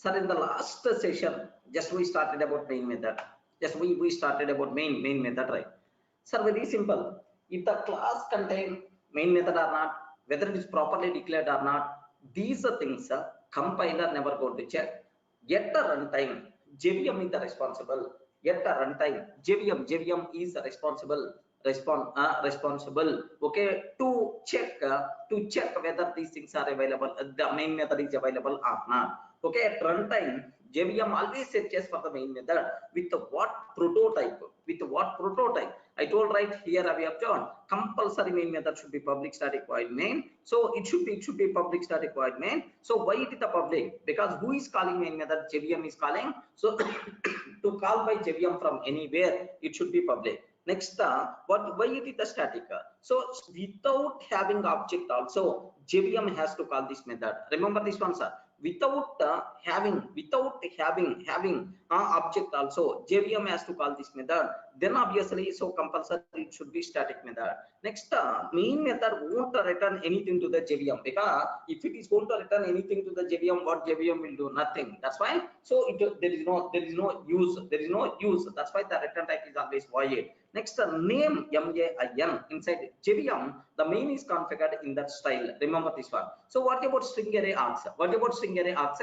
Sir, in the last session, just we started about main method. Just we started about main method, right? Sir, very simple. If the class contain main method or not, whether it is properly declared or not, these are things compiler never going to check. Yet the runtime, JVM is the responsible. Yet the runtime, JVM is the responsible. Responsible, okay, to check whether these things are available, the main method is available or not. Okay, at runtime, JVM always searches for the main method with what prototype. I told right here we have done compulsory main method should be public static void main. So it should be public static void main. So why it is the public? Because who is calling main method? JVM is calling. So to call by JVM from anywhere, it should be public. Next, why it is the static? So without having object also, JVM has to call this method. Remember this one, sir. Without having object also, JVM has to call this method. Then obviously, so compulsory it should be static method. Next, main method won't return anything to the JVM, because if it is going to return anything to the JVM, what JVM will do? Nothing. That's why. So there is no use. That's why the return type is always void. Next, name MAIN inside JVM, the main is configured in that style. Remember this one. So what about string array args?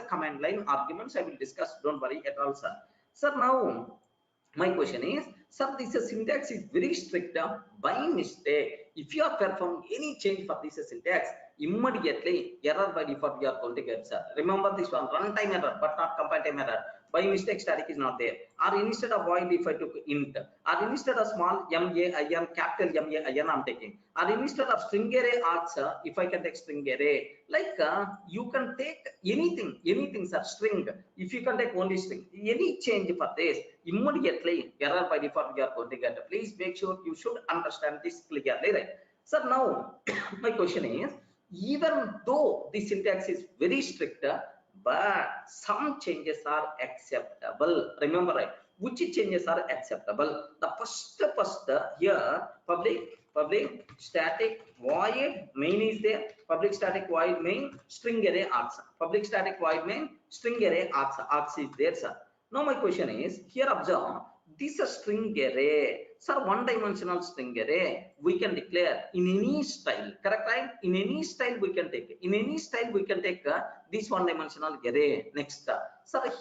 Command line arguments I will discuss. Don't worry at all, sir. Sir, now my question is, sir, this syntax is very strict. By mistake, if you have performed any change for this syntax, immediately error by default we are going to get, sir. Remember this one, runtime error but not compile time error. By mistake static is not there. Or instead of void if I took int, or instead of small MAIN, capital MAIN I'm taking, or instead of string array args, if I can take string array, like you can take anything sir, string. If you can take only string, any change for this, immediately error by default we are going to get. Please make sure you should understand this clearly, right? So now my question is, even though the syntax is very strict, but some changes are acceptable. Remember, right? Which changes are acceptable? The first here, public static void main is there. Public static void main string array args. Public static void main string array args. Args is there, sir. Now my question is, here observe this string array. Sir, one-dimensional string array we can declare in any style, correct, right? In any style we can take. In any style we can take this one-dimensional array. Next, sir,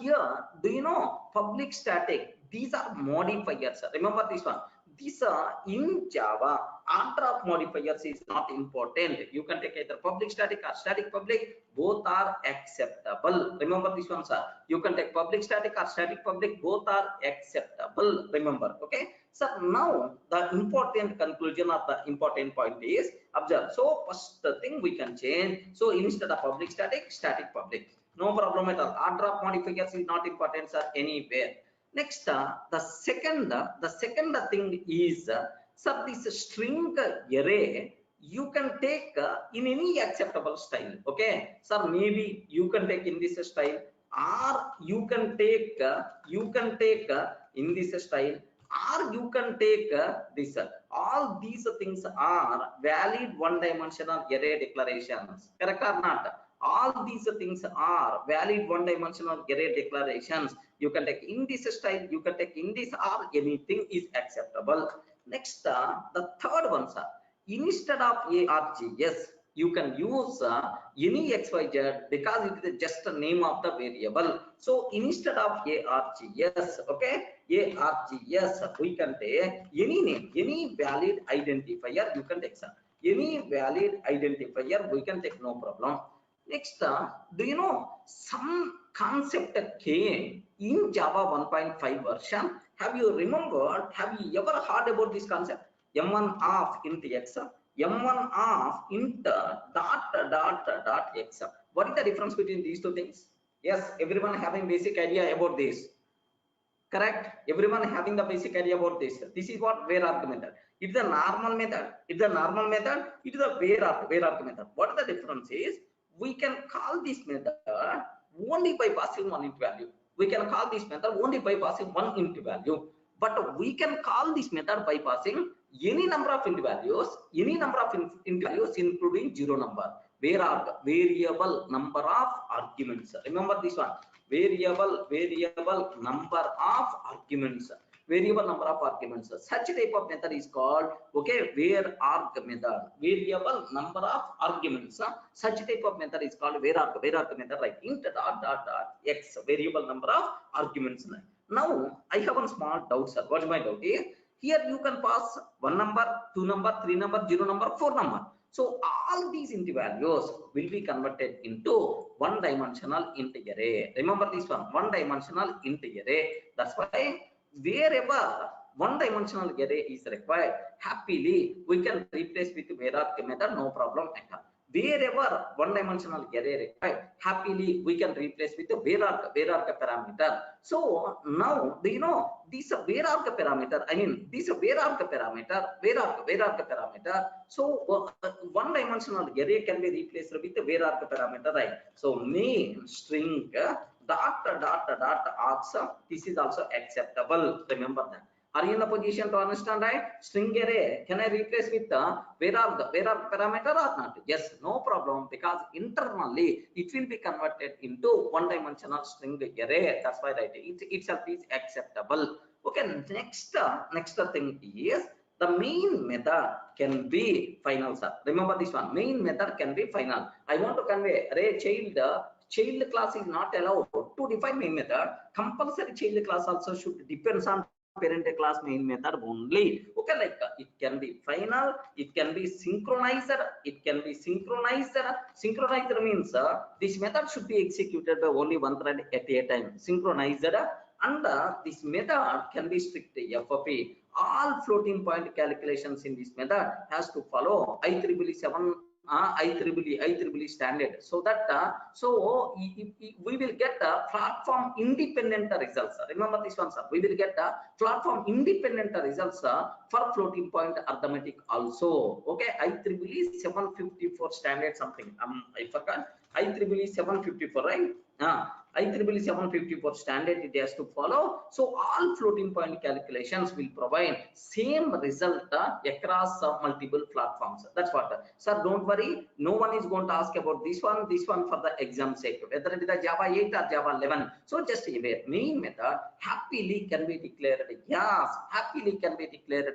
here do you know public static? These are modifiers. Remember this one. These are in Java. Order of modifiers is not important. You can take either public static or static public. Both are acceptable. Remember this one, sir. You can take public static or static public. Both are acceptable. Remember, okay? So now the important conclusion of the important point is observe. So first thing we can change. So instead of public static, static public. No problem at all. Order of modifiers is not important, sir, anywhere. Next, the second thing is, sir, this string array you can take in any acceptable style. Okay, sir, maybe you can take in this style, or you can take in this style, or you can take this. All these things are valid one-dimensional array declarations. Correct or not? All these things are valid one-dimensional array declarations. You can take in this style, you can take in this, or anything is acceptable. Next, the third one, sir. Instead of ARGS, you can use any XYZ because it is just the name of the variable. So instead of ARGS, okay, ARGS, we can take any name, any valid identifier you can take, sir. Any valid identifier we can take, no problem. Next, do you know some concept came in Java 1.5 version? Have you remembered? Have you ever heard about this concept? M1 of int x, M1 of int dot x. What is the difference between these two things? Yes, everyone having basic idea about this. Correct? Everyone having the basic idea about this. This is what Var-args method. It's a normal method. It's a normal method. It is a Var-args method. What the difference is? We can call this method only by passing one int value. We can call this method only by passing one int value. But we can call this method by passing any number of int values, including zero number. Var-args, variable number of arguments. Remember this one. variable number of arguments. Variable number of arguments. Such type of method is called var-arg method. Variable number of arguments. Such type of method is called var-arg. Var-arg method like int dot dot dot x variable number of arguments. Now I have one small doubt, sir. What is my doubt? Here you can pass 1 number, 2 number, 3 number, 0 number, 4 number. So all these int values will be converted into one-dimensional int array. Remember this one-dimensional int array. That's why wherever one-dimensional array is required, happily we can replace with var-arg method, no problem at all. Wherever one-dimensional array required, happily we can replace with the var-arg parameter. So now, do you know this var-arg parameter? I mean, this var-arg parameter. So one-dimensional array can be replaced with the var-arg parameter, right? So main string dot args. This is also acceptable. Remember that. Are you in a position to understand, right? String array, can I replace with the var-arg parameter or not? Yes, no problem, because internally it will be converted into one-dimensional string array. That's why right, it itself is acceptable. Okay, next thing is the main method can be final, sir. Remember this one, main method can be final. I want to convey array child class is not allowed to define main method. Compulsory child class also should depends on parent class main method only. Okay, like it can be final, it can be synchronized, synchronized means this method should be executed by only one thread at a time. Synchronized, and this method can be strict FOP. All floating point calculations in this method has to follow IEEE 7 IEEE standard, so that we will get platform independent results. Remember this one, sir. We will get platform independent results for floating point arithmetic also. Okay, IEEE 754 standard something. I forgot. IEEE 754, right? IEEE 754 standard it has to follow. So all floating point calculations will provide same result across multiple platforms. That's what, sir. Don't worry, no one is going to ask about this one for the exam sake, whether it is the Java 8 or Java 11. So just aware, main method happily can be declared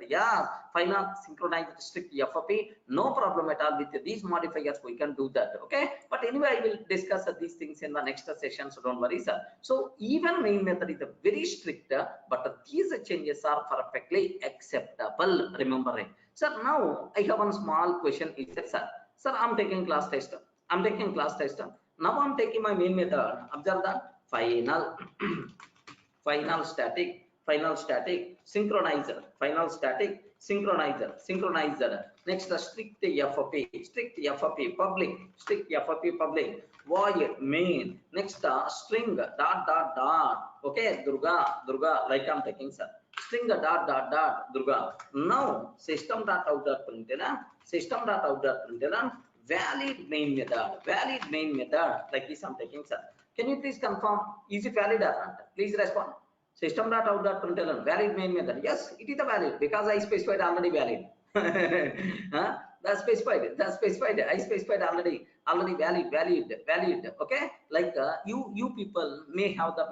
yes, final synchronized strict FOP, no problem at all. With these modifiers we can do that. Okay, but anyway, I will discuss these things in the next session, so don't worry, sir. So even main method is very strict, but these changes are perfectly acceptable. Remember it. Sir, now I have one small question. Is that, sir, I'm taking class test. Now I'm taking my main method. Observe that final final static synchronizer, final static synchronizer. Next strict FOP public void main. Next string dot. Okay, Durga, like I'm taking, sir. String dot Durga. Now system dot out dot println valid main method like this I'm taking, sir. Can you please confirm, is it valid or not? Please respond. System dot out dot println valid main method. Yes, it is a valid, because I specified already valid. That's specified. I specified already valid. Okay, like you people may have that.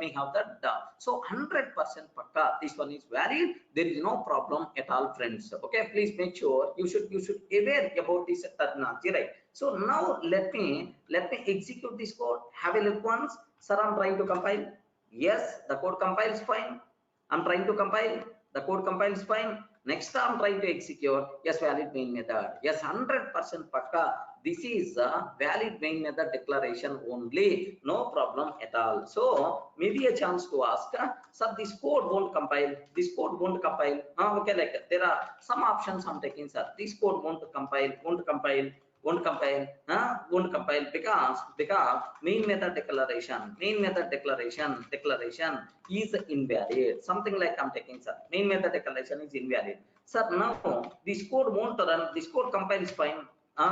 So 100% pakka this one is valid. There is no problem at all, friends. Okay, please make sure you should aware about this terminology, right? So now let me execute this code. Have a look once, sir. I'm trying to compile. Yes, the code compiles fine. I'm trying to compile. The code compiles fine. Next I'm trying to execute. Yes, valid main method. Yes, 100% pakka. This is a valid main method declaration only. No problem at all. So maybe a chance to ask, sir, this code won't compile. Okay, like there are some options I'm taking, sir. This code won't compile because main method declaration is invalid. Something like I'm taking, sir. Main method declaration is invalid. Sir, now this code won't run. This code compiles fine.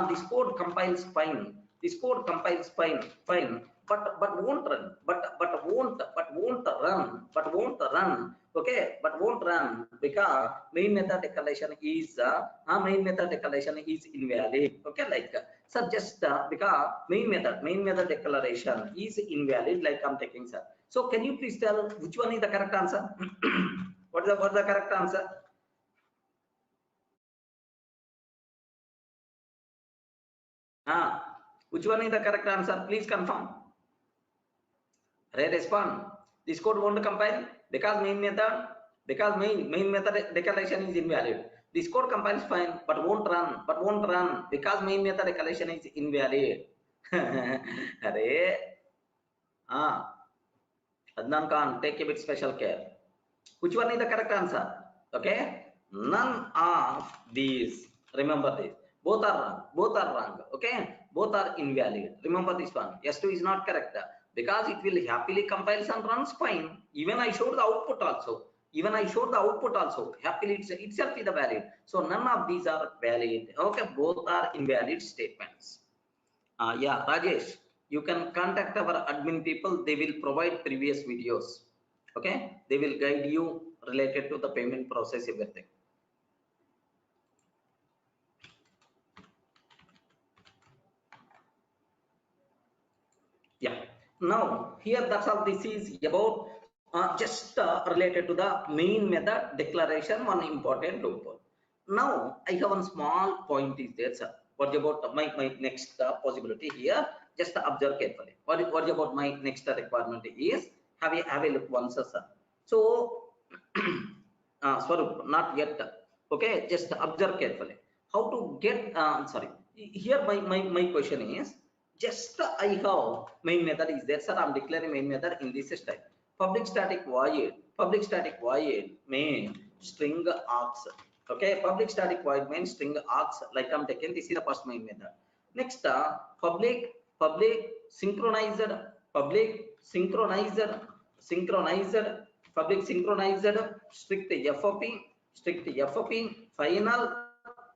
This code compiles fine. But won't run. But won't run. Okay, but won't run because main method declaration is invalid. Okay, like Sir, just because main method declaration is invalid, like I'm taking, sir. So can you please tell which one is the correct answer? What is the correct answer? Which one is the correct answer? Please confirm. Respond. This code won't compile because main method declaration is invalid. This code compiles fine, but won't run because main method declaration is invalid. Array, Adnan Khan, take a bit special care. Which one is the correct answer? Okay, none of these. Remember this. Both are wrong. Okay, both are invalid. Remember this one. S2 is not correct because it will happily compiles and runs fine. Even I showed the output also. Happily itself is the valid. So none of these are valid. Okay, both are invalid statements. Yeah, Rajesh, you can contact our admin people. They will provide previous videos. Okay, they will guide you related to the payment process, everything. Yeah, now here that's all. This is about just related to the main method declaration, one important loophole. Now I have one small point is there, sir. What about my next possibility here? Just observe carefully. What about my next requirement is have a look once, sir. So Swarup, not yet. Okay, just observe carefully. How to get sorry. Here my question is just I have main method is there, sir. I'm declaring main method in this style. Public static void main string args. Okay, public static void main string args, like I'm taking. This is the first main method. Next public synchronized strict FOP final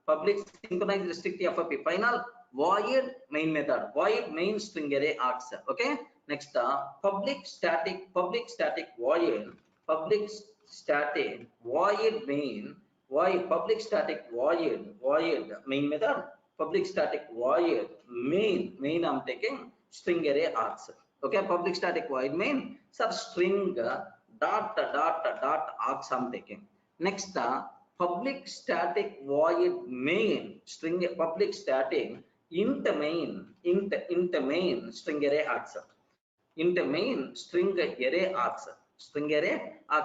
public synchronized strict FOP final void main method void main string array args. Okay, next public static void main void public static void main method public static void main I'm taking string array args. Okay, public static void main sub string dot args I'm taking. Next public static void main string public static int main string array args. Int main string array args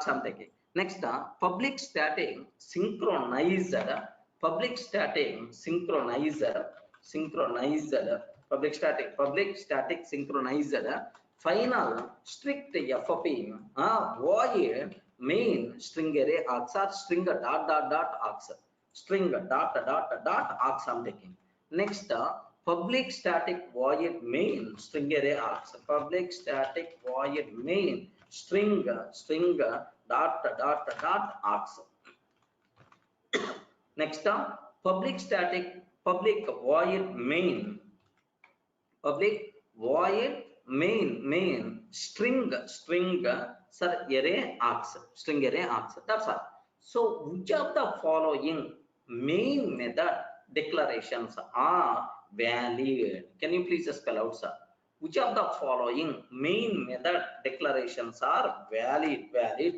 I'm taking. Next public static synchronized public static synchronized final strict FOP void main string array args or string dot args. String dot args I'm taking. Next public static void main string array args. Public static void main string dot args. Next public void main string sir array args. String array args. That's all. So which of the following main method declarations are valid? Can you please spell out, sir? Which of the following main method declarations are valid?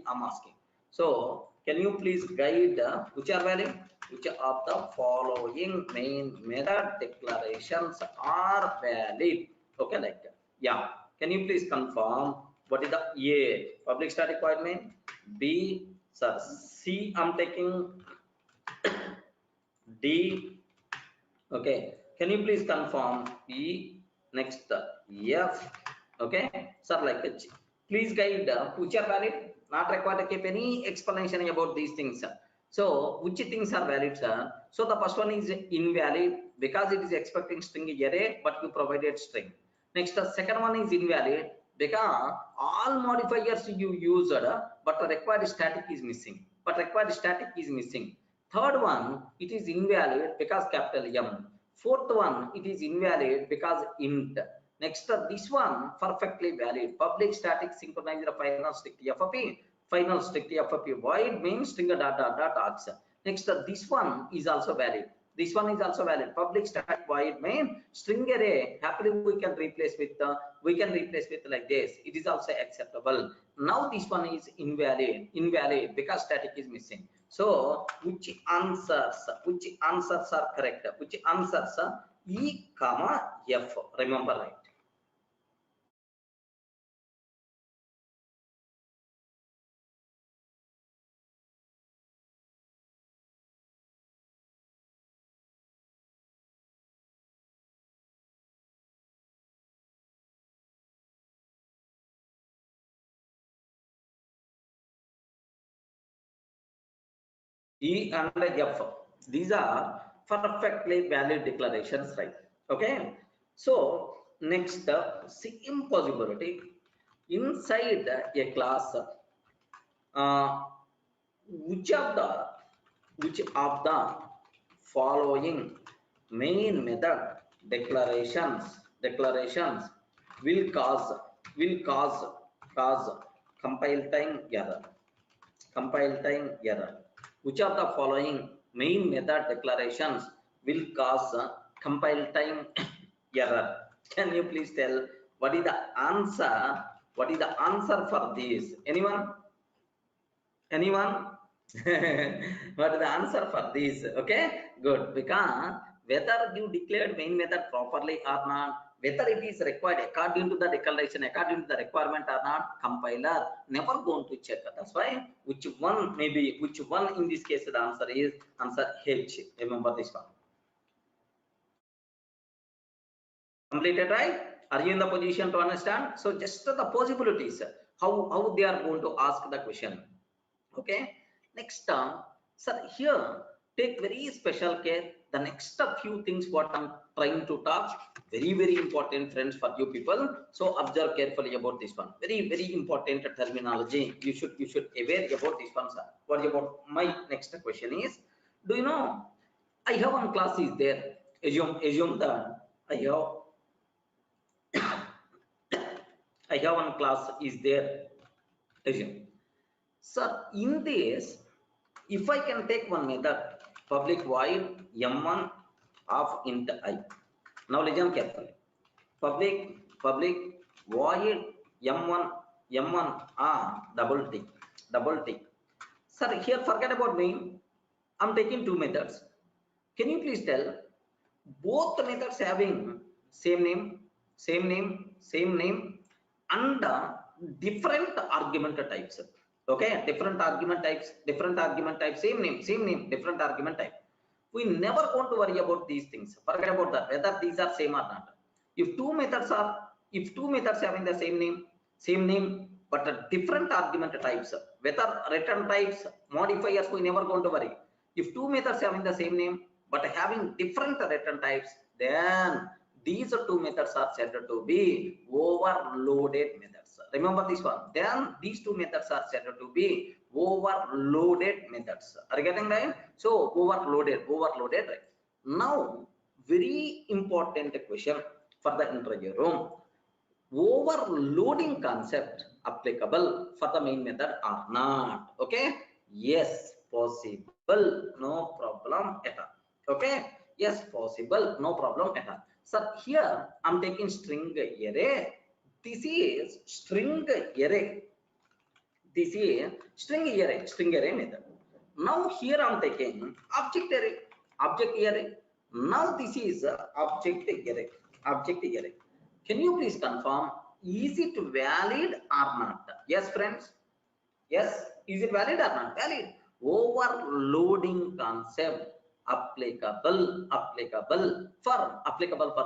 I'm asking. So can you please guide which are valid? Which of the following main method declarations are valid? Okay, like that. Yeah. Can you please confirm what is the A? Public static void main. B, sir. C, I'm taking. D. Okay. Can you please confirm E? Next F. Okay, sir. Like it. Please guide which are valid. Not required to keep any explanation about these things. So which things are valid, sir? So the first one is invalid because it is expecting string array, but you provided string. Next, the second one is invalid because all modifiers you used, but the required static is missing. Third one, it is invalid because capital M. Fourth one, it is invalid because int. Next, this one perfectly valid. Public static synchronized final strict FOP void main string dot args. Next, this one is also valid. This one is also valid. Public static void main string array. Happily we can replace with like this. It is also acceptable. Now this one is invalid because static is missing. So which answers are correct? Which answers are E, comma F. Remember, right? E and F. These are perfectly valid declarations, right? Okay. So next, same possibility inside a class. Which of the following main method declarations will cause compile time error? Which of the following main method declarations will cause compile time error? Can you please tell what is the answer? What is the answer for this? Anyone? What is the answer for this? Okay, good. Because whether you declared main method properly or not, whether it is required according to the declaration, according to the requirement or not, compiler never going to check. That's why which one in this case the answer is answer H. Remember this one. Completed, right? Are you in the position to understand? So just the possibilities, how they are going to ask the question. Okay. Next, sir, here take very special care. The next few things what I'm trying to talk, very important, friends, for you people. So observe carefully about this one. Very important terminology. You should aware about this one, sir. What about my next question is? Do you know? I have one class is there. Assume that I have one class is there. Assume. Sir, in this, if I can take one method, public void m1 of int I. Now listen carefully. Public void m1 double t. Sir, here forget about main. I'm taking two methods. Can you please tell both the methods having same name and different argument types? Okay, different argument types, same name, different argument type. We never want to worry about these things. Forget about that, whether these are same or not. If two methods having the same name, but different argument types, whether return types, modifiers, we never going to worry. If two methods having the same name, but having different return types, then these two methods are said to be overloaded methods. Remember this one. Then these two methods are said to be overloaded methods. Are you getting right? So overloaded, right? Now, very important question for the interview room. Overloading concept applicable for the main method or not? Okay. Yes, possible. No problem at all. Okay. Yes, possible. No problem at all. So here I'm taking string array. This is string array. This is string array method. Now here I'm taking object array. Now this is object array. Can you please confirm, is it valid or not? Yes, friends. Yes, is it valid or not? Valid. Overloading concept applicable for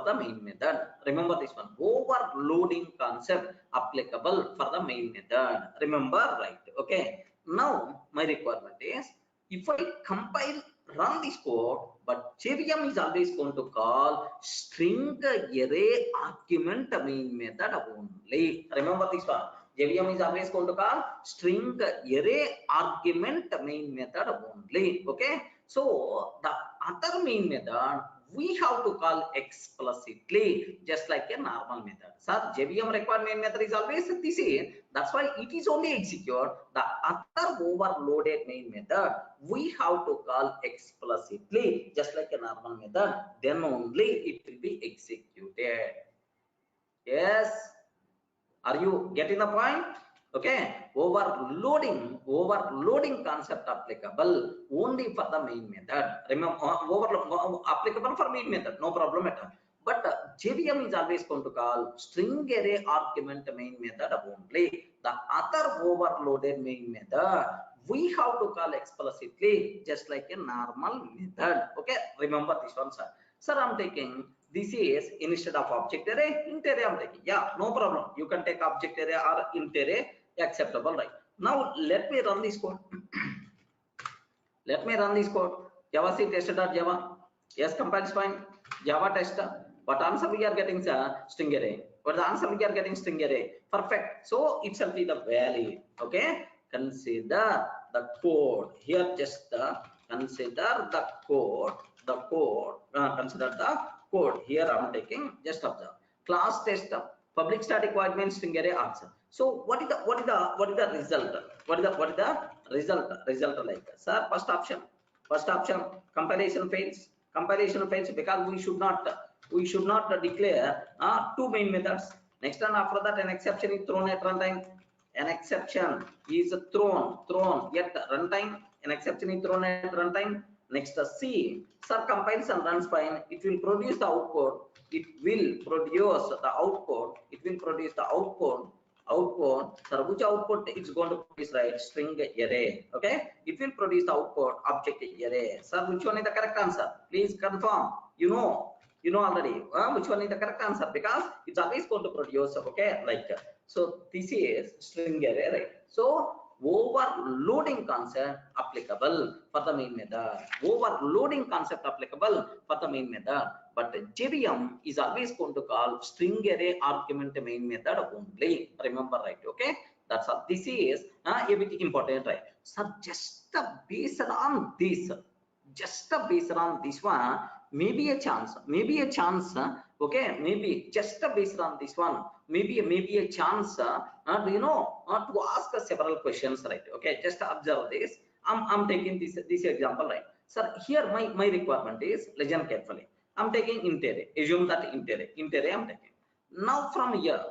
the main method. Remember this one. Overloading concept applicable for the main method. Remember, right? Okay. Now my requirement is, if I compile, run this code, but JVM is always going to call string array argument main method only. Remember this one. JVM is always going to call string array argument main method only. Okay. So the other main method we have to call explicitly, just like a normal method. Sir, JVM required main method is always this is. That's why it is only execute. The other overloaded main method we have to call explicitly, just like a normal method. Then only it will be executed. Yes. Are you getting the point? Okay. Overloading concept applicable only for the main method. Remember, applicable for main method, no problem at all. But JVM is always going to call string array argument main method only. The other overloaded main method we have to call explicitly, just like a normal method. Okay. Remember this one, sir. Sir, I'm taking this is instead of object array, int array I'm taking. Yeah, no problem. You can take object array or int array, acceptable, right? Now let me run this code. Let me run this code. Java C tester.java. Yes, compiles fine. Java tester. What answer we are getting, sir? String array. What the answer we are getting? String array. Perfect. So itself is the valid. Okay. Consider the code here. Just consider the code. Consider the code here. I'm taking, just observe. Class tester, public static void main string array answer. So what is the result? What is the result like? Sir, first option compilation fails because we should not declare two main methods. Next one, after that an exception is thrown at runtime. An exception is thrown at runtime. An exception is thrown at runtime. Next, C, sir, compiles and runs fine. It will produce the output. Output. Sir, which output it's going to produce, right? String array. Okay. It will produce the output object array. Sir, which one is the correct answer? Please confirm. You know already. Which one is the correct answer? Because it's always going to produce. Okay. Like so, this is string array, right? So overloading concept applicable for the main method. But JVM is always going to call string array argument main method only. Remember, right? Okay, that's all. This is a bit important, right? So just based on this one, maybe a chance. Okay, maybe just based on this one, maybe a chance. To ask several questions, right? Okay, just observe this. I'm taking this example, right? Sir, here my requirement is, listen carefully. I'm taking int array. Assume that int array I'm taking. Now from here,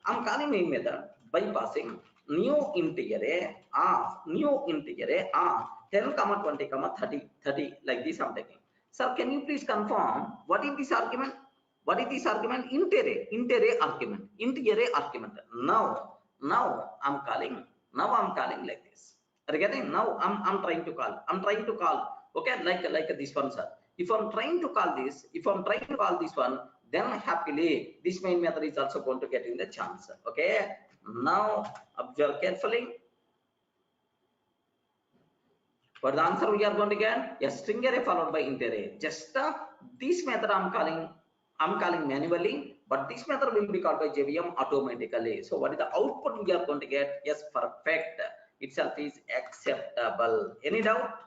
I'm calling main method by passing new int array of 10, 20, 30 like this I'm taking. Sir, can you please confirm what is this argument? Int array argument. Now I'm calling like this. Are you getting? Now I'm trying to call. Okay, like this one, sir. If I'm trying to call this one, then happily this main method is also going to get in the chance. Okay. Now observe carefully. What the answer we are going to get? A string array followed by int array. Just this method I'm calling manually, but this method will be called by JVM automatically. So what is the output we are going to get? Yes, perfect. Itself is acceptable. Any doubt?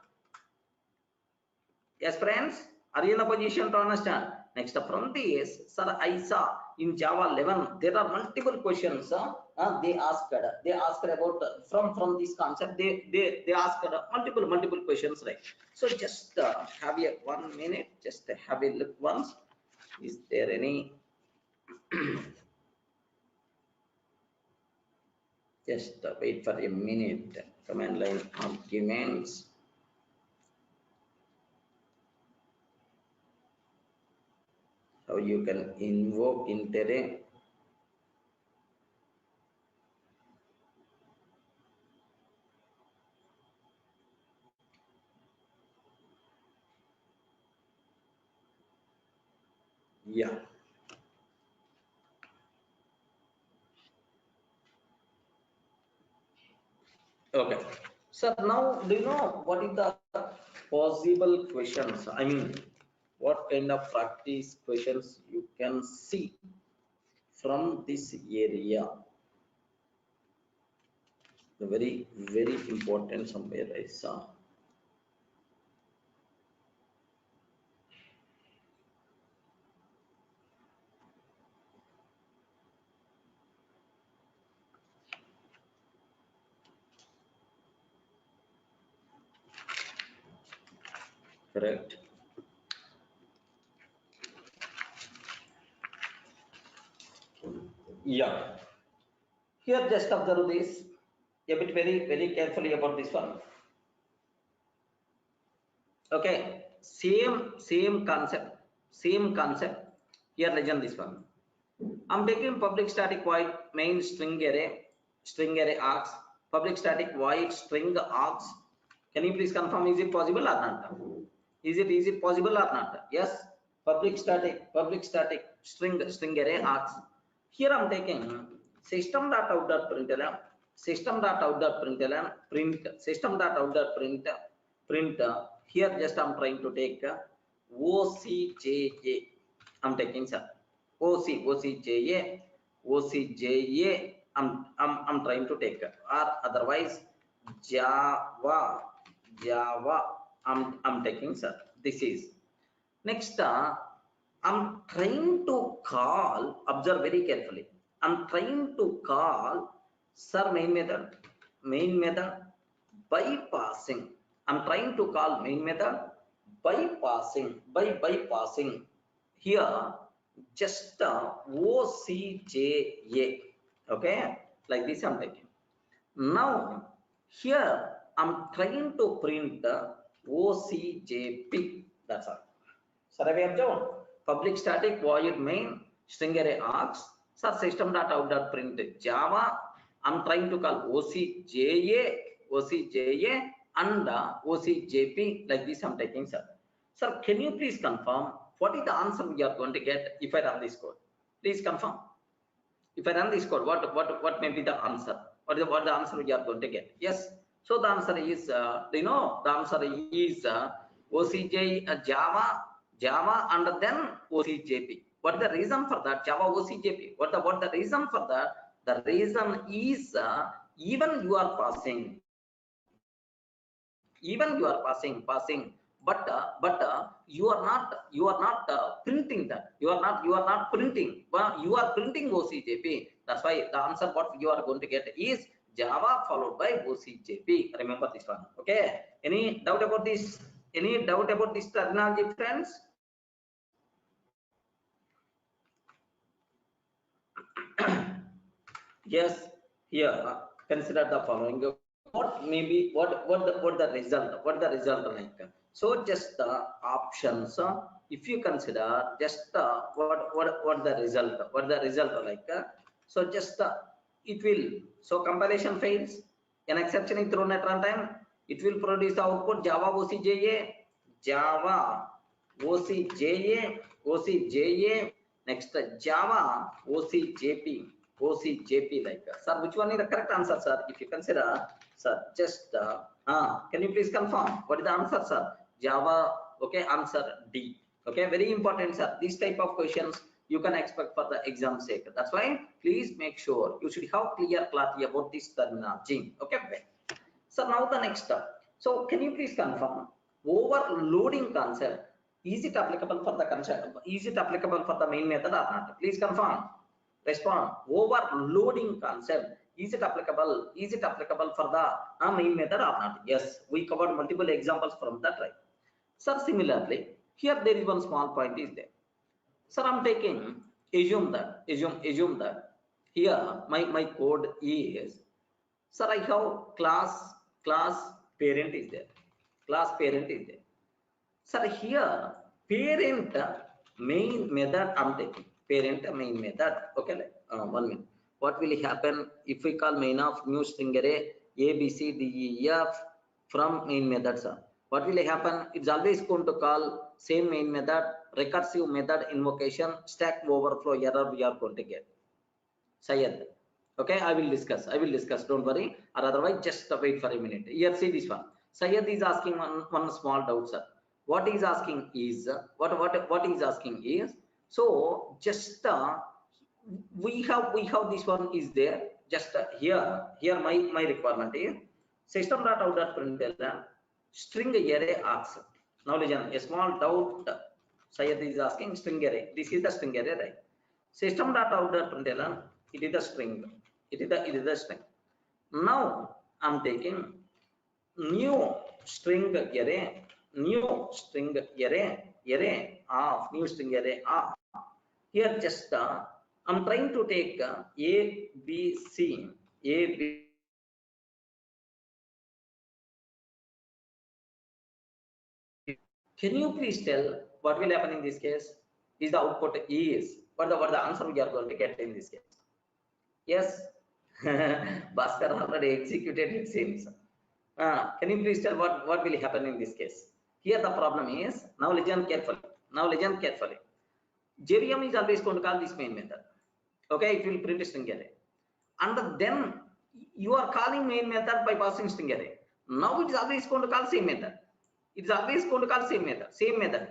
Yes, friends, are you in a position to understand? Next, from this, sir, I saw in Java 11 there are multiple questions. They asked about from this concept. They asked multiple questions, right? So just have a 1 minute. Just have a look once. Is there any? Just wait for a minute. Command line arguments. How you can invoke int array. Yeah. Okay. So now, do you know what is the possible questions? I mean, what kind of practice questions you can see from this area? The very important somewhere I saw. Correct. Yeah. Here just observe this a bit very carefully about this one. Okay, same concept. Here legend this one. I'm taking public static void main string array args, public static void string args. Can you please confirm, is it possible or not? Is it possible or not? Yes. Public static string array args. Here I'm taking system.out.println print print. Here just I'm trying to take OCJA. I'm taking sir OCJA. I'm trying to take, or otherwise Java. I'm taking sir. This is next. I'm trying to call. Observe very carefully. I'm trying to call sir main method bypassing. I'm trying to call main method bypassing here just OCJA. Okay, like this I'm taking. Now here I'm trying to print OCJP. That's all. So we have done public static void main string array args. So system.out.print Java. I'm trying to call OCJA and OCJP, like this I'm taking, sir. Sir, can you please confirm what is the answer we are going to get if I run this code? Please confirm. If I run this code, what may be the answer? What the answer we are going to get? Yes. So the answer is the answer is OCJ Java and then OCJP. What is the reason for that? Java OCJP. What the reason for that? The reason is even you are passing, but you are not printing that. You are not printing. Well, you are printing OCJP. That's why the answer what you are going to get is Java followed by OCJP. Remember this one. Okay. Any doubt about this? Any doubt about this terminology, friends? Yes. Here consider the following. What maybe what the result like? So just the options. If you consider just what the result like? So just it will. So compilation fails. An exception is thrown at runtime. It will produce the output Java OCJA. Next Java OCJP like. Sir, which one is the correct answer, sir? If you consider, sir, just can you please confirm what is the answer, sir? Java. Okay, answer D. Okay, very important, sir. This type of questions you can expect for the exam sake. That's why please make sure you should have clear clarity about this terminology. Okay, so now the next step. So can you please confirm overloading concept? Is it applicable for the concept? Is it applicable for the main method or not? Please confirm. Respond. Overloading concept, is it applicable for the main method or not? Yes, we covered multiple examples from that, right? Sir, similarly here there is one small point is there. Sir, I'm taking assume that here my code is, sir, I have class parent is there. Sir, here parent main method I'm taking. Parent main method. Okay, 1 minute. What will happen if we call main of new string array A, B, C, D, E, F from main method, sir? What will happen? It's always going to call same main method, recursive method invocation, stack overflow error we are going to get. Sayed. Okay, I will discuss. Don't worry. Or otherwise, just wait for a minute. Here, see this one. Sayed is asking one small doubt, sir. What he's asking is so just we have this one is there. Just here my requirement is system.out.println string array args. Now listen, a small doubt. Sayed is asking string array. This is the string array, right? System.out.println, it is the string. It is the string. Now I'm taking new string array new string array of new string array of. Here just I'm trying to take A, B, C, A, B. Can you please tell what will happen in this case? Is the output is what the answer we are going to get in this case? Yes, Bhaskar already executed it seems. Can you please tell what will happen in this case? Here the problem is, now listen carefully. Now listen carefully. JVM is always going to call this main method. Okay, it will print a string array. And then you are calling main method by passing string array. Now it is always going to call same method. It is always going to call same method.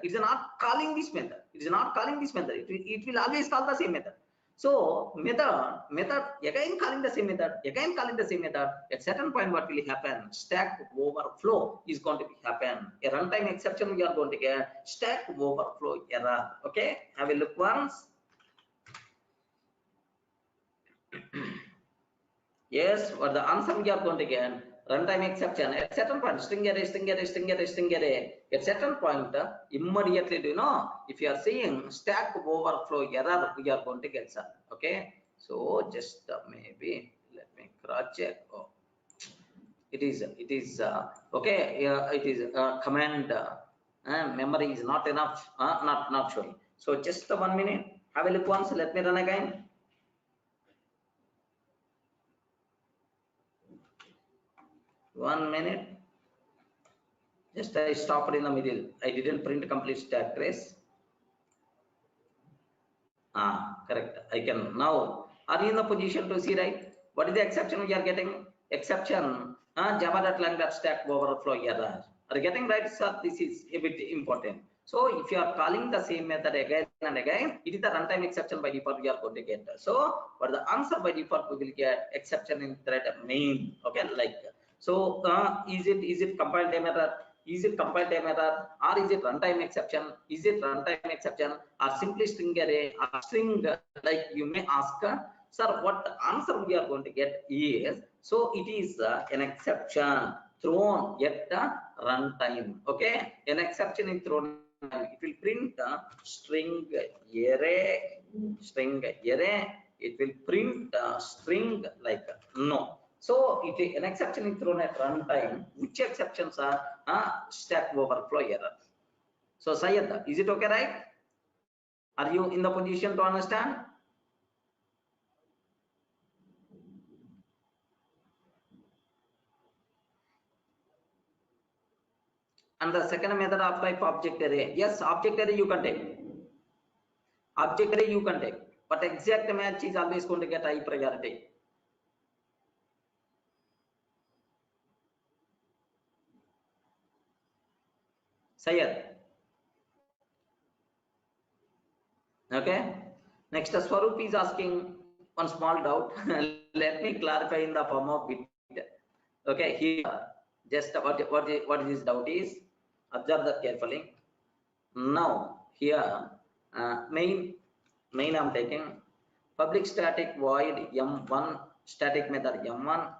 It is not calling this method. It is not calling this method. It will always call the same method. So method again calling the same method, again calling the same method. At certain point, what will happen? Stack overflow is going to happen. A runtime exception we are going to get stack overflow error. Okay, have a look once. Yes, what the answer we are going to get? Runtime exception at certain point, string array. At certain point, immediately, you know, if you are seeing stack overflow error, we are going to get some. Okay, so just maybe let me cross check. Oh, it is okay. It is command memory is not enough. Not showing. So just 1 minute. Have a look once. Let me run again. One minute. Just I stopped in the middle. I didn't print complete stack trace. Correct. I can now. Are you in the position to see, right? What is the exception we are getting? Exception. Java.lang.stack overflow error. Are you getting right, sir? This is a bit important. So if you are calling the same method again and again, it is the runtime exception by default we are going to get. So for the answer by default, we will get exception in thread main. Okay, like. So is it compile time error? Is it compile time error, or is it runtime exception? Is it runtime exception or simply string array or string? Like you may ask, sir, what the answer we are going to get is, so it is an exception thrown at the runtime. Okay, an exception is thrown. It will print string array. It will print string like no. So if an exception is thrown at runtime, which exceptions are stack overflow error? So Sayed, is it okay, right? Are you in the position to understand? And the second method of type object array. Yes, object array you can take. Object array you can take, but exact match is always going to get high priority. Sayed. Okay. Next, Swaroop is asking one small doubt. Let me clarify in the form of bit. Okay, here just what his doubt is. Observe that carefully. Now here main I'm taking public static void m1 static method m1.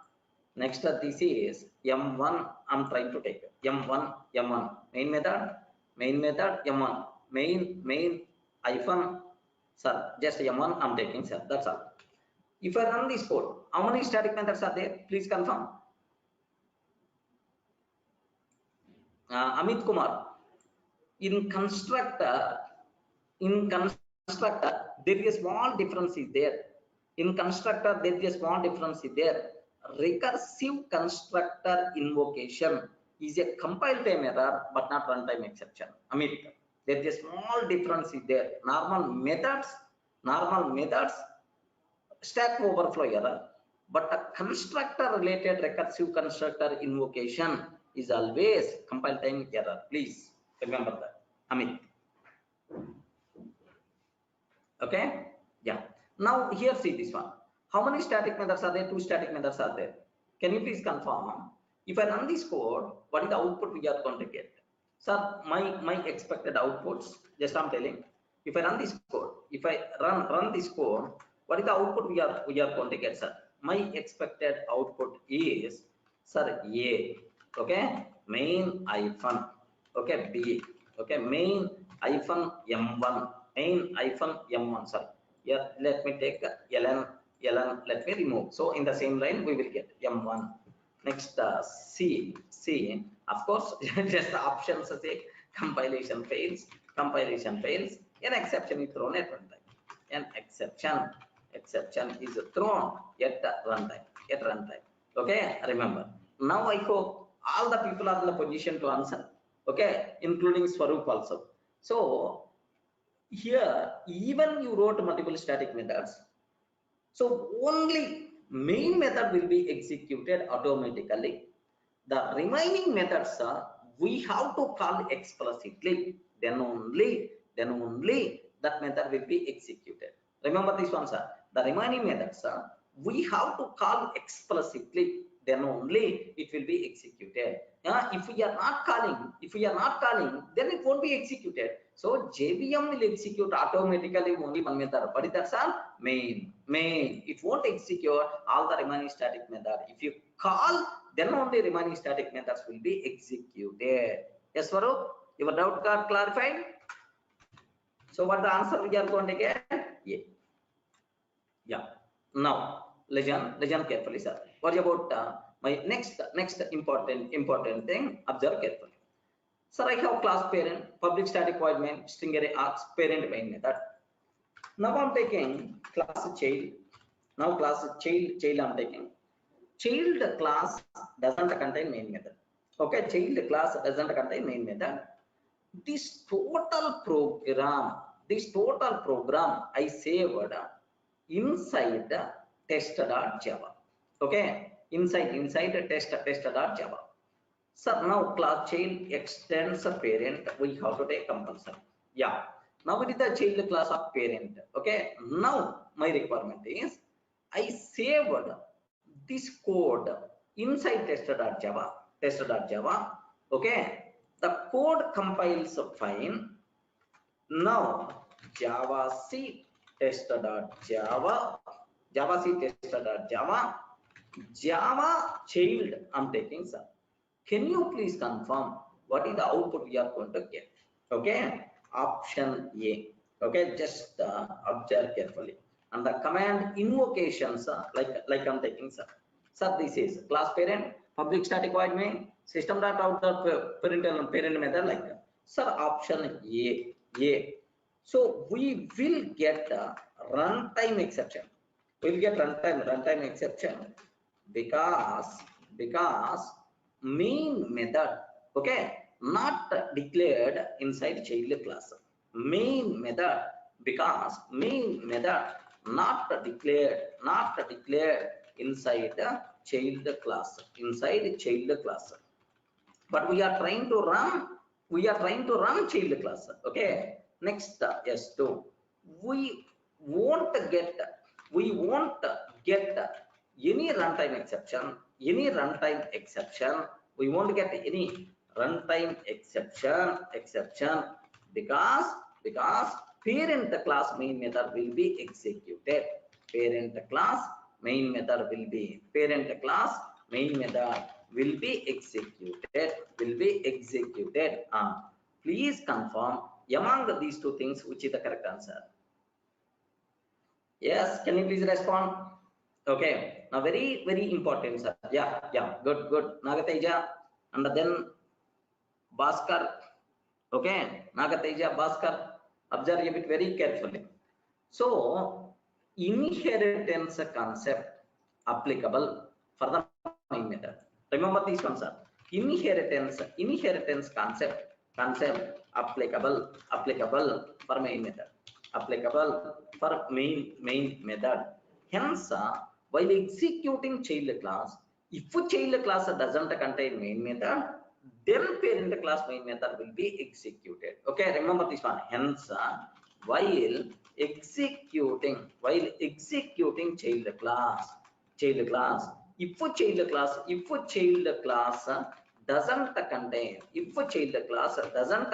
Next this is m1. I'm trying to take m1 main method m1 main hyphen sir, just m1 I'm taking, sir, that's all. If I run this code, how many static methods are there? Please confirm. Amit Kumar, in constructor there is a small difference is there. In constructor there is a small difference is there. Recursive constructor invocation is a compile time error but not runtime exception. Amit, there is a small difference is there. Normal methods stack overflow error, but a constructor related recursive constructor invocation is always compile time error. Please remember that, Amit. Okay, yeah. Now here see this one. How many static methods are there? 2 static methods are there. Can you please confirm? If I run this code, what is the output we are going to get? Sir, my expected outputs, just I'm telling. If I run this code, if I run this code, what is the output we are going to get, sir? My expected output is, sir, A. Okay, main hyphen. Okay, B. Okay, main hyphen M1, main hyphen M1. Sorry. Yeah, let me take ln. Let me remove. So in the same line we will get M1. Next C. Of course, just the options say compilation fails. An exception is thrown at runtime. An exception is thrown at runtime. Okay, remember. Now I hope all the people are in the position to answer. Okay, including Swaroop also. So here, even you wrote multiple static methods, so only main method will be executed automatically. The remaining methods we have to call explicitly. Then only that method will be executed. Remember this one, sir. The remaining methods we have to call explicitly. Then only it will be executed. If we are not calling, then it won't be executed. So JVM will execute automatically only one method, but that's all main. It won't execute all the remaining static method. If you call, then only remaining static methods will be executed. Yes, Swaroop, your doubt got clarified? So what the answer we are going to get? Yeah. Now listen carefully, sir. What about my next important thing? Observe carefully. Sir, I have class parent, public static void main, string array args, parent main method. Now I'm taking class child. Now class child I'm taking. Child class doesn't contain main method. Okay, child class doesn't contain main method. This total program I saved inside test.java. Okay, inside test.java. So now class child extends a parent. We have to take compulsory. Yeah. Now it is the child class of parent. Okay. Now my requirement is I saved this code inside test.java. Okay. The code compiles fine. Now Java C test.java. Java child I'm taking, sir. Can you please confirm what is the output we are going to get? Okay, option A. Okay, just observe carefully. And the command invocations, like I'm taking, sir. Sir, this is class parent, public static void main, system.out.parent method, like that. Sir, option A. So we will get runtime exception. We will get runtime exception because main method, okay, not declared inside child class. Main method, because main method not declared inside the child class. But we are trying to run child class. Okay, next S2. We won't get any runtime exception. We won't get any runtime exception because parent class main method will be executed. Parent class main method will be executed. Please confirm among these two things which is the correct answer. Yes, can you please respond? Okay, now very important, sir. Yeah, good. Nagateja, and then Bhaskar. Okay, Nagateja, Bhaskar, observe a bit very carefully. So inheritance concept applicable for the main method. Remember this one, sir. Inheritance concept applicable for main method. Hence, while executing child class, if child class doesn't contain main method, then parent class main method will be executed. Okay, remember this one. Hence, while executing child class, if child class doesn't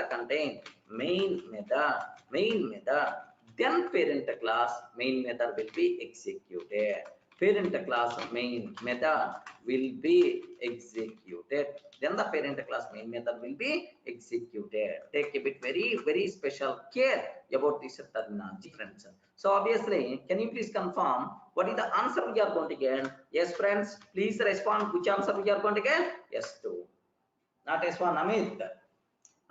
contain main method, then parent class main method will be executed. parent class main method will be executed. Then the parent class main method will be executed. Take a bit very special care about this terminology, friends. So obviously, can you please confirm what is the answer we are going to get? Yes, friends, please respond. Which answer we are going to get? Yes, 2. Not S1.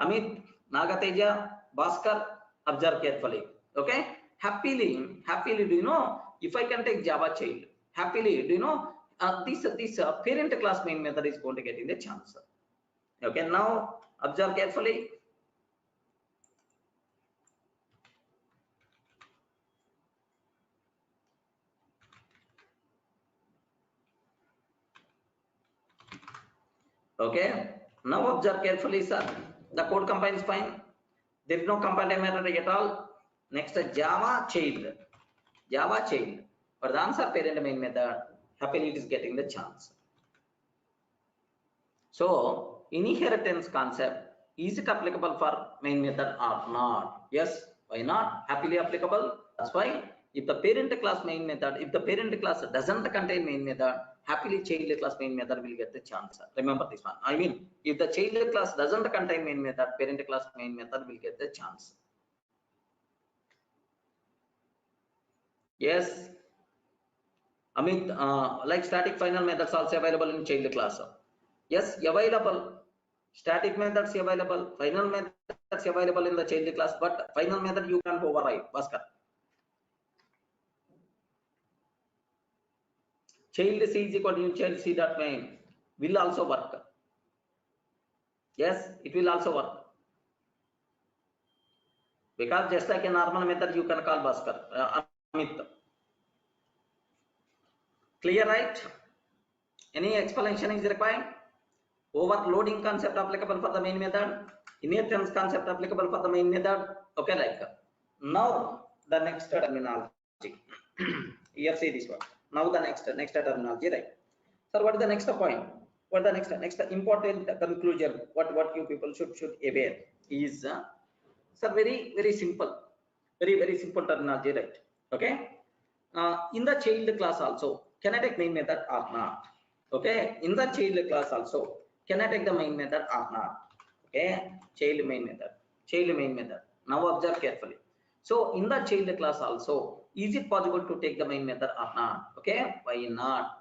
Amit, Nagateja, Bhaskar, observe carefully. Okay? Happily, do you know, if I can take Java child, happily, do you know, this parent class main method is going to get in the chance. Okay, now observe carefully. Okay, now observe carefully, sir. The code combines fine. There is no compile method at all. Next, Java child. For the answer parent main method, happily it is getting the chance. So inheritance concept, is it applicable for main method or not? Yes, why not? Happily applicable. That's why if the parent class main method, if the parent class doesn't contain main method, happily child class main method will get the chance. Remember this one. I mean, if the child class doesn't contain main method, parent class main method will get the chance. Yes, Amit, like static final methods also available in child class. Yes, available. Static methods available, final methods available in the child class, but final method you can override. Bhaskar. Child C is equal to child C dot main will also work. Yes, it will also work. Because just like a normal method, you can call Bhaskar. Amit. Clear, right? Any explanation is required? Overloading concept applicable for the main method. Inheritance concept applicable for the main method. Okay, like now the next terminology. Here see this one. Now the next terminology, right? So what is the next point? What the next important conclusion? What you people should aware is so very simple, very simple terminology, right? Okay. In the child class also, can I take main method or not? Okay. In the child class also, can I take the main method or not? Okay. Child main method. Now observe carefully. So in the child class also, is it possible to take the main method or not? Okay. Why not?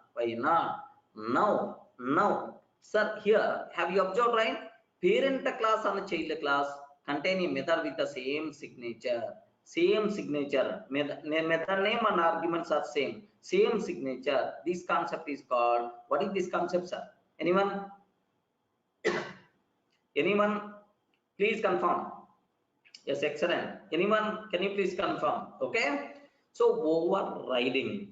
Now, sir, here have you observed, right? Parent class and child class contain a method with the same signature. Method name and arguments are same signature. This concept is called, what is this concept, sir? Anyone? Please confirm. Yes, excellent. Anyone, can you please confirm? Okay. So overriding.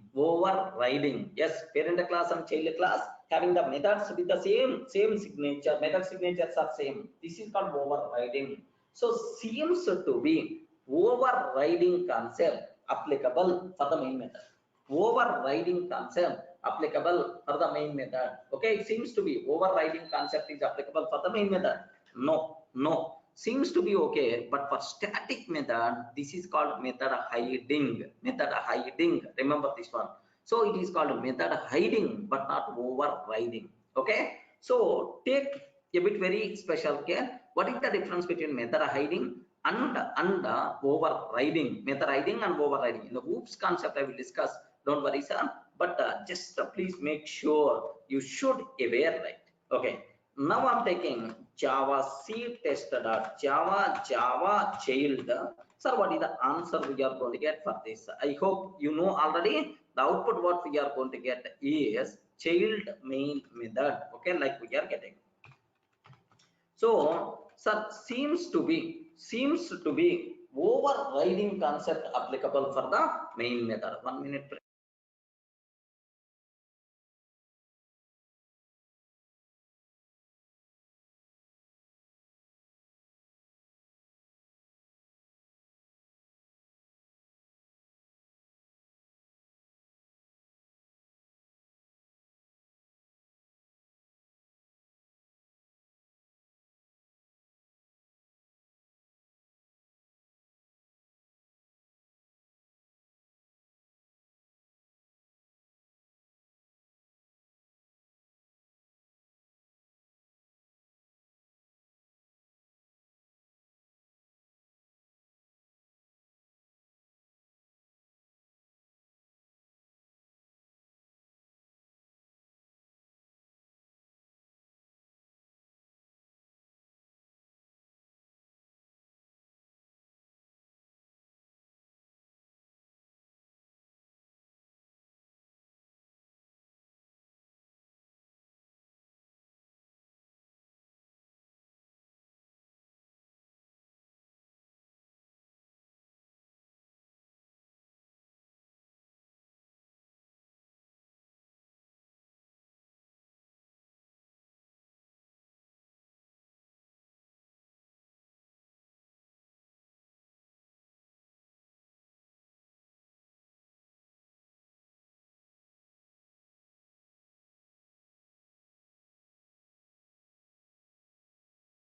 Yes, parent class and child class having the methods with the same signature. Method signatures are same. This is called overriding. So seems to be overriding concept applicable for the main method. Overriding concept applicable for the main method. Okay, it seems to be overriding concept is applicable for the main method. No. Seems to be okay, but for static method, this is called method hiding. Remember this one. So it is called method hiding, but not overriding. Okay. So take a bit very special care. What is the difference between method hiding and overriding? Method hiding and overriding. In the OOPS concept, I will discuss. Don't worry, sir. But just please make sure you should aware, right? Okay. Now I'm taking Java C test.java child. Sir, what is the answer we are going to get for this? I hope you know already. The output what we are going to get is child main method. Okay, like we are getting. So, sir, seems to be overriding concept applicable for the main method. 1 minute.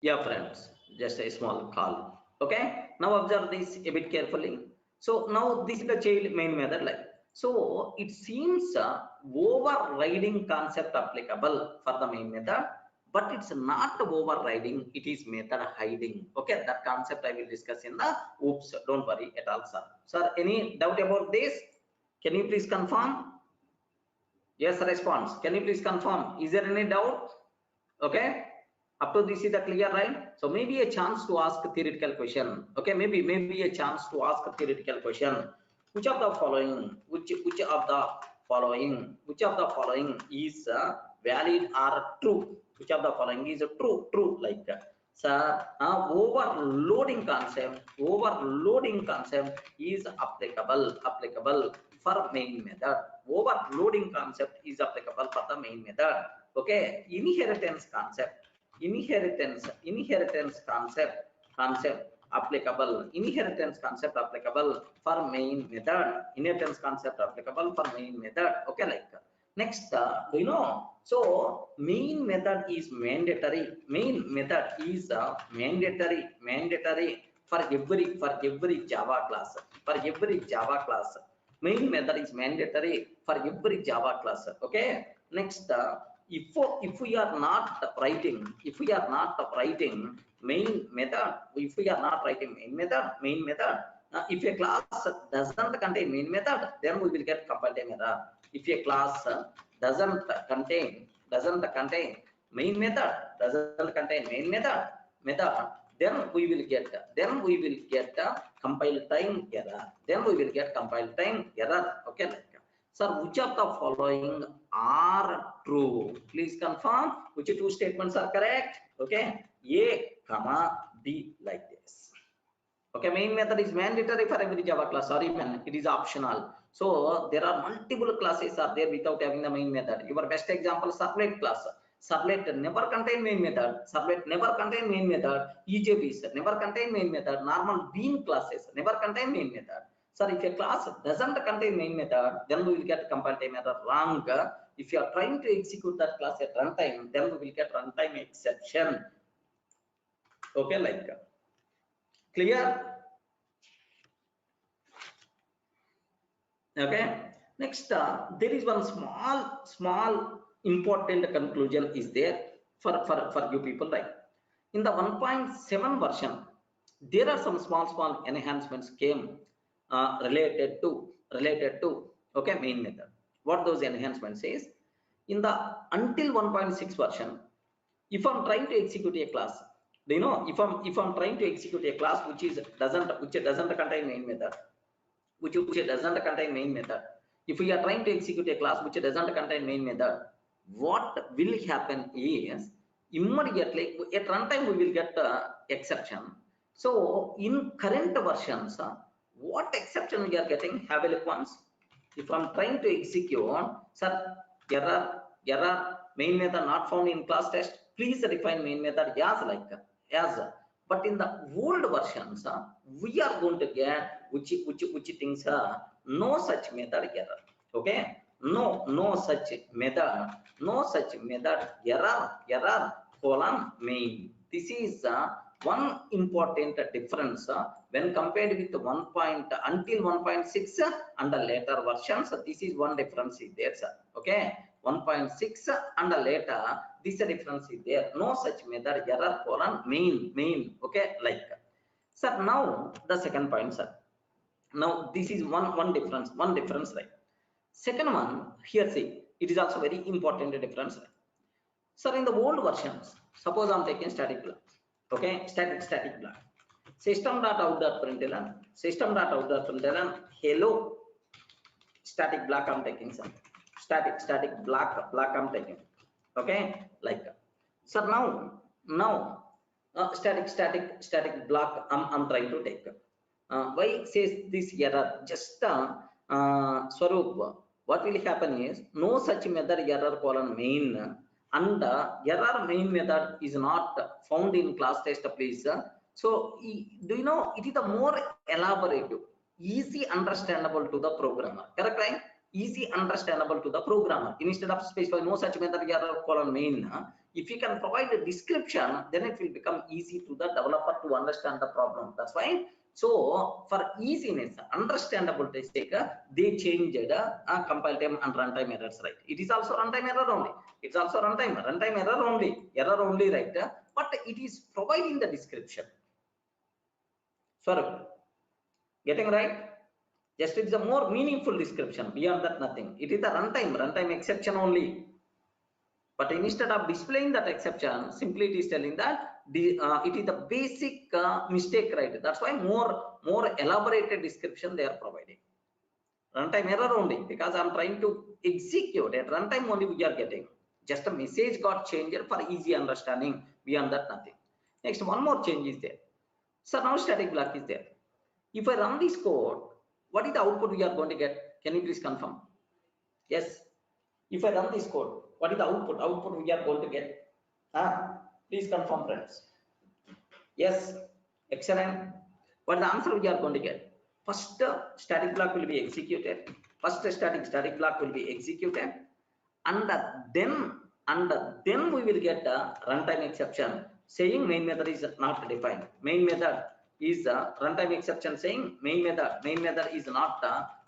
Yeah, friends, just a small call. Okay, now observe this a bit carefully. So now this is the child main method, like, so it seems overriding concept applicable for the main method, but it's not overriding, it is method hiding. Okay, that concept I will discuss in the oops, don't worry at all, sir. Sir, any doubt about this? Can you please confirm? Yes, response. Can you please confirm? Is there any doubt? Okay, up to this is the clear, right? So maybe a chance to ask a theoretical question. Okay, maybe a chance to ask a theoretical question. Which of the following, which of the following is valid or true? Which of the following is true, like, so overloading concept is applicable for main method. Overloading concept is applicable for the main method. Okay, inheritance concept applicable. Inheritance concept applicable for main method. Inheritance concept applicable for main method. Okay, like, next, do you know? So main method is mandatory. Main method is mandatory for every Java class. For every Java class, main method is mandatory for every Java class. Okay, next, if we are not writing main method, if a class doesn't contain main method, then we will get compile time error. If a class doesn't contain main method, then we will get compile time error. Okay, sir, which of the following are true? Please confirm which two statements are correct. Okay, A, comma B, like this. Okay, main method is mandatory for every Java class. Sorry, man, it is optional. So there are multiple classes are there without having the main method. Your best example, servlet class. Servlet never contain main method. EJBs never contain main method. Normal bean classes never contain main method. Sir, if a class doesn't contain main method, then we will get compile time error. Wrong. If you are trying to execute that class at runtime, then we will get runtime exception. Okay, like, clear? Okay, next, there is one small important conclusion is there for you people, right? In the 1.7 version, there are some small enhancements came related to okay, main method. What those enhancements is, in the until 1.6 version, if I'm trying to execute a class, do you know, if I'm trying to execute a class which doesn't contain main method, which doesn't contain main method, if we are trying to execute a class which doesn't contain main method, what will happen is, immediately at runtime we will get exception. So in current versions, what exception we are getting? Have a look once. If I'm trying to execute, sir, error, main method not found in class test, please define main method as. But in the old versions, we are going to get which things are no such method error. Okay, no such method error colon main. This is one important difference when compared with until 1.6 and the later versions. This is one difference is there, sir. Okay, 1.6 and later, this difference is there. No such method error colon main. Okay, like, sir, now the second point, sir. Now this is one difference, right? Second one, here see, it is also very important difference, right? Sir, in the old versions, suppose I'm taking static block. Okay, static block. System.out.println, hello. Static block I'm taking, sir. Static block I'm taking. Okay, like, so now static block I'm trying to take. Why says this error? Just Swaroop, what will happen is, no such method error colon main, and error main method is not found in class test, please. So do you know, it is the more elaborative, easy understandable to the programmer, correct, right? easy understandable to the programmer. Instead of specify no such method error colon main, if you can provide a description, then it will become easy to the developer to understand the problem. That's why. So for easiness, understandable sake, they changed compile time and runtime errors, right? It is also runtime error only. It's also runtime error only, right? But it is providing the description. Sorry, getting right? Just it's a more meaningful description. Beyond that, nothing. It is the runtime exception only. But instead of displaying that exception, simply it is telling that it is the basic mistake, right? That's why more elaborated description they are providing. Runtime error only, because I'm trying to execute at runtime only we are getting. Just a message got changed for easy understanding. Beyond that, nothing. Next, one more change is there. So now static block is there. If I run this code, what is the output we are going to get? Can you please confirm? Yes. If I run this code, what is the output? Output we are going to get? Please confirm, friends. Yes. Excellent. What is the answer we are going to get? First static block will be executed. First static block will be executed, and then we will get a runtime exception saying main method is not defined. Main method is runtime exception saying main method is not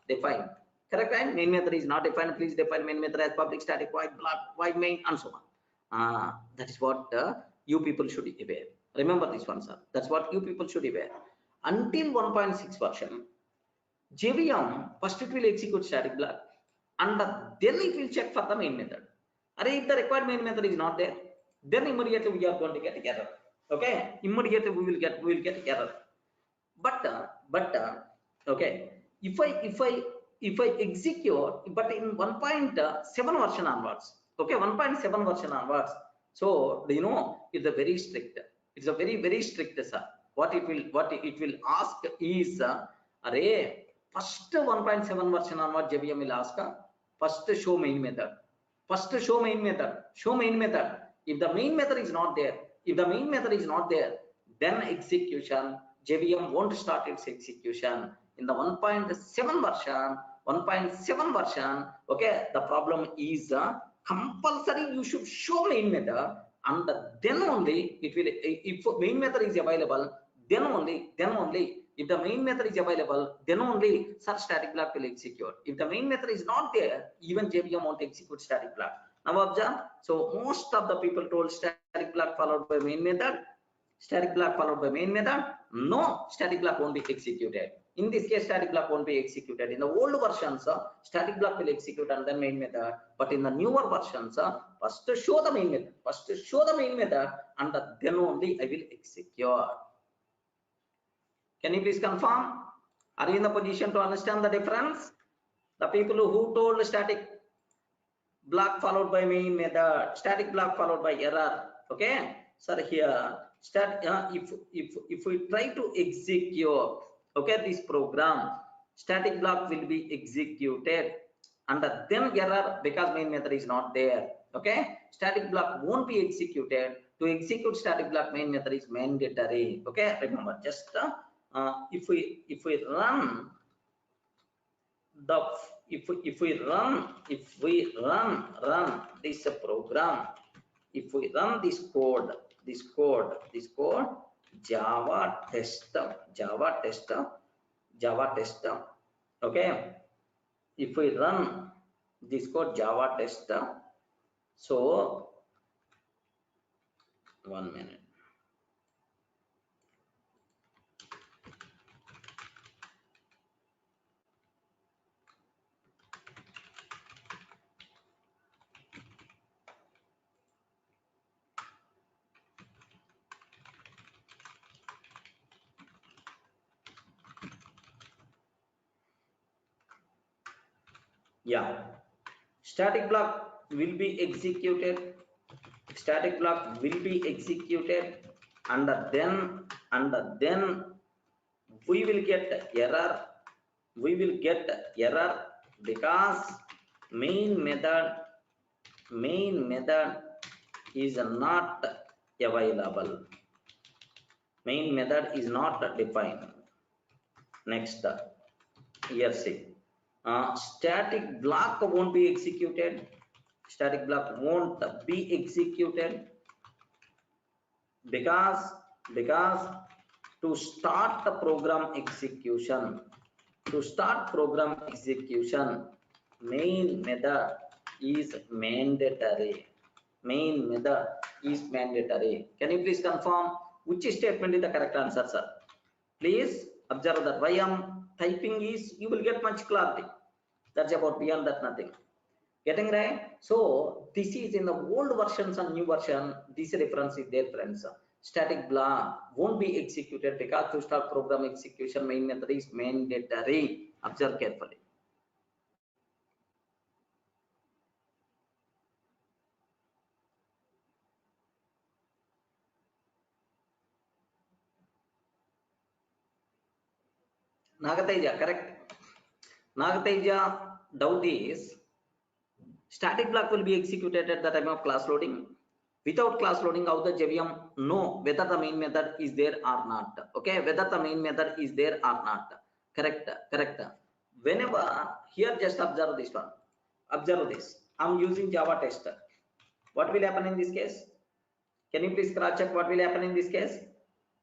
defined. Correct, right? Main method is not defined. Please define main method as public static void block void main and so on. That is what you people should be aware. Remember this one, sir. That's what you people should be aware. Until 1.6 version, JVM first it will execute static block, and then it will check for the main method. And if the required main method is not there, then immediately we are going to get error. Okay, immediately we will get error. But okay, if I execute, but in 1.7 version onwards, okay, 1.7 version onwards, so you know it's a very strict. It's a very strict, sir. What it will ask is array first 1.7 version onward JVM will ask first show main method. First show main method. Show main method. If the main method is not there, then execution JVM won't start its execution. In the 1.7 version, okay, the problem is compulsory you should show main method, and then only it will, if main method is available, then only if the main method is available, then only such static block will execute. If the main method is not there, even JVM won't execute static block. Now observe, so most of the people told static block followed by main method, no, static block won't be executed. In this case, static block won't be executed. In the old versions, static block will execute and then main method. But in the newer versions, first show the main method, and then only I will execute. Can you please confirm? Are you in the position to understand the difference? The people who told static block followed by main method, static block followed by error. Okay, sir, here if we try to execute, okay, this program, static block will be executed, and then error because main method is not there. Okay, static block won't be executed. To execute static block, main method is mandatory. Okay, remember, just if we run this program, if we run this code, Java test, okay, if we run this code Java test, so 1 minute. Yeah, static block will be executed, and then we will get error, because main method is not available, main method is not defined. Next, here see, Static block won't be executed. Static block won't be executed because to start the program execution, main method is mandatory. Main method is mandatory. Can you please confirm which statement is the correct answer, sir? Please observe that. Why I'm typing is you will get much clarity. That's about, beyond that nothing. Getting right? So this is in the old versions and new version. This reference is there, friends. Static block won't be executed because to start program execution, main method is mandatory. Observe carefully. Nagateja, correct. Nagateja, doubt is static block will be executed at the time of class loading. Without class loading, how the JVM know whether the main method is there or not. Okay, whether the main method is there or not. Correct. Whenever here, just observe this one. Observe this. I'm using Java tester. What will happen in this case? Can you please cross check what will happen in this case?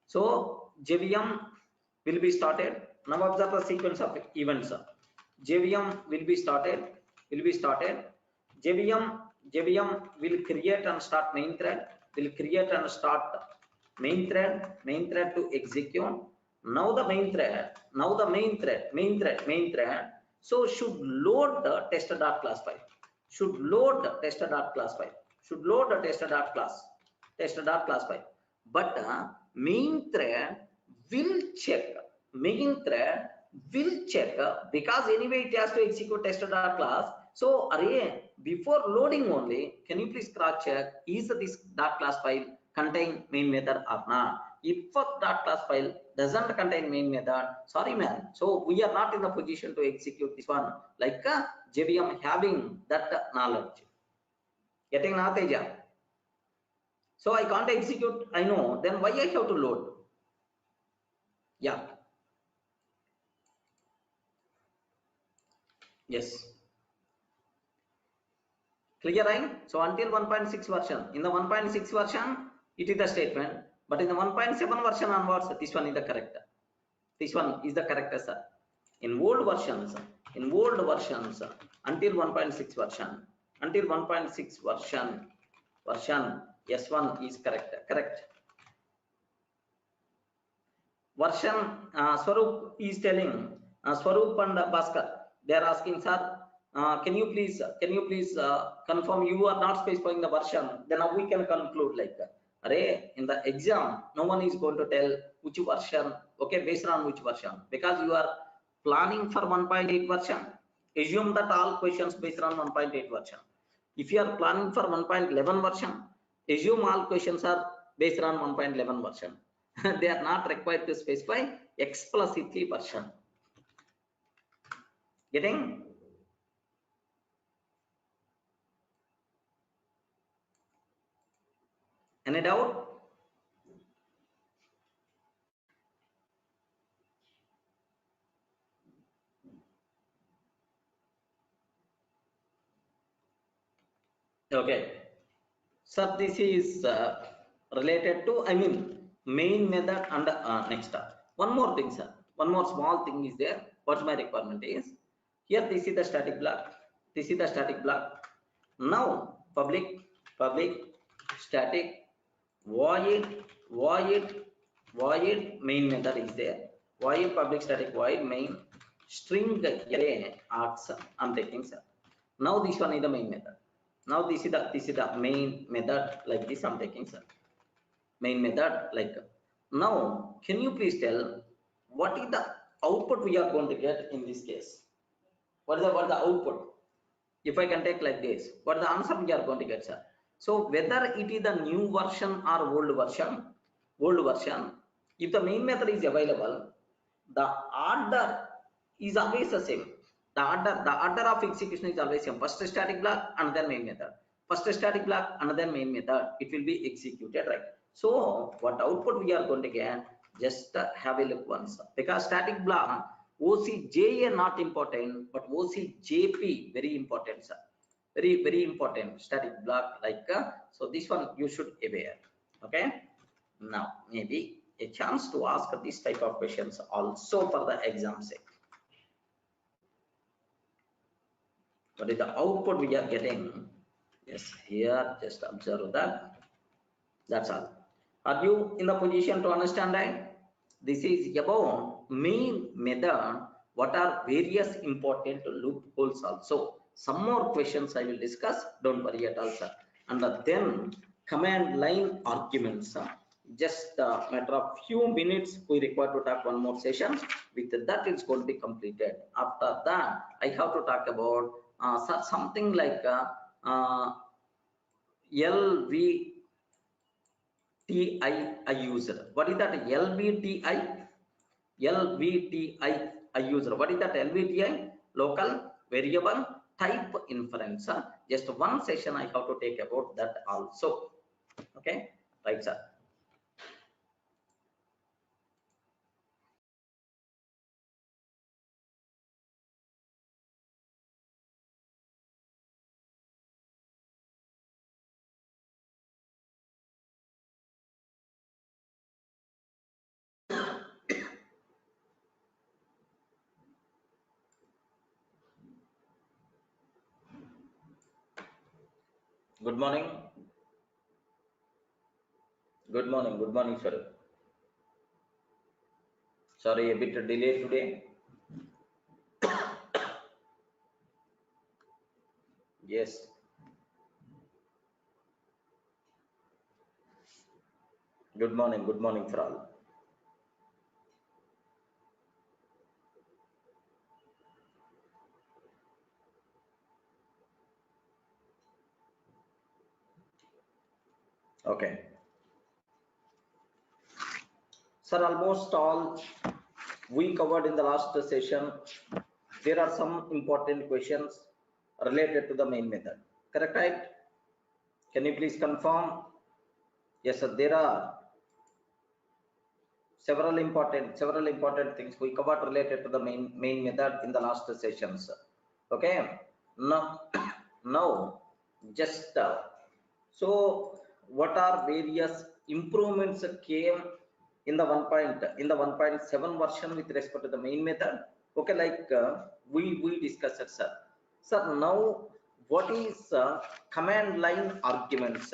So JVM will be started. Now observe the sequence of events. JVM will be started. JVM will create and start main thread. Main thread to execute. Now the main thread. So should load the tester.class file. Should load the tester.class file. But main thread will check. Because anyway it has to execute tester.class. So array before loading only, can you please cross check is this .class file contain main method or not? If .class file doesn't contain main method, sorry man, so we are not in the position to execute this one, like JVM having that knowledge. Getting Nateja? So I can't execute, I know, then why I have to load? Yeah. Yes. Clear, right? So until 1.6 version, in the 1.6 version, it is the statement, but in the 1.7 version onwards, this one is the correct. This one is the correct, sir. In old versions, until 1.6 version, S1 is correct. Version Swaroop is telling, Swaroop and Bhaskar, they are asking, sir, can you please confirm you are not specifying the version? Then now we can conclude like that. Array, in the exam, no one is going to tell which version, okay, based on which version, because you are planning for 1.8 version. Assume that all questions based on 1.8 version. If you are planning for 1.11 version, assume all questions are based on 1.11 version. They are not required to specify explicitly version. Getting? Any doubt? Okay. So this is related to, I mean, main method and next. One more thing, sir. One more small thing is there. What's my requirement is? Here, this is the static block. Now, public static void main method is there. Void public static void main string array args. I'm taking, sir. Now this one is the main method. Now this is the main method like this. I'm taking, sir. Main method like. Now, can you please tell what is the output we are going to get in this case? What is the output? If I can take like this, what is the answer we are going to get, sir? So whether it is the new version or old version, if the main method is available, the order is always the same. The order of execution is always same. First static block and then main method. First static block and then main method. It will be executed, right? So what output we are going to get? Just have a look once. Because static block OCJA not important, but OCJP very important, sir. Very important static block like so this one you should aware. Okay, now maybe a chance to ask this type of questions also for the exam sake. What is the output we are getting? Yes, here just observe that. That's all. Are you in the position to understand that? This is about main method. What are various important loopholes also? Some more questions I will discuss. Don't worry at all, sir. And then command line arguments. Just a matter of few minutes we require to talk one more session. With that, it's going to be completed. After that, I have to talk about something like LVTI user. What is that LVTI? LVTI user. What is that LVTI? Local variable type inference. Just one session I have to take about that also. Okay, right, sir. Good morning. Good morning, sir. Sorry, a bit delayed today. Yes. Good morning for all. Okay. Sir, almost all we covered in the last session. There are some important questions related to the main method. Correct, right? Can you please confirm? Yes, sir. There are several important things we covered related to the main method in the last sessions. Okay. Now just so what are various improvements came in the 1.7 version with respect to the main method? Okay, like we discussed it, sir. Sir, now what is command line arguments?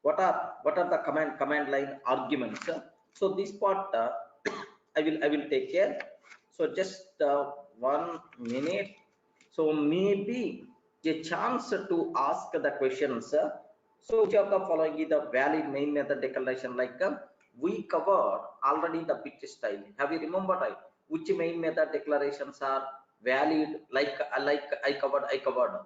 What are the command line arguments? So this part I will take care. So just 1 minute. So maybe a chance to ask the questions. So which of the following is the valid main method declaration? Like we covered already the bit style. Have you remembered, right? Which main method declarations are valid? Like I covered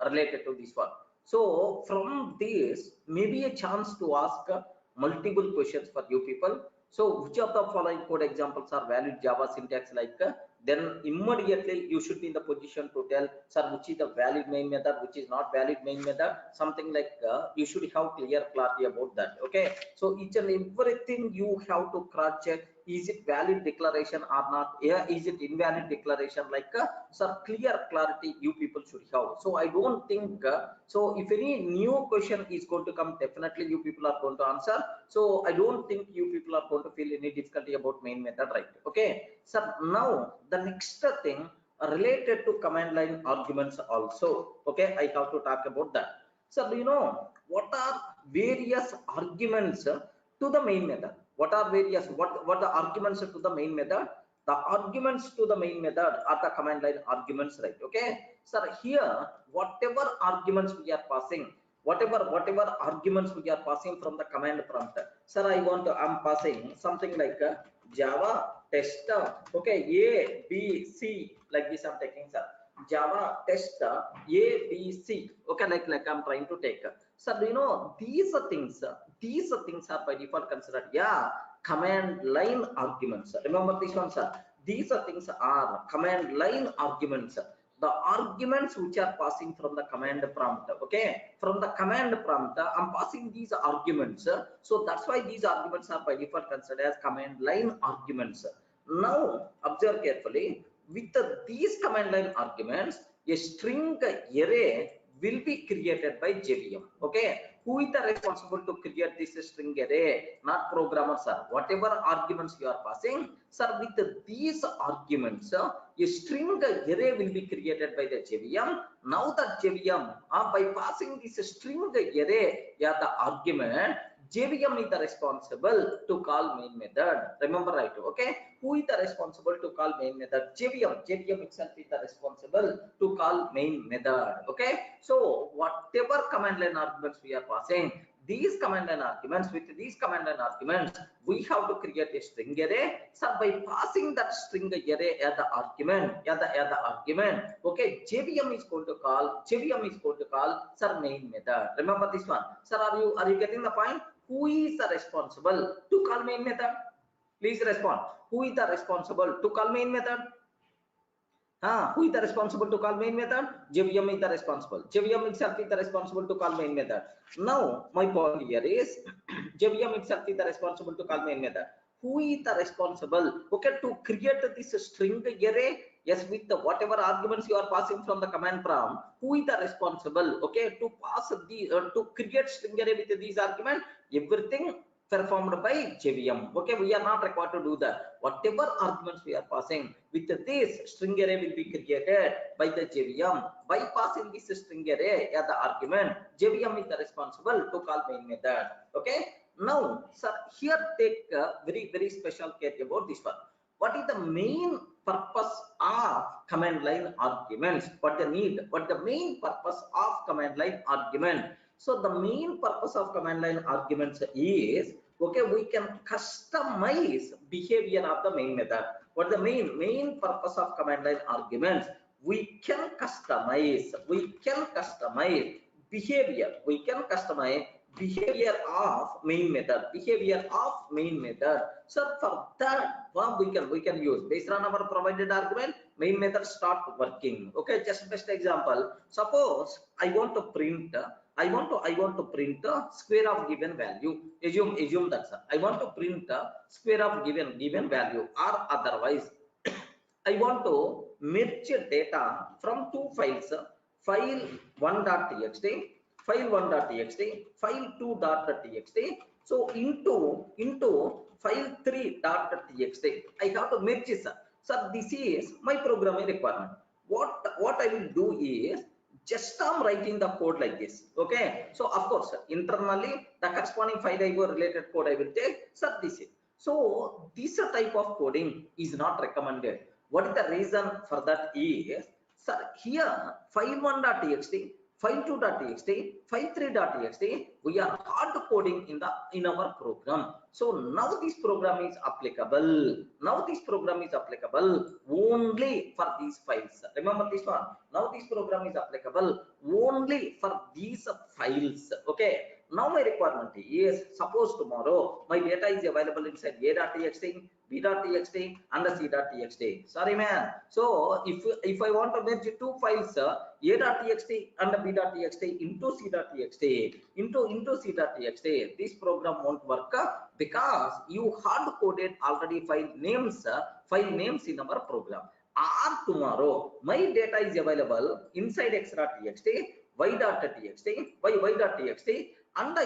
related to this one. So from this, maybe a chance to ask multiple questions for you people. So which of the following code examples are valid Java syntax? Like then immediately you should be in the position to tell, sir, which is the valid main method, which is not valid main method, something like you should have clear clarity about that. Okay, so each and everything you have to cross check, is it valid declaration or not? Yeah, is it invalid declaration? Like sir, clear clarity you people should have. So I don't think so if any new question is going to come, definitely you people are going to answer. So I don't think you people are going to feel any difficulty about main method, right? Okay, so now the next thing related to command line arguments also. Okay, I have to talk about that. So do you know what are various arguments to the main method? What are various what the arguments to the main method? The arguments to the main method are the command line arguments, right? Okay, so here whatever arguments we are passing, whatever arguments we are passing from the command prompt, sir, I'm passing something like Java test, okay, A B C, like this I'm taking, sir. Java test A B C, okay, like I'm trying to take. So you know these things are by default considered, yeah, command line arguments. Remember this one, sir. These things are command line arguments, the arguments which are passing from the command prompt. Okay, from the command prompt I'm passing these arguments, so that's why these arguments are by default considered as command line arguments. Now observe carefully, with these command line arguments, a string array will be created by JVM. Okay, who is the responsible to create this string array? Not programmer, sir. Whatever arguments you are passing, sir, with these arguments, a string array will be created by the JVM. Now that JVM, by passing this string array, the argument, JVM is the responsible to call main method. Remember, right? Okay, who is the responsible to call main method? JVM itself is the responsible to call main method. Okay, so whatever command line arguments we are passing, these command line arguments, with these command line arguments, we have to create a string array. So by passing that string array as the argument, okay, JVM is going to call sir main method. Remember this one, sir. Are you getting the point? Who is the responsible to call main method? Please respond. Who is the responsible to call main method? Who is the responsible to call main method? JVM is the responsible. JVM itself is the responsible to call main method. Now my point here is JVM itself is the responsible to call main method. Who is the responsible, okay, to create this string array? Yes, with the whatever arguments you are passing from the command prompt, who is the responsible, okay, to pass the to create string array with these arguments? Everything performed by JVM. Okay, we are not required to do that. Whatever arguments we are passing with this string array will be created by the JVM. By passing this string array as the argument, JVM is the responsible to call main method. Okay. Now, sir, here take a very special care about this one. What is the main purpose of command line arguments? What the need? What the main purpose of command line argument? So the main purpose of command line arguments is, okay, we can customize behavior of the main method. What the main purpose of command line arguments? We can customize behavior. We can customize behavior of main method. So for that, we can use based on our provided argument, main method start working. Okay, just best example. Suppose I want to print square of given value. Assume that, sir. I want to print square of given value, or otherwise I want to merge data from two files, file 1.txt, file 2.txt, so into file 3.txt. I have to merge this. So this is my programming requirement. What I will do is just I'm writing the code like this. Okay, so of course internally the corresponding file related code I will take. So this is, so this type of coding is not recommended. What is the reason for that is, sir, here file 1.txt, file 2.txt, file 3.txt, we are hard coding in our program. So now this program is applicable. Only for these files. Remember this one. Now this program is applicable only for these files. Okay. Now my requirement is, suppose tomorrow my data is available inside a.txt, b.txt and c.txt. Sorry man. So if I want to merge two files, a.txt and b.txt into c.txt, this program won't work because you hard coded already file names in our program. Or tomorrow my data is available inside x.txt, y.txt, and I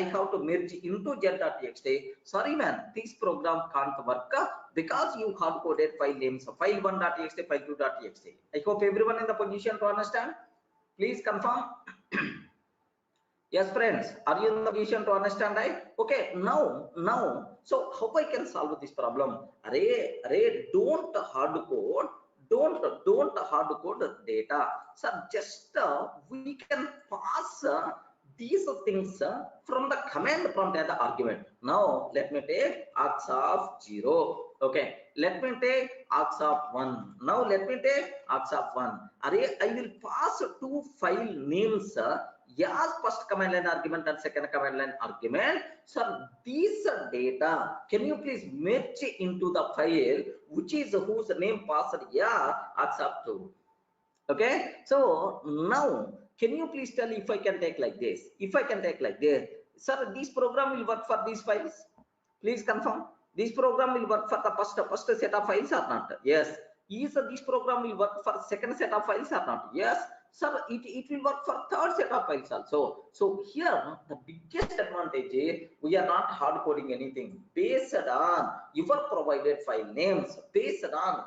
have to merge into z.txt. Sorry man, this program can't work because you hard coded file names, file 1.txt, file 2.txt. I hope everyone in the position to understand. Please confirm. Yes friends, are you in the position to understand, right? Okay, now so how I can solve this problem? Array don't hard code data. So just we can pass these things from the command prompt as the argument. Now let me take args of 0. Okay, let me take args of 1. Now let me take args of 1. Array, I will pass two file names as first command line argument and second command line argument. So these data, can you please merge into the file which is whose name passed args of 2. Okay, so now can you please tell if I can take like this? If I can take like this, sir, this program will work for these files? Please confirm. This program will work for the first set of files or not? Yes. Is this program will work for second set of files or not? Yes, sir, it will work for third set of files also. So here the biggest advantage is we are not hard coding anything. Based on your provided file names, I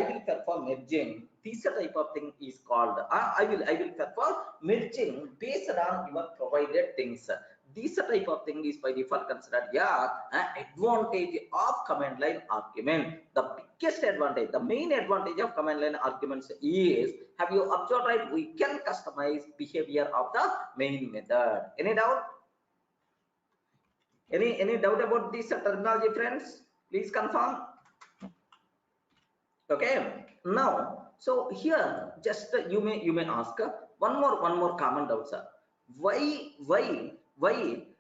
will perform merging. This type of thing is called I will perform merging based on your provided things. This type of thing is by default considered an advantage of command line argument. The biggest advantage, the main advantage of command line arguments is, have you observed, right? We can customize behavior of the main method. Any doubt? Any doubt about this terminology, friends? Please confirm. Okay. Now, so here just you may ask one more common doubt, sir. Why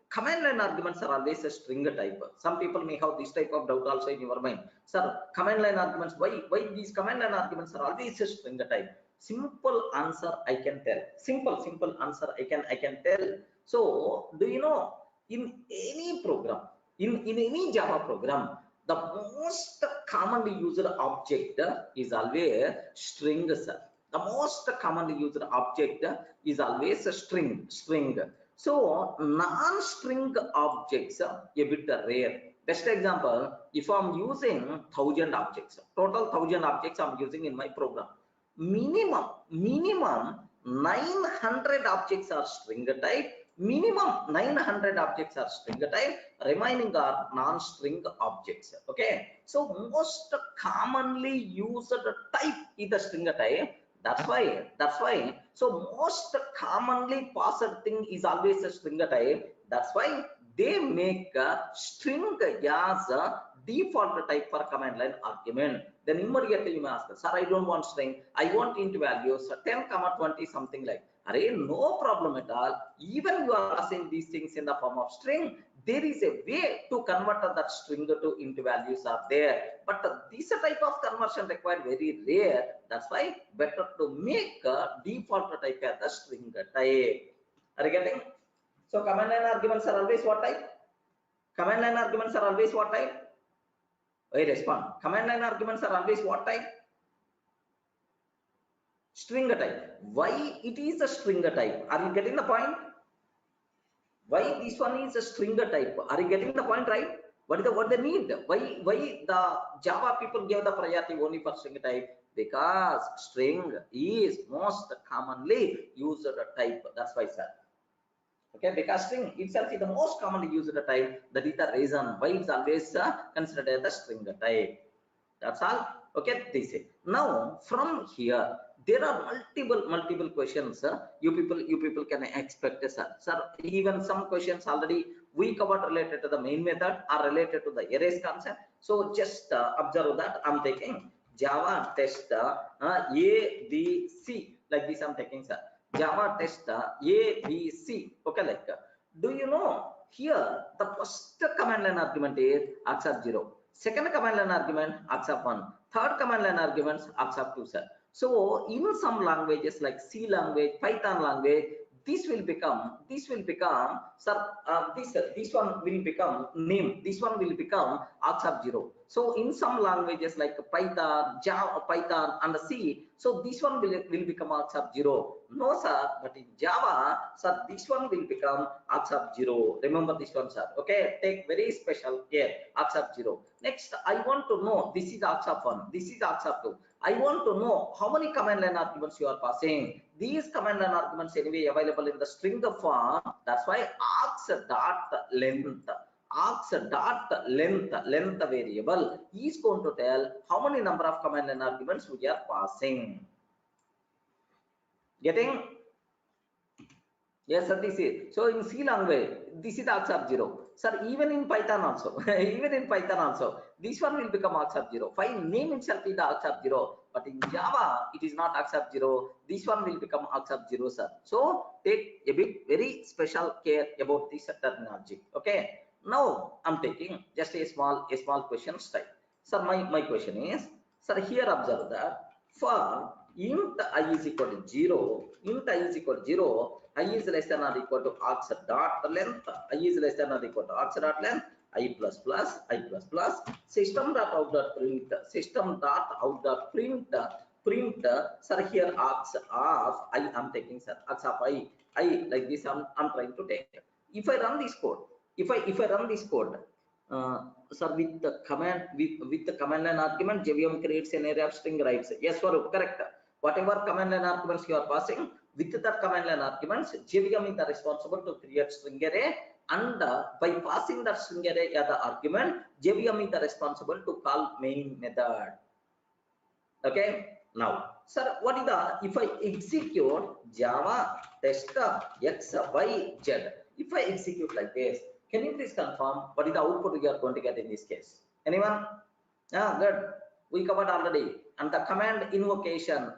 command line arguments are always a string type? Some people may have this type of doubt also in your mind. Sir, command line arguments, why these command line arguments are always a string type? Simple answer I can tell. Simple answer I can tell. So do you know, in any program, in any Java program, the most commonly used object is always string, sir. The most commonly used object is always a string. So non-string objects a bit rare. Best example, if I'm using 1000 objects, total 1000 objects I'm using in my program, minimum 900 objects are string type. Minimum 900 objects are string type, remaining are non-string objects. Okay, so most commonly used type is the string type. That's why so most commonly passed thing is always a string type. That's why they make a string as a default type for command line argument. Then immediately you may ask, sir, I don't want string, I want int values 10, 20, something like. Array, no problem at all. Even you are passing these things in the form of string, there is a way to convert that string to int values are there. But this type of conversion required very rare. That's why better to make a default type as the string type. Are you getting? So command line arguments are always what type? Command line arguments are always what type? I respond. Command line arguments are always what type? String type. Why it is a string type? Are you getting the point? Why this one is a string type? Are you getting the point, right? What they need? Why the Java people give the priority only for string type? Because string is most commonly used type. That's why, sir. Okay, because string itself is the most commonly used type. That is the reason why it's always considered as the string type. That's all. Okay, this is. Now from here there are multiple questions. You people can expect, sir. Even some questions already we covered related to the main method or related to the erase concept. So just observe that I'm taking Java test A, B, C, like this I'm taking, sir. Java test A, B, C. Okay, like do you know here the first command line argument is accept 0. Second command line argument accept 1. Third command line arguments accept 2, sir. So in some languages like C language, Python language, this will become sir, this one will become name, this one will become accept 0. So in some languages like Python, Java, Python and C, so this one will become accept 0. No, sir, but in Java, sir, this one will become accept 0. Remember this one, sir. Okay, take very special care. Accept 0. Next, I want to know, this is accept 1, this is accept 2. I want to know how many command line arguments you are passing. These command line arguments anyway available in the string form. That's why args.length variable is going to tell how many number of command line arguments we are passing. Getting? Yes, sir, this is. So in C language, this is accept 0. Sir, even in Python also, this one will become accept 0. File name itself is the accept 0. But in Java, it is not accept 0. This one will become accept 0, sir. So take a bit very special care about this terminology. Okay. Now I'm taking just a small question type. Sir, my question is, sir, here observe that for int I is equal to 0, I is less than or equal to args dot length, I is less than or equal to args dot length, I plus plus system dot out dot print print sir here args of I am taking, sir, args of I like this I'm trying to take. If I run this code, if I run this code, sir, with the command line argument, JVM creates an array of string rights. Yes, Swarup, correct. Whatever command line arguments you are passing, with that command line arguments, JVM is responsible to create string array, and by passing that string array as the argument, JVM is responsible to call main method. Okay. Now, sir, what is the, if I execute Java test x y z, if I execute like this, can you please confirm what is the output we are going to get in this case? Anyone? Yeah, good. We covered already. And the command invocation,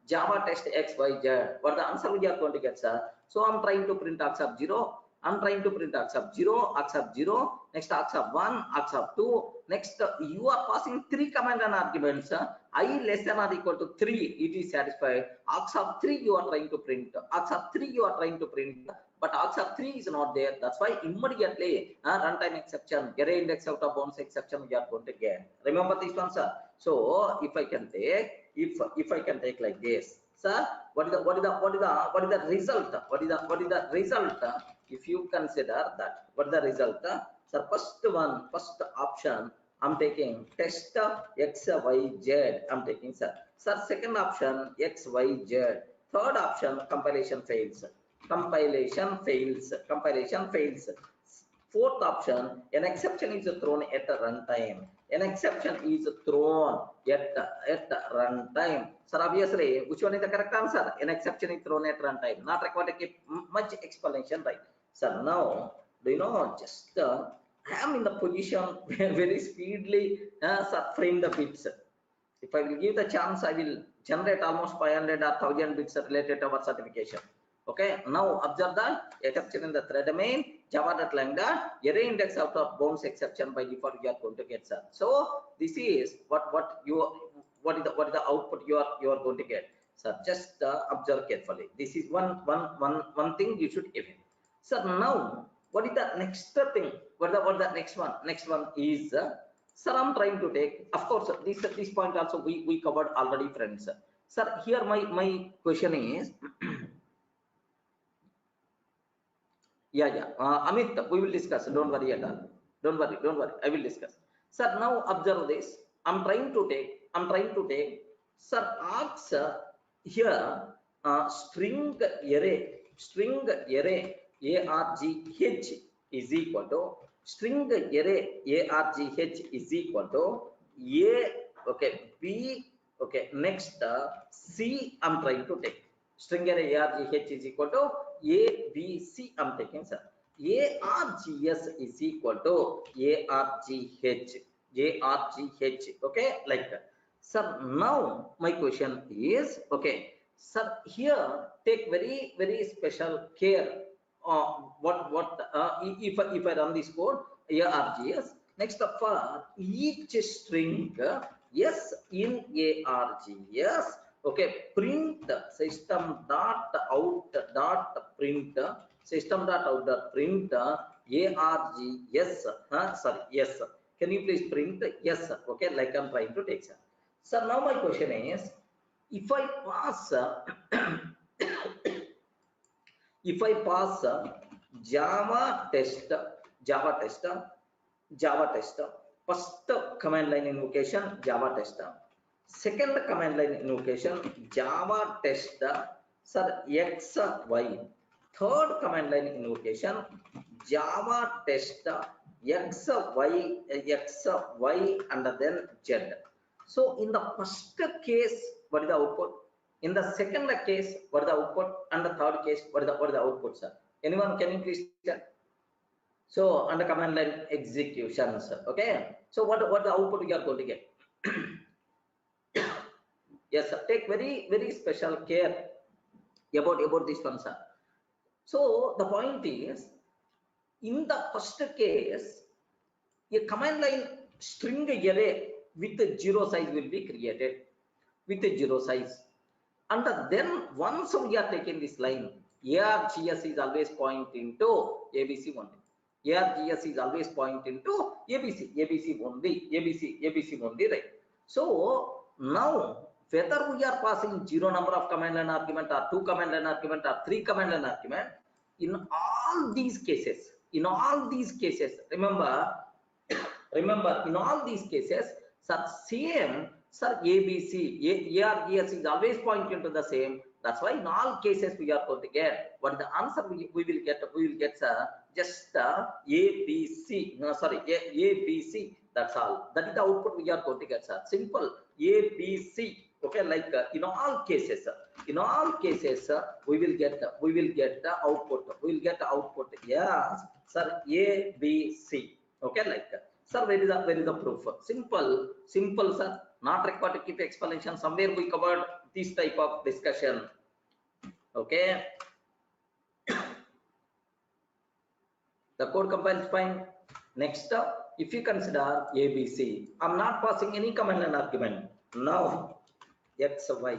Java test x y z, what the answer we are going to get, sir? So I'm trying to print args of 0. I'm trying to print args of 0, args of 0, next args of 1, args of 2. Next, you are passing 3 command and arguments. I less than or equal to 3, it is satisfied. Args of 3 you are trying to print. Args of 3 you are trying to print. But args of 3 is not there. That's why immediately runtime exception, array index out of bounds exception we are going to get. Remember this one, sir. So if I can take, if I can take like this, sir, what is the result? What is the result? If you consider that, what is the result? Sir, first option, I'm taking test x y z. I'm taking, sir. Sir, second option x y z. Third option, compilation fails. Fourth option, an exception is thrown at runtime. An exception is thrown at runtime. Sir, obviously, which one is the correct answer? An exception is thrown at runtime. Not required to keep much explanation, right? Sir, now, do you know, just I am in the position where very speedily frame the bits. If I will give the chance, I will generate almost 500 or 1000 bits related to our certification. Okay, now observe that exception in the thread main, java.lambda, array index out of bounds exception by default you are going to get, sir. So this is what is the output you are going to get. Sir, just observe carefully. This is one thing you should give. Sir, now what is the next thing? What the next one? Next one is sir, I'm trying to take, of course, this point also we covered already, friends. Sir, here my question is Amit, we will discuss. Don't worry at all. Don't worry. I will discuss. Sir, now observe this. I'm trying to take. Sir, args here string array argh is equal to string array argh is equal to a, okay, b, okay, next c I'm trying to take. String array argh is equal to a, b, c I'm taking, sir. Args is equal to argh, okay, like that. Sir, now my question is, okay, sir, here take very special care. If I run this code, args, next for each string yes in args, okay, print system dot out dot print arg yes, sorry, yes. Can you please print yes, okay, like I'm trying to take, sir. So now my question is, if I pass Java test, first command line invocation Java test, second command line invocation Java test, sir, x y, third command line invocation Java test x y and then z. So in the first case, what is the output? In the second case, what is the output? And the third case, what is the output, sir? Anyone, can you please tell? So under command line executions, okay. So what the output you are going to get? Yes, sir. Take very special care about this one, sir. So the point is, in the first case, a command line string array with a 0 size will be created with a 0 size, and then once we are taking this line, args is always pointing to abc only. ARGS is always pointing to ABC only, right? So now whether we are passing 0 number of command line argument or 2 command line argument or 3 command line argument, in all these cases, remember, in all these cases, same, ABC, ARGS is always pointing to the same. That's why in all cases we are going to get what the answer we will get, just ABC, ABC. That's all. That is the output we are going to get, sir. Simple, ABC. Okay, like in all cases, we will get the output. We will get the output. Yes, sir. ABC. Okay, like. Sir, where is the proof? Simple, sir. Not required to keep explanation. Somewhere we covered this type of discussion. Okay. The code compiles fine. Next up, if you consider ABC, I'm not passing any command line argument. Now X, Y,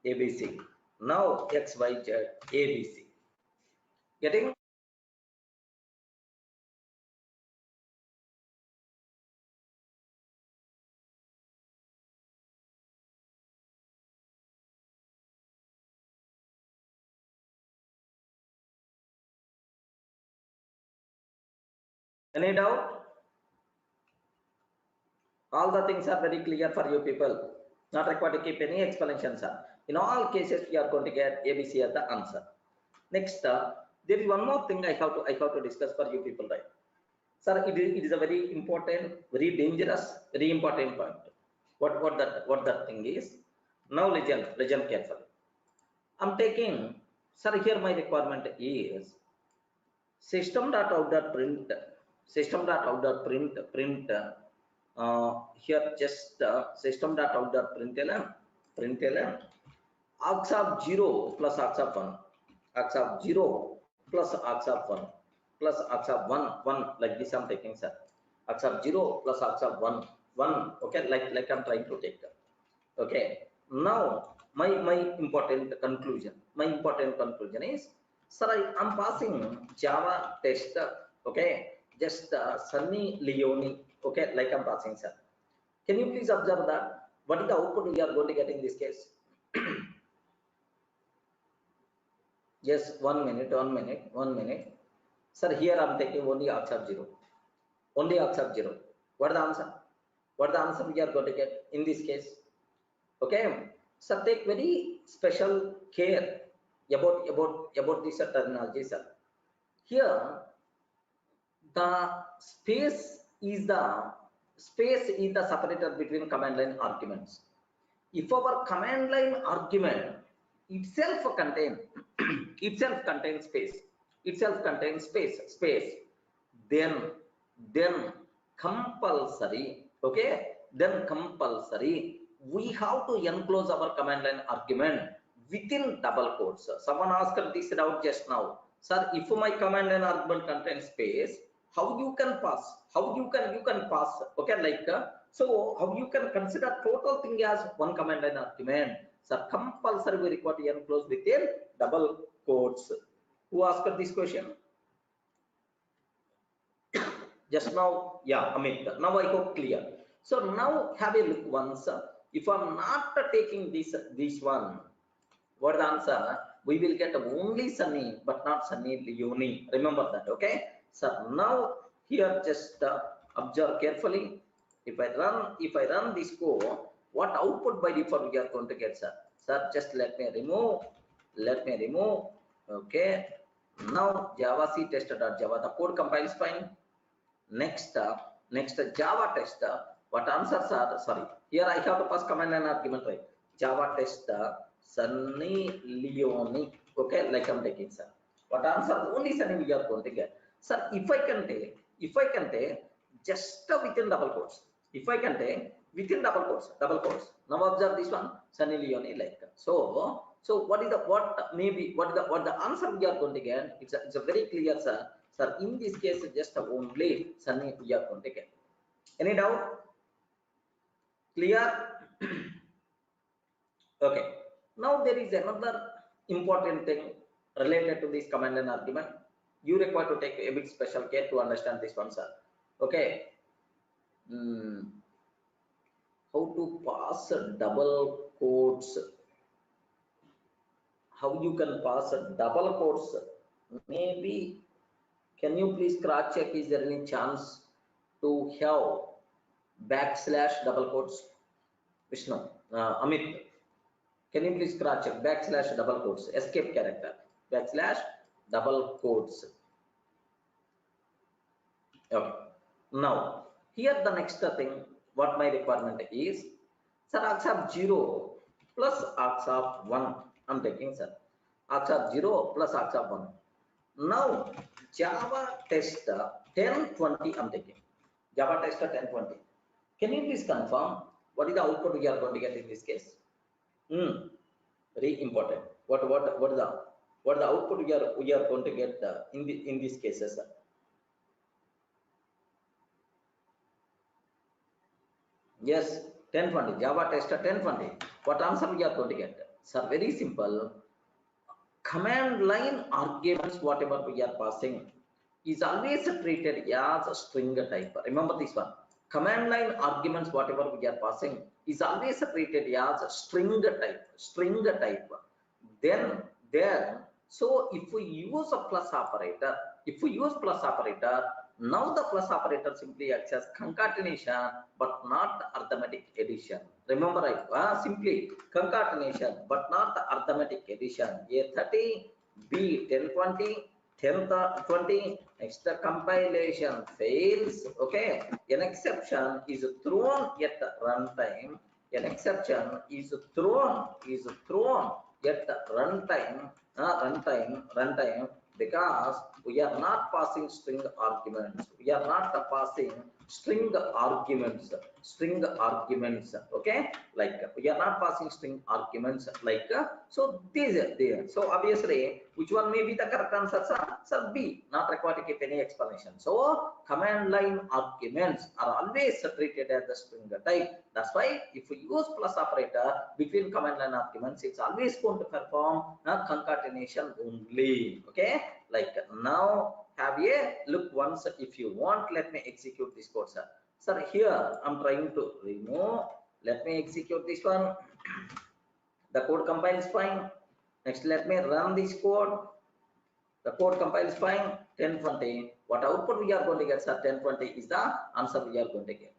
ABC. Now X, Y, Z, ABC. Getting? Any doubt? All the things are very clear for you people. Not required to keep any explanations. In all cases, we are going to get ABC as the answer. Next, there is one more thing I have to discuss for you people, right? Sir, it is a very important, very dangerous, very important point. What that thing is? Now listen carefully. I'm taking, sir, here my requirement is system.out.print here just system.out.println args of 0 plus args of 1, args of 0 plus args of 1 plus args of 1, like this I'm taking, sir. Args of 0 plus args of 1, okay, like I'm trying to take. Okay, now my important conclusion is, sir, I'm passing Java test, okay, just Sunny Leone, okay, like I'm passing, sir. Can you please observe that? What is the output we are going to get in this case? Yes, 1 minute. Sir, here I'm taking only args of 0. Only args of 0. What is the answer? What is the answer we are going to get in this case? Okay, so take very special care about this terminology, sir. Here, the space is the separator between command line arguments. If our command line argument itself contains space, then compulsory, okay, we have to enclose our command line argument within double quotes. Someone asked this out just now, sir, if my command line argument contains space, how you can pass? You can pass, okay, like so how you can consider total thing as one command line argument? Sir, compulsory we require to enclose within double quotes. Who asked this question? Just now, yeah, Amit. Now I hope clear. So now have a look once. If I'm not taking this one, what the answer? We will get only Sunny, but not Sunny Leone. Remember that, okay? So now here just observe carefully. If I run this code, what output by default we are going to get, sir? Sir, just let me remove. Okay. Now Java C tester.java. The code compiles fine. Next Java tester. What answers are? Sorry. Here I have to pass command line argument, right? Java tester Sunny Leone. Okay, like I'm taking, sir. What answer? Only Sunny we are going to get. Sir, if I can take just within double quotes. If I can take within double quotes. Now observe this one, Sunny Leone, like so. So what is the answer we are going to get? It's a very clear, sir. Sir, in this case, just only Sunny we are going to get. Any doubt? Clear? Okay. Now there is another important thing related to this command line argument. You require to take a bit special care to understand this one, sir. Okay. How to pass double quotes? How you can pass double quotes? Maybe can you please cross check? Is there any chance to have backslash double quotes? Vishnu, Amit, can you please cross check backslash double quotes, escape character, backslash double quotes. Okay. Now, here the next thing, what my requirement is, sir, args of 0 plus args of 1. I'm taking, sir, args of 0 plus args of 1. Now, Java test 1020, I'm taking. Java test 1020. Can you please confirm what is the output we are going to get in this case? Very important. What is the output we are going to get in these cases, sir? Yes, 1020. Java test 1020. What answer we are going to get? Sir, very simple. Command line arguments, whatever we are passing, is always treated as a string type. Remember this one. Command line arguments, whatever we are passing, is always treated as a string type. Then so if we use a plus operator, now the plus operator simply acts as concatenation but not arithmetic addition. Remember, right? Simply concatenation but not arithmetic addition. A 30, B 1020, 1020. Next, the compilation fails. Okay, an exception is thrown at runtime. An exception is thrown at runtime. Because we are not passing string arguments. Okay, like we are not passing string arguments. Like so these are there. So obviously, which one may be the correct answer, sir? Sir, B. Not required to give any explanation. So command line arguments are always treated as the string type. That's why if we use plus operator between command line arguments, it's always going to perform concatenation only. Okay, like now have a look once if you want. Let me execute this code, sir. Sir, here I'm trying to remove. Let me execute this one. The code compiles fine. Next, let me run this code. The code compiles fine. 1020. What output we are going to get, sir? 1020 is the answer we are going to get.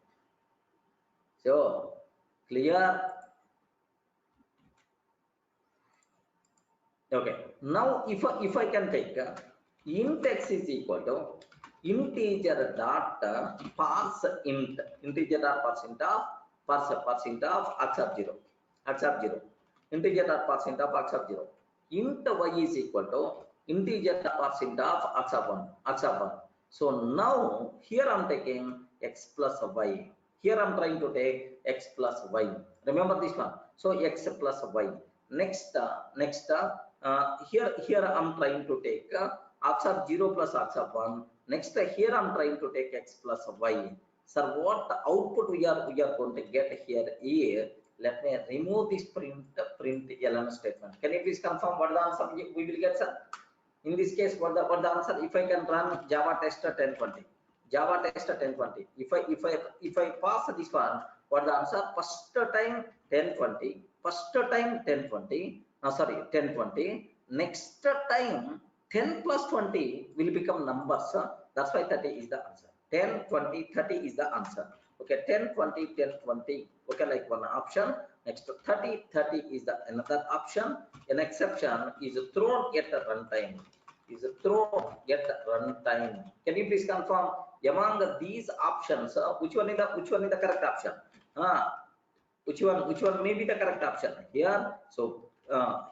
So clear? Okay. Now if I can take int x is equal to integer dot parse int, integer dot parse int of args of 0, integer dot parse int of args of 0. Int y is equal to integer dot parse int of args of 1. So now here I'm taking x plus y. Here I'm trying to take x plus y. Remember this one. So x plus y. Next, here I'm trying to take args of 0 plus args of 1. Next, here I'm trying to take x plus y. Sir, what output we are going to get here is, let me remove this print ln statement. Can you please confirm what the answer we will get, sir? In this case, what the answer? If I can run Java test 1020, if I pass this one, what the answer? First time 1020. Next time 10 plus 20 will become numbers. That's why 30 is the answer. 10, 20, 30 is the answer. Okay, 10, 20, 10, 20. Okay, like one option. Next, 30, 30 is the another option. An exception is thrown at the runtime. Can you please confirm among these options, which one is the correct option? Which one may be the correct option here? So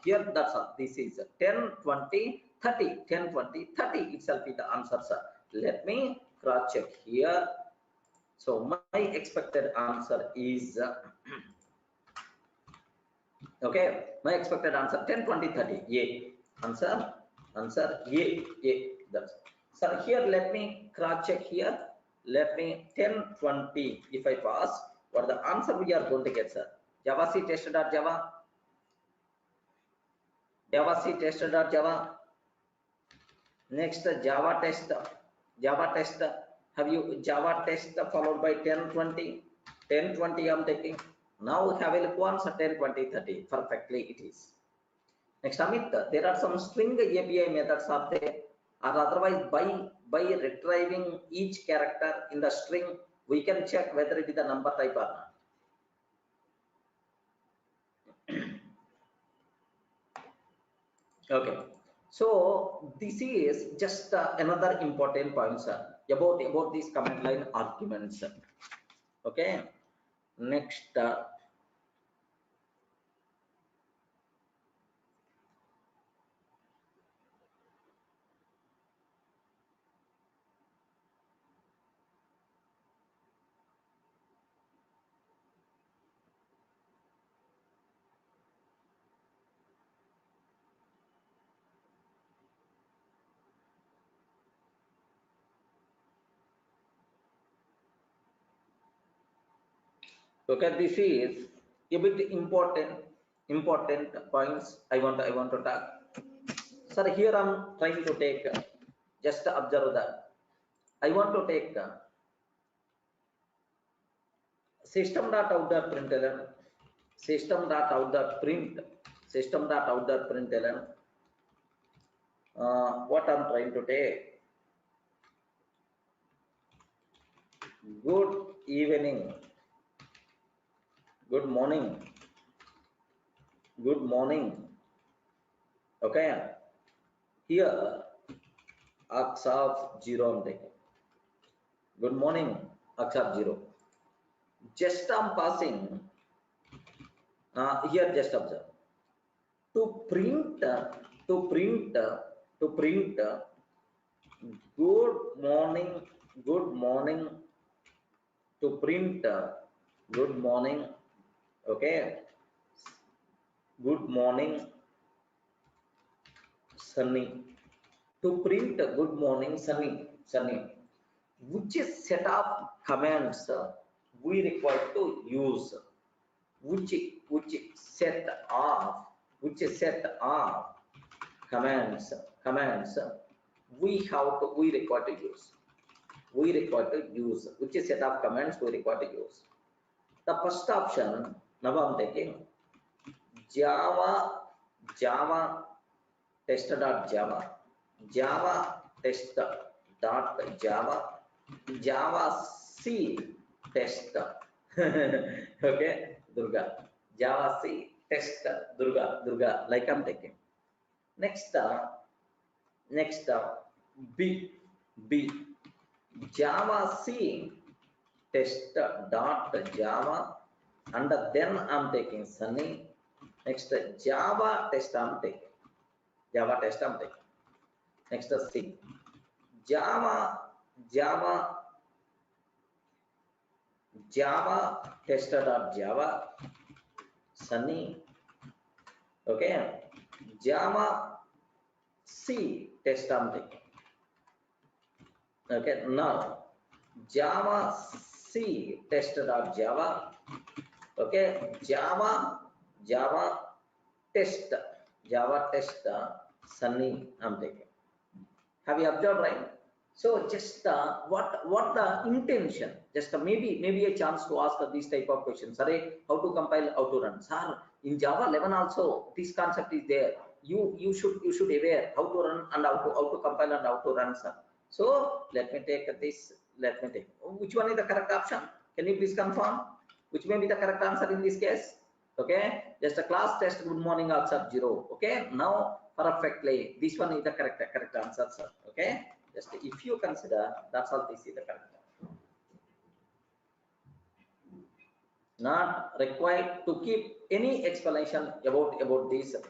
here that's all. This is 10, 20, 30. 10, 20, 30 itself is the answer, sir. Let me cross check here. So my expected answer is okay. My expected answer 10, 20, 30. Yeah. Answer yeah. That's sir. Here let me cross check here. Let me 10, 20. If I pass, what the answer we are going to get, sir? Java C test.java. Java C test.java. Next, Java test. Java test. Have you Java test followed by 10, 20? 10, 20 I'm taking. Now have a look once, 10, 20, 30. Perfectly it is. Next, Amit, there are some string API methods are there, or otherwise by retrieving each character in the string, we can check whether it is a number type or not. Okay, so this is just another important point, sir, about these command line arguments. Okay, next. Okay, this is a bit important points I want to talk. Sir, here I'm trying to take, just observe that. I want to take system.out.println, system.out.println, what I'm trying to take. Good evening, good morning, okay. Here args of 0 I'm taking. Good morning, args of 0. Just I'm passing, here just observe. To print good morning, to print good morning, okay, good morning sunny, to print good morning sunny, which is set of commands we require to use, which set of commands we require to use, which is set of commands we require to use. The first option, now I'm taking Java test.java, Java C test. Okay, Durga, Java C test, Durga, like I'm taking. Next, B, Java C test.java, and then I'm taking Sunny. Next, Java test I'm taking. Next, C, Java test.java, Sunny. Okay, Java C test I'm taking. Okay, now Java C test.java. Okay, Java test Sunny I'm taking. Have you observed, right? So just what the intention? Just maybe a chance to ask these type of questions. Sorry, how to compile, how to run. Sir, in Java 11 also this concept is there. You should aware how to run and how to compile and how to run, sir. So let me take this. Which one is the correct option? Can you please confirm? Which may be the correct answer in this case? Okay, just a class test good morning also 0. Okay, now perfectly this one is the correct answer, sir. Okay, just if you consider, that's all, this is the correct. Not required to keep any explanation about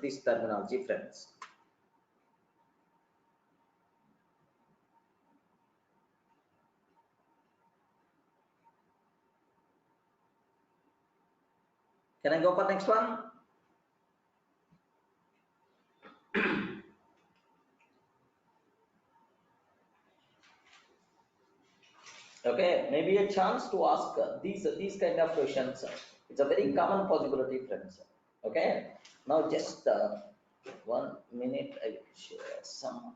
this terminology, friends. Can I go for next one? Okay, maybe a chance to ask these kind of questions. It's a very common possibility, friends. Okay, now just 1 minute, I will share some.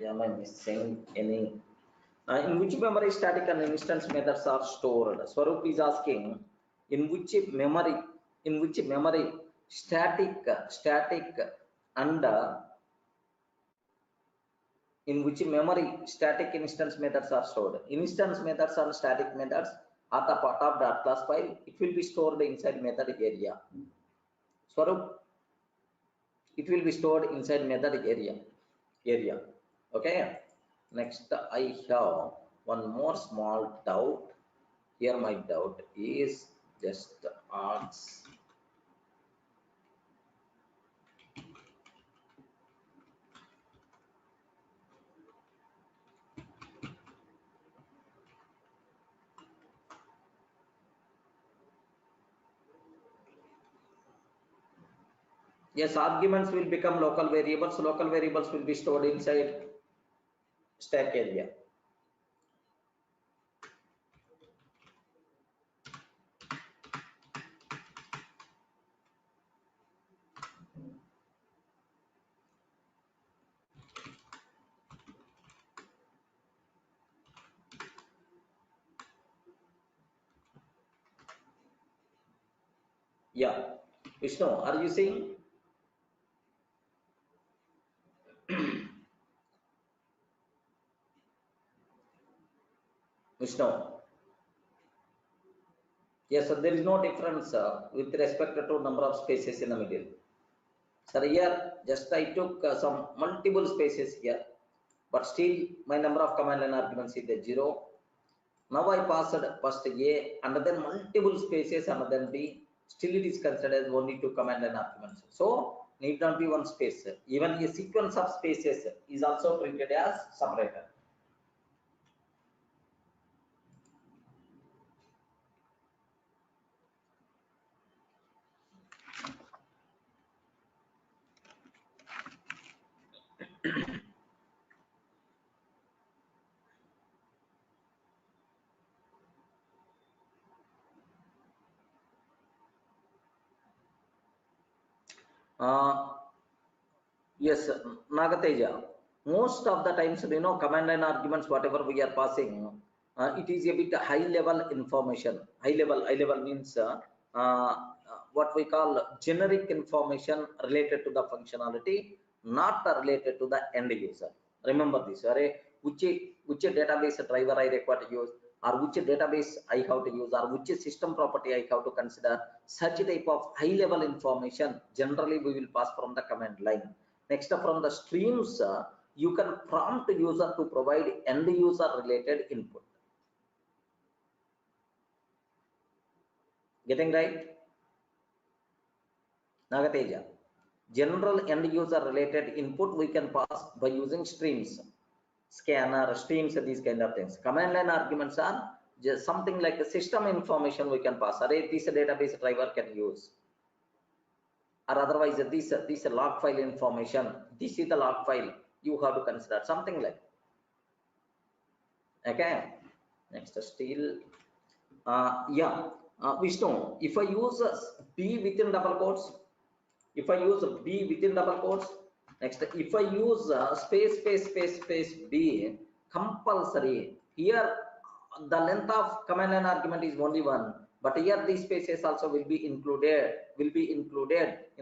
Am I missing any? In which memory static and instance methods are stored? Swarup is asking in which memory static and in which memory static instance methods are stored. Instance methods and static methods are the part of that class file. It will be stored inside method area. Swarup, it will be stored inside method area. Okay. Next, I have one more small doubt. Here my doubt is just args. Yes, arguments will become local variables. Local variables will be stored inside stack area. Yeah, Vishnu, are you seeing? Vishnu. Yes, so there is no difference with respect to number of spaces in the middle. So here, just I took some multiple spaces here, but still my number of command line arguments is the 0. Now I passed first A and then multiple spaces and then B. Still it is considered as only 2 command line arguments. So need not be one space. Even a sequence of spaces is also treated as separator. Yes, Nagateja. Most of the times, command line arguments, whatever we are passing, it is a bit high level information. High level means what we call generic information related to the functionality, not related to the end user. Remember this, which database driver I require to use, or which database I have to use, or which system property I have to consider. Such type of high level information generally we will pass from the command line. Next, from the streams, you can prompt user to provide end user related input. Getting right? Nagateja. General end user related input we can pass by using streams, scanner, streams, these kind of things. Command line arguments are just something like the system information we can pass. This database driver can use. Or otherwise, this log file information, this is the log file you have to consider, something like. Okay. Next, still, Vishnu, if I use B within double quotes, next, if I use space B, compulsory, here the length of command line argument is only 1, but here these spaces also will be included in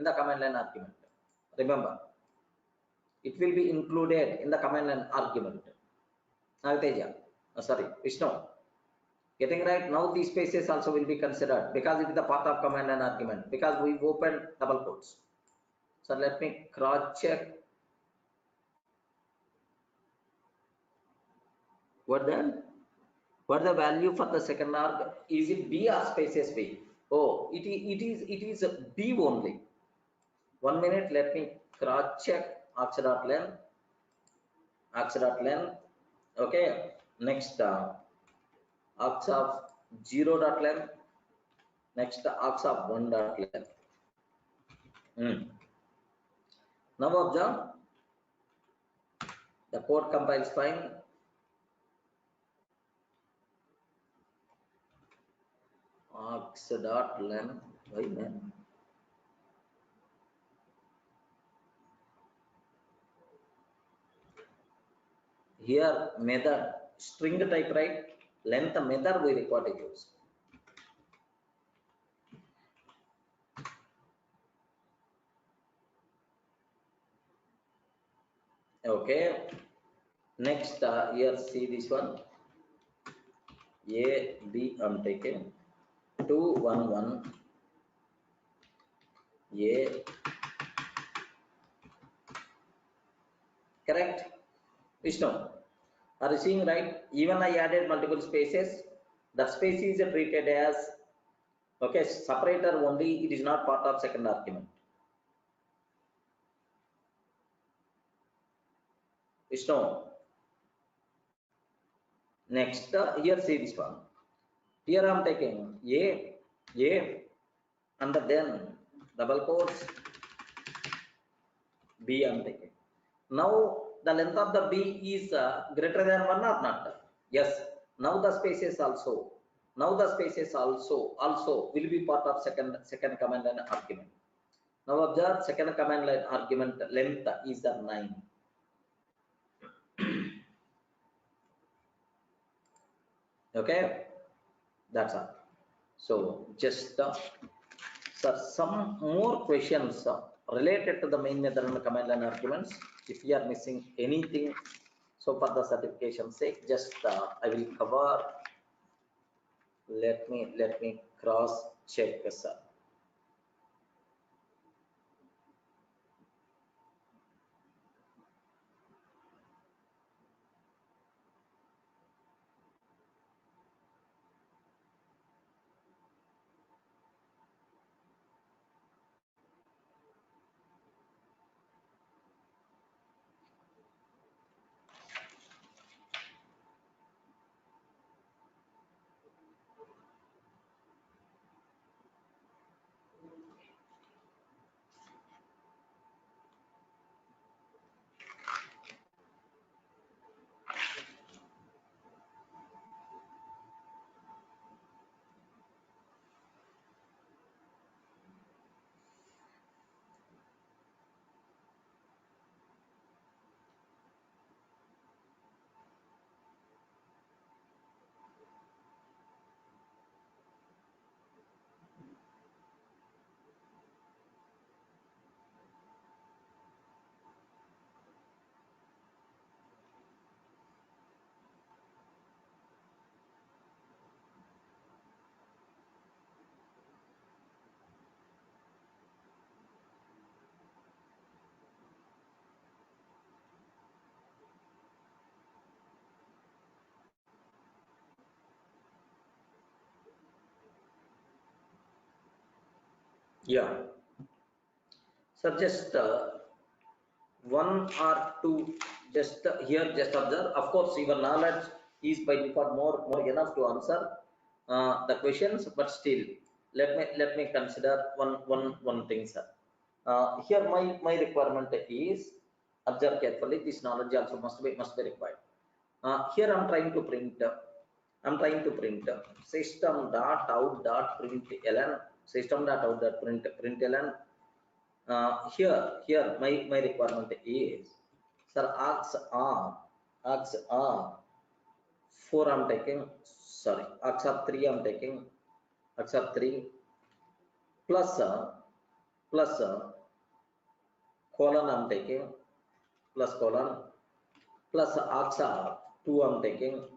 the command line argument. Remember, it will be included in the command line argument. Sorry, Vishnu. Getting right? Now these spaces also will be considered because it is the part of command line argument, because we opened double quotes. So let me cross check. What then? What the value for the second arg? Is it B or spaces B? Oh, it is B only. 1 minute, let me cross check args.len. Okay. Next, args of 0.len. Next, args of 1.len. Now observe, the code compiles fine. Args.len. Why man? here method string type, right? Length method we require to use. Okay, next here see this one, a b I'm taking 2 1 1 a, correct? Vishnu, are you seeing right? Even I added multiple spaces, that space is treated as okay separator only, it is not part of second argument. Vishnu, next here see this one, here I'm taking a and then double quotes b I'm taking. Now the length of the b is greater than 1 or not? Yes. Now the spaces also will be part of second command line argument. Now observe second command line argument length is the 9. Okay, that's all. So just some more questions related to the main method and command line arguments. If you are missing anything, so for the certification sake, just I will cover. Let me cross check, sir. Yeah. So just one or two, just here, just observe. Of course, your knowledge is by default more enough to answer the questions, but still, let me consider one thing, sir. Here, my requirement is observe carefully. This knowledge also must be required. Here, I'm trying to print. System dot out dot println, system dot out dot println. Here my requirement is, sir, args are 4 I'm taking, sorry, args of 3 I'm taking, args of 3 plus colon I'm taking, plus colon, plus args of 2 I'm taking,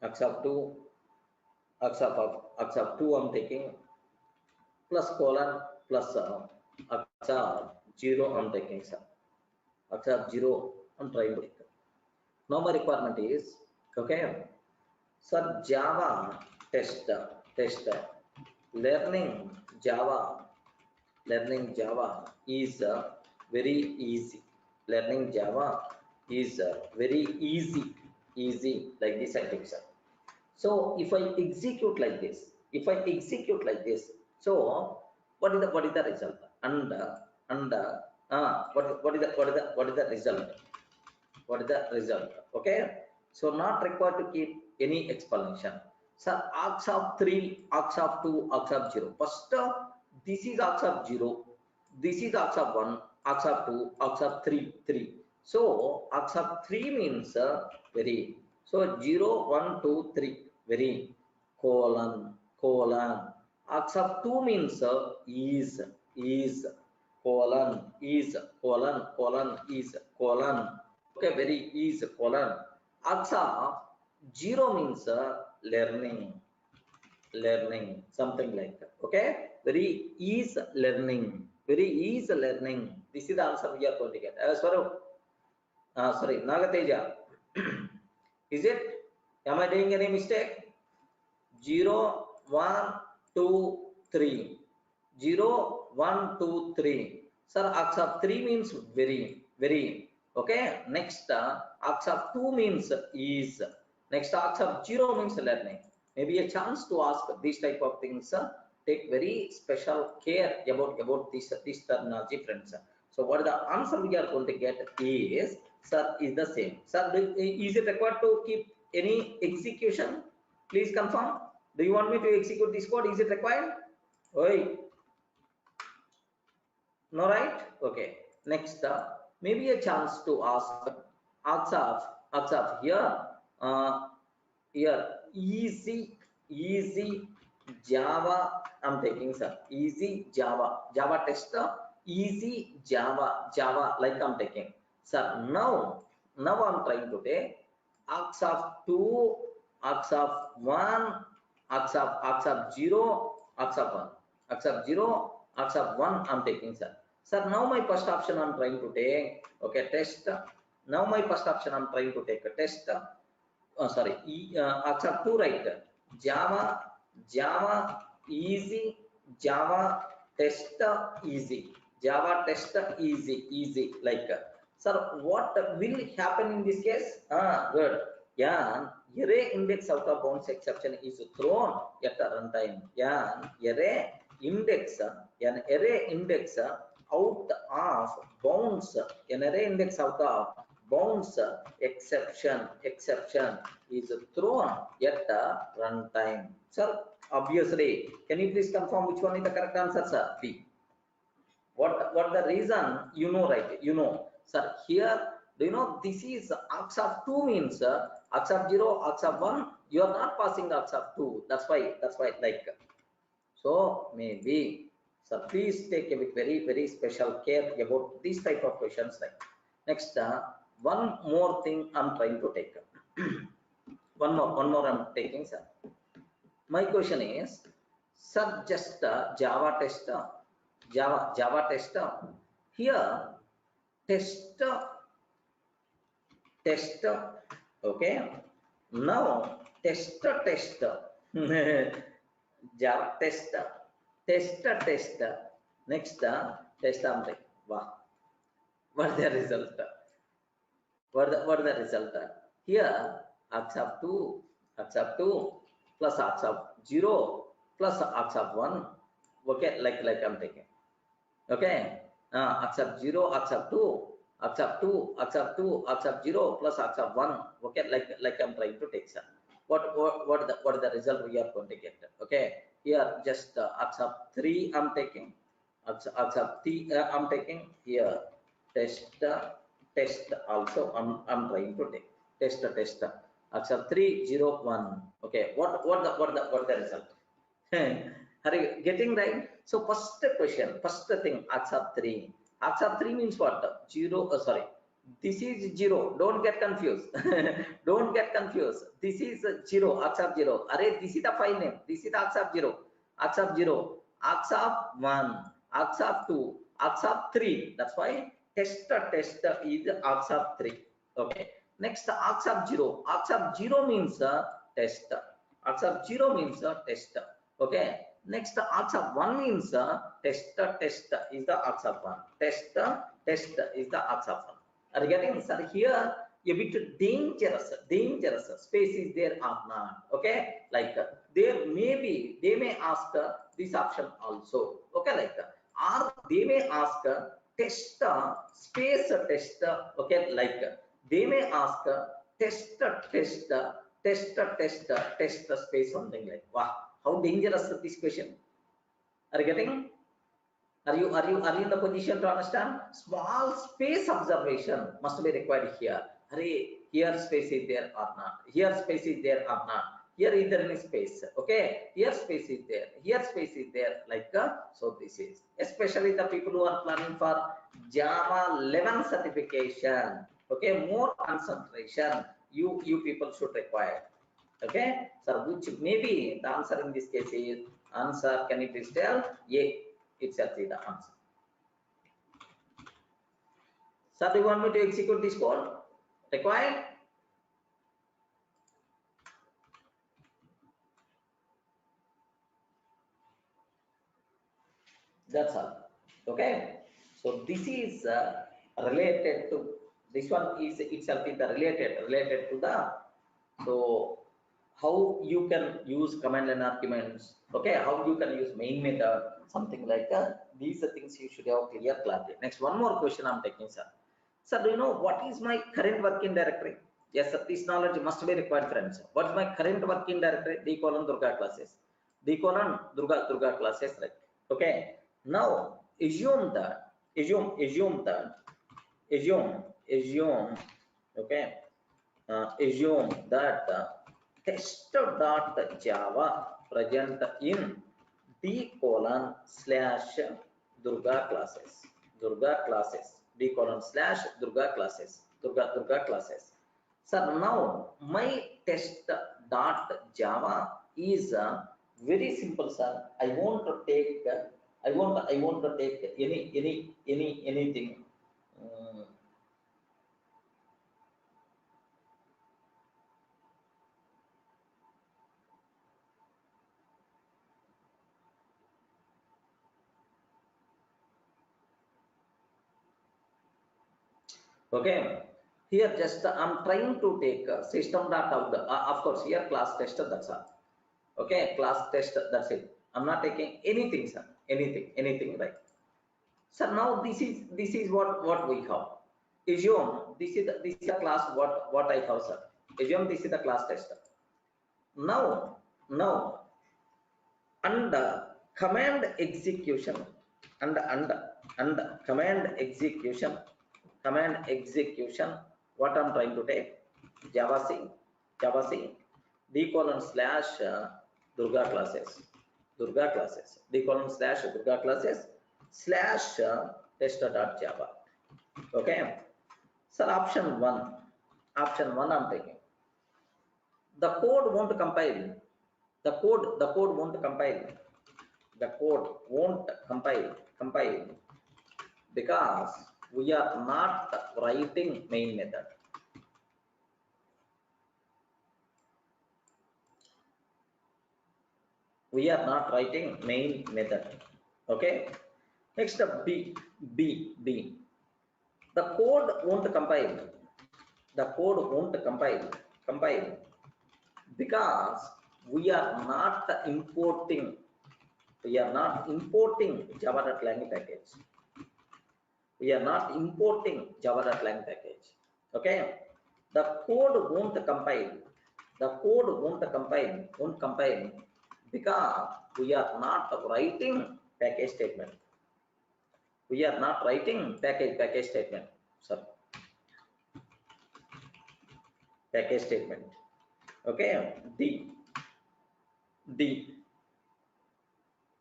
args of 2 I'm taking, plus colon, plus args of 0 I'm taking, sir. Args of 0 I'm trying to take. Now my requirement is, okay, sir, Java test learning Java is very easy. Learning Java is very easy like this, I think, sir. So if I execute like this, so what is the result? And what is the result? What is the result? Okay, so not required to keep any explanation. So args of 3, args of 2, args of 0. First, this is args of 0, this is args of 1, args of 2, args of 3. So args of 3 means very. So 0 1 2 3 very colon colon. Args of 2 means is colon is colon colon is colon. Okay, very is colon. Args of 0 means learning learning something like that. Okay, very is learning, very is learning. This is the answer we are going to get. Sorry, Nagateja. Is it? Am I doing any mistake? 0 1 2 3 0 1 2 3. Sir, args of 3 means very very. Okay, next args of 2 means is. Next args of 0 means learning. Maybe a chance to ask these type of things. Take very special care about this terminology, friends. So what the answer we are going to get is, sir, is the same. Sir, is it required to keep any execution? Please confirm. Do you want me to execute this code? Is it required? Oi. No, right? Okay. Next, maybe a chance to ask args of here. Here easy Java. I'm taking, sir, easy Java tester, easy Java like I'm taking. Sir, now I'm trying to take args of 2, args of 1, args of 0, args of 1, args of 0, args of 1 I'm taking, sir. Sir, now my first option I'm trying to take, okay, test. Now my first option I'm trying to take a test. Sorry, args of 2, right? Java easy, Java test easy, Java test easy like. Sir, what will happen in this case? Good. Yeah, array index out of bounds exception is thrown at the runtime. Yeah, array index, an array index out of bounds, an array index out of bounds exception is thrown at the runtime. Sir, obviously, can you please confirm which one is the correct answer, sir? B. What the reason? You know, right? You know, sir. Here, do you know this is args of 2 means args of 0, args of 1. You are not passing args of 2. That's why like. So maybe, sir, please take a very special care about these type of questions. Like next, one more thing I'm trying to take. one more I'm taking, sir. My question is, sir, just Java tester, Java tester. Here, tester. Okay. Now tester. Java tester. Next, test. I'm like, wow. What the result? What the result? Here, args of 2 plus args of 0 plus args of 1. Okay, like I'm taking. Okay, args of 0, args of 2, args of 2, args of 2, args of 0 plus args of 1. Okay, like I'm trying to take, sir. What the result we are going to get? Okay, here just args of 3 I'm taking, args of 3 I'm taking. Here test also I'm trying to take test args of 3 0 1. Okay, what the result? Are you getting right? So first question, first thing, args of 3. Args of 3 means what? 0. Sorry, this is 0. Don't get confused. Don't get confused. This is 0. Args of 0. Array, this is the file name. This is the args of 0. Args of 0. Args of 1. Args of 2. Args of 3. That's why test is args of 3. Okay. Next, args of 0. Args of 0 means test. Args of 0 means test. Okay. Next, args of 1 means test is the args of 1. Test is the args of 1. Are you getting? Sir, here a bit dangerous. Space is there or not? Okay, like they may ask this option also. Okay, like or they may ask test space test. Okay, like they may ask test space something like. Wow, how dangerous is this question? Are you getting? Are you in the position to understand? Small space observation must be required here. Here space is there or not? Here space is there or not? Here is there any space? Okay, here space is there. Here space is there. Like so, this is especially the people who are planning for Java 11 certification. Okay, more concentration you people should require. Okay, so which maybe the answer in this case is answer. Can you please tell? Yeah, itself is the answer. So do you want me to execute this code? Required? That's all. Okay. So this is related to this one is itself is the related to the so how you can use command line arguments. Okay, how you can use main method, something like that. These are things you should have clear clarity. Next, one more question I'm taking, sir. Sir, do you know what is my current working directory? Yes, sir, this knowledge must be required, friends. What's my current working directory? D colon Durga classes. D colon Durga classes, right? Okay. Now assume that, okay, assume that test.java present in d colon slash Durga classes, d colon slash Durga classes, Durga classes. So now my test.java is very simple, sir. I want to take anything. Okay, here just I'm trying to take system.out. Of course, here class test. That's all. Okay, class test. That's it. I'm not taking anything, sir. Anything, right? So now this is what we have. Assume this is the class what I have, sir. Assume this is the class tester. Now under command execution and command execution, what I'm trying to take, Java C d colon slash Durga classes, d colon slash Durga classes slash tester.java. Okay, so option one I'm taking. The code won't compile. The code won't compile. The code won't compile because we are not writing main method. We are not writing main method. Okay. Next up, B. The code won't compile. The code won't compile because we are not importing. Java.lang package. We are not importing Java.lang package. Okay. The code won't compile. Won't compile because we are not writing package statement. We are not writing package statement. Sorry. Package statement. Okay. D.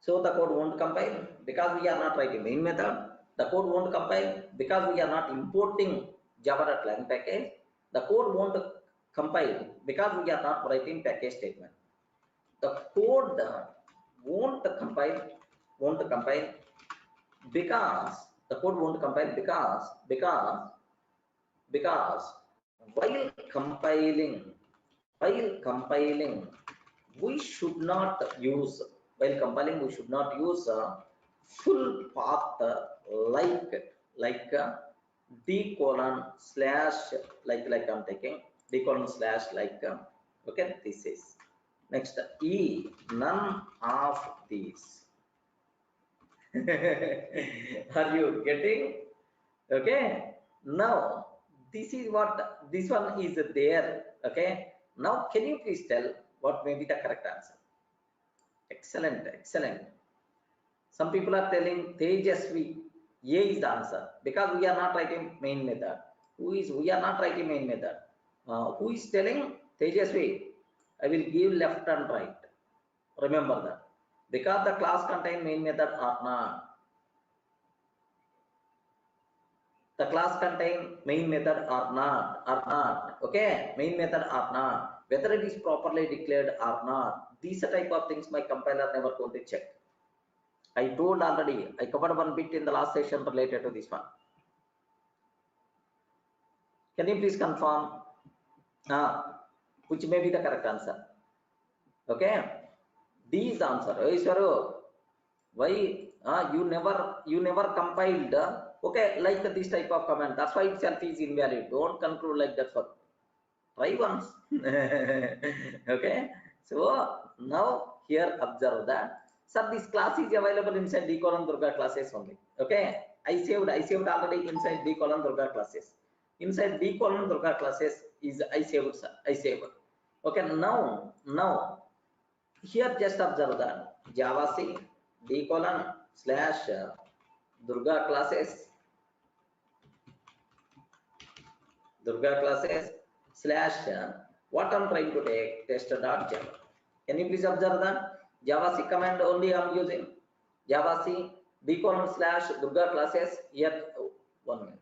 So the code won't compile because we are not writing main method. The code won't compile because we are not importing Java.lang package. The code won't compile because we are not writing package statement. The code won't compile because the code won't compile because while compiling we should not use full path like d colon slash like I'm taking d colon slash okay, this is next E, none of these. Are you getting? Okay, now this is what this one is there. Okay, now can you please tell what may be the correct answer? Excellent. Some people are telling Tejasvi. A is the answer because we are not writing main method. We are not writing main method. Who is telling Tejasvi? I will give left and right. Remember that because the class contain main method or not. The class contain main method or not. Okay, main method or not. Whether it is properly declared or not. These type of things my compiler never going to check. I told already. I covered one bit in the last session related to this one. Can you please confirm? Which may be the correct answer? Okay, D is the answer. Why you never compiled? Okay, like this type of command. That's why itself is invalid. Don't conclude like that. For try once. Okay, so now here observe that. Sir, this class is available inside D colon Durga classes only. Okay, I saved already inside D colon Durga classes. Inside D colon Durga classes is I saved, sir. I saved. Okay, now here just observe that Java C D colon slash Durga classes slash what I'm trying to take test.java. Can you please observe that Java C command only I'm using? Java C D colon slash Durga classes here. 1 minute.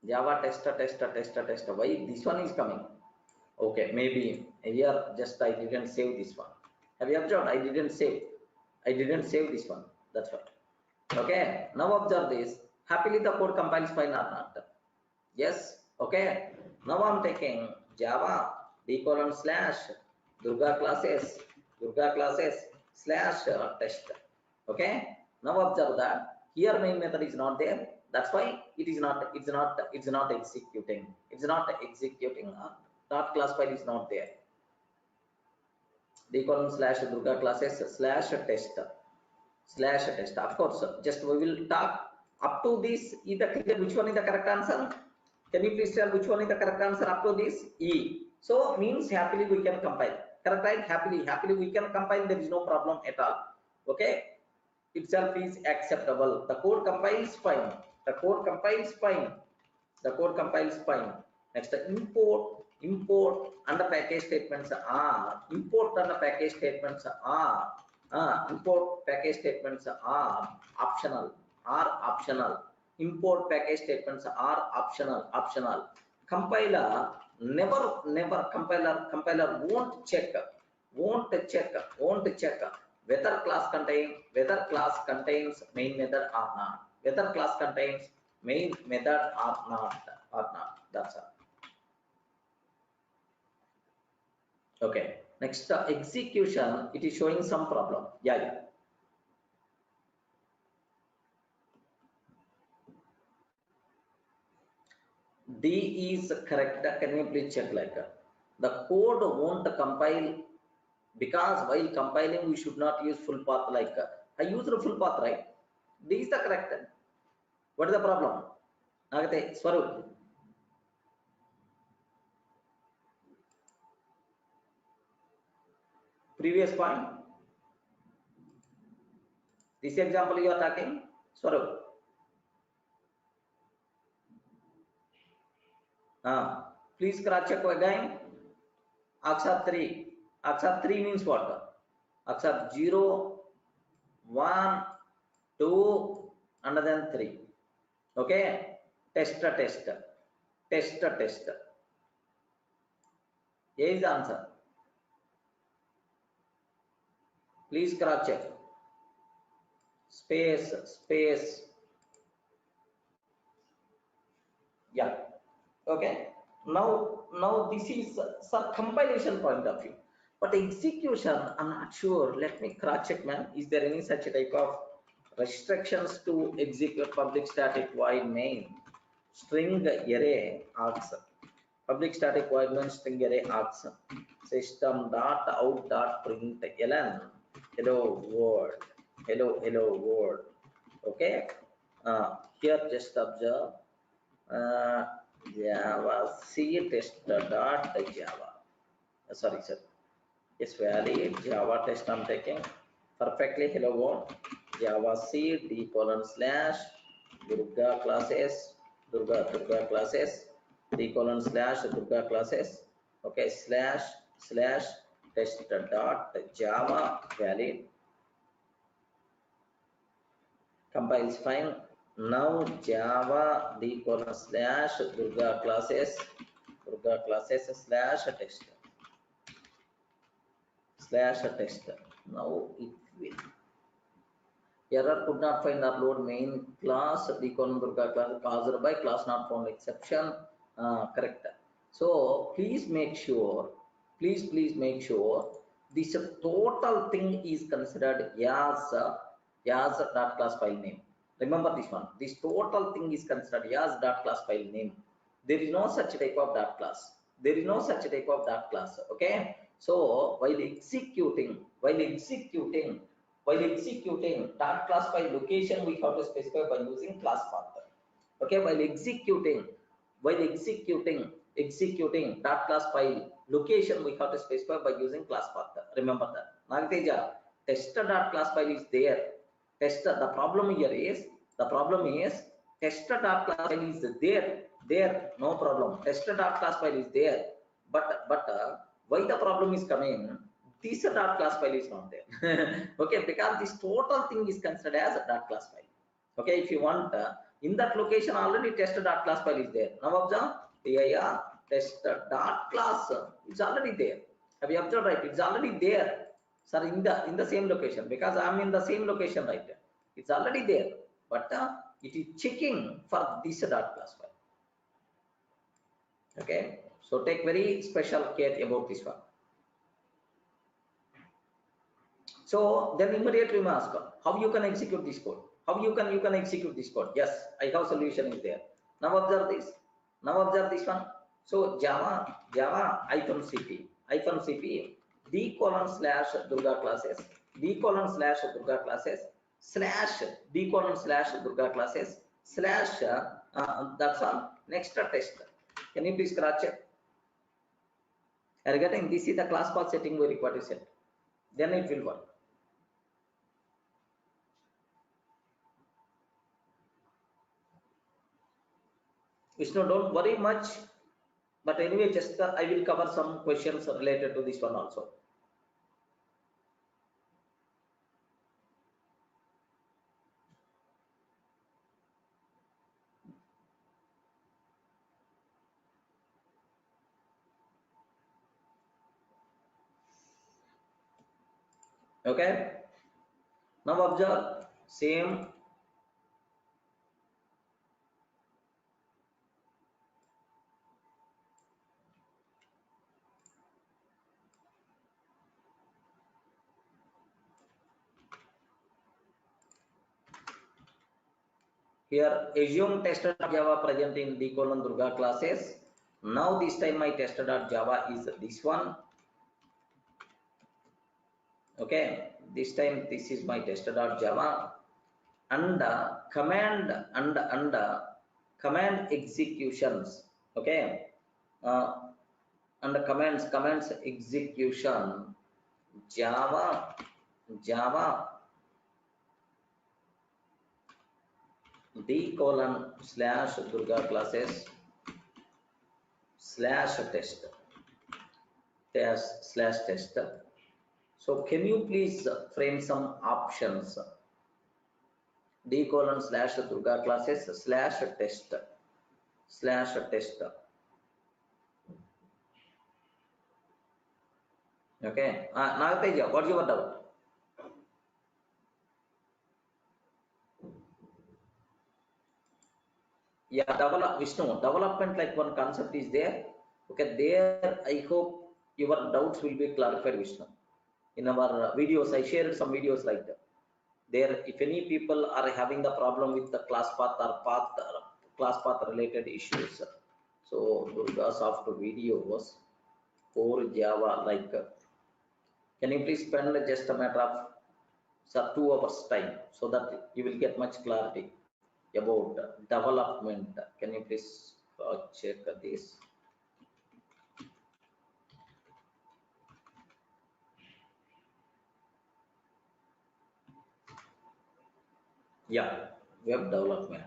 Java tester. Why this one is coming? Okay, maybe here just I didn't save this one. Have you observed? I didn't save this one. That's right. Okay, now observe this. Happily the code compiles fine or not? Yes. Okay, now I'm taking Java D colon slash Durga classes slash test. Okay, now observe that here main method is not there. That's why it's not executing. Dot class file is not there. D colon slash Durga classes slash test. Of course, just we will talk up to this. Which one is the correct answer? Can you please tell which one is the correct answer up to this? E. So means happily we can compile. Correct, right? Happily we can compile. There is no problem at all. Okay, itself is acceptable. The code compiles fine. Next, import and the package statements are optional. Import package statements are optional. Compiler compiler won't check whether class contains main method or not. That's all. Okay, next execution, it is showing some problem. Yeah. D is correct. Can you please check like the code won't compile because while compiling we should not use full path like I used the full path, right? D is the correct. What is the problem? Agate Swarup. Previous point. This example you are talking, Swarup. Please cross check again. Aksar 3. Aksar 3 means what? Aksar 0, 1, 2, and then 3. Okay. Test. A is the answer. Please cross check. Space. Yeah. Okay. Now this is some compilation point of view, but execution I'm not sure. Let me cross check, man. Is there any such type of restrictions to execute public static void main string array args? Public static void main string array args system.out.println hello world. Okay, here just observe Java C test.java. Sorry, sir. Yes, valid. Java test I'm taking. Perfectly. Hello world. Java C d:// Durga classes. Durga classes. d:// Durga classes. Okay. / test dot Java valid. Compiles fine. Now Java d:// Durga classes /test. Now it will. Error could not find upload main class d:/Durga class caused by class not found exception. Correct. So please make sure. Please make sure this total thing is considered as dot class file name. Remember this one. This total thing is considered as dot class file name. There is no such type of dot class. Okay. So while executing dot class file location, we have to specify by using Classpath. Okay. While executing dot class file location, we have to specify by using Classpath. Remember that. Nagateja, tester dot class file is there. The problem is tester dot class file is there, no problem. Tester dot class file is there, but why the problem is coming? This dot class file is not there. Okay, because this total thing is considered as a dot class file. Okay, if you want in that location already test dot class file is there. Now observe, yeah, test dot class is already there. Have you observed, right? It's already there, sir, in the same location, because I'm in the same location, right? It's already there, but it is checking for this dot class file. Okay, so take very special care about this one. So then immediately we ask how you can execute this code. How you can execute this code? Yes, I have solution is there. Now observe this. One. So Java -cp d:/Durga classes d:/Durga classes /d:/Durga classes that's all. Next test. Can you please cross check? Are you getting? This is the class path setting we require to set. Then it will work. Vishnu, don't worry much, but anyway, just I will cover some questions related to this one also. Okay, now observe same. Here assume tester.java present in d:/Durga classes. Now this time my tester.java is this one. Okay, this time this is my tester.java, and command executions. Okay, and commands execution Java d:/Durga classes /test. So can you please frame some options? d:/Durga classes /test. Okay, Nagateja, what's your doubt? Yeah, Vishnu, development like one concept is there. Okay, there I hope your doubts will be clarified, Vishnu. In our videos, I shared some videos like that. There, if any people are having the problem with the Classpath or Classpath related issues, so Durga soft videos for Java, like, can you please spend just a matter of 2 hours time so that you will get much clarity about development. Can you please check this? Yeah, web development.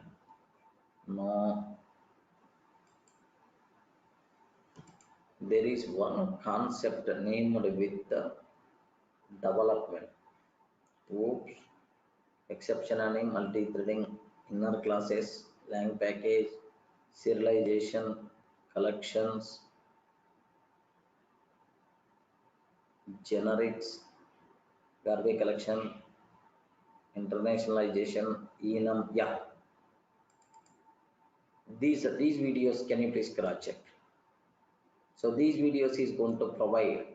No, there is one concept named with development. Oops, exception and multi-threading, inner classes, lang package, serialization, collections, generics, garbage collection, internationalization, enum. Yeah, these videos, can you please cross check? So these videos is going to provide.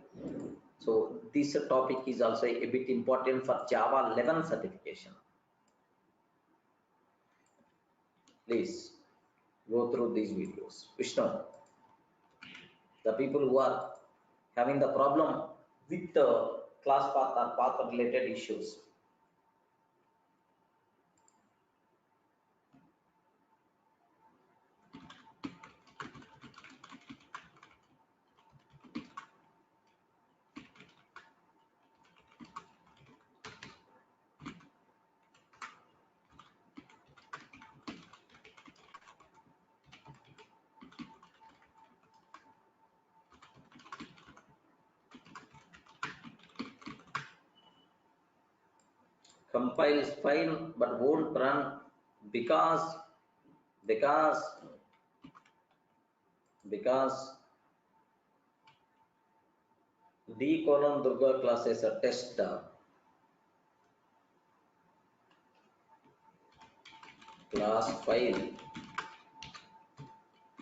So this topic is also a bit important for Java 11 certification. Please go through these videos. Vishnu, the people who are having the problem with the class path or path related issues, compiles fine but won't run because D:Durga class is a test class file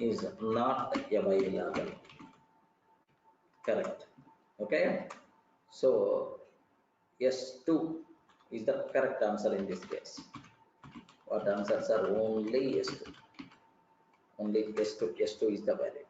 is not available. Correct. Okay. So yes, 2 is the correct answer in this case. What answers are only yes 2. Only yes 2. Yes 2 is the valid.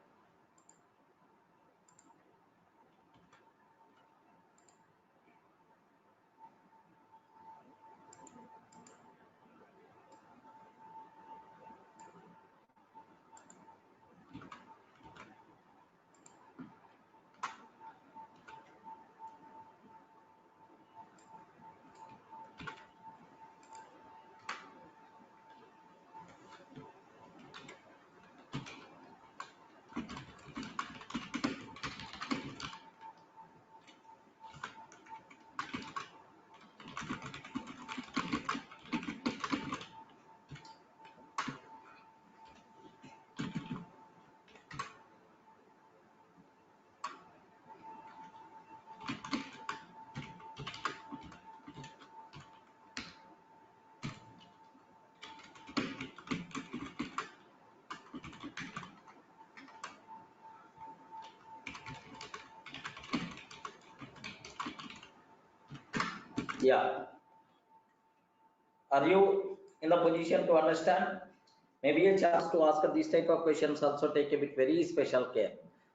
Yeah. Are you in the position to understand? Maybe a chance to ask these type of questions also take a bit very special care.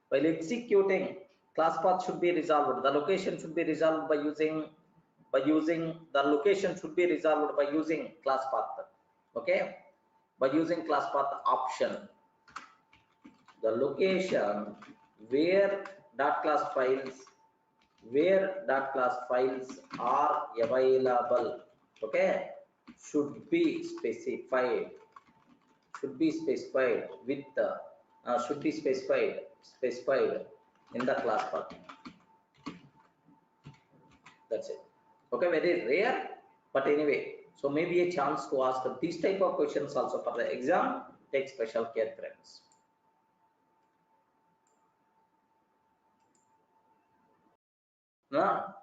While executing, class path should be resolved. The location should be resolved by using the location should be resolved by using class path. Okay, by using class path option. The location where class files are available, okay, should be specified with the should be specified in the class path. That's it. Okay, very rare, but anyway, so maybe a chance to ask these type of questions also for the exam. Take special care, friends. Now,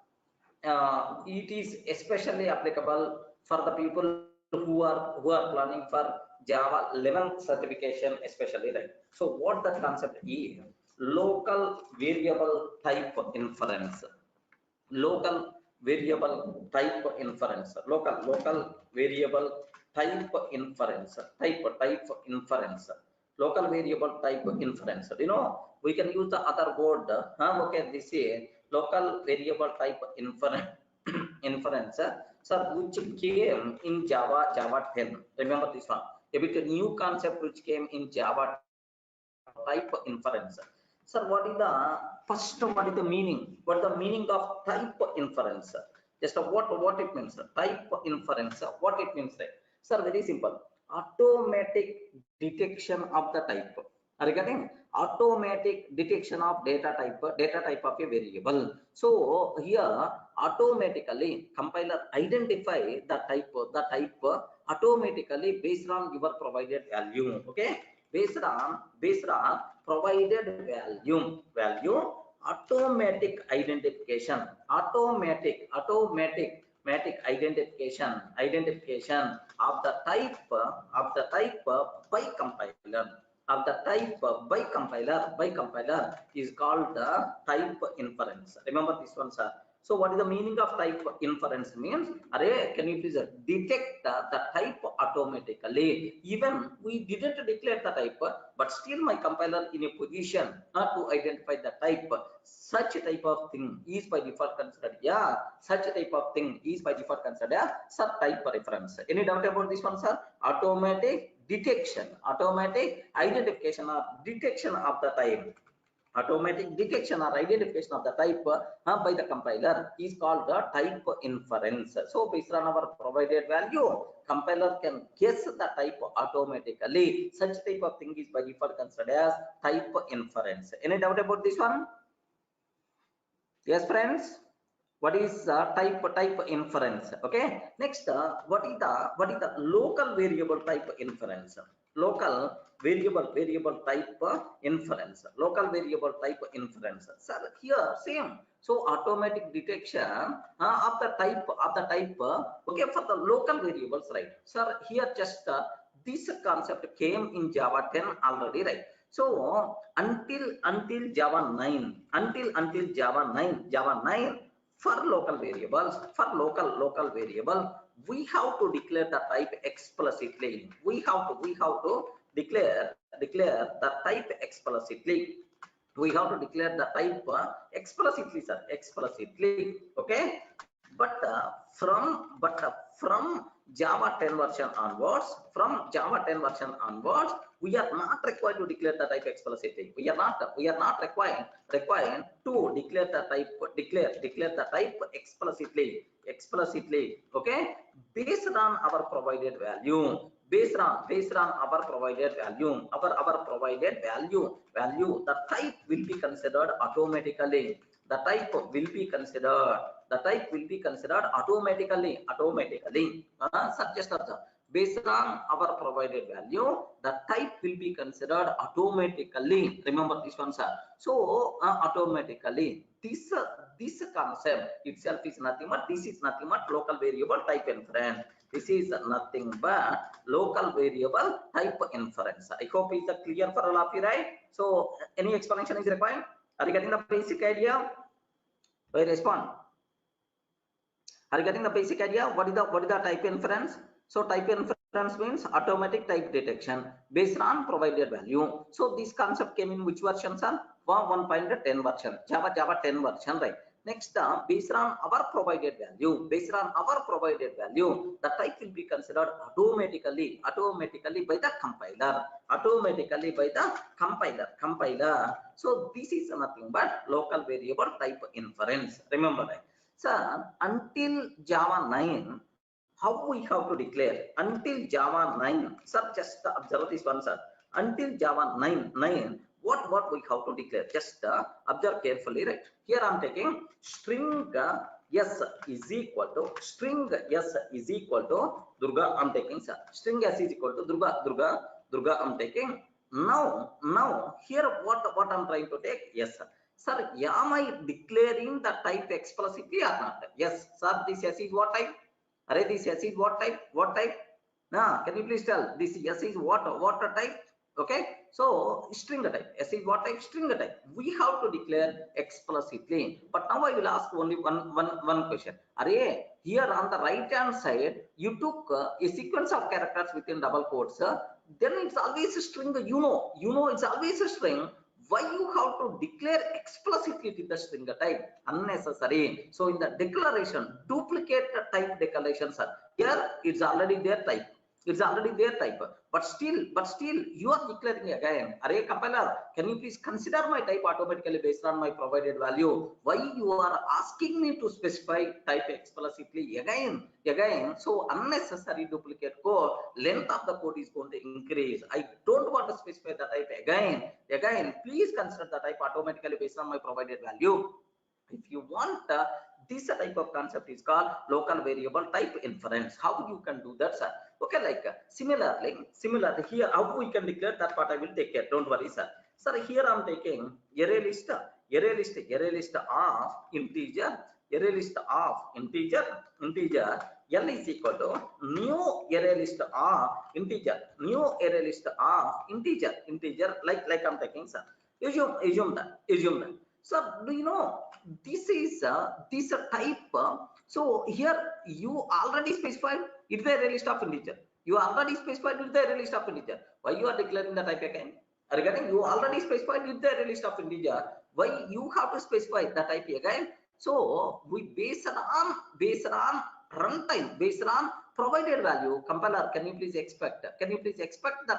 it is especially applicable for the people who are planning for Java 11 certification, especially, right? So what the concept is, local variable type inference, local variable type inference, local variable type inference, local variable type inference. You know, we can use the other word. Okay, this is local variable type inference. Sir, which came in Java 10. Remember this one. A bit a new concept which came in Java type inference. Sir, what is the first? What is the meaning? What is the meaning of type inference? Just what it means? Type inference. What it means? Sir, very simple. Automatic detection of the type. Are you getting? Automatic detection of data type of a variable. So here automatically compiler identify the type automatically based on your provided value. Okay, based on provided value automatic identification identification of the type by compiler is called the type inference. Remember this one, sir. So what is the meaning of type inference? Means, array, can you please detect the type automatically? Even we didn't declare the type, but still my compiler in a position not to identify the type. Such type of thing is by default considered. Yeah, such type of thing is by default considered subtype reference. Any doubt about this one, sir? Automatic detection, automatic identification or detection of the type. Automatic detection or identification of the type by the compiler is called the type inference. So based on our provided value, compiler can guess the type automatically. Such type of thing is by default considered as type inference. Any doubt about this one? Yes, friends. What is type inference? Okay. Next, what is the local variable type inference? Local variable type inference. Local variable type inference. Sir, here same. So automatic detection of the type okay, for the local variables, right? Sir, here just this concept came in Java 10 already, right? So until Java 9, until Java 9, for local variables, for local variable, we have to declare the type explicitly. We have to declare the type explicitly. We have to declare the type explicitly, sir, explicitly. Okay, but from Java 10 version onwards, we are not required to declare the type explicitly. We are not required to declare the type explicitly. Okay, based on our provided value, based on our provided value, the type will be considered automatically. The type will be considered automatically. Just observe. Based on our provided value, the type will be considered automatically. Remember this one, sir. So automatically, this concept itself is nothing but local variable type inference. This is nothing but local variable type inference. I hope it's clear for all of you, right? So any explanation is required? Are you getting the basic idea? I respond. Are you getting the basic idea? What is the type inference? So type inference means automatic type detection based on provided value. So this concept came in which version, sir? 1.10 version, Java 10 version, right? Next, based on our provided value, the type will be considered automatically by the compiler. So this is nothing but local variable type inference. Remember, right? Sir, until Java 9, how we have to declare? Until Java 9, sir, just observe this one, sir. Until Java 9, what we have to declare? Just observe carefully, right? Here I'm taking string s is equal to Durga. I'm taking, sir. String s is equal to Durga. I'm taking. Now here what I'm trying to take? Yes, sir. Sir, am I declaring the type explicitly or not? Yes, sir. This s is what type? Array, this s is what type? Now, can you please tell? This s is what type? Okay, so string type. S is what type? String type. We have to declare explicitly. But now I will ask only one question. Array, here on the right hand side, you took a sequence of characters within double quotes. Then it's always a string. You know it's always a string. Why you have to declare explicitly to the string type? Unnecessary. So in the declaration, duplicate the type declarations are here. It's already their type. It's already their type, but still you are declaring again, array compiler, can you please consider my type automatically based on my provided value? Why you are asking me to specify type explicitly again? So unnecessary duplicate code, length of the code is going to increase. I don't want to specify the type again. Please consider the type automatically based on my provided value. If you want this type of concept is called local variable type inference. How you can do that, sir? Okay, like similarly here, how we can declare that part I will take care. Don't worry, sir. Sir, here I'm taking array list of integer, L is equal to new array list of integer, like I'm taking, sir. Assume that. So do you know this is this type? So here you already specified it's the array list of integer. You already specified it's the array list of integer. Why you are declaring the type again? Regarding you already specified it's the array list of integer. Why you have to specify the type again? So we based on runtime, based on provided value, compiler, can you please expect the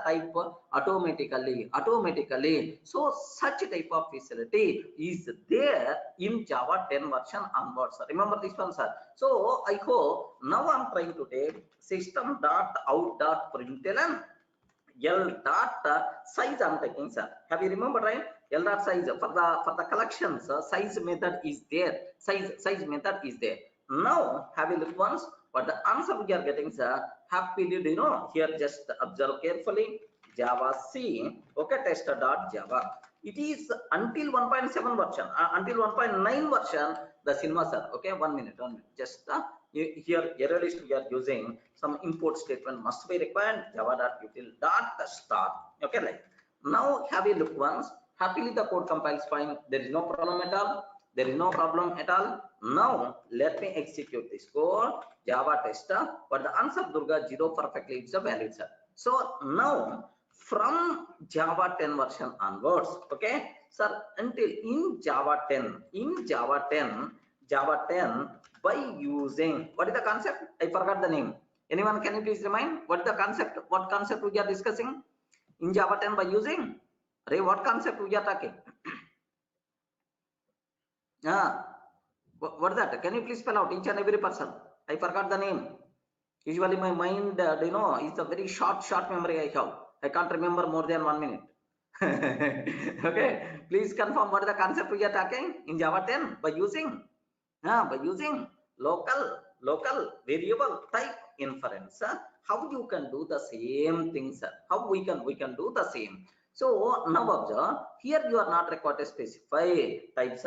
type automatically? So such type of facility is there in Java 10 version onwards. Remember this one, sir. So I hope now I'm trying to take system.out.println L dot size I'm taking, sir. Have you remembered, right? L dot size for the collections, size method is there. Size method is there. Now have a look once. What the answer we are getting, sir? Happily, do you know? Here just observe carefully. Java C, okay, tester.java. It is until 1.7 version, until 1.9 version, the cinema, sir. Okay, 1 minute. Just here array list we are using, some import statement must be required, java.util.start. Okay, like now have a look once. Happily the code compiles fine, there is no problem at all. Now let me execute this code, Java tester. But the answer Durga 0 perfectly, it's a valid, sir. So now from Java 10 version onwards, okay, sir, until in Java 10 by using, what is the concept? I forgot the name. Anyone can you please remind what the concept? What concept we are discussing in Java 10 by using? Ray, what concept we are talking? What is that? Can you please spell out each and every person? I forgot the name. Usually my mind, you know, is a very short memory I have. I can't remember more than 1 minute. Okay, please confirm what is the concept we are talking in Java 10 by using local variable type inference. How you can do the same thing, sir? How we can do the same? So now observe, here you are not required to specify types,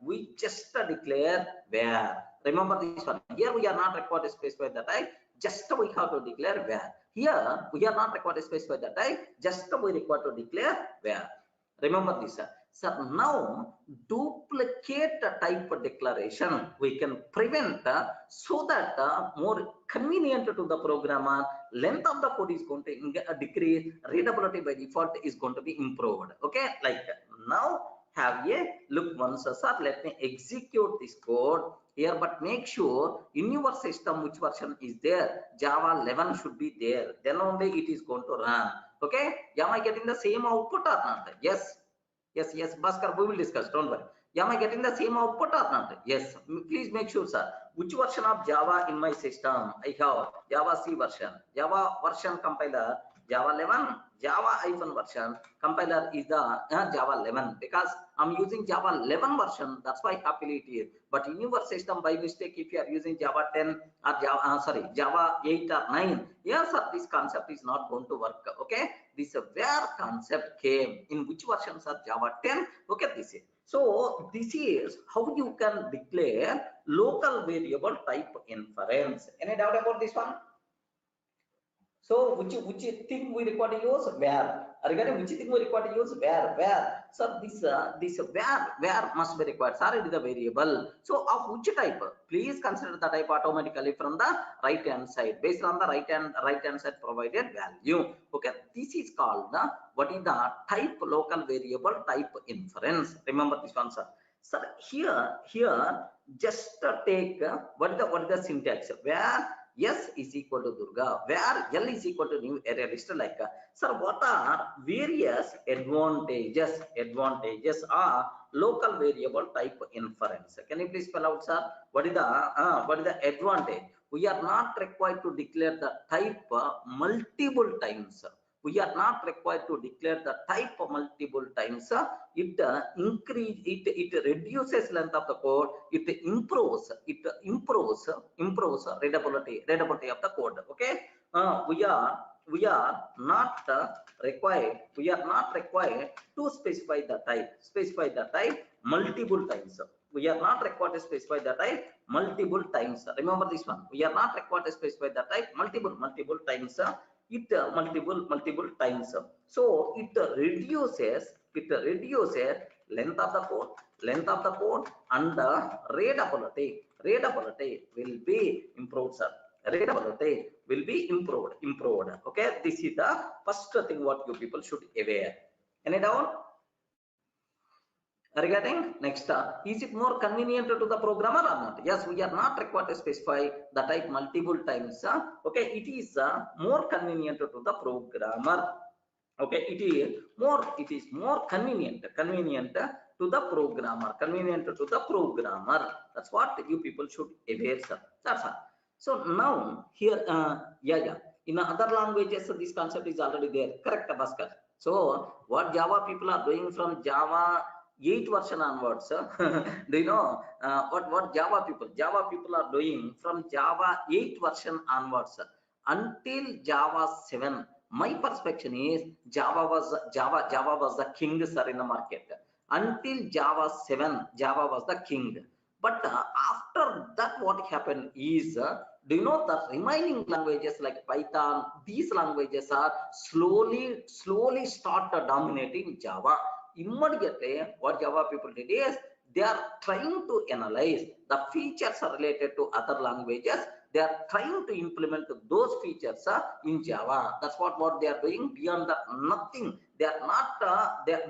we just declare where. Remember this one. Here we are not required to specify the type, just we have to declare where. Here we are not required to specify the type, just we require to declare where. Remember this, sir. So now duplicate type declaration we can prevent, so that more convenient to the programmer, length of the code is going to decrease, readability by default is going to be improved. Okay, like now have a look once, sir. Let me execute this code here, but make sure in your system which version is there, Java 11 should be there, then only it is going to run. Okay, am I getting the same output or not? Yes, Bhaskar, we will discuss, don't worry. Am I getting the same output or not? Yes, please make sure, sir. Which version of Java in my system? I have Java C version, Java version compiler, Java 11, Java version compiler is the Java 11, because I'm using Java 11 version, that's why happily it is. But in your system by mistake, if you are using Java 10 or Java 8 or 9, yes, sir, this concept is not going to work. Okay, this where concept came in which versions of Java 10. Okay, this is. So this is how you can declare local variable type inference. Any doubt about this one? So which thing we require to use? Where. Regarding which thing we require to use? Where. So this where must be required. Sorry, it is a variable. So of which type? Please consider the type automatically from the right hand side, based on the right hand side provided value. Okay, this is called the what is the type local variable type inference. Remember this one, sir. So here just take what is the syntax? Where S is equal to Durga, where L is equal to new array list. Like, sir, what are various advantages? Advantages are local variable type inference. Can you please spell out, sir? What is the advantage? We are not required to declare the type multiple times. We are not required to declare the type multiple times. It reduces length of the code. It improves readability of the code. Okay, we are not required to specify the type multiple times. We are not required to specify the type multiple times. Remember this one. We are not required to specify the type multiple times. Multiple times. So it reduces length of the code and readability will be improved, sir. Readability will be improved. Okay, this is the first thing what you people should aware. Any doubt regarding? Next, is it more convenient to the programmer or not? Yes, we are not required to specify the type multiple times. Okay, it is more convenient to the programmer. Okay, it is more convenient to the programmer. That's what you people should aware, sir. That's all. So now here, in other languages this concept is already there. Correct, Bhaskar? So what Java people are doing from Java 8 version onwards, do you know what Java people are doing from Java 8 version onwards until Java 7? My perception is Java was the king, sir, in the market. Until Java 7, Java was the king. But after that, what happened is, do you know the remaining languages like Python? These languages are slowly started dominating Java. Immediately, what Java people did is they are trying to analyze the features related to other languages. They are trying to implement those features in Java. That's what they are doing. Beyond that, nothing. They are not their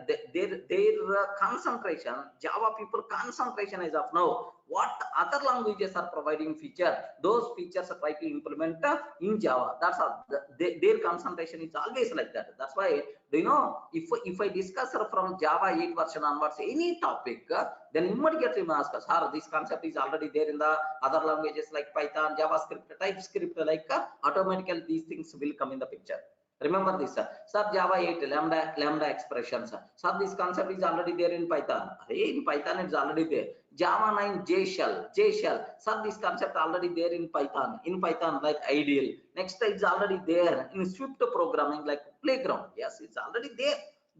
concentration. Java people concentration is of now. What other languages are providing feature, those features are trying to implement in Java. That's all. Their concentration is always like that. That's why, do you know, if I discuss from Java 8 version onwards any topic, then immediately we ask us, this concept is already there in the other languages like Python, JavaScript, TypeScript, like automatically these things will come in the picture. Remember this, sir. Java 8 lambda expressions. Sir, this concept is already there in Python. In Python it's already there. Java 9 J shell. Sir, this concept already there in Python. In Python, like ideal. Next, it's already there in Swift programming like playground. Yes, it's already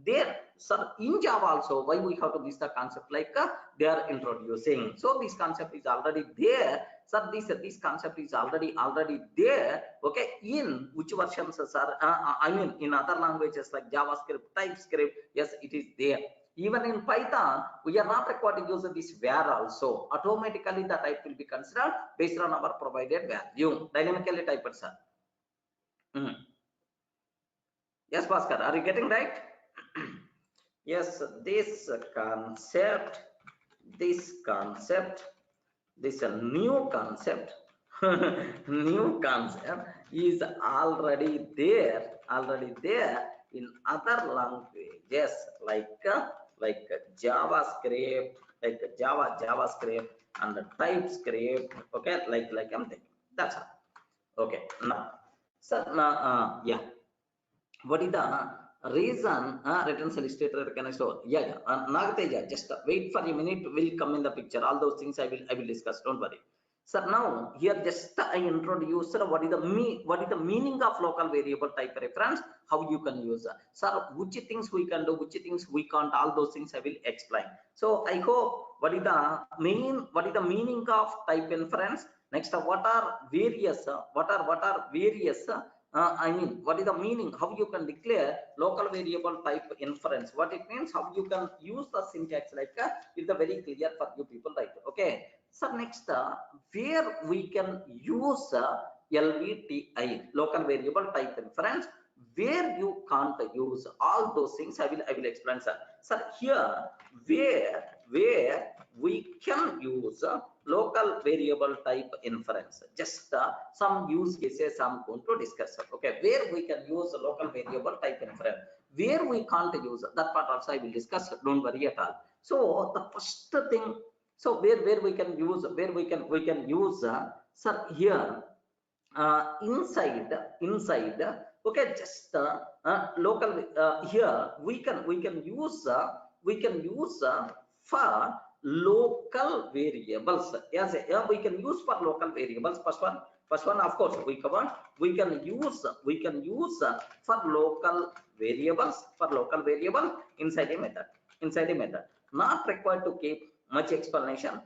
there. Sir, in Java also, why we have to miss the concept like they are introducing? So this concept is already there. Sir, this concept is already there. Okay, in which versions, sir? I mean, in other languages like JavaScript, TypeScript, yes, it is there. Even in Python, we are not required to use this var also. Automatically, the type will be considered based on our provided value. Dynamically typed, sir. Yes, Bhaskar, are you getting right? Yes, this concept, this new concept new concept is already there in other languages like JavaScript, like JavaScript and TypeScript. Okay, like I'm thinking. That's all. Okay, now, so yeah, what is the reason return illustrator can I store? Nagateja, just wait for a minute, will come in the picture. All those things I will discuss, don't worry. So now here just I introduce what is the meaning of local variable type reference, how you can use. Sir, which things we can do, which things we can't, all those things I will explain. So I hope what is the meaning of type inference. Next, what are various I mean, what is the meaning? How you can declare local variable type inference? What it means? How you can use the syntax? Like is very clear for you people, right? Okay. So next, where we can use LVTI, local variable type inference, where you can't use all those things, I will explain, sir. So here, where we can use local variable type inference. Just some use cases I'm going to discuss. Okay, where we can use local variable type inference, where we can't use that part also I will discuss. Don't worry at all. So the first thing, so where we can use, sir, here inside okay, just local here we can use for local variables. Yes, yeah, we can use for local variables. First one of course we covered. We can use for local variables, inside a method, not required to keep much explanation,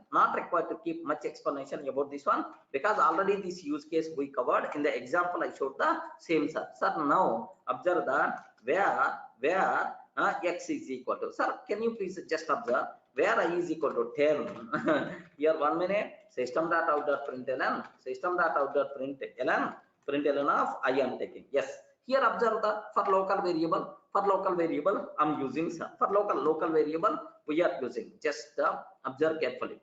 about this one, because already this use case we covered in the example I showed the same, sir. Now observe that where x is equal to, sir, can you please just observe where I is equal to 10. Here 1 minute, system.out.println of I am taking. Yes, here observe that for local variable I'm using, sir. For local variable we are using, just observe carefully,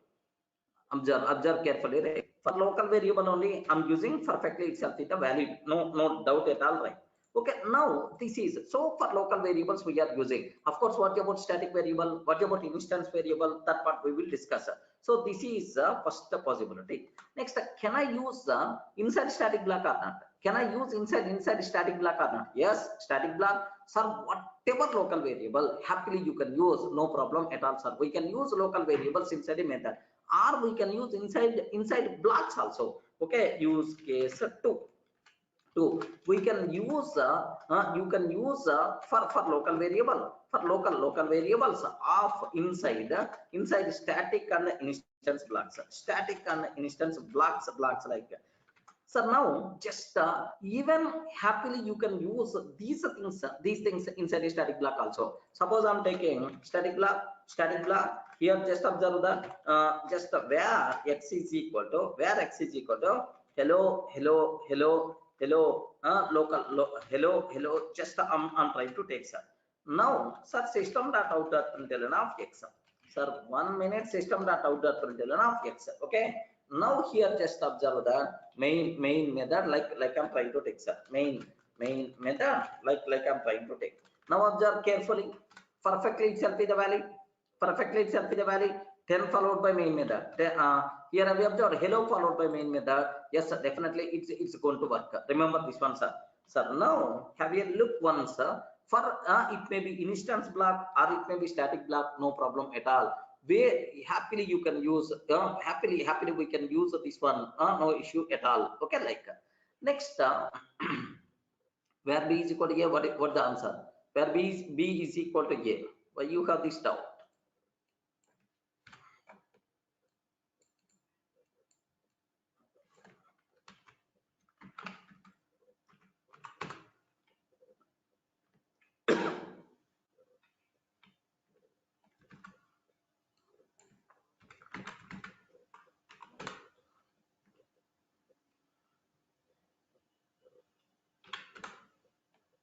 right? For local variable only I'm using, perfectly itself is valid, no doubt at all, right? Okay, now this is, so for local variables we are using, of course, what about static variable, what about instance variable, that part we will discuss. So this is first possibility. Next, can I use inside static block or not? Can I use inside static block or not? Yes, static block, sir, whatever local variable happily you can use, no problem at all, sir. We can use local variables inside a method, or we can use inside blocks also. Okay, use case 2. We can use you can use for local variable, for local variables of inside static and instance blocks, like. So now just even happily you can use these things inside a static block also. Suppose I'm taking static block here, just observe that just where x is equal to hello hello, just I'm trying to take, sir. Now such system.out.println of x, sir, 1 minute, system.out.println of x. Okay, now here just observe that main method, like I'm trying to take, sir. Main method, like I'm trying to take. Now observe carefully, perfectly itself is the value, 10 followed by main method. Here we observed hello followed by main method. Yes, sir, definitely it's going to work. Remember this one, sir. Now have a look once, for it may be instance block or it may be static block, no problem at all. Where happily you can use, happily we can use this one, no issue at all. Okay, like next, where b is equal to a, what the answer? Where b is equal to a, why you have this doubt?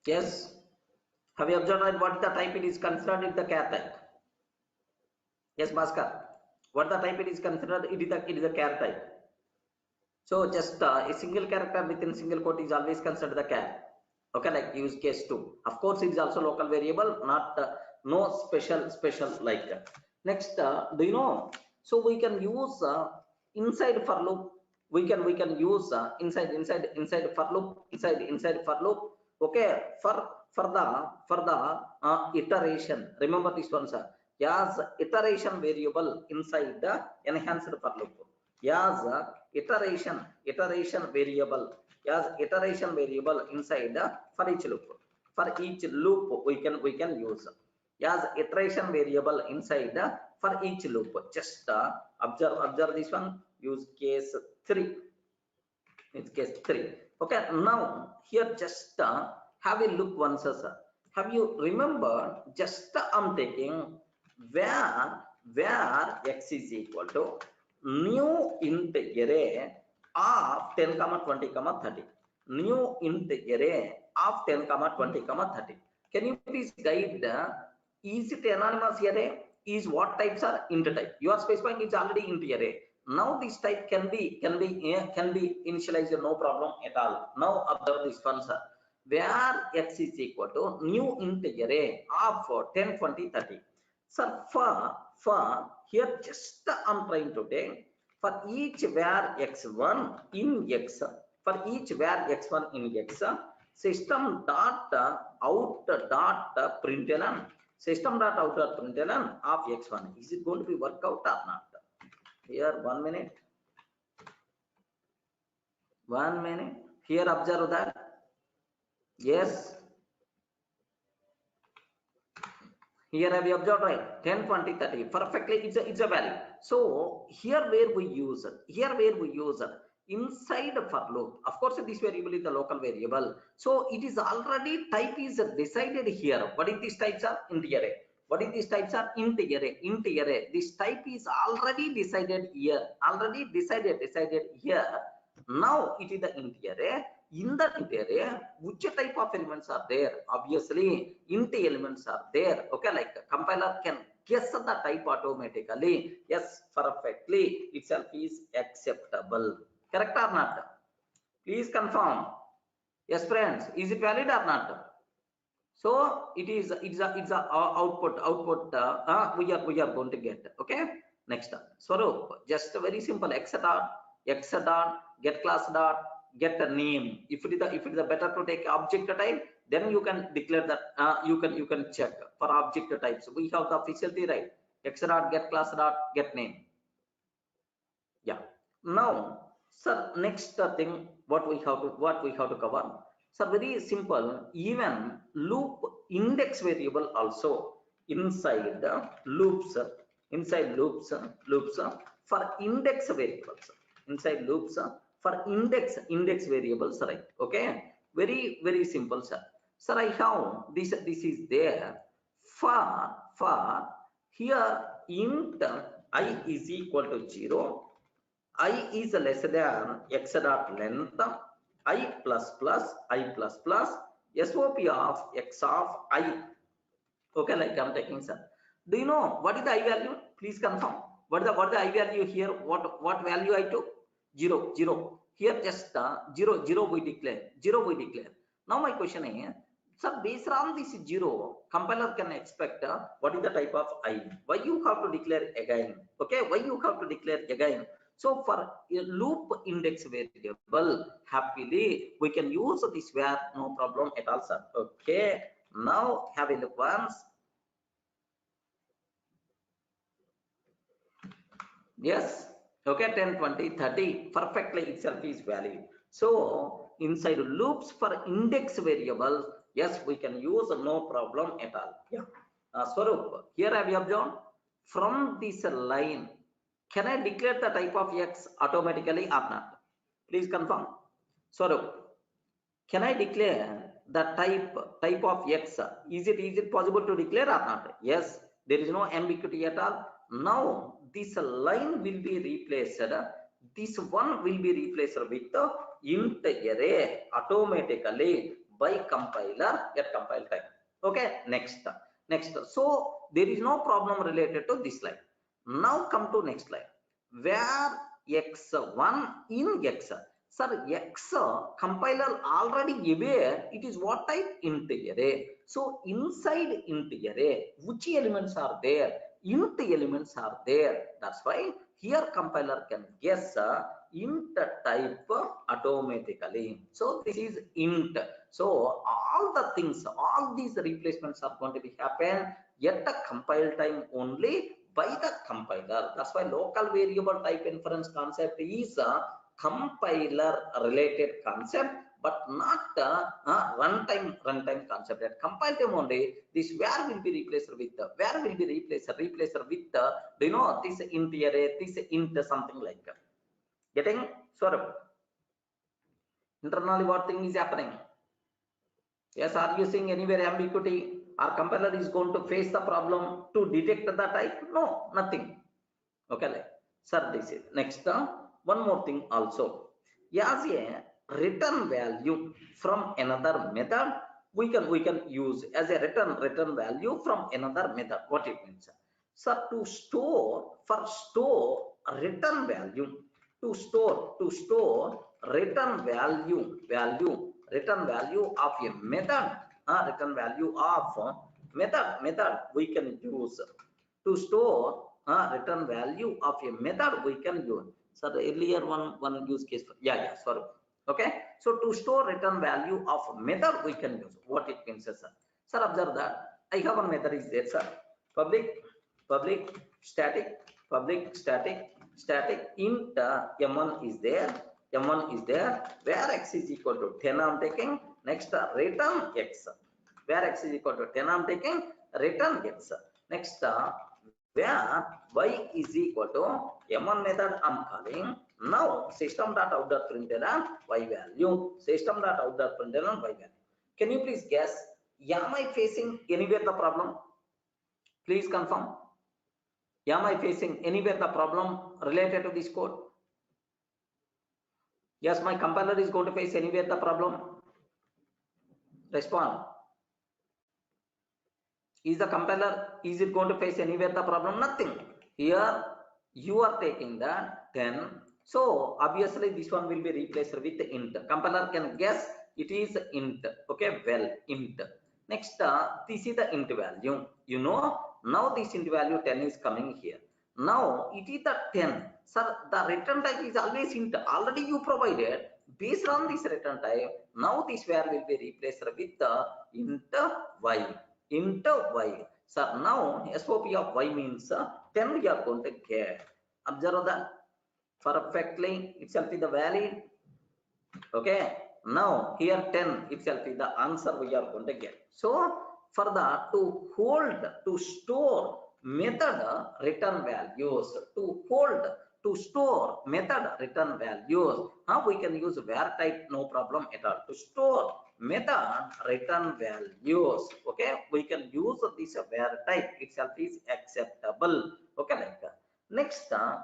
Yes, have you observed what the type it is considered? It the char type. Yes, Bhaskar, what the type it is considered? It is a char type. So just a single character within single quote is always considered the char. Okay, like use case 2. Of course, it is also local variable, not no special like that. Next, do you know? So we can use inside for loop. We can use inside for loop, inside for loop. Okay, for the iteration. Remember this one, sir. Yes, iteration variable inside the enhanced for loop. Yes, iteration variable. Yes, iteration variable inside for each loop. We can use. Yes, iteration variable inside for each loop. Just observe this one. Use case 3. It's case 3. Okay, now here just have a look once, sir. Have you remembered? Just I'm taking where x is equal to new int array of 10, 20, 30. New int array of 10, 20, 30. Can you please guide is it anonymous array? Is what types are int type? You are specifying it's already int array. Now this type can be initialized, no problem at all. Now observe this one, sir. Where x is equal to new integer array of 10, 20, 30. So for here just I'm trying to take for each where x1 in x, for each where x1 in x, system dot out dot println, system dot out dot println of x1. Is it going to be work out or not? Here 1 minute. Here observe that. Yes. Here have you observed, right? 10, 20, 30. Perfectly, it's a value. So here where we use inside for loop. Of course, this variable is the local variable. So it is already type is decided here. What is this types are? Integer array. What is this types are? Integer array. This type is already decided here. Decided here. Now it is the integer array. In the integer array, which type of elements are there? Obviously, int elements are there. Okay, like compiler can guess the type automatically. Yes, perfectly. Itself is acceptable. Correct or not? Please confirm. Yes, friends. Is it valid or not? So it's a output. We are going to get. Okay. Next. Swaroop. Just very simple. X dot get class dot get a name. If it is better to take object type, then you can declare that you can check for object types. We have the officiality, right? X dot get class dot get name. Yeah. Now, sir, next thing what we have to cover. So very simple. Even loop index variable also inside the loops for index variables. Inside loops for index variables, right? Okay, very simple, sir. Sir, I have this is there for here int I is equal to 0, I is less than x dot length, I plus SOP of x of I. Okay, like I'm taking, sir. Do you know what is the I value? Please confirm. What is the I value here? What value I took? 0. Here just 0 we declare. Now my question is, sir, based on this 0, compiler can expect what is the type of I. Why you have to declare again? Okay, why you have to declare again? So for a loop index variable, happily we can use this where no problem at all, sir. Okay, now have a look once. Yes. Okay, 10, 20, 30 perfectly itself is valid. So inside loops for index variables, yes, we can use no problem at all. Yeah. Swaroop, here have you observed from this line, can I declare the type of x automatically or not? Please confirm. Swaroop, can I declare the type of x? Is it possible to declare or not? Yes, there is no ambiguity at all. Now this line will be replaced. This one will be replaced with the int array automatically by compiler at compile time. Okay, next. So there is no problem related to this line. Now come to next line. Where x1 in x. Sir, x compiler already aware it is what type? Integer array. So inside integer array, which elements are there? Int elements are there. That's why here compiler can guess int type automatically. So this is int. So all the things, all these replacements are going to be happen at the compile time only by the compiler. That's why local variable type inference concept is compiler related concept, but not runtime concept. At compile time only, this where will be replaced with do you know this int array, this int something like that. Getting? Sure. Internally what thing is happening? Yes, are you seeing anywhere ambiguity? Our compiler is going to face the problem to detect the type? No, nothing. Okay, sir, this is next. One more thing also. As a return value from another method, we can use as a return value from another method. What it means? So to store return value, to store return value of a method, return value of method we can use to store return value of a method we can use. So the earlier one use case for, yeah, sorry. Okay, so to store return value of method we can use. What it means, sir? Sir, observe that I have one method is there, sir. Public static int m1 is there, where x is equal to 10 I'm taking. Next return x, where x is equal to 10 I'm taking, return x. Next where y is equal to m1 method I'm calling. Now system.out.println y value, system.out.println y value. Can you please guess, am I facing anywhere the problem? Please confirm. Am I facing anywhere the problem related to this code? Yes, my compiler is going to face anywhere the problem. Respond. Is the compiler, is it going to face anywhere the problem? Nothing. Here you are taking that 10. So obviously this one will be replaced with int. Compiler can guess it is int. Okay, well, int. Next, this is the int value. You know, now this int value 10 is coming here. Now it is the 10. Sir, the return type is always int. Already you provided. Based on this return type, now this value will be replaced with the int y. Int y. So now SOP of y means 10 we are going to get. Observe that perfectly itself is the valid. Okay, now here 10 itself is the answer we are going to get. So for the to store method return values, to store method return values, how we can use var type, no problem at all. To store method return values, okay, we can use this var type itself is acceptable. Okay, like that. Next, sir,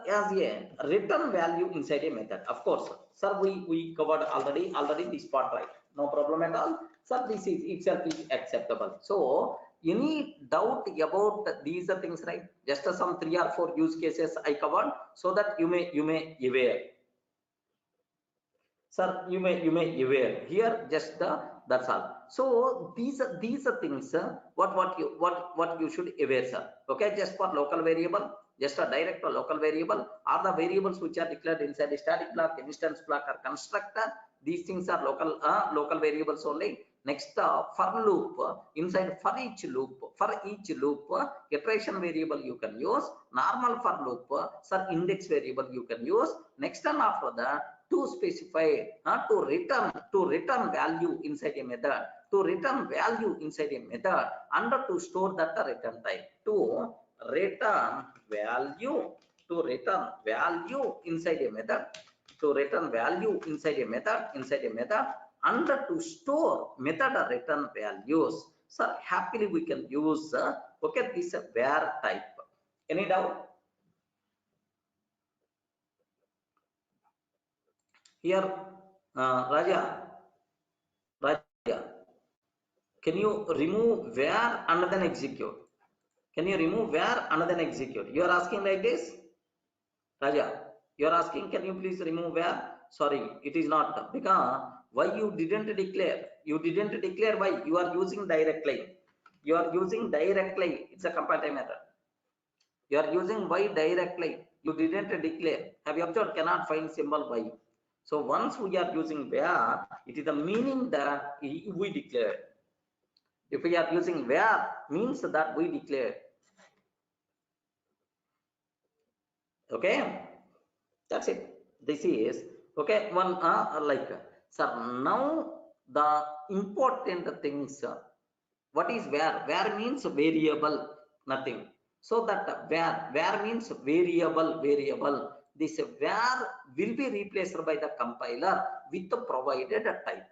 as a return value inside a method, of course, sir, we covered already this part, right? No problem at all. Sir, this is itself is acceptable. So any doubt about these things, right? Just some 3 or 4 use cases I covered, so that you may aware. Sir, you may aware here, just that's all. So these things, what you should aware, sir. Okay, just for local variable, just a direct or local variable, are the variables which are declared inside the static block, instance block, or constructor. These things are local variables only. Next, for loop, inside for each loop, iteration variable you can use. Normal for loop, sir, index variable you can use. Next, and after that, to specify to return value inside a method, and to store that return type, to return value inside a method, and to store method return values. So happily we can use okay, this var type. Any doubt? Here, Raja, can you remove var and then execute? Can you remove var and then execute? You are asking like this, Raja. You are asking, can you please remove var? Sorry, it is not, because why you didn't declare? You didn't declare why? You are using directly. It's a comparative method. You are using y directly. You didn't declare. Have you observed? Cannot find symbol y. So once we are using var, it is the meaning that we declare. If we are using var, means that we declare. Okay, that's it. This is okay. One like, sir, now the important things. What is var? Var means variable, nothing. So that var means variable. This var will be replaced by the compiler with the provided type.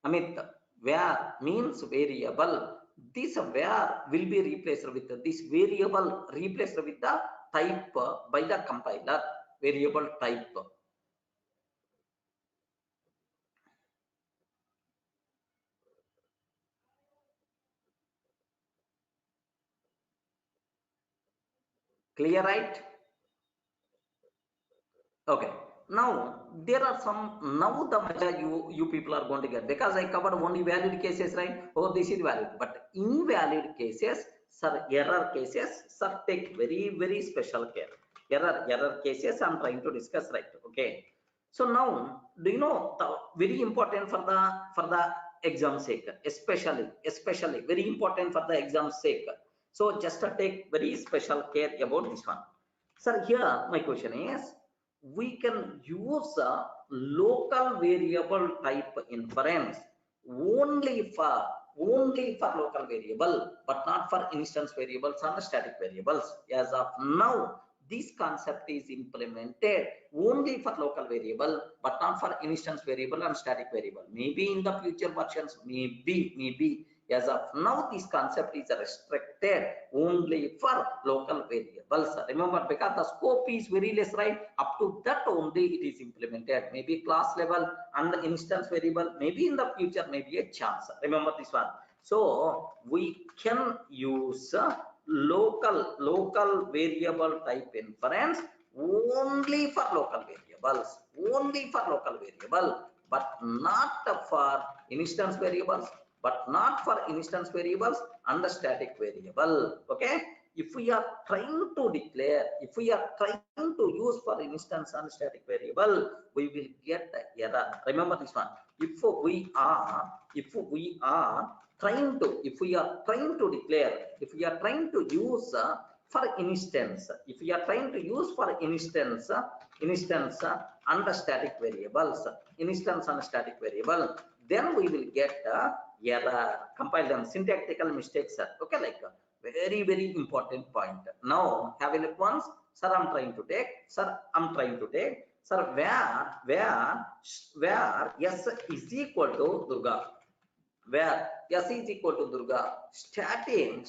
Amit, var means variable. This var will be replaced with this variable, replaced with the type by the compiler, variable type. Clear, right? Okay. Now there are some, now the measure you people are going to get, because I covered only valid cases, right? Oh, this is valid, but invalid cases, sir, error cases, sir, take very special care. Error cases I'm trying to discuss, right? Okay. So now, do you know the very important for the exam sake, especially very important for the exam sake. So just to take very special care about this one. Sir, here my question is, we can use a local variable type inference only for local variable, but not for instance variables or static variables. As of now, this concept is implemented only for local variable, but not for instance variable and static variable. Maybe in the future versions, maybe. As of now, this concept is restricted only for local variables. Remember, because the scope is very less, right? Up to that only it is implemented. Maybe class level and the instance variable, maybe in the future, maybe a chance. Remember this one. So we can use local variable type inference only for local variables, but not for instance variables, and the static variable. Okay. If we are trying to declare, if we are trying to use for instance and static variable, we will get the error. Remember this one. If we are trying to declare, if we are trying to use for instance, and the static variables, then we will get error. Compile them, syntactical mistakes, sir. Okay, like very important point. Now have a look once. Sir, I'm trying to take, sir, where s is equal to Durga, where s is equal to Durga, stating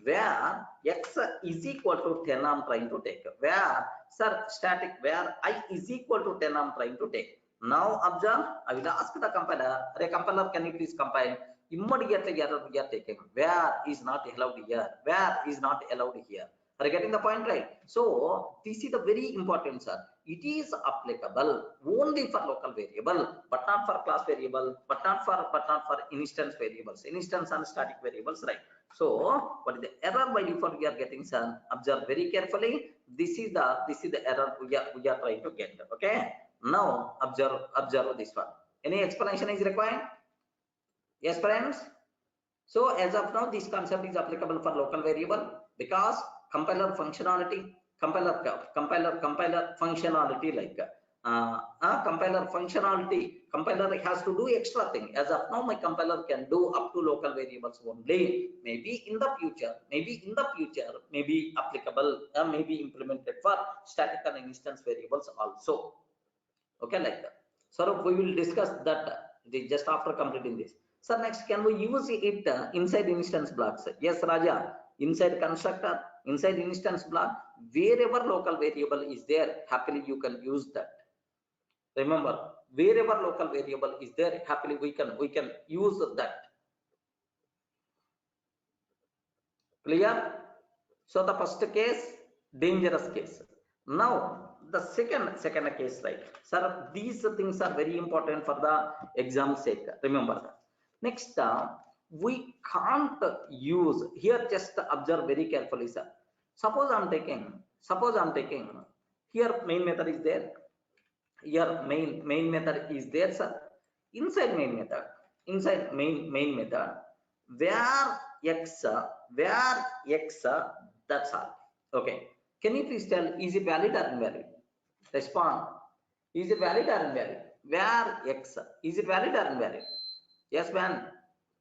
where x is equal to 10 I'm trying to take, where, sir, static where I is equal to 10 I'm trying to take. Now observe, I will ask the compiler, compiler, can you please compile? Immediately error we are taking, where is not allowed here, are you getting the point, right? So this is the very important, sir. It is applicable only for local variable, but not for class variable, but not for instance variables, instance and static variables, right? So what is the error by default we are getting, sir? Observe very carefully. This is the error we are trying to get. Okay. Now observe this one. Any explanation is required? Yes, friends. So as of now, this concept is applicable for local variable, because compiler functionality, compiler functionality, like compiler has to do extra thing. As of now, my compiler can do up to local variables only. Maybe in the future, maybe applicable, maybe implemented for static and instance variables also. Okay, like that. So we will discuss that just after completing this. So next, can we use it inside instance blocks? Yes, Raja. Inside constructor, inside instance block, wherever local variable is there, happily you can use that. Remember, wherever local variable is there, happily we can use that. Clear? So the first case, dangerous case. Now the second case, right? Sir, these things are very important for the exam sake. Remember that. Next, we can't use here. Just observe very carefully, sir. Suppose I'm taking here main method is there. Here main method is there, sir. Inside main method, where x, that's all. Okay. Can you please tell, is it valid or invalid? Respond. Is it valid or invalid? Where x, is it valid or invalid? Yes, man.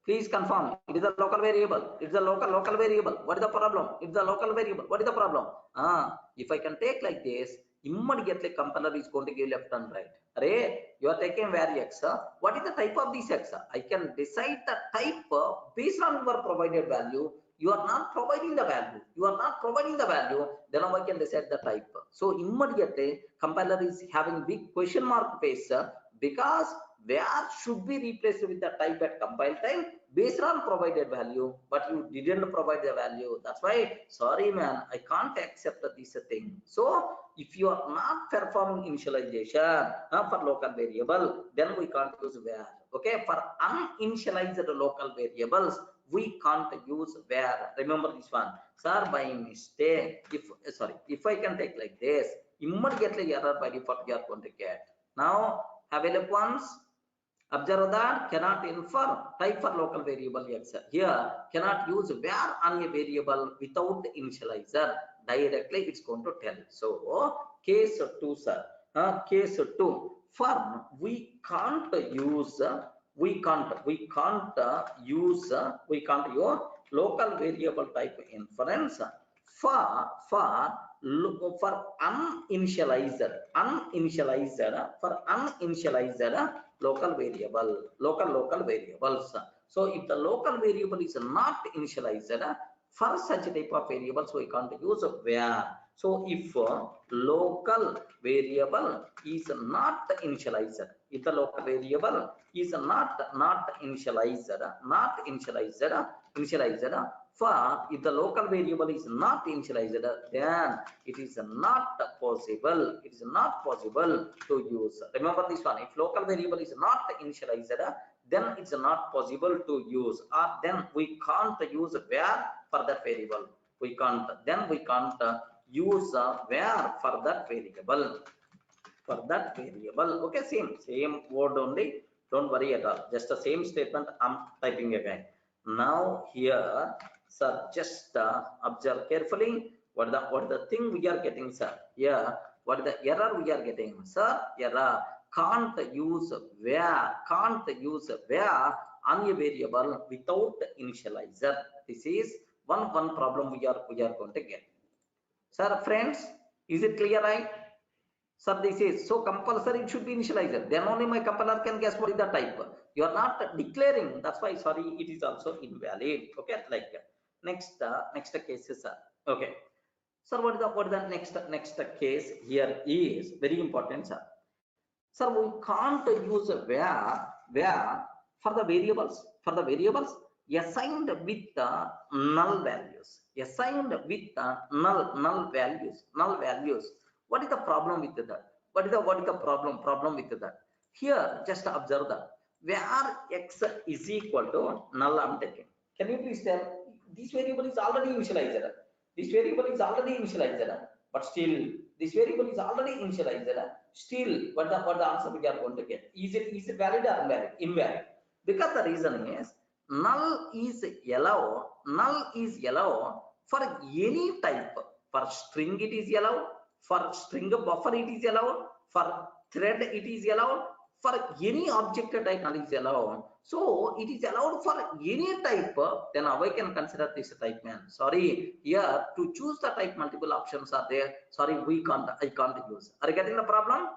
Please confirm. It is a local variable. It's a local variable. What is the problem? It's a local variable. What is the problem? If I can take like this, immediately compiler is going to give left and right. Array, you are taking where x. What is the type of this x? I can decide the type based on your provided value. You are not providing the value. Then I can decide the type. So immediately compiler is having big question mark face, because where should be replaced with the type at compile time based on provided value, but you didn't provide the value. That's why, sorry man, I can't accept this thing. So if you are not performing initialization for local variable, then we can't use where. Okay, for uninitialized local variables, we can't use where. Remember this one, sir. By mistake, if I can take like this, immediately error by default you are going to get. Now have a look once. Observe that cannot infer type for local variable x. Here cannot use where on a variable without initializer. Directly it's going to tell. So case 2, sir. Case 2. For we can't use use local variable type inference for uninitialized local variables. So if the local variable is not initialized for such type of variables, we can't use where. So if local variable is not initialized, if the local variable is not initialized, for if the local variable is not initialized, then it is not possible. It is not possible to use. Remember this one. If local variable is not initialized, then it's not possible to use, or then we can't use where for that variable. We can't. Then we can't use where for that variable. Okay, same word only. Don't worry at all. Just the same statement I'm typing again. Now here, sir, just observe carefully what the thing we are getting, sir. Here, what is the error we are getting, sir? Error. Can't use where on a variable without initializer. This is one problem we are going to get. Sir, friends, is it clear, right? Sir, this is so compulsory. It should be initializer. Then only my compiler can guess what is the type. You are not declaring. That's why, sorry, it is also invalid. Okay, like next case, sir. Okay, sir, what is the next case here is very important, sir. Sir, we can't use where for the variables assigned with the null values. Null values. What is the problem with that? What is the problem with that? Here, just observe that where x is equal to null I'm taking. Can you please tell? This variable is already initialized. But still, this variable is already initialized. Still, what the answer we are going to get? Is it valid or invalid? Invalid. Because the reason is null is allowed for any type. For string it is allowed, for string buffer it is allowed, for thread it is allowed, for any object type null is allowed. So it is allowed for any type, then how I can consider this type, man? Sorry, here to choose the type multiple options are there. Sorry, I can't use. Are you getting the problem?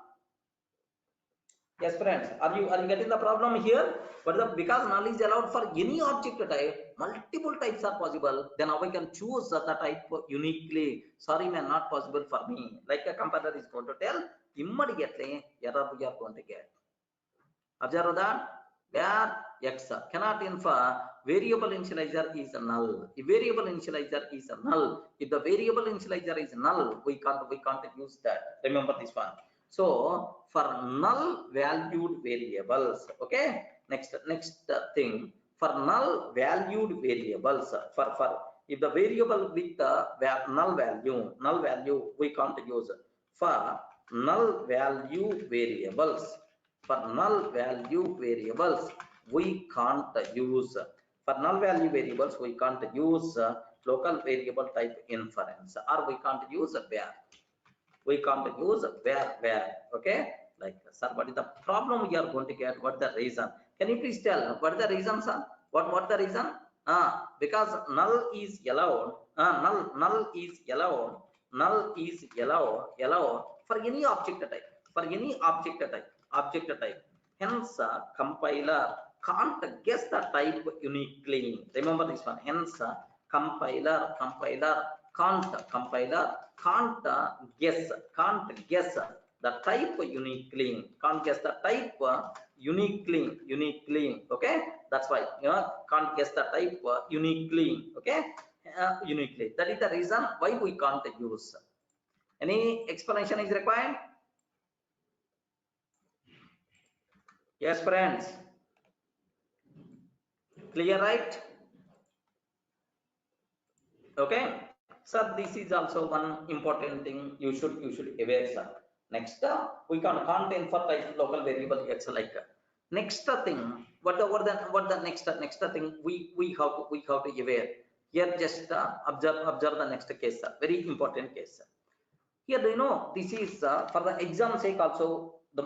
Yes, friends, are you getting the problem here? But because null is allowed for any object type, multiple types are possible, then how I can choose the type uniquely? Sorry, man, not possible for me. Like a compiler is going to tell, immediately error we are going to get. Observe that where x cannot infer variable initializer is null. If variable initializer is null, if the variable initializer is null, we can't use that. Remember this one. So for null valued variables, okay. Next thing, for null valued variables, for if the variable with the null value we can't use. For null value variables, we can't use. For null value variables, we can't use local variable type inference, or we can't use where. We can't use where. Okay, like, sir, what is the problem we are going to get? What is the reason? Can you please tell what is the reason, sir? What the reason? Because null is allowed. Null is allowed for any object type. Hence, compiler can't guess the type uniquely. Remember this one. Hence, compiler can't guess the type uniquely. Can't guess the type uniquely. Okay, that's why can't guess the type uniquely. Okay, uniquely. That is the reason why we can't use. Any explanation is required? Yes, friends. Clear, right? Okay. Sir, this is also one important thing you should aware, sir. Next, we can't infer type local variable x like. Next thing, what the next thing we have to aware. Here just observe the next case, sir. Very important case, sir. Here this is for the exam sake also the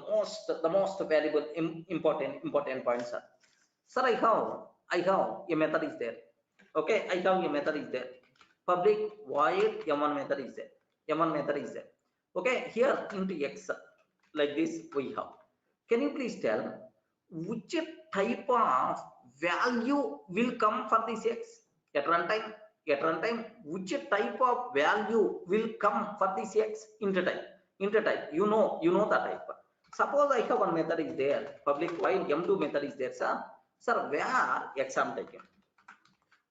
most valuable important point, sir. Sir, I have a method is there. Okay, I have a method is there. Public void m1 method is there. M1 method is there. Okay, here into x like this we have. Can you please tell which type of value will come for this x at runtime? At runtime, which type of value will come for this x? Int type. You know the type. Suppose I have one method is there. Public void m2 method is there, sir. Sir, where x I'm taking?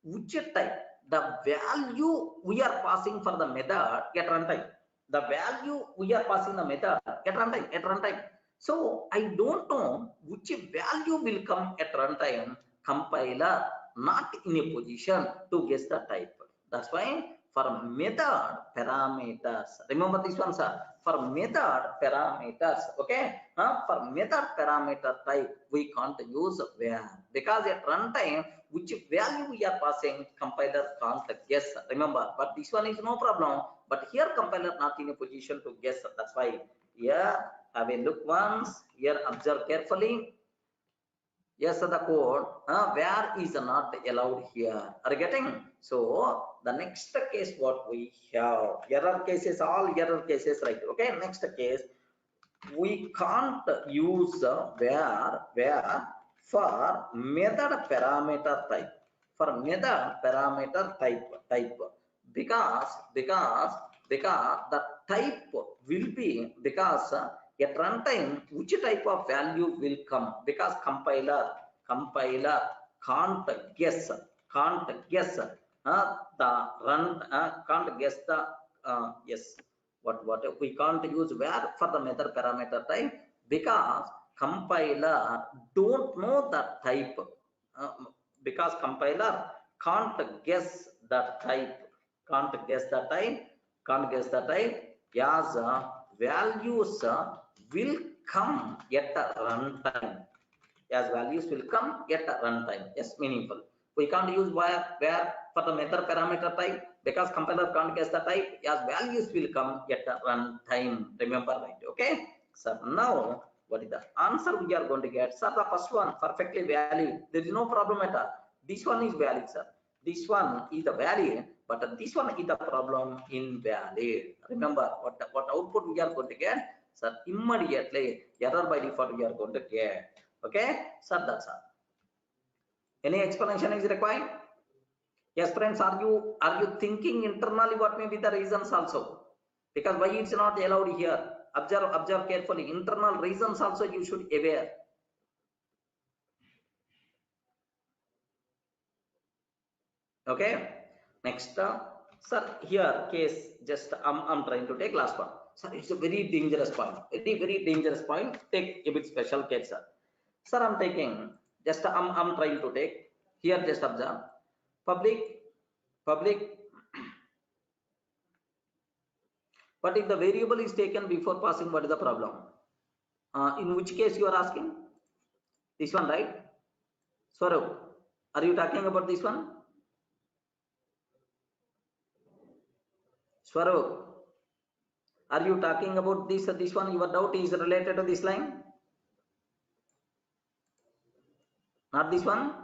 Which type? The value we are passing for the method at runtime. The value we are passing the method at runtime. So I don't know which value will come at runtime. Compiler not in a position to guess the type. That's why for method parameters, remember this one, sir. For method parameters, okay, for method parameter type we can't use where, because at runtime which value we are passing, compiler can't guess. Remember, but this one is no problem. But here compiler not in a position to guess. That's why here have a look once. Here observe carefully. Yes, the code where is not allowed here. Are you getting? So the next case what we have, error cases, all error cases, right? Okay, next case we can't use where for method parameter type. For method parameter type because the type will be, because at runtime which type of value will come, because compiler can't guess the run can't guess the yes, what we can't use where for the method parameter type, because compiler don't know the type, because compiler can't guess the type, as values will come at the runtime, yes, meaningful. We can't use where for the method parameter type, because compiler can't guess the type, as values will come at the runtime. Remember, right? Okay. So now what is the answer we are going to get? Sir, the first one perfectly valid. There is no problem at all. This one is valid, sir. This one is the valid, but this one is the problem invalid. Remember what output we are going to get? Sir, immediately error by default we are going to get. Okay, sir, that's all. Any explanation is required? Yes, friends, are you thinking internally what may be the reasons also? Because why it's not allowed here? Observe carefully. Internal reasons also you should aware. Okay. Next, sir, here case just I'm trying to take last one. Sir, it's a very dangerous point. Very dangerous point. Take a bit special case, sir. Sir, I'm taking just I'm trying to take here. Just observe public. But if the variable is taken before passing, what is the problem? In which case you are asking? This one, right? Swarup, are you talking about this one? Swarup, are you talking about this one? Your doubt is related to this line? Not this one?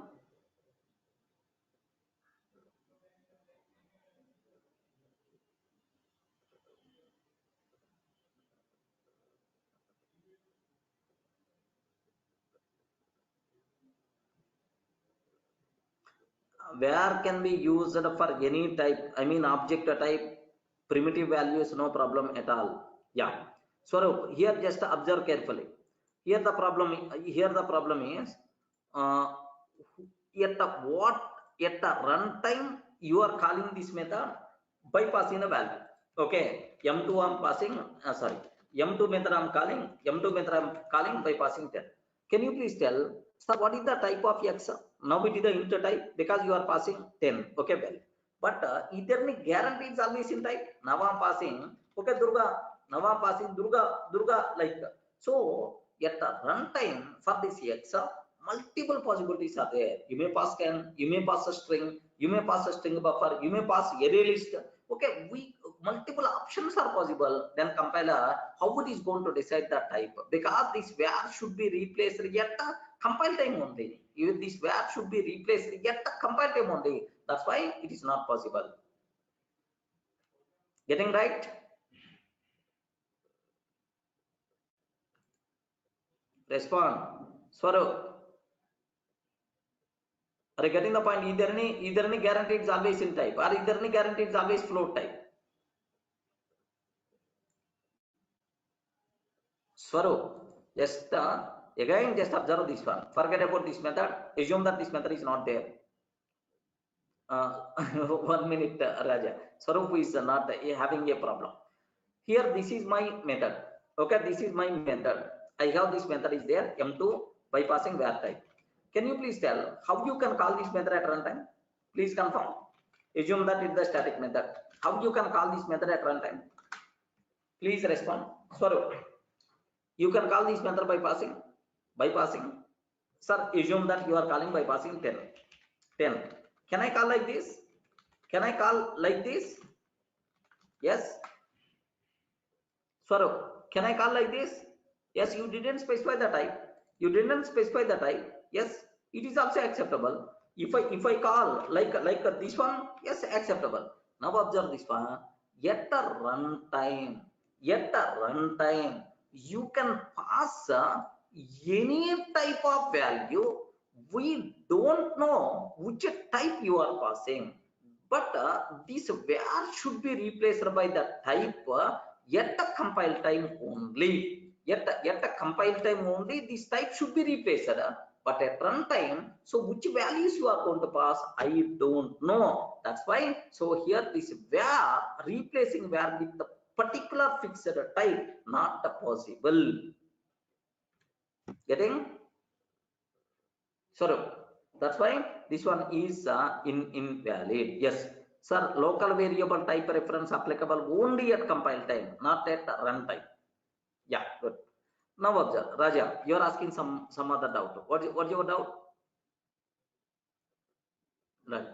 Where can be used for any type, I mean object type, primitive values, no problem at all. Yeah. Swaroop, here just observe carefully. Here the problem is uh, at the runtime you are calling this method by passing a value. Okay, m2 I'm passing. Sorry, m2 method I'm calling. M2 method I'm calling by passing 10. Can you please tell, sir, what is the type of x? Now it is the int type because you are passing 10. Okay, well, but either any guarantee is always in type. Now I'm passing. Okay, Durga. Now I'm passing Durga like that. So at the runtime for this x, multiple possibilities are there. You may pass 10, you may pass a string, you may pass a string buffer, you may pass array list. Okay, multiple options are possible. Then compiler, how it is going to decide the type? Because this var should be replaced at the compile time only. Even this var should be replaced at the compile time only. That's why it is not possible. Getting right? Respond. Swaroop. Are you getting the point? Either any guarantee is always in type, or either any guarantee is always float type. Swaroop, just again just observe this one. Forget about this method. Assume that this method is not there. 1 minute, Raja. Swaroop is not having a problem. Here, this is my method. Okay, this is my method. I have this method is there. M2 bypassing var type. Can you please tell how you can call this method at runtime? Please confirm. Assume that it's the static method. How you can call this method at runtime? Please respond. Swaroop, you can call this method by passing. Sir, assume that you are calling by passing 10. Can I call like this? Can I call like this? Yes. Swaroop, can I call like this? Yes, you didn't specify the type. Yes, it is also acceptable. If I call like this one, yes, acceptable. Now observe this one. At the runtime, you can pass any type of value. We don't know which type you are passing, but this var should be replaced by the type at the compile time only. At the compile time only, this type should be replaced. But at runtime, so which values you are going to pass, I don't know. That's why, so here this var, replacing var with the particular fixed type, not possible. Getting? So that's why this one is invalid. Yes, sir, local variable type reference applicable only at compile time, not at runtime. Yeah, good. Now observe, Raja, you are asking some other doubt. What's your doubt? Right.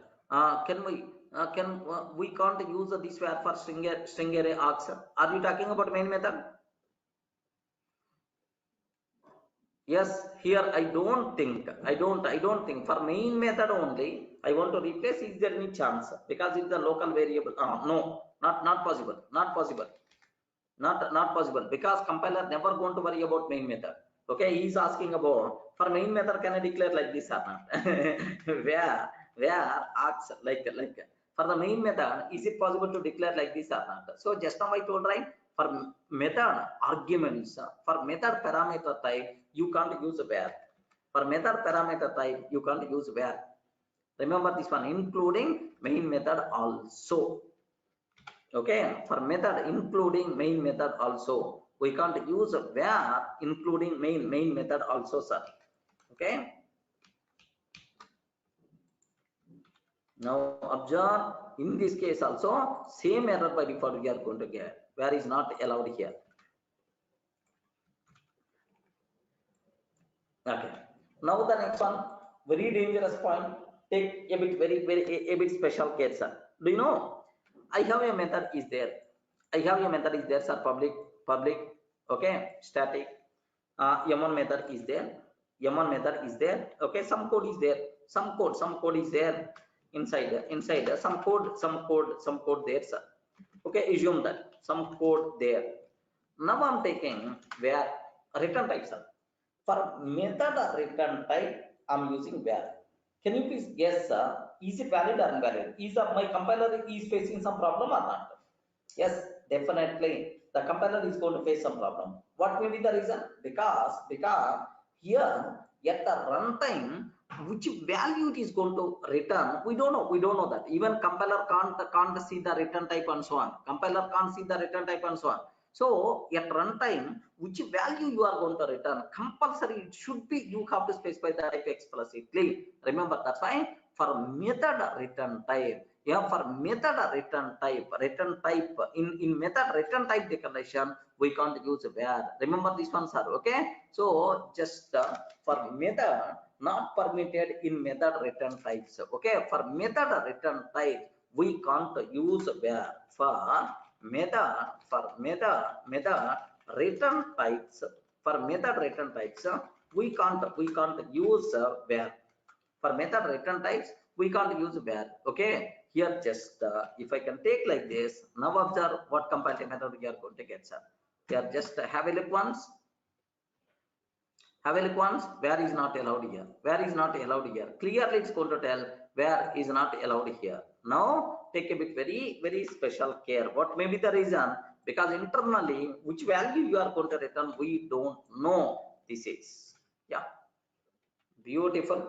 We can't use this var for string array args? Are you talking about main method? Yes, here I don't think for main method only I want to replace. Is there any chance? Because it's the local variable. No, not possible. Not possible, because compiler never going to worry about main method. Okay, he is asking about for main method, can I declare like this or not? where args like for the main method, is it possible to declare like this or not? So just now I told, right, for method arguments, for method parameter type, you can't use var. For method parameter type, you can't use var. Remember this one, including main method also. Okay, for method including main method also, we can't use var including main method also, sir. Okay. Now observe, in this case also same error by default we are going to get. Var is not allowed here. Okay. Now the next one, very dangerous point. Take a bit a bit special case, sir. Do you know? I have a method is there. Sir. Public. Okay. Static. M1 method is there. Okay. Some code is there. Some code is there inside. Some code there, sir. Okay. Assume that some code there. Now I'm taking where return type, sir. For method return type, I'm using var. Can you please guess, is it valid or invalid? Is my compiler is facing some problem or not? Yes, definitely. the compiler is going to face some problem. What may be the reason? Because here at the runtime, which value it is going to return, we don't know that. Even compiler can't see the return type and so on. Compiler can't see the return type and so on. So at runtime, which value you are going to return, compulsory it should be, you have to specify the type explicitly. Remember, that's why for method return type, yeah, for method return type in method return type declaration, we can't use where. Remember these ones are okay. So just for method not permitted in method return types. Okay, for method return type we can't use where. For method return types, for method return types we can't use where. For method return types we can't use where. Okay, here just if I can take like this, now observe what comparative method we are going to get, sir. Here just have a look once. Have a look once. Where is not allowed here? Where is not allowed here? Clearly it's going to tell where is not allowed here. Now take a bit very special care. What may be the reason? Because internally which value you are going to return, we don't know. This is, yeah, beautiful.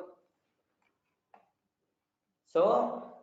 So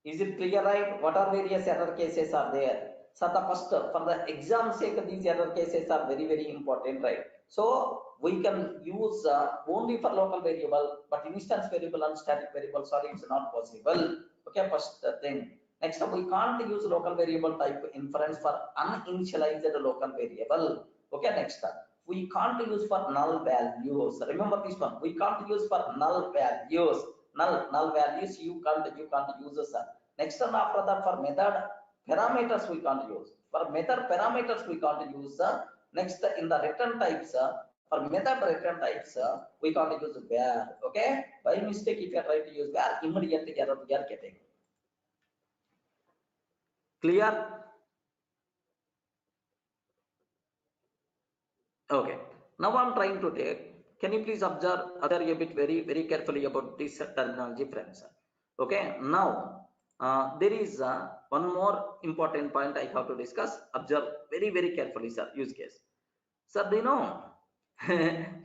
is it clear, right? What are various error cases are there? So the first, for the exam sake, these error cases are very important, right? So we can use only for local variable, but instance variable and static variable, sorry, it's not possible. Okay, first thing. Next, we can't use local variable type inference for uninitialized local variable. Okay, next, we can't use for null values. Remember this one. We can't use for null values. Null values you can't use. Next one after that, for method parameters we can't use. For method parameters we can't use. Next in the return types, for method return types we can't use where. Okay, by mistake if you try to use where, immediate error we are getting. Clear? Okay, now I'm trying to take, can you please observe a bit very carefully about this terminology, friends? Okay, now there is one more important point I have to discuss. Observe very carefully, sir. Use case, sir. Do you know?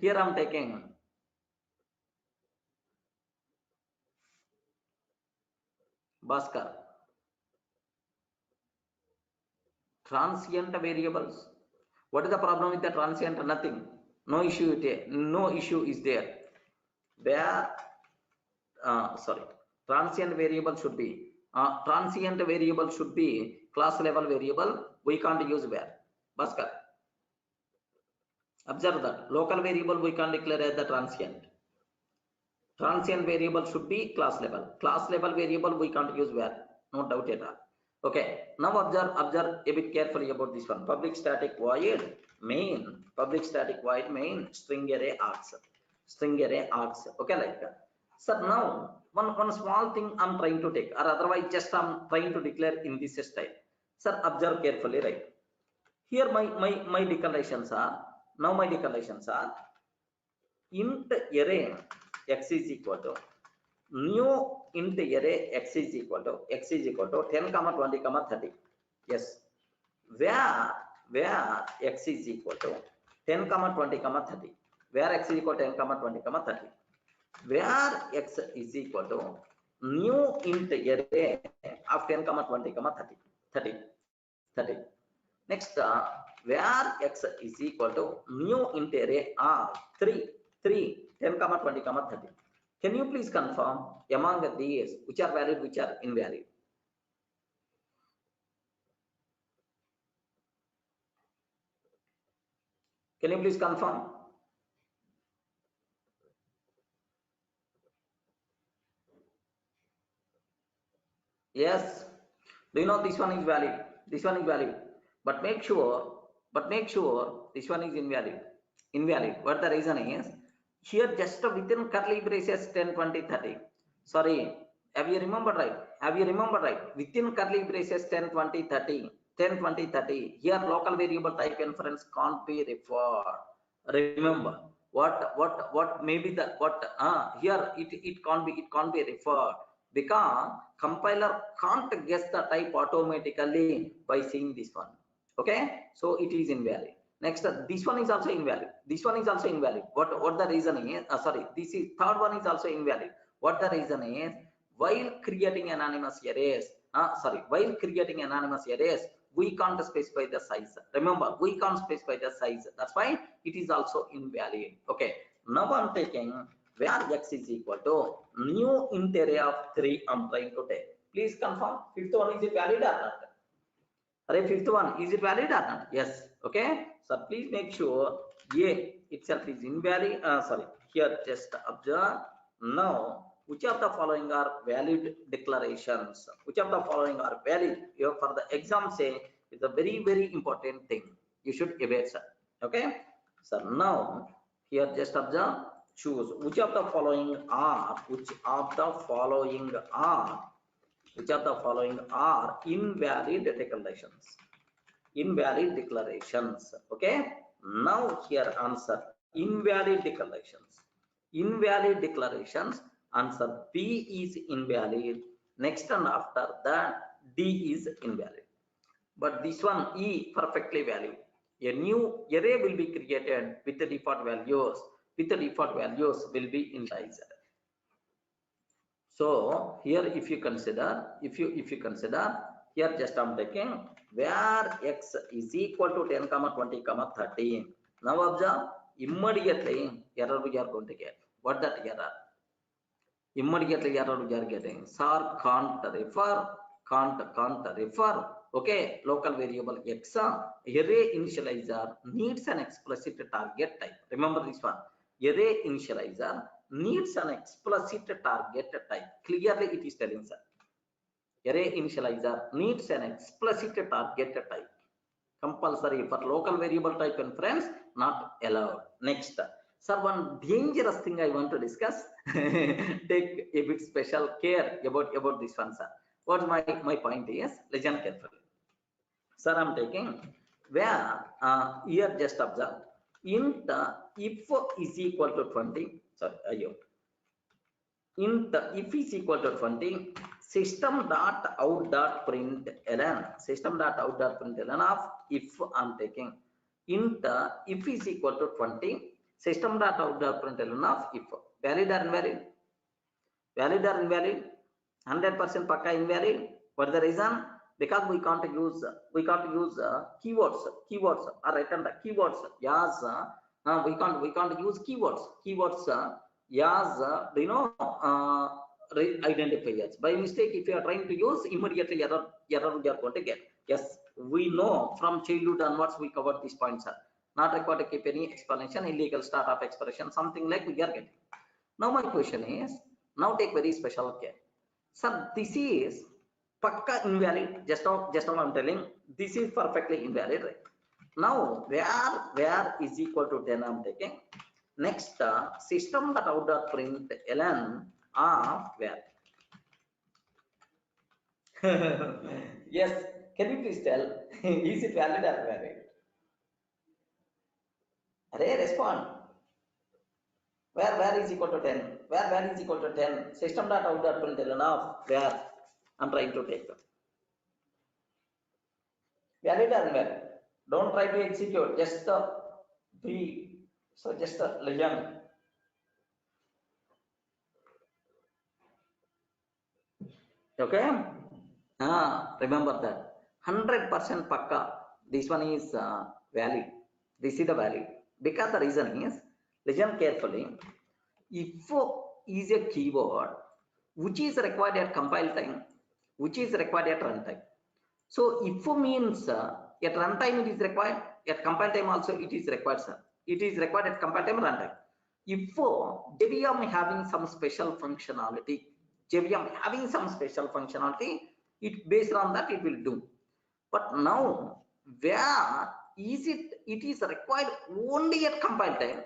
Here I'm taking Bhaskar, transient variables. What is the problem with the transient? Nothing. No issue. No issue is there. Where sorry, transient variable should be class level variable. We can't use where. Bhaskar, observe that local variable we can't declare as the transient. Transient variable should be class level. Class level variable we can't use where. No doubt at all. Okay, now observe a bit carefully about this one. Public static void main, string array args. Okay, like that. So now one small thing I'm trying to take, or otherwise just I'm trying to declare in this style. Sir, observe carefully, right? Here my declarations are, int array x is equal to new int array x is equal to 10, 20, 30. Yes, where x is equal to 10, 20, 30. Where x is equal to 10, 20, 30. Where x is equal to new int array of 10, 20, 30. Next, where x is equal to new int array of 3, 10, 20, 30. Can you please confirm among these which are valid, which are invalid? Can you please confirm? Yes. Do you know this one is valid? This one is valid. But make sure this one is invalid. What the reason is? Here just within curly braces 10, 20, 30. Sorry, have you remembered right? Within curly braces 10, 20, 30. 10, 20, 30. Here local variable type inference can't be referred. Remember what maybe the here it can't be referred, because compiler can't guess the type automatically by seeing this one. Okay, so it is invalid. Next, this one is also invalid. This one is also invalid. What the reason is? Sorry, this is third one is also invalid. What the reason is? While creating anonymous arrays, while creating anonymous arrays, we can't specify the size. Remember, we can't specify the size. That's why it is also invalid. Okay, now I'm taking where x is equal to new int array of 3. I'm trying to take. Please confirm. Fifth one, is it valid or not? Array fifth one, is it valid or not? Yes. Okay. So please make sure A itself is invalid. Here just observe. Now, which of the following are valid declarations? Which of the following are valid? Here for the exam say is a very important thing. You should evade, sir. Okay. So now here just observe. Choose which of the following are invalid declarations. Invalid declarations. Okay. Now here answer invalid declarations. Invalid declarations. Answer B is invalid. Next and after that D is invalid. But this one E perfectly valid. A new array will be created with the default values. With the default values will be initialized. So here if you consider here just I'm taking where x is equal to 10, 20, 30. Now observe, immediately error we are going to get. What that error? Immediately error we are getting sar can't refer. Okay, local variable x array initializer needs an explicit target type. Remember this one. Array initializer needs an explicit target type. Clearly it is telling, sir. Array initializer needs an explicit target type. Compulsory for local variable type inference, not allowed. Next, sir, one dangerous thing I want to discuss. Take a bit special care about this one, sir. What my point is, listen carefully. Sir, I'm taking where here just observe int if is equal to 20. Sorry, int if is equal to 20, system.out.println of if I'm taking int if is equal to 20, system.out.println of if. Valid or invalid? Valid or invalid? 100% pakka invalid. What is the reason? Because we can't use keywords or return the keywords. Yes, we can't use keywords as identifiers. By mistake, if you are trying to use, immediately error we are going to get. Yes, we know from childhood onwards we covered these points. Not required to keep any explanation. Illegal start of expression, something like we are getting. Now my question is, now take very special care. Sir, this is pakka invalid. Just now I'm telling, this is perfectly invalid, right? Now where is equal to 10 I'm taking. Next, system.out.println of where. Yes, can you please tell, is it valid or valid? Array respond. Where is equal to 10? Where is equal to 10? System.out.println of where I'm trying to take them. Valid or invalid? Don't try to execute, just be. So just listen. Okay. Remember that 100% pakka. This one is valid. This is the valid because the reason is, listen carefully. If is a keyword which is required at compile time, which is required at runtime. So if means at runtime it is required, at compile time also it is required, sir. It is required at compile time, runtime. If JVM having some special functionality, it based on that it will do. But now where is it? It is required only at compile time,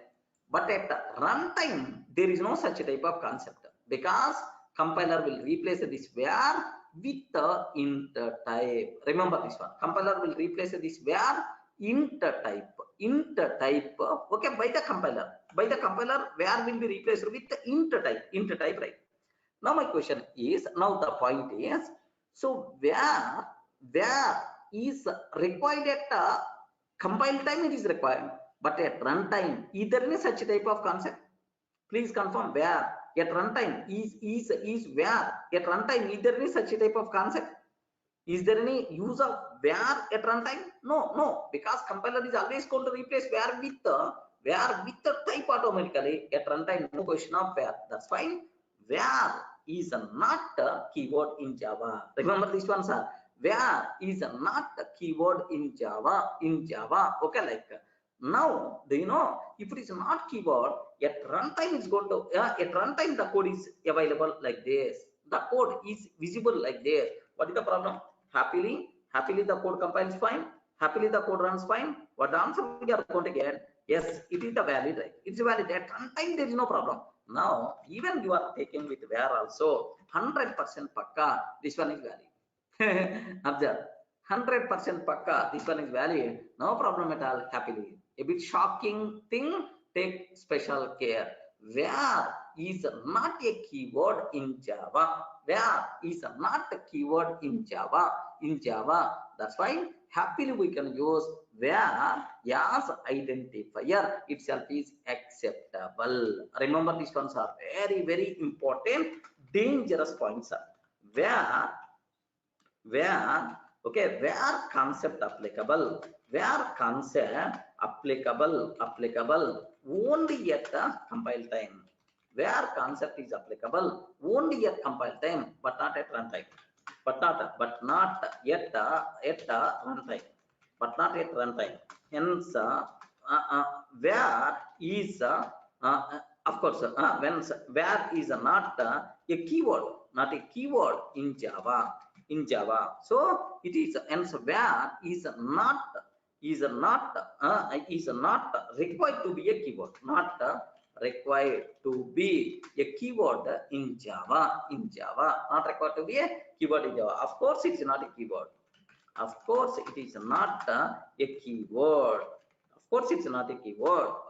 but at runtime there is no such type of concept because compiler will replace this where with the int type. Remember this one. Compiler will replace this where int type. Okay, by the compiler. Where will be replaced with the int type, right? Now my question is, now the point is, so where is required at compile time, it is required, but at runtime, is there any such type of concept? Please confirm. Where at runtime is where at runtime, is there any such type of concept? Is there any use of where at runtime? No, because compiler is always going to replace where with the type automatically. At runtime, no question of where. That's fine. Where is not a keyword in Java. Remember this one, sir. Where is not a keyword in Java. Okay, like now, do you know if it is not keyword at runtime, it's going to at runtime the code is available like this. The code is visible like this. What is the problem? Happily the code compiles fine. Happily the code runs fine. What answer we are going to get? Yes, it is the valid, right? It's valid at runtime. There is no problem. Now, even you are taking with where also 100% pakka. This one is valid. Observe. 100% pakka. This one is valid. No problem at all. Happily. A bit shocking thing. Take special care. Where is not a keyword in Java. Where is not a keyword in Java. That's why happily we can use where as identifier itself is acceptable. Remember, these ones are very, very important, dangerous points. Where okay, where concept applicable, only at the compile time. Where concept is applicable only at compile time, but not at runtime. But not yet runtime. Hence, where is of course when where is not a keyword in Java. So it is, hence where is not required to be a keyword. Not required to be a keyword in Java. Not required to be a keyword in Java. Of course, it is not a keyword.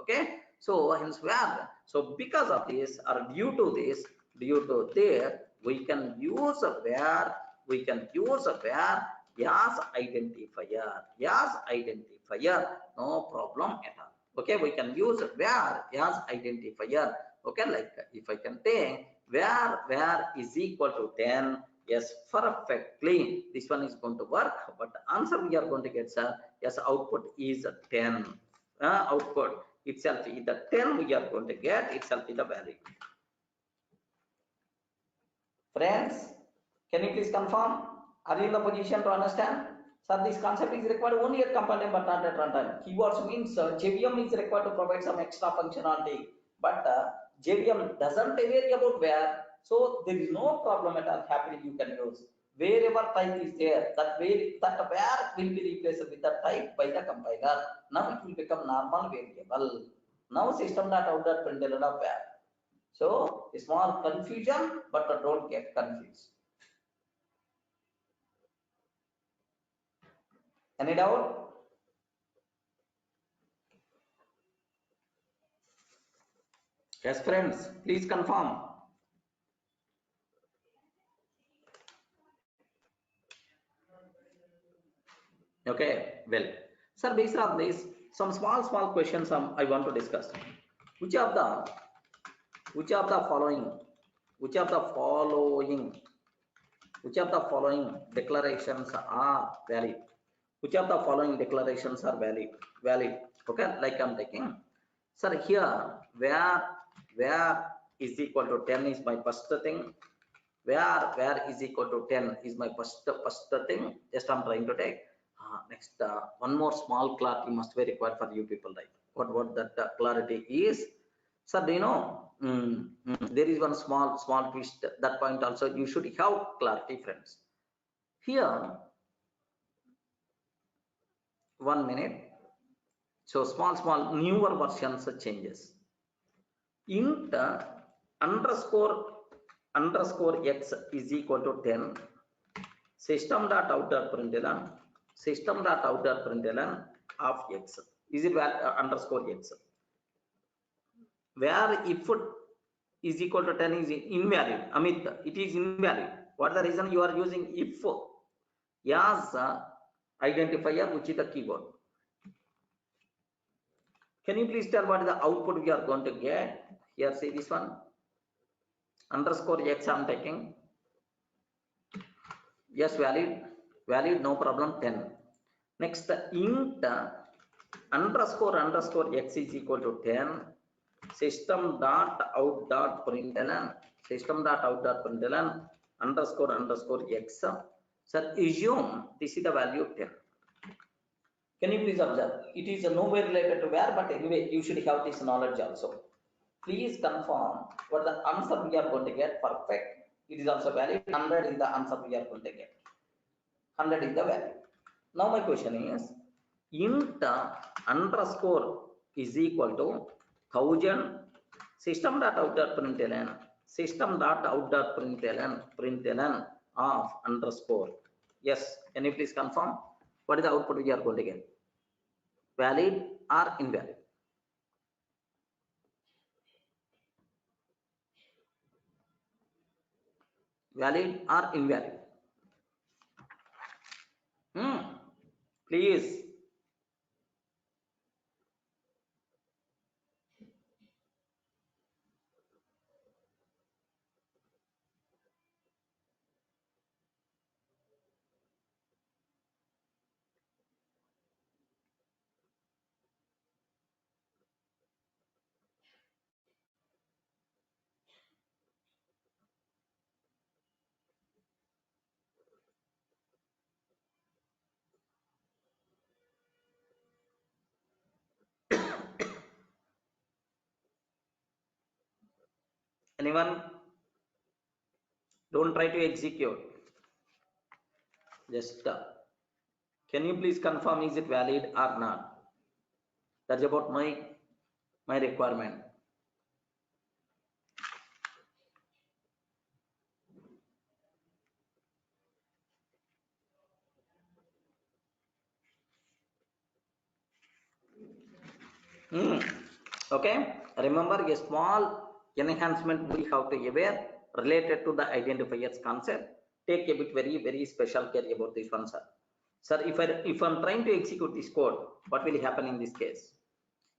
Okay. So hence where. So because of this or due to there, we can use where. As identifier. No problem at all. Okay, we can use where as identifier. Okay, like if I can take where is equal to 10. Yes, perfectly. This one is going to work, but the answer we are going to get, sir. Yes, output is 10. Output itself is the 10 we are going to get. Itself is the value. Friends, can you please confirm? Are you in the position to understand? Sir, this concept is required only at compile time but not at runtime. Keywords means JVM is required to provide some extra functionality, but JVM doesn't vary about where, so there is no problem at all. Happily you can use wherever type is there. That where will be replaced with the type by the compiler. Now it will become normal variable. Now system.out.println of where. So a small confusion, but don't get confused. Any doubt? Yes, friends, please confirm. Okay, well, sir, based on this, some small questions I want to discuss. Which of the following declarations are valid? Which of the following declarations are valid? Okay, like I'm taking, sir, here where is equal to 10 is my first thing. Where is equal to 10 is my first thing. Just I'm trying to take. Next, one more small clarity must be required for you people, right? What that clarity is, sir, do you know? There is one small twist. That point also you should have clarity, friends. Here, 1 minute. So small newer versions changes. Int underscore x is equal to 10. System.out.println of x. Is it underscore x? Where if it is equal to 10 is invalid. Amit, it is invalid. What is the reason you are using if? Yes, identifier, which is the keyword. Can you please tell what is the output we are going to get? Here, see this one. Underscore x I'm taking. Yes, valid, no problem, 10. Next, int underscore x is equal to 10. System dot out dot println underscore x. Sir, assume this is the value 10. Can you please observe? It is nowhere related to where, but anyway, you should have this knowledge also. Please confirm what the answer we are going to get. Perfect. It is also valid. 100 is the answer we are going to get. 100 is the value. Now my question is, int underscore is equal to 1000 system.out.println of underscore. Yes, can you please confirm what is the output we are going to get? Valid or invalid? Valid or invalid? Please. Anyone? Don't try to execute. Just can you please confirm is it valid or not? That's about my requirement. Okay. Remember, a small enhancement we have to aware related to the identifiers concept. Take a bit very special care about this one, sir. Sir, if I'm trying to execute this code, what will happen in this case?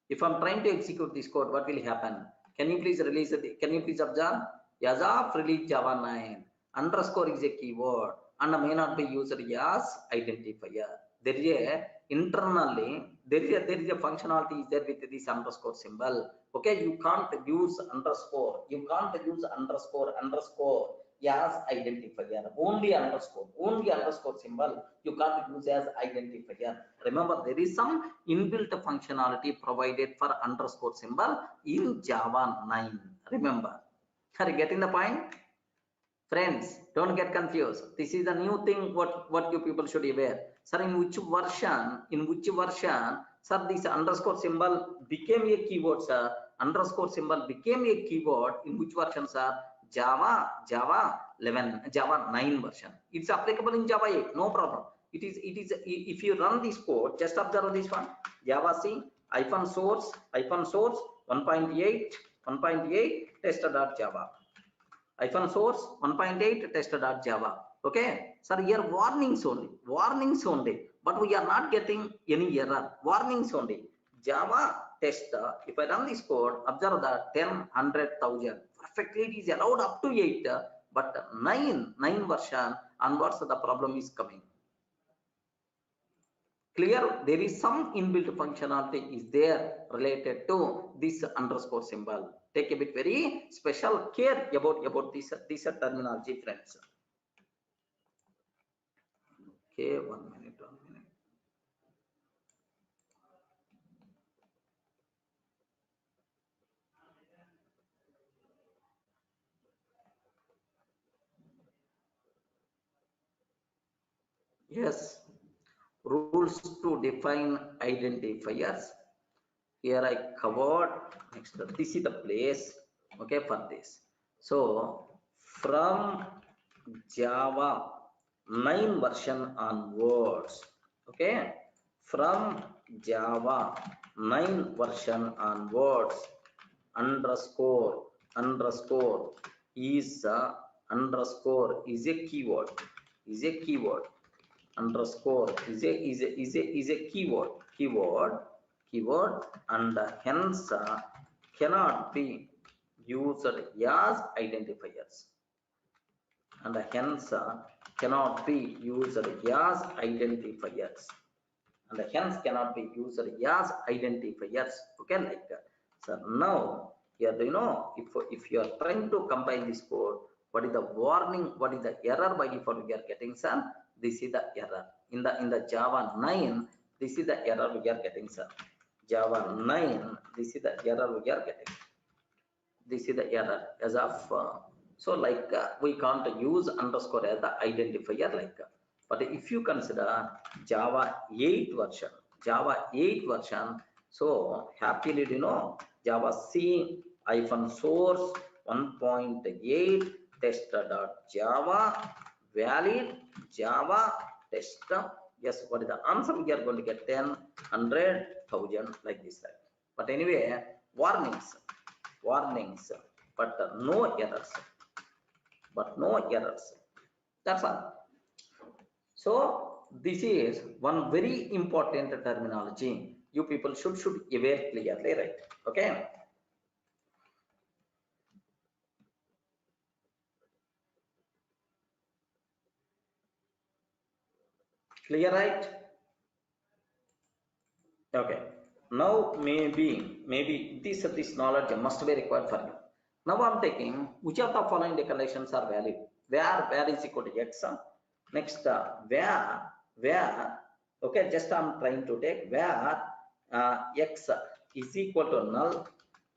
If I'm trying to execute this code, what will happen? Can you please release it? Can you please observe? As of release Java 9, underscore is a keyword and may not be used as identifier. There is a internally there is a functionality is there with this underscore symbol. Okay, you can't use underscore. You can't use underscore as identifier. Only underscore symbol you can't use as identifier. Remember, there is some inbuilt functionality provided for underscore symbol in Java 9. Remember, are you getting the point? Friends, don't get confused. This is the new thing what you people should be aware. Sir, in which version, sir, this underscore symbol became a keyword, sir. Underscore symbol became a keyword in which version, sir? Java 11, Java 9 version. It's applicable in Java 8, no problem. It is if you run this code, just observe this one. Java C -source 1.8 tester.java. -source 1.8 tester.java. Okay, sir, here warnings only, but we are not getting any error. Warnings only. Java tester, if I run this code, observe that 10, 100,000. Perfectly, it is allowed up to 8, but 9 version onwards the problem is coming. Clear? There is some inbuilt functionality is there related to this underscore symbol. Take a bit very special care about this terminology, friends. Okay, 1 minute. Yes, rules to define identifiers. Here I covered. Next, this is the place, okay, for this. So from Java 9 version onwards, okay, from Java 9 version onwards, underscore is a keyword, underscore is a keyword, and hence cannot be used as identifiers, and hence cannot be used as identifiers, and hence cannot be used as identifiers. Okay, like that. So now here, if you are trying to compile this code, what is the warning, what is the error by default we are getting, sir? This is the error in the Java 9. This is the error we are getting, sir. Java 9, this is the error we are getting. This is the error as of so like we can't use underscore as the identifier, like but if you consider Java 8 version, so happily Java C -source 1.8 test.java valid Java test. Yes, what is the answer? We are going to get 10, 100, 1000 like this, right? But anyway, warnings, but no errors, that's all. So this is one very important terminology you people should aware clearly, right? Okay, clear, right? Okay, now maybe this knowledge must be required for you. Now I'm taking which of the following declarations are valid. Where is equal to x. Next where okay, just I'm trying to take where x is equal to null.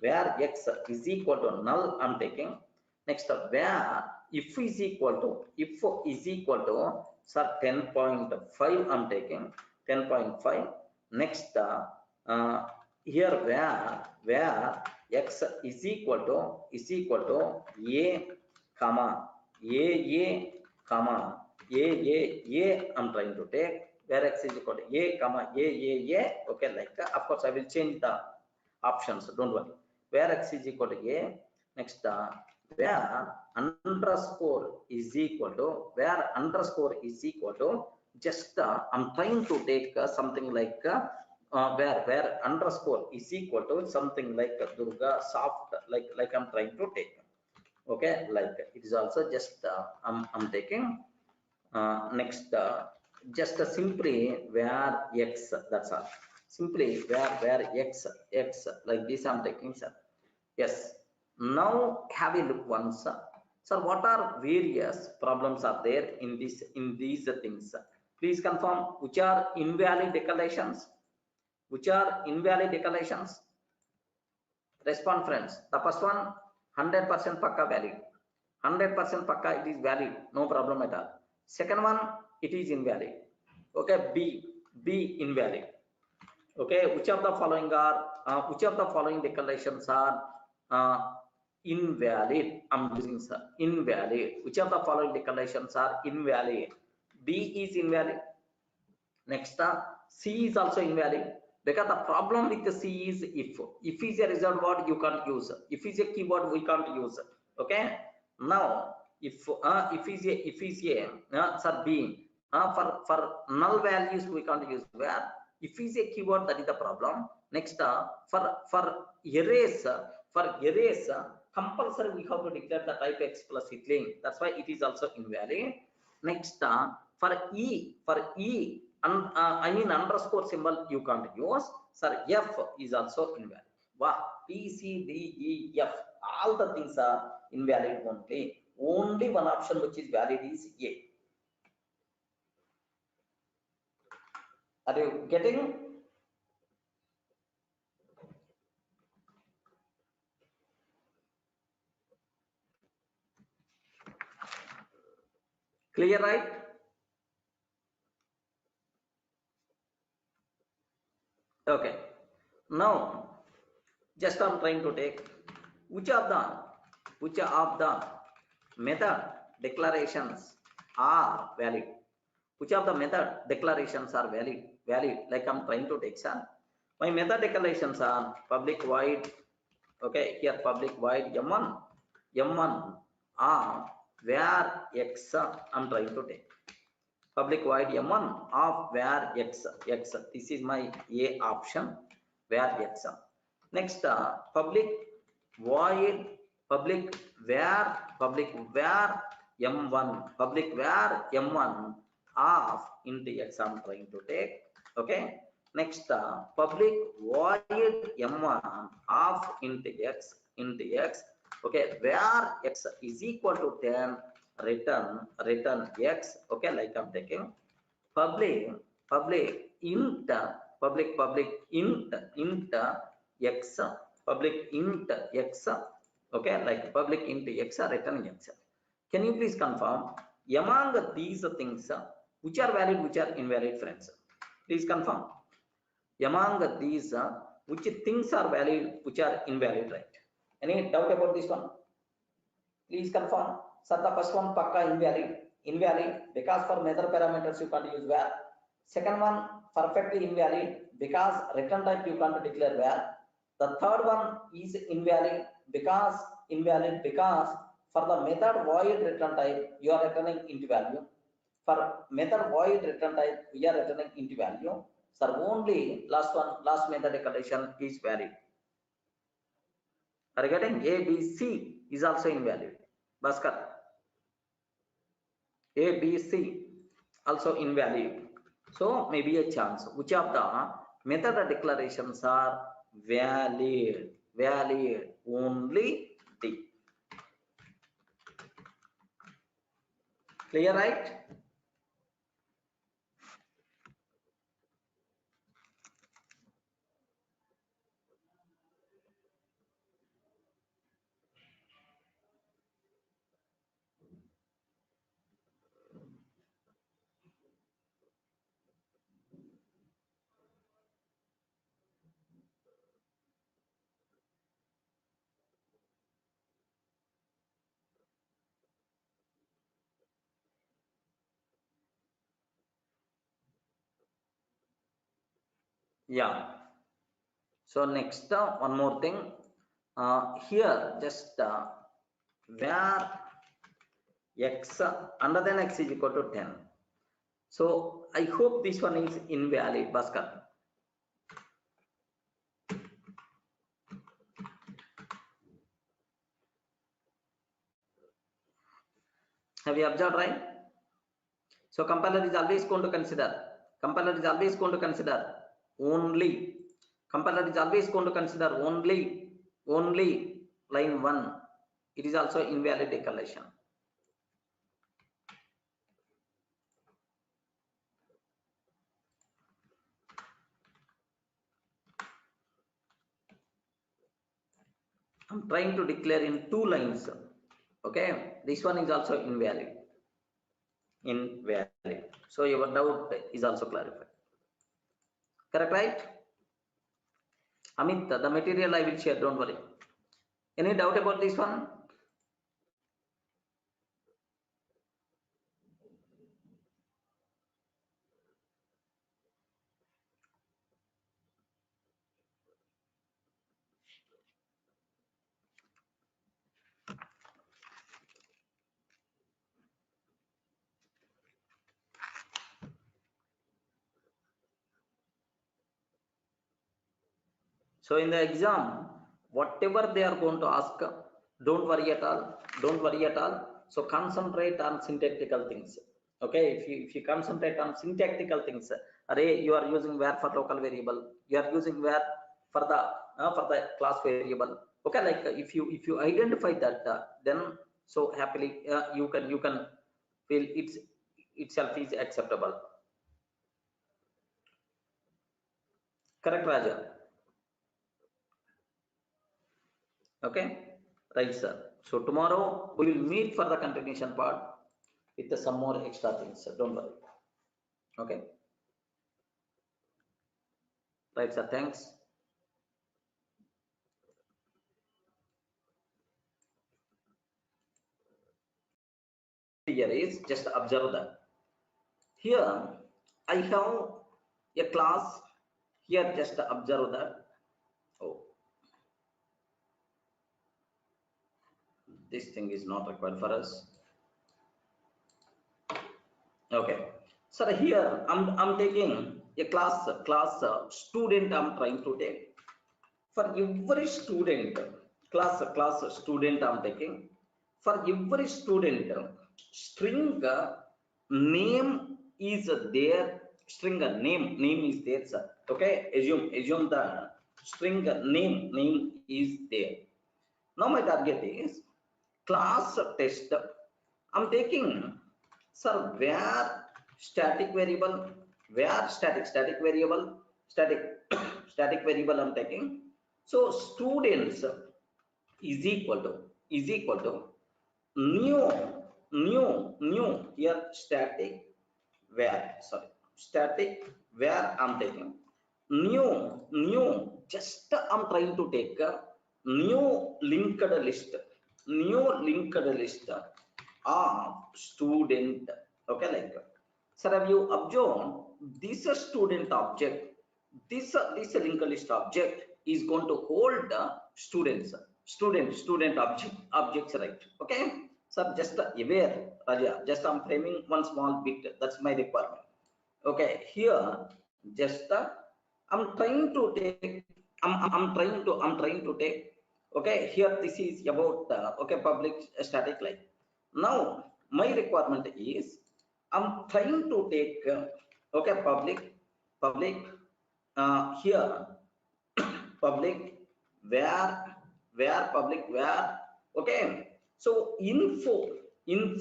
Where x is equal to null, I'm taking. Next where if is equal to sir 10.5, I'm taking 10.5. Next here where x is equal to a comma I'm trying to take, where x is equal to a comma a. Okay, like of course I will change the options, don't worry. Where x is equal to a. Next where underscore is equal to just I'm trying to take something like where underscore is equal to something like Durga soft, like I'm trying to take. Okay, like it is also just I'm taking next just simply where x, that's all. Simply where x like this I'm taking, sir. Yes, now have a look once. Sir, what are various problems are there in these things? Please confirm which are invalid declarations. Respond, friends. The first one, 100% pakka valid. 100% pakka, it is valid, no problem at all. Second one, it is invalid. Okay, B invalid. Okay, which of the following declarations are invalid? I'm using sir invalid. Which of the following declarations are invalid? B is invalid. Next C is also invalid, because the problem with the C is if is a result word you can't use, if is a keyword we can't use. Okay, now if is a sir B for null values we can't use. Where if is a keyword, that is the problem. Next for erase compulsory we have to declare the type explicitly, that's why it is also invalid. Next for E and I mean underscore symbol you can't use, sir. F is also invalid. Wow, P, C, D, E, F, all the things are invalid only. Only one option which is valid is A. Are you getting? Clear, right? Okay. Now, just I'm trying to take which of the method declarations are valid. Which of the method declarations are valid? Like I'm trying to take, sir. My method declarations are public void. Okay, here public void m1 are where x I'm trying to take. public void m1 of var x. This is my A option, var x. Next, public void public var m1, public var m1 of int x I'm trying to take. Okay. Next, public void m1 of int x. Okay, where x is equal to 10, return x. Okay, like I'm taking public int int x, public int x. Okay, like public int x, return x. Can you please confirm among these things which are valid, which are invalid, friends? Please confirm among these which things are valid, which are invalid, right? Any doubt about this one? Please confirm. Sir, the first one pakka invalid because for method parameters you can't use var. Second one perfectly invalid because return type you can't declare var. The third one is invalid because for the method void return type you are returning int value. For method void return type we are returning int value. Sir, only last method declaration is valid. Regarding A, B, C is also invalid. Bhaskar, A, B, C also invalid. So maybe a chance. Which of the method declarations are valid? Only D. Clear, right? Yeah. So next, one more thing. Here just var x under than x is equal to 10. So I hope this one is invalid, Bhaskar. Have you observed, right? So compiler is always going to consider only, compiler is always going to consider only line 1. It is also invalid declaration. I'm trying to declare in 2 lines. Okay, this one is also invalid. So your doubt is also clarified. Correct, right? Amit, the material I will share, don't worry. Any doubt about this one? So in the exam, whatever they are going to ask, don't worry at all. So concentrate on syntactical things. Okay, if you concentrate on syntactical things, array you are using var for local variable, you are using var for the class variable. Okay, like if you identify that, then so happily you can feel itself is acceptable. Correct, Raja? Okay, right, sir. So tomorrow we will meet for the continuation part with some more extra things. Don't worry. Okay. Right, sir. Thanks. Here is just observe that. Here I have a class. Here just observe that. Oh, this thing is not required for us. Okay. Sir, here I'm taking a class student. I'm trying to take for every student class student. I'm taking for every student string name is there. String name is there, sir. Okay, assume the string name is there. Now my target is class test. I'm taking, sir, where static variable, where static variable, static static variable I'm taking. So students is equal to new here static where, sorry, static where I'm taking new just I'm trying to take a new linked list of student. Okay, like, sir, have you observed this student object, this linked list object is going to hold the student objects, right? Okay, sir, just aware, Raja, just I'm framing one small bit, that's my requirement. Okay, here just I'm trying to take, I'm trying to take, okay, here this is about okay, public static. Like, now my requirement is I'm trying to take okay, public here public public where, okay, so info is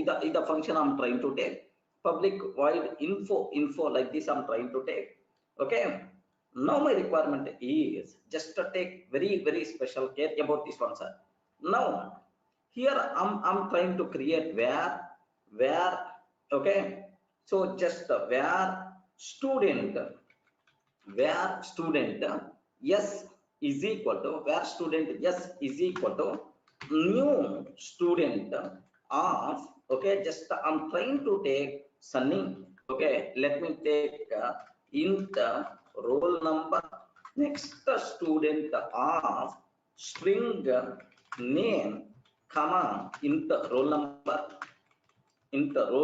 the function I'm trying to take. Public void info like this I'm trying to take. Okay, now my requirement is just to take very special care about this one, sir. Now here I'm trying to create where, okay, so just where student yes is equal to, where student yes is equal to new student of, okay, just I'm trying to take Sunny. Okay, let me take int roll number. Next student of string name comma int roll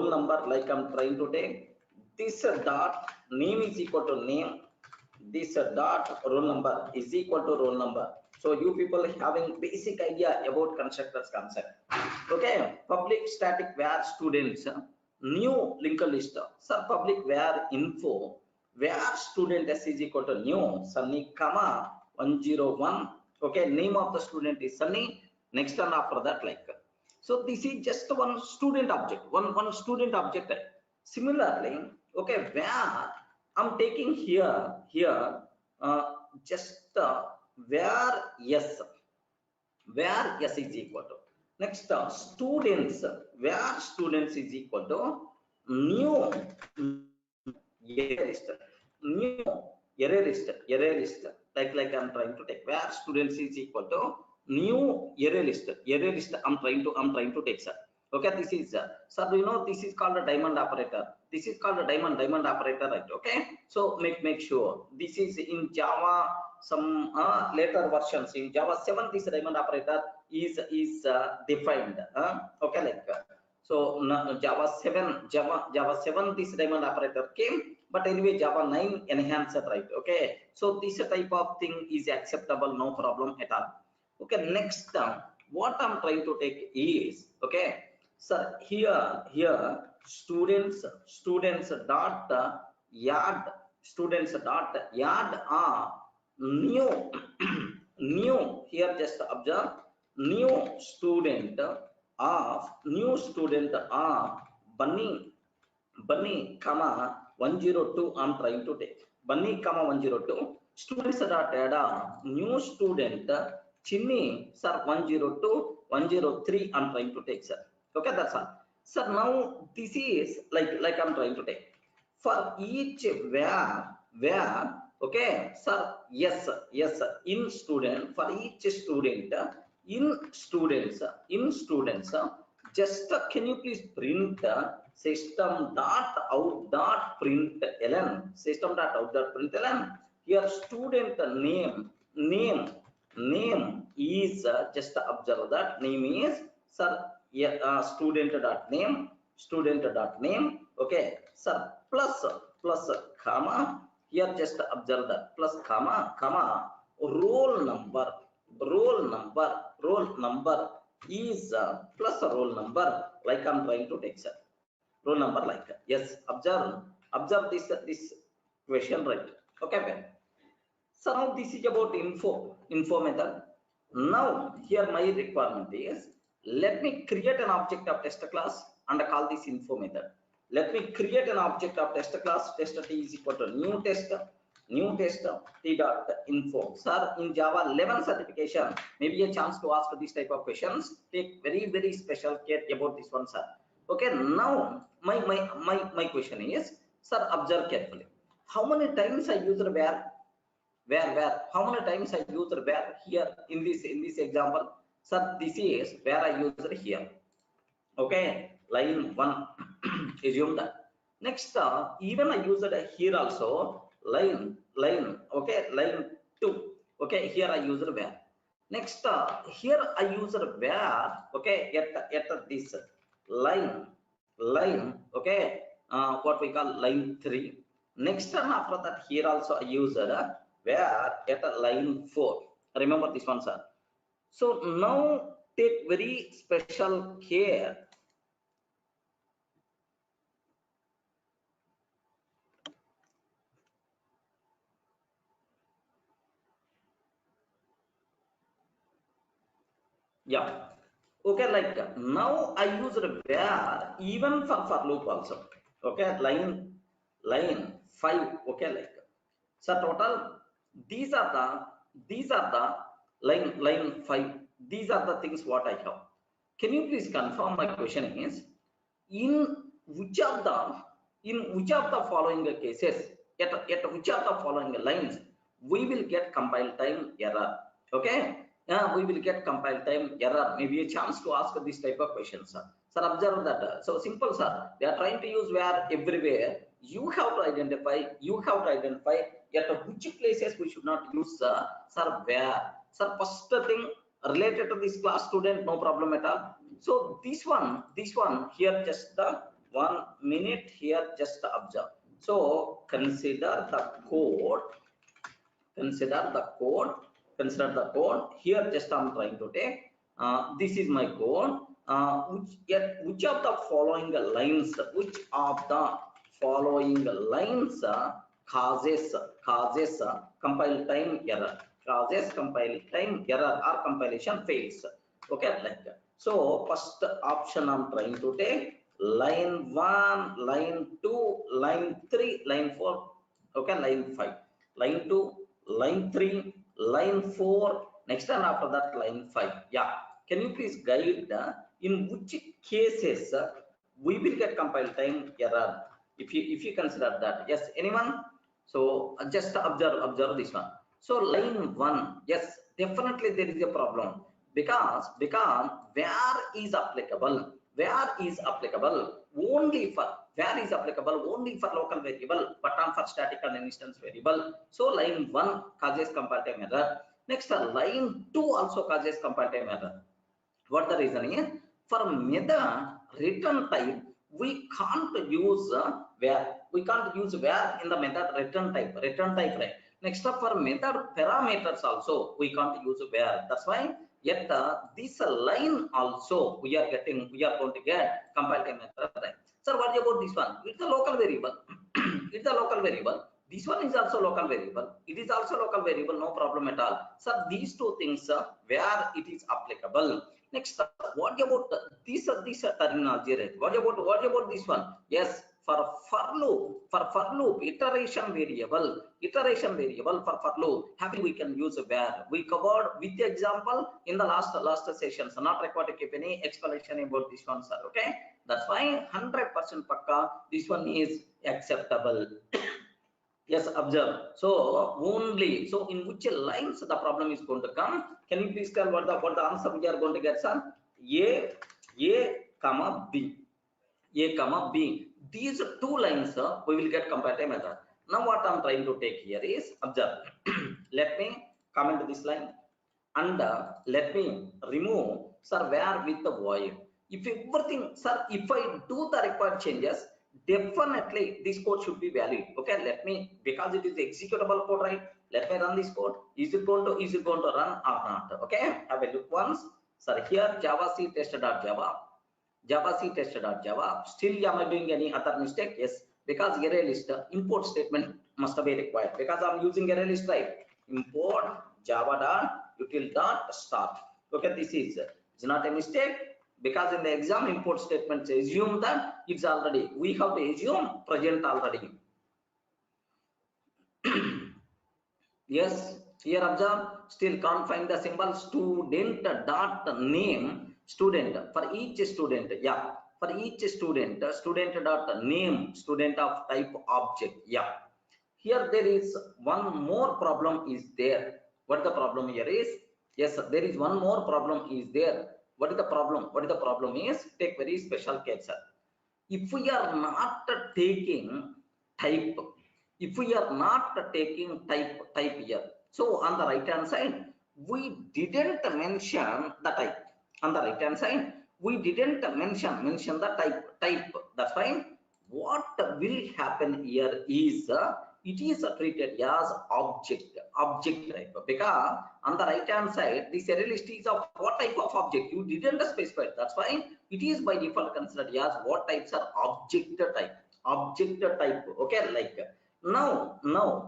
number, like I'm trying to take this dot name is equal to name, this dot roll number is equal to roll number. So you people having basic idea about constructors concept. Okay, public static where students new linked list, sir, public where info where student s is equal to new Sunny comma 101. Okay, name of the student is Sunny. Next one after that, like, so this is just one student object, one student object. Similarly, okay, where I'm taking here just where yes is equal to, next students where students is equal to new new array list, like I'm trying to take where students is equal to new array list I'm trying to take, sir. Okay, this is sir, do you know this is called a diamond operator? This is called a diamond operator, right? Okay, so make sure this is in Java, some later versions in Java 7 this diamond operator is defined. Okay, like, so Java 7 this diamond operator came, but anyway Java 9 enhanced, right? Okay, so this type of thing is acceptable, no problem at all. Okay, next what I'm trying to take is, okay, sir, here students dot yard are new new, here just observe new student of bunny comma 102 I'm trying to take bunny comma 102 students dot add new student Chinni, sir, 102 103 I'm trying to take, sir. Okay, that's all, sir. Now this is like I'm trying to take for each where, okay, sir, yes in student, for each student in students just can you please print system dot out dot println, system dot out dot println. Here student name is just observe that name is, sir, yeah, student dot name student dot name. Okay, sir, plus comma. Here just observe that plus comma roll number is plus roll number, like I'm trying to take, sir. Roll number like that. Yes, observe this question, right? Okay, well. So now this is about info method. Now here my requirement is, let me create an object of test class and call this info method. Let me create an object of test class, test t is equal to new test t dot info. Sir, in Java 11 certification, maybe a chance to ask this type of questions. Take very special care about this one, sir. Okay, now my question is, sir, observe carefully. How many times I use where how many times I used where here in this example? Sir, this is where I used here. Okay, line 1 assume that. Next even I used here also, line okay, line 2. Okay, here I used where. Next here I used where, okay, at this line okay, what we call line 3. Next time after that, here also I used where at line 4. Remember this one, sir. So now take very special care. Yeah. Okay, like now I use where even for loop also. Okay, line 5. Okay, like so total these are the line 5. These are the things what I have. Can you please confirm? My question is, in which of the following cases, at which of the following lines we will get compile time error? Okay, we will get compile time error. Maybe a chance to ask this type of questions, sir. Sir, observe that. So simple, sir. They are trying to use where everywhere. You have to identify at which places we should not use sir where. Sir, first thing related to this class student, no problem at all. So this one here, just the 1 minute here, just observe. So consider the code here. Just I'm trying to take this is my code. Which of the following lines causes compile time error, or compilation fails? Okay, like that. So first option I'm trying to take line 1, line 2, line 3, line 4. Okay, line 5, line 2, line 3, line 4. Next and after that line 5. Yeah, can you please guide in which cases we will get compile time error, if you consider that? Yes, anyone? So just observe this one. So line 1, yes, definitely there is a problem, because where is applicable only for local variable, but not for static and instance variable. So line 1 causes compile time error. Next line 2 also causes compile time error. What the reason is? For method return type, we can't use where in the method return type, right? Next for method parameters also we can't use where. That's why yet this line also we are going to get compile time error, right? Sir, what about this one? It's a local variable. It's a local variable. This one is also local variable. It is also local variable, no problem at all. So these two things where it is applicable. Next, what about this terminology, right? What about this one? Yes, for loop, iteration variable for loop, happy we can use where. We covered with the example in the last session, so not required to keep any explanation about this one, sir. Okay, that's why 100% pakka this one is acceptable. Yes, observe. So only, so in which lines the problem is going to come? Can you please tell what the answer we are going to get, sir? A comma B. These two lines we will get compile time error. Now what I'm trying to take here is, observe. Let me comment this line and let me remove, sir, where with the void. If everything, sir, if I do the required changes, definitely this code should be valid. Okay, let me, because it is executable code, right? Let me run this code. Is it going to run or not? Okay, have a look once. Sir, here Java C test.java, Java C test.java. Still, am I doing any other mistake? Yes, because array list import statement must be required, because I'm using array list, right? Import java.util.start. Okay, this is, it's not a mistake, because in the exam import statements assume that it's already, we have to assume present already. Yes, here observe, still can't find the symbol student dot name student for each student. Yeah, for each student, student dot name student of type object. Yeah, here there is one more problem is there. What the problem here is? Yes, there is one more problem is there. What is the problem? What is the problem is? Take very special case. If we are not taking type, if we are not taking type here, so on the right hand side we didn't mention the type. On the right hand side we didn't mention the type. That's fine. What will happen here is it is treated as object type, because on the right hand side this array list is of what type of object you didn't specify. That's fine. It is by default considered as what types are object type. Okay, like now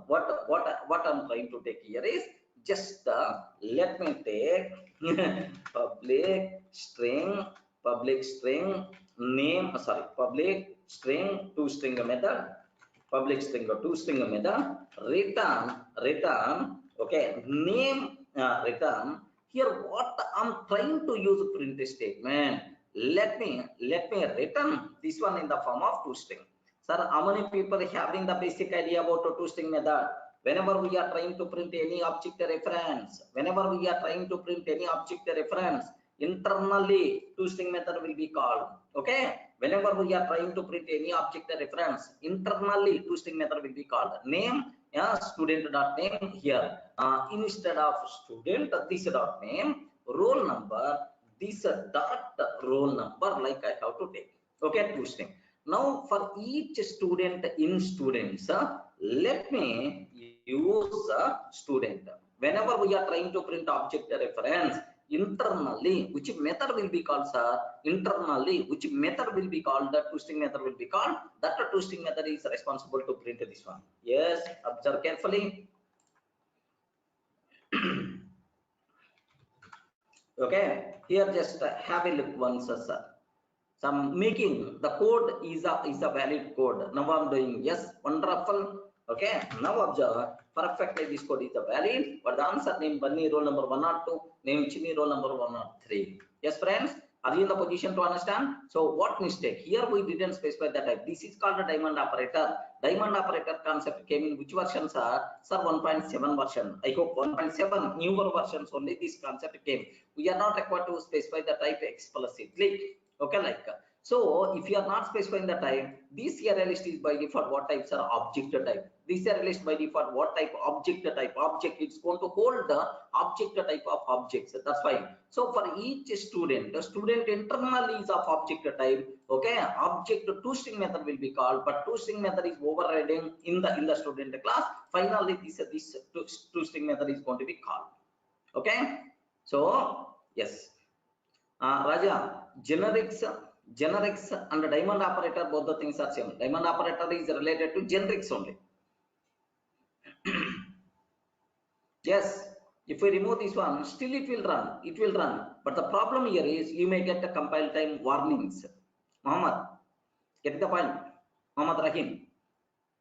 what I'm trying to take here is just let me take public string name, sorry, public string to string method, public string or to string method, return, okay, name, return. Here what I'm trying to use print statement, let me return this one in the form of to string. Sir, how many people having the basic idea about a to string method? Whenever we are trying to print any object reference, internally to string method will be called. Okay, whenever we are trying to print any object reference, internally to string method will be called. Name, yeah, student dot name here, instead of student this dot name, roll number this dot roll number, like I have to take. Okay, to string. Now for each student in students, let me use student. Whenever we are trying to print object reference, internally which method will be called, sir? Internally which method will be called? The to string method will be called. That to string method is responsible to print this one. Yes, observe carefully. Okay, here just have a look once, sir. So I'm making the code is a valid code. Now I'm doing, yes, wonderful. Okay, now observe perfectly this code is a valid, but the answer name Bunny roll number 102, name Chini roll number 103. Yes, friends, are you in the position to understand? So what mistake? Here we didn't specify the type. This is called a diamond operator. Diamond operator concept came in which version, sir? Sir, 1.7 version. I hope 1.7 newer versions only this concept came. We are not required to specify the type explicitly. Okay, like so if you are not specifying the type, this array list is by default what types are object type. This array list by default what type? Object type. Object, it's going to hold the object type of objects. That's fine. So for each student, the student internally is of object type. Okay, object to string method will be called, but to string method is overriding in the student class. Finally this to string method is going to be called. Okay, so yes, Raja, generics and diamond operator, both the things are same. Diamond operator is related to generics only. Yes, if we remove this one, still it will run. But the problem here is you may get the compile time warnings. Muhammad, get the point? Muhammad Rahim.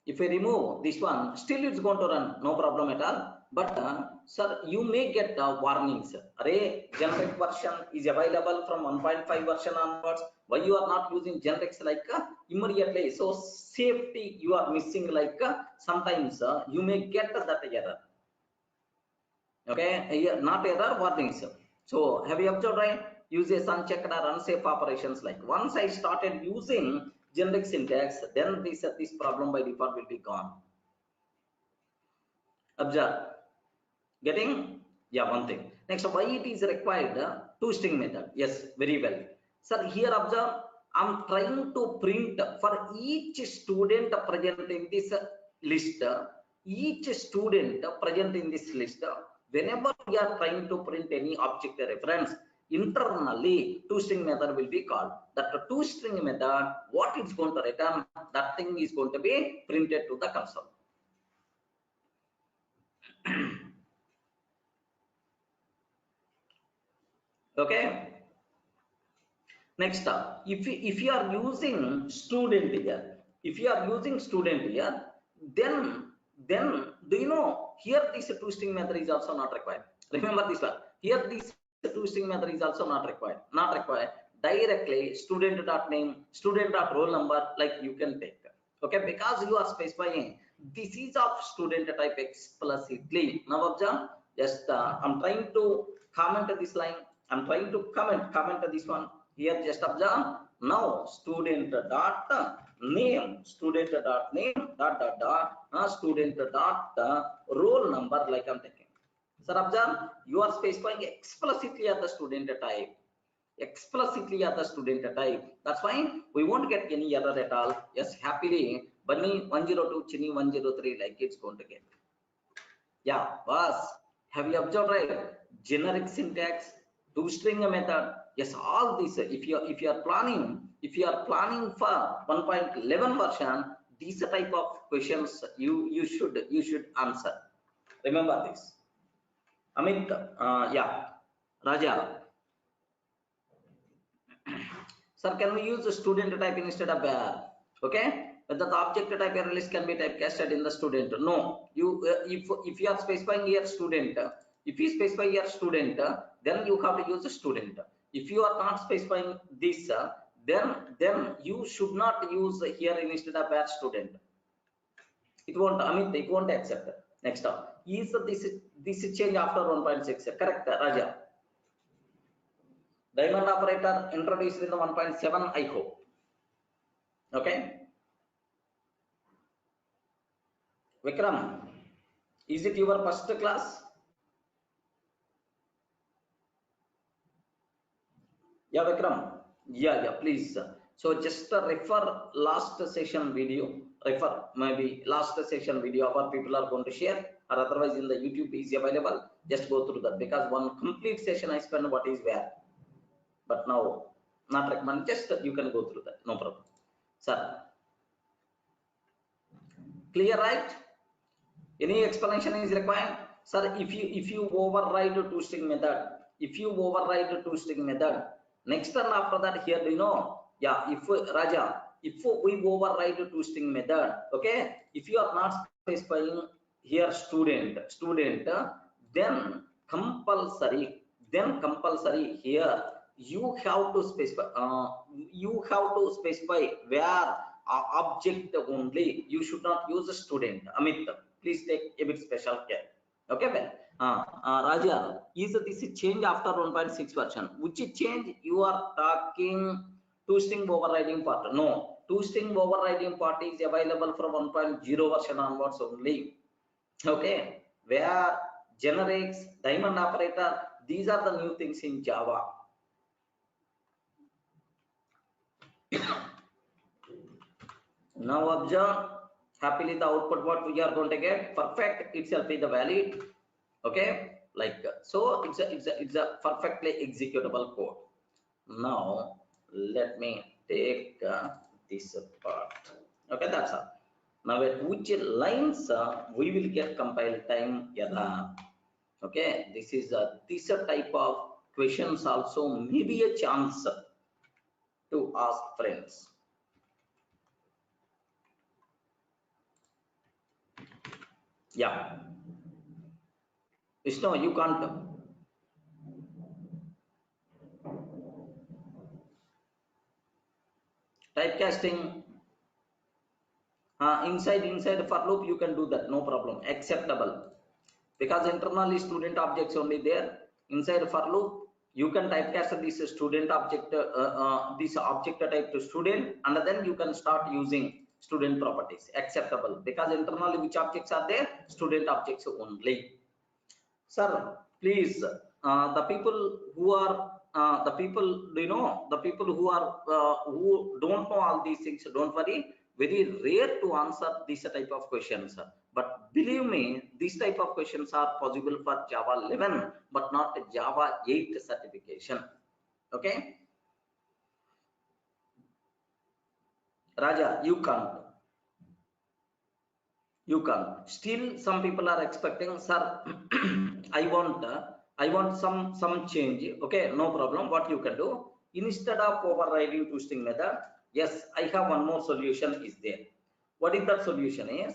If we remove this one, still it's going to run, no problem at all. But sir, you may get warnings. Array generic version is available from 1.5 version onwards. Why you are not using generics like immediately? So safety you are missing, like sometimes you may get that error. Okay, here not error, warnings. So have you observed, right? Uses unchecked or unsafe operations. Like once I started using generic syntax, then this problem by default will be gone. Observe. Getting? Yeah, one thing. Next, why it is required to string method? Yes, very well. Sir, here observe, I'm trying to print for each student present in this list. Each student present in this list. Whenever we are trying to print any object reference, internally toString method will be called. That toString method, what it's going to return, that thing is going to be printed to the console. Okay. Next, if you are using student here, then do you know here this toString method is also not required. Remember this one. Here this toString method is also not required. Directly student.name, student.roll number, like you can take. Okay, because you are specifying this is of student type explicitly. Now observe, just I'm trying to comment this line. I'm trying to comment this one. Here just observe, now student dot name student dot roll number, like I'm taking. Sir, observe, you are specifying explicitly at the student type. That's why we won't get any error at all. Yes, happily Bunny 102 Chini 103, like it's going to get. Yeah, boss, have you observed, right? Generic syntax, toString method. Yes, all this. If you are planning for 1.11 version, these type of questions you should answer. Remember this. Amit, yeah, Raja. Sir, can we use the student type instead of var? Okay, but the object type list can be typecasted in the student. No, you if you are specifying here student, then you have to use the student. If you are not specifying this, then you should not use here instead of var student. It won't, Amit, it won't accept. Next up, is this change after 1.6? Correct, Raja. Diamond operator introduced in the 1.7, I hope. Okay. Vikram, is it your first class? Yeah, Vikram. Yeah, please. So just refer last session video. Maybe last session video our people are going to share, or otherwise in the YouTube is available. Just go through that, because one complete session I spend what is where. But now not recommend, just you can go through that, no problem. Sir, clear, right? Any explanation is required? Sir, if you override toString method, next turn after that, here do you know, yeah, if Raja, if we override toString method, okay, if you are not specifying here student, then compulsory here you have to specify where object only. You should not use a student. Amit, please take a bit special care. Okay, well, Raja, is this change after 1.6 version? Which change you are talking? toString overriding part? No, toString overriding part is available from 1.0 version onwards only. Okay, where generics, diamond operator, these are the new things in Java. Now observe, happily the output what we are going to get, perfect itself is the valid. Okay, like so it's a perfectly executable code. Now let me take this part. Okay, that's all. Now at which lines we will get compile time error. Okay, this is this type of questions also may be a chance to ask friends. Yeah, Vishnu, you can't. Typecasting inside for loop you can do that, no problem, acceptable, because internally student objects only there. Inside for loop you can typecast this student object, this object type to student, and then you can start using student properties. Acceptable, because internally which objects are there? Student objects only. Sir, please, the people who are the people, you know, the people who are who don't know all these things, don't worry, very rare to answer this type of questions, but believe me, these type of questions are possible for Java 11 but not Java 8 certification. Okay, Raja, you can't. Still some people are expecting, sir, I want some change. Okay, no problem. What you can do, instead of overriding to string method, yes, I have one more solution is there. What is that solution is,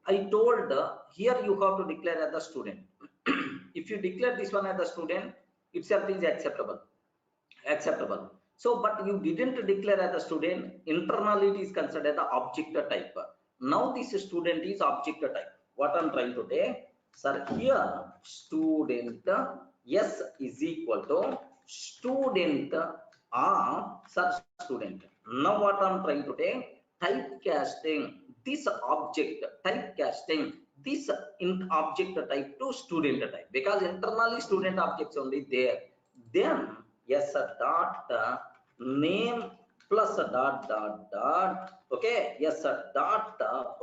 I told here you have to declare as the student. If you declare this one as the student, itself is acceptable. So but you didn't declare as a student, internally it is considered the object type. Now this student is object type. What I'm trying to say, sir, here student yes is equal to student sir student. Now what I'm trying to say, typecasting this object, typecasting this in object type to student type, because internally student objects only there. Then yes dot name plus dot. Okay, yes dot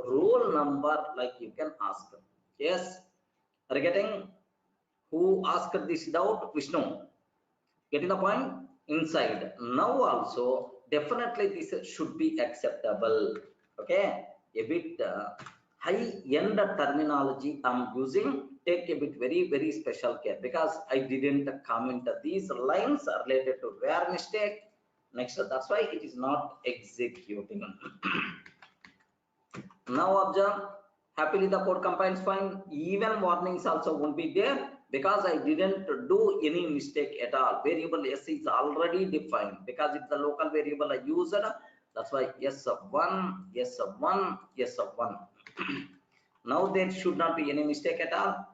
roll number, like you can ask. Yes, are you getting? Who asked this doubt? Vishnu. Getting the point? Inside now also definitely this should be acceptable. Okay, a bit high end terminology I'm using, take a bit very special care, because I didn't comment these lines related to rare mistake. Next, that's why it is not executing. Now observe, happily the code compiles fine, even warnings also won't be there, because I didn't do any mistake at all. Variable s is already defined, because it's the local variable I used. That's why yes of 1, yes of 1, yes of 1. Now there should not be any mistake at all.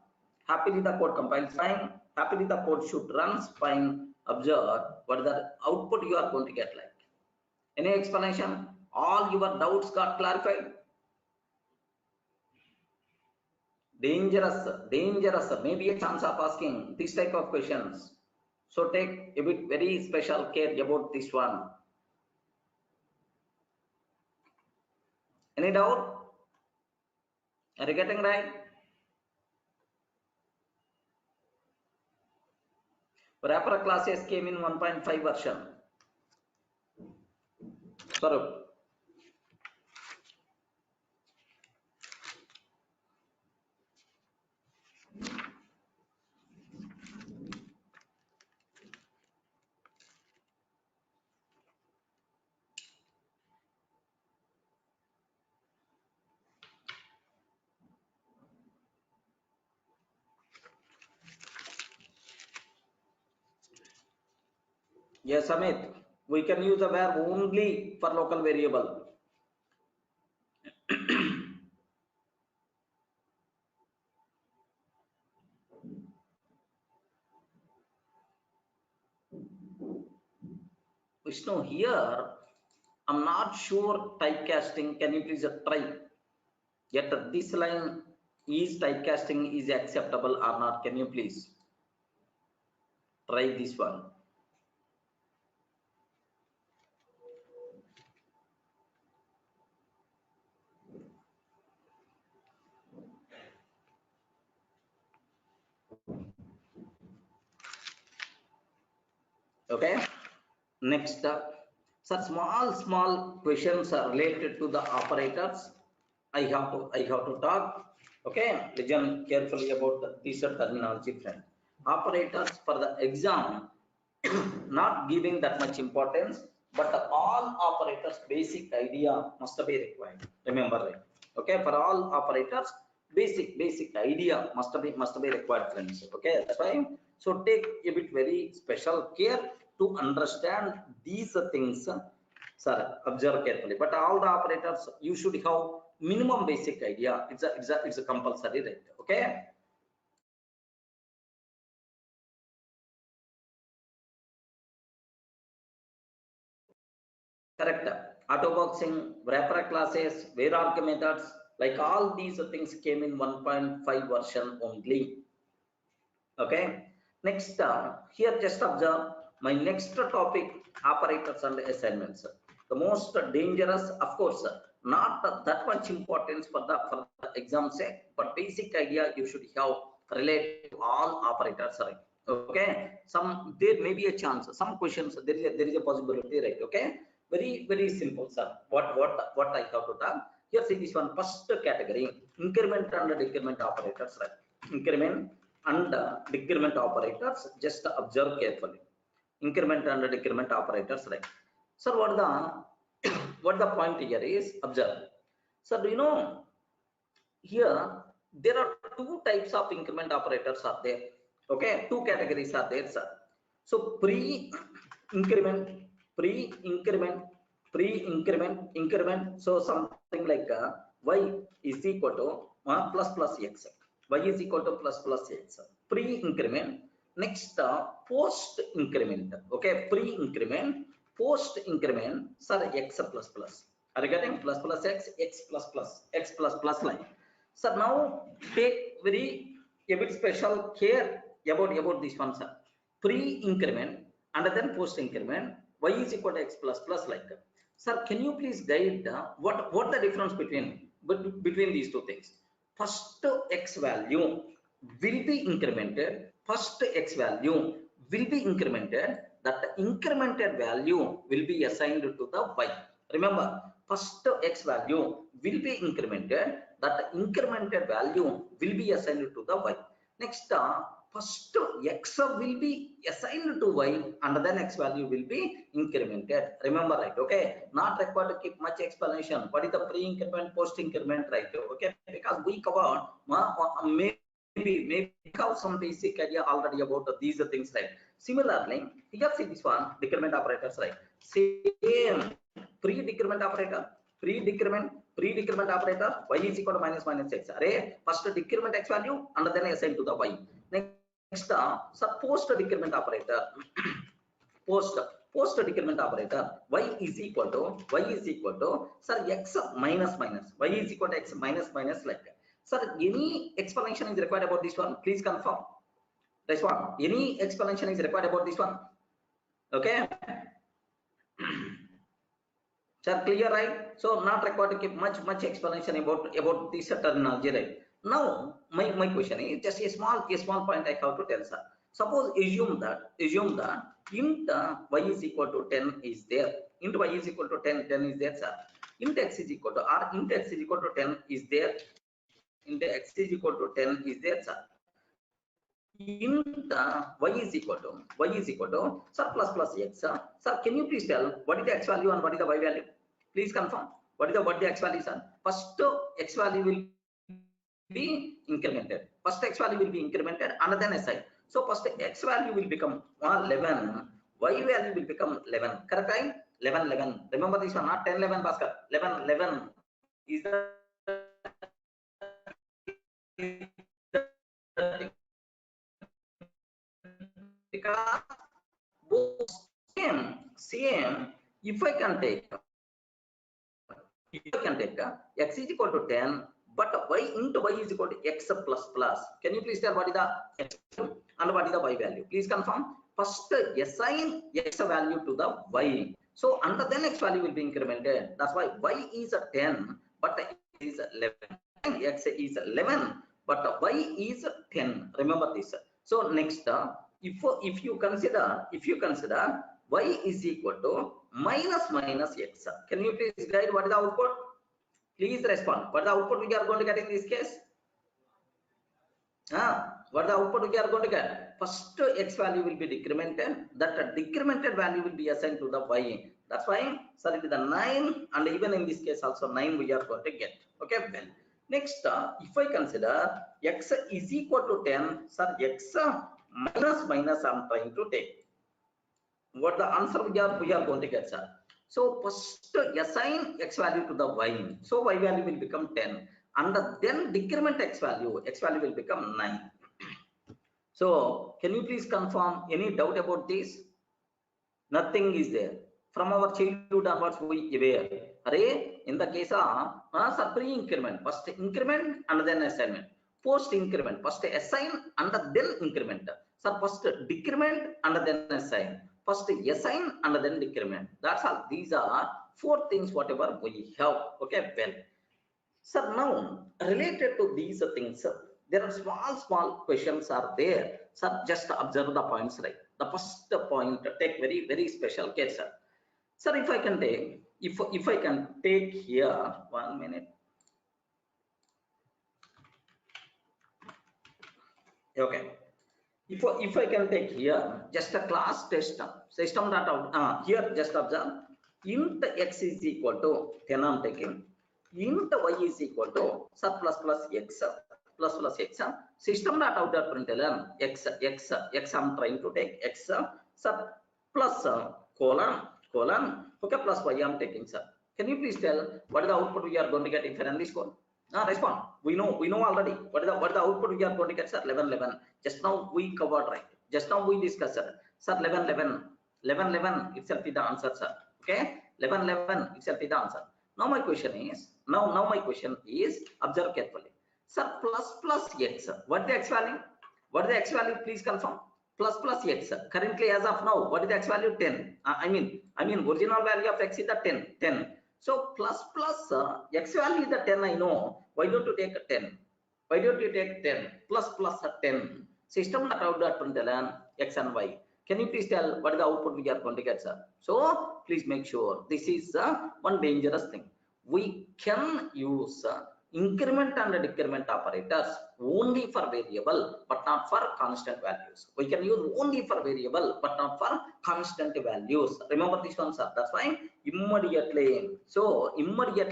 Happily the code compiles fine, happily the code should runs fine. Observe what the output you are going to get like. Any explanation? All your doubts got clarified? Dangerous, maybe a chance of asking this type of questions, so take a bit very special care about this one. Any doubt? Are you getting right? Wrapper classes came in 1.5 version. Swarup. Yes, Amit, we can use a var only for local variable. Vishnu, here I'm not sure typecasting. Can you please try? Yet this line is typecasting is acceptable or not? Can you please try this one? Okay, next such small questions are related to the operators. I have to talk. Okay, listen carefully about this terminology, friend. Operators for the exam not giving that much importance, but all operators basic idea must be required. Remember, right? Okay, for all operators basic idea must be required, friends. Okay, that's why. So take a bit very special care to understand these things. Sir, observe carefully. But all the operators you should have minimum basic idea. It's a compulsory, right? Okay. Correct. Auto boxing, wrapper classes, Var-args methods, like all these things came in 1.5 version only. Okay. Next, here just observe My next topic, operators and assignments. The most dangerous, of course, not that much importance for the exam sake, but basic idea you should have related to all operators, right? Okay, some there may be a chance, some questions there is a possibility, right? Okay, very simple, sir. What I have to talk here? See this one, first category, increment and decrement operators, right? Increment and decrement operators, just observe carefully. Increment and decrement operators, right? So what the point here is, observe. So do you know here there are two types of increment operators are there? Okay, two categories are there, sir. So pre-increment, increment. So something like y is equal to plus x. Y is equal to plus x. Pre-increment. Next, post-increment. Okay, pre-increment, post-increment, sir, x plus. Are you getting plus x, x plus line? So now take a bit special care about this one, sir. Pre-increment and then post-increment, y is equal to x plus like that. Sir, can you please guide what the difference between these two things? First x value will be incremented. First x value will be incremented. That incremented value will be assigned to the y. Remember, first x value will be incremented. That incremented value will be assigned to the y. Next, first x will be assigned to y and then x value will be incremented. Remember, right? Okay, not required to keep much explanation. What is the pre-increment, post-increment, right? Okay, because we covered maybe have some basic idea already about these things, right? Similarly, here see this one, decrement operators, right? Same pre-decrement operator, pre-decrement operator, y is equal to minus x. Array, first decrement x value and then assigned to the y. Next, post decrement operator, post decrement operator, y is equal to sir x minus, y is equal to x minus like that. Sir, any explanation is required about this one? Please confirm. This one, any explanation is required about this one? Okay. Sir, clear, right? So not required to keep much explanation about this terminology, right? Now my question is just a small point I have to tell, sir. Suppose assume that int y is equal to 10 is there. Int y is equal to 10 is there, sir. Int x is equal to int x is equal to 10 is there. Int x is equal to 10 is there, sir. Int y is equal to sir plus x, sir. Sir, can you please tell what is the x value and what is the y value? Please confirm. What is the x value, sir? First x value will be incremented. First x value will be incremented and then aside. So first x value will become 11, y value will become 11. Correct, right? 11. Remember this one, not 10, 11, Bhaskar. 11 is the because same. If I can take x is equal to 10, but y into y is equal to x plus. Can you please tell what is the x and what is the y value? Please confirm. First assign x value to the y. So under then x value will be incremented. That's why y is 10, but x is 11. X is 11, but y is 10. Remember this. So next, if you consider y is equal to minus x. Can you please guide what is the output? Please respond. What is the output we are going to get in this case? What is the output we are going to get? First x value will be decremented. That decremented value will be assigned to the y. That's why, sir, it is the 9, and even in this case also 9 we are going to get. Okay, well. Next, if I consider x is equal to 10, sir, x minus I'm trying to take. What the answer we are going to get, sir? So first assign x value to the y. So y value will become 10, and then decrement x value will become 9. So can you please confirm any doubt about this? Nothing is there. From our childhood onwards we aware. Array in the case of pre-increment, first increment and then assignment. Post increment, first assign and then increment. So first decrement and then assign. first assign and then decrement. That's all. These are 4 things whatever we have. Okay, well, sir, now related to these things, sir, there are small questions are there. Sir, just observe the points, right? The first point, take very special care, sir. Sir, if I can take, if I can take here, 1 minute. Okay. If I can take here just a class system data here, just observe int x is equal to 10. I'm taking int y is equal to sub plus x system dot out dot println x I'm trying to take x sub plus colon okay plus y I'm taking, sir. Can you please tell what is the output we are going to get if I run this code? Respond. We know already what is the output we are going to get, sir. 11 just now we covered, right? Just now we discussed, sir. 11 itself is the answer, sir. Okay, 11 itself is the answer. Now my question is observe carefully, sir. Plus x, what the x value? What the x value? Please confirm. Plus x currently as of now, what is the x value? 10. I mean original value of x is the 10. So plus x value is the 10. I know. Why don't you take a 10? Why don't you take 10 plus 10? System dot out println x and y. Can you please tell what is the output we are going to get, sir? So please make sure this is one dangerous thing. We can use increment and decrement operators only for variable but not for constant values. We can use only for variable but not for constant values. Remember this one, sir. That's why immediately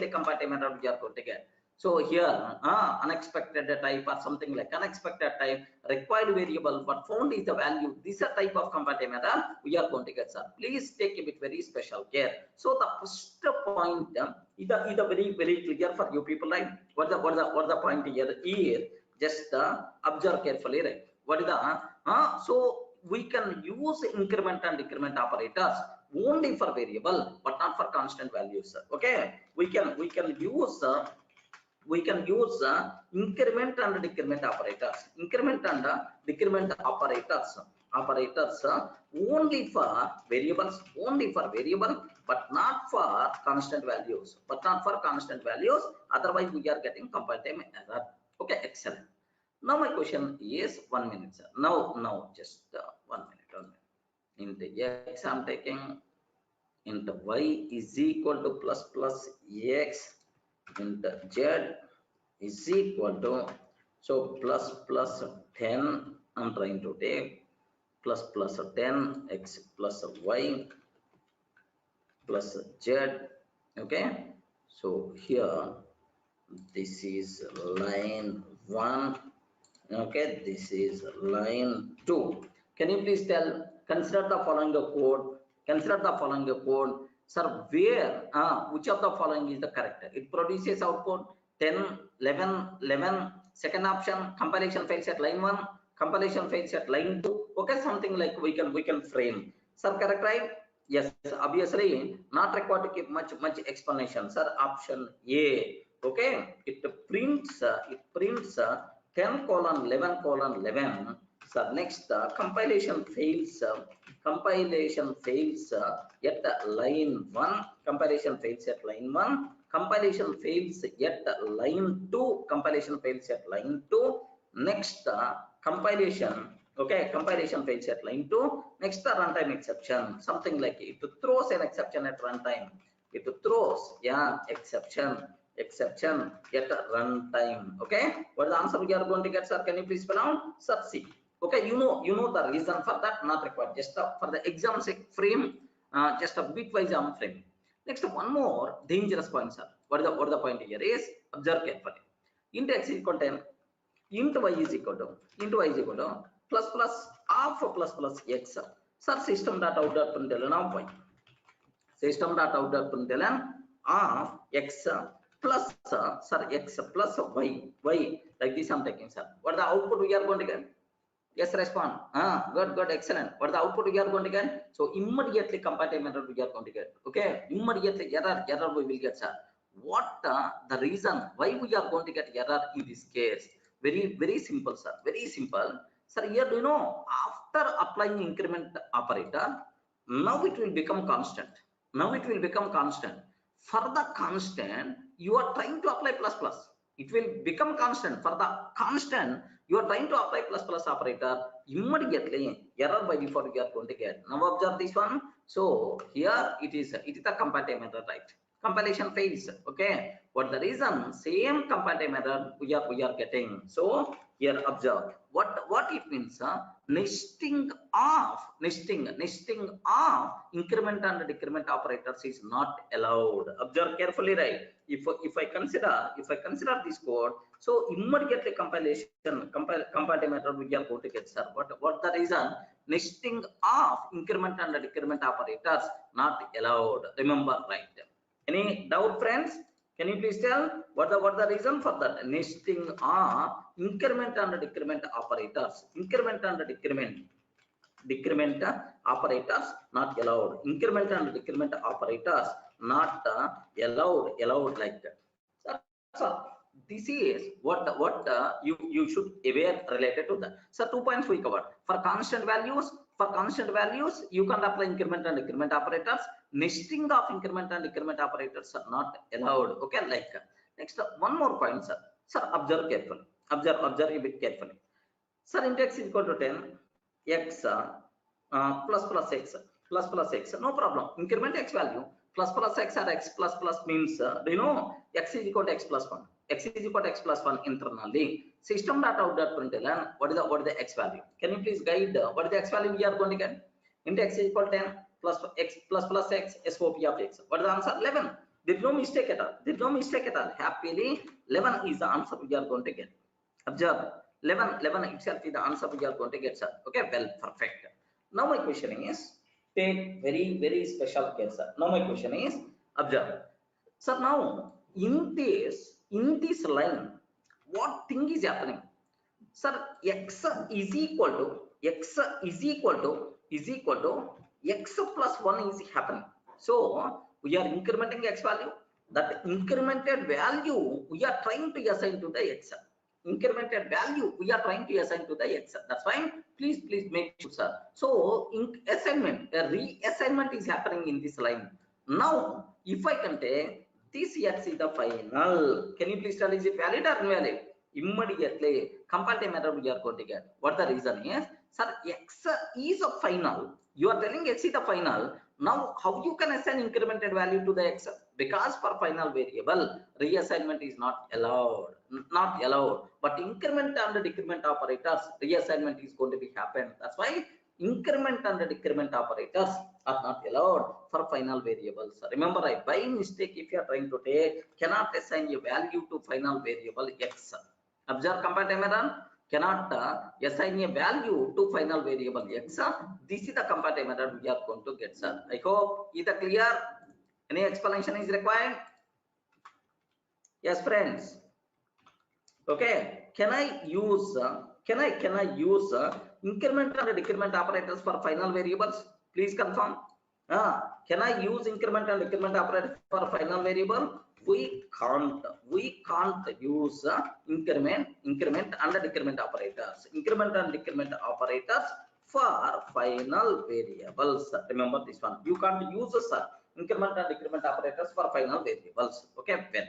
compare method we are going to get. So here unexpected type or something like unexpected type required variable but found is the value. This is a type of compare method we are going to get, sir. Please take a bit very special care. So the first point is very clear for you people, right? What the point here is, just observe carefully, right? What is the so we can use increment and decrement operators only for variable but not for constant values, sir. Okay, we can use increment and decrement operators. Increment and decrement operators only for variables, but not for constant values. Otherwise, we are getting compile time error. Okay, excellent. Now my question is 1 minute, sir. Now just 1 minute. Into x I'm taking into y is equal to plus x into z is equal to, so plus 10 I'm trying to take plus 10 x plus y plus z. Okay, so here this is line 1. Okay, this is line 2. Can you please tell, consider the following code, sir, where which of the following is the correct? It produces output 10 11. Second option, compilation fails at line 1, compilation fails at line 2. Okay, something like we can frame, sir. Correct, right? Yes, obviously not required to keep much explanation, sir. Option A. Okay, it prints 10 colon 11. So next compilation fails at line 1, compilation fails at line 1, compilation fails at line 2, compilation fails at line 2. Next compilation fails at line 2. Next runtime exception, something like it throws an exception at runtime. It throws exception at runtime. Okay, what is the answer we are going to get, sir? Can you please spell out? Sub C. Okay, you know the reason for that, not required, just for the exam sake frame, just a bitwise frame. Next, one more dangerous point, sir. What the point here is, observe carefully. Int x is equal to 10, int y is equal to plus half x, sir. System dot out dot println of y, of x plus sir x plus y like this I'm taking, sir. What the output we are going to get? Yes, respond. Good, excellent. What the output we are going to get? So immediately compile method we are going to get. Okay, immediately error we will get, sir. What the reason why we are going to get error in this case? Very simple, sir. Very simple, sir. Here after applying increment operator, Now it will become constant. Now it will become constant. For the constant, you are trying to apply plus plus. It will become constant. For the constant, you are trying to apply plus plus operator. Immediately, error by default you are going to get. Now observe this one. So here it is the comparative method, right? Compilation fails. Okay. What the reason? Same comparative method we are getting. So here observe what it means. Nesting of increment and decrement operators is not allowed. Observe carefully, right? If I consider this code, so immediately comparative method we are going to get, sir. What the reason? Nesting of increment and decrement operators not allowed. Remember, right? Any doubt, friends? Can you please tell what the reason for that? Nesting of increment and decrement operators. Increment and decrement operators not allowed. Increment and decrement operators not allowed like that. So this is what you should aware related to that. So 2 points we covered. For constant values, you can apply increment and decrement operators. Nesting of increment and decrement operators are not allowed. Okay, like that. Next, one more point, sir. Sir, observe carefully. Observe a bit carefully. Sir, int x is equal to 10, x plus x. No problem. Increment x value plus x or x plus means do you know x is equal to x plus 1. X is equal to x plus 1 internally. System.out.println, what is the x value? Can you please guide what is the x value we are going to get? Int x is equal to 10 plus x SOP of x. What is the answer? 11. There is no mistake at all. Happily, 11 is the answer we are going to get. Observe, 11 itself is the answer we are going to get, sir. Okay, well, perfect. Now my question is, take very special case, sir. Now my question is, observe, sir. Now in this line, what thing is happening, sir? X is equal to x plus 1 is happening. So we are incrementing x value. That incremented value we are trying to assign to the x. Incremented value we are trying to assign to the x. That's fine. Please make sure, sir. So reassignment is happening in this line. Now if I can take this x is the final, can you please tell, is it valid or invalid? Immediately comparative method we are going to get. What the reason is, sir, x is a final. You are telling x is the final. Now how you can assign incremented value to the x? Because for final variable reassignment is not allowed. But increment and decrement operators reassignment is going to be happen. That's why increment and decrement operators are not allowed for final variables. Remember, right? By mistake, if you are trying to take, cannot assign a value to final variable x. Observe comparative method, cannot assign a value to final variable x. This is the comparative method we are going to get, sir. I hope is that clear. Any explanation is required? Yes, friends. Okay, can I use increment and decrement operators for final variables? Please confirm. Can I use increment and decrement operators for final variable? We can't use increment and decrement operators. Increment and decrement operators for final variables. Remember this one. You can't use increment and decrement operators for final variables. Okay, well.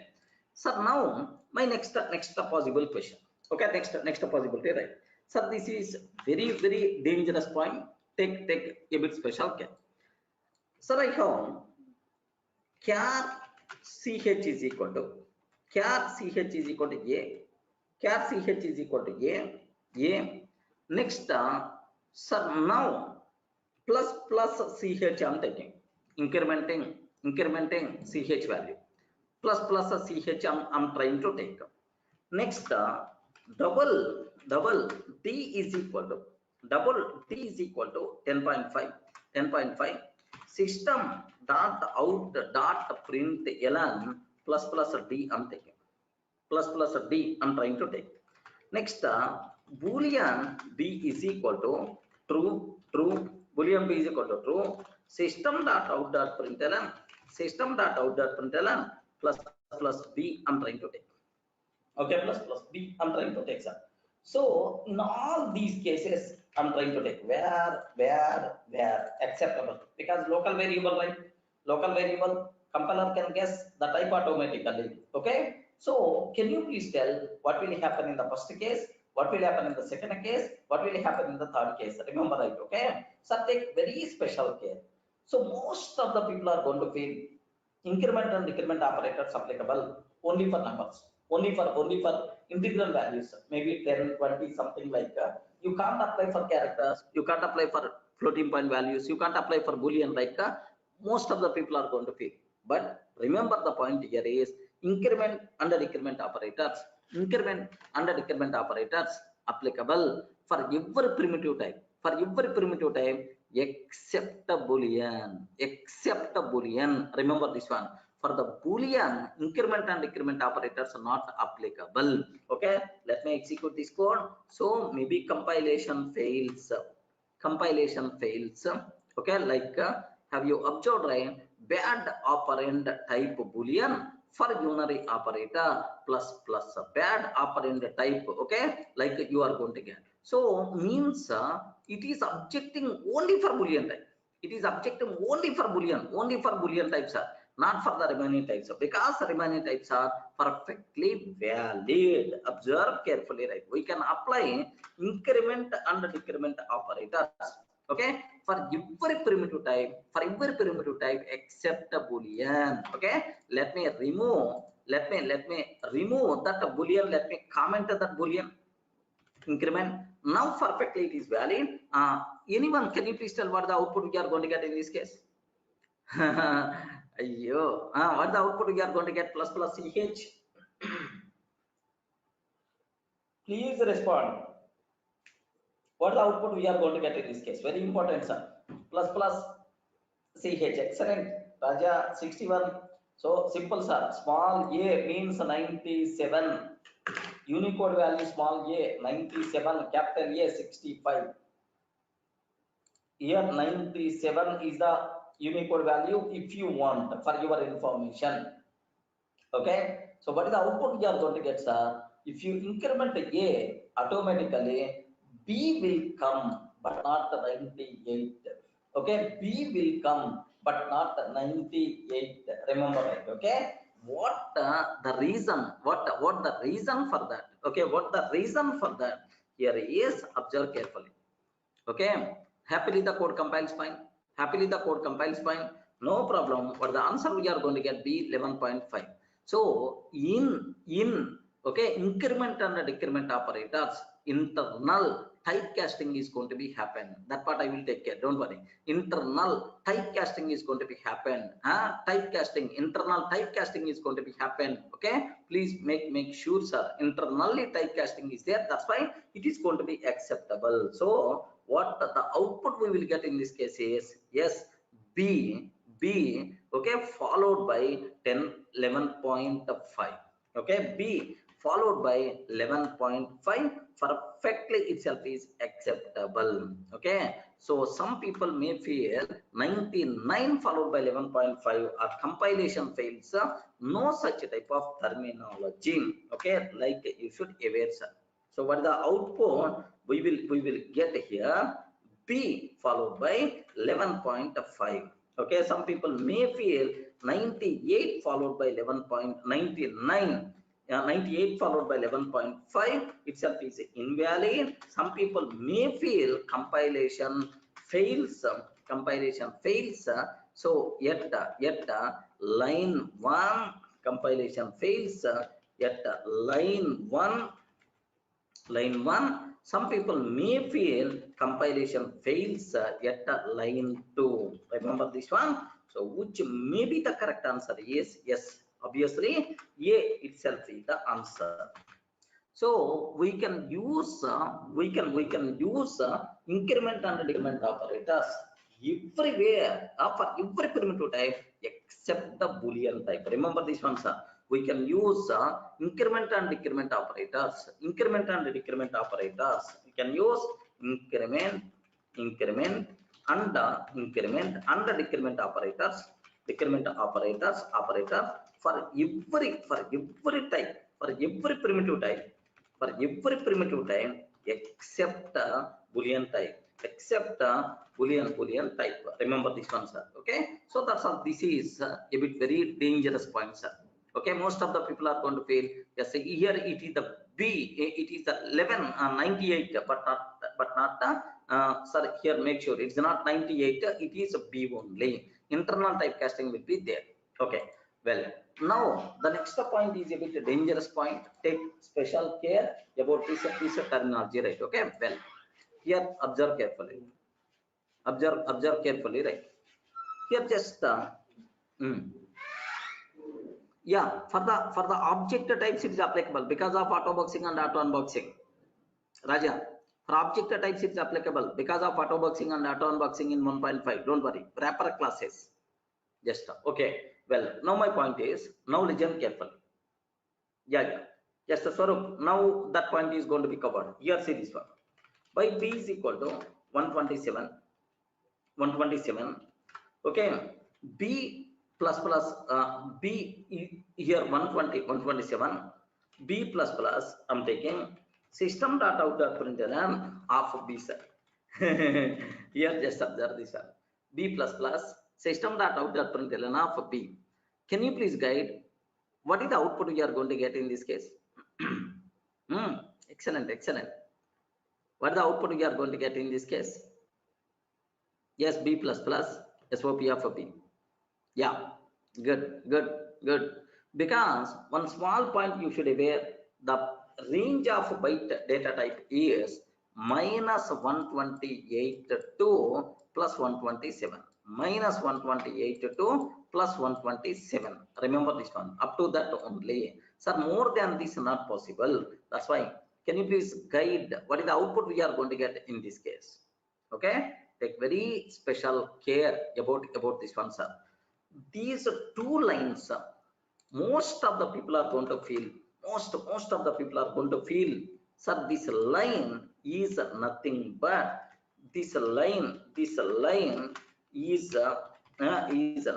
So now my next possible question. Okay, next possibility, right? So this is very dangerous point. Take a bit special care. So I have char ch is equal to a, next sir, now plus ch I'm taking, incrementing ch value, plus ch I'm trying to take. Next double d is equal to 10.5 system dot out dot println plus d I'm taking, plus d I'm trying to take. Next boolean b is equal to true, boolean b is equal to true, system dot out dot println plus b I'm trying to take. Okay, plus b I'm trying to take, sir. So in all these cases, I'm trying to take where acceptable, because local variable, right? Local variable, compiler can guess the type automatically. Okay. So can you please tell what will happen in the first case? What will happen in the second case? What will happen in the third case? Remember, right? Okay. So take very special care. So most of the people are going to feel increment and decrement operators applicable only for numbers, only for integral values, maybe 10, 20, something like that. You can't apply for characters, you can't apply for floating point values, you can't apply for Boolean, like most of the people are going to feel. But remember, the point here is increment and decrement operators, increment and decrement operators applicable for every primitive type, except a Boolean, remember this one. For the Boolean, increment and decrement operators are not applicable. Okay, let me execute this code. So maybe compilation fails. Okay, like have you observed, right? Bad operand type Boolean for unary operator plus bad operand type. Okay, like you are going to get. So means it is objecting only for Boolean type. It is objecting only for Boolean types, not for the remaining types, because the remaining types are perfectly valid. Observe carefully, right? We can apply increment and decrement operators, okay, for every primitive type, except a Boolean. Okay, let me remove that Boolean. Let me comment that Boolean increment. Now perfectly it is valid. Anyone, can you please tell what the output we are going to get in this case? Ayyo, what the output we are going to get? Plus ch. Please respond. What the output we are going to get in this case? Very important, sir. Plus ch. Excellent. Raja 61. So simple, sir. Small a means 97. Unicode value small a 97. Capital A 65. Here 97 is the Unicode value if you want, for your information. Okay. So what is the output we are going to get, sir? If you increment a, automatically b will come, but not the 98. Okay, b will come, but not the 98. Remember, right? Okay. What the reason? What the reason for that? Okay, what the reason for that? Here is, observe carefully. Okay, happily the code compiles fine. No problem. But the answer we are going to get be 11.5. So in okay, increment and decrement operators, internal typecasting is going to be happen. That part I will take care. Don't worry. Internal typecasting is going to be happen. Internal typecasting is going to be happen. Okay, please make sure, sir. Internally typecasting is there. That's why it is going to be acceptable. So what the output we will get in this case is, yes, b, okay, followed by 11.5. okay, b followed by 11.5 perfectly itself is acceptable. Okay, so some people may feel 99 followed by 11.5 or compilation fails. No such type of terminology. Okay, like you should aware, sir. So what is the output we will get here? B followed by 11.5. Okay, some people may feel 98 followed by 11.99. 98 followed by 11.5 itself is invalid. Some people may feel compilation fails. So yet line 1 compilation fails. Yet line 1, some people may feel compilation fails at line 2. Remember this one. So which may be the correct answer is, yes, obviously A itself is the answer. So we can use increment and decrement operators everywhere for every primitive type except the Boolean type. Remember this one, sir. We can use increment and decrement operators. We can use increment and decrement operators. For every type, for every primitive type. for every primitive type except Boolean type, except Boolean type. Remember this one, sir. Okay, so that's all. This is a bit very dangerous point, sir. Okay, most of the people are going to fail. Yes, here it is the B, it is the 1198, but not sir, here make sure it's not 98, it is a B only. Internal typecasting will be there. Okay, well, now the next point is a bit dangerous point. Take special care about this piece of terminology, right? Okay, well, here observe carefully, observe carefully, right? Here just yeah, for the object types it is applicable because of auto boxing and auto unboxing. Raja, for object types it's applicable because of auto boxing and auto unboxing in 1.5. Don't worry, wrapper classes. Just okay. Well, now my point is, now listen carefully. Yeah. Just Swarup, now that point is going to be covered. Here see this one. By B is equal to 127. Okay, B plus B here 127. B plus I'm taking system dot out dot println of B, sir. Here just observe this one. B plus system dot out dot println of B. Can you please guide what is the output we are going to get in this case? Excellent. What is the output we are going to get in this case? Yes, B plus SOP of B. Yeah, good. Because one small point you should aware, the range of byte data type is minus 128 to plus 127. Minus 128 to plus 127. Remember this one. Up to that only. Sir, more than this not possible. That's why. Can you please guide what is the output we are going to get in this case? Okay. Take very special care about this one, sir. These two lines, most of the people are going to feel. Most of the people are going to feel, sir, this line is nothing but this line is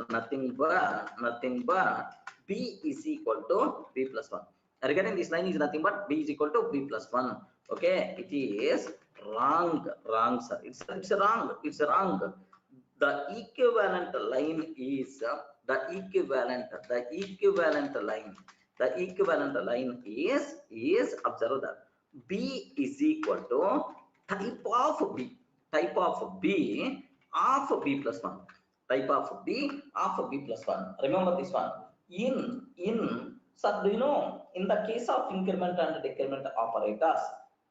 nothing but B is equal to B plus 1. Regarding this line is nothing but B is equal to B plus 1. Okay, it is wrong, sir. It's wrong. The equivalent line is the equivalent line is observe that B is equal to type of B of B plus 1. Type of B of B plus 1. Remember this one. In sir, do you know, in the case of increment and decrement operators,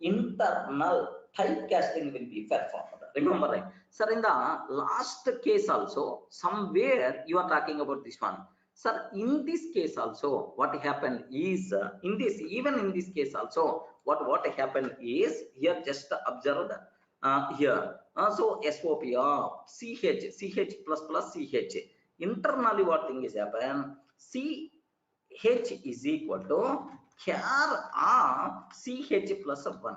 internal typecasting will be performed. Remember, right? Sir, in the last case also, somewhere you are talking about this one. Sir, in this case also, what happened is, even in this case also, what happened is, here just observe that. Here, so SOP of CH plus CH. Internally, what thing is happen? CH is equal to char of CH plus 1.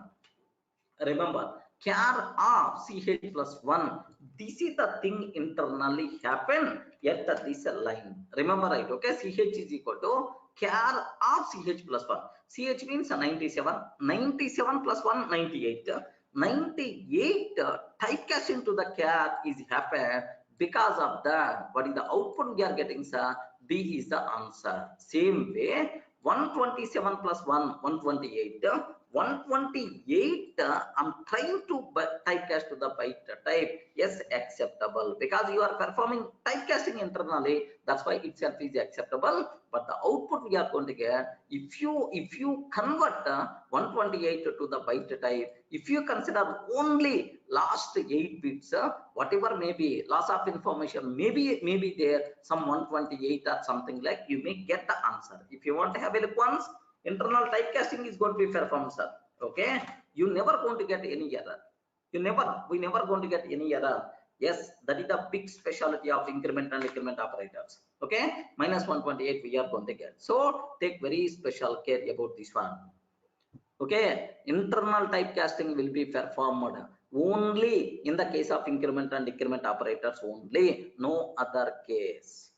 Remember, char of CH plus 1. This is the thing internally happen at this line. Remember, right? Okay, CH is equal to char of CH plus 1. CH means 97. 97 plus 1, 98. 98 typecast into the char is happened. Because of that, what is the output we are getting, sir? B is the answer. Same way, 127 plus 1, 128. 128, I'm trying to typecast to the byte type. Yes, acceptable, because you are performing typecasting internally. That's why itself is acceptable. But the output we are going to get, if you convert 128 to the byte type, if you consider only last 8 bits, whatever may be loss of information, maybe there some 128 or something, like, you may get the answer. If you want to have a look once, internal typecasting is going to be performed, sir. Okay, you never going to get any error. We never going to get any error. Yes, that is the big specialty of increment and decrement operators. Okay, minus 128 we are going to get. So take very special care about this one. Okay, internal typecasting will be performed only in the case of increment and decrement operators only, no other case.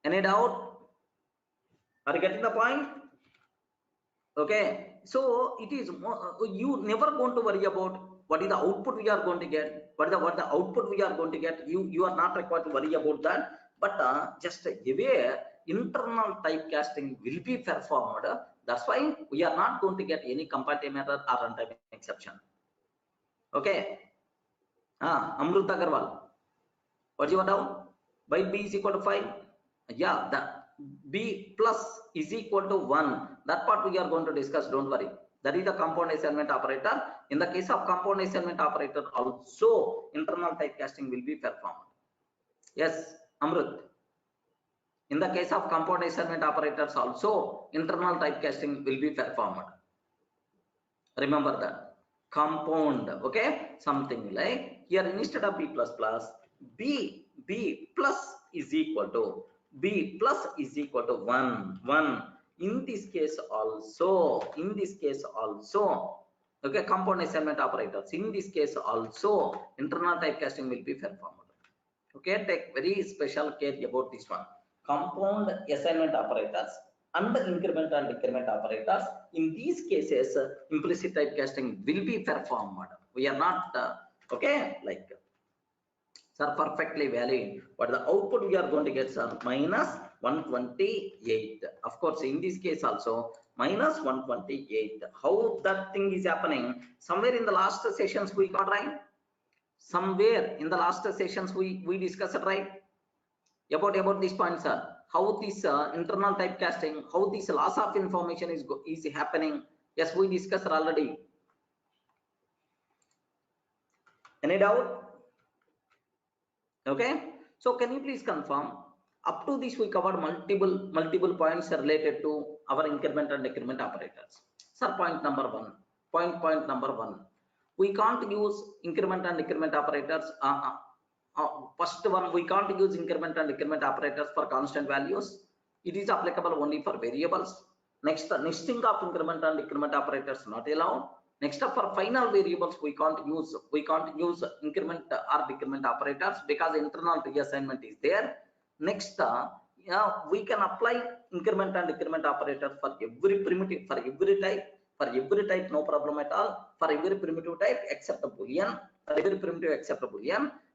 Any doubt? Are you getting the point? Okay, so it is you never going to worry about what is the output we are going to get, what the output we are going to get. You are not required to worry about that, but just aware internal typecasting will be performed. That's why we are not going to get any compile error or runtime exception. Okay. Amrut Agarwal, what's your doubt? Byte b is equal to 5. Yeah, the b plus is equal to 1. That part we are going to discuss, don't worry. That is the compound assignment operator. In the case of compound assignment operator also internal typecasting will be performed. Yes, Amrut. In the case of compound assignment operators also internal typecasting will be performed. Remember that. Compound, okay, something like here instead of b plus plus, b plus is equal to 1. In this case also, okay, compound assignment operators, in this case also internal typecasting will be performed. Okay, take very special care about this one. Compound assignment operators and the increment and decrement operators, in these cases implicit typecasting will be performed. We are not okay, like sir, perfectly valid, but the output we are going to get, sir, minus 128. Of course, in this case also minus 128. How that thing is happening? Somewhere in the last sessions we got, right? Somewhere in the last sessions we discussed, right, about this point, sir. How this internal typecasting, how this loss of information is happening. Yes, we discussed already. Any doubt? Okay, so can you please confirm? Up to this we covered multiple points related to our increment and decrement operators. Sir, point number one, we can't use increment and decrement operators. First one, we can't use increment and decrement operators for constant values. It is applicable only for variables. Next, the nesting of increment and decrement operators not allowed. Next up, for final variables, we can't use increment or decrement operators because internal reassignment is there. Next, we can apply increment and decrement operators for every primitive, for every type, no problem at all. For every primitive type except a Boolean,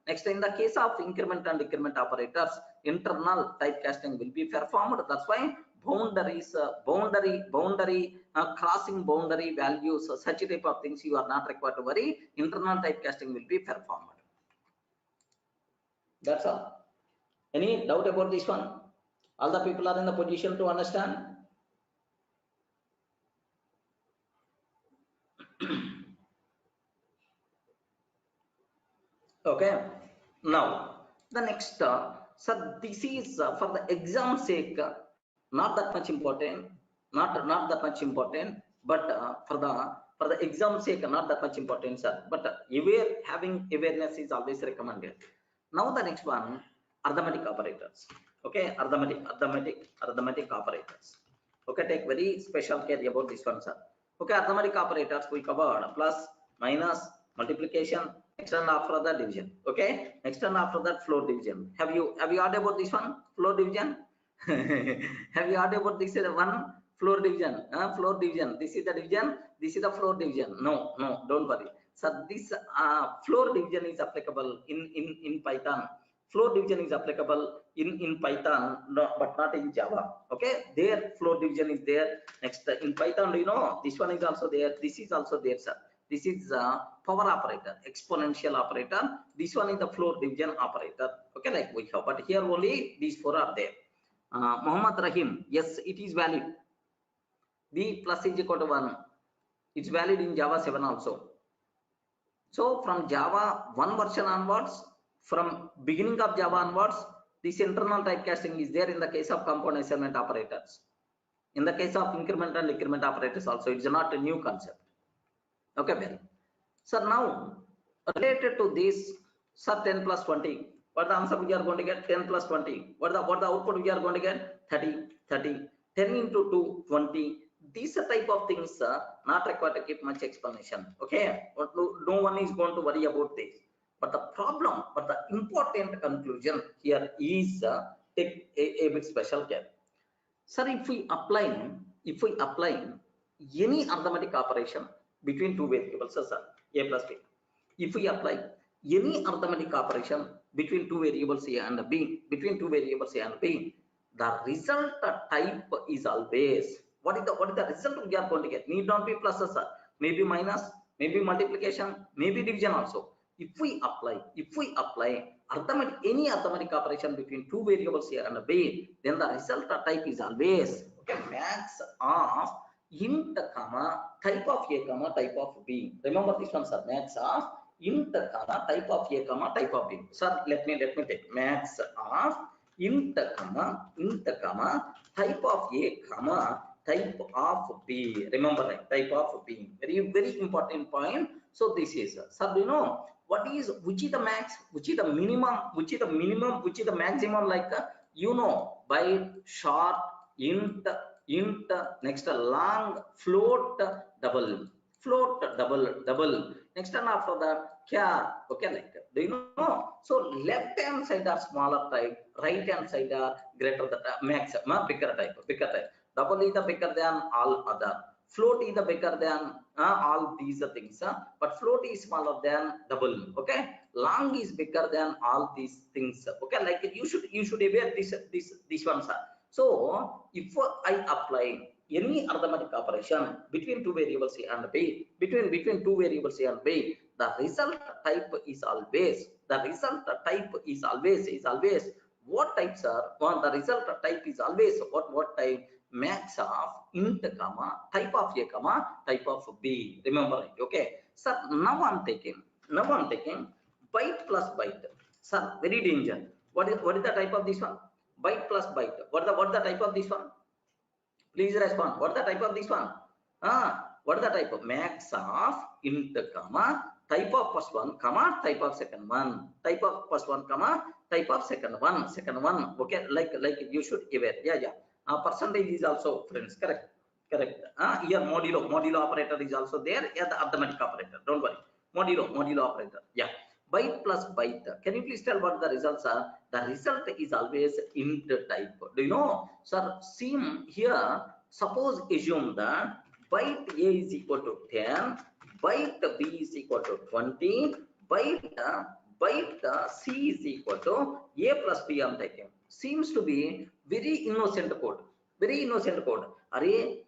Next, in the case of increment and decrement operators, internal typecasting will be performed. That's why boundaries, crossing boundary values, such type of things you are not required to worry. Internal typecasting will be performed. That's all. Any doubt about this one? All the people are in the position to understand? Okay, now the next, so this is for the exam sake, not that much important, but for the exam sake, not that much important, sir. But having awareness is always recommended. Now the next one, arithmetic operators. Okay, arithmetic operators. Okay, take very special care about this one, sir. Okay, arithmetic operators we covered: plus, minus, multiplication. Next and after that division. Okay, next and after that floor division. Have you heard about this one, floor division? Have you heard about this one, floor division? Floor division, this is the division, this is the floor division. No, don't worry. So this floor division is applicable in Python. Floor division is applicable in Python, no, but not in Java. Okay, there floor division is there. Next, in Python, you know, this one is also there, this is also there, sir. This is power operator, exponential operator. This one is the floor division operator. Okay, like we have, but here only these four are there. Muhammad Rahim, yes, it is valid. B plus is equal to 1. It's valid in Java 7 also. So from Java 1 version onwards, from beginning of Java onwards, this internal typecasting is there in the case of compound assignment operators. In the case of increment and decrement operators also, it's not a new concept. Okay, well, so now related to this, sir, 10 plus 20, what the answer we are going to get? 10 plus 20, what the output we are going to get? 30. 10 into 2, 20. These type of things not required to keep much explanation. Okay, no one is going to worry about this. But the problem, but the important conclusion here is take a bit special care. Sir, if we apply any arithmetic operation between two variables, sir, a plus b. If we apply any arithmetic operation between two variables a and b, between two variables a and b, the result type is always, what is the result we are going to get? Need not be plus, sir, maybe minus, maybe multiplication, maybe division also. If we apply arithmetic, any arithmetic operation between two variables a and b, then the result type is always, okay, max of int comma type of a comma type of b. Remember this one, sir, max of int comma type of a comma type of b. Sir, let me take max of int comma type of a comma type of b. Remember, right, type of b, very important point. So this is, sir, do you know what is, which is the max, which is the minimum, which is the minimum, which is the maximum? Like you know, by short, int, next long, float, double, next one after that char, okay, like that. Do you know? So left hand side are smaller type, right hand side are greater than max, bigger type. Double is the bigger than all other. Float is the bigger than all these things, but float is smaller than double. Okay, long is bigger than all these things. Okay, like you should aware this one, sir. So if I apply any arithmetic operation between two variables a and b, between two variables a and b, the result type is always, what types are? One, the result type is always what type? Max of int comma type of a comma type of b. Remember it, okay? Sir, now I'm taking byte plus byte. Sir, very danger. What is the type of this one? Byte plus byte. What the type of this one? Please respond. What the type of this one? What is the type of? Max of int comma type of first one comma type of second one. Type of first one comma type of second one. Okay, like you should aware. Yeah. Percentage is also, friends, correct. Here modulo operator is also there. Yeah, the arithmetic operator. Don't worry. Modulo operator. Yeah. Byte plus byte. Can you please tell what the results are? The result is always int type. Do you know, sir? See here. Suppose assume that byte a is equal to 10, byte b is equal to 20, byte c is equal to a plus b. I'm taking. Seems to be very innocent code. Array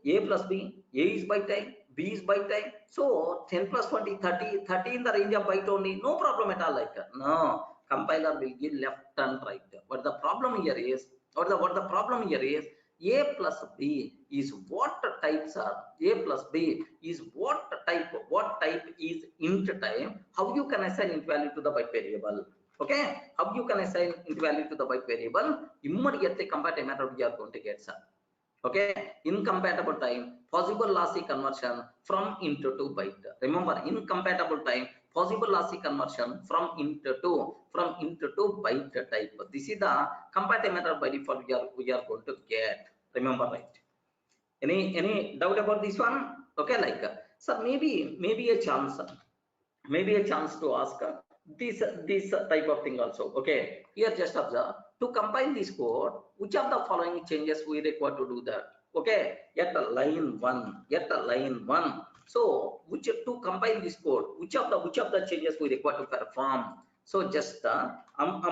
a plus b, a is byte type, b is byte type. So 10 plus 20, 30 in the range of byte only. No problem at all. Like no, compiler will give left and right. But the problem here is, what the problem here is, a plus b is what types are? A plus b is what type is int type. How you can assign int value to the byte variable? Okay, how you can assign int value to the byte variable? Immediately compatible method we are going to get, sir. Okay, incompatible time, possible lossy conversion from int to byte. Remember, incompatible time, possible lossy conversion from int to byte type. This is the compatible method by default we are going to get. Remember, right? Any doubt about this one? Okay, like so maybe a chance to ask this type of thing also. Okay, here just observe, to compile this code, which of the following changes we require to do that? Okay, at line 1, so to compile this code, which of the changes we require to perform? So just I'm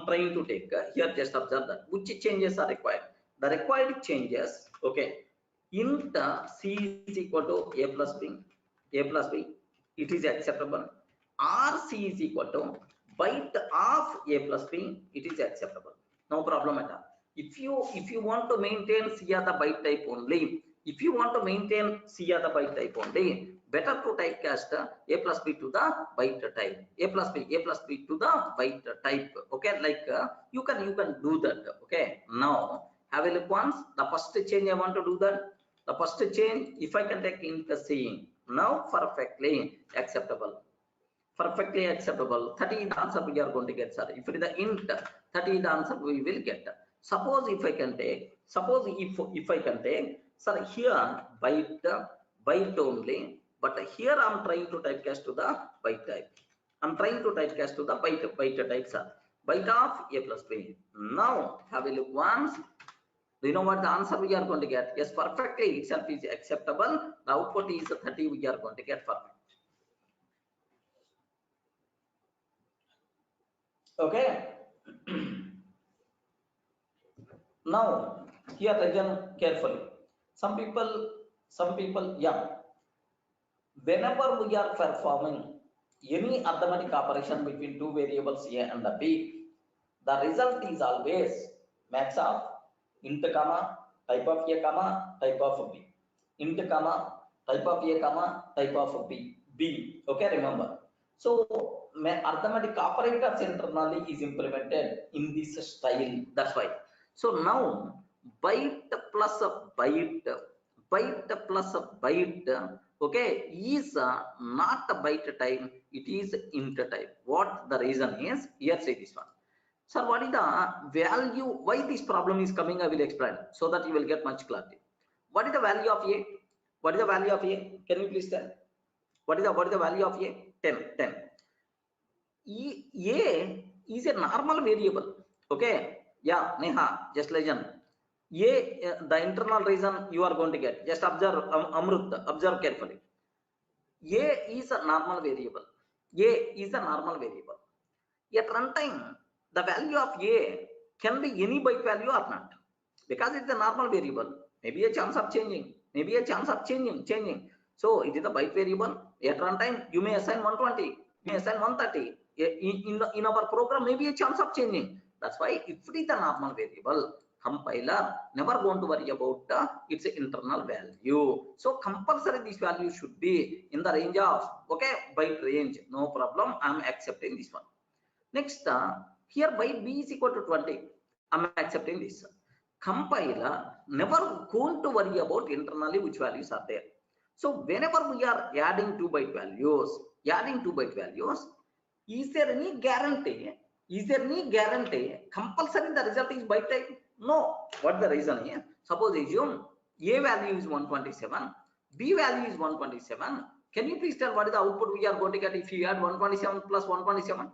trying to take here, just observe that which changes are required. The required changes, okay, int c is equal to a plus b, it is acceptable. RC is equal to byte of a plus b, it is acceptable. No problem at all. If you want to maintain C as the byte type only, better to typecast a plus b to the byte type. A plus b to the byte type. Okay, like you can do that. Okay, now have a look once. The first change I want to do that. The first change, if I can take int c, now perfectly acceptable. 30 is the answer we are going to get, sir. If it is the int, 30 is the answer we will get. Suppose if I can take, sir, here byte only, but here I'm trying to typecast to the byte type. Byte type, sir. Byte of a plus b. Now have a look once. Do you know what the answer we are going to get? Yes, perfectly itself is acceptable. The output is 30. We are going to get perfect. Okay. Now here again carefully. Some people, yeah. Whenever we are performing any arithmetic operation between two variables A and B, the result is always max of int comma type of A comma type of B, int comma type of A comma type of B. Okay, remember. So arithmetic operators internally is implemented in this style. That's why. So now byte plus byte, byte plus byte, okay, is not a byte type, it is int type. What the reason is? Here say this one. Sir, what is the value? Why this problem is coming? I will explain so that you will get much clarity. What is the value of A? What is the value of A? Can you please tell? What is the value of A? 10. A is a normal variable. Okay. Yeah, Neha, just listen. The internal reason you are going to get. Just observe, Amrut, observe carefully. A is a normal variable. A is a normal variable. At runtime, the value of A can be any byte value or not, because it's a normal variable. Maybe a chance of changing, maybe a chance of changing. So it is a byte variable. At runtime, you may assign 120, you may assign 130. In our program, maybe a chance of changing. That's why if it is a normal variable, compiler never going to worry about its internal value. So compulsory this value should be in the range of, okay, byte range. No problem. I'm accepting this one. Next, here byte b is equal to 20. I'm accepting this. Compiler never going to worry about internally which values are there. So whenever we are adding 2 byte values, is there any guarantee? Is there any guarantee compulsory the result is byte type? No. What the reason is? Suppose assume A value is 127, B value is 127. Can you please tell what is the output we are going to get if you add 127 plus 127?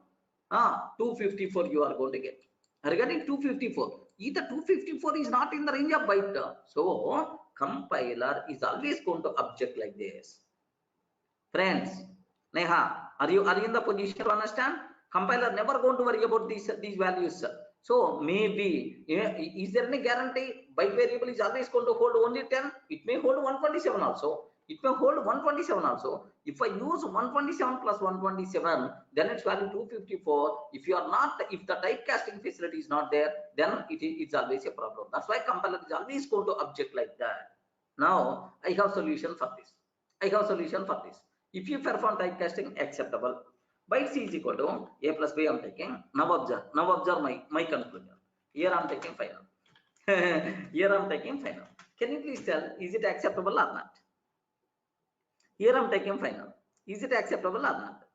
254 you are going to get. Regarding 254, either 254 is not in the range of byte. So compiler is always going to object like this. Friends, Neha, are you in the position to understand? Compiler never going to worry about these values. So maybe, is there any guarantee byte variable is always going to hold only 10? It may hold 127 also. It may hold 127 also. If I use 127 plus 127, then its value 254. If you are not, if the typecasting facility is not there, then it's always a problem. That's why compiler is always going to object like that. Now I have solution for this. If you perform typecasting, acceptable. Byte c is equal to a plus b. I'm taking. Now observe my conclusion. Here I'm taking final. Here I'm taking final. Can you please tell, is it acceptable or not? Here I'm taking final. Is it acceptable or not?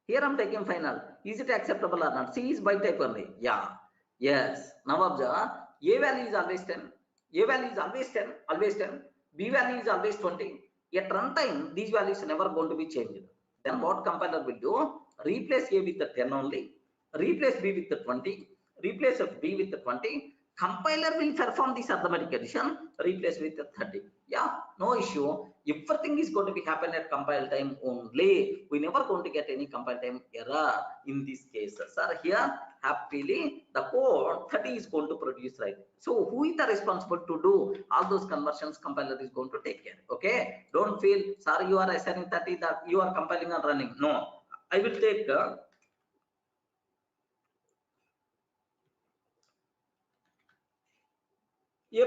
Here I'm taking final. Is it acceptable or not? C is byte type only. Yeah. Yes. Now observe. A value is always 10. A value is always 10. Always 10. B value is always 20. At runtime, these values are never going to be changed. Then what compiler will do? Replace A with the 10 only. Replace B with the 20. Replace B with the 20. Compiler will perform this arithmetic addition. Replace with the 30. Yeah, no issue. Everything is going to be happen at compile time only. We never going to get any compile time error in these cases. Sir, here happily the code 30 is going to produce, right? So who is the responsible to do all those conversions? Compiler is going to take care. Okay, don't feel sorry you are assigning 30 that you are compiling and running. No, I will take A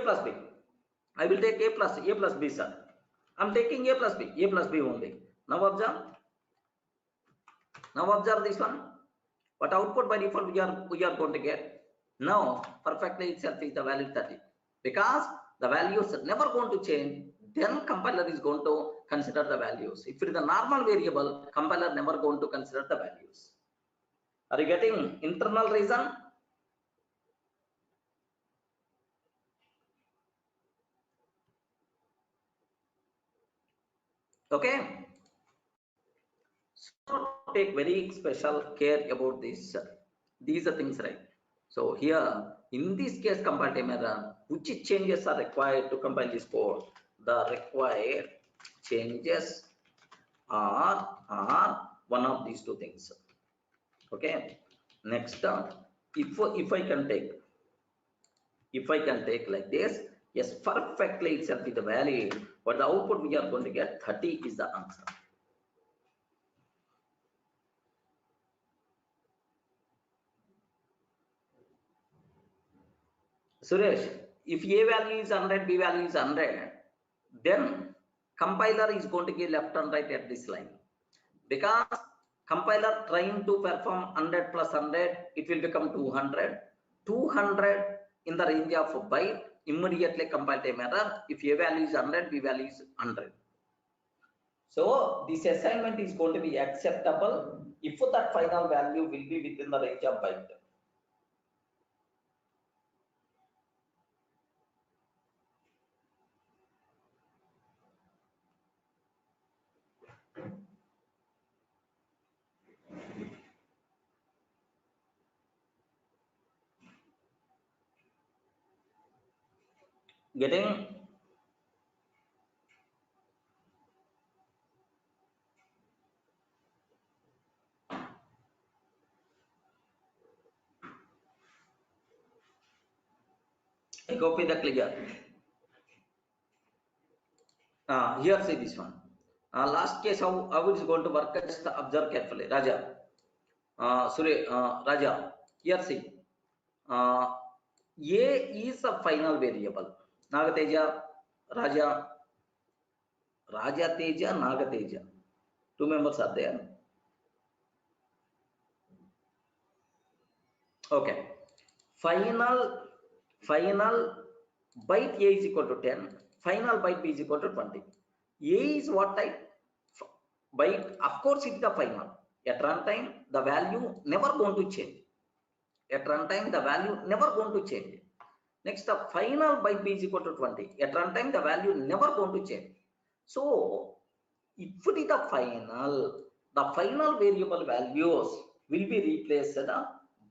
plus B. I will take A plus B, sir. I'm taking A plus B only. Now observe this one. What output by default we are going to get? Now perfectly itself is the value 30, because the values are never going to change. Then compiler is going to consider the values. If it is a normal variable, compiler never going to consider the values. Are you getting internal reason? Okay. So take very special care about this. These are things, right? So here In this case, compile time error, which changes are required to compile this code? The required changes are one of these two things. Okay. Next, if I can take like this, yes, perfectly itself is valid, but the output we are going to get 30 is the answer. Suresh, if A value is 100, B value is 100, then compiler is going to give left and right at this line. Because compiler trying to perform 100 plus 100, it will become 200. 200 in the range of byte, immediately compile time error. If A value is 100, B value is 100. So this assignment is going to be acceptable if that final value will be within the range of byte. Getting? I copy the clear. Here see this one. Last case, how it is going to work, just observe carefully. Raja, Raja, here see. A is a final variable. Nagateja, Raja, Teja, Nagateja. 2 members are there. Okay. Final byte A is equal to 10. Final byte B is equal to 20. A is what type? Byte. Of course, it's the final. At runtime, the value never going to change. At runtime, the value never going to change. Next, the final byte B is equal to 20. At runtime, the value never going to change. So, if it is the final variable values will be replaced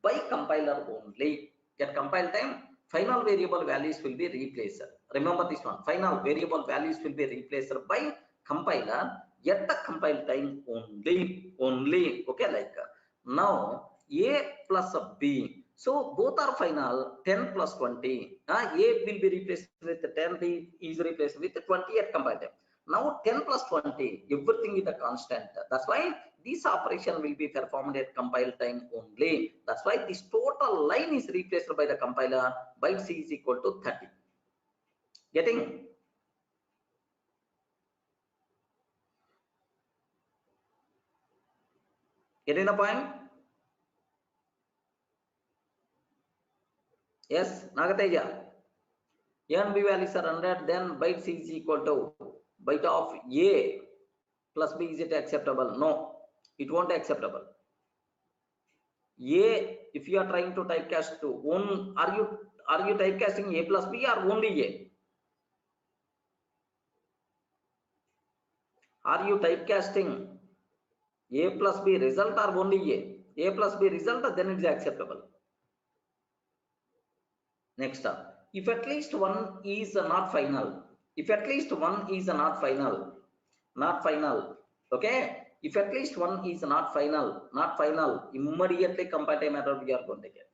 by compiler only. At compile time, final variable values will be replaced. Remember this one, final variable values will be replaced by compiler at the compile time only. Okay, like now A plus B. So both are final, 10 plus 20. A will be replaced with 10, B is replaced with 20 at compile time. Now 10 plus 20, everything is a constant. That's why this operation will be performed at compile time only. That's why this total line is replaced by the compiler. Byte C is equal to 30. Getting? Getting the point? Yes, Nagateja. A and B values are 100, then byte C is equal to byte of A plus B. Is it acceptable? No, it won't acceptable. A, if you are trying to typecast to one, are you typecasting A plus B or only A? Are you typecasting A plus B result or only A? A plus B result, then it is acceptable. Next up, if at least one is not final, if at least one is not final, okay? If at least one is not final, immediately compile time error we are going to get.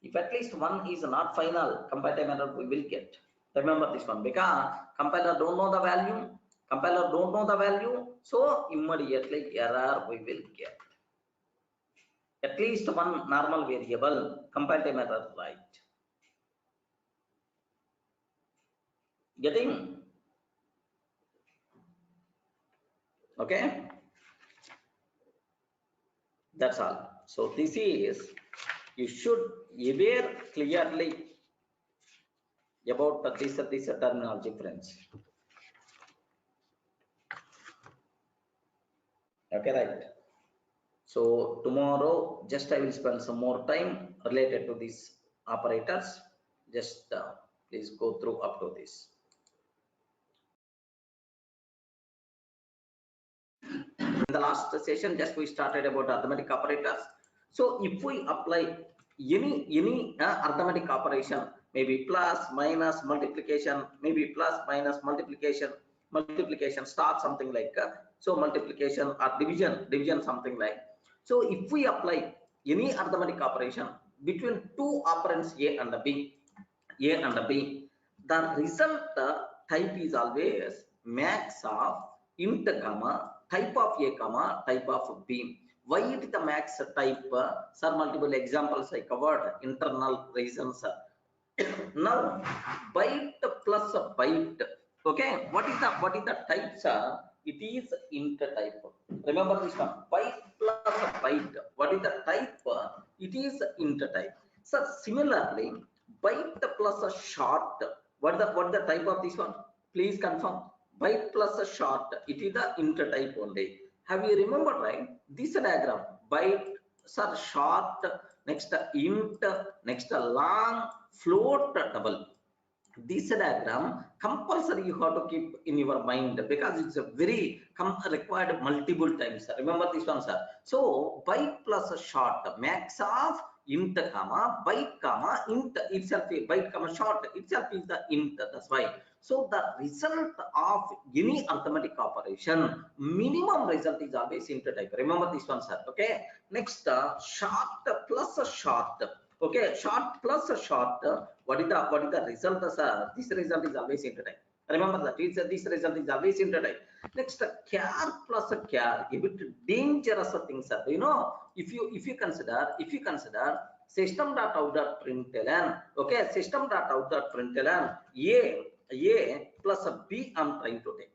If at least one is not final, compile time error we will get. Remember this one, because compiler don't know the value, so immediately error we will get. At least one normal variable, compile time error, right? Getting? Okay, that's all. So this is, you should aware clearly about this terminology, friends. Okay, right? So tomorrow, just I will spend some more time related to these operators. Just please go through up to this. In the last session, just we started about arithmetic operators. So if we apply any arithmetic operation, maybe plus, minus, multiplication, maybe plus, minus, multiplication, start something like so multiplication or division something like. So if we apply any arithmetic operation between two operands A and B, the result type is always max of int comma type of A comma type of B. Why it is the max type? Sir, multiple examples I covered, internal reasons. Now byte plus a byte. Okay, what is the type, sir? It is int type. Remember this one, byte plus a byte. What is the type? It is int type. So similarly, byte plus a short. What the type of this one? Please confirm. Byte plus a short. It is the int type only. Have you remembered, right? This diagram, byte, sir, short, next int, next long, float, double. This diagram compulsory you have to keep in your mind because it's a very required multiple times. Remember this one, sir. So byte plus a short, max of int comma byte comma int itself, byte comma short itself is the int. That's why. So the result of any arithmetic operation, minimum result is always int type. Remember this one, sir. Okay. Next, short plus a short. Okay, short plus a short. What is the result, sir? This result is always int type. Remember that this result is always int type. Next, char plus a char, a bit dangerous thing, sir. You know, if you consider system.out.println, okay, system.out.println, a plus a b I'm trying to take.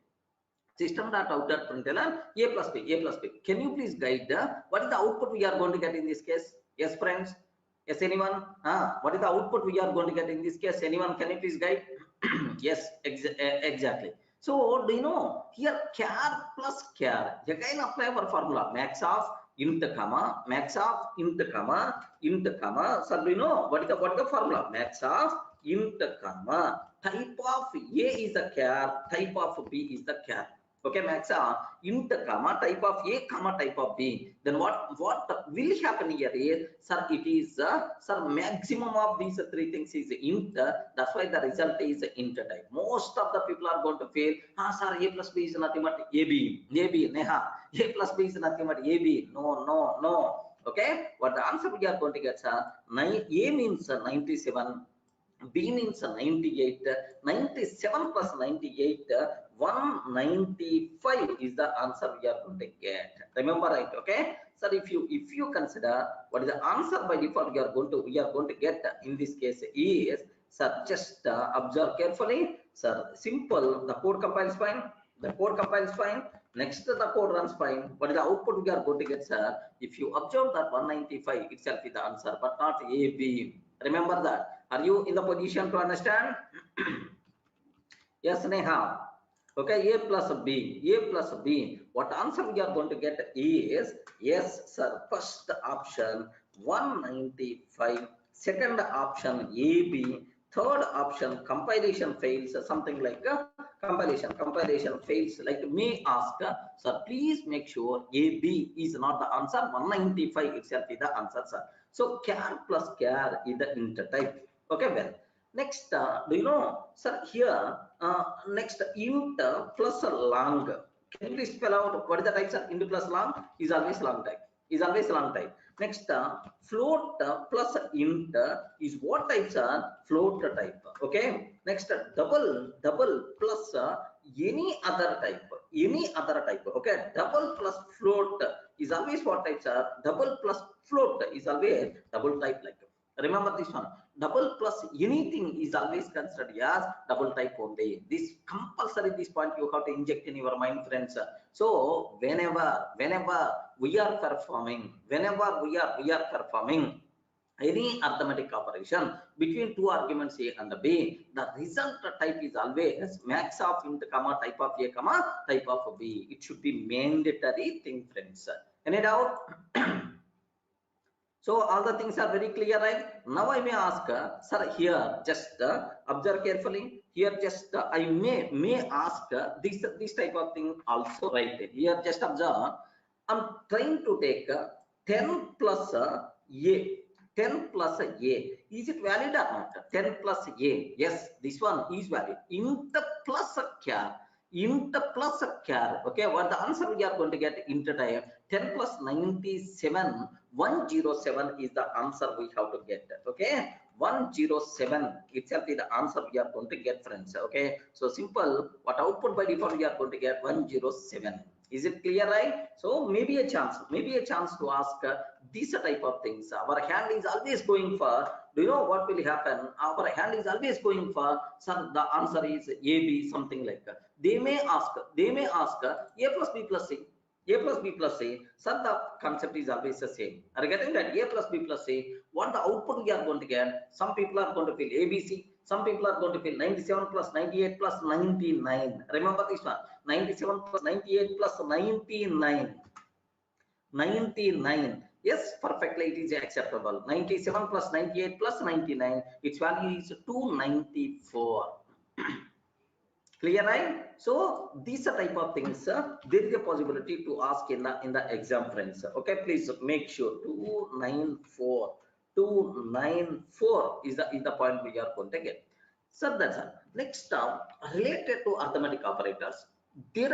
System.out.println a plus b. Can you please guide what is the output we are going to get in this case? Yes, friends. Yes, anyone? What is the output we are going to get in this case? Anyone? Can you please guide? Yes, exactly. So do you know here char plus char? Again apply our formula max of int comma max of int comma. So do you know what is the formula? Max of int comma type of A is the char, type of B is the char. Okay, max of int comma type of A comma type of B. Then what will happen here is, sir, it is sir, maximum of these three things is int. That's why the result is int type. Most of the people are going to fail. Sir, A plus B is nothing but AB. Neha, A plus B is nothing but AB. No. Okay, what the answer we are going to get, sir? A means 97. B means 98, 97 plus 98, 195 is the answer we are going to get. Remember, right? Okay. So if you consider what is the answer by default we are going to get in this case is, sir, just observe carefully. Sir, simple. The code compiles fine. Next, the code runs fine. What is the output we are going to get, sir? If you observe that 195 itself is the answer, but not A, B. Remember that. Are you in the position to understand? Yes, Neha. Okay, A plus B. What answer we are going to get is, yes, sir, first option 195, second option AB, third option compilation fails, something like compilation fails. Like may ask, sir, please make sure AB is not the answer, 195 itself is the answer, sir. So char plus char is the int type. Okay, well, next, do you know, sir, here next int plus long. Can you please spell out what is the type, sir? Int plus long is always long type. Next, float plus int is what type, sir? Float type. Okay. Next, double plus any other type. Okay. Double plus float is always what type, sir? Double plus float is always double type like. Remember this one. Double plus anything is always considered as double type only. This compulsory, this point you have to inject in your mind, friends. So whenever we are performing any arithmetic operation between two arguments A and B, the result type is always max of int comma type of A comma type of B. It should be mandatory thing, friends. Any doubt? So all the things are very clear, right? Now I may ask, sir, here just observe carefully. Here just I may ask this type of thing also, right? Here just observe. I'm trying to take 10 plus A. 10 plus a. Is it valid or not? 10 plus a. Yes, this one is valid. Int plus a char. Int plus a char. Okay, what the answer we are going to get? Int type. 10 plus 97. 107 is the answer we have to get. Okay, 107 itself is the answer we are going to get, friends. Okay, so simple. What output by default we are going to get? 107. Is it clear, right? So maybe a chance to ask these type of things. Our hand is always going for, do you know what will happen? Our hand is always going for, sir, the answer is A, B, something like that. They may ask A plus B plus C. A plus B plus C, sir, the concept is always the same. Are you getting that? A plus B plus C, what the output we are going to get? Some people are going to fill ABC, some people are going to fill 97 plus 98 plus 99. Remember this one, 97 plus 98 plus 99. 99. Yes, perfectly, it is acceptable. 97 plus 98 plus 99, its value is 294. Clear, right? So these are type of things. There is a possibility to ask in the exam, friends. Okay, please make sure 294. 294 is the point we are going to get. So that's all. Next, related to arithmetic operators, there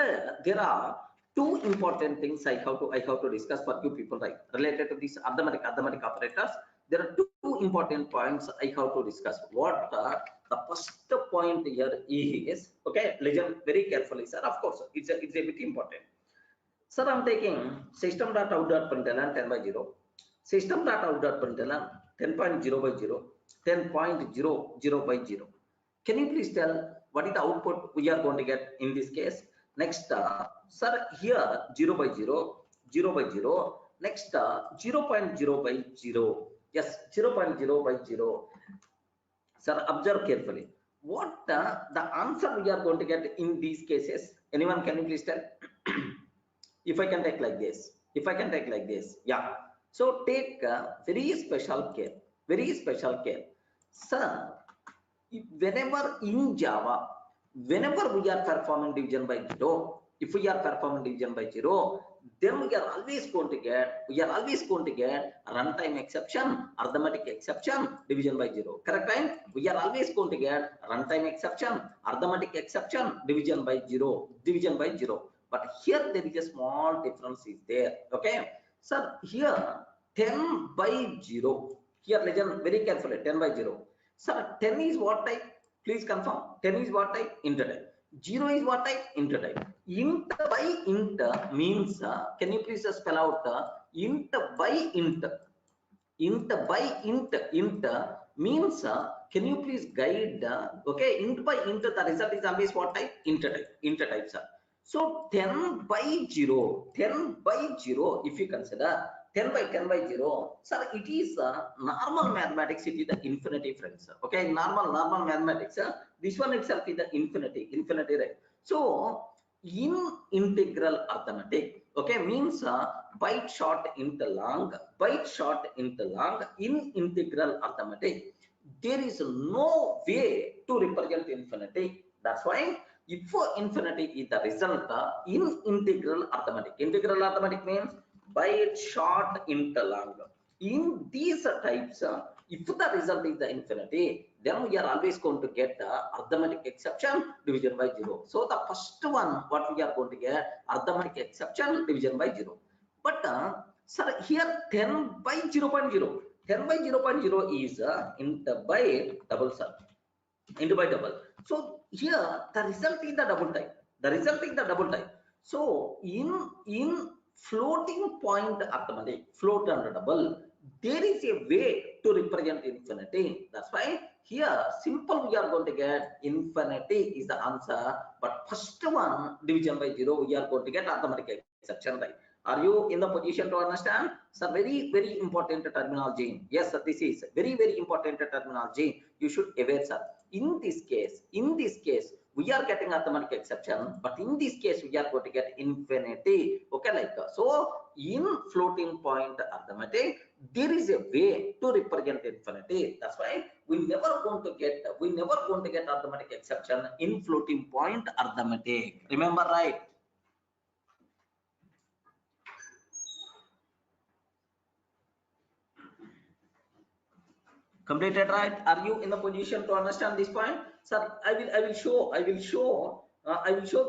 are two important things I have to discuss for you people, right? Related to these arithmetic operators, there are two important points I have to discuss. What the first point here is, okay, listen very carefully, sir. Of course, it's a bit important. Sir, I'm taking system.out.println 10 by 0, system.out.println 10.0 by 0, 10.00 by 0. Can you please tell what is the output we are going to get in this case? Next, sir, here 0 by 0, 0 by 0. Next, 0.0 by 0. Yes, 0.0 by 0. Sir, observe carefully. What the answer we are going to get in these cases? Anyone, can you please tell? If I can take like this, yeah. So take very special care, Sir, whenever in Java, whenever we are performing division by 0, if we are performing division by 0, then we are always going to get runtime exception, arithmetic exception, division by 0. Correct, right? We are always going to get runtime exception, arithmetic exception, division by 0. But here there is a small difference is there. Okay, so here 10 by 0. Here listen very carefully. 10 by 0. Sir, 10 is what type? Please confirm. 10 is what type? Int type. 0 is what type? Int type. Int by int means, can you please spell out int by int? Int by int means, can you please guide? Okay, int by int, the result is always what type? Int type, sir. So 10 by 0, if you consider 10 by 0, sir, it is normal mathematics, it is the infinity, friends. Okay, normal mathematics, this one itself is the infinity, right? So in integral arithmetic, okay, means byte short int long, in integral arithmetic, there is no way to represent infinity. That's why if infinity is the result in integral arithmetic means byte short int long. In these types, if the result is the infinity, then we are always going to get arithmetic exception, division by 0. So the first one, what we are going to get, arithmetic exception, division by 0. But sir, here 10 by 0.0. 10 by 0.0 is int by double, sir. Int by double. So here the result is the double type. So in floating point arithmetic, float and double, there is a way to represent infinity. That's why here simple we are going to get infinity is the answer. But first one, division by 0, we are going to get arithmetic exception, right? Are you in the position to understand? Sir, very important terminology. Yes, sir, this is very important terminology. You should aware, sir. In this case, we are getting arithmetic exception, but in this case, we are going to get infinity. Okay, like so. In floating point arithmetic, there is a way to represent infinity. That's why we never going to get arithmetic exception in floating point arithmetic. Remember, right? Completed, right? Are you in the position to understand this point? Sir, I will show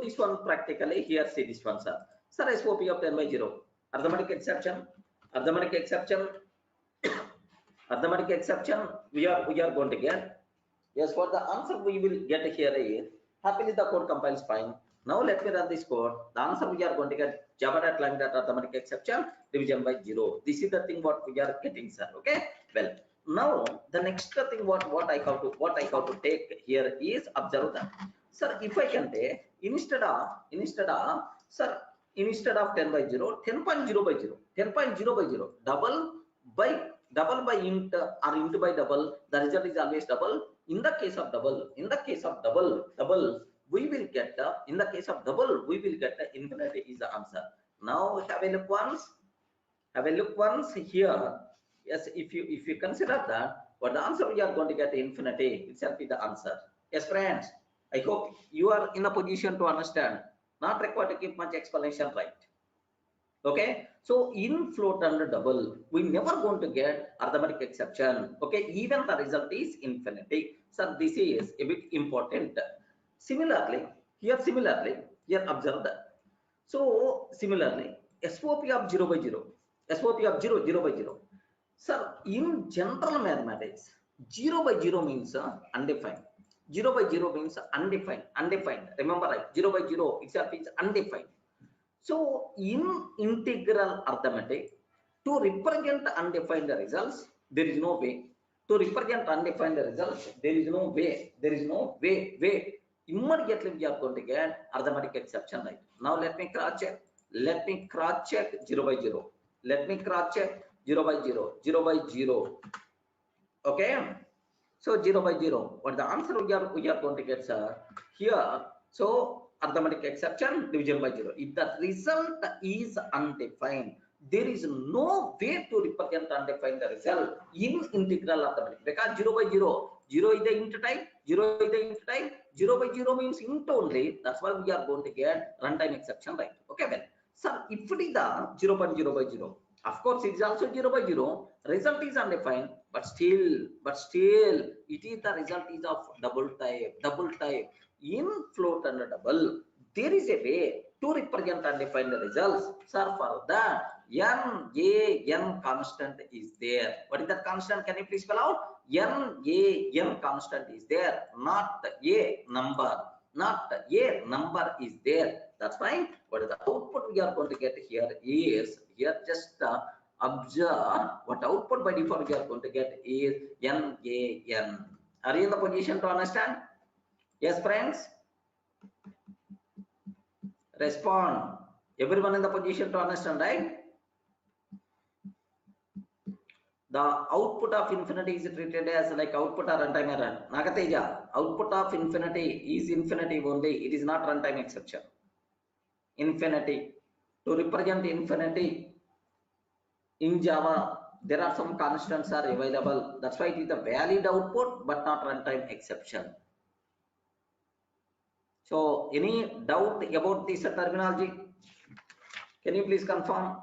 this one practically. Here, see this one, sir. Sir, SOP of 10 by 0. Arithmetic exception. Arithmetic exception. Arithmetic exception. We are going to get. Yes, for the answer we will get here is happily the code compiles fine. Now let me run this code. The answer we are going to get java.lang arithmetic exception division by 0. This is the thing what we are getting, sir. Okay. Well, now the next thing what I have to take here is observe that. Sir, if I can take instead of sir, instead of 10 by 0, 10.0 by 0, 10.0 by 0, double by int or int by double, the result is always double. In the case of double, we will get in the case of double, we will get the infinity is the answer. Now have a look once here. Yes, if you consider that, what the answer we are going to get infinity itself is the answer. Yes, friends, I hope you are in a position to understand. Not required to keep much explanation, right? Okay, so in float and double, we never going to get arithmetic exception. Okay, even the result is infinity. So this is a bit important. Similarly, here observe that. So similarly, SOP of 0 by 0, SOP of 0 by 0. Sir, in general mathematics, 0 by 0 means undefined. 0 by 0 means undefined. Remember, right? 0 by 0 itself is undefined. So in integral arithmetic, to represent undefined results, there is no way. To represent undefined results, there is no way. Immediately we are going to get arithmetic exception, right? Now let me cross check. 0 by 0. Let me cross check 0 by 0. 0 by 0. Okay. So 0 by 0. What the answer we are going to get, sir? Here. So arithmetic exception division by 0. If the result is undefined, there is no way to represent undefined result in integral arithmetic, because 0 by 0, 0 is the int type, 0 is the int type, 0 by 0 means int only. That's why we are going to get runtime exception, right? Okay, well, sir, if it is the 0.0 by 0, of course it is also 0 by 0, result is undefined, but still it is the result is of double type. In float and double, there is a way to represent undefined results. Sir, for that n constant is there. What is that constant? Can you please spell out? n constant is there, not a number. Is there. That's fine. What is the output we are going to get here is here just observe what output by default we are going to get is n. Are you in the position to understand? Yes, friends. Respond. Everyone in the position to understand, right? The output of infinity is treated as like output or runtime error. Nagateja, output of infinity is infinity only. It is not runtime exception. Infinity. To represent infinity in Java, there are some constants are available. That's why it is a valid output, but not runtime exception. So, any doubt about this terminology? Can you please confirm?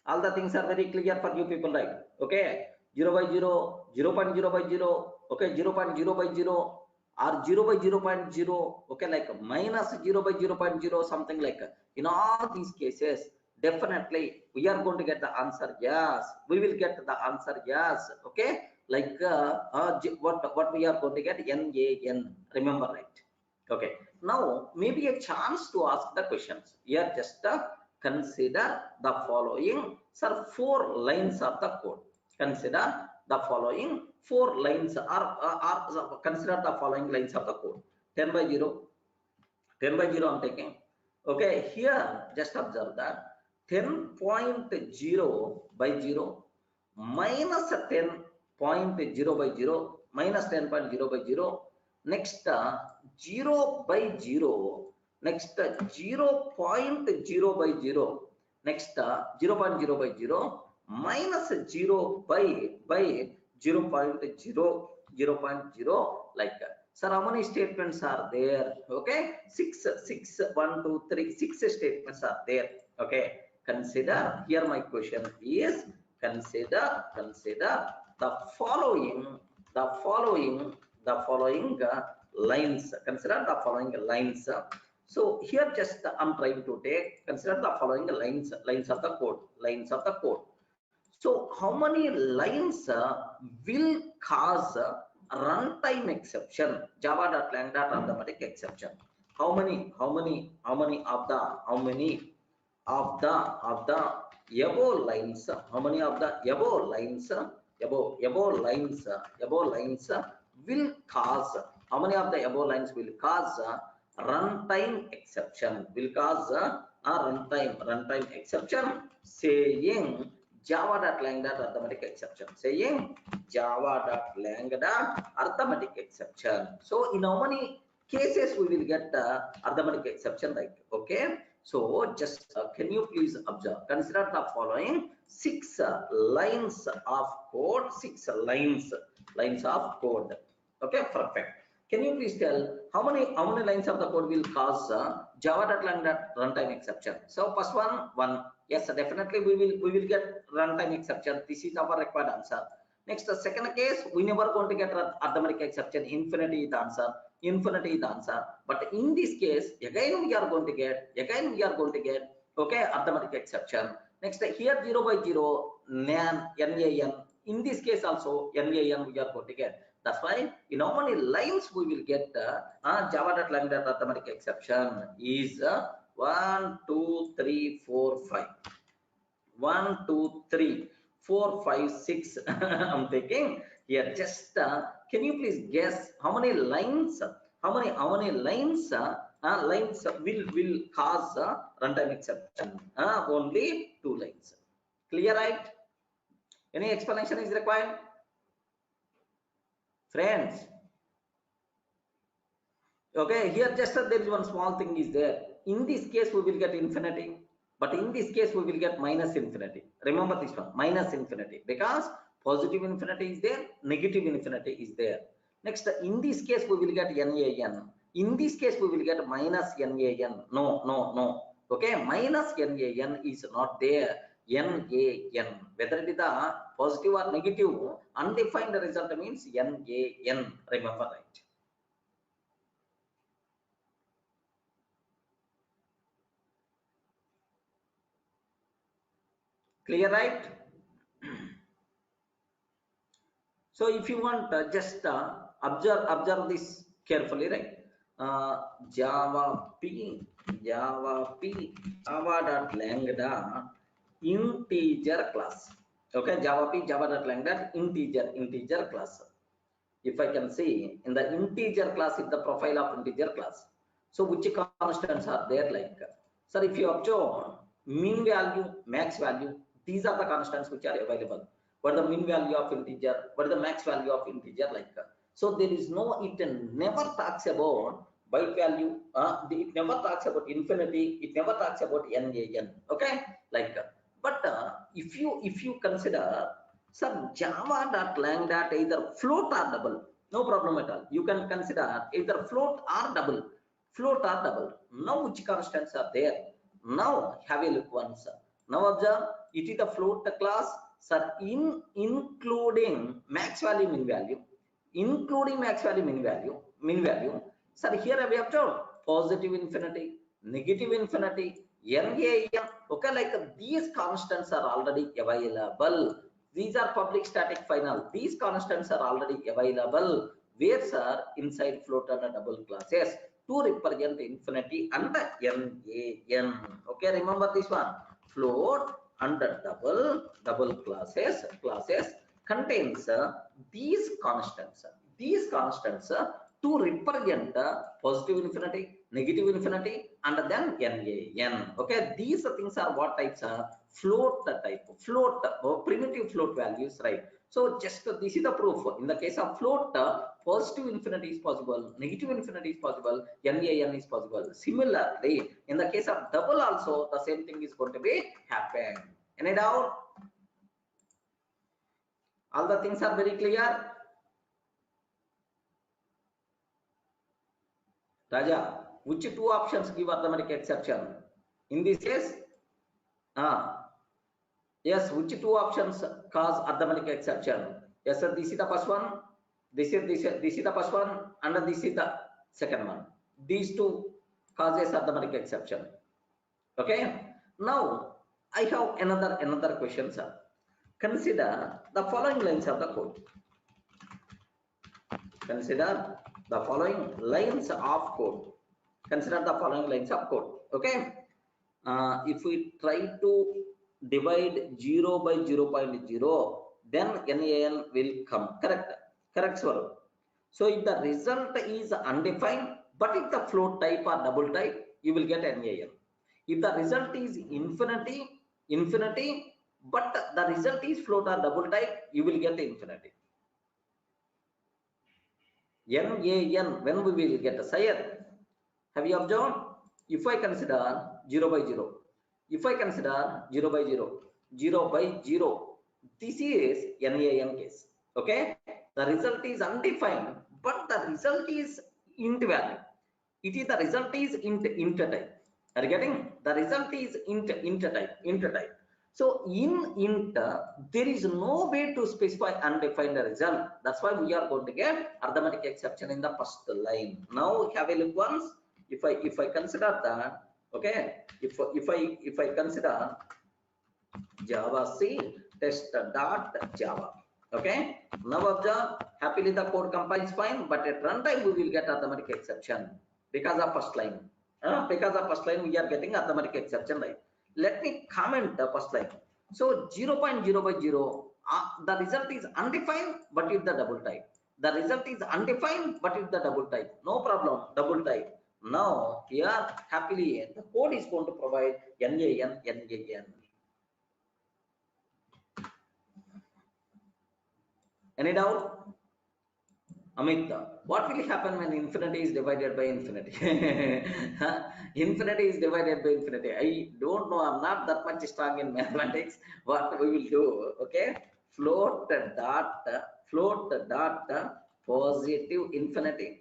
All the things are very clear for you people, right? Okay, 0 by 0, 0.0 by 0, okay, 0.0 by 0, or 0 by 0.0, okay, like minus 0 by 0.0, something like that. In all these cases, definitely we are going to get the answer yes. We will get the answer yes. Okay, like what we are going to get n. Remember, right? Okay. Now maybe a chance to ask the questions. Here just consider the following. Sir, 4 lines of the code. Consider the following 4 lines or consider the following lines of the code. 10 by 0. 10 by 0 I'm taking. Okay, here just observe that 10.0 by 0 minus 10.0 by 0 minus 10.0 by 0. Next 0 by 0. Next 0.0 by 0. Next 0.0 by 0 minus 0 by 0.0 like that. Sir, how many statements are there? Okay, 6 1 2 3 6 statements are there. Okay, consider here my question is consider the following lines. Consider the following lines. So here just I'm trying to consider the following lines of the code. So how many lines will cause runtime exception? Java.lang.arithmetic exception. How many of the above lines? How many of the above lines will cause? How many of the above lines will cause runtime exception? Will cause a runtime exception, saying Java.lang.arithmetic exception. Saying Java.lang.arithmetic exception. So in how many cases we will get arithmetic exception? Like, okay. So just can you please observe? Consider the following 6 lines of code. 6 lines of code. Okay, perfect. Can you please tell how many lines of the code will cause Java.lang runtime exception? So first one. Yes, definitely we will get runtime exception. This is our required answer. Next, the second case, we never going to get arithmetic exception. Infinity is the answer. But in this case, again we are going to get okay, arithmetic exception. Next, here 0 by 0 nan. In this case also nan we are going to get. That's why in how many lines we will get Java.lang arithmetic exception is 1, 2, 3, 4, 5. 1, 2, 3, 4, 5, 6. I'm taking here. Just can you please guess how many lines? How many lines will cause runtime exception? Only 2 lines. Clear, right? Any explanation is required, friends? Okay, here just there is one small thing is there. In this case we will get infinity, but in this case we will get minus infinity. Remember this one, minus infinity, because positive infinity is there, negative infinity is there. Next, in this case we will get nan. In this case we will get minus nan. No. Okay, minus nan is not there. Nan, whether it is the positive or negative, undefined result means nan. Remember, right? Clear, right? So if you want, just observe this carefully, right? Java.lang integer class. Okay, Java.lang integer class. If I can see in the integer class, in the profile of integer class, so which constants are there? Like, sir, if you observe mean value, max value, these are the constants which are available. What the mean value of integer, what the max value of integer, like. So there is no, it never talks about byte value, it never talks about infinity, it never talks about nan. Okay, like, but if you consider some Java.lang either float or double, no problem at all. You can consider either float or double. Now which constants are there? Now have a look once. Now observe, it is the float class, sir, including max value, mean value, Sir, here we have told positive infinity, negative infinity, nan. Okay, like these constants are already available. These are public static final. These constants are already available. Where, sir? Inside float and double classes to represent infinity and nan. Okay, remember this one. Float under double classes contains these constants to represent positive infinity, negative infinity, and then nan. Okay, these things are what types are float type, primitive float values, right? So just this is the proof. In the case of float, positive infinity is possible, negative infinity is possible, nan is possible. Similarly, in the case of double also, the same thing is going to be happen. Any doubt? All the things are very clear. Raja, which 2 options give arithmetic exception? In this case, yes, which 2 options cause arithmetic exception? Yes, sir. This is the first one. This is the first one, and this is the second one. These two causes arithmetic exception. Okay. Now I have another question, sir. Consider the following lines of the code. Consider the following lines of code. Consider the following lines of code. Okay. If we try to divide 0 by 0.0, then NaN will come. Correct, Swarup. So if the result is undefined, but if the float type or double type, you will get NaN. If the result is infinity, but the result is float or double type, you will get infinity. NaN, when we will get a Syed? Have you observed? If I consider 0 by 0, if I consider 0 by 0, 0 by 0, this is NaN case. Okay, the result is undefined, but the result is int value. It is the result is int type. Are you getting? The result is int type. So in int, there is no way to specify undefined result. That's why we are going to get arithmetic exception in the first line. Now have a look once. If I consider that, okay, if I consider Java C test.java, okay, now observe, happily the code compiles fine, but at runtime we will get arithmetic exception because of first line. Because of first line we are getting arithmetic exception, right? Let me comment the first line. So 0.0 by 0, the result is undefined, but with the double type. The result is undefined, but with the double type. No problem, double type. Now here happily the code is going to provide NaN. Any doubt? Amit, what will happen when infinity is divided by infinity? Infinity is divided by infinity. I don't know. I'm not that much strong in mathematics. What we will do? Okay, float dot positive infinity.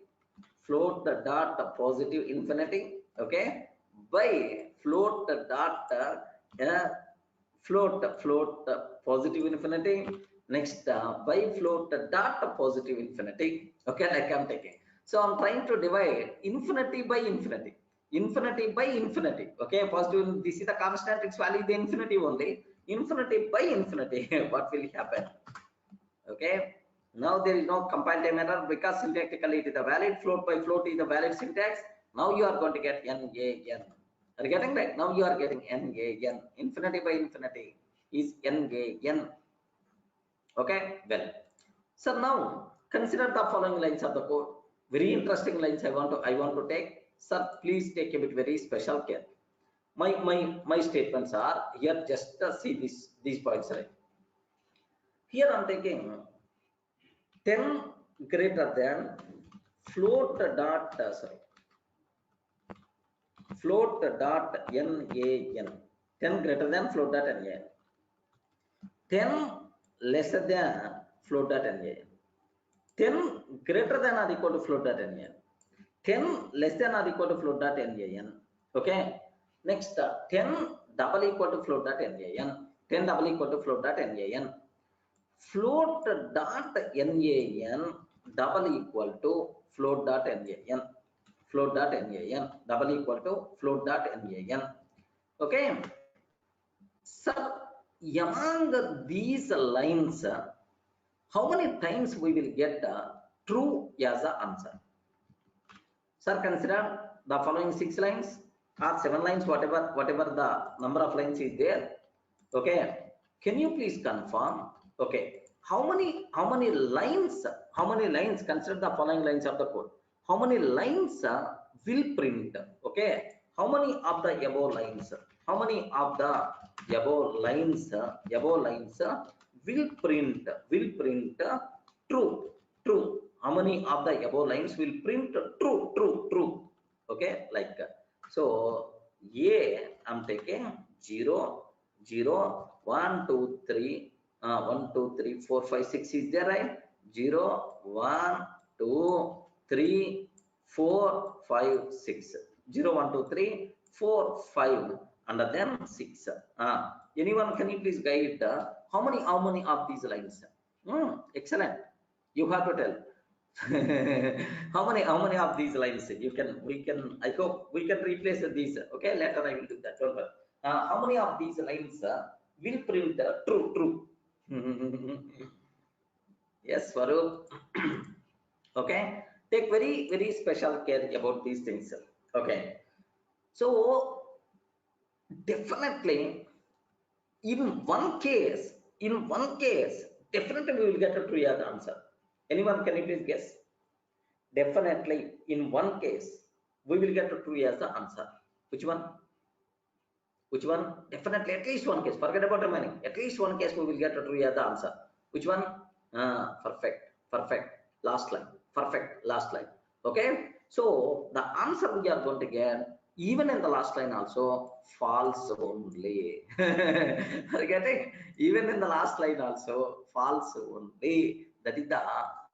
Float dot positive infinity. Okay, by float dot float positive infinity. Next, by float dot positive infinity. Okay, like I'm taking. So I'm trying to divide infinity by infinity. Okay, positive. This is the constant. It's valid the infinity only. Infinity by infinity. What will happen? Okay. Now there is no compile time error because syntactically it is a valid. Float by float is the valid syntax. Now you are going to get NaN. Are you getting right? Now you are getting NaN. Infinity by infinity is NaN. Okay, well. So now consider the following lines of the code. Very interesting lines I want to take. Sir, please take a bit very special care. My statements are here. Just see these points, right? Here I'm taking 10 greater than float dot NaN. 10 greater than float dot NaN. 10 lesser than float dot NaN. 10 greater than or equal to float dot NaN. 10 less than or equal to float dot NaN. Okay. Next, 10 double equal to float dot NaN. 10 double equal to float dot NaN. Float dot NaN double equal to float dot NaN. Float dot NaN double equal to float dot NaN. Okay. So among these lines, how many times we will get true as the answer? Sir, consider the following 6 lines or 7 lines, whatever the number of lines is there. Okay, can you please confirm? Okay, how many lines? Consider the following lines of the code. How many lines will print? Okay, how many of the above lines? How many of the above lines will print true? How many of the above lines will print true? Okay, like so. I'm taking 0, 1, 2, 3, 1, 2, 3, 4, 5, 6 is there, right? 0, 1, 2, 3, 4, 5, 6. 0, 1, 2, 3, 4, 5, and then 6. Anyone, can you please guide how many of these lines? Excellent. You have to tell. how many of these lines we can I hope we can replace these. Okay, later I will do that. Don't worry. How many of these lines will print true? Yes, Swaroop. Okay, take very special care about these things. Okay, so definitely in one case, definitely we will get a true as answer. Anyone, can you please guess? Definitely in one case we will get a true as the answer. Which one? Which one? Definitely at least one case. Forget about remaining. At least one case we will get a true as the answer. Which one? Perfect. Last line. Perfect. Last line. Okay. So the answer we are going to get, even in the last line also, false only. Are you getting? Even in the last line also, false only. That is the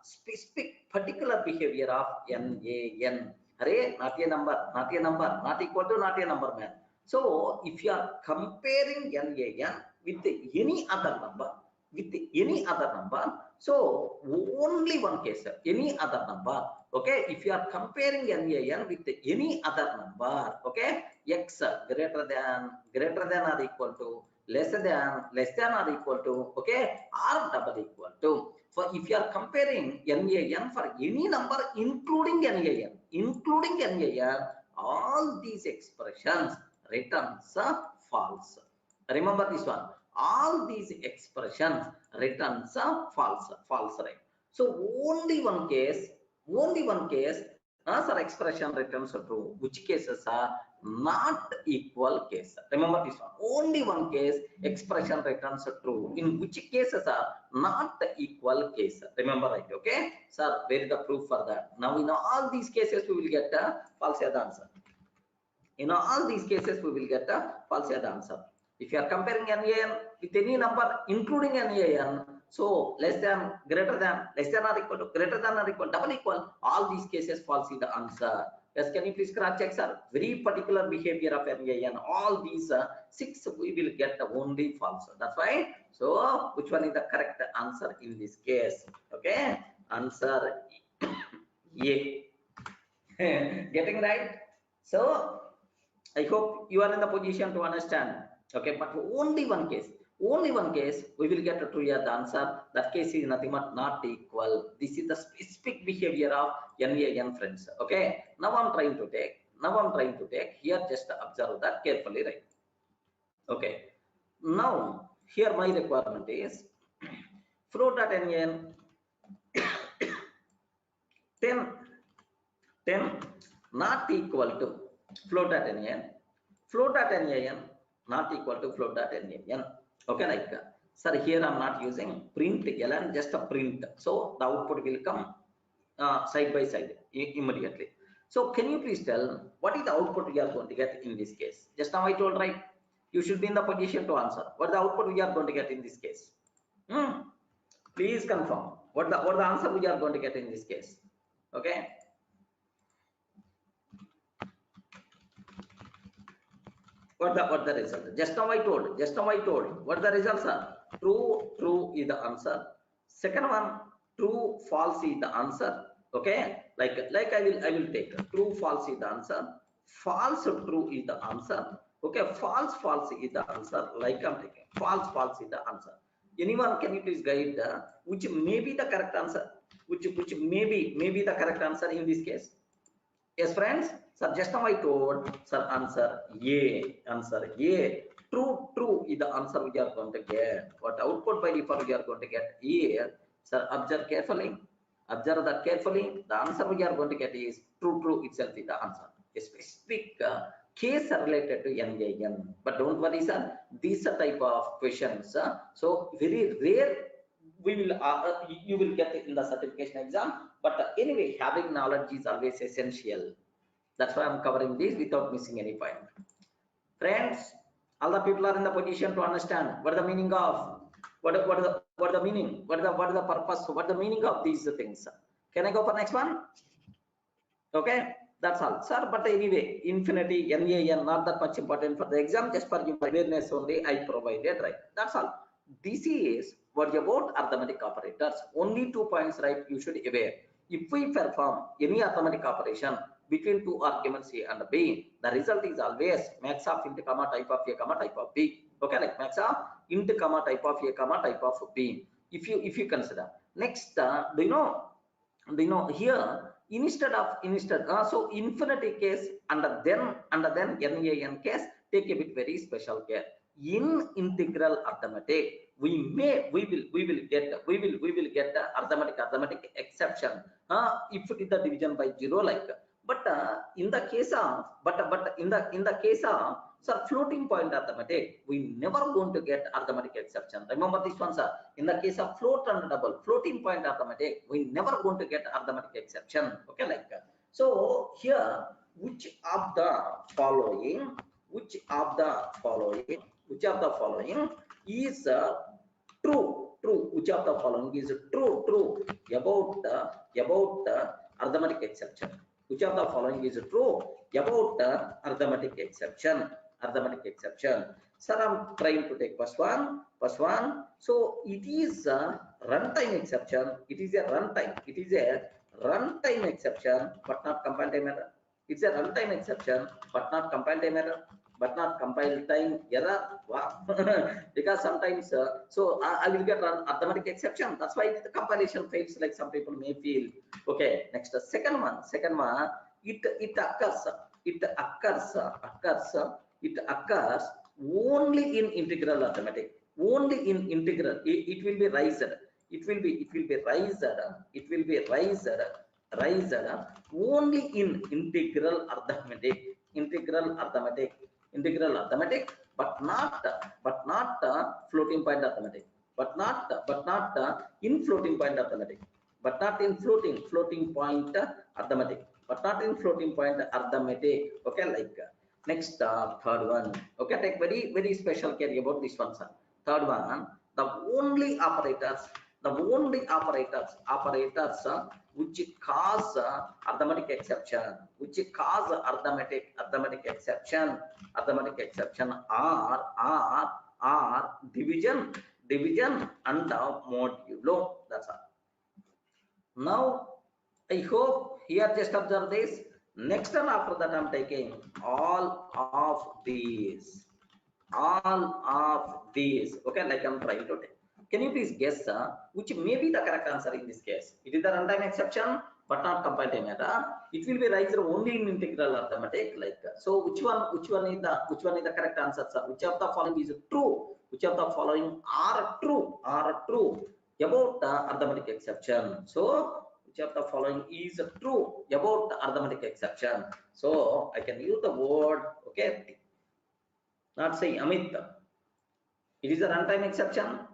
specific particular behavior of NaN. Array, not a number, not equal to not a number, man. So if you are comparing NaN with any other number, so only one case, any other number. Okay, if you are comparing NaN with any other number, okay, x greater than or equal to, less than or equal to, okay, or double equal to. For if you are comparing NaN for any number including NaN, all these expressions returns false. Remember this one. All these expressions returns false, right? So only one case, answer expression returns true. Which cases are not equal case? Remember this one. Only one case expression returns true. In which cases are not equal case? Remember, right? Okay, sir, where is the proof for that? Now in all these cases we will get a false as the answer. In all these cases we will get a false as the answer. If you are comparing NaN with any number including NaN, so less than, greater than, less than or equal to, greater than or equal, double equal, all these cases false is the answer. Yes, can you please cross check, sir? Very particular behavior of NaN. All these 6 we will get only false. That's why. So which one is the correct answer in this case? Okay, answer A. Getting right? So I hope you are in the position to understand. Okay, but only one case we will get a true as the answer. That case is nothing but not equal. This is the specific behavior of NaN, friends. Okay, now I'm trying to take here. Just observe that carefully, right? Okay, now here my requirement is float.nan 10 not equal to float.nan not equal to float.nan. Okay, like sir, here I'm not using print ln, just a print, so the output will come side by side immediately. So can you please tell what is the output we are going to get in this case? Just now I told, right, you should be in the position to answer what the output we are going to get in this case. Please confirm what the answer we are going to get in this case. Okay, what the result? Just now I told what the results are. True is the answer. Second one, true, false is the answer. Okay, like I will take true, false is the answer. False, true is the answer. Okay, false is the answer. Like I'm taking false is the answer. Anyone, can you please guide which may be the correct answer? Which may be the correct answer in this case? Yes, friends. Sir, just now I told, sir, answer A. True is the answer we are going to get. What output by default we are going to get here? Sir, observe carefully. The answer we are going to get is true itself is the answer. A specific case related to NaN. But don't worry, sir. These are type of questions. So very rare we will you will get it in the certification exam. But anyway, having knowledge is always essential. That's why I'm covering this without missing any point. Friends, all the people are in the position to understand what the meaning of what the meaning, what the purpose, what the meaning of these things. Can I go for next one? Okay, that's all, sir. But anyway, infinity, NaN, not that much important for the exam. Just for your awareness only, I provided, right? That's all. this is what about arithmetic operators. Only 2 points, right? You should aware. If we perform any arithmetic operation between two arguments A and B, the result is always max of int comma type of A comma type of B. Okay, like max of int comma type of A comma type of B. If you consider next, do you know here instead so infinity case and then NaN case, take a bit very special care. In integral arithmetic, we will get the arithmetic exception if it is the division by 0, like. But in the case of in the case of floating point arithmetic, we never going to get arithmetic exception. Remember this one, sir. In the case of float and double floating point arithmetic, we never going to get arithmetic exception. Okay, like. So here, which of the following is true? Which of the following is true about arithmetic exception? Which of the following is true about arithmetic exception? Sir, I'm trying to take first one. So it is a runtime exception. It is a runtime exception, but not compile time error. It's a runtime exception, but not compile time error. Wow. Because sometimes so I will get an arithmetic exception. That's why the compilation fails, like some people may feel. Okay, next, second one, it occurs only in integral arithmetic. Only in integral. It will be raised. It will be raised only in integral arithmetic, but not floating point arithmetic, but not in floating point arithmetic, but not in floating point arithmetic, Okay, like. Next, third one. Okay, take very special care about this one, sir. Third one, the only operators which cause arithmetic exception, are division and modulo. That's all. Now I hope here, just observe this. Next time after that, I'm taking all of these. Okay, like I'm trying to take. Can you please guess which may be the correct answer in this case? It is the runtime exception, but not compile time error. It will be raised only in integral arithmetic, like. So which one is the correct answer, sir? Which of the following is true? Which of the following are true about arithmetic exception? So which of the following is true about arithmetic exception? So I can use the word, okay, not say Amit. It is a runtime exception,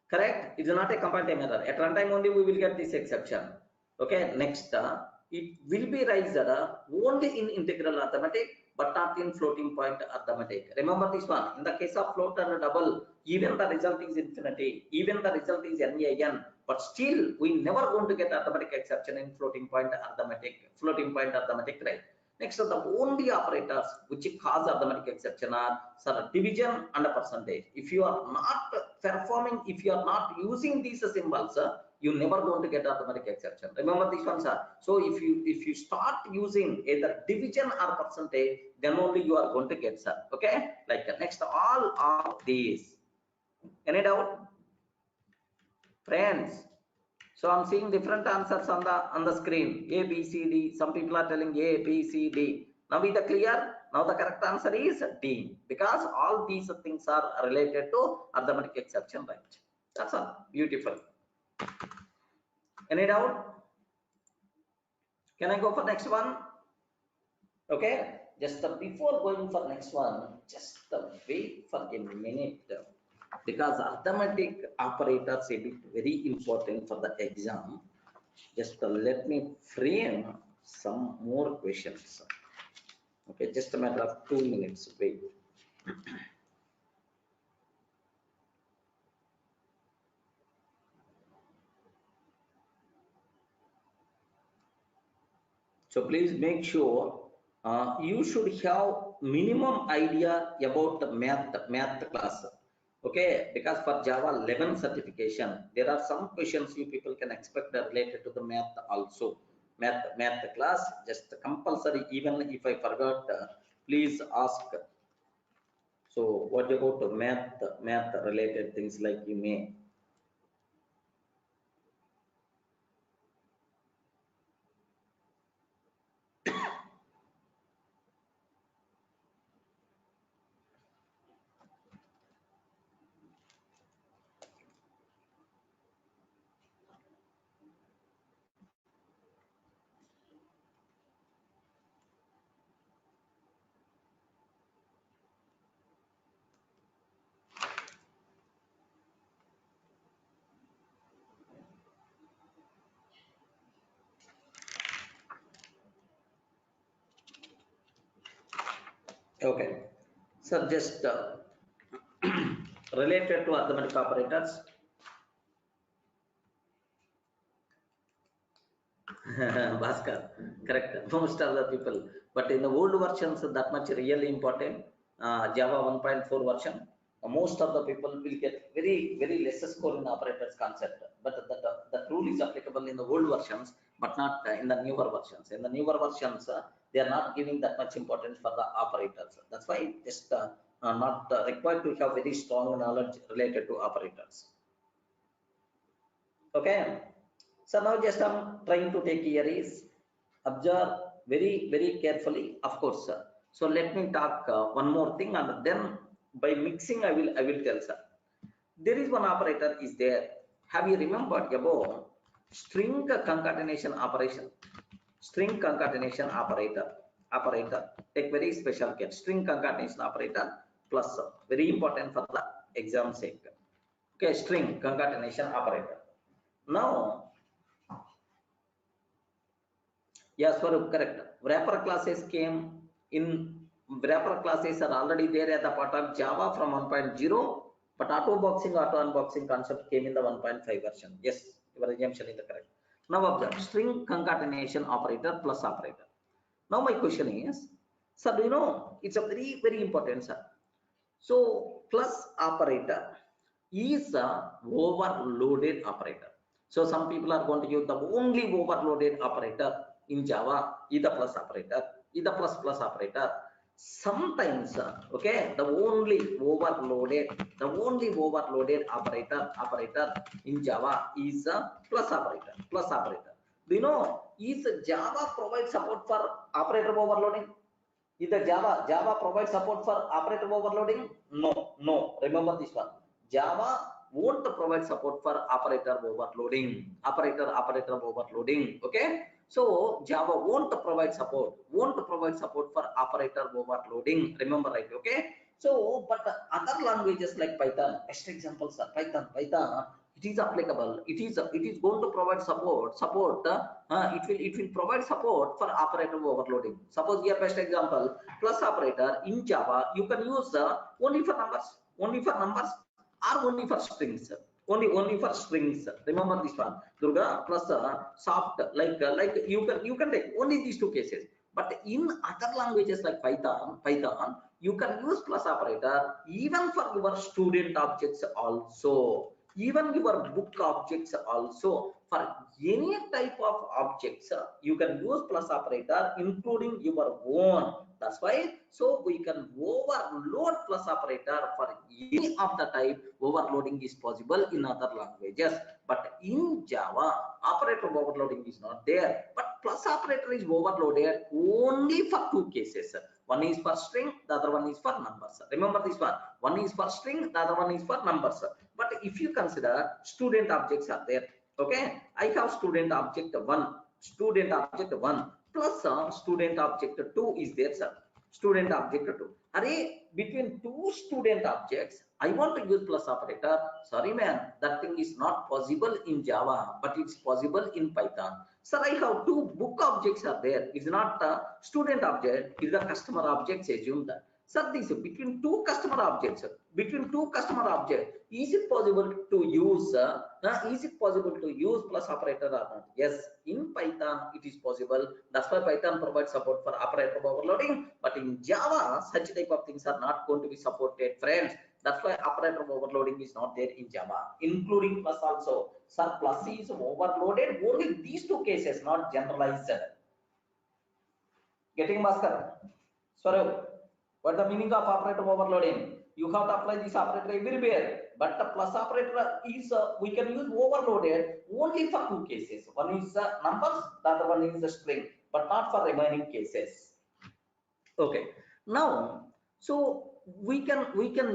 correct? It is not a compile time error. At runtime only we will get this exception. Okay, next, it will be raised only in integral arithmetic, but not in floating point arithmetic. Remember this one. In the case of float and double, even the result is infinity, even the result is NaN, but still we never going to get arithmetic exception in floating point arithmetic, right? Next, the only operators which cause arithmetic exception are division and percentage. If you are not performing, if you are not using these symbols, you never going to get arithmetic exception. Remember this one, sir. So if you start using either division or percentage, then only you are going to get, sir. Okay, like next, all of these. Any doubt, friends? So I'm seeing different answers on the screen. A, B, C, D. Some people are telling A, B, C, D. Now is that clear? Now the correct answer is D, because all these things are related to arithmetic exception, right? That's all. Beautiful. Any doubt? Can I go for next one? Okay. Just before going for next one, just wait for a minute, because arithmetic operators are very important for the exam. Just let me frame some more questions. Okay, just a matter of 2 minutes. Wait. So please make sure you should have minimum idea about the math class. Okay, because for Java 11 certification, there are some questions you people can expect related to the math also. Math class, just compulsory, even if I forgot, please ask. So what about the math related things like you may. Okay, so just related to arithmetic operators. Bhaskar, correct. Most of the people, but in the old versions, that much really important. Java 1.4 version, most of the people will get very less score in operators concept. But the rule is applicable in the old versions, but not in the newer versions. In the newer versions, they are not giving that much importance for the operators. That's why just not required to have very strong knowledge related to operators. Okay. So now just I'm trying to take here is observe very carefully, of course, sir. So let me talk one more thing, and then by mixing I will tell, sir. There is one operator is there. Have you remembered about string concatenation operation? String concatenation operator. Take very special care. String concatenation operator plus very important for the exam sake. Okay, string concatenation operator. Now, yes, Swarup, correct. Wrapper classes came in. Wrapper classes are already there at the part of Java from 1.0, but auto unboxing concept came in the 1.5 version. Yes, your assumption is correct. Now observe string concatenation operator plus operator. Now my question is, sir, do you know it's a very important, sir. So plus operator is a overloaded operator. So some people are going to use the only overloaded operator in Java is the plus operator, is the plus operator. Sometimes, okay, the only overloaded operator in Java is a plus operator. Do you know is Java provides support for operator overloading? Is the Java provides support for operator overloading? No. Remember this one. Java won't provide support for operator overloading. Operator overloading. Okay. So Java won't provide support for operator overloading. Remember, right? Okay. So, but other languages like Python, best examples are Python. It is applicable. It is going to provide support. It will provide support for operator overloading. Suppose here best example plus operator in Java you can use only for numbers or only for strings. Only for strings. Remember this one. Durga plus soft like you can take only these two cases. But in other languages like Python you can use plus operator even for your student objects also. Even your book objects also. For any type of objects you can use plus operator including your own. That's why so we can overload plus operator for any of the type. Overloading is possible in other languages, but in Java operator overloading is not there, but plus operator is overloaded only for two cases. One is for string, the other one is for numbers. Remember this one is for string, the other one is for numbers. But if you consider student objects are there, okay, I have student object 1 plus student object 2 is there, sir. Student object 2. Array between two student objects I want to use plus operator. Sorry man, that thing is not possible in Java, but it's possible in Python. Sir, I have two book objects are there. It's not a student object, it's a customer object. Assume that. Sir, this between two customer objects, is it possible to use plus operator or not? Yes, in Python it is possible. That's why Python provides support for operator overloading. But in Java, such type of things are not going to be supported, friends. That's why operator overloading is not there in Java, including plus also. Sir, plus is overloaded only these two cases, not generalized. Getting Bhaskar? Sorry, what the meaning of operator overloading? You have to apply this operator everywhere, but the plus operator is we can use overloaded only for two cases. One is numbers, the other one is a string, but not for remaining cases. Okay. Now, so we can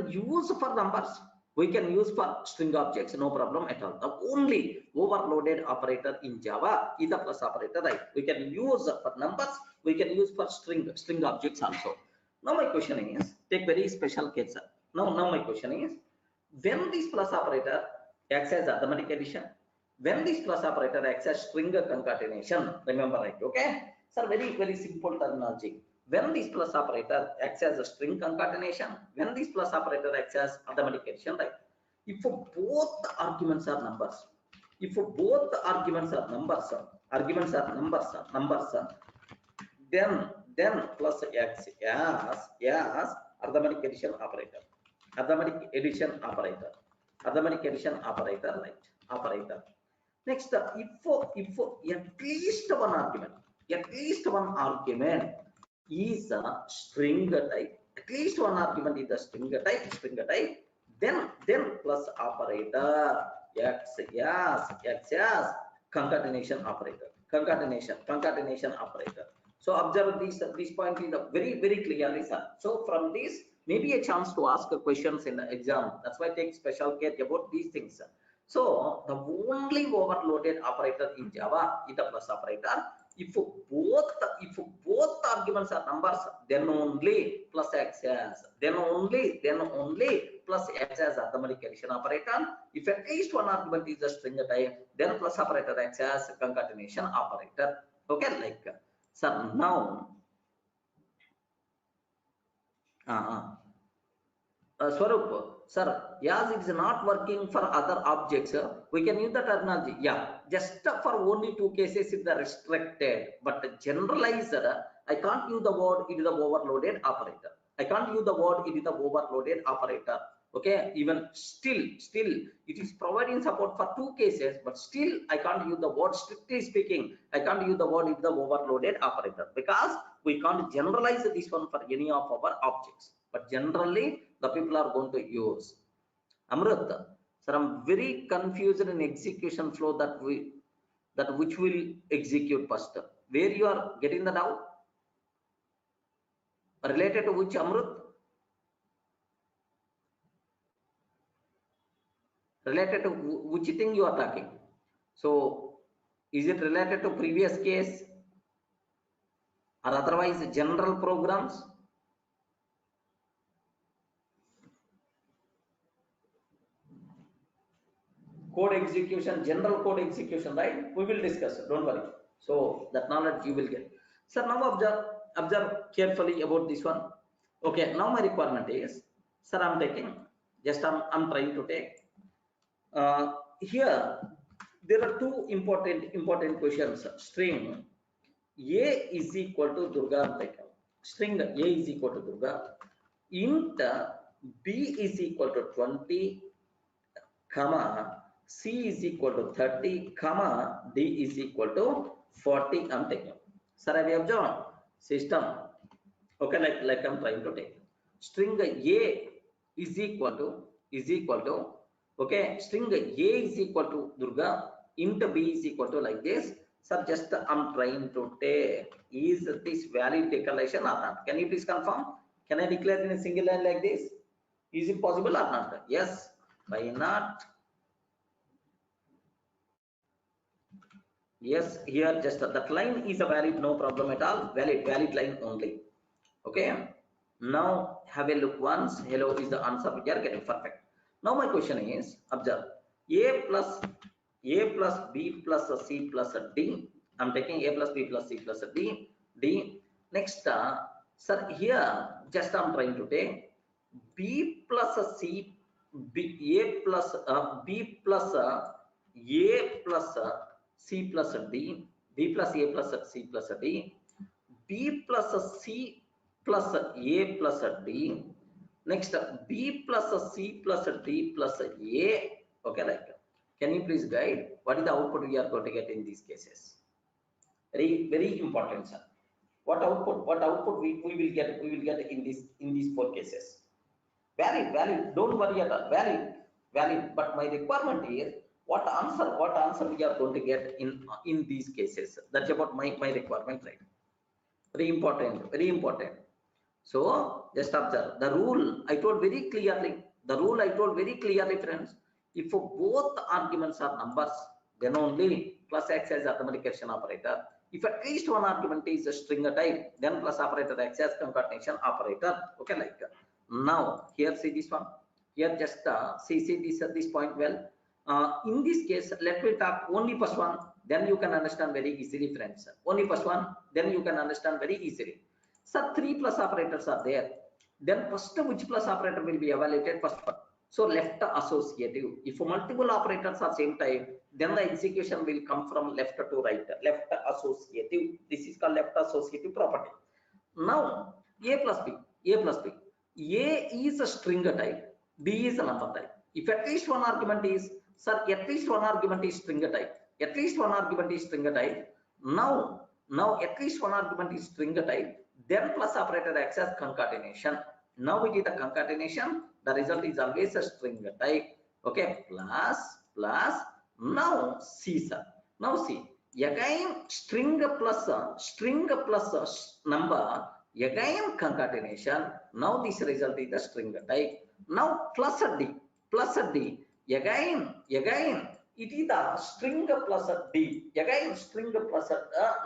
use for numbers, we can use for string objects, no problem at all. The only overloaded operator in Java is the plus operator, right? We can use for numbers, we can use for string objects also. Now my question is, take very special case. Now my question is, when this plus operator acts as arithmetic addition, when this plus operator acts as string concatenation, remember, right? Okay, sir, very simple terminology. When this plus operator acts as a string concatenation, when this plus operator acts as arithmetic addition, right? If both the arguments are numbers, if both the arguments are numbers, then plus x as arithmetic addition operator, right? Operator. Next, if at least one argument is a string type, at least one argument is a string type, then plus operator x as concatenation operator. So observe this point is very clearly, sir. So from this maybe a chance to ask questions in the exam. That's why I take special care about these things, sir. So the only overloaded operator in Java is the plus operator. If both arguments are numbers, then only plus x as, then only plus x as arithmetic addition operator. If at least one argument is a string type, then plus operator x as concatenation operator. Okay, like sir, now Swarup, sir, yes, it is not working for other objects. We can use the terminology. Yeah, just for only two cases is the restricted, but generalized. I can't use the word it is the overloaded operator. I can't use the word it is the overloaded operator. Okay, even still it is providing support for two cases, but still I can't use the word, strictly speaking, I can't use the word it is the overloaded operator, because we can't generalize this one for any of our objects, but generally the people are going to use. Amrit, sir, I'm very confused in execution flow that which will execute first. Where you are getting the doubt? Related to which, Amrit? Related to which thing you are talking? So is it related to previous case or otherwise general programs? Code execution, general code execution, right? We will discuss it, don't worry. So that knowledge you will get. Sir, now observe carefully about this one. Okay, now my requirement is, sir, I'm taking, just I'm trying to take here there are two important questions. String a is equal to Durga, string a is equal to Durga, int b is equal to 20, comma c is equal to 30, comma d is equal to 40. I'm taking, sir, I have observed system. Okay, like I'm trying to take string a is equal to okay, string a is equal to Durga, int b is equal to like this. Sir, just I'm trying to take, is this valid declaration or not? Can you please confirm? Can I declare in a single line like this? Is it possible or not? Yes. Why not? Yes, here just that line is a valid, no problem at all. Valid line only. Okay. Now have a look once. Hello is the answer. We are getting perfect. Now my question is, observe a plus b plus c plus d. I'm taking a plus b plus c plus d. Next, sir, here just I'm trying to take b plus c, a plus b plus a plus c plus d, b plus a plus c plus d, b plus c plus a plus d, Next, B plus C plus D plus A. Okay, like, can you please guide what is the output we are going to get in these cases? Very important, sir. What output we will get? We will get in these four cases. Valid. Don't worry at all. Valid. But my requirement is what answer we are going to get in these cases. That's about my requirement, right? Very important. So just observe the rule. I told very clearly. The rule I told very clearly, friends. If both arguments are numbers, then only plus x as arithmetic addition operator. If at least one argument is a string type, then plus operator x as concatenation operator. Okay, like now here see this one. Here just see this point well. In this case, let me talk only plus one. Then you can understand very easily, friends. Only plus one. Then you can understand very easily. So 3 plus operators are there. Then first which plus operator will be evaluated? First one. So left associative. If multiple operators are same type, then the execution will come from left to right. Left associative. This is called left associative property. Now A plus B. A is a string type. B is a number type. If at least one argument is, sir, at least one argument is string type. At least one argument is string type. Now at least one argument is string type. Then plus operator acts as concatenation. Now it is the concatenation. The result is always a string type. Okay, plus. Now see, sir. Now see. Again string plus number. Again concatenation. Now this result is the string type. Now plus D. Again. It is the string plus D. Again string plus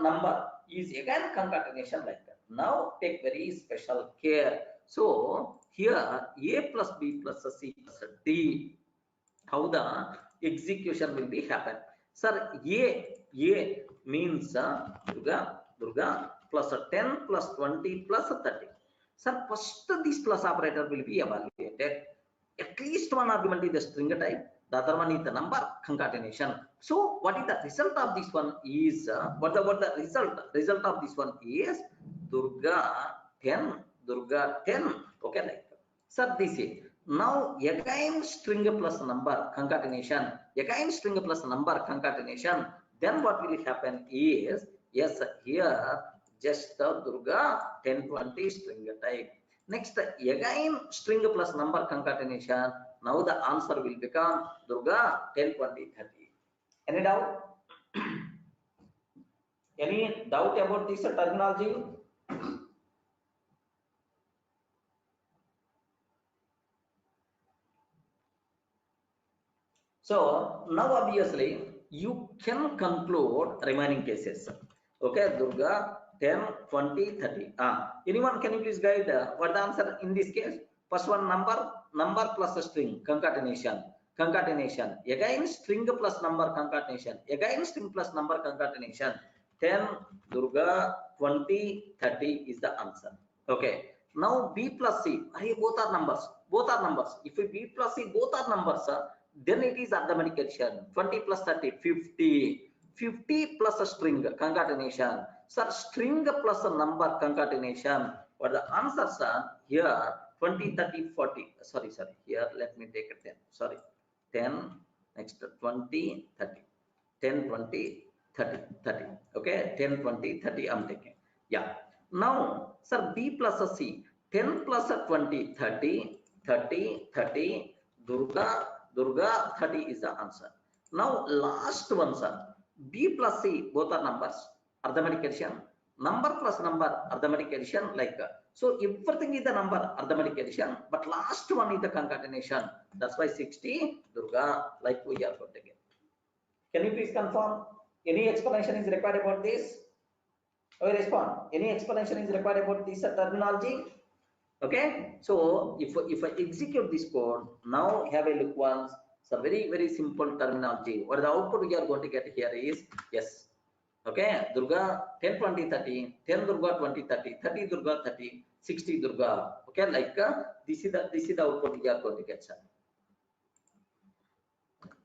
number is again concatenation like that. Now take very special care. So here A plus B plus C plus D, how the execution will be happen? Sir, A means Durga plus 10 plus 20 plus 30. Sir, first this plus operator will be evaluated. At least one argument is the string type. The other one is the number concatenation. So what is the result of this one is what the result of this one is Durga 10. Okay, like sir, this is now again string plus number concatenation. Then what will happen is, yes, here just Durga 10 20 string type. Next again string plus number concatenation. Now the answer will become Durga 10 20 30. Any doubt? Any doubt about this terminology? So now obviously you can conclude remaining cases. Okay, Durga 10 20 30. Anyone can you please guide what the answer in this case? First one number plus a string concatenation. Again string plus number concatenation. Again string plus number concatenation. 10 Durga 20 30 is the answer. Okay. Now B plus C. Both are numbers. If B plus C both are numbers, then it is arithmetic addition. 20 plus 30 50. 50 plus a string concatenation. Sir, string plus a number concatenation. What the answers are here? 20 30 40. Sorry, here let me take a 10. Sorry, 10. Next 20 30. 10 20 30. Okay, 10 20 30 I'm taking. Yeah. Now sir, B plus a C. 10 plus a 20 30. Durga 30 is the answer. Now last one, sir. B plus C both are numbers, arithmetic addition. Number plus number, arithmetic addition, like so everything is the number, arithmetic addition, but last one is the concatenation. That's why 60 Durga, like we are going to get. Can you please confirm? Any explanation is required about this? I will respond. Any explanation is required about this terminology? Okay, so if I execute this code now, have a look once. It's a very simple terminology. What the output we are going to get here is yes. Okay, Durga 10 20 30, 10 Durga 20 30, 30 Durga 30, 60 Durga. Okay, like this is the output we are going to get, sir.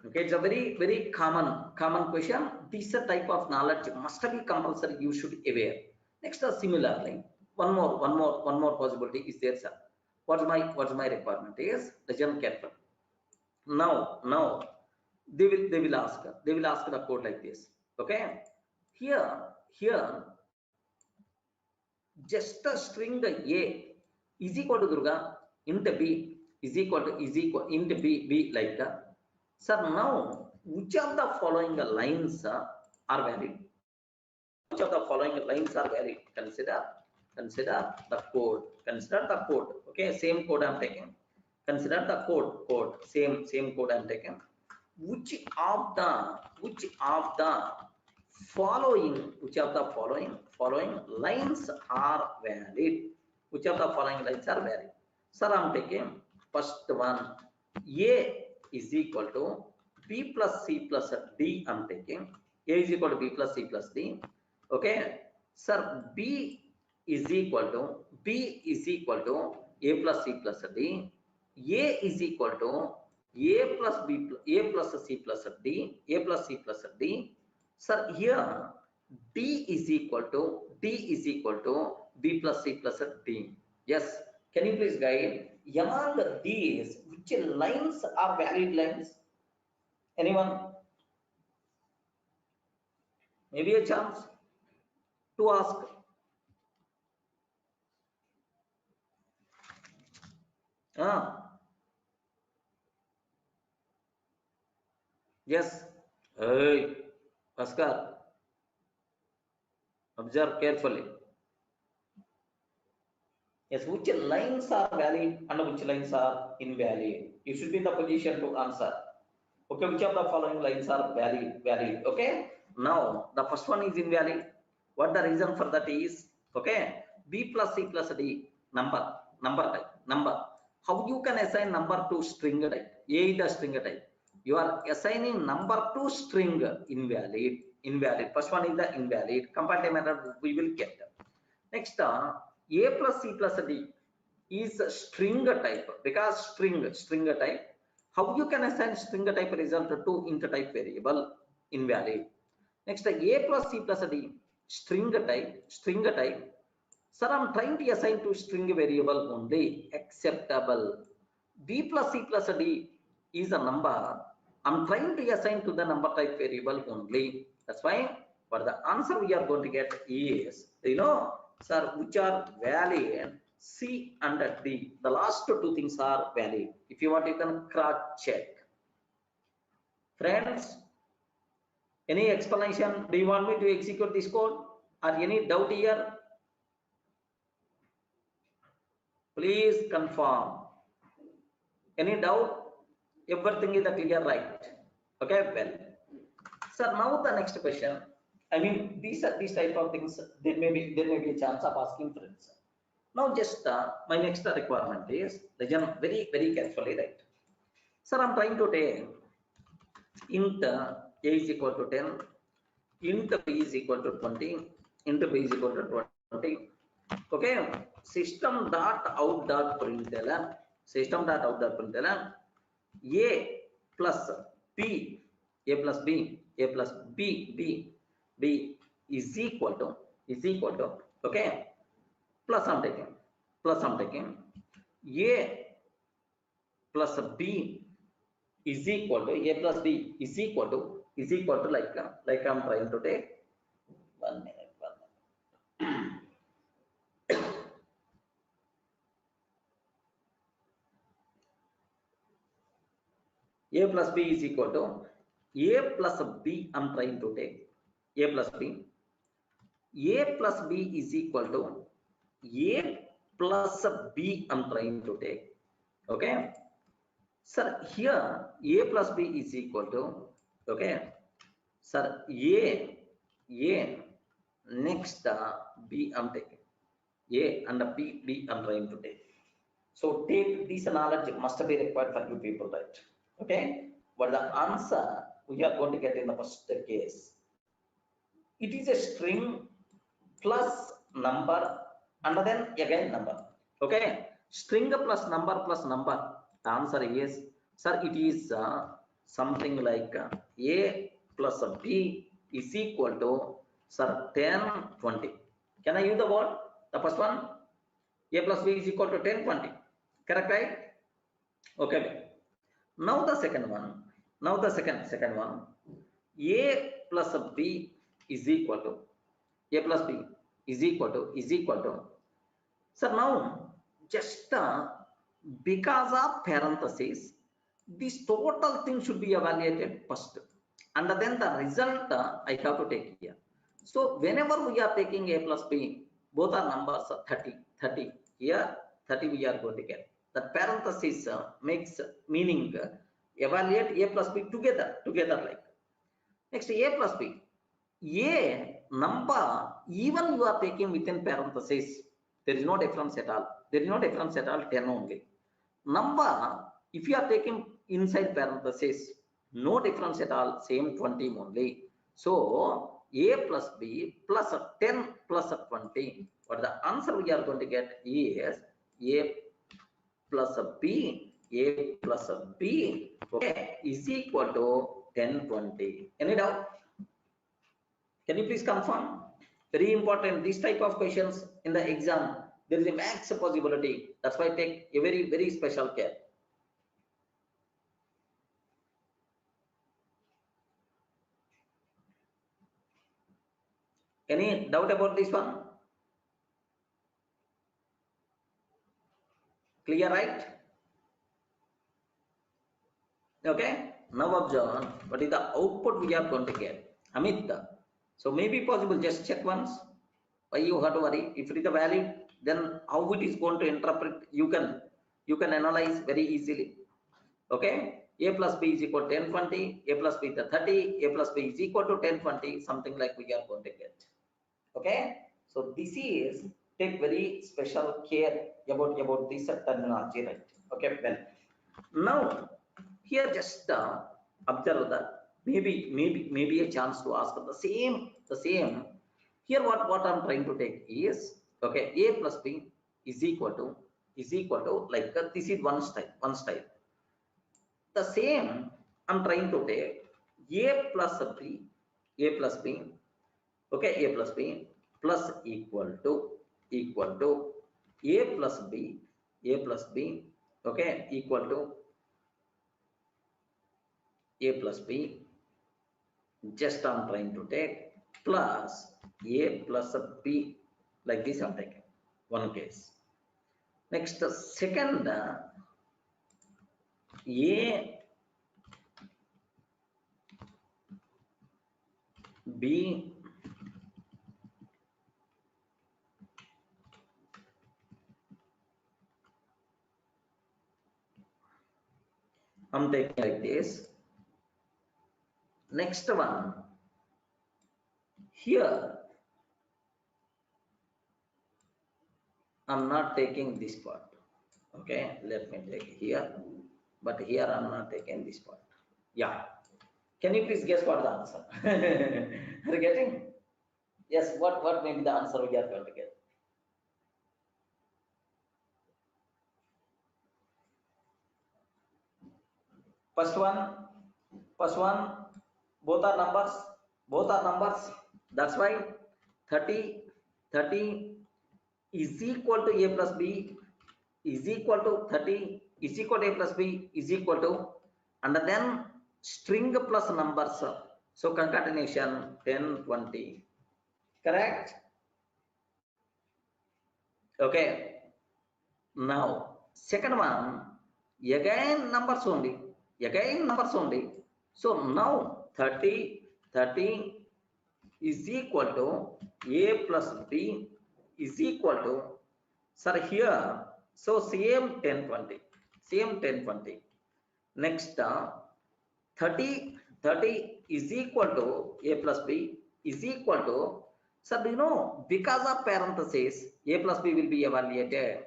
Okay, it's a very common question. This type of knowledge must be compulsory. You should aware. Next, similarly, one more possibility is there, sir. what's my requirement is, listen careful. Now they will ask the code like this. Okay, here just a string a is equal to Durga int b is equal to int b like that. So now which of the following lines are valid? Which of the following lines are valid? Consider the code. Okay, same code I'm taking. Consider the code. Same code I'm taking. Which of the following lines are valid? Which of the following lines are valid? Sir, I'm taking first one. A is equal to b plus c plus d. I'm taking a is equal to b plus c plus d. Okay, sir, b is equal to a plus c plus d. A is equal to a plus c plus d. Sir, here d is equal to b plus c plus d. Yes, can you please guide among these which lines are valid lines? Anyone? Maybe a chance to ask. Yes. Hey, Oscar, observe carefully. Yes, which lines are valid and which lines are invalid? You should be in the position to answer. Okay, which of the following lines are valid? Okay. Now the first one is invalid. What the reason for that is? Okay, b plus c plus d number type. How you can assign number to string type? A is the string type. You are assigning number to string, invalid. First one is the invalid. Comparative method we will get. Next, a plus c plus d is string type, because string type. How you can assign string type result to int type variable? Invalid. Next, a plus c plus d string type. Sir, I'm trying to assign to string variable only. Acceptable. B plus c plus d is a number. I'm trying to assign to the number type variable only. That's why, for the answer we are going to get is, sir, which are valid, C and D. The last two things are valid. If you want, you can cross check. Friends, any explanation? Do you want me to execute this code, or any doubt here? Please confirm. Any doubt? Everything is clear, right? Okay, well. Sir, now the next question. I mean, these type of things, there may be a chance of asking friends. Now, just my next requirement is, listen very carefully, right? Sir, I'm trying to take int a is equal to 10, int b is equal to 20, int b is equal to 20. Okay, system dot out dot println a plus b is equal to okay, plus I'm taking a plus b is equal to a plus b is equal to like I'm trying to take 1 minute. A plus b is equal to a plus b. I'm trying to take a plus b. A plus b is equal to a plus b. I'm trying to take. Okay, sir, here a plus b is equal to, okay, sir, a next b I'm taking, a and b I'm trying to take. So take this knowledge must be required for you people, right? Okay, but the answer we are going to get in the first case, it is a string plus number and then again number. Okay, string plus number. The answer is, sir, it is something like a plus b is equal to, sir, 10, 20. Can I use the word? The first one, a plus b is equal to 10, 20. Correct, right? Okay. Now the second one. Now the second one. A plus B is equal to A plus B is equal to. So now just because of parentheses, this total thing should be evaluated first, and then the result I have to take here. So whenever we are taking A plus B, both are numbers 30 here, 30 we are going to get. That parenthesis makes meaning evaluate A plus B together like. Next, A plus B. A number, even you are taking within parentheses, there is no difference at all. There is no difference at all, 10 only. Number, if you are taking inside parentheses, no difference at all, same 20 only. So, A plus B plus 10 plus 20. What the answer we are going to get is A plus B, A plus B, okay, is equal to 10, 20. Any doubt? Can you please confirm? Very important, this type of questions in the exam, there is a max possibility. That's why take a very special care. Any doubt about this one? Clear, right? Okay. Now observe what is the output we are going to get. Amit. So maybe possible, just check once. Why you have to worry? If it is a valid, then how it is going to interpret, you can analyze very easily. Okay. A plus B is equal to 10, 20, A plus B to 30, A plus B is equal to 10, 20, something like we are going to get. Okay. So this is, take very special care about this terminology, right? Okay. Well, now here just observe that maybe a chance to ask the same. Here what I'm trying to take is, okay, A plus B is equal to like this is one style. The same I'm trying to take A plus B, okay, A plus B plus equal to A plus B, okay, equal to A plus B, just I'm trying to take plus A plus B, like this I'm taking one case. Next, second, A B I'm taking like this. Next one, here I'm not taking this part. Okay, let me take here, but here I'm not taking this part. Yeah, can you please guess what the answer? Are you getting? Yes, what may be the answer we are going to get? First one, both are numbers. That's why 30 is equal to A plus B is equal to 30 is equal to A plus B is equal to, and then string plus numbers. So concatenation 10, 20. Correct? Okay. Now second one, again numbers only. So now 30 is equal to A plus B is equal to, sir, here, so same 10, 20. Next, 30 is equal to A plus B is equal to, sir, you know, because of parentheses, A plus B will be evaluated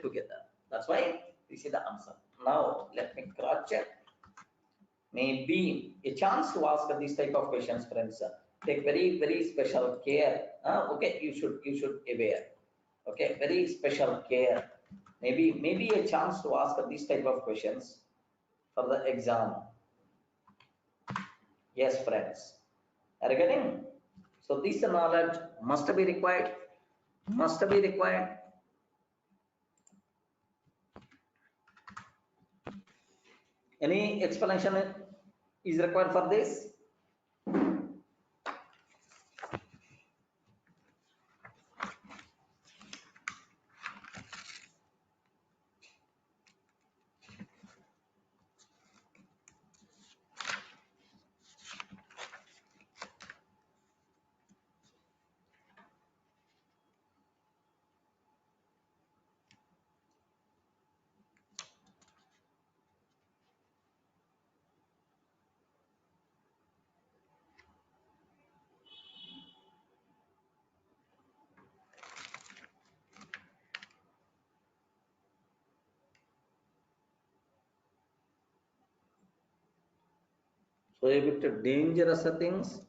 together. That's why this is the answer. Now let me cross check. Maybe a chance to ask this type of questions, friends. Take very special care. Okay, you should aware. Okay, very special care. Maybe a chance to ask this type of questions for the exam. Yes, friends. Are you getting? So this knowledge must be required. Any explanation is required for this? So a bit dangerous things,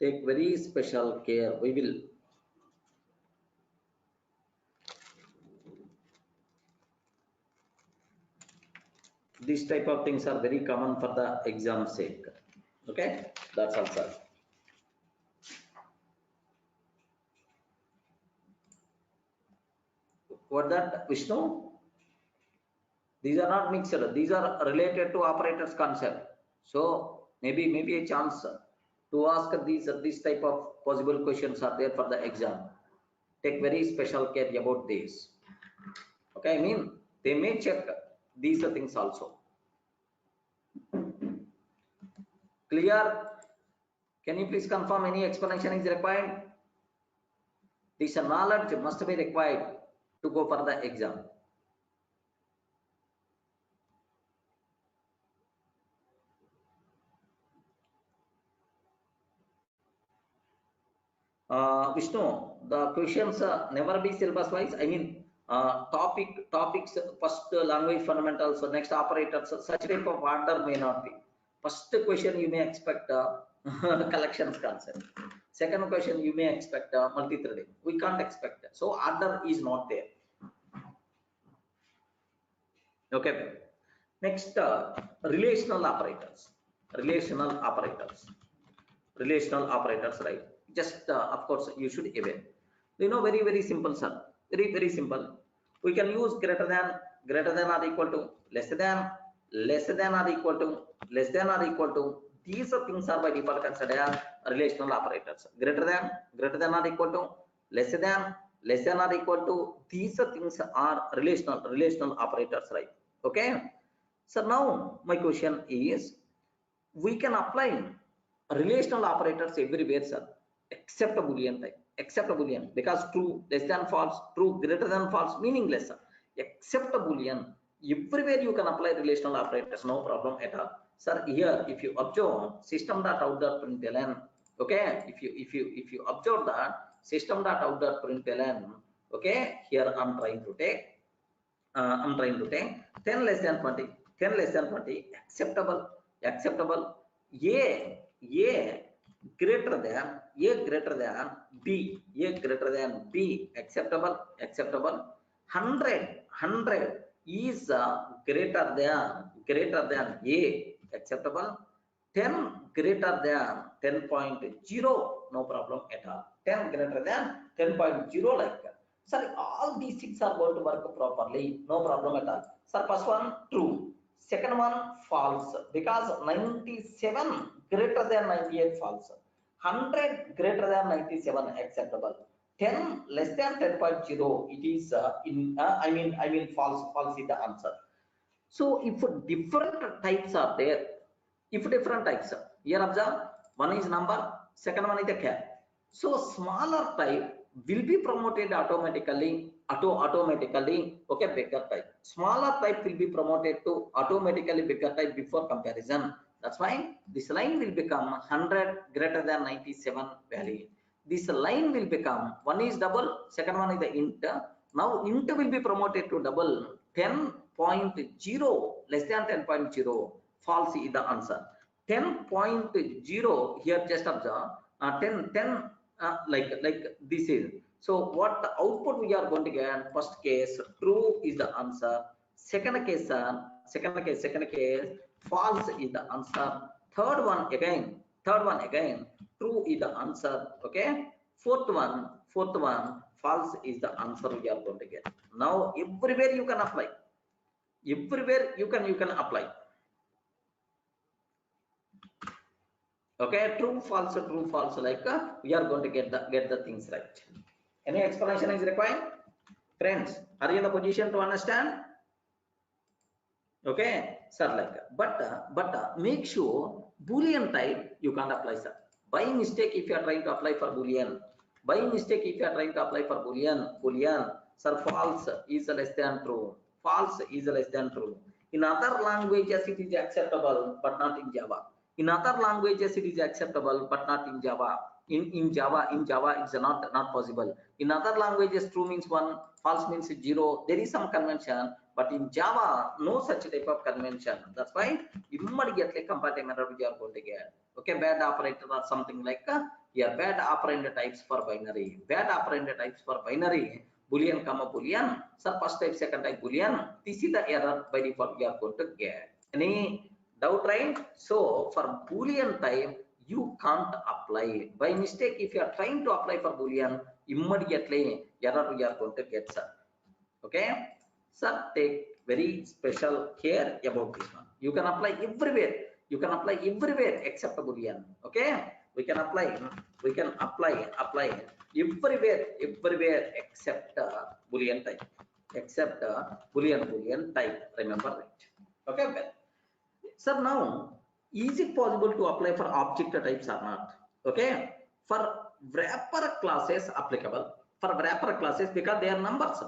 take very special care. We will. These type of things are very common for the exam sake. Okay, that's also. What that, Vishnu? These are not mixed. These are related to operators concept. So maybe a chance to ask these type of possible questions are there for the exam. Take very special care about this. Okay, I mean they may check these things also. Clear? Can you please confirm any explanation is required? This knowledge must be required to go for the exam. Vishnu, the questions never be syllabus wise. I mean, topics first language fundamentals, so next operators, such type of order may not be. First question you may expect collections concept. Second question you may expect multi-threading. We can't expect that. So order is not there. Okay. Next, relational operators. Relational operators. Relational operators, right? Just of course you should aware. You know, very simple, sir. Very simple. We can use greater than or equal to, less than or equal to, less than or equal to. These things are by default considered relational operators. Greater than or equal to, less than or equal to. These things are relational operators, right? Okay. So now my question is, we can apply relational operators everywhere, sir, except a Boolean type, except a Boolean, because true, less than false, true, greater than false, meaningless, sir. Except a Boolean, everywhere you can apply relational operators, no problem at all, sir. Here, if you observe system.out.println, okay, if you observe that system.out.println, okay, here I'm trying to take 10 less than 20, 10 less than 20, acceptable, a greater than b, acceptable, 100 is greater than a, acceptable, 10 greater than 10.0, no problem at all, 10 greater than 10.0, like that. Sir, all these things are going to work properly, no problem at all. Sir, first one true, second one false, because 97 greater than 98 false, 100 greater than 97 acceptable, 10 less than 10.0 it is I mean false is the answer. So if different types are there, here observe, one is number, second one is the char. So smaller type will be promoted automatically, okay, bigger type. Smaller type will be promoted to automatically bigger type before comparison. That's why this line will become 100 greater than 97 value. This line will become, one is double, second one is the int. Now int will be promoted to double, 10.0 less than 10.0, false is the answer. 10.0 here, just observe, 10 like this is. So what the output we are going to get? First case true is the answer. Second case false is the answer. Third one again true is the answer. Okay. Fourth one false is the answer we are going to get. Now everywhere you can apply. Everywhere you can apply. Okay, true, false, like we are going to get the things right. Any explanation is required? Friends, are you in the position to understand? Okay, sir, like but make sure Boolean type you can't apply, sir. By mistake, if you are trying to apply for Boolean, Boolean, sir, false is less than true. False is less than true. In other languages, it is acceptable, but not in Java. In other languages, it is acceptable, but not in Java. In Java, it's not possible. In other languages, true means 1, false means 0. There is some convention, but in Java, no such type of convention. That's why immediately compatible error we are going to get. Okay, bad operator or something like yeah, bad operand types for binary. Bad operand types for binary. Boolean, comma Boolean. So first type, second type Boolean. This is the error by default we are going to get. Any doubt, right? So for Boolean type, you can't apply. By mistake, if you are trying to apply for Boolean, immediately error we are going to get, sir. Okay, sir, take very special care about this one. You can apply everywhere. You can apply everywhere except Boolean. Okay, we can apply everywhere except Boolean type. Except Boolean type. Remember, right? Okay, well. Sir, now is it possible to apply for object types or not? Okay, for wrapper classes applicable. For wrapper classes because they are numbers.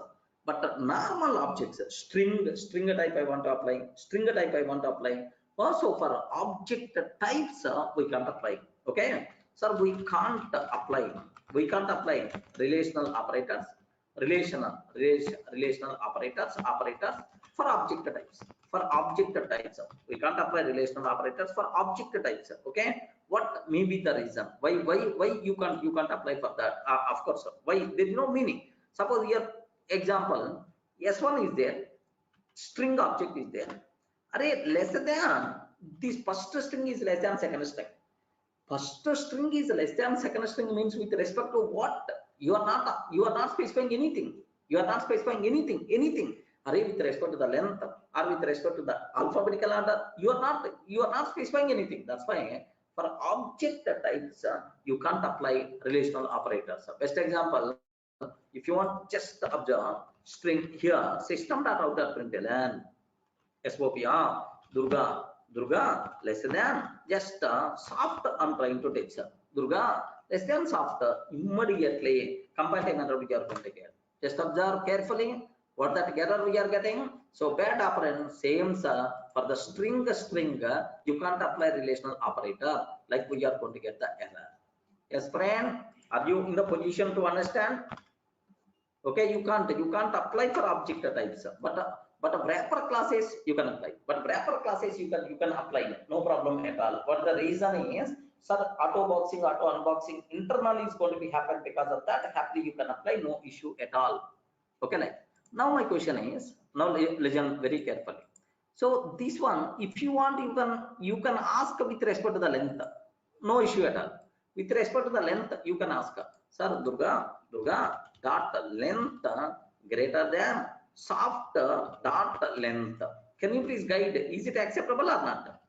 But normal objects, string type I want to apply, string type I want to apply. Also for object types we can't apply. Okay, sir, we can't apply relational operators, relational operators for object types. For object types, we can't apply relational operators for object types. Okay, what may be the reason why you can't apply for that? Of course, why? There is no meaning. Suppose here example s1 is there, string object is there. Array less than this first string is less than second string. First string is less than second string means with respect to what? You are not specifying anything. You are not specifying anything. Array with respect to the length or with respect to the alphabetical order, you are not specifying anything. That's why for object types you can't apply relational operators. Best example, if you want just observe string here, system.out.println SOPR Durga less than just soft. I'm trying to take Durga less than soft. Immediately compatible error we are going to get. Just observe carefully what that error we are getting. So bad operand same for the string you can't apply relational operator, like we are going to get the error. Yes, friend, are you in the position to understand? Okay, you can't apply for object types, but wrapper classes you can apply. But wrapper classes you can apply, no problem at all. What the reason is, sir, auto boxing, auto unboxing internally is going to be happen. Because of that, happily you can apply, no issue at all. Okay, like now my question is, now listen very carefully. So this one, if you want, you can ask with respect to the length, no issue at all. With respect to the length, you can ask, sir, Durga dot length greater than soft dot length. Can you please guide? Is it acceptable or not?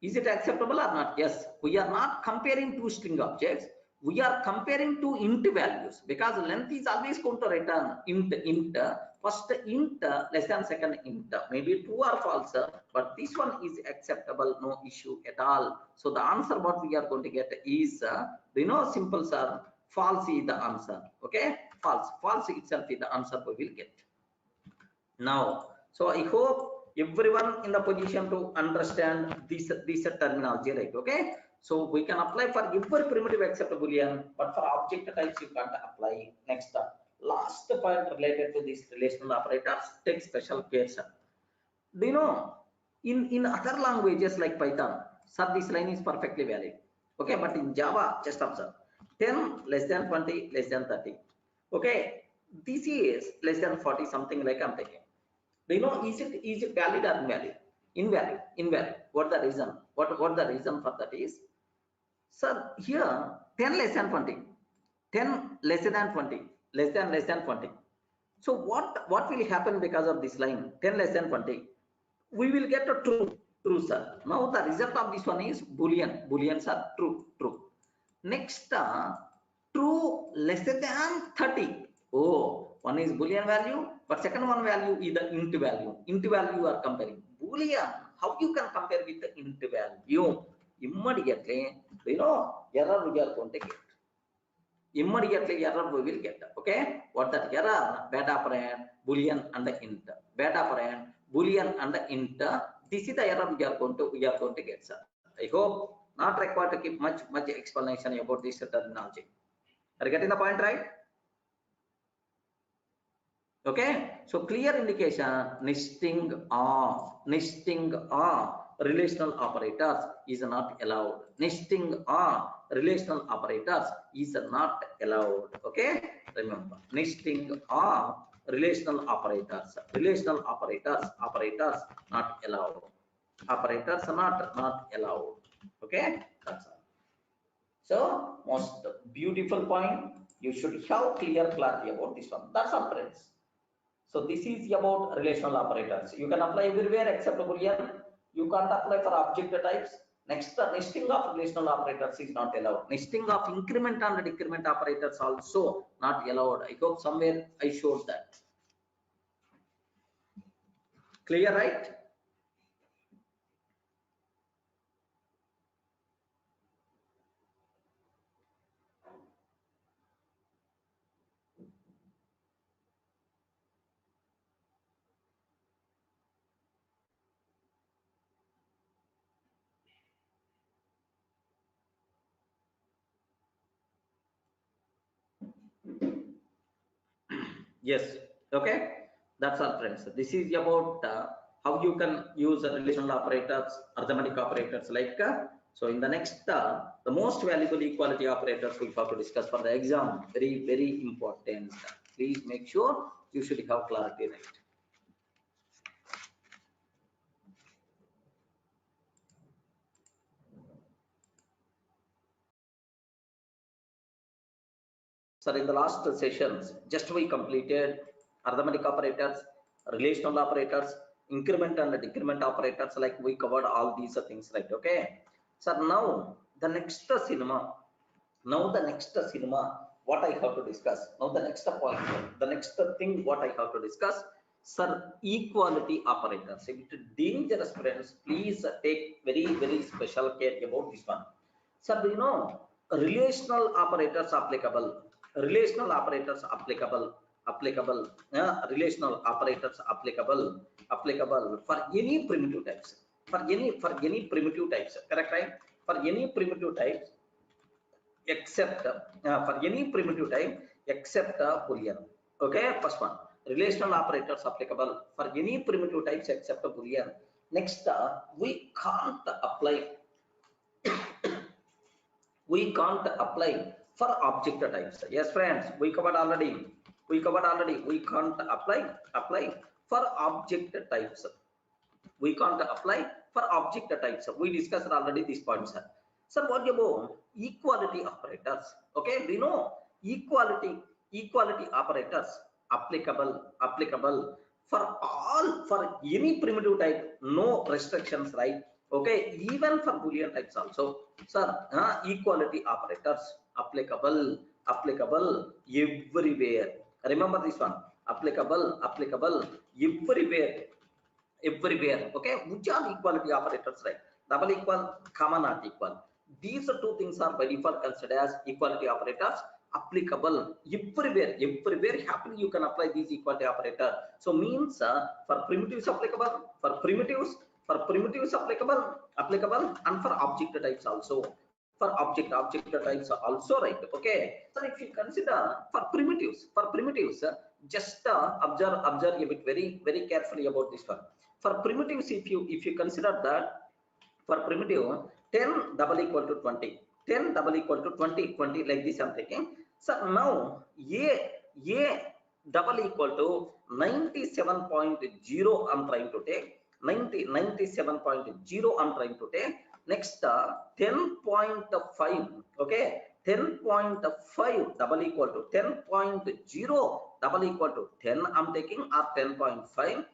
Is it acceptable or not? Yes, we are not comparing two string objects. We are comparing two int values, because length is always going to return int. First int less than second int, maybe true or false, but this one is acceptable, no issue at all. So the answer what we are going to get is, simple, sir, false is the answer. Okay, false itself is the answer we will get. Now, so I hope everyone in the position to understand this terminology, right? Okay, so we can apply for every primitive except Boolean, but for object types you can't apply. Next, last point related to these relational operators, take special care, sir. Do you know in other languages like Python, sir, this line is perfectly valid. Okay, but in Java, just observe 10 less than 20 less than 30. Okay, this is less than 40, something like I'm taking. Do you know, is it valid or invalid? Invalid. What the reason? What the reason for that is, sir, here 10 less than 20, 10 less than 20, less than 20. So what will happen because of this line 10 less than 20? We will get a true. True, sir. Now the result of this one is Boolean. Booleans are true. True. Next, true less than 30. Oh, one is Boolean value, but second one value is the int value. Int value you are comparing. Boolean, how you can compare with the int value? Immediately, error we are going to get. Immediately error we will get. Okay, what that error? Bad operand, Boolean and the int. Bad operand, Boolean and the int. This is the error we are going to get, sir. I hope not required to keep much explanation about this terminology. Are you getting the point, right? Okay, so clear indication nesting of relational operators is not allowed. Nesting of relational operators is not allowed. Okay, remember, nesting of relational operators not allowed. Operators are not allowed. Okay, that's all. So most beautiful point, you should have clear clarity about this one. That's all, friends. So this is about relational operators. You can apply everywhere except Boolean. You can't apply for object types. Next, nesting of relational operators is not allowed. Nesting of increment and decrement operators also not allowed. I hope somewhere I showed that. Clear, right? Yes. Okay. That's all, friends. This is about how you can use relational operators, arithmetic operators like. So in the next, the most valuable equality operators we have to discuss for the exam. Very important. Please make sure you should have clarity, right? So in the last sessions, just we completed arithmetic operators, relational operators, increment and decrement operators, like we covered all these things, right? Okay. So now the next cinema, what I have to discuss. Now the next point, the next thing what I have to discuss, sir, equality operators. If it is dangerous, friends, please take very special care about this one. Sir, relational operators applicable. Relational operators applicable. Relational operators applicable for any primitive types. For any primitive types. Correct, right? For any primitive types, except for any primitive type except Boolean. Okay, first one, relational operators applicable for any primitive types except Boolean. Next, we can't apply for object types. Yes, friends, we covered already. We can't apply for object types. We can't apply for object types. We discussed already these points. So what about equality operators? Okay, we know equality operators applicable for any primitive type, no restrictions, right? Okay, even for Boolean types also. Sir, equality operators applicable everywhere. Remember this one, applicable everywhere. Okay, which are equality operators, right? Double equal, comma not equal. These two things are by default considered as equality operators, applicable everywhere. Happily you can apply these equality operator. So means for primitives applicable, for primitives applicable, and for object types also. For object types also, right? Okay, so if you consider for primitives, just observe a bit very carefully about this one. For primitives, if you consider that for primitive 10 double equal to 20, 10 double equal to 20, like this I'm taking. So now a double equal to 97.0 I'm trying to take, 97.0 I'm trying to take. Next 10.5, okay, 10.5 double equal to 10.0 double equal to 10 I'm taking, or 10.5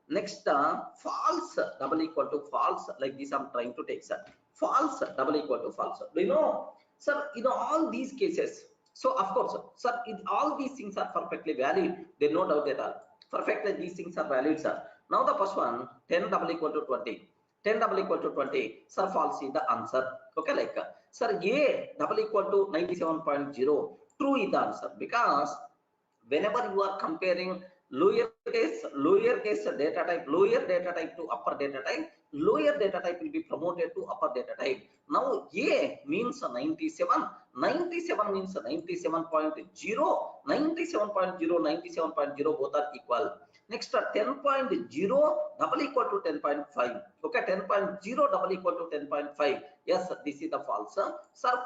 Next, false double equal to false, like this I'm trying to take, sir. False double equal to false. Do you know, sir, in all these cases, so of course, sir, all these things are perfectly valid. There's no doubt at all. Perfectly, these things are valid, sir. Now the first one, 10 double equal to 20. 10 double equal to 20, sir, false is the answer. Okay, like, sir, A double equal to 97.0, true is the answer, because whenever you are comparing lowercase data type to upper data type, lower data type will be promoted to upper data type. Now A means 97, 97 means 97.0, 97.0 both are equal. Next, 10.0 double equal to 10.5. Okay, 10.0 double equal to 10.5. Yes, this is the false. Sir,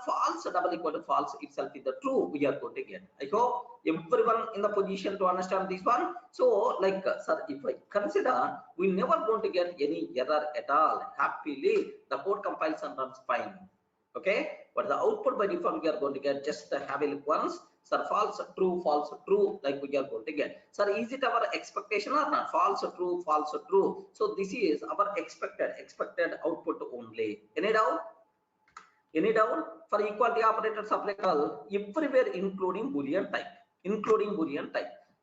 false double equal to false itself is the true we are going to get. I hope everyone in the position to understand this one. So, like, sir, if I consider, we never going to get any error at all. Happily, the code compiles and runs fine. Okay, but the output by default we are going to get, just have a look once. Sir, false, true, like we are going to get. Sir, is it our expectation or not? False, true, true. So this is our expected output only. Any doubt? Any doubt? For equality operators applicable everywhere, including Boolean type.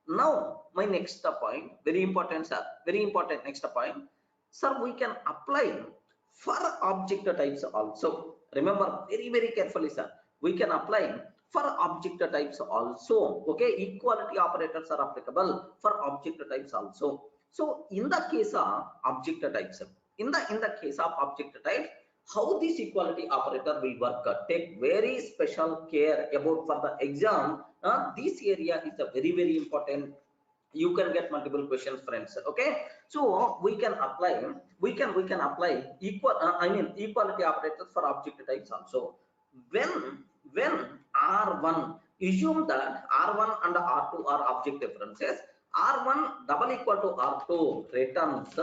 Now, my next point, very important, sir, very important next point. Sir, we can apply for object types also. Remember very carefully, sir. We can apply for object types also. Okay, equality operators are applicable for object types also. So in the case of object types, in the case of object types, how this equality operator will work, take very special care about for the exam. This area is a very important. You can get multiple questions, friends. Okay, so we can apply equality operators for object types also. When R1, assume that R1 and R2 are object differences, R1 double equal to R2 returns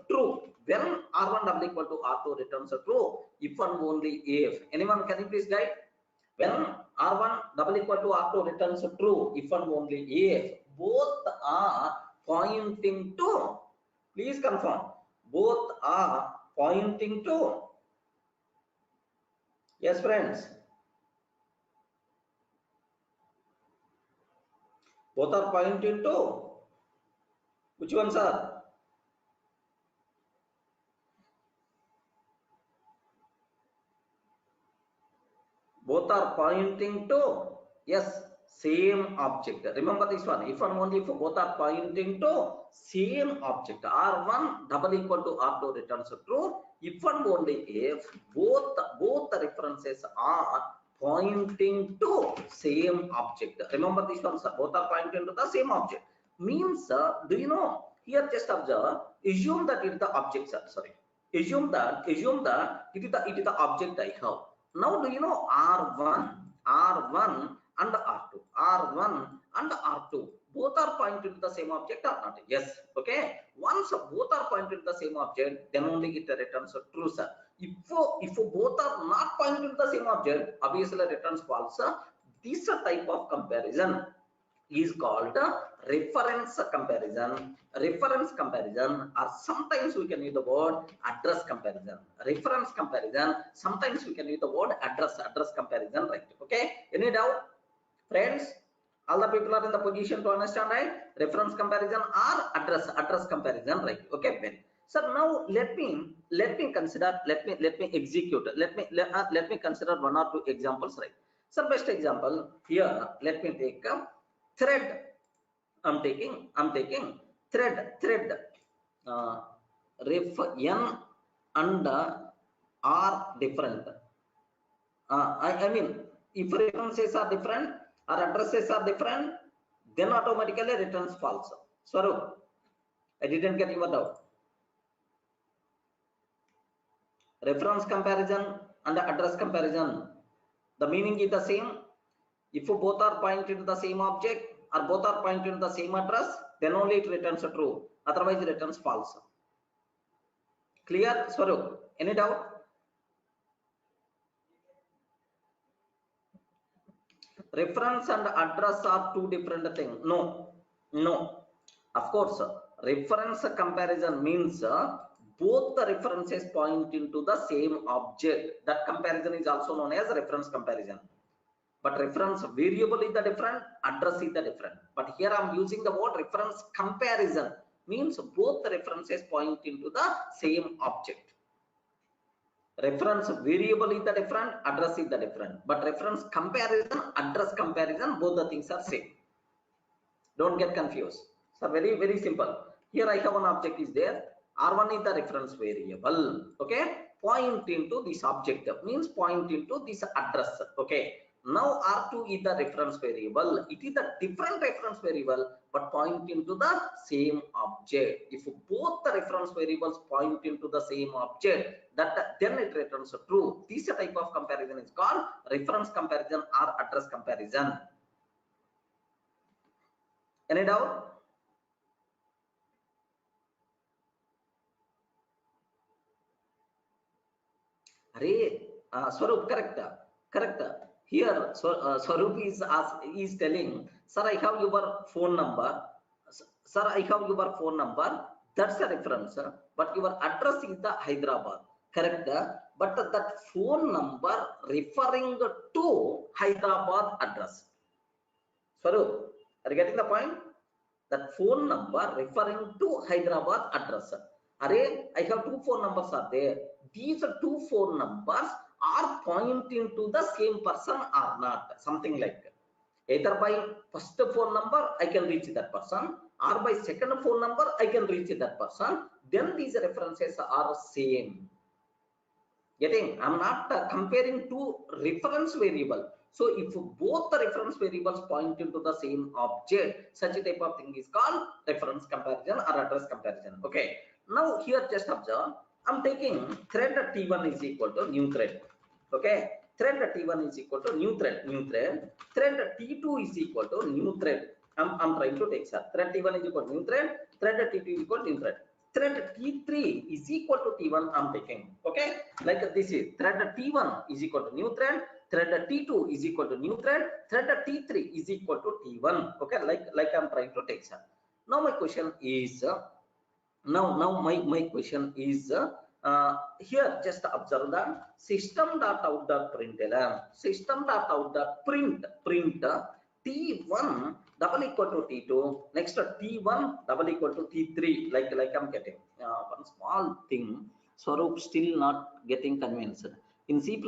true. When R1 double equal to R2 returns true, if and only if. Anyone can you please guide? When R1 double equal to R2 returns true, if and only if both are pointing to, please confirm, both are pointing to, yes friends, both are pointing to, which ones are? Both are pointing to, yes, same object. Remember this one, if and only if both are pointing to same object. R1 double equal to R2 returns true, if and only if both the references are pointing to same object. Remember this one, sir, both are pointing to the same object. Means, do you know, here just observe, assume that it is the object, sir, sorry. Assume that it is the object I have. Now, do you know R1 and R2 both are pointing to the same object or not? Yes. Okay, once both are pointing to the same object, then only it returns true, sir. If both are not pointing to the same object, obviously returns false. This type of comparison is called reference comparison, or sometimes we can use the word address comparison. Reference comparison, sometimes we can use the word address comparison, right? Okay, any doubt, friends? All the people are in the position to understand, right? Reference comparison or address comparison, right? Okay, well, so now let me consider, let me execute, let me consider one or two examples, right? So best example here, let me take thread. I'm taking thread, ref n and are different. I mean, if references are different or addresses are different, then automatically returns false. Swaroop, I didn't get your doubt. Reference comparison and address comparison, the meaning is the same. If both are pointing to the same object or both are pointing to the same address, then only it returns true. Otherwise, it returns false. Clear, Swaroop? Any doubt? Reference and address are two different things. No. Of course, reference comparison means both the references point into the same object. That comparison is also known as reference comparison. But reference variable is the different, address is the different. But here I'm using the word reference comparison, means both the references point into the same object. Reference variable is the different, address is the different. But reference comparison, address comparison, both the things are same. Don't get confused. So very, very simple. Here I have one object is there. R1 is the reference variable. Okay. Point into this object means point into this address. Okay. Now R2 is the reference variable. It is a different reference variable, but point into the same object. If both the reference variables point into the same object, then it returns true. This type of comparison is called reference comparison or address comparison. Any doubt? Swarup, correct. Here, Swarup is telling, sir, I have your phone number. Sir, I have your phone number. That's a reference, but your address is the Hyderabad. Correct. But that phone number referring to Hyderabad address. Swarup, are you getting the point? That phone number referring to Hyderabad address. I have two phone numbers are there. These two phone numbers are pointing to the same person or not. Something like either by first phone number I can reach that person, or by second phone number I can reach that person. Then these references are same. Getting? I'm not comparing two reference variable. So if both the reference variables point into the same object, such a type of thing is called reference comparison or address comparison. Okay. Now here just observe, I'm taking thread T1 is equal to new thread. Okay. Thread T1 is equal to new thread. Thread T2 is equal to new thread. I'm trying to take that. Thread T1 is equal to new thread. Thread T2 is equal to new thread. Thread T3 is equal to T1 I'm taking. Okay. Like this is thread T1 is equal to new thread. Thread T2 is equal to new thread. Thread T3 is equal to T1. Okay. Like I'm trying to take that. Now my question is, my question is, here just observe that system.out.println, system.out.print T1 double equal to T2, next T1 double equal to T3, like I'm getting. One small thing, Swarup still not getting convinced. In C++,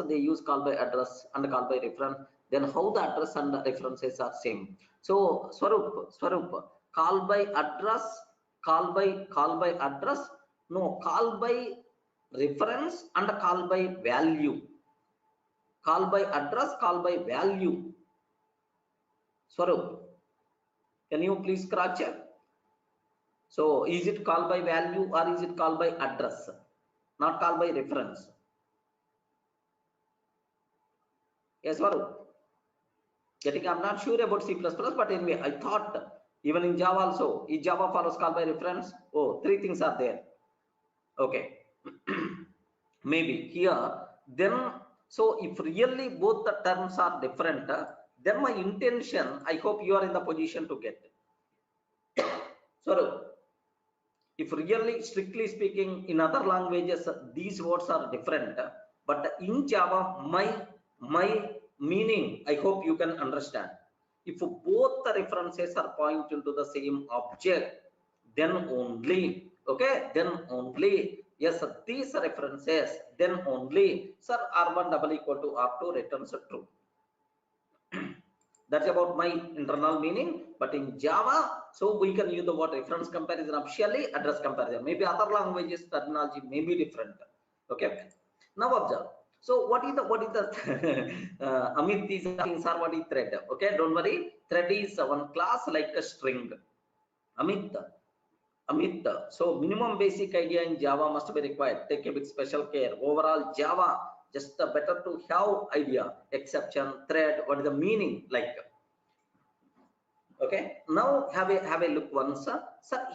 they use call by address and call by reference. Then how the address and the references are same? So Swarup, call by address, call by address, no, call by reference and call by value. Call by address, call by value. Swarup, can you please cross check? So is it call by value or is it call by address, not call by reference? Yes, Swarup. I'm not sure about C++, but anyway, I thought even in Java also, is Java follows call by reference? Oh, three things are there. Okay. Maybe here, then, so if really both the terms are different, then my intention, I hope you are in the position to get. So if really strictly speaking in other languages these words are different, but in Java my meaning I hope you can understand. If both the references are pointing to the same object, then only, okay, then only, yes, these references, then only, sir, R1 double equal to R2 returns true. That's about my internal meaning. But in Java, so we can use the word reference comparison officially, address comparison. Maybe other languages terminology may be different. Okay. Now observe. So what is the Amit is asking, sir, what is thread? Okay, don't worry. Thread is one class like a string. Amit. So minimum basic idea in Java must be required. Take a bit special care. Overall Java, just better to have idea, exception, thread, what is the meaning like. Okay, now have a look once. So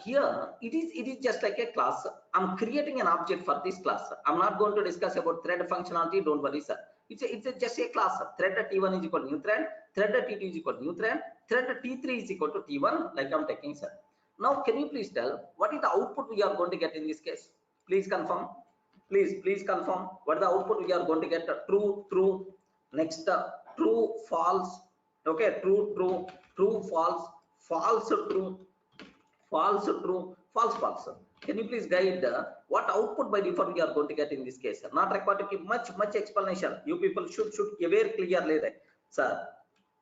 here it is just like a class. I'm creating an object for this class. I'm not going to discuss about thread functionality. Don't worry, sir. It's just a class. Thread T1 is equal to new thread. Thread T2 is equal to new thread. Thread T3 is equal to T1. Like I'm taking, sir. Now, can you please tell what is the output we are going to get in this case? Please confirm. Please confirm what the output we are going to get. True, true. Next, true, false. Okay, true, true, true, false, false, true, false, true, false, false. Can you please guide what output by default we are going to get in this case? Not required to give much explanation. You people should aware clearly, right, sir?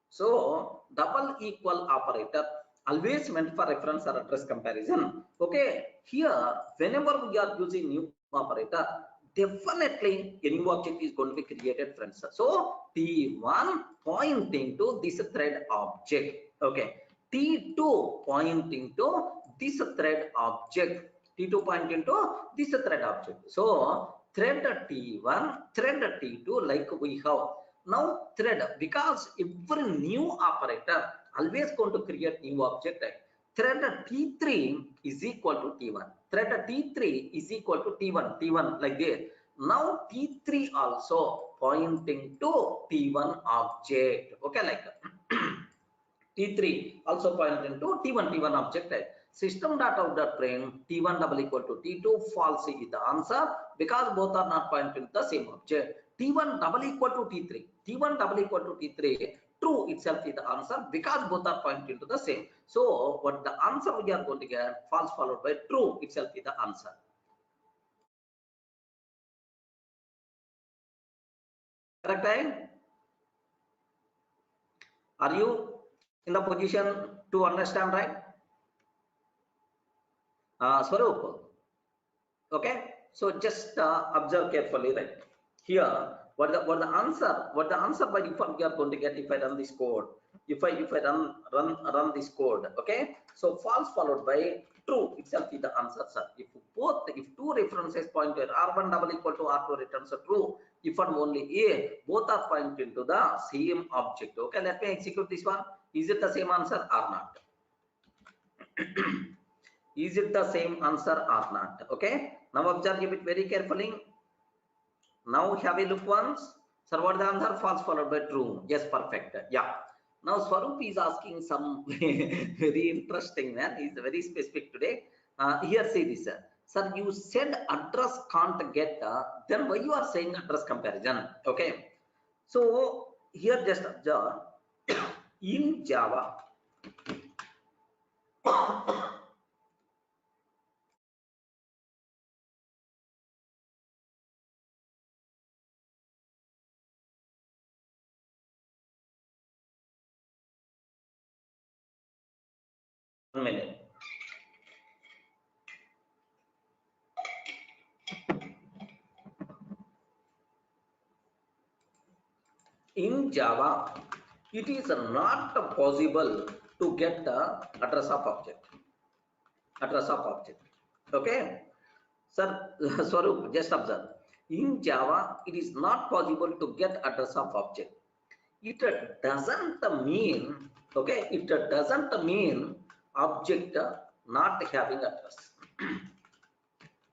So double equal operator always meant for reference or address comparison. Okay, here whenever we are using new operator, definitely a new object is going to be created, friends. So T1 pointing to this thread object. Okay, T2 pointing to this thread object. T2 pointing to this thread object. So thread T1, thread T2, like we have. Now thread, because every new operator always going to create new object, right? Thread T3 is equal to T1. Thread T3 is equal to T1 like this. Now T3 also pointing to T1 object. Okay, like T3 also pointing to T1 object, right? System dot out dot print T1 double equal to T2, false is the answer because both are not pointing to the same object. T1 double equal to T3, T1 double equal to T3, true itself is the answer because both are pointing to the same. So what the answer we are going to get, false followed by true itself is the answer. Correct, right? Are you in the position to understand, right? Swaroop. Okay, so just observe carefully, right? Here, what the answer by default we are going to get if I run this code. If I run this code, okay. So false followed by true itself is the answer, sir. If two references point to R1 double equal to R2 returns a true. If and only A, both are pointing to the same object. Okay, let me execute this one. Is it the same answer or not? Is it the same answer or not? Okay, now observe it very carefully. Now have a look once. Sir, what the answer? False followed by true. Yes, perfect. Yeah. Now Swaroop is asking some very interesting, man. He's very specific today. Here, say this. Sir, you said address can't get, then why you are saying address comparison? Okay. So here just observe in Java. One minute. In Java, it is not possible to get the address of object. Okay, sir. Swaroop, just observe. In Java, it is not possible to get address of object. It doesn't mean, okay, it doesn't mean object not having address.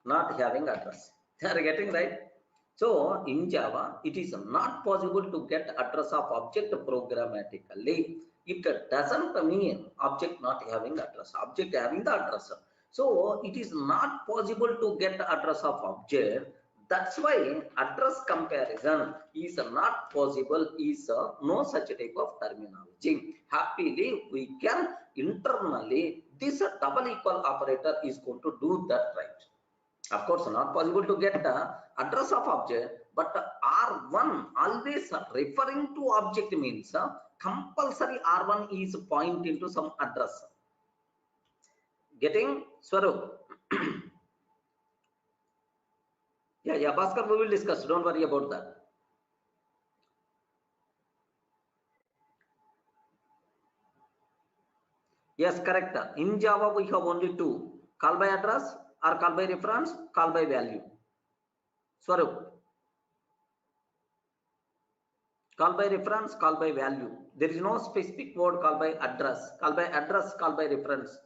Not having address. They are getting right. So in Java, it is not possible to get address of object programmatically. It doesn't mean object not having address, object having the address. So it is not possible to get the address of object. That's why address comparison is not possible, is no such type of terminology. Happily, we can internally, this double equal operator is going to do that, right? Of course, not possible to get the address of object, but R1 always referring to object means compulsory R1 is pointing to some address. Getting, Swaroop? Yeah, Bhaskar, we will discuss. Don't worry about that. Yes, correct. In Java, we have only two: call by address or call by reference, call by value. Swaroop. Call by reference, call by value. There is no specific word call by address. Call by address, call by reference.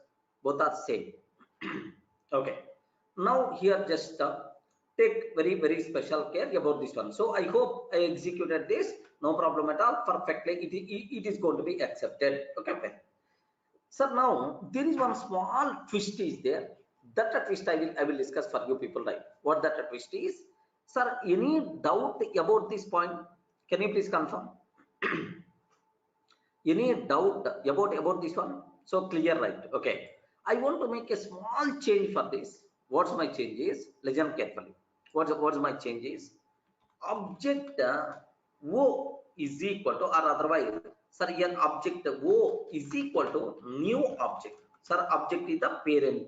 Both are same. Okay. Now here just take very special care about this one. So I hope I executed this. No problem at all. Perfectly. It is going to be accepted. Okay. Sir, now there is one small twist is there. That twist I will discuss for you people, right? What that twist is? Sir, any doubt about this point? Can you please confirm? Any doubt about this one? So clear, right? Okay. I want to make a small change for this. What's my change is? Listen carefully. What's my change is? Object O is equal to, or otherwise, sir, here object O is equal to new object. Sir, object is the parent.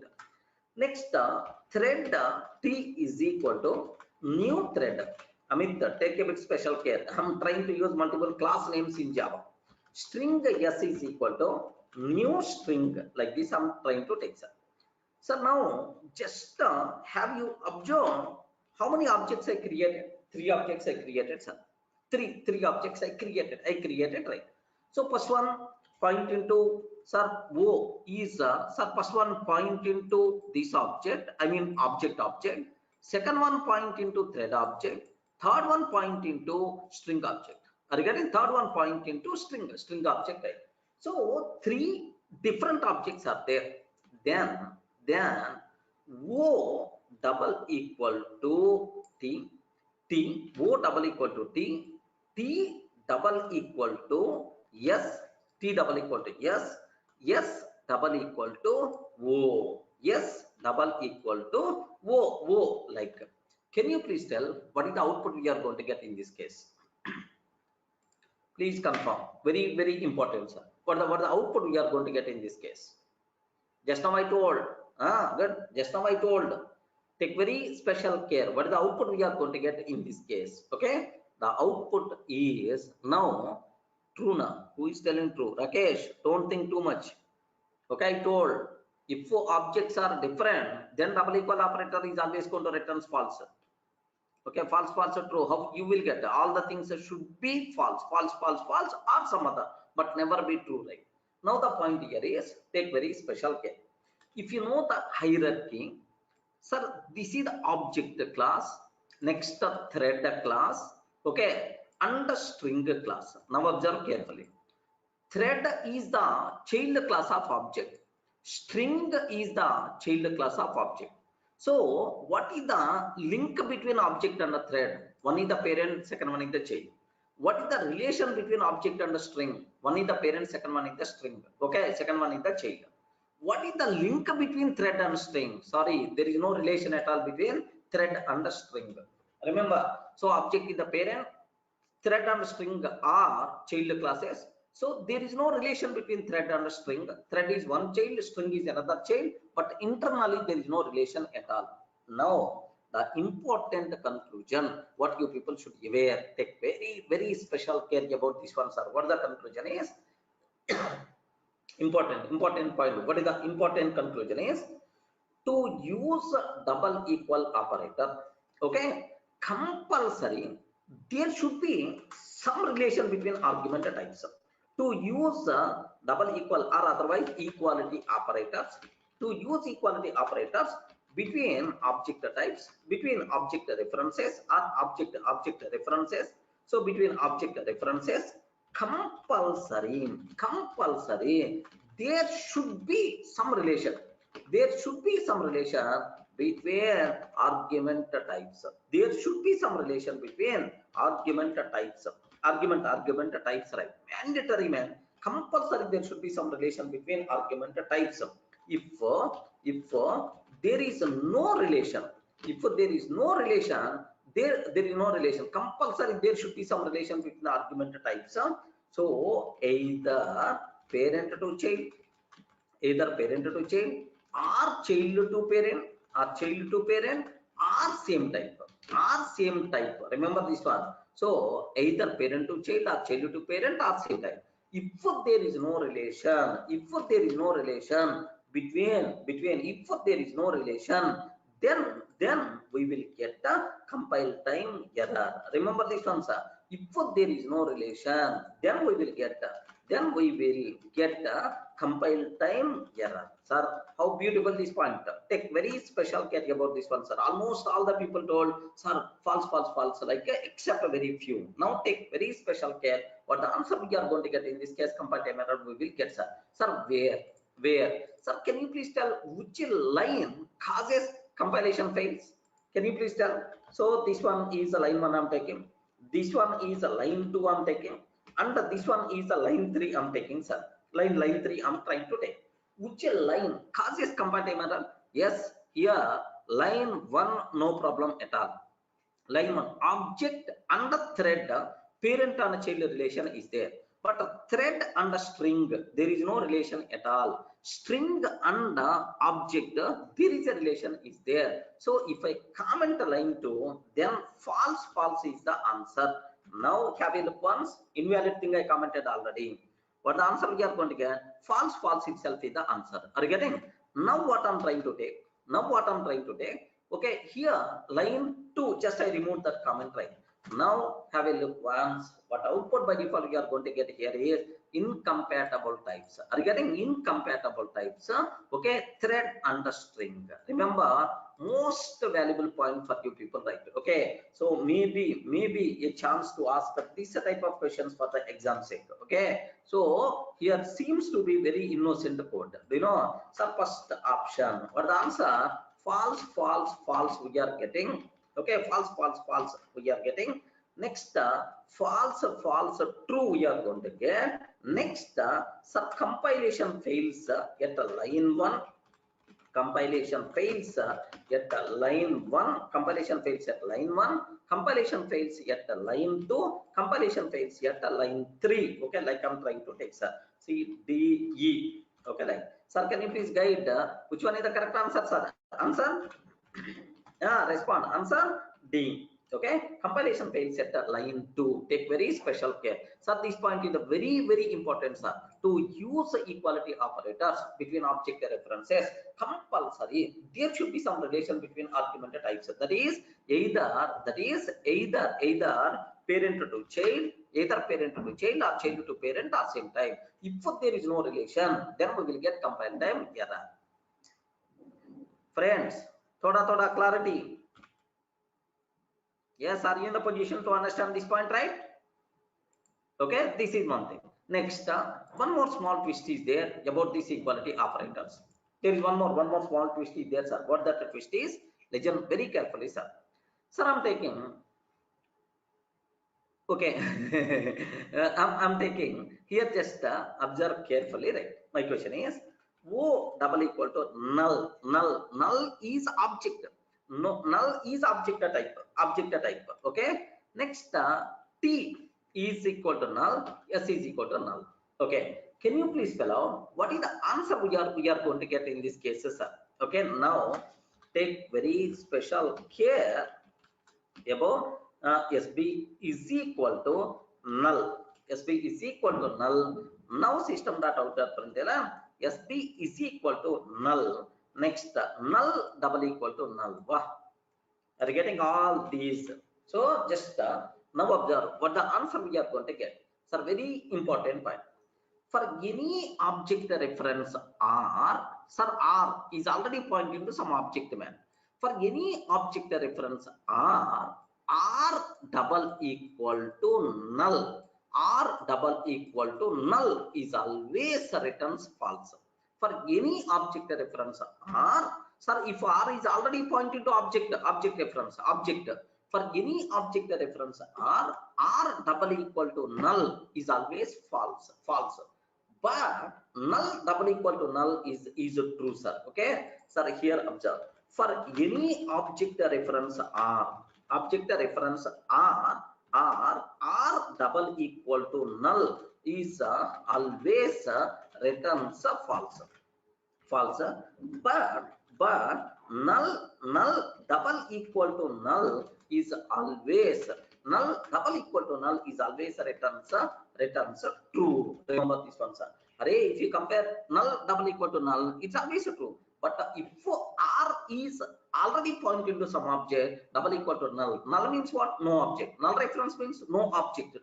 Next, thread T is equal to new thread. Amit, take a bit special care. I'm trying to use multiple class names in Java. String S is equal to new string. Like this, I'm trying to take, sir. So now, just have you observed how many objects I created? 3 objects I created, sir. Three objects I created, right? So first one point into, sir, O is, sir, first one point into this object, I mean object. Second one point into thread object. Third one point into string object. Are you getting? Third one point into string object, right? So 3 different objects are there. Then O double equal to T, O double equal to T double equal to S, T double equal to S double equal to O, S double equal to O, like. Can you please tell what is the output we are going to get in this case? Please confirm. Very, very important, sir. What the output we are going to get in this case? Just now I told. Good. Just now I told. Take very special care. What is the output we are going to get in this case? Okay. The output is now true now. Who is telling true? Rakesh, don't think too much. Okay, I told. If objects are different, then double equal operator is always going to return false. Okay, false or true. How you will get? All the things should be false, or some other, but never be true, right? Now the point here is, take very special care. If you know the hierarchy, sir, this is the object class, next the thread class, okay, and the string class. Now observe carefully. Thread is the child class of object. String is the child class of object. So what is the link between object and a thread? One is the parent, second one is the child. What is the relation between object and the string? One is the parent, second one is the string. Okay, second one is the child. What is the link between thread and string? Sorry, there is no relation at all between thread and the string. Remember, so object is the parent, thread and string are child classes. So there is no relation between thread and string. Thread is one child, string is another child, but internally there is no relation at all. Now, the important conclusion, what you people should be aware, take very, very special care about this one, sir. What the conclusion is? important point. What is the important conclusion is? To use double equal operator, okay, compulsory, there should be some relation between argument types. To use double equal or otherwise equality operators, to use equality operators between object types, between object references or object references. So between object references, compulsory, there should be some relation. There should be some relation between argument types. There should be some relation between argument types. Argument types, right? Mandatory, man. Compulsory, there should be some relation between argument types. If there is no relation, there is no relation. Compulsory, there should be some relation between argument types. So either parent to child, or child to parent, or same type. Remember this one. So either parent to child or child to parent or same type. If there is no relation, then we will get the compile time error. Remember this one, sir. If there is no relation, then we will get the compile time error. Sir, how beautiful this point. Take very special care about this one, sir. Almost all the people told, sir, false, like except a very few. Now take very special care. What the answer we are going to get in this case, compile time error we will get, sir. Sir, where? where. Sir, can you please tell which line causes compilation fails? Can you please tell? So this one is a line 1 I'm taking, this one is a line 2 I'm taking, and this one is a line 3 I'm taking, sir. Line 3 I'm trying to take. Which line causes compilation error? Yes, here line 1 no problem at all. Line 1 object and the thread parent and child relation is there, but thread and string there is no relation at all. String and object there is a relation is there. So if I comment line 2, then false is the answer. Now have a look once. Invalid thing I commented already. What the answer we are going to get? False itself is the answer. Are you getting? Now what I'm trying to take? Okay, here line 2, just I removed that comment, right? Now have a look once. What output by default we are going to get here is incompatible types. Are you getting? Incompatible types. Okay, thread and the string. Remember, most valuable point for you people, right? Okay, so maybe a chance to ask this type of questions for the exam sake. Okay, so here seems to be very innocent code, you know. So first option, what the answer? False we are getting. Okay, false we are getting. Next false true we are going to get. Next compilation fails at line 1. Compilation fails at line 1. Compilation fails at line 1. Compilation fails at line 2. Compilation fails at line 3. Okay, like I'm trying to take, sir. C, D, E. Okay, like, sir, can you please guide which one is the correct answer, sir? Answer? Yeah, respond. Answer D. Okay, compilation fails at line 2. Take very special care, sir. This point is very important, sir. To use equality operators between object references, compulsory there should be some relation between argument types. That is either parent to child, either parent to child or child to parent at same time. If there is no relation, then we will get compile time error. Friends, thoda clarity. Yes, are you in the position to understand this point, right? Okay, this is one thing. Next, one more small twist is there about these equality operators. There is one more small twist is there, sir. What that twist is? Listen very carefully, sir. Sir, I'm taking. Okay, I'm taking here. Just observe carefully, right? My question is, O double equal to null. Null is object. No, null is object type. Okay. Next, T is equal to null. S is equal to null. Okay. Can you please spell out what is the answer we are going to get in this case, sir? Okay. Now take very special care about SB is equal to null. SB is equal to null. Now system dot out SB is equal to null. Next, null double equal to null. Wow. Are you getting all these? So just now observe what the answer we are going to get. Sir, very important point. For any object reference R, sir, R is already pointing to some object, man. For any object reference R double equal to null. R double equal to null is always returns false. For any object reference R, sir, if R is already pointing to object reference, for any object reference R double equal to null is always false. But null double equal to null is true, sir. Okay, sir, here observe. For any object reference R double equal to null is always returns false. But null double equal to null is always returns true. Remember this one, sir. Array, if you compare null double equal to null, it's always true. But if R is already pointing to some object, double equal to null. Null means what? No object. Null reference means no object.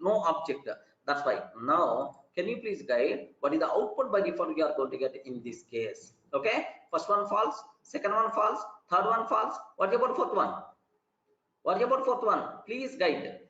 That's why. Now, can you please guide what is the output by default we are going to get in this case? Okay, first one false, second one false, third one false. What about fourth one? Please guide.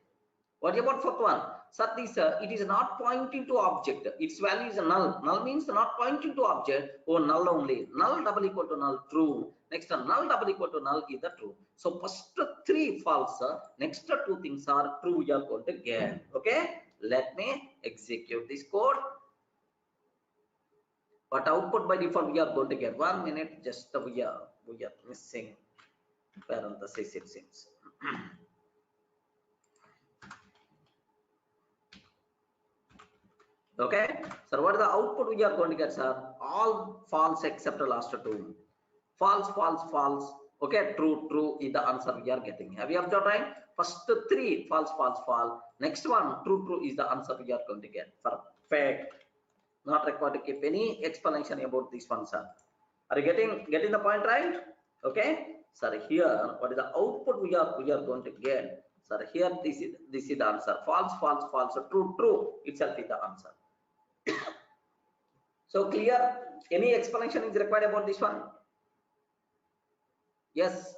What about fourth one? sir, this it is not pointing to object. Its value is null. Null means not pointing to object or null only. Null double equal to null, true. Next null double equal to null is the true. So first 3 false. Next 2 things are true. We are going to get. Okay. Let me execute this code. But output by default we are going to get. 1 minute. Just we are missing parenthesis, it seems. Okay, so what is the output we are going to get, sir? All false except the last 2. False, false, false. Okay, true, true is the answer we are getting. Have you observed, right? First 3 false, false, false. Next one true, true is the answer we are going to get. Perfect. Not required to keep any explanation about this one, sir. Are you getting the point, right? Okay, sir. Here, what is the output we are going to get? Sir, here this is the answer. False, false, false. True, true itself is the answer. So clear? Any explanation is required about this one? Yes.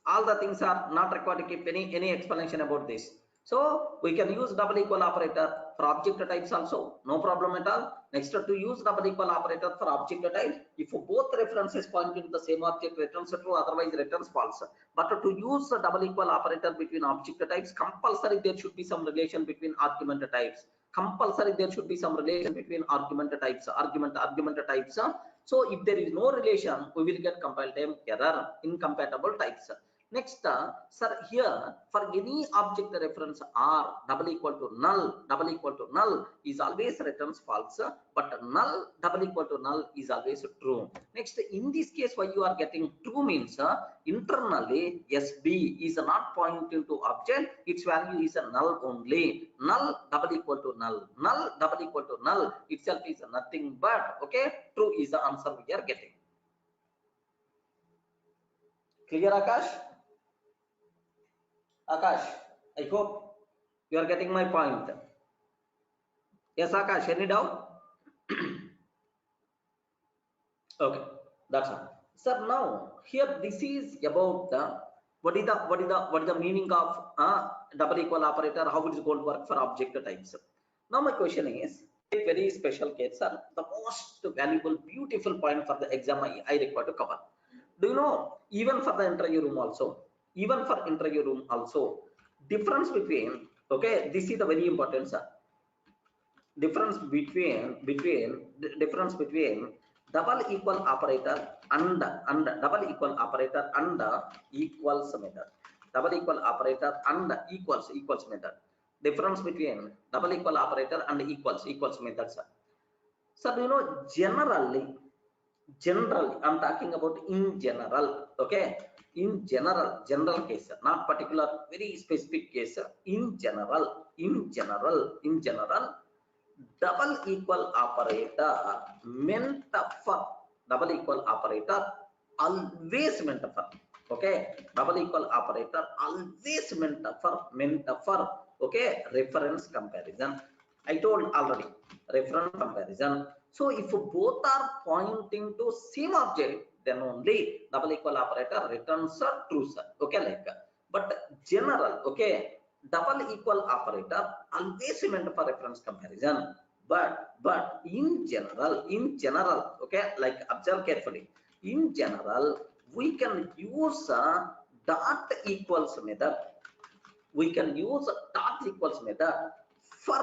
All the things are not required to keep any explanation about this. So we can use double equal operator for object types also, no problem at all. Next, to use double equal operator for object type, if both references pointing to the same object, returns true, otherwise returns false. But to use a double equal operator between object types, compulsory there should be some relation between argument types. Compulsory there should be some relation between argument types. So if there is no relation, we will get compile time error, incompatible types. Next, sir, here for any object reference R double equal to null is always returns false, but null double equal to null is always true. Next, in this case, why you are getting true means internally SB is not pointing to object, its value is a null only. Null double equal to null, null double equal to null itself is nothing but true is the answer we are getting. Clear, Akash? Akash, I hope you are getting my point. Yes, Akash, any doubt? Okay, that's all. Sir, now here this is about the what is the meaning of double equal operator, how it is going to work for object types. Now my question is a very special case, sir, the most valuable, beautiful point for the exam I require to cover. Do you know, even for the interview room also, difference between, this is the very important, sir, difference between double equal operator and double equal operator and equals method. Double equal operator and equals method. Difference between double equal operator and equals method, sir. So do you know, generally I'm talking about in general, in general case, not particular very specific case. In general, double equal operator meant for double equal operator always meant for double equal operator always meant for reference comparison. I told already, reference comparison. So if both are pointing to same object, then only double equal operator returns true, sir. But general, double equal operator always meant for reference comparison. But in general, like observe carefully. In general, we can use dot equals method. We can use dot equals method for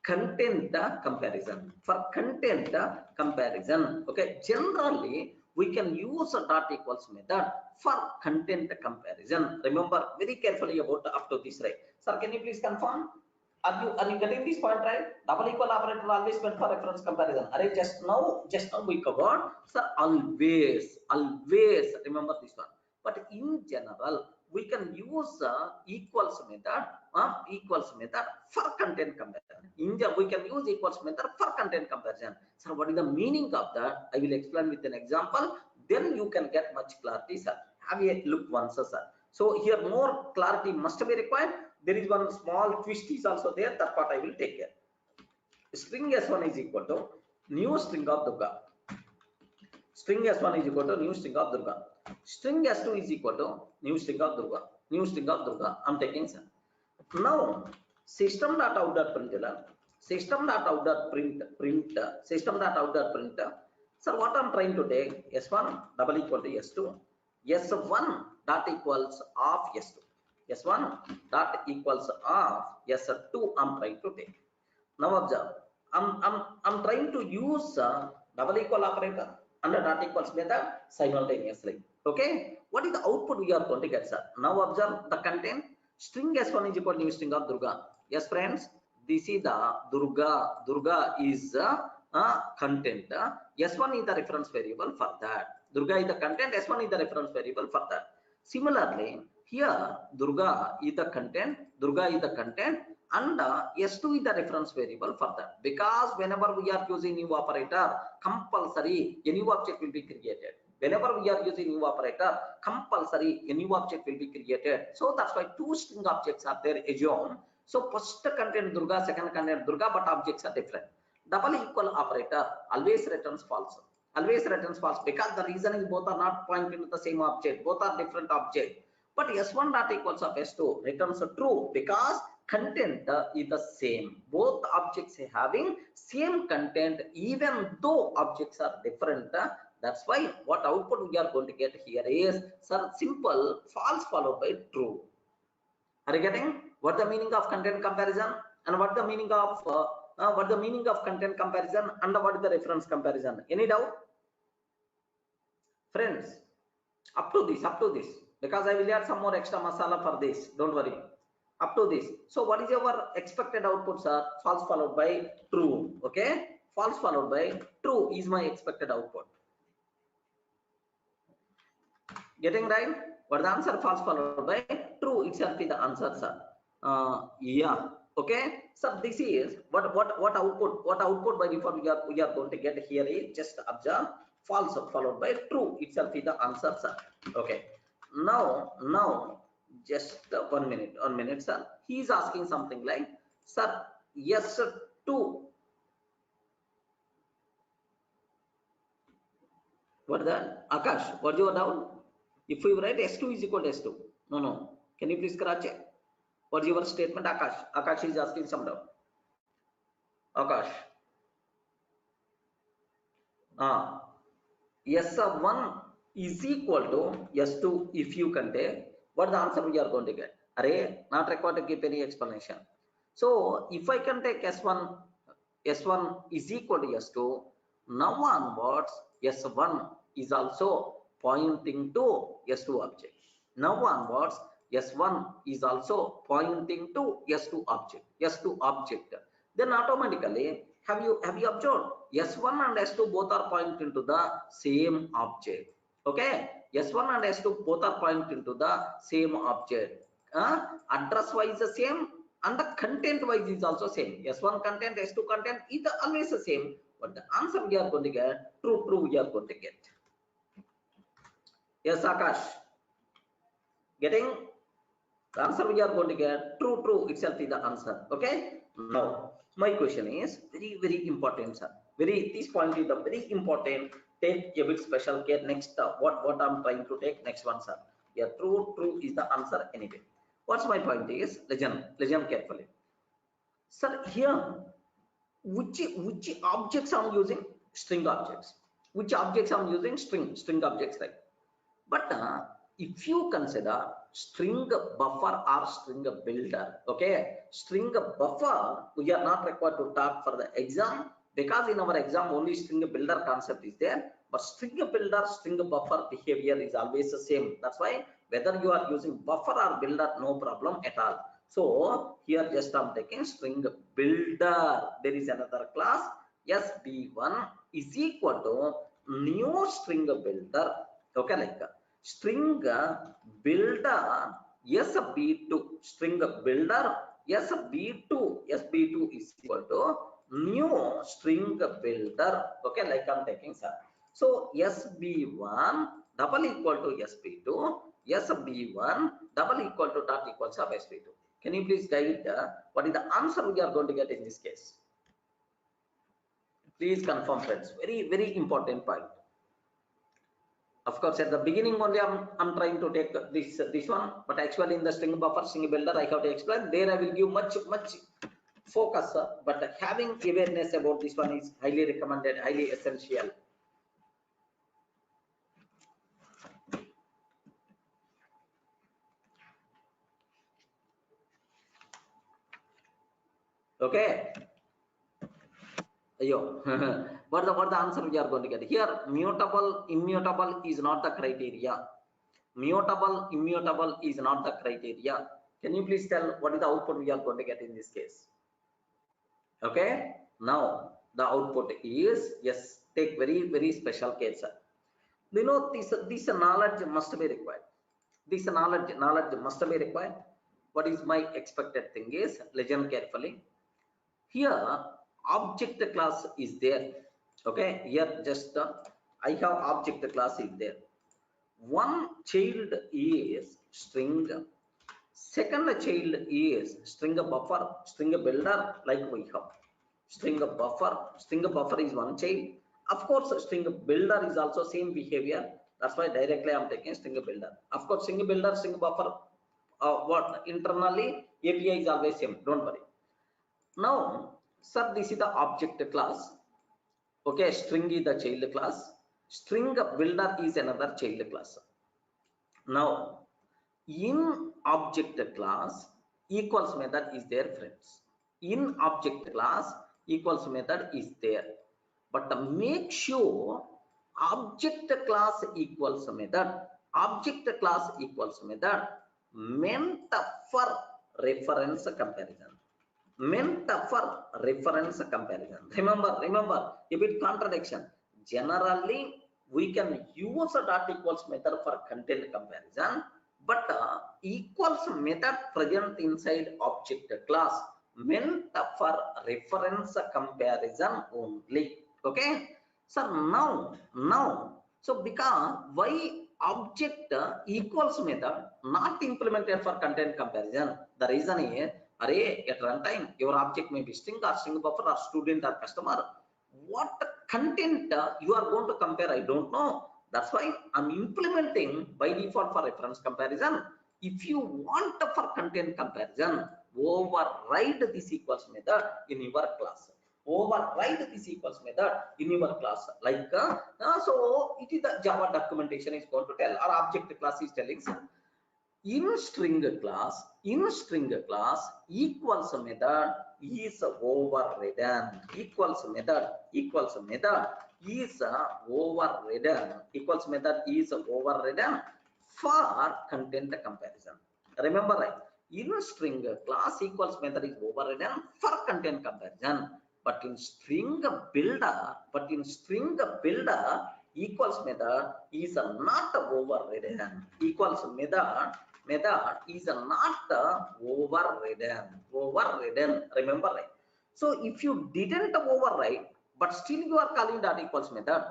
content comparison. Generally we can use a dot equals method for content comparison. Remember very carefully about up to this, right? Sir, can you please confirm? Are you getting this point, right? Double equal operator always meant for reference comparison. Array just now we covered, sir, always remember this one. But in general, we can use equals method for content comparison. We can use equals method for content comparison. So what is the meaning of that? I will explain with an example. Then you can get much clarity, sir. Have a look once, sir. So here more clarity must be required. There is one small twist is also there. That part I will take care. String S1 is equal to new string of Durga. String S1 is equal to new string of Durga. String S2 is equal to new string of Durga. I'm taking, sir. Now system.out.println, system.out.print. So what I'm trying to take, s1 double equal to s2, s1 dot equals of s2, s1 dot equals of s2 I'm trying to take. Now observe, I'm trying to use double equal operator and a dot equals method simultaneously. Okay, what is the output we are going to get, sir? Now observe the content. String s1 is equal to new string of Durga. Yes, friends, this is the Durga. Durga is content. S1 is the reference variable for that. Durga is the content. S1 is the reference variable for that. Similarly, here Durga is the content. Durga is the content. And s2 is the reference variable for that, because whenever we are using new operator, compulsory a new object will be created. Whenever we are using new operator, compulsory a new object will be created. So that's why two string objects are there assumed. So first content Durga, second content Durga, but objects are different. Double equal operator always returns false. Always returns false, because the reason is both are not pointing to the same object, both are different object. But s1 dot equals of s2 returns true, because content is the same. Both objects having same content, even though objects are different. That's why what output we are going to get here is, sir, simple false followed by true. Are you getting what the meaning of content comparison, and what the meaning of content comparison, and what is the reference comparison? Any doubt, friends? Up to this, because I will add some more extra masala for this. Don't worry. Up to this. So what is your expected output, sir? False followed by true. Okay, false followed by true is my expected output. Getting right? What the answer? False followed by true itself is the answer, sir. Yeah. Okay. So this is what output by default we are going to get here is, just observe, false followed by true itself is the answer, sir. Okay. Now just 1 minute, sir. He is asking something like, sir, yes, 2. What that? Akash, what you are down? If we write s2 is equal to s2, no. Can you please correct it? What is your statement, Akash? Akash is asking some doubt. Akash. S1 is equal to S2 if you can take. What the answer we are going to get? Array, not required to give any explanation. So if I can take S1 is equal to S2, now onwards S1 is also pointing to S2 object. Now onwards S1 is also pointing to S2 object. Then automatically, have you observed, S1 and S2 both are pointing to the same object. Okay, S1 and S2 both are pointing to the same object. Address wise the same, and the content wise is also same. S1 content, S2 content is always the same. But the answer we are going to get, true we are going to get. Yes, Akash. Getting the answer we are going to get, true itself is the answer. Okay. Now my question is very important, sir. This point is the very important. Take a bit special care. Next, what I'm trying to take next one, sir. Yeah, true is the answer anyway. What's my point is, listen carefully, sir. Here, which objects I'm using? String objects. Which objects I'm using? String objects, right? But if you consider string buffer or string builder, okay, string buffer we are not required to talk for the exam, because in our exam only string builder concept is there. But string builder, string buffer behavior is always the same. That's why whether you are using buffer or builder, no problem at all. So here just I'm taking string builder. There is another class SB1 is equal to new string builder. Okay, like string builder SB2, string builder SB2 is equal to new string builder. Okay, like I'm taking, sir. So SB1 double equal to SB2, SB1 double equal to dot equals of SB2. Can you please guide what is the answer we are going to get in this case? Please confirm, friends. Very important point. Of course, at the beginning only I'm trying to take this one, but actually in the string buffer, string builder, I have to explain. There I will give much focus, but having awareness about this one is highly recommended, highly essential. Okay. what the answer we are going to get here? Mutable, immutable is not the criteria. Mutable, immutable is not the criteria. Can you please tell what is the output we are going to get in this case? Okay, now the output is, yes, take very special case. You know, this knowledge must be required. This knowledge must be required. What is my expected thing is, listen carefully. Here object class is there. Okay, here just I have object class is there. One child is string, second child is string buffer, string builder, like we have string buffer is one child. Of course, string builder is also same behavior. That's why directly I'm taking string builder. Of course, string builder, string buffer, what internally API is always same. Don't worry. Now, sir, this is the object class. Okay, string is the child class. String builder is another child class. Now, in object class, equals method is there, friends. In object class, equals method is there. But make sure object class equals method meant for reference comparison. Remember a bit contradiction. Generally we can use a dot equals method for content comparison, but equals method present inside object class meant for reference comparison only. Okay, so now so because why object equals method not implemented for content comparison? The reason is, array at runtime your object may be string or string buffer or student or customer. What content you are going to compare, I don't know. That's why I'm implementing by default for reference comparison. If you want for content comparison, override this equals method in your class. Override this equals method in your class. Like so it is the Java documentation is going to tell, or object class is telling. In string class equals method is overridden. Equals method is overridden for content comparison. Remember, right? In string class equals method is overridden for content comparison, but in string builder equals method is not overridden. Equals method is not overridden. Remember, right? So if you didn't override, but still you are calling dot equals method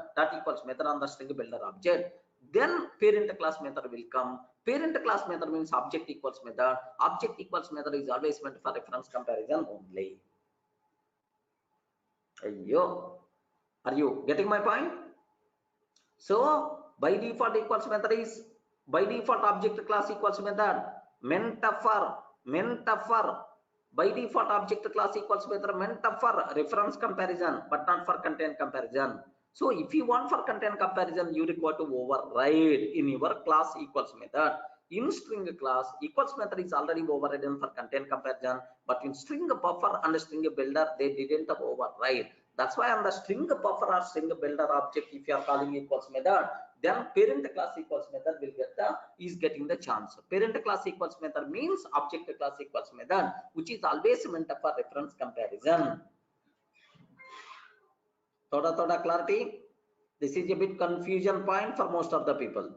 on the string builder object, then parent class method will come. Parent class method means object equals method. Object equals method is always meant for reference comparison only. Are you getting my point? So by default equals method is, by default object class equals method meant for by default object class equals method meant for reference comparison, but not for content comparison. So if you want for content comparison, you require to override in your class equals method. In string class equals method is already overridden for content comparison, but in string buffer and string builder they didn't override. That's why on the string buffer or string builder object, if you are calling equals method, then parent class equals method will get is getting the chance. Parent class equals method means object class equals method, which is always meant for reference comparison. Thoda clarity. This is a bit confusion point for most of the people.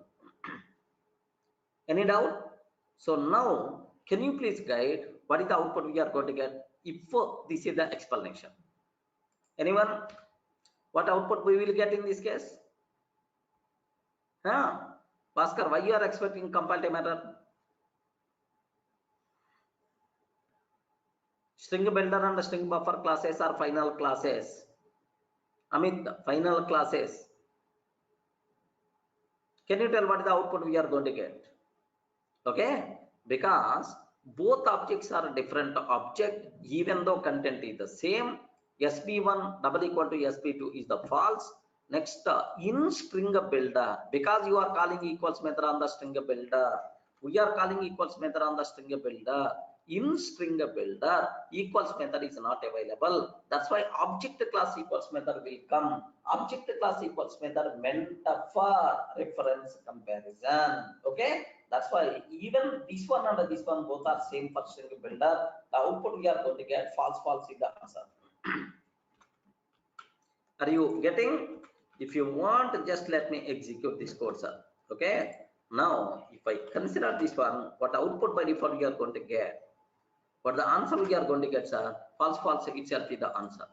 Any doubt? So now, can you please guide what is the output we are going to get if this is the explanation? Anyone? What output we will get in this case? Bhaskar, why you are expecting compile time error? String builder and the string buffer classes are final classes. Amit, final classes. Can you tell what is the output we are going to get? Okay, because both objects are different object, even though content is the same. SB1 double equal to SB2 is the false. Next, in string builder, because you are calling equals method on the string builder, we are calling equals method on the string builder. In string builder, equals method is not available. That's why object class equals method will come. Object class equals method meant for reference comparison. Okay, that's why even this one and this one both are same for string builder. The output we are going to get false, false is the answer. Are you getting? If you want, just let me execute this code, sir. Okay. Now, if I consider this one, what output by default we are going to get? What the answer we are going to get, sir? False, false itself is the answer.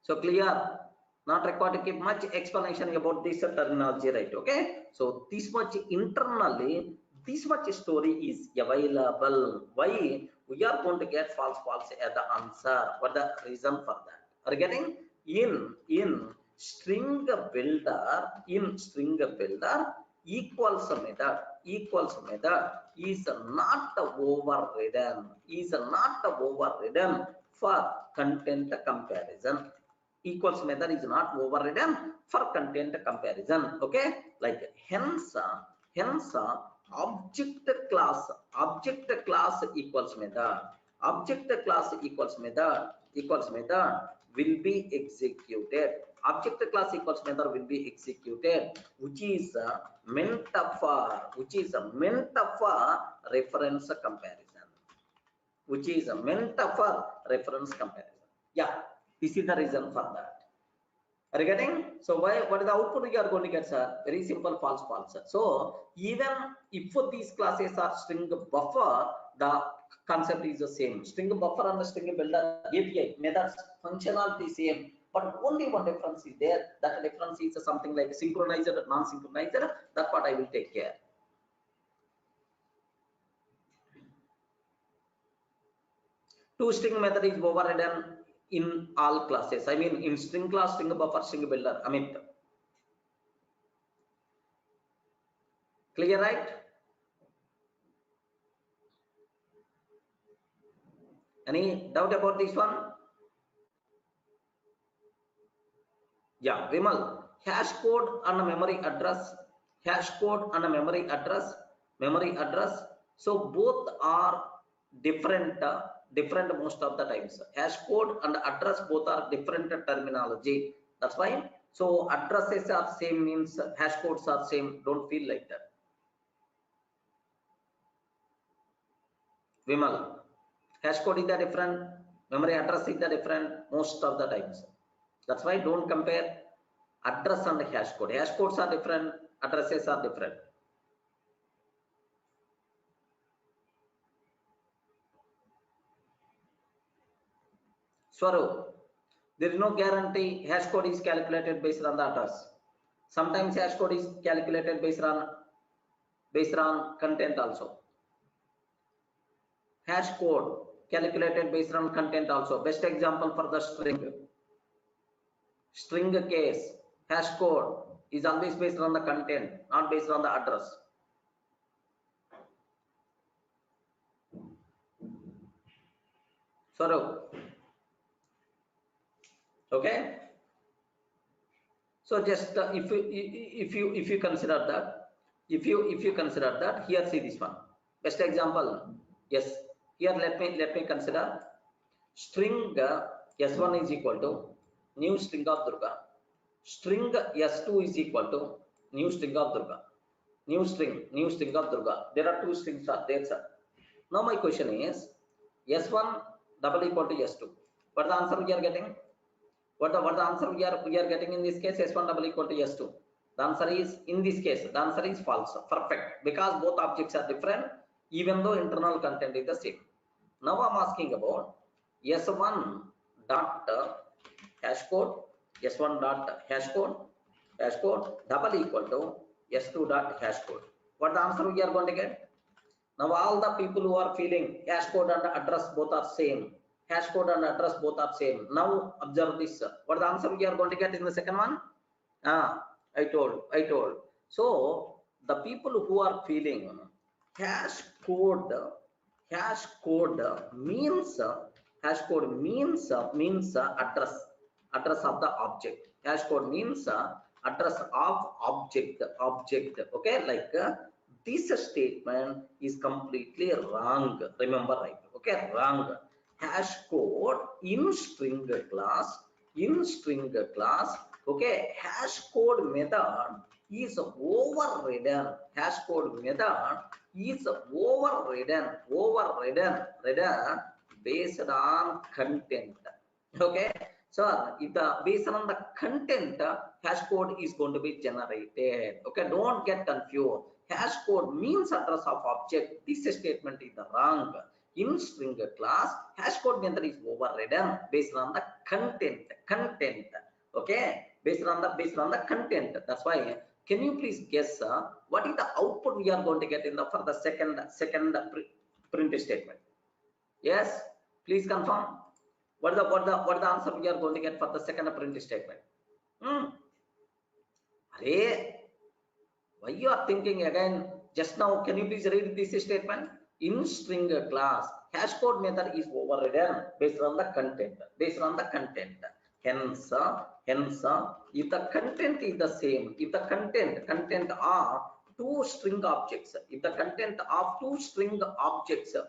So clear? Not required to keep much explanation about this terminology, right? Okay. So this much internally, this much story is available. Why we are going to get false, false as the answer? What the reason for that? Are you getting? In string builder, equals method is not overridden for content comparison. Equals method is not overridden for content comparison. Okay, like hence object class equals method will be executed. Object class equals method will be executed, which is meant for reference comparison. Yeah, this is the reason for that. Are you getting? So what is the output we are going to get, sir? Very simple, false, false. So even if these classes are string buffer, the concept is the same. String buffer and the string builder API methods functionality same, but only one difference is there. That difference is something like synchronized or non-synchronized. That's what I will take care. Two string method is overridden in all classes. I mean, in string class, string buffer, string builder. I mean, clear, right? Any doubt about this one? Yeah, Vimal, hash code and a memory address, memory address. So both are different most of the times. Hash code and address both are different terminology. That's why. So addresses are same means hash codes are same. Don't feel like that. Vimal, hash code is the different, memory address is the different most of the times. That's why don't compare address and hash code. Hash codes are different, addresses are different. Swaru, there is no guarantee hash code is calculated based on the address. Sometimes hash code is calculated based on content also. Hash code calculated based on content also. Best example for the string case, hash code is always based on the content, not based on the address. Swaru. Okay. So just if you consider that, here see this one. Best example. Yes. Here let me consider string S1 is equal to new string of Durga. String S2 is equal to new string of Durga. New string of Durga. There are two strings are there, sir. Now my question is S1 double equal to S2. What the answer we are getting? What the answer we are getting in this case? S1 double equal to S2. The answer is, in this case, the answer is false. Perfect, because both objects are different, even though internal content is the same. Now I'm asking about S1 dot hash code, S1 dot hash code double equal to S2 dot hash code. What the answer we are going to get? Now all the people who are feeling hash code and address both are same. Hash code and address both are same. Now observe this. What the answer we are going to get in the second one? I told. So the people who are feeling hash code, hash code means address of the object. Hash code means address of object. Okay, like this statement is completely wrong. Remember, right? Okay, wrong. Hash code in string class, okay, hash code method is overridden. Hash code method is overridden based on content. Okay, so if the based on the content, hash code is going to be generated. Okay, don't get confused. Hash code means address of object. This statement is wrong. In string class, hash code method is overridden based on the content. Okay, based on the content. That's why. Can you please guess what is the output we are going to get in the for the second print statement? Yes, please confirm. What is the answer we are going to get for the second print statement? Arey, why you are thinking again just now? Can you please read this statement? In string class, hash code method is overridden based on the content. Hence, if the content is the same, if the content are two string objects, if the content of two string objects is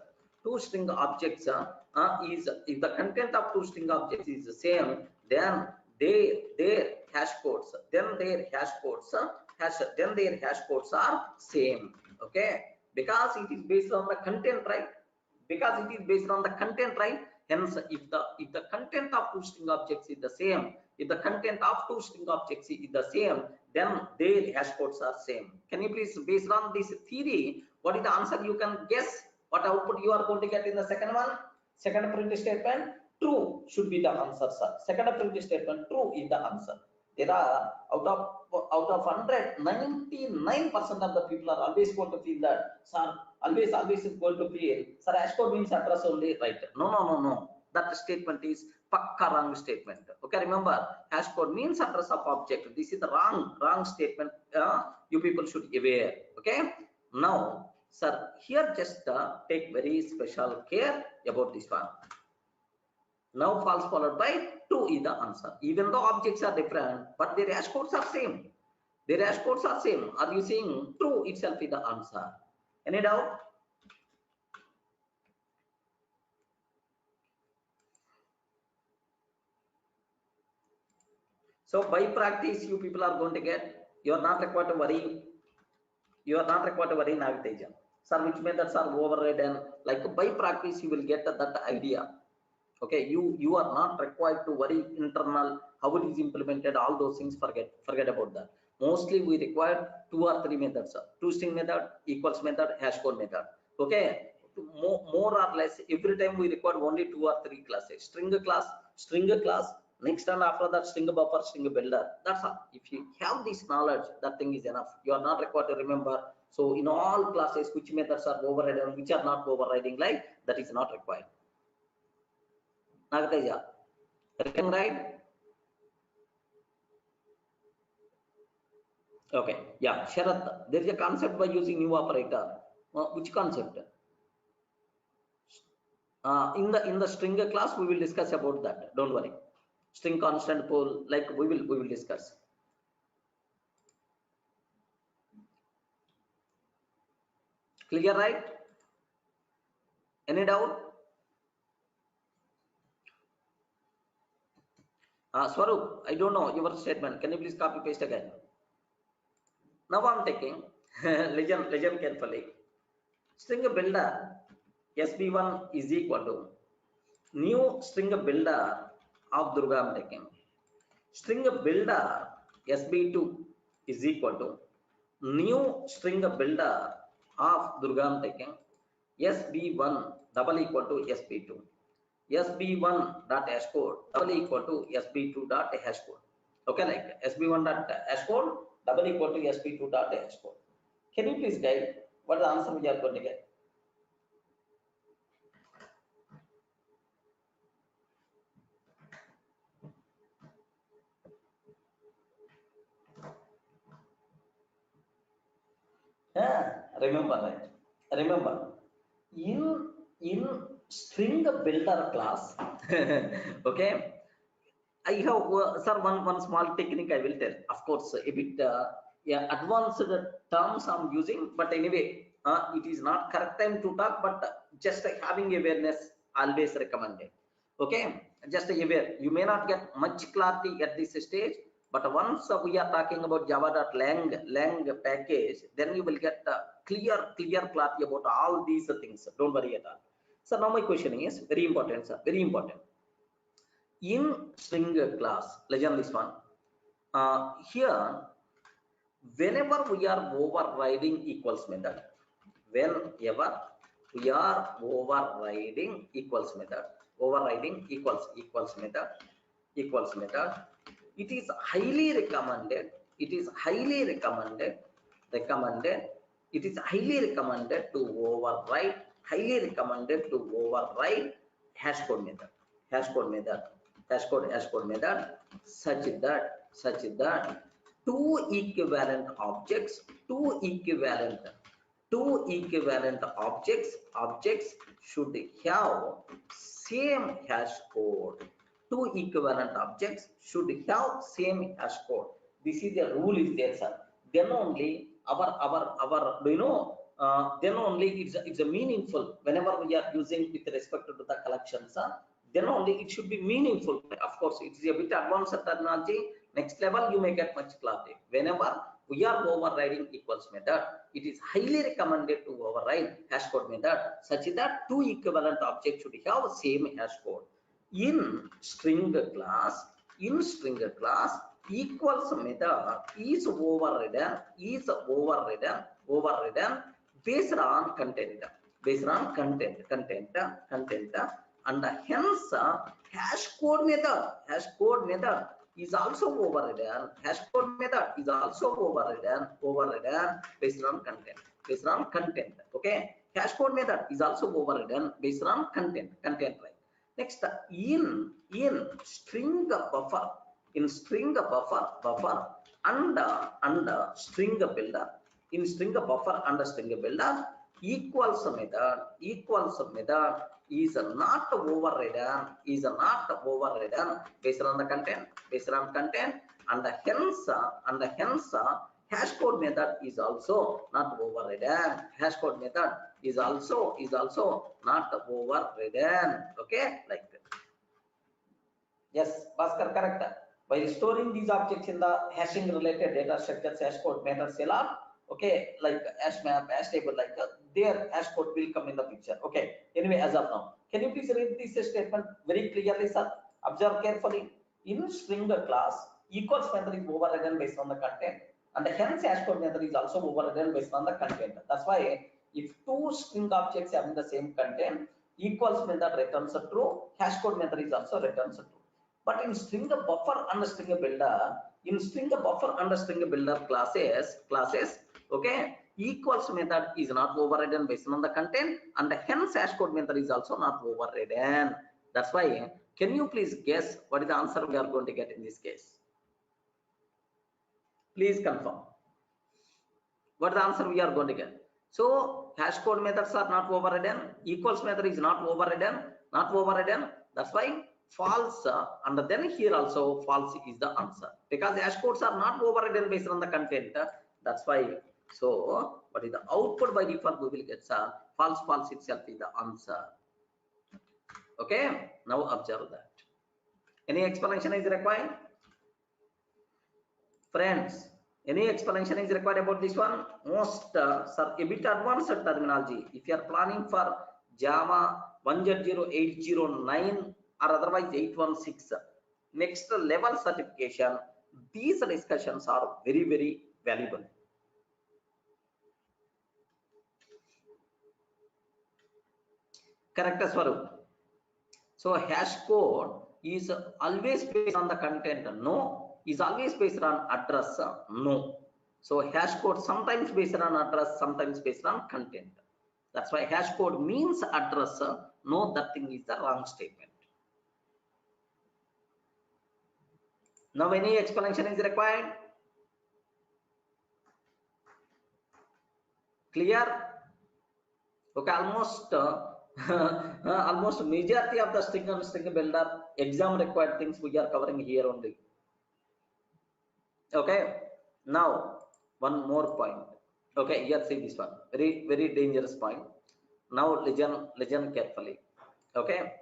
if the content of two string objects is the same, then their hash codes are same. Okay, because it is based on the content, right? Hence, if the content of two string objects is the same, then their hash codes are same. Can you please, based on this theory, what is the answer? You can guess what output you are going to get in the second one. Second print statement, true should be the answer, sir. Second print statement, true is the answer. There are out of 100, 99% of the people are always going to feel that, sir, always is going to feel, sir, hash code means address only, right? No. That statement is pakka wrong statement. Okay, remember, hash code means address of object. This is the wrong statement. You people should be aware. Okay, now, sir, here just take very special care about this one. Now false followed by true is the answer. Even though objects are different, but their hash codes are same. Are you saying true itself is the answer? Any doubt? So by practice, you people are going to get. You are not required to worry. Naviteja. Sir, which methods are overridden? Like by practice, you will get that idea. Okay, you are not required to worry internal how it is implemented, all those things. Forget about that. Mostly we require 2 or 3 methods: two string method, equals method, hash code method. Okay, more or less every time we require only 2 or 3 classes: string class, next, and after that string buffer, string builder. That's all. If you have this knowledge, that thing is enough. You are not required to remember. So in all classes, which methods are overridden, which are not overriding, like that is not required. Nagateja, right? Okay, yeah, Sharath, there is a concept by using new operator. Which concept? In the string class, we will discuss about that. Don't worry. String constant pool, like we will discuss. Clear, right? Any doubt? Swarup, I don't know your statement. Can you please copy paste again? Now I'm taking listen carefully. String builder SB1 is equal to new string builder of Durga. I'm taking string builder SB2 is equal to new string builder of Durga. I'm taking SB1 double equal to SB2. SB1 dot hash code double equal to SB2 dot hash code. Okay, like SB1 dot hash code double equal to SB2 dot hash code. Can you please guide what the answer we are going to get? Remember, right? Remember, in string builder class, okay. I have sir one small technique I will tell. Of course, a bit yeah, advanced terms I'm using, but anyway, it is not correct time to talk. But just having awareness always recommended. Okay, just aware. You may not get much clarity at this stage, but once we are talking about Java.lang package, then you will get clear clarity about all these things. Don't worry at all. So now my question is very important, sir. Very important. In string class, legend this one. Here, whenever we are overriding equals method, whenever we are overriding equals method, overriding equals method, it is highly recommended. It is highly recommended. It is highly recommended to override. Highly recommended to override hash code method. Hash code method. Hash code method such that two equivalent objects should have same hash code. Two equivalent objects should have same hash code. This is the rule is there, sir. Then only our you know, then only it's a meaningful whenever we are using with respect to the collections, then only it should be meaningful. Of course, it is a bit advanced terminology. Next level you may get much clarity. Whenever we are overriding equals method, it is highly recommended to override hash code method such that two equivalent objects should have same hash code. In string class, equals method is overridden based on content, and hence hash code method is also overridden. Hash code method is also overridden based on content. Okay, hash code method is also overridden based on content, right? Next, in string buffer, under string builder, in string buffer under string builder, equals method is not overridden based on the content, and hence hash code method is also not overridden. Hash code method is also not overridden. Okay, like that. Yes, Bhaskar, correct. By storing these objects in the hashing related data structures, hash code methods are okay, like hash map, hash table, like their hash code will come in the picture. Okay. Anyway, as of now, can you please read this statement very clearly, sir? Observe carefully. In string class, equals method is overridden based on the content, and hence hash code method is also overridden based on the content. That's why if two string objects having the same content, equals method returns true, hash code method is also returns true. But in string buffer and string builder, classes, okay, equals method is not overridden based on the content, and hence hash code method is also not overridden. That's why, can you please guess what is the answer we are going to get in this case? Please confirm. What is the answer we are going to get? So hash code methods are not overridden, equals method is not overridden. That's why false, and then here also false is the answer, because hash codes are not overridden based on the content. That's why. So what is the output by default? We will get false itself is the answer. Okay, now observe that. Any explanation is required, friends? Any explanation is required about this one? Most sir, a bit advanced terminology. If you are planning for Java 1.0.809 or otherwise 816 next level certification, these discussions are very valuable. Correct, Swarup? So hash code is always based on the content. No. Is always based on address. No. So hash code sometimes based on address, sometimes based on content. That's why hash code means address. No, that thing is the wrong statement. Now any explanation is required? Clear? Okay, almost almost majority of the string and string builder exam required things we are covering here only. Okay, now one more point. Okay, here see this one, very dangerous point. Now listen carefully. Okay,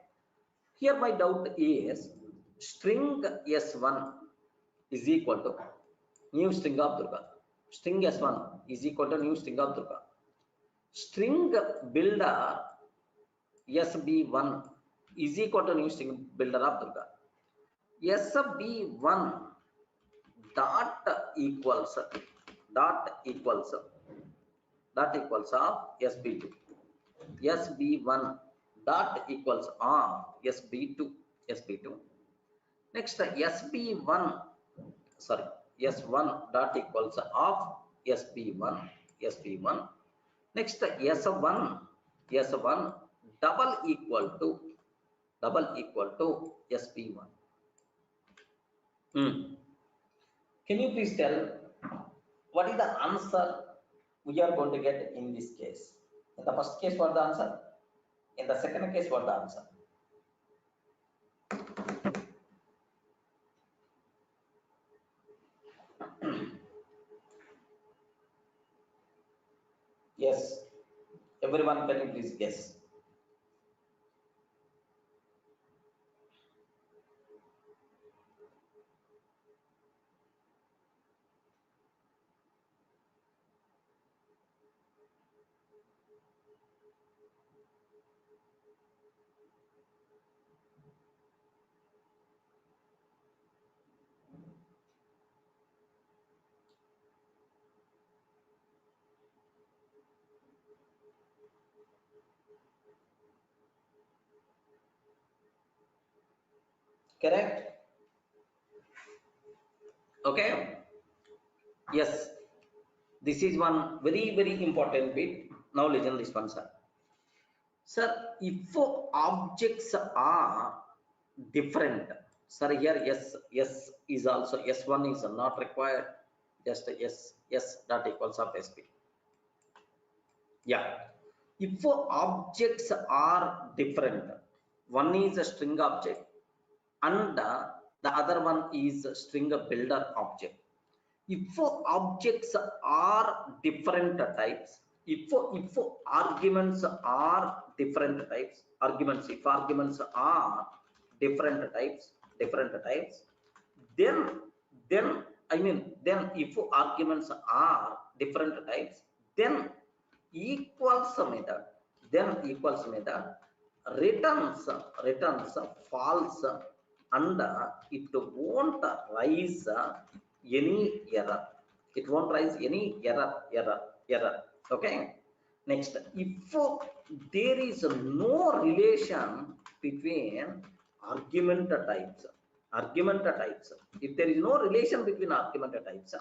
here my doubt is string s1 is equal to new string of Durga. String s1 is equal to new string of Durga. String builder sb1 is equal to new string builder of Durga. sb1 dot equals of sb2. sb1 dot equals of sb2. Next sb1 sorry s1 dot equals of sb1. Next s1 double equal to sb1. Can you please tell what is the answer we are going to get in this case? In the first case, what the answer? In the second case, what the answer? Yes, everyone, can you please guess? Correct? Okay. Yes, this is one very important bit. Now listen this one, sir. Sir, if objects are different, sir, here yes is also s1 is not required. Just yes dot equals of sp. Yeah. If objects are different, one is a string object and the other one is a string builder object. If objects are different types, if arguments are different types, if arguments are different types, then I mean then if arguments are different types, then equals method returns false, and it won't raise any error. It won't raise any error. Okay. Next, if there is no relation between argument types, if there is no relation between argument types,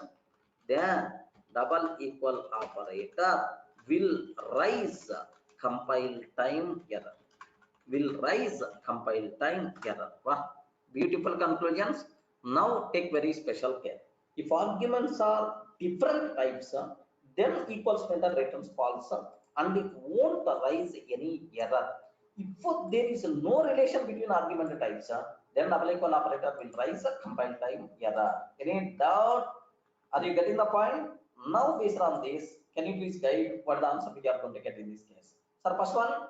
then double equal operator will raise compile time error. Wow, beautiful conclusions. Now take very special care. If arguments are different types, then equals method returns false and it won't raise any error. If there is no relation between argument types, then double equal operator will raise a compile time error. Any doubt? Are you getting the point? Now based on this, can you please guide what the answer we are going to get in this case? Sir, first one,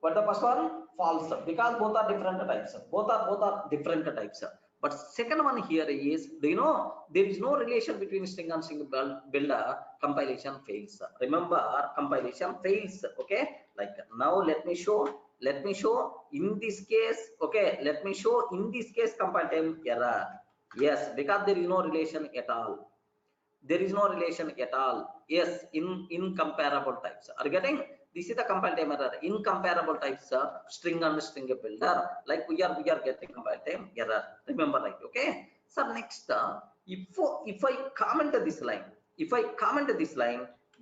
what the first one? False, because both are different types. Both are different types. But second one here is, do you know there is no relation between string and string builder? Compilation fails. Remember, compilation fails. Okay. Like now, let me show in this case. Okay. Let me show in this case compile time error. Yes, because there is no relation at all. Yes, in incomparable types. Are you getting? This is the compile time error. Incomparable types, string and string builder. Like we are getting compile time error. Remember, right? Okay. So next, if I comment this line,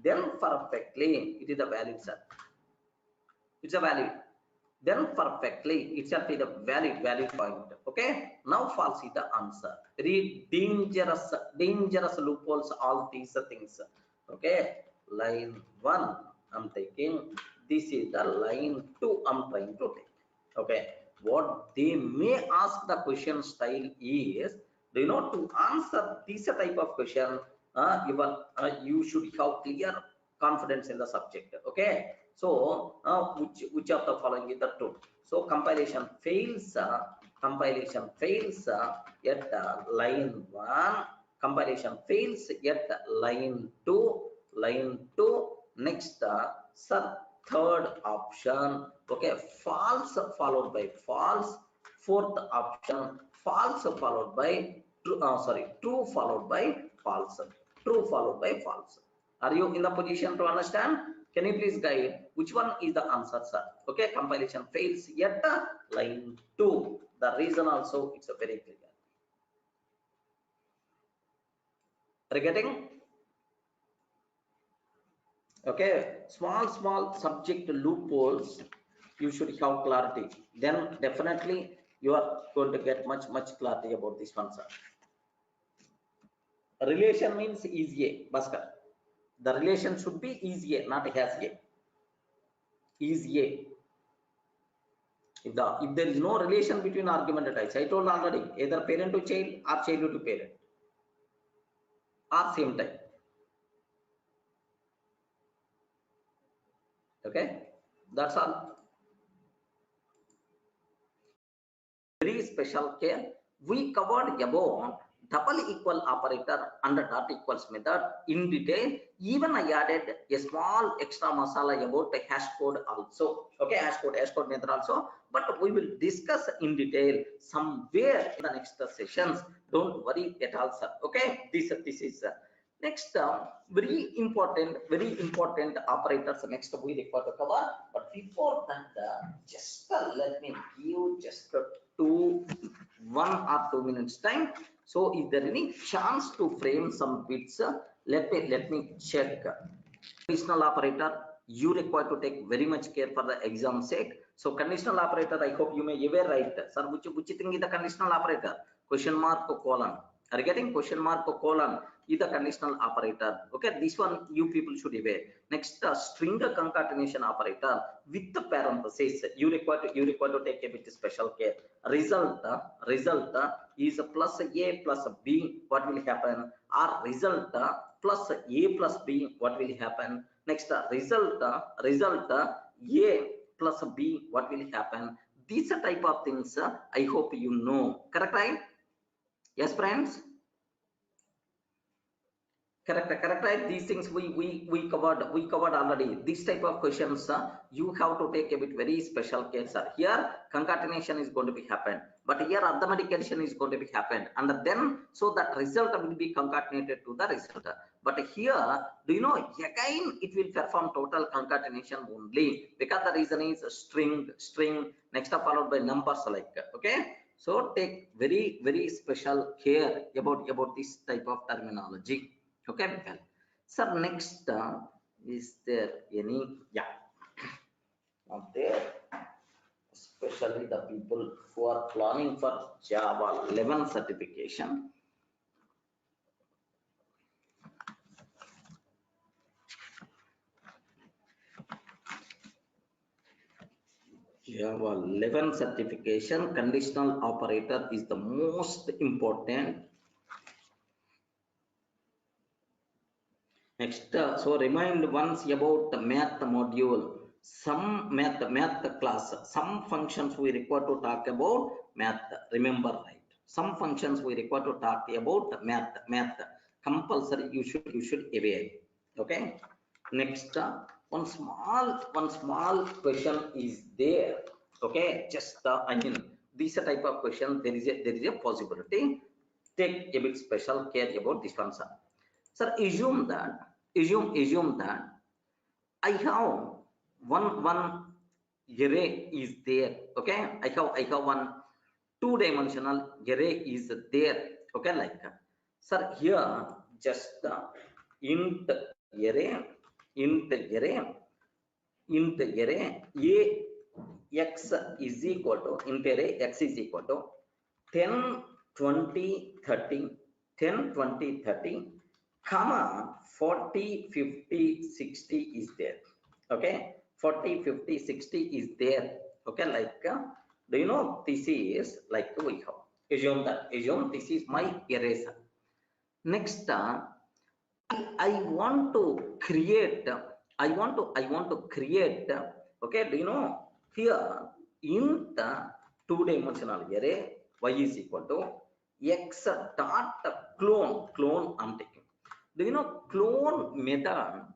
then perfectly it is a valid set. It's a valid. Then perfectly itself is a valid point. Okay. Now false is the answer. Very dangerous loopholes. All these things. Okay, line 1 I'm taking, this is the line 2 I'm trying to take. Okay, what they may ask the question style is, do you know, to answer this type of question, you should have clear confidence in the subject. Okay, so which of the following is the true? So compilation fails at line 1, compilation fails at line 2, next sir, third option, okay, false followed by false, fourth option false followed by true, true followed by false, true followed by false. Are you in the position to understand? Can you please guide which one is the answer, sir? Okay, compilation fails at line 2. The reason also it's a very clear. Are you getting? Okay, small subject loopholes you should have clarity, then definitely you are going to get much clarity about this one, sir. Relation means easy, Bhaskar. The relation should be easy, not has a. Easy. If there is no relation between argument types, I told already, either parent to child or child to parent, or same type. Okay, that's all. Very special care. We covered about double equal operator and dot equals method in detail. Even I added a small extra masala about the hash code also. Okay, hash code method also. But we will discuss in detail somewhere in the next sessions. Don't worry at all, sir. Okay, this is next very important operators. Next we require to cover. But before that, just let me give just 1 or 2 minutes time. So is there any chance to frame some bits? Let me check. Conditional operator, you require to take very much care for the exam sake. So conditional operator, I hope you may ever write, sir, which thing is the conditional operator? Question mark or colon. Are you getting? Question mark or colon is the conditional operator. Okay, this one you people should aware. Next, string concatenation operator with the parenthesis. You require to take a bit special care. Result is plus a plus b. What will happen? Or result plus a plus b. What will happen? Next, result a plus b. What will happen? These type of things I hope you know. Correct, right? Yes, friends. Correct, right? These things we covered already. This type of questions you have to take a bit very special care, sir. Here concatenation is going to be happened, but here arithmetic addition is going to be happened, and then so that result will be concatenated to the result. But here, do you know, again it will perform total concatenation only, because the reason is string next followed by numbers like. Okay, so take very special care about this type of terminology. Okay, well, sir, next is there any, yeah, not there, especially the people who are planning for Java 11 certification. Java 11 certification, conditional operator is the most important. Next, so remind once about the math module. Some math class, some functions we require to talk about math. Remember, right? Some functions we require to talk about math. Compulsory. You should aware. Okay. Next, one small question is there. Okay. Just I mean, this type of question there is a possibility. Take a bit special care about this one, sir. Sir, assume that I have one array is there. Okay, I have one two-dimensional array is there. Okay, like sir, here just int array a x is equal to int array x is equal to 10 20 30 10 20 30 comma 40, 50, 60 is there. Okay, 40, 50, 60 is there. Okay, like do you know this is like we have assume this is my eraser. Next, I want to create. I want to create. Okay, do you know here in the two-dimensional array y is equal to x dot clone I'm taking. Do you know clone method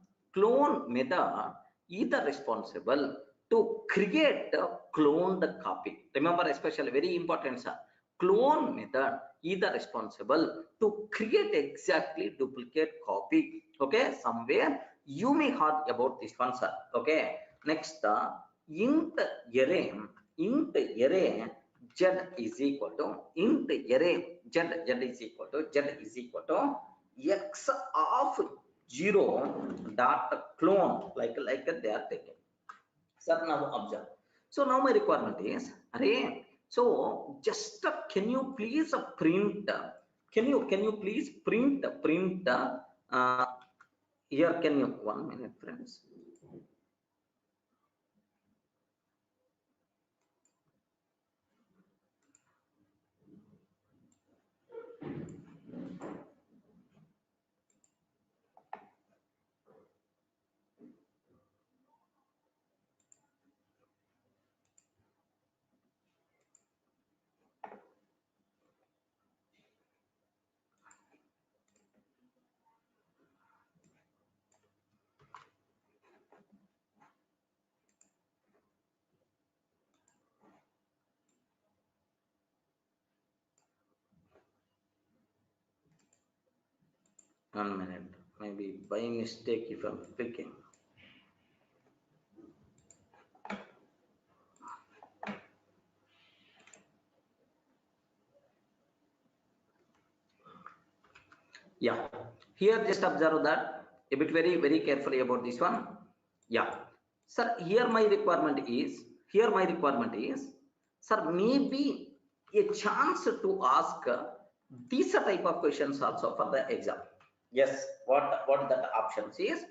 is the responsible to create a cloned copy. Remember, especially very important, sir. Clone method is the responsible to create exactly duplicate copy. Okay, somewhere you may heard about this one, sir. Okay, next int array z is equal to int array z is equal to x of 0 dot clone, like they are taken. Sir, now observe. So now my requirement is array. So just can you please print? Can you please print here? Can you 1 minute, friends? One minute, maybe by mistake if I'm clicking. Yeah, here just observe that a bit very carefully about this one. Yeah, sir, here my requirement is sir, maybe a chance to ask these type of questions also for the exam. Yes, what that options is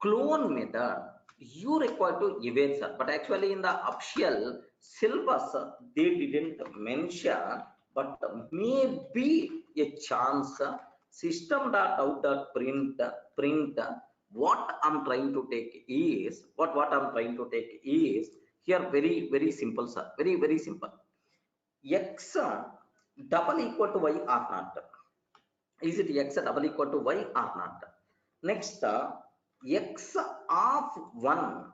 clone method you require to evade, sir, but actually in the official syllabus they didn't mention, but maybe a chance system.out.print what I'm trying to take is here very simple, sir, very simple. X double equal to y or not? Is it x double equal to y or not? Next, x of 1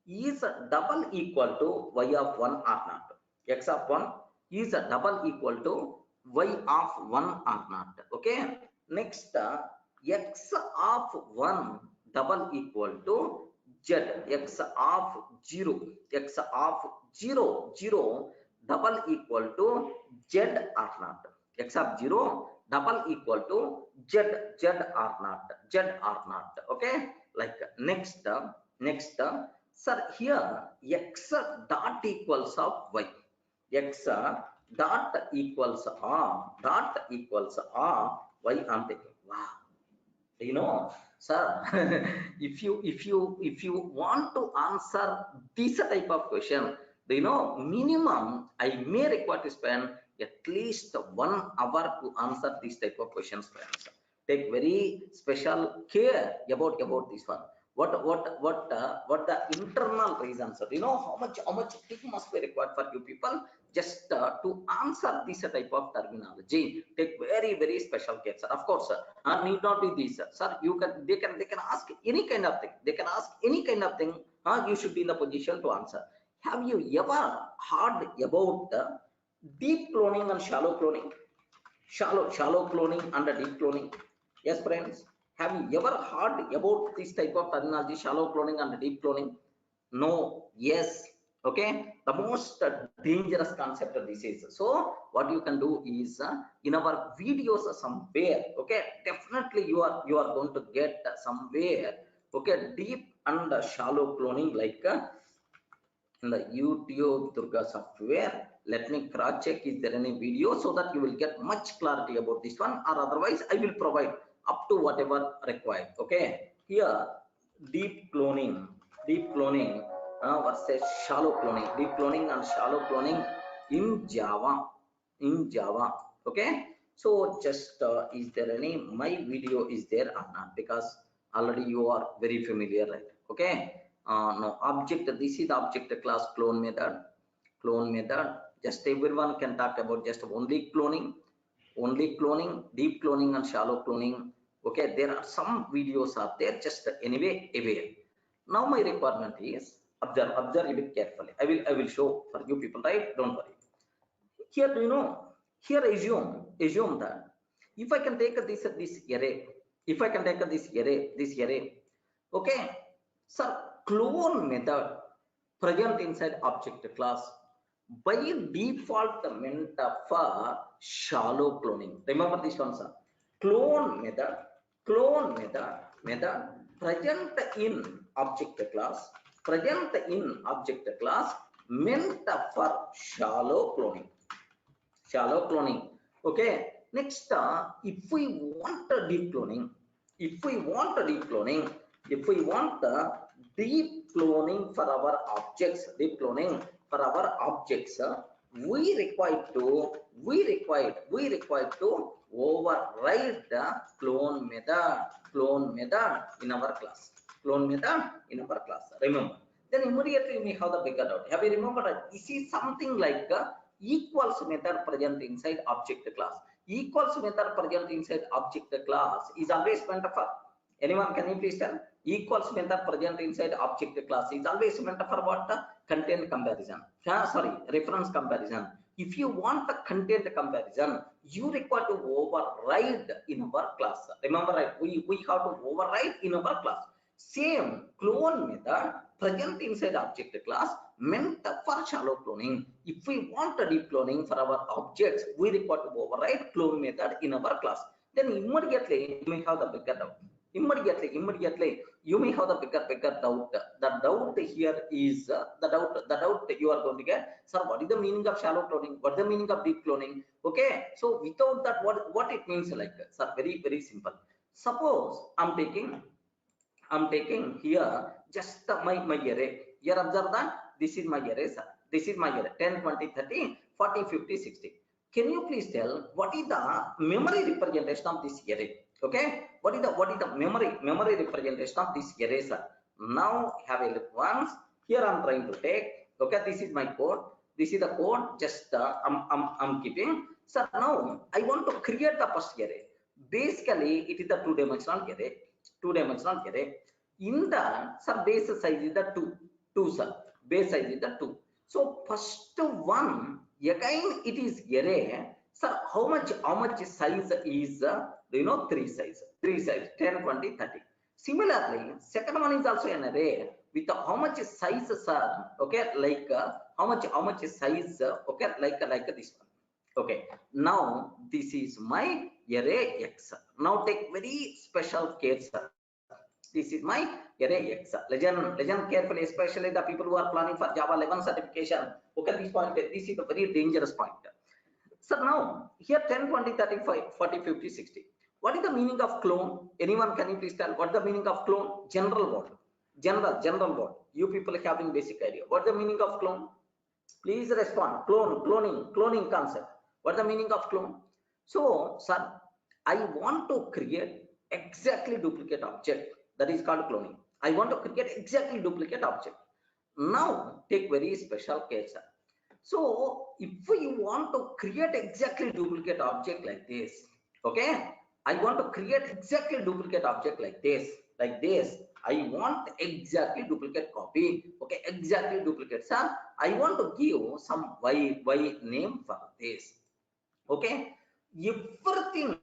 is double equal to y of 1 or not? X of 1 is double equal to y of 1 or not? Okay. Next, x of 1 double equal to z, x of 0 double equal to z or not? X of 0 double equal to z or not? Okay, like next, sir, here x dot equals of y, x dot equals r y I'm taking. Wow, you know, sir, if you want to answer this type of question, you know, minimum I may require to spend at least 1 hour to answer this type of questions, friends. Take very special care about this one. What the internal reasons, you know, how much thing must be required for you people just to answer this type of terminology. Take very special care, sir. Of course, need not be this, sir. They can ask any kind of thing. You should be in the position to answer. Have you ever heard about deep cloning and shallow cloning? Shallow cloning and deep cloning? Yes, friends. Have you ever heard about this type of terminology, shallow cloning and deep cloning? No. Yes. Okay, the most dangerous concept of this is. So what you can do is in our videos somewhere, okay, definitely you are going to get somewhere, okay, deep and shallow cloning, like in the YouTube Durga software, Let me cross check is there any video so that you will get much clarity about this one, or otherwise I will provide up to whatever required. Okay, here deep cloning versus shallow cloning, deep cloning and shallow cloning in Java. Okay, so just is there any my video is there or not, because already you are very familiar, right? Okay, no object, this is the object class clone method. Just everyone can talk about just only cloning, deep cloning and shallow cloning. Okay, there are some videos are there, just anyway aware. Now my requirement is observe a bit carefully. I will show for you people, right? Don't worry. Here, do you know, here assume that if I can take this array, this array, okay, so clone method present inside object class by default meant for shallow cloning. Remember this one, sir. Clone method present in object class, meant for shallow cloning. Okay, next if we want deep cloning, deep cloning for our objects, we require to override the clone method in our class. Remember, then immediately you may have the bigger doubt. Have you remembered that this is something like equals method present inside object class. Equals method present inside object class is always meant for, anyone can you please tell? Equals method present inside object class is always meant for what? Content comparison. Reference comparison. If you want the content comparison, you require to override in our class. Remember, right? We have to override in our class. Same clone method present inside object class meant for shallow cloning. If we want a deep cloning for our objects, we require to override clone method in our class. Then immediately you may have the bigger doubt. Immediately you may have the bigger doubt. The doubt here is the doubt you are going to get, sir, what is the meaning of shallow cloning? What is the meaning of deep cloning? Okay, so without that, what it means like, sir, very simple. Suppose I'm taking here just my array. Here observe that this is my array, sir. This is my array 10, 20, 30, 40, 50, 60. Can you please tell what is the memory representation of this array? Okay, what is the memory representation of this array, sir? Now have a look once. Here I'm trying to take. Okay, this is my code. This is the code. Just I'm keeping. So now I want to create the first array. Basically, it is the two-dimensional array. In that, sir, base size is the 2, sir. Base size is the 2. So first one, again it is array. Sir, how much size is 3 size, 10, 20, 30. Similarly, second one is also an array with how much size, sir? Okay, like how much size? Okay, like this one. Okay, now this is my array X. Now take very special care, sir. This is my array X. Listen carefully, especially the people who are planning for Java 11 certification. Okay, this is a very dangerous point. So now here 10, 20, 30, 40, 50, 60. What is the meaning of clone? Anyone can you please tell what is the meaning of clone? General word. General word. You people having basic idea. What is the meaning of clone? Please respond. Cloning concept. What is the meaning of clone? So, sir, I want to create exactly duplicate object. That is called cloning. I want to create exactly duplicate object. Now take very special case, sir. So if we want to create exactly duplicate object like this, okay, I want to create exactly duplicate object like this. I want exactly duplicate copy. Okay, exactly duplicate, sir. I want to give some y name for this. Okay, everything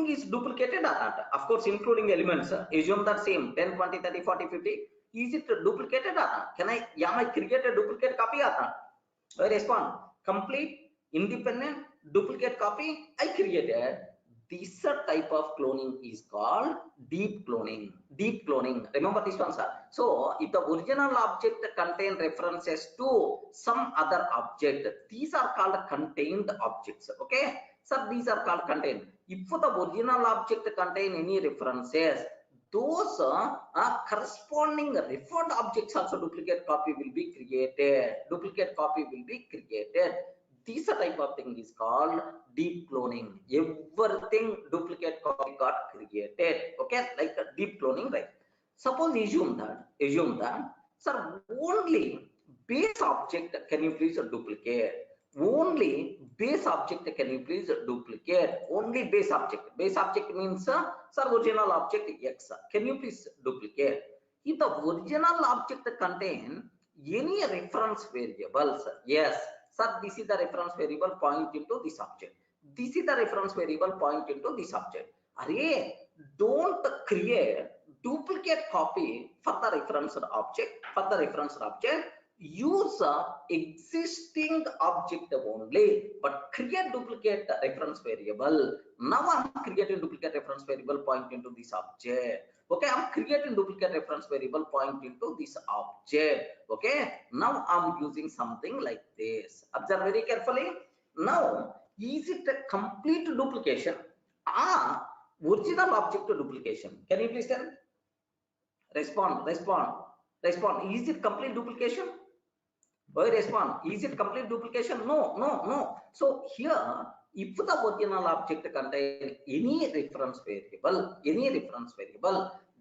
is duplicated or not? Of course, including elements. Assume that same 10, 20, 30, 40, 50. Is it duplicated or not? Am I create a duplicate copy or not? I respond. Complete, independent, duplicate copy I created. This type of cloning is called deep cloning. Deep cloning. Remember this one, sir. So if the original object contain references to some other object, these are called contained objects. Okay. So these are called contained. If the original object contain any references, those corresponding referred objects also duplicate copy will be created. Duplicate copy will be created. This type of thing is called deep cloning. Everything duplicate copy got created. Okay, like a deep cloning, right? Suppose assume that, sir, only base object can you please duplicate? Only base object can you please duplicate? Only base object. Base object means sir, original object X. Can you please duplicate? If the original object contain any reference variables, yes, sir, this is the reference variable pointing to this object. This is the reference variable pointing to this object. Array, don't create duplicate copy for the reference object. For the reference object, use existing object only, but create duplicate reference variable. Now I'm creating duplicate reference variable pointing to this object. Okay, I'm creating duplicate reference variable pointing to this object. Okay, now I'm using something like this. Observe very carefully. Now, is it a complete duplication? Original object duplication. Can you please tell? Respond. Is it complete duplication? Why respond? Is it complete duplication? No. So here, if the original object contains any reference variable,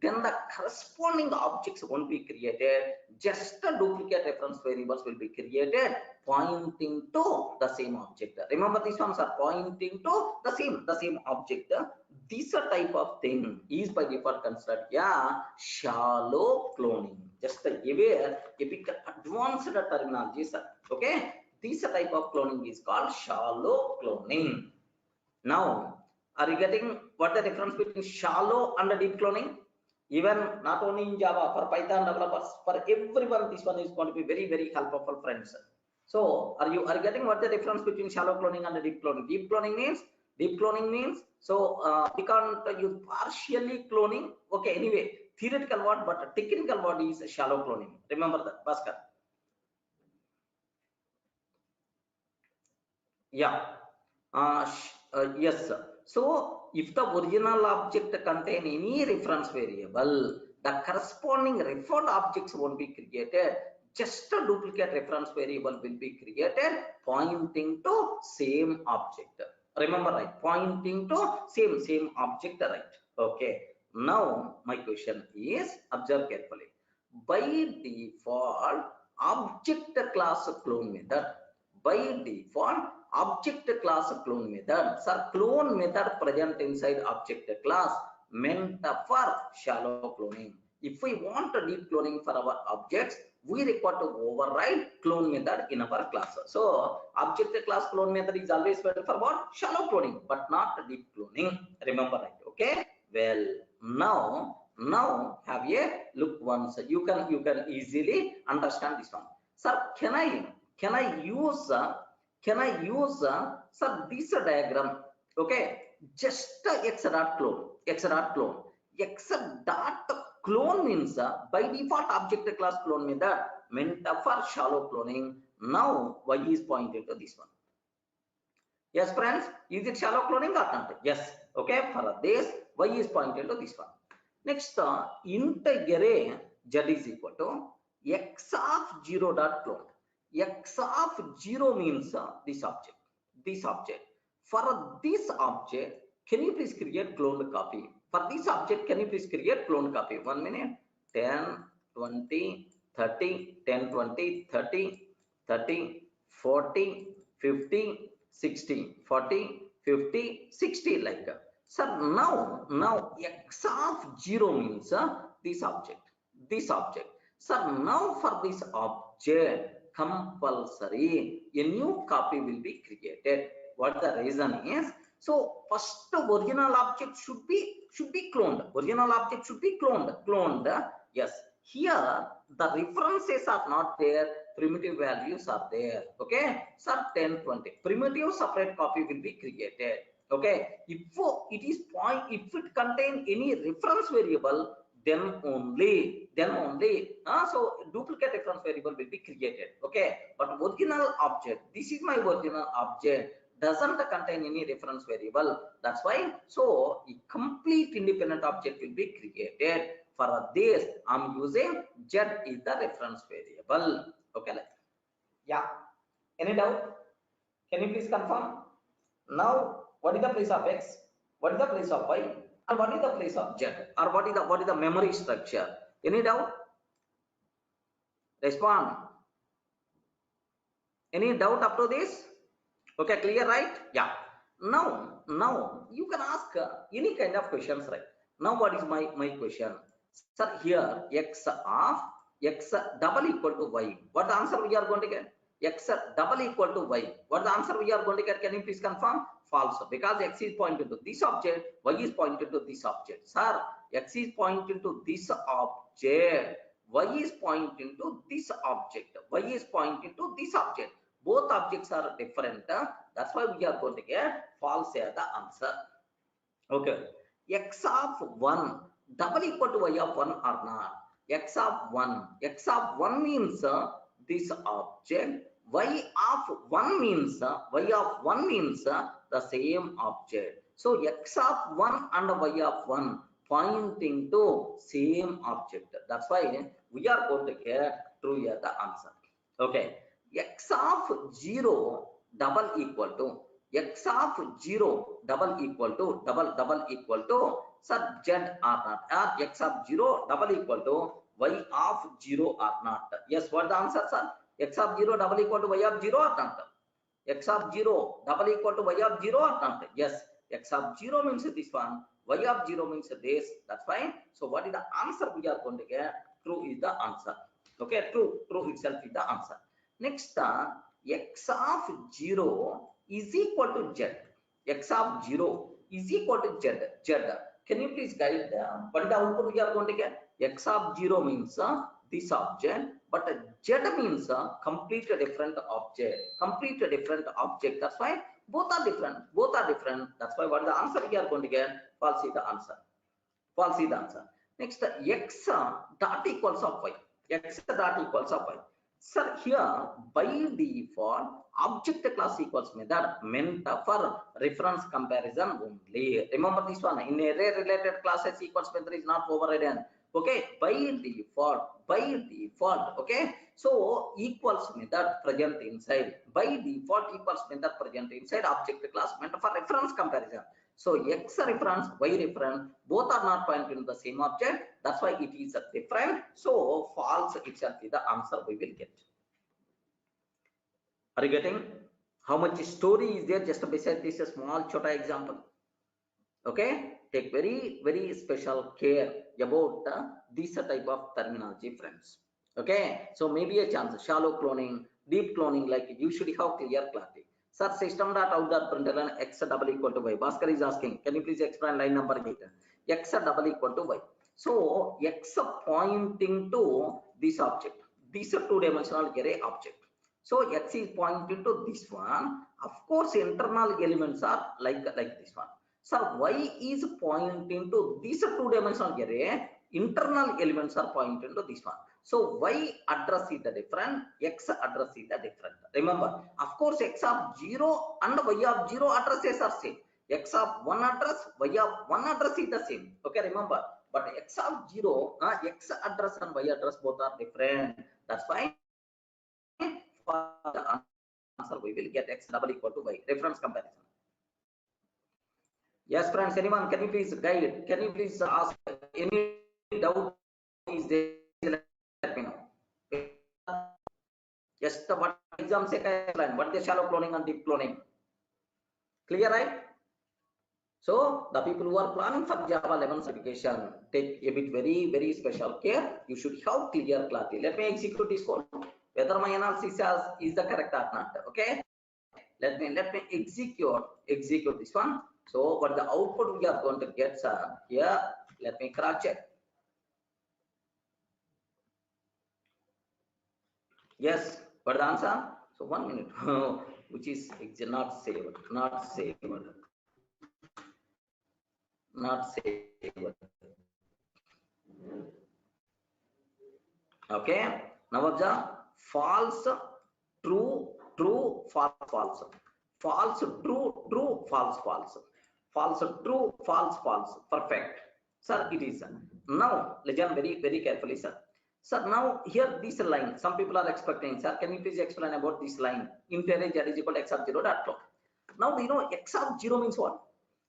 then the corresponding objects won't be created. Just the duplicate reference variables will be created, pointing to the same object. Remember, these ones are pointing to the same object. This type of thing is by default considered shallow cloning. Just a bit advanced terminology, sir. Okay, this type of cloning is called shallow cloning. Now, are you getting what the difference between shallow and deep cloning? Even not only in Java, for Python developers, for everyone, this one is going to be very, very helpful, friends. So, are you getting what the difference between shallow cloning and deep cloning? Deep cloning means so we can't use partially cloning. Okay, anyway, theoretical word, but technical word is shallow cloning. Remember that, Bhaskar. Yeah. Yes, sir. So if the original object contain any reference variable, the corresponding referred objects won't be created. Just a duplicate reference variable will be created, pointing to same object. Remember, right? Pointing to same object, right? Okay. Now my question is, observe carefully. By default, object class clone method. By default, object class clone method. Sir, clone method present inside object class meant for shallow cloning. If we want deep cloning for our objects, we require to override clone method in our class. So object class clone method is always better for what? Shallow cloning, but not deep cloning. Remember, right? Okay. Well, now have a look once. You can easily understand this one. Sir, can I use sir, this diagram? Okay, just x dot clone. X dot clone means by default object class clone method meant for shallow cloning. Now y is pointed to this one. Yes, friends, is it shallow cloning or not? Yes. Okay, for this y is pointed to this one. Next, int array z is equal to x of 0 dot clone. X of 0 means this object. For this object, can you please create cloned copy? For this object, can you please create cloned copy? 1 minute. 10, 20, 30, 10, 20, 30, 30, 40, 50, 60, 40, 50, 60 like that. So now x of 0 means this object. So now for this object, compulsory a new copy will be created. What the reason is? So first original object should be cloned. Original object should be cloned. Yes. Here the references are not there. Primitive values are there. Okay. So 10, 20. Primitive separate copy will be created. Okay, if it is point, if it contain any reference variable, then only so duplicate reference variable will be created. Okay, but original object, this is my original object, doesn't contain any reference variable. That's why so a complete independent object will be created. For this I'm using z is the reference variable. Okay, yeah, any doubt? Can you please confirm? Now what is the place of x, what is the place of y, and what is the place of z, or what is the memory structure? Any doubt? Respond. Any doubt up to this? Okay, clear, right? Yeah. Now you can ask any kind of questions, right? Now what is my question? Sir, here x of x double equal to y, what the answer we are going to get? X double equal to y, what the answer we are going to get? Can you please confirm? False, because x is pointing to this object, y is pointing to this object. Sir, x is pointing to this object, y is pointing to this object, y is pointing to this object. Both objects are different. That's why we are going to get false here the answer. Okay, x of 1 double equal to y of 1 or not? X of 1 means this object, y of 1 means the same object. So x of 1 and y of 1 pointing to same object. That's why we are going to get true here the answer. Okay, x of 0 double equal to x of 0 double equal to sir z or not, or x of 0 double equal to y of 0 or not. Yes, what the answer, sir? X of 0 double equal to y of 0 or not? X of 0 double equal to y of 0 or not? Yes, x of 0 means this one, y of 0 means this. That's fine. So what is the answer we are going to get? True is the answer. Okay, true itself is the answer. Next, x of 0 is equal to z. X of 0 is equal to z. Can you please guide what is the output we are going to get? X of 0 means this object, but z means complete different object. That's why both are different. That's why what is the answer we are going to get? False is the answer. Next, x dot equals of y. X dot equals of y. Sir, here by default object class equals method meant for reference comparison only. Remember this one, in array related classes equals method is not overridden. Okay, by default. Okay, so equals method present inside, by default equals method present inside object class meant for reference comparison. So x reference, y reference, both are not pointing to the same object. That's why it is different. So false itself is the answer we will get. Are you getting how much story is there just beside this small chota example? Okay, take very special care about this type of terminology, friends. Okay, so maybe a chance shallow cloning, deep cloning, like you should have clear clarity. Sir, system.out.println x double equal to y. Bhaskar is asking, can you please explain line number 8? X double equal to y. So x pointing to this object, this two-dimensional array object. So x is pointing to this one. Of course, internal elements are like this one. Sir, y is pointing to this two-dimensional array. Internal elements are pointing to this one. So y address is the different, x address is the different. Remember, of course, x of 0 and y of 0 addresses are same. X of 1 address, y of 1 address is the same. Okay, remember. But x of 0, x address and y address both are different. That's why for the answer we will get x double equal to y. Reference comparison. Yes, friends, anyone, can you please guide? Can you please ask any doubt is there? Let me know. Yes, the what exam se line, what the shallow cloning and deep cloning. Clear, right? So the people who are planning for Java 11 certification, take a bit very special care. You should have clear clarity. Let me execute this code. Whether my analysis is the correct or not. Okay. Let me execute this one. So what the output we are going to get, sir? Here, let me cross check. Yes, what the answer? So 1 minute, which is not saved. not saved. Okay, now observe false, true, true, false, false, false, true, true, false, false, false, true, false, false. Perfect, sir. It is. Now listen very carefully, sir. Sir, now here this line, some people are expecting, sir, can you please explain about this line? Integer z is equal to x of 0 dot clock. Now you know x of 0 means what?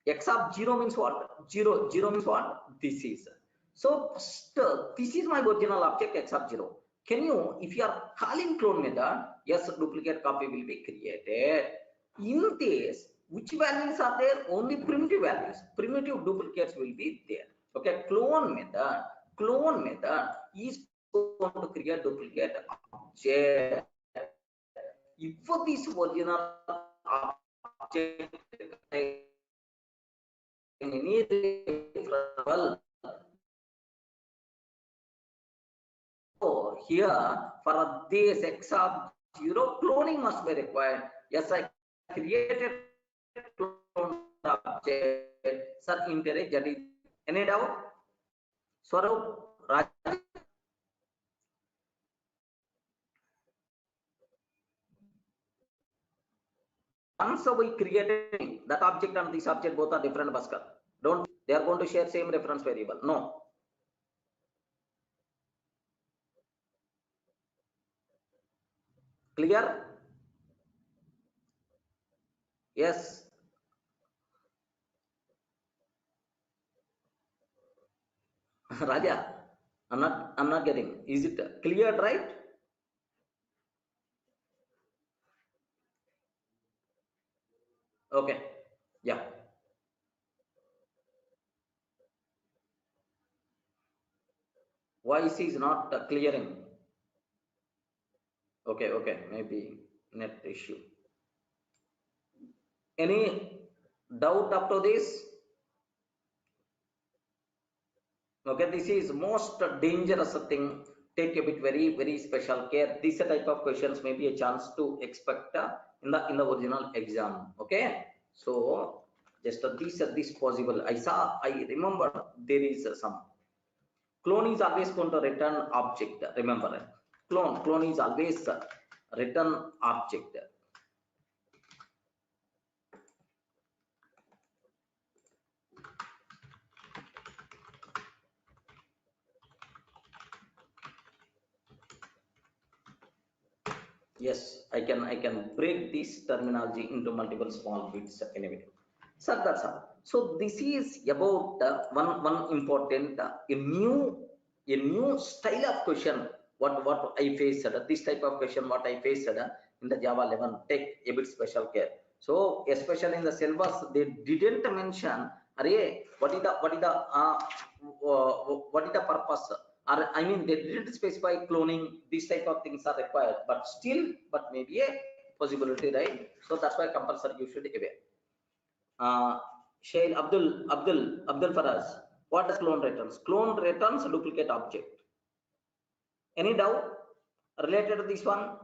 X of 0 means what? 0 means what? This is. So first, this is my original object x of 0. Can you, if you are calling clone method, yes, duplicate copy will be created. In this, which values are there? Only primitive values. Primitive duplicates will be there. Okay, clone method is going to create duplicate object. If this original object in any referable, so here for this x of 0, cloning must be required. Yes, I created clone object, sir, integer z is. Any doubt? Swarup, Raj? Once we created that object and this object both are different, Bhaskar. Don't, they are going to share same reference variable. No. Clear? Yes. Raja, I'm not getting. Is it clear, right? Okay. Yeah. Voice is not clearing. Okay, maybe net issue. Any doubt up to this? Okay, this is most dangerous thing. Take a bit very special care. This type of questions may be a chance to expect in the original exam. Okay, so just this possible. I remember there is some clone is always going to return object. Remember, clone is always return object. Yes, I can break this terminology into multiple small bits anyway. So that's all. So this is about one important a new style of question. What I faced this type of question what I faced in the Java 11. Take a bit special care. So especially in the syllabus they didn't mention. Array, what is the purpose? I mean, they didn't specify cloning. These type of things are required, but maybe a possibility, right? So that's why compulsory you should aware. Shail Abdul Faraz. What does clone returns? Clone returns duplicate object. Any doubt related to this one?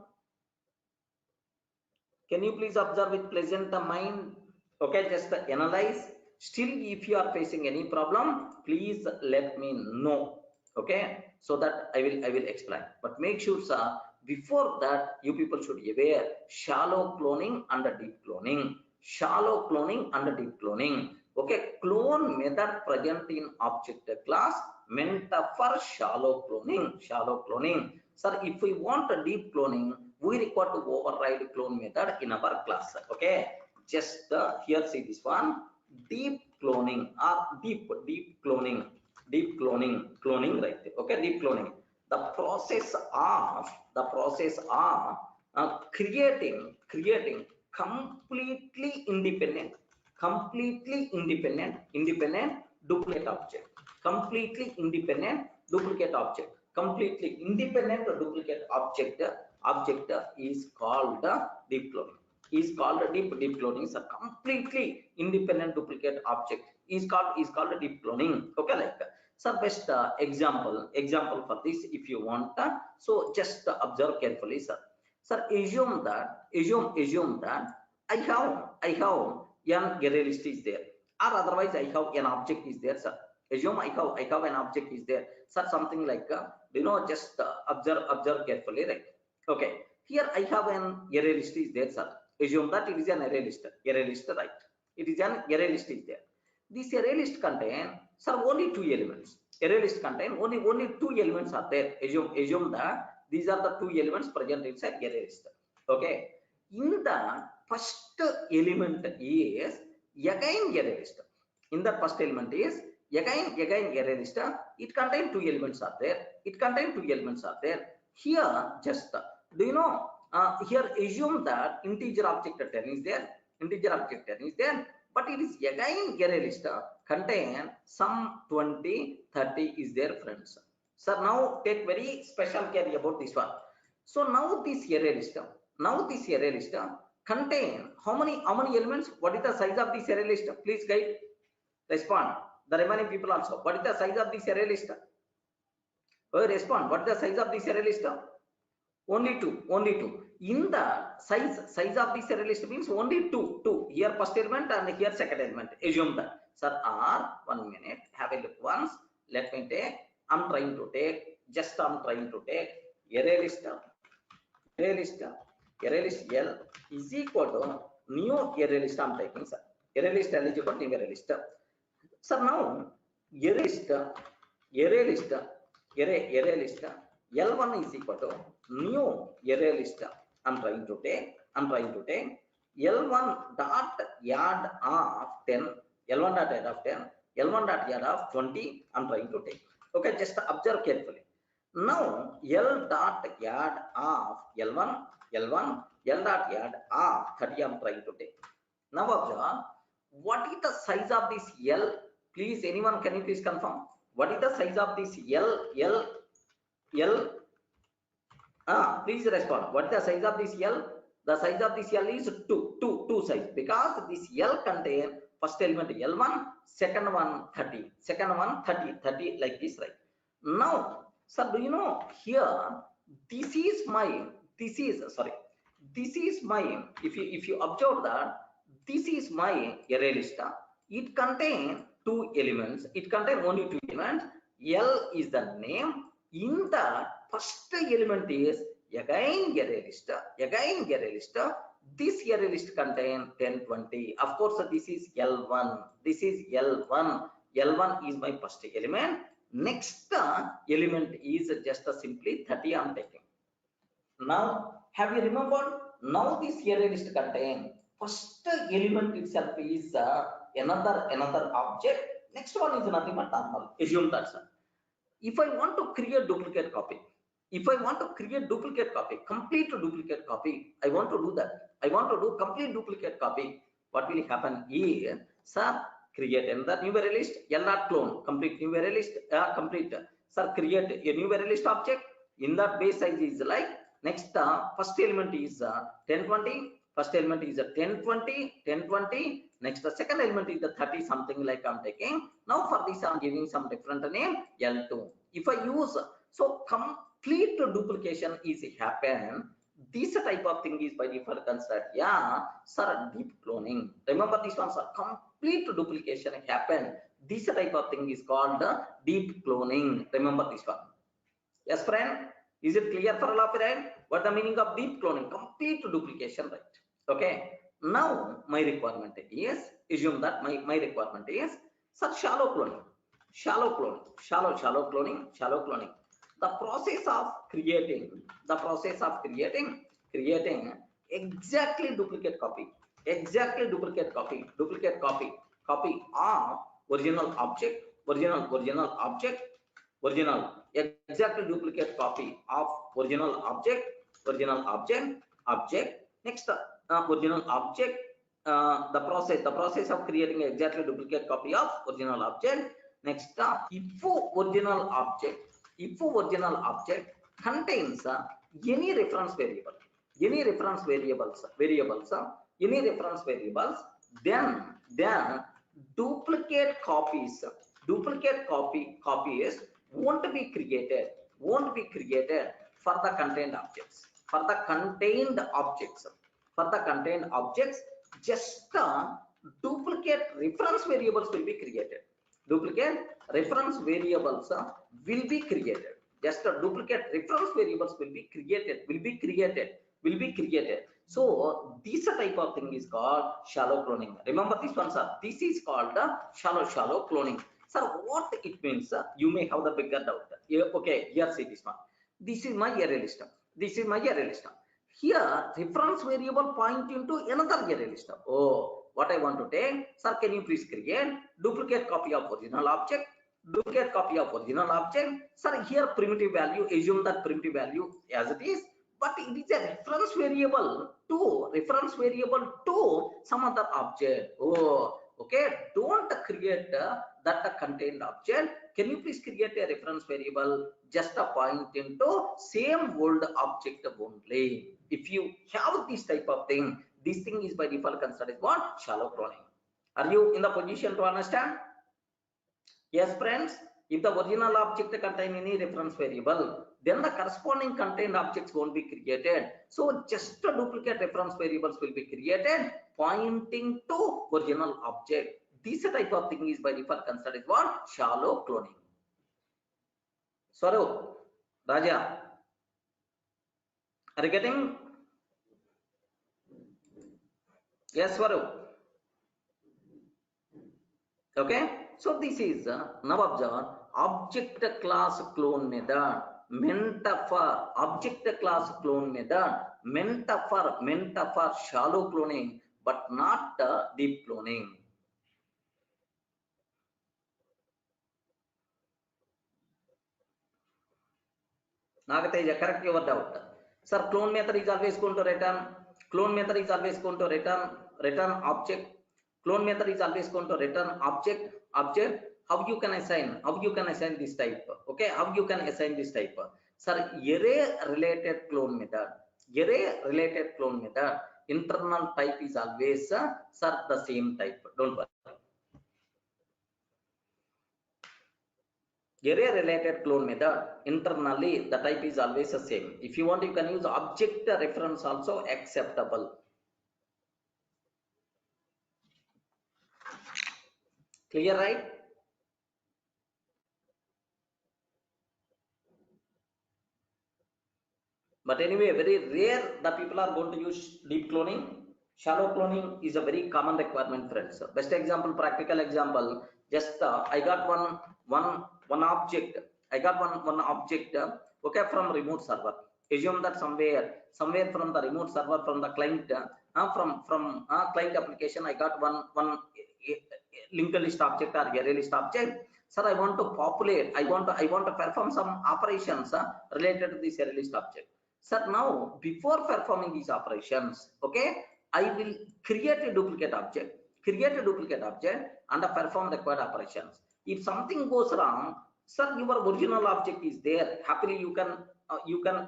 Can you please observe with pleasant mind? Okay, just analyze. Still, if you are facing any problem, please let me know. Okay, so that I will explain. But make sure, sir, before that you people should be aware shallow cloning and deep cloning. Shallow cloning and deep cloning. Okay, clone method present in object class meant for shallow cloning. Shallow cloning. Sir, if we want a deep cloning, we require to override clone method in our class. Okay, just here see this one, deep cloning or deep cloning, right? Okay, deep cloning, the process of creating completely independent duplicate object, completely independent duplicate object, completely independent duplicate object is called deep cloning. Is called deep cloning. Is a completely independent duplicate object is called deep cloning. Okay, like so best example for this if you want. So just observe carefully, sir. Sir, assume that I have an array list is there. or otherwise I have an object is there, sir. Assume I have an object is there, sir. Something like just observe carefully, right? Okay, here I have an array list is there, sir. Assume that it is an array list, right? It is an array list is there. This array list contain, sir, only two elements. Array list contain only two elements are there. Assume that these are the two elements present inside array list. Okay, in the first element is again array list. In the first element is again array list. It contains two elements are there. Here just do you know, here assume that integer object 10 is there. But it is again array list contain some 20, 30 is there, friends. So now take very special care about this one. So now this array list contain how many elements? What is the size of this array list? Please guide, respond. The remaining people also. What is the size of this array list? Respond. What is the size of this array list? Only two. In the size of this array list means only two. Here first element and here second element. Assume that. Sir, one minute. Have a look once. Let me take. I'm trying to take array list. Array list L is equal to new array list. I'm taking, sir. Array list L is equal to new array list. So now array list L1 is equal to new array list. I'm trying to take L1 dot add of 10, L1 dot add of 10, L1 dot add of 20. I'm trying to take. Okay, just observe carefully. Now L dot add of L1, L dot add of 30. I'm trying to take. Now observe, what is the size of this L? Please, anyone, can you please confirm? What is the size of this L? Please respond. What is the size of this L? The size of this L is two size, because this L contain first element L1, second one 30, like this, right? Now, sir, do you know here this is my, if you observe that this is my array list. It contains two elements. Only two elements. L is the name. In the first element is again array list. This array list contains 10, 20. Of course, this is L1. L1 is my first element. Next element is just simply 30. I'm taking. Now, have you remembered? Now this array list contains first element itself is another object. Next one is nothing but normal. Assume that, sir. If I want to create duplicate copy, complete duplicate copy, I want to do that. I want to do complete duplicate copy. What will happen is, sir, create another new array list, clone, complete new array list, sir, create a new array list object. In that base size is like, next first element is 1020. First element is 1020. Next the second element is the 30 something like I'm taking. Now for this I'm giving some different name, L2. If I use, so complete duplication is happen. This type of thing is by default considered, yeah, sir, deep cloning. Remember this one, sir, complete duplication happen. This type of thing is called deep cloning. Remember this one. Yes, friend. Is it clear for all of you, right? What the meaning of deep cloning? Complete duplication, right? Okay. Now my requirement is, assume that my requirement is, sir, shallow cloning. The process of creating exactly duplicate copy of original object, exactly duplicate copy of original object. Next, original object. The process of creating exactly duplicate copy of original object. Next, if original object contains any reference variables, then duplicate copies won't be created for the contained objects. Just duplicate reference variables will be created. Duplicate reference variables will be created. Just a duplicate reference variables will be created. So this type of thing is called shallow cloning. Remember this one, sir. This is called the shallow cloning. Sir, what it means? You may have the bigger doubt. Okay, here see this one. This is my array list. This is my array list. Here, reference variable pointing to another array list. Oh, what I want to take, sir, can you please create duplicate copy of original object? Duplicate copy of original object. Sir, here primitive value, assume that primitive value as it is, but it is a reference variable to some other object. Oh, okay. Don't create that contained object. Can you please create a reference variable just a point into same old object only? If you have this type of thing, this thing is by default considered what? Shallow cloning. Are you in the position to understand? Yes, friends. If the original object contain any reference variable, then the corresponding contained objects won't be created. So just a duplicate reference variables will be created pointing to original object. This type of thing is by default considered what? Shallow cloning. Swarup, Raja, are you getting? Yes, Swarup. Okay. So this is now observe object class clone method meant for object class clone method meant for shallow cloning but not deep cloning. Nagateja, correct your doubt. Sir, clone method is always going to return. Clone method is always going to return object. Clone method is always going to return object. How you can assign this type? Okay, how you can assign this type? Sir, array related clone method. Internal type is always sir the same type. Don't worry. Array related clone method, internally the type is always the same. If you want, you can use object reference also acceptable. Clear, right? But anyway, very rare the people are going to use deep cloning. Shallow cloning is a very common requirement, friends. Best example, practical example. Just I got one object. I got one object. Okay, from remote server. Assume that somewhere from the remote server, from the client, from client application, I got one linked list object or array list object. Sir, I want to populate. I want to perform some operations related to this array list object. Sir, now before performing these operations, okay, I will create a duplicate object and perform required operations. If something goes wrong, sir, your original object is there. Happily, you can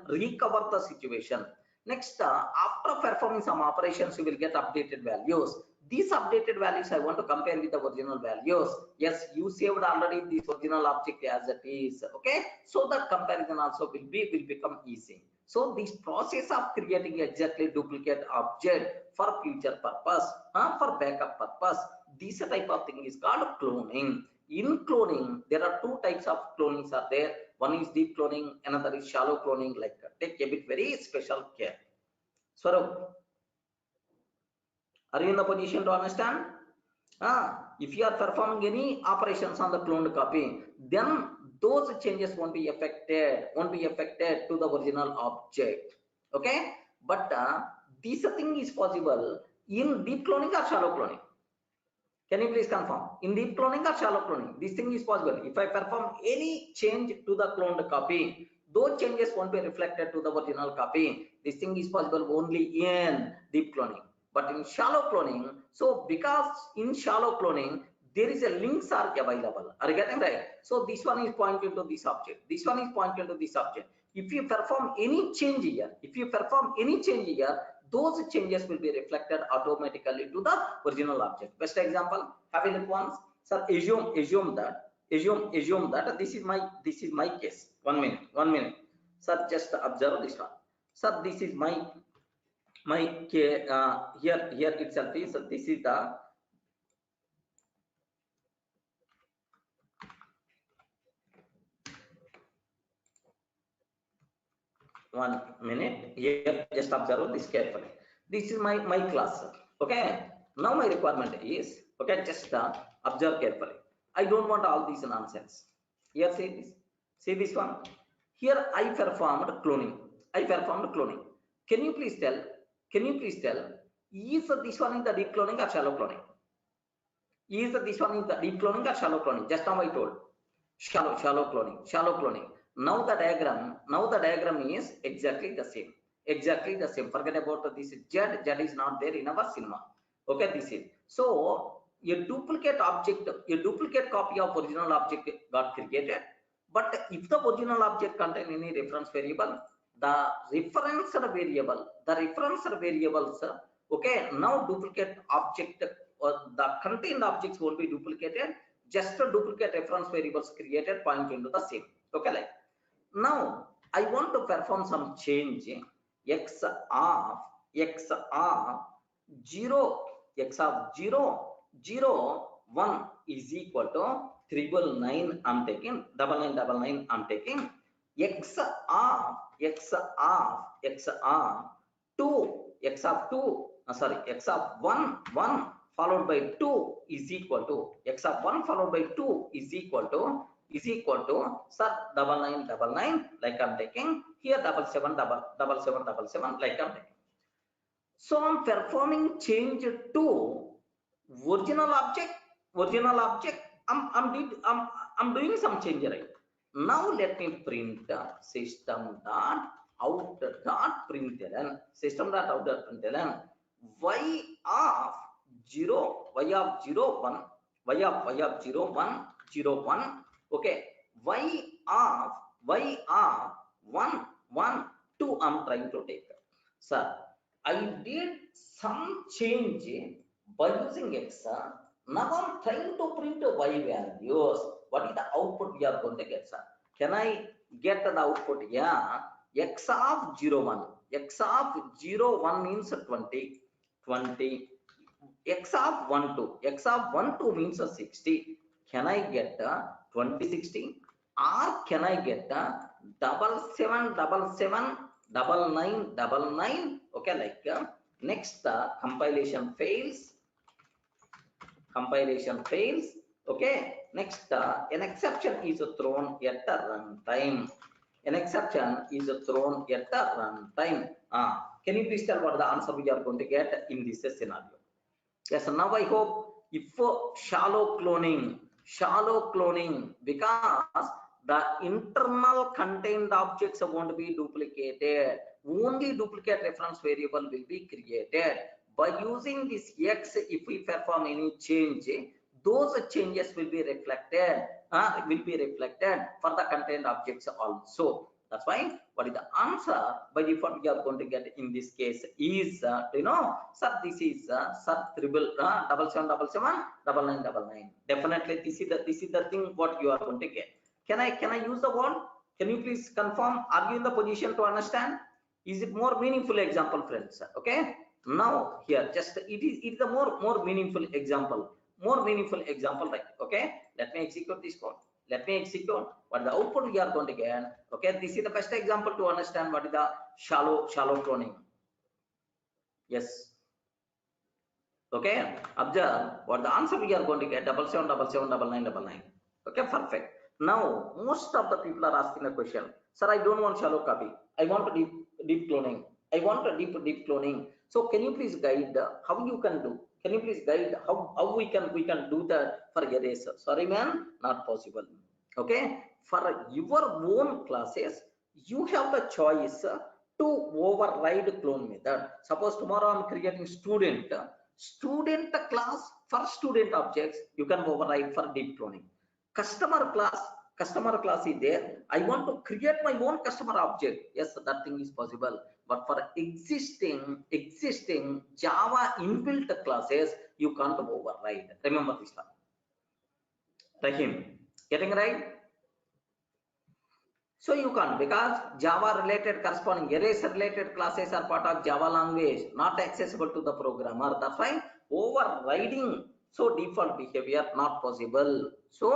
recover the situation. Next, after performing some operations, you will get updated values. These updated values I want to compare with the original values. Yes, you saved already this original object as it is. Okay, so that comparison also will become easy. So this process of creating exactly duplicate object for future purpose, for backup purpose, this type of thing is called cloning. In cloning, there are two types of clonings are there. One is deep cloning, another is shallow cloning. Like take a bit very special care. Swarup, are you in the position to understand? If you are performing any operations on the cloned copy, then those changes won't be affected to the original object. Okay, but this thing is possible in deep cloning or shallow cloning. Can you please confirm? In deep cloning or shallow cloning, this thing is possible. If I perform any change to the cloned copy, those changes won't be reflected to the original copy. This thing is possible only in deep cloning. But in shallow cloning, so because in shallow cloning, there is a links are available. Are you getting right? So this one is pointing to this object. This one is pointing to this object. If you perform any change here, those changes will be reflected automatically to the original object. Best example, have a look once. Sir, assume that this is my case. 1 minute. Sir, just observe this one. Sir, this is my here itself is this is the 1 minute. Here, just observe this carefully. This is my class. Okay. Now my requirement is, okay, just observe carefully. I don't want all these nonsense. Here, see this. See this one. Here I performed cloning. I performed cloning. Can you please tell? Can you please tell? Is this one is the deep cloning or shallow cloning? Is this one is the deep cloning or shallow cloning? Just now I told. Shallow cloning. Now the diagram is exactly the same. Exactly the same. Forget about this Z is not there in our cinema. Okay, this is. So a duplicate object, a duplicate copy of original object got created. But if the original object contain any reference variable, the reference variables, okay, now duplicate object or the contained objects won't be duplicated. Just a duplicate reference variables created pointing to the same. Okay, like now I want to perform some change. X of 0, 1 is equal to 999. I'm taking 9999. I'm taking x of 1 followed by 2 is equal to x of 1 followed by 2 is equal to sir 9999, like I'm taking here 7777 like I'm taking. So I'm performing change to original object. I'm doing some change, right? Now let me print system.out.println y of 0 1 okay, y of 1 1 2 I'm trying to take. Sir, I did some change by using x. Now I'm trying to print y values. What is the output we are going to get, sir? Can I get the output? Yeah, x of 0 1. X of 0 1 means 20. X of 1 2. X of 1 2 means 60. Can I get 2060? Or can I get 7777 9999? Okay, like next compilation fails. Okay, next an exception is thrown at the runtime. Can you please tell what the answer we are going to get in this scenario? Yes, now I hope if shallow cloning, because the internal contained objects won't be duplicated, only duplicate reference variable will be created. By using this x, if we perform any change, those changes will be reflected for the contained objects also. That's why what is the answer by default we are going to get in this case is sir, this is sir 7777 Definitely this is the thing what you are going to get. Can I use the word? Can you please confirm? Are you in the position to understand? Is it more meaningful example, friends? Okay. Now here just it is a more meaningful example. Right? Okay. Let me execute this code. What the output we are going to get. Okay, this is the best example to understand what is the shallow cloning. Yes. Okay, observe what the answer we are going to get 77779999. Okay, perfect. Now most of the people are asking a question, sir, I don't want shallow copy, I want deep cloning. Deep cloning. So can you please guide how you can do? Can you please guide how we can do that for eraser? Sorry man, not possible. Okay, for your own classes you have the choice to override clone method. Suppose tomorrow I'm creating student class for student objects, you can override for deep cloning. Customer class is there, I want to create my own customer object. Yes, that thing is possible. But for existing Java inbuilt classes, you can't override. Remember this one. Rahim, getting right? So you can't, because Java related corresponding eraser related classes are part of Java language, not accessible to the programmer. That's why overriding So default behavior not possible. So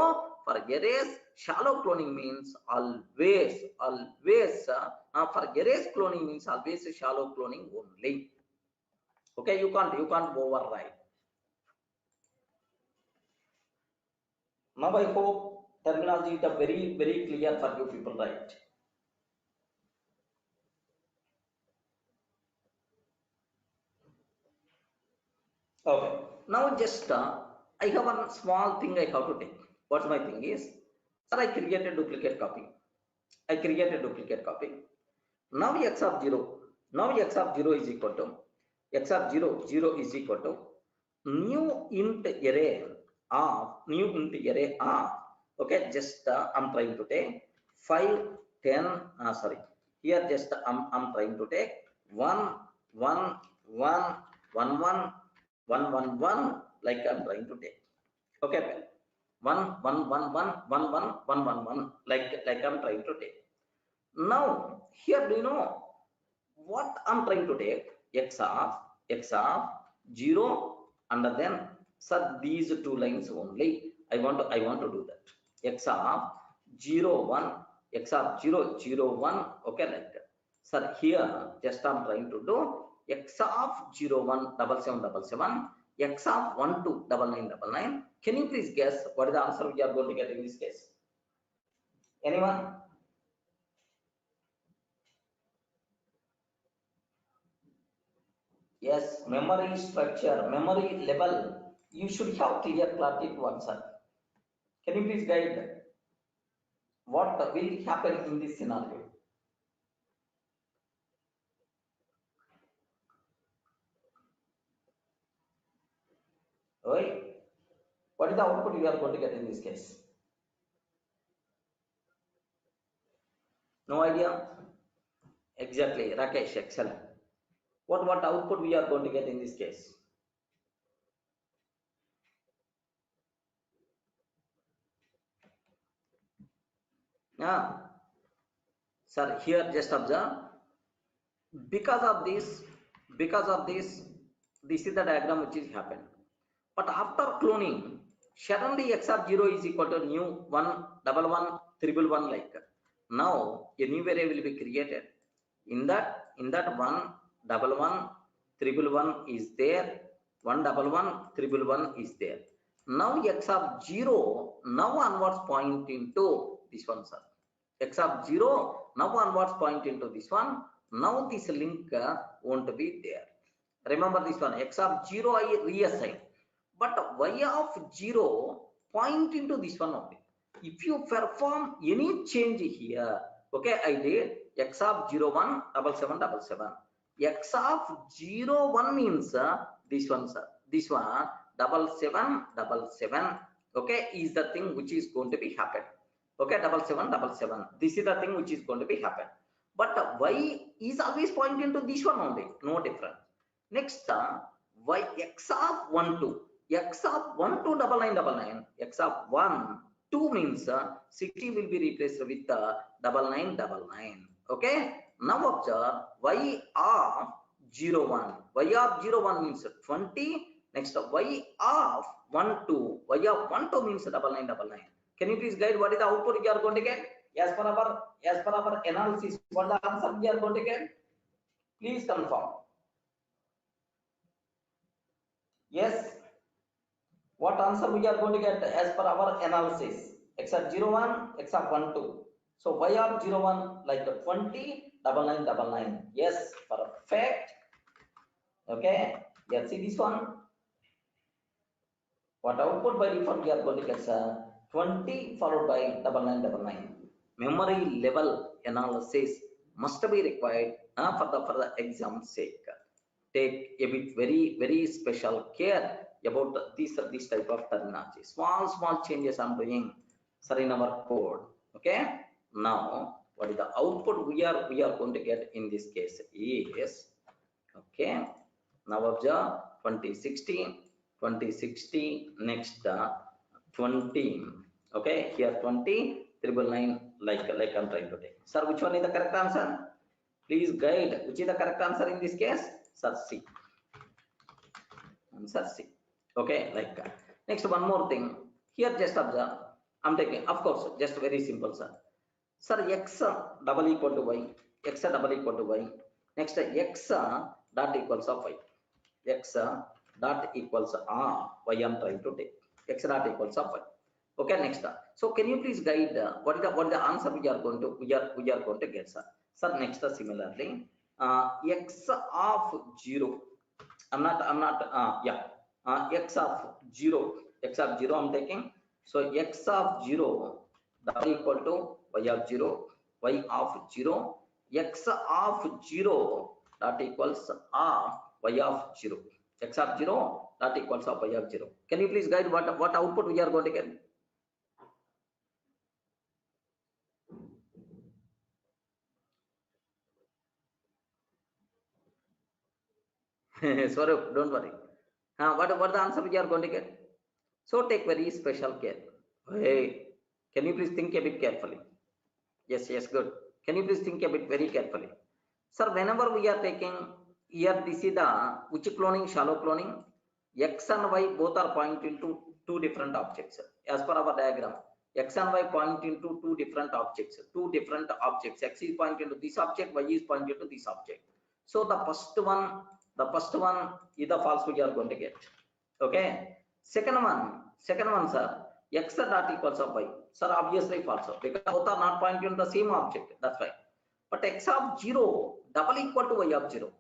for arrays, shallow cloning means always for arrays cloning means always shallow cloning only. Okay, you can't override. Now I hope terminology is very clear for you people, right? Okay. Now just I have one small thing I have to take. What's my thing is, sir, I create a duplicate copy. Now x of 0. Now x of 0 is equal to x of 0 is equal to new int array of okay, just I'm trying to take 5 10 sorry, here just I'm trying to take 1 1 1 1 1 1 1 1 like I'm trying to take. Okay, well, 1 1 1 1 1 1 1 1 1 like I'm trying to take. Now here, do you know what I'm trying to take? X of 0, and then sir, these two lines only I want to do that. X of 0 1, x of 0 0 1. Okay, like that. Sir, here just I'm trying to do x of 0 1 7 7 7, x of 1 2 9 9 9. Can you please guess what is the answer we are going to get in this case? Anyone? Yes, memory structure, memory level. You should have clear clarity to answer. Can you please guide what will happen in this scenario? Right? What is the output you are going to get in this case? No idea? Exactly, Rakesh, excellent. What output we are going to get in this case? Yeah. Sir, here just observe. Because of this, this is the diagram which is happened. But after cloning, suddenly x of 0 is equal to new 1 1 1 1 1 like. Now a new array will be created. In that 1 1 1 1 is there. 1 1 1 1 is there. Now x of 0 now onwards point into this one, sir. X of 0 now onwards point into this one. Now this link won't be there. Remember this one, x of 0 I reassign, but y of 0 point into this one only. If you perform any change here, okay, I did x of 0 1 7 7 7. X of 0 1 means this one, sir. This one 7 7 7. Okay, is the thing which is going to be happen. Okay, 7 7 7. This is the thing which is going to be happen. But y is always pointing to this one only, no different. Next, y x of 1 2. X of 1 2 9 9 9. X of 1 2 means 60 will be replaced with 9 9 9. Okay. Now observe y of 0 1. Y of 0 1 means 20. Next, y of 1 2. Y of 1 2 means 9 9 9. Can you please guide what is the output you are going to get? As per our analysis, what the answer we are going to get? Please confirm. Yes. What answer we are going to get as per our analysis? X of 0 1, x of 1 2. So y of 0 1 like 20 9 9 9. Yes, perfect. Okay. Let's see this one. What output by default we are going to get 20 followed by 9 9 9. Memory level analysis must be required for the exam sake. Take a bit very special care about this type of terminology. Small changes I'm doing, sir, in our code. Okay. Now what is the output we are going to get in this case is, okay, now observe 2016 next 20. Okay, here 20 999 like I'm trying to take. Sir, which one is the correct answer? Please guide which is the correct answer in this case. Sir, C. Answer C. Okay, like that. Next, one more thing. Here, just observe. I'm taking, of course, just very simple, sir. Sir, x double equal to y. X double equal to y. Next, x dot equals of y. X dot equals r. Y I'm trying to take. X dot equals of y. Okay, next. So, can you please guide what is the answer we are going to get, sir? Sir, next, similarly, x of 0. X of 0. X of 0 I'm taking. So x of 0 double equal to y of 0, y of 0, x of 0 that equals r, y of 0. X of 0 that equals of y of 0. Can you please guide what output we are going to get? Sorry, don't worry. What the answer we are going to get? So take very special care. Hey, can you please think a bit carefully? Yes, good. Can you please think a bit very carefully? Sir, whenever we are taking here, this is the which cloning, shallow cloning. X and y both are pointing to two different objects. As per our diagram, x and y pointing to two different objects. X is pointing to this object, y is pointing to this object. So the first one is the false we are going to get. Okay. Second one, sir, x dot equals of y. Sir, obviously false because both are not pointing to the same object. That's why. But x of 0 double equal to y of 0.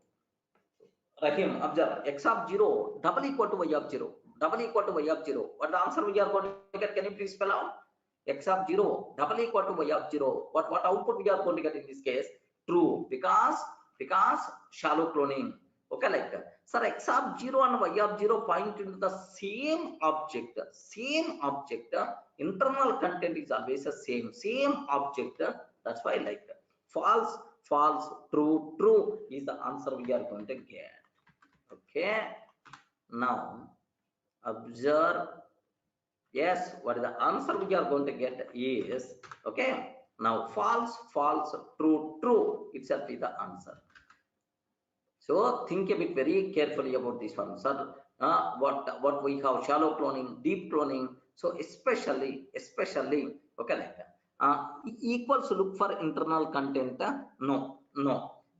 Rahim, observe, x of 0 double equal to y of 0. Double equal to y of 0. What the answer we are going to get? Can you please spell out? X of 0 double equal to y of 0. What output we are going to get in this case? True, because shallow cloning. Okay, like that. Sir, x of 0 and y of 0 point into the same object. Internal content is always the same object. That's why like that. False, true is the answer we are going to get. Okay, now observe. Yes, what is the answer we are going to get is, okay, now false, true itself is the answer. So think a bit very carefully about this one, sir. What we have, shallow cloning, deep cloning. So especially, okay, like that. Equals look for internal content. No.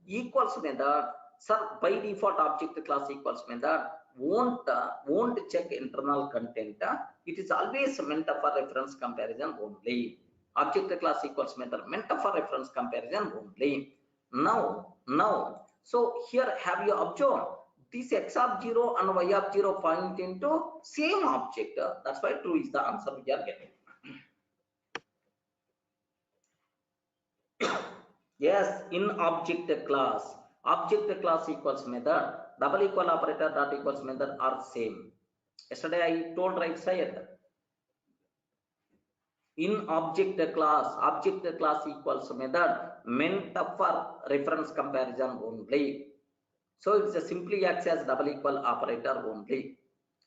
Equals method, sir, by default object class equals method won't check internal content. It is always meant for reference comparison only. Object class equals method meant for reference comparison only. Now, so here have you observed this x of 0 and y of 0 point into same object. That's why true is the answer we are getting. Yes, in object class equals method, double equal operator dot equals method are same. Yesterday I told right side. In object class equals method meant for reference comparison only. So it's simply acts as double equal operator only.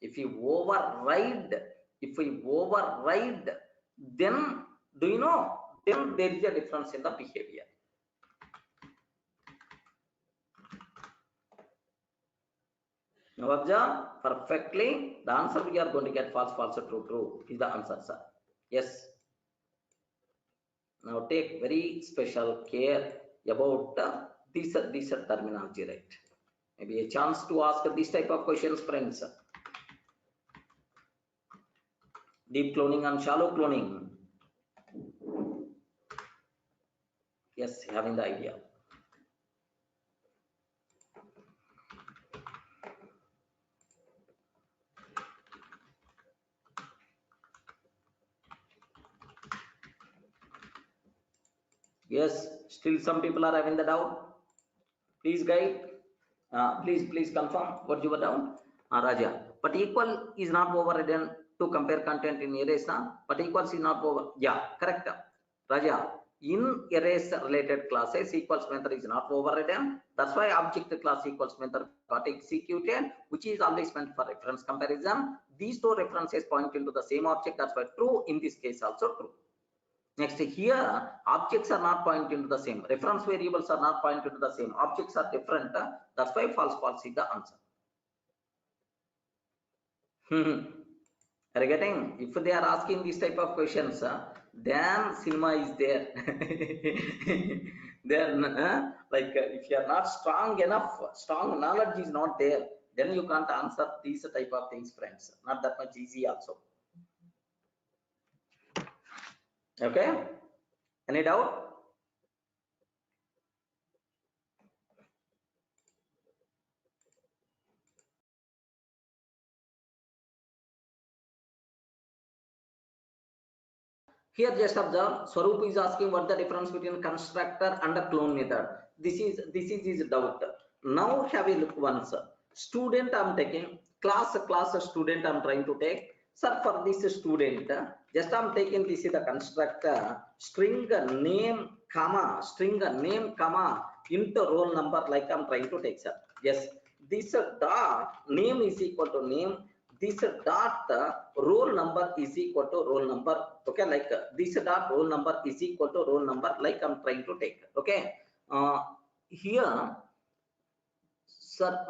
If we override, then do you know? Then there is a difference in the behavior. Now observe perfectly. The answer we are going to get false, true is the answer, sir. Yes. Now take very special care about this terminology, right? Maybe a chance to ask this type of questions, friends. Deep cloning and shallow cloning. Yes, having the idea. Yes, still some people are having the doubt. Please guide. Please confirm what you were down, Raja. But equal is not overridden to compare content in arrays. But equals is not over. Yeah, correct. Raja, in arrays related classes, equals method is not overridden. That's why object class equals method got executed, which is always meant for reference comparison. These two references point into the same object. That's why true. In this case also true. Next, here objects are not pointing to the same. Reference variables are not pointing to the same. Objects are different. That's why false is the answer. Are you getting? If they are asking this type of questions, then cinema is there. Then if you are not strong enough, strong knowledge is not there, then you can't answer these type of things, friends. Not that much easy also. Okay, any doubt? Here just observe, Swaroop is asking what the difference between constructor and a clone method. This is his doubt. Now have a look once. Student I'm taking, class student I'm trying to take. Sir, for this student, just I'm taking this is the constructor, string name comma into roll number, like I'm trying to take, sir. Yes, this dot name is equal to name, this dot roll number is equal to roll number. Okay, like this dot roll number is equal to roll number, like I'm trying to take. Okay, here, sir,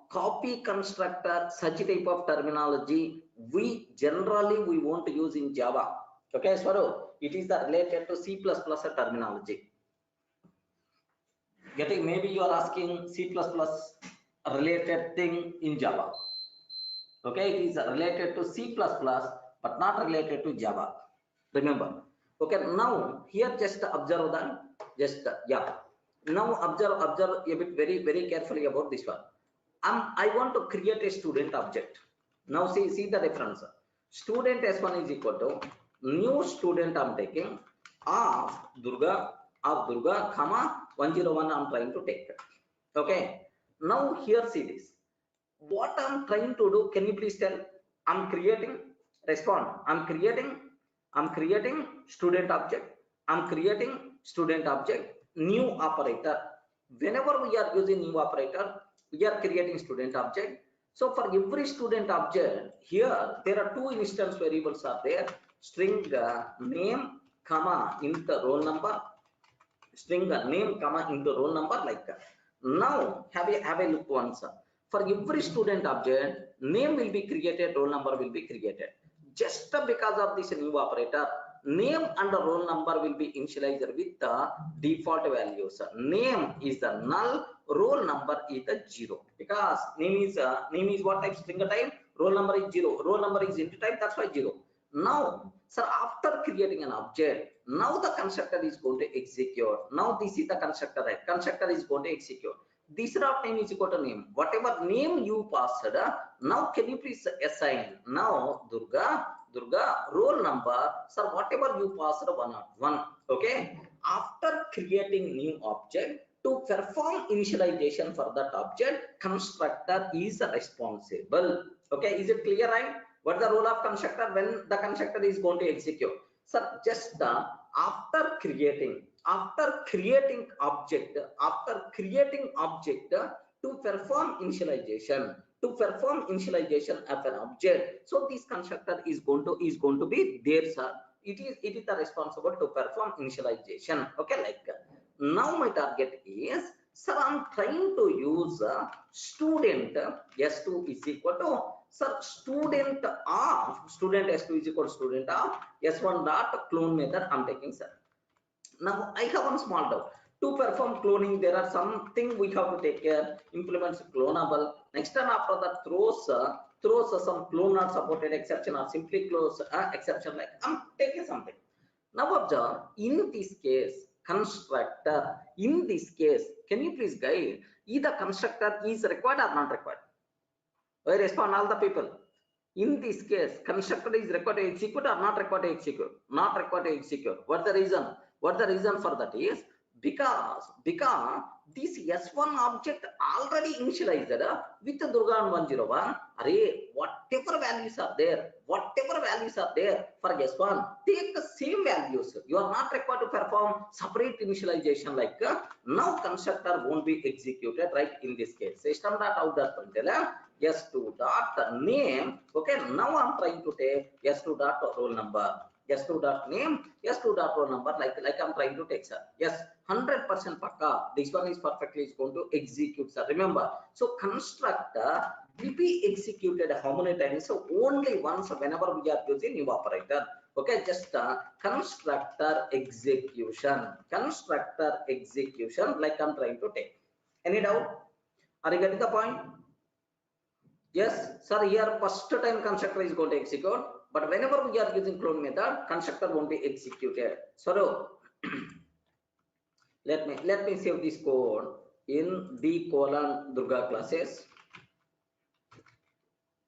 copy constructor, such type of terminology we generally won't use in Java. Okay, Swaro, it is the related to C++ terminology. Getting, maybe you are asking C++ related thing in Java. Okay, it is related to C++, but not related to Java. Remember. Okay, now here just observe that. Just yeah. Now observe a bit very carefully about this one. I want to create a student object. Now see the difference. Student S1 is equal to new student I'm taking of Durga, comma 101 I'm trying to take. Okay. Now here see this. What I'm trying to do, can you please tell? I'm creating, respond. I'm creating student object. I'm creating student object, new operator. Whenever we are using new operator, we are creating student object. So for every student object, here there are two instance variables are there. String name comma into roll number. String name comma into roll number, like that. Now have a look once. For every student object, name will be created, roll number will be created. Just because of this new operator, name and roll number will be initialized with the default values. Name is the null, roll number is the 0. Because name is what type? String type. Roll number is 0. Roll number is int type. That's why 0. Now, sir, after creating an object, now the constructor is going to execute. Now this is the constructor, right? Constructor is going to execute. This of name is equal to name. Whatever name you passed, now can you please assign? Now Durga, roll number, sir, whatever you passed, 101. Okay. After creating new object, to perform initialization for that object, constructor is responsible. Okay, is it clear, right? What is the role of constructor when the constructor is going to execute? Sir, just after creating object, to perform initialization of an object. So this constructor is going to be there, sir. It is the responsible to perform initialization. Okay, like now my target is, sir, I'm trying to use student S2 is equal to, sir, student S2 is equal to student of S1 dot clone method I'm taking, sir. Now I have one small doubt. To perform cloning, there are something we have to take care. Implements clonable. Next time after that throws some clone not supported exception, or simply close exception, like I'm taking something. Now observe, in this case, constructor, in this case, can you please guide, either constructor is required or not required? I respond all the people. In this case, constructor is required to execute or not required to execute? Not required to execute. What the reason? What the reason for that is, because this S1 object already initialized with Durga and 101. Whatever values are there for S1, take the same values. You are not required to perform separate initialization, like now constructor won't be executed, right? In this case, system dot out dot println S2 dot name. Okay, now I'm trying to take S2 dot roll number. S2 dot name, S2 dot roll number, like I'm trying to take, sir. Yes, 100% pakka. This one is perfectly going to execute, sir. Remember, so constructor will be executed how many times? So only once whenever we are using new operator. Okay, just constructor execution. Constructor execution, like I'm trying to take. Any doubt? Are you getting the point? Yes, sir. Here first time constructor is going to execute, but whenever we are using clone method, constructor won't be executed. So let me save this code in d::Durga classes.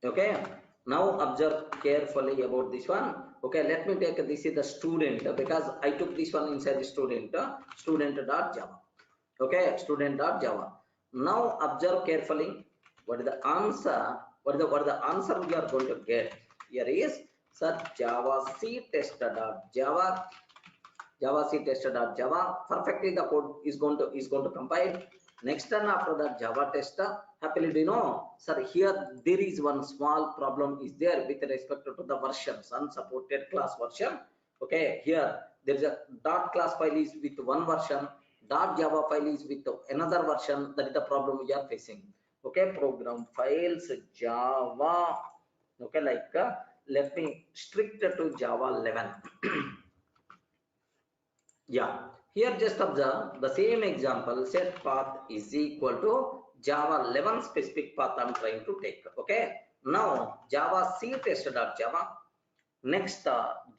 Okay, now observe carefully about this one. Okay, let me take this is the student, because I took this one inside the student.java. Okay, student.java. Now observe carefully. What is the answer? What is the answer we are going to get? Here is sir java c tester.java. Java c tester.java. Perfectly the code is going to compile. Next turn after that Java tester. Happily do you know, sir, here there is one small problem is there with respect to the versions, unsupported class version. Okay, here there is a dot class file is with one version, dot Java file is with another version. That is the problem we are facing. Okay, program files Java. Okay, like let me strict to Java 11. Yeah, here just observe the same example. Set path is equal to Java 11 specific path I'm trying to take. Okay, now Java c tester.java. Next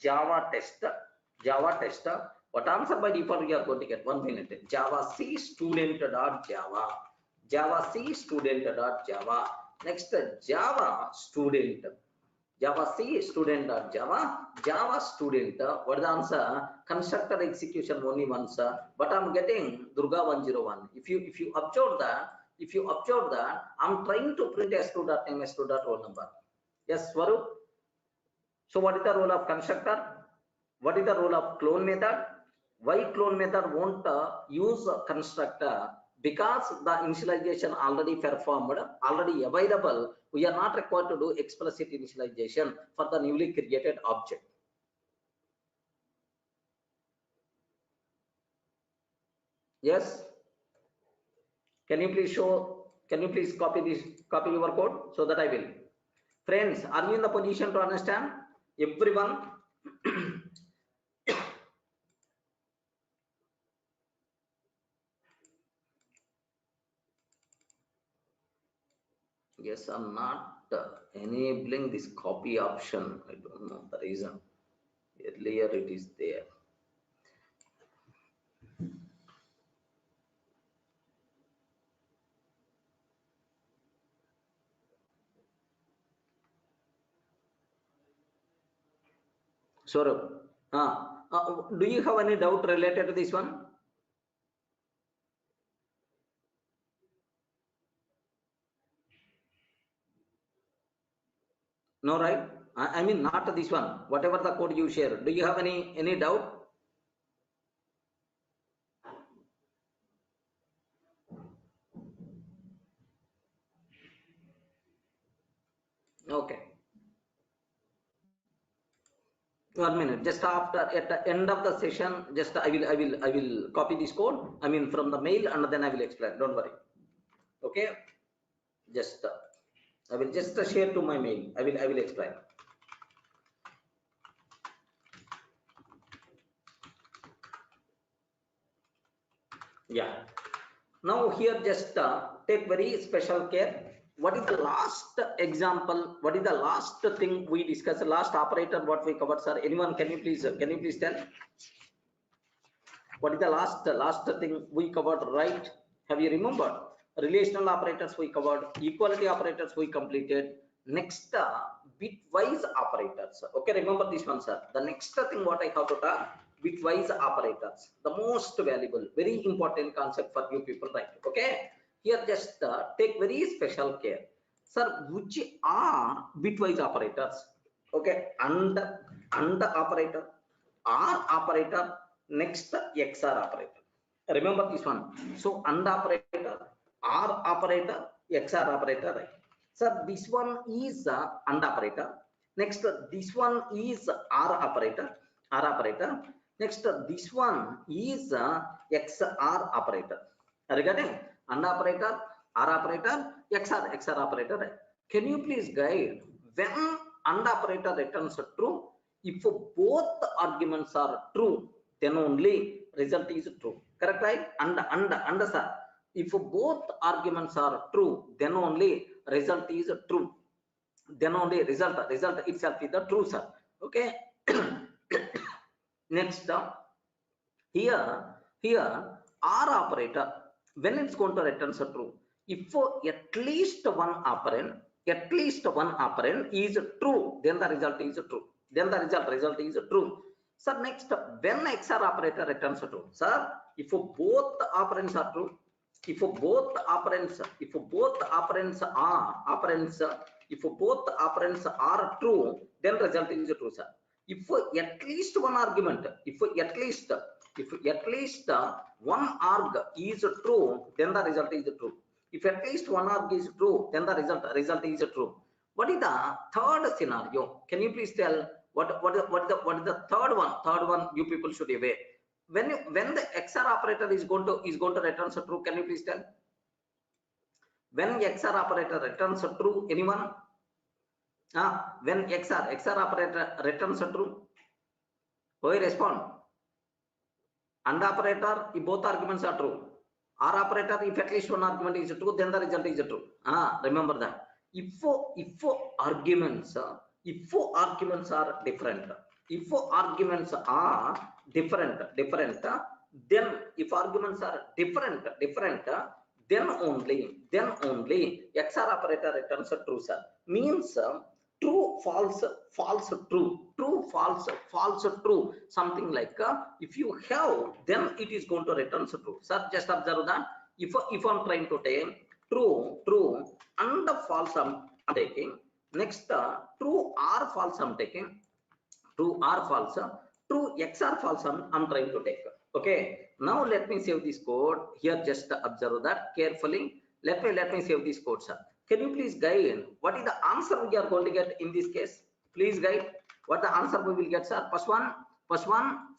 Java tester. What answer by default we are going to get? 1 minute. Java c student.java. Java c student.java. Next Java student. Java C student.java, Java student. What is the answer? Constructor execution only once, but I'm getting Durga 101. If you observe that, I'm trying to print s2.name, s2.roll number. Yes, Swarup. So what is the role of constructor? What is the role of clone method? Why clone method won't use constructor? Because the initialization already performed, already available. We are not required to do explicit initialization for the newly created object. Yes. Can you please show? Can you please copy your code so that I will. Friends, are you in the position to understand? Everyone. Yes, I'm not enabling this copy option. I don't know the reason. Earlier it is there. Saurabh, do you have any doubt related to this one? No, right? I mean not this one. Whatever the code you share, do you have any doubt? Okay. 1 minute. Just after at the end of the session, just I will copy this code. I mean from the mail, and then I will explain. Don't worry. Okay. Just I will just share to my mail. I will explain. Yeah. Now here just take very special care. What is the last example? What is the last thing we discussed? Last operator what we covered, sir? Anyone can you please tell? What is the last thing we covered, right? Have you remembered? Relational operators we covered, equality operators we completed. Next bitwise operators. Okay, remember this one, sir. The next thing what I have to talk, bitwise operators, the most valuable, very important concept for you people, right? Okay, here just take very special care, sir. Which are bitwise operators? Okay, and operator, or operator, next XR operator. Remember this one. So AND operator, OR operator, XR operator, right? So this one is AND operator. Next this one is OR operator, Next this one is XR operator. Regarding AND operator, OR operator, XR operator, right? Can you please guide when AND operator returns true? If both arguments are true, then only result is true. Correct, right? And sir. If both arguments are true, then only result is true. Then only result itself is the true, sir. Okay. Next, here R operator, when it's going to return true, if at least one operand is true, then the result is true. Then the result is true. Sir, next, when XOR operator returns true, sir, if both operands are true, if both operands are true, then result is true, sir. If at least one argument, if at least one arg is true, then the result is true. If at least one arg is true, then the result is true. What is the third scenario? Can you please tell what is the third one? Third one you people should be aware. When the XOR operator is going to return true, can you please tell? When XOR operator returns true, anyone? When XOR operator returns true, who will respond? AND operator, if both arguments are true. R operator, if at least one argument is true, then the result is true. Remember that. If arguments are different, then if arguments are different, then only XOR operator returns true, sir. Means true, false, true, true, false, true, something like if you have, then it is going to return true. Sir, just observe that. If I'm trying to take true and false, I'm taking. Next, true or false, I'm taking. True or false, true XOR false, I'm trying to take. Okay, now let me save this code here. Just observe that carefully. Let me save this code, sir. Can you please guide what is the answer we are going to get in this case? Please guide what the answer we will get, sir. First one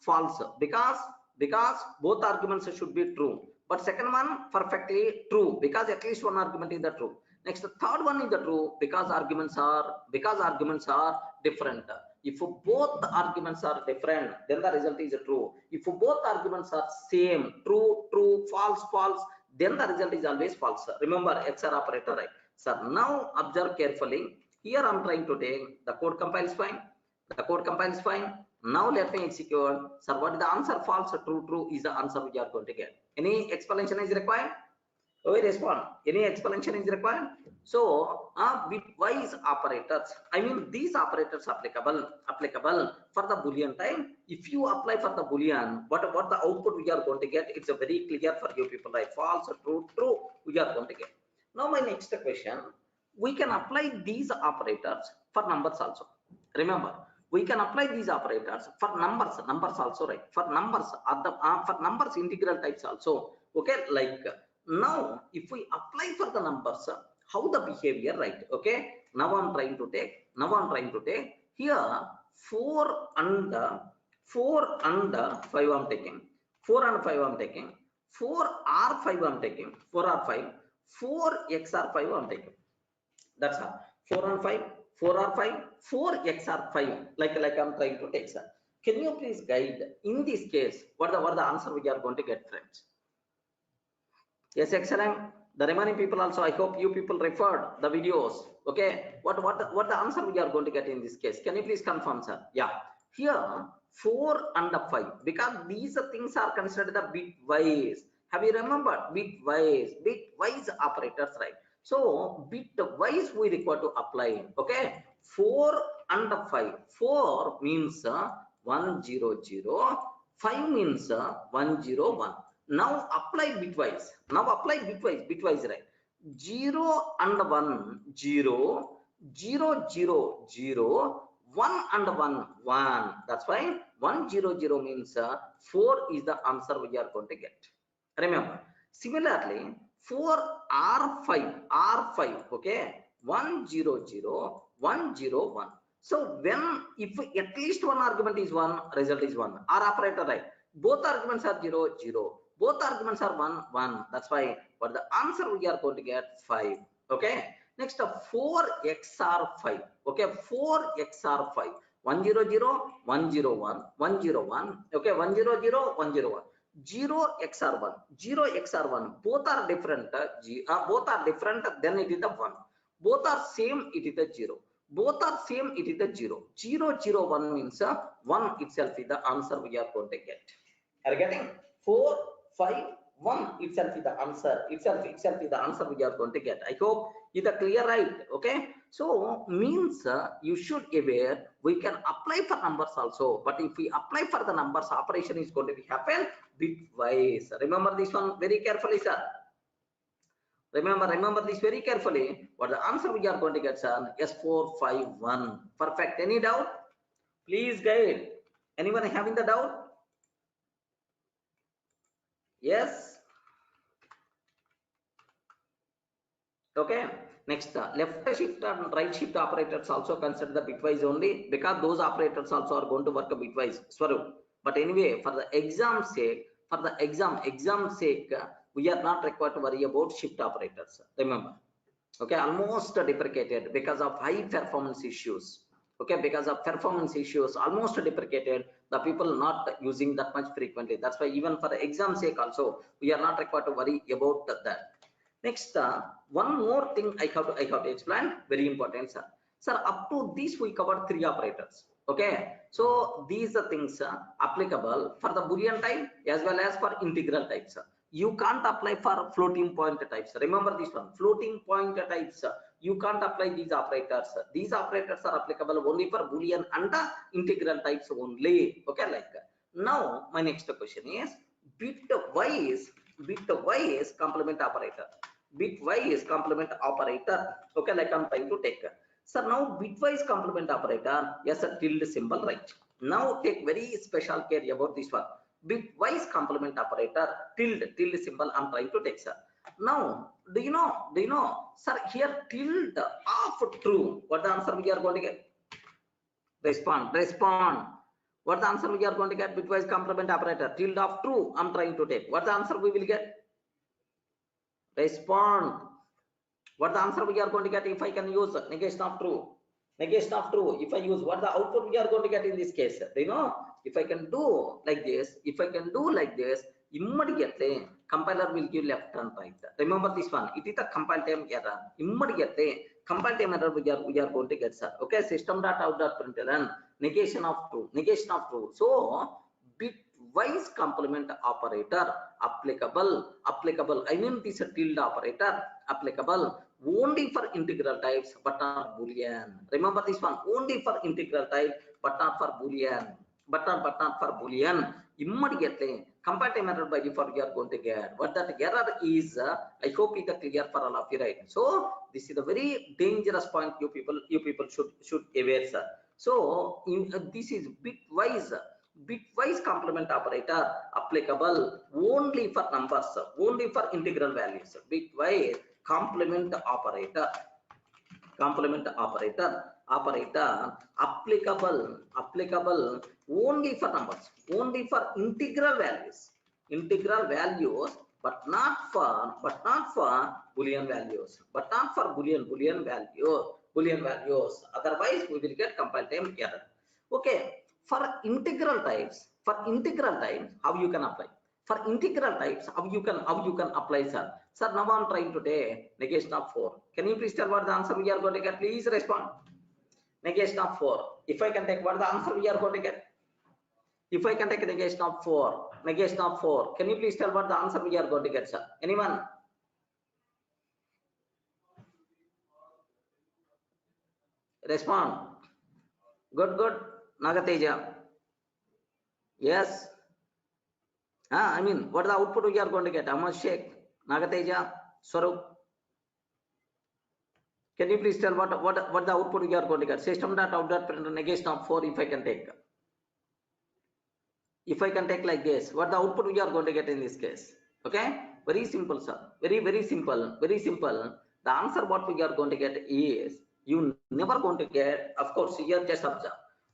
false, because both arguments should be true. But second one perfectly true, because at least one argument is the true. Next, the third one is the true, because arguments are different. If both arguments are different, then the result is true. If both arguments are same, true, false, then the result is always false. Remember XOR operator, right? So now observe carefully. Here I'm trying to take the code compiles fine. Now let me execute. Sir, what is the answer? False, true is the answer we are going to get. Any explanation is required? We respond. Any explanation is required? So bitwise operators, I mean these operators applicable for the Boolean time. If you apply for the Boolean, what the output we are going to get, it's a very clear for you people, right? False, true we are going to get. Now my next question, we can apply these operators for numbers also. Remember, we can apply these operators for numbers also, right? For numbers for numbers integral types also. Okay, like now if we apply for the numbers, how the behavior, right? Okay, now I'm trying to take here 4 and 5 I'm taking, 4 and 5 I'm taking, 4 R5 I'm taking, 4 R5, 4 XR5 I'm taking. That's how 4 and 5, 4 R5, 4 XR5, like I'm trying to take, sir. Can you please guide in this case what the answer we are going to get, friends? Yes, excellent. The remaining people also, I hope you people referred the videos. Okay, what the answer we are going to get in this case? Can you please confirm, sir? Yeah, here 4 and 5, because these things are considered the bitwise. Have you remembered bitwise operators, right? So bitwise we require to apply. Okay, 4 and 5. 4 means 1 0 0, 5 means 1 0 1. Now apply bitwise. Bitwise, right? 0 and 1 0, 0 0 0, 1 and 1 1. That's why 1 0 0 means 4 is the answer we are going to get. Remember, similarly 4 R5, okay, 1 0 0, 1 0 1. So when if at least one argument is 1, result is 1. R operator, right? Both arguments are 0 0. Both arguments are 1 1. That's why for the answer we are going to get 5. Okay. Next 4 XOR 5. Okay, 4 XOR 5. 100, 101, 101. Okay, 100, 101. 0 XOR 1. 0 XOR 1. Both are different. Both are different. Then it is the 1. Both are same. It is the 0. Both are same. It is the 0. 0, 0, 1 means 1 itself is the answer we are going to get. Are you getting? 4, 5, 1 itself is the answer. Itself is the answer we are going to get. I hope it is clear, right? Okay. So means you should aware we can apply for numbers also. But if we apply for the numbers, operation is going to be happen bitwise. Remember this one very carefully, sir. Remember this very carefully. What the answer we are going to get, sir? S451. Perfect. Any doubt? Please guide. Anyone having the doubt? Yes. Okay. Next, left shift and right shift operators also consider the bitwise only, because those operators also are going to work a bitwise. Swarup. But anyway, for the exam sake, we are not required to worry about shift operators. Remember. Okay, almost deprecated because of high performance issues. Okay, because of performance issues, almost deprecated. The people not using that much frequently. That's why even for the exam sake also, we are not required to worry about that. Next, one more thing I have to explain. Very important, sir. Sir, up to this we covered 3 operators. Okay, so these are things applicable for the Boolean type as well as for integral types. You can't apply for floating point types. Remember this one, floating point types. You can't apply these operators. These operators are applicable only for Boolean and integral types only. Okay, like now my next question is bitwise complement operator. Bitwise complement operator. Okay, like I'm trying to take. So now bitwise complement operator, yes, a tilde symbol, right? Now take very special care about this one. Bitwise complement operator, tilde symbol I'm trying to take, sir. Now, do you know, sir, here tilde of true. What the answer we are going to get? Respond. What the answer we are going to get? Bitwise complement operator, tilde of true I'm trying to take. What the answer we will get? Respond. What the answer we are going to get if I can use negation of true? Negation of true. If I use, what the output we are going to get in this case? You know, if I can do like this, immediately compiler will give left and right. Remember this one. It is a compile time error. Immediately compile time error we are going to get, sir. Okay, system.out.println negation of true. So bitwise complement operator applicable. I mean this tilde operator applicable only for integral types but not Boolean. Remember this one, only for integral type but not for Boolean. Immediately compile time error by default we are going to get. What that error is, I hope it is clear for all of you, right? So this is a very dangerous point you people should aware, sir. So this is bitwise complement operator applicable only for numbers, only for integral values. Bitwise complement operator applicable only for numbers, only for integral values, but not for Boolean values, Boolean values. Otherwise we will get compile time error. Okay, for integral types, how you can apply? For integral types, how you can apply, sir? Sir, now I'm trying to take negation of 4. Can you please tell what the answer we are going to get? Please respond. Negation of 4. If I can take, what the answer we are going to get? If I can take negation of 4, can you please tell what the answer we are going to get, sir? Anyone? Respond. Good. Nagateja. Yes. I mean, what the output we are going to get? Amos Sheikh, Nagateja, Swarup. Can you please tell what the output we are going to get? System.out.println negation of 4. If I can take like this, what the output we are going to get in this case? Okay, very simple, sir. Very simple. The answer what we are going to get is, you never going to get, of course, here just observe.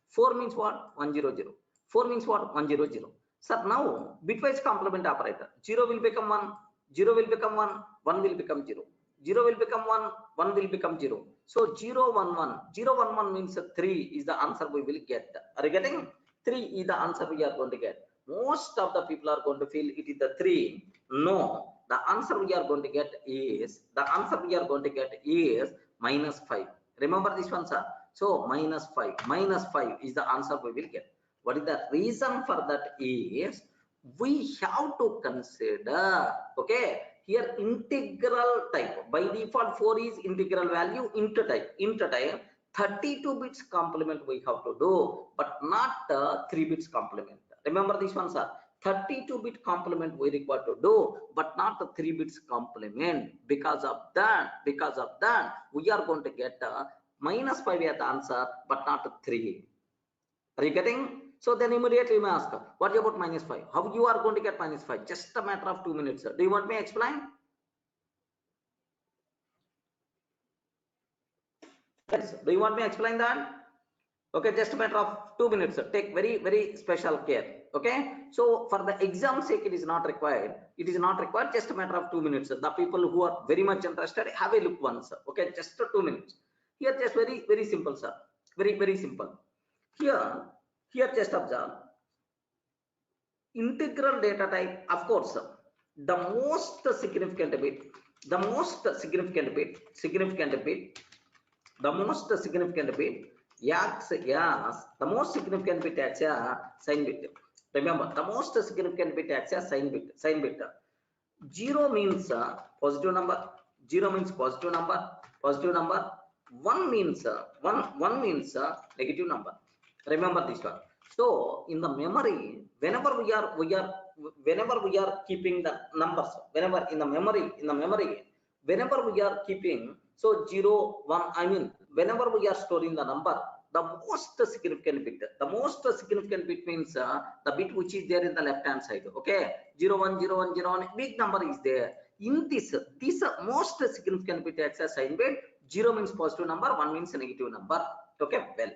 4 means what? 100. 4 means what? 100. Sir, now bitwise complement operator. 0 will become 1, 0 will become 1, 1 will become 0. 0 will become 1, 1 will become 0. So 0, 1, 1. 0, 1, 1 means 3 is the answer we will get. Are you getting? 3 is the answer we are going to get. Most of the people are going to feel it is the 3. No, the answer we are going to get is, minus 5. Remember this one, sir? So minus 5 is the answer we will get. What is the reason for that is, we have to consider, okay, here integral type. By default 4 is integral value, int type. 32 bits complement we have to do, but not 3 bits complement. Remember this one, sir? 32-bit complement we require to do, but not the 3 bits complement. Because of that, we are going to get minus 5 as the answer, but not 3. Are you getting? So then immediately you may ask, what about minus 5? How you are going to get minus 5? Just a matter of 2 minutes. Do you want me to explain? Yes. Do you want me to explain that? Okay, just a matter of 2 minutes. Take very, very special care. Okay, so for the exam sake, it is not required. Just a matter of 2 minutes. The people who are very much interested, have a look once. Okay, just 2 minutes. Here, just very, very simple, sir. Very, very simple. Here just observe. Integral data type, of course, the most significant bit, yes, the most significant bit acts a sign bit. Remember, the most significant bit acts a sign bit. 0 means positive number. 0 means positive number. 1 means negative number. Remember this one. So in the memory, whenever we are keeping the numbers, whenever we are keeping, so 0, 1, I mean, whenever we are storing the number, the most significant bit means the bit which is there in the left hand side. Okay, 0, 1, 0, 1, 0, 1, big number is there. In this most significant bit acts as sign bit. 0 means positive number, 1 means negative number. Okay, well,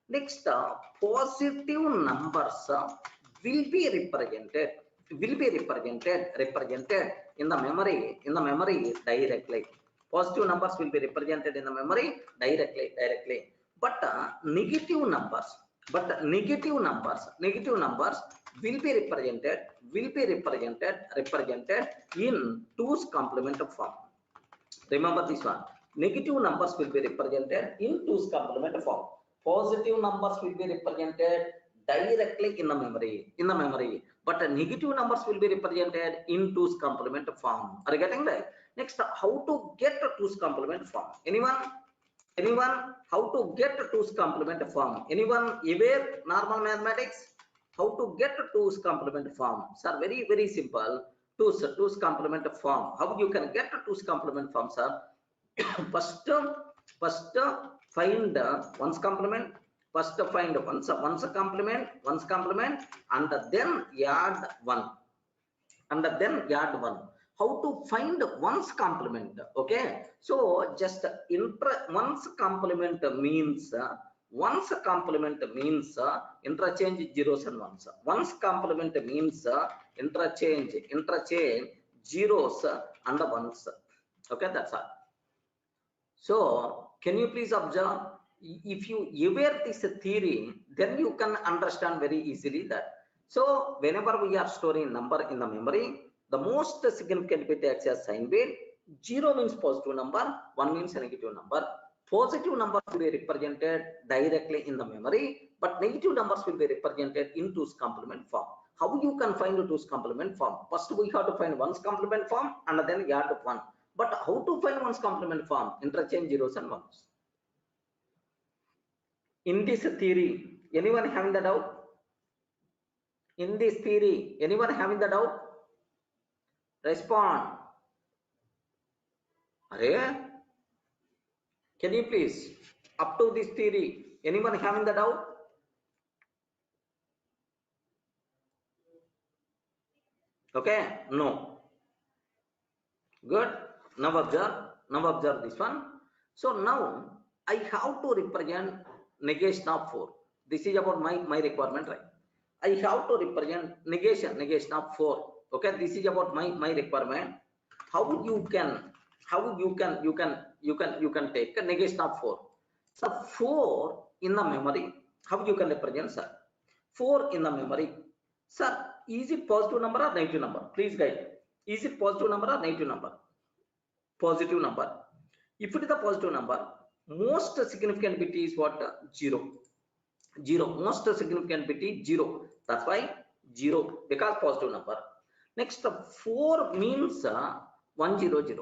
next positive numbers will be represented in the memory directly. Positive numbers will be represented in the memory directly. But negative numbers will be represented in 2's complement form. Remember this one. Negative numbers will be represented in 2's complement form. Positive numbers will be represented directly in the memory. But negative numbers will be represented in 2's complement form. Are you getting that? Next, how to get a 2's complement form? Anyone? How to get a 2's complement form? Anyone aware normal mathematics? How to get a 2's complement form? Sir, very, very simple. 2's complement form. How you can get a 2's complement form, sir? First find one's complement. First find one's complement, and then add 1. How to find one's complement? Okay, so just one's complement means interchange zeros and ones. One's complement means interchange zeros and ones. Okay, that's all. So can you please observe, if you aware this theory, then you can understand very easily that. So whenever we are storing number in the memory, the most significant bit acts as sign bit. 0 means positive number, 1 means negative number. Positive numbers will be represented directly in the memory, but negative numbers will be represented in 2's complement form. How you can find 2's complement form? First we have to find 1's complement form and then add 1. But how to find 1's complement form? Interchange zeros and ones. In this theory, anyone having the doubt? In this theory, anyone having the doubt? Respond. Can you please, up to this theory, anyone having the doubt? Okay, no. Good. Now observe this one. So now I have to represent negation of 4. This is about my requirement, right? I have to represent negation of 4. Okay, this is about my requirement. How you can how you can take a negation of 4. So 4 in the memory, how you can represent, sir? 4 in the memory, sir, is it positive number or negative number? Please guide. Is it positive number or negative number? Positive number. If it is a positive number, most significant bit is what? 0. 0. Most significant bit is 0. That's why 0, because positive number. Next, 4 means 100.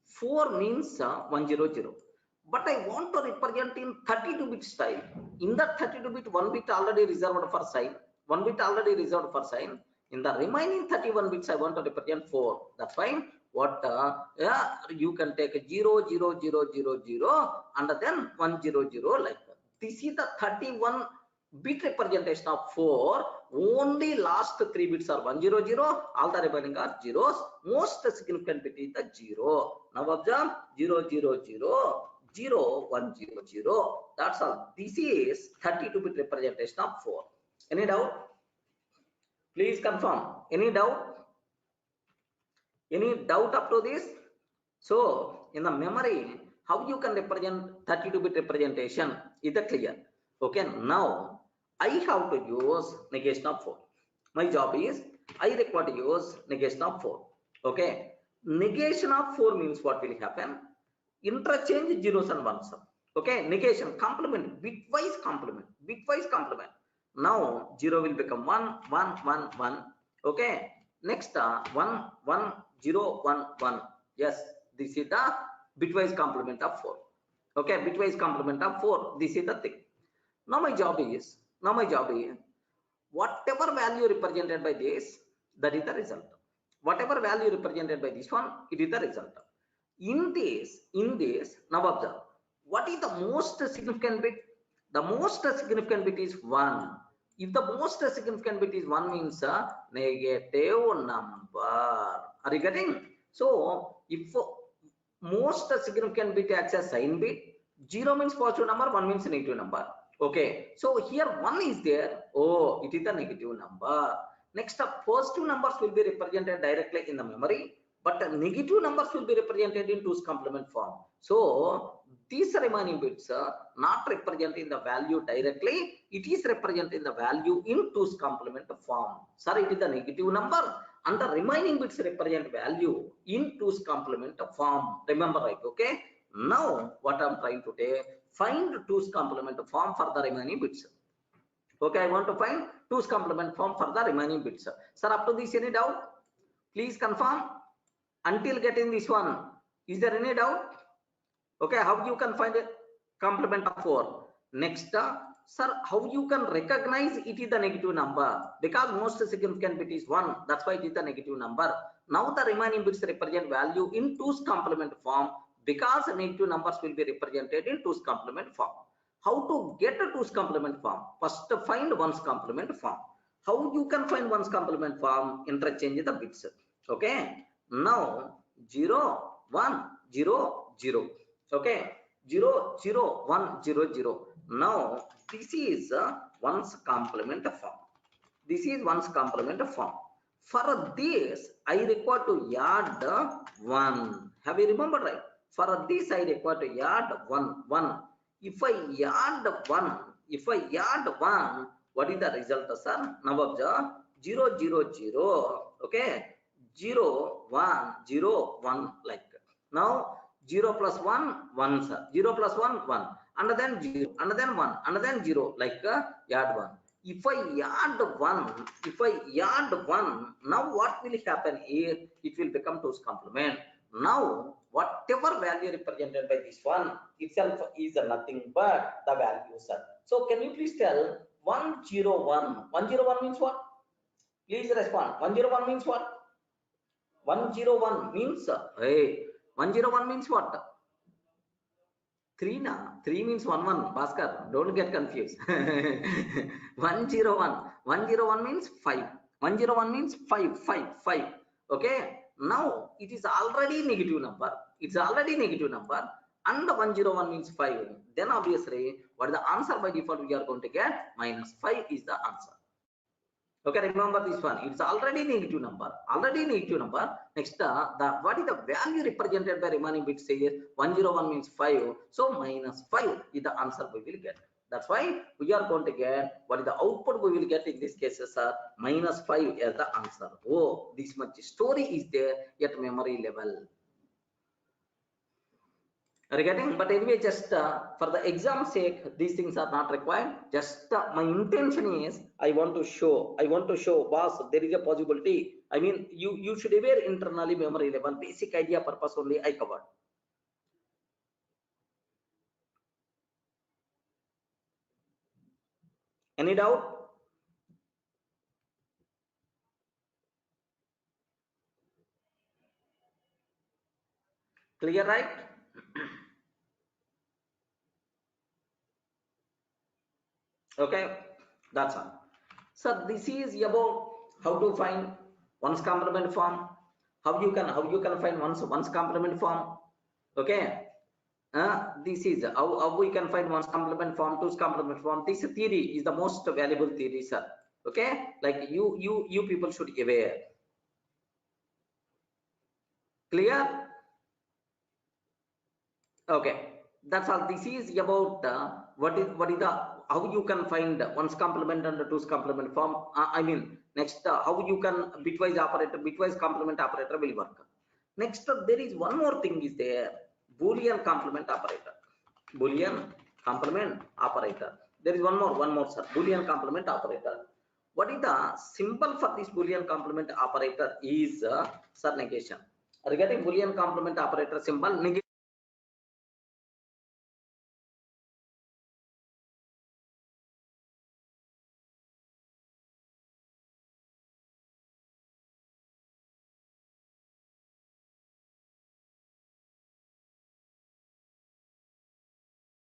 4 means 100. But I want to represent in 32-bit style. In that 32-bit, 1 bit already reserved for sign. 1 bit already reserved for sign. In the remaining 31 bits, I want to represent 4. That's fine. What you can take 0, 0, 0, 0, 0, and then 1, 0, 0 like that. This is the 31 bit representation of 4. Only last 3 bits are 1, 0, 0. All the remaining are zeros. Most significant bit is the 0. Now observe 0, 0, 0, 0, 1, 0, 0. That's all. This is 32-bit representation of 4. Any doubt? Please confirm. Any doubt? Any doubt up to this? So in the memory, how you can represent 32-bit representation? Is that clear? Okay. Now I have to use negation of 4. My job is I require to use negation of 4. Okay. Negation of 4 means what will happen? Interchange zeros and ones. Okay. Negation, complement, bitwise complement, bitwise complement. Now 0 will become 1, 1, 1, 1. Okay. Next 1, 1, 0, 1, 1. Yes, this is the bitwise complement of 4. Okay, bitwise complement of 4. This is the thing. Now my job is whatever value represented by this, that is the result. Whatever value represented by this one, it is the result. In this, now observe, what is the most significant bit? The most significant bit is 1. If the most significant bit is 1 means a negative number. Are you getting? So if most significant bit acts as sign bit, 0 means positive number, 1 means negative number. Okay. So here 1 is there. Oh, it is the negative number. Next up, positive numbers will be represented directly in the memory, but negative numbers will be represented in 2's complement form. So these remaining bits not representing the value directly, it is representing the value in 2's complement form. Sorry, it is the negative number and the remaining bits represent value in 2's complement form. Remember, right? Okay. Now what I'm trying to do, find 2's complement form for the remaining bits. Okay, I want to find 2's complement form for the remaining bits. Sir, up to this, any doubt? Please confirm. Until getting this one, is there any doubt? Okay, how you can find a complement of 4? Next, sir, how you can recognize it is the negative number? Because most significant bit is 1, that's why it is the negative number. Now the remaining bits represent value in 2's complement form, because negative numbers will be represented in 2's complement form. How to get a 2's complement form? First, find 1's complement form. How you can find 1's complement form? Interchange the bits. Okay. Now 0, 1, 0, 0. Okay. 0, 0, 1, 0, 0. Now this is 1's complement form. This is 1's complement form. For this, I require to add 1. Have you remembered, right? For this, I require to add 1, 1. If I add 1, what is the result, sir? Now observe 0, 0, 0. Okay, 0, 1, 0, 1 like. Now 0 plus 1, 1, sir. 0 plus 1, 1. And then 0, and then 1, and then 0 like add 1. If I add 1, now what will happen here? It will become 2's complement. Now whatever value represented by this one itself is nothing but the value, sir. So can you please tell 101? 101 means what? Please respond. 101 means what? 101 means 101 means what? 3 na? 3 means 11. Bhaskar, don't get confused. 101 means 5. 101 means 5. Okay. Now it is already negative number. It's already negative number, and the 101 means 5. Then obviously, what is the answer by default? We are going to get -5 is the answer. Okay, remember this one. It's already negative number. Already negative number. Next, what is the value represented by remaining bit says 101 means 5. So minus 5 is the answer we will get. That's why we are going to get what is the output we will get in this case, sir. Minus 5 as the answer. Oh, this much story is there at memory level. Are you getting? But anyway, just for the exam sake, these things are not required. Just my intention is I want to show boss, there is a possibility. I mean, you should aware internally memory level, basic idea purpose only I covered. Any doubt? Clear, right? Okay, that's all. So this is about how to find one's complement form, how you can find one's complement form. Okay, this is how we can find one's complement form, two's complement form. This theory is the most valuable theory, sir. Okay, like you people should be aware. Clear? Okay, that's all. This is about what is the how you can find one's complement and two's complement form. I mean, next how you can bitwise complement operator will work. Next, there is one more thing is there, Boolean complement operator. Boolean complement operator. There is one more, sir. Boolean complement operator. What is the symbol for this Boolean complement operator is sir, negation. Regarding Boolean complement operator symbol, negation.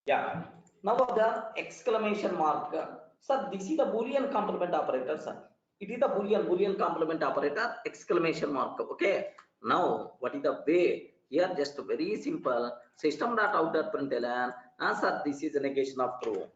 Yeah. Now the exclamation mark. Sir, this is the Boolean complement operator, sir. It is the Boolean complement operator, exclamation mark. Okay. Now, what is the way? Here, just very simple. System.out.println. Sir, this is a negation of true.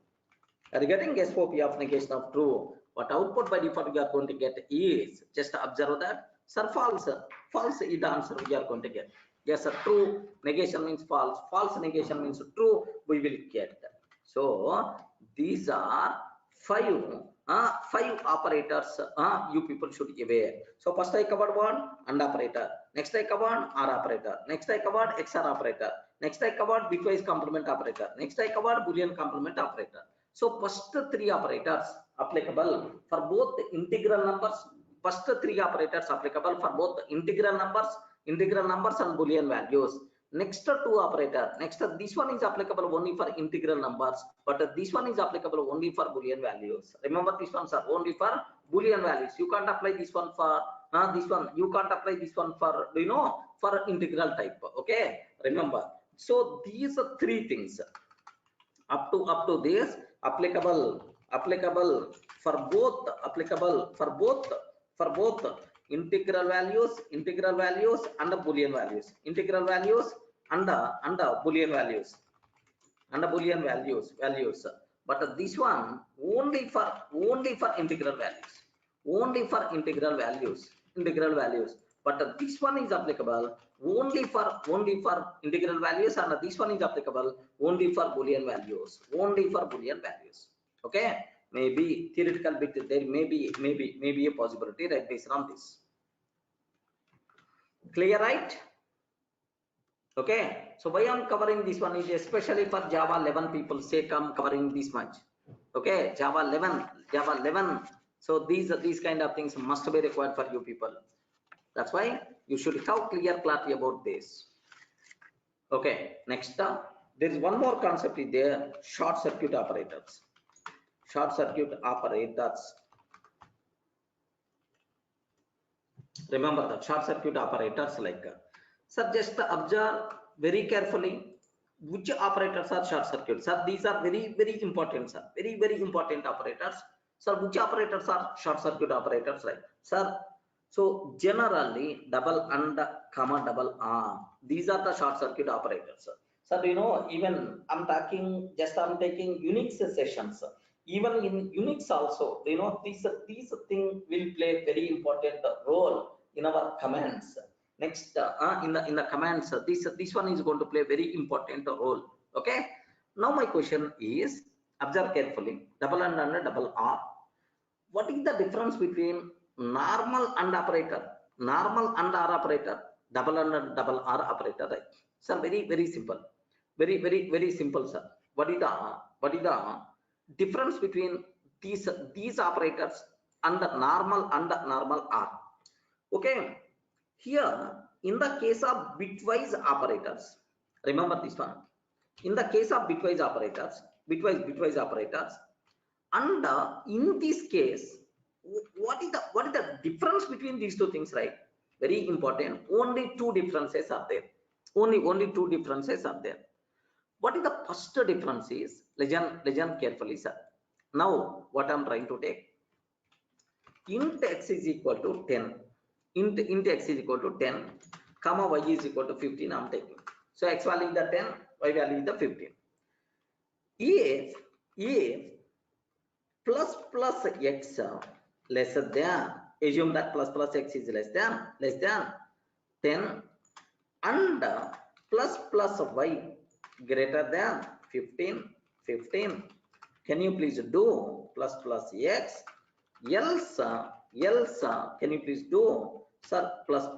Are you getting SOP of negation of true? What output by default we are going to get is, just observe that. Sir, false. False is the answer we are going to get. Yes, sir, true negation means false. False negation means true. We will get that. So these are five operators you people should be aware. So first I covered one AND operator. Next I covered OR operator. Next I covered XOR operator. Next I covered bitwise complement operator. Next I covered Boolean complement operator. So first three operators applicable for both integral numbers. First three operators applicable for both integral numbers and Boolean values. Next two operator. Next this one is applicable only for integral numbers, but this one is applicable only for Boolean values. Remember, these ones are only for Boolean values. You can't apply this one for this one. You can't apply this one for for integral type. Okay, remember. So these are three things. Up to this applicable for both integral values and the Boolean values, integral values and Boolean values but this one only for integral values, but this one is applicable only for integral values, and this one is applicable only for Boolean values, okay. Maybe theoretical bit there may be a possibility, right, based on this. Clear, right? Okay, so why I'm covering this one is especially for Java 11 people sake I'm covering this much. Okay, Java 11. So these kind of things must be required for you people. That's why you should have clear clarity about this. Okay, next there is one more concept is there, short circuit operators. Remember the short circuit operators like. Sir, just observe very carefully which operators are short circuit. Sir, these are very important, sir. Very important operators. Sir, which operators are short circuit operators, right? Sir, so generally double and comma double R. These are the short circuit operators, sir. Sir, even I'm taking Unix sessions. even in Unix also, you know, these thing will play very important role in our commands. Next, in the commands, this one is going to play very important role. Okay, now my question is, observe carefully, double and double R. What is the difference between normal and operator, normal and R operator, double and double R operator, right? Sir, very simple, very simple, sir. What is the difference between these operators and the normal R? Okay, here in the case of bitwise operators, remember this one, in the case of bitwise operators, bitwise operators, and in this case, what is the difference between these two things, right? Very important. Only two differences are there. Only two differences are there. What is the first difference is, listen carefully, sir. Now what I'm trying to take, int x is equal to 10, int x is equal to 10, comma y is equal to 15 I'm taking. So x value is the 10, y value is the 15. If plus x lesser than, assume that plus x is less than 10, and plus y greater than 15, can you please do plus x, else can you please do, sir, plus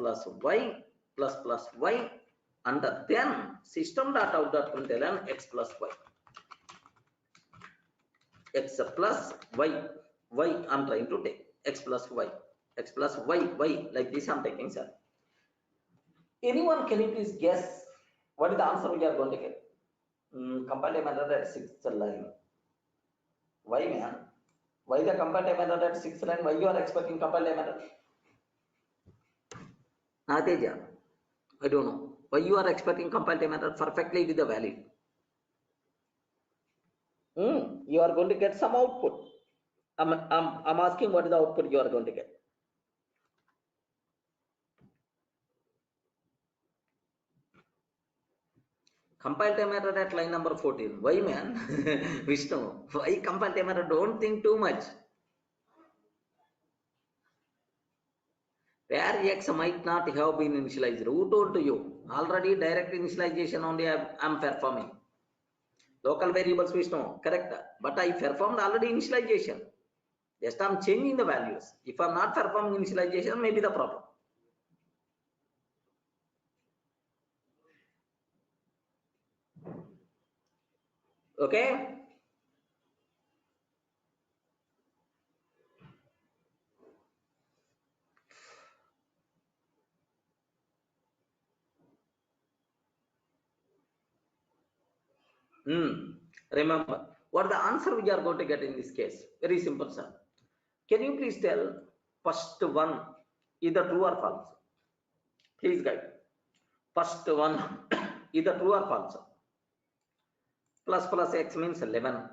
y, and then system.out.println x plus y, x plus y I'm trying to take, x plus y, like this I'm taking, sir. Anyone, can you please guess what is the answer we are going to get? Compile time error at 6th line. Why, man? Why the compile time error at 6th line? Why you are expecting compile time error? Nateja, I don't know. Why you are expecting compile time error? Perfectly with the valid. You are going to get some output. I'm asking what is the output you are going to get. Compile time error at line number 14. Why, man? Vishnu, why compile time error? Don't think too much. Where x might not have been initialized. Who told to you? Already direct initialization only I'm performing. Local variables, Vishnu, correct. But I performed already initialization. Just I'm changing the values. If I'm not performing initialization, maybe the problem. Okay. Remember, what the answer we are going to get in this case? Very simple, sir. Can you please tell first one either true or false? Please guide. First one either true or false. Plus x means 11.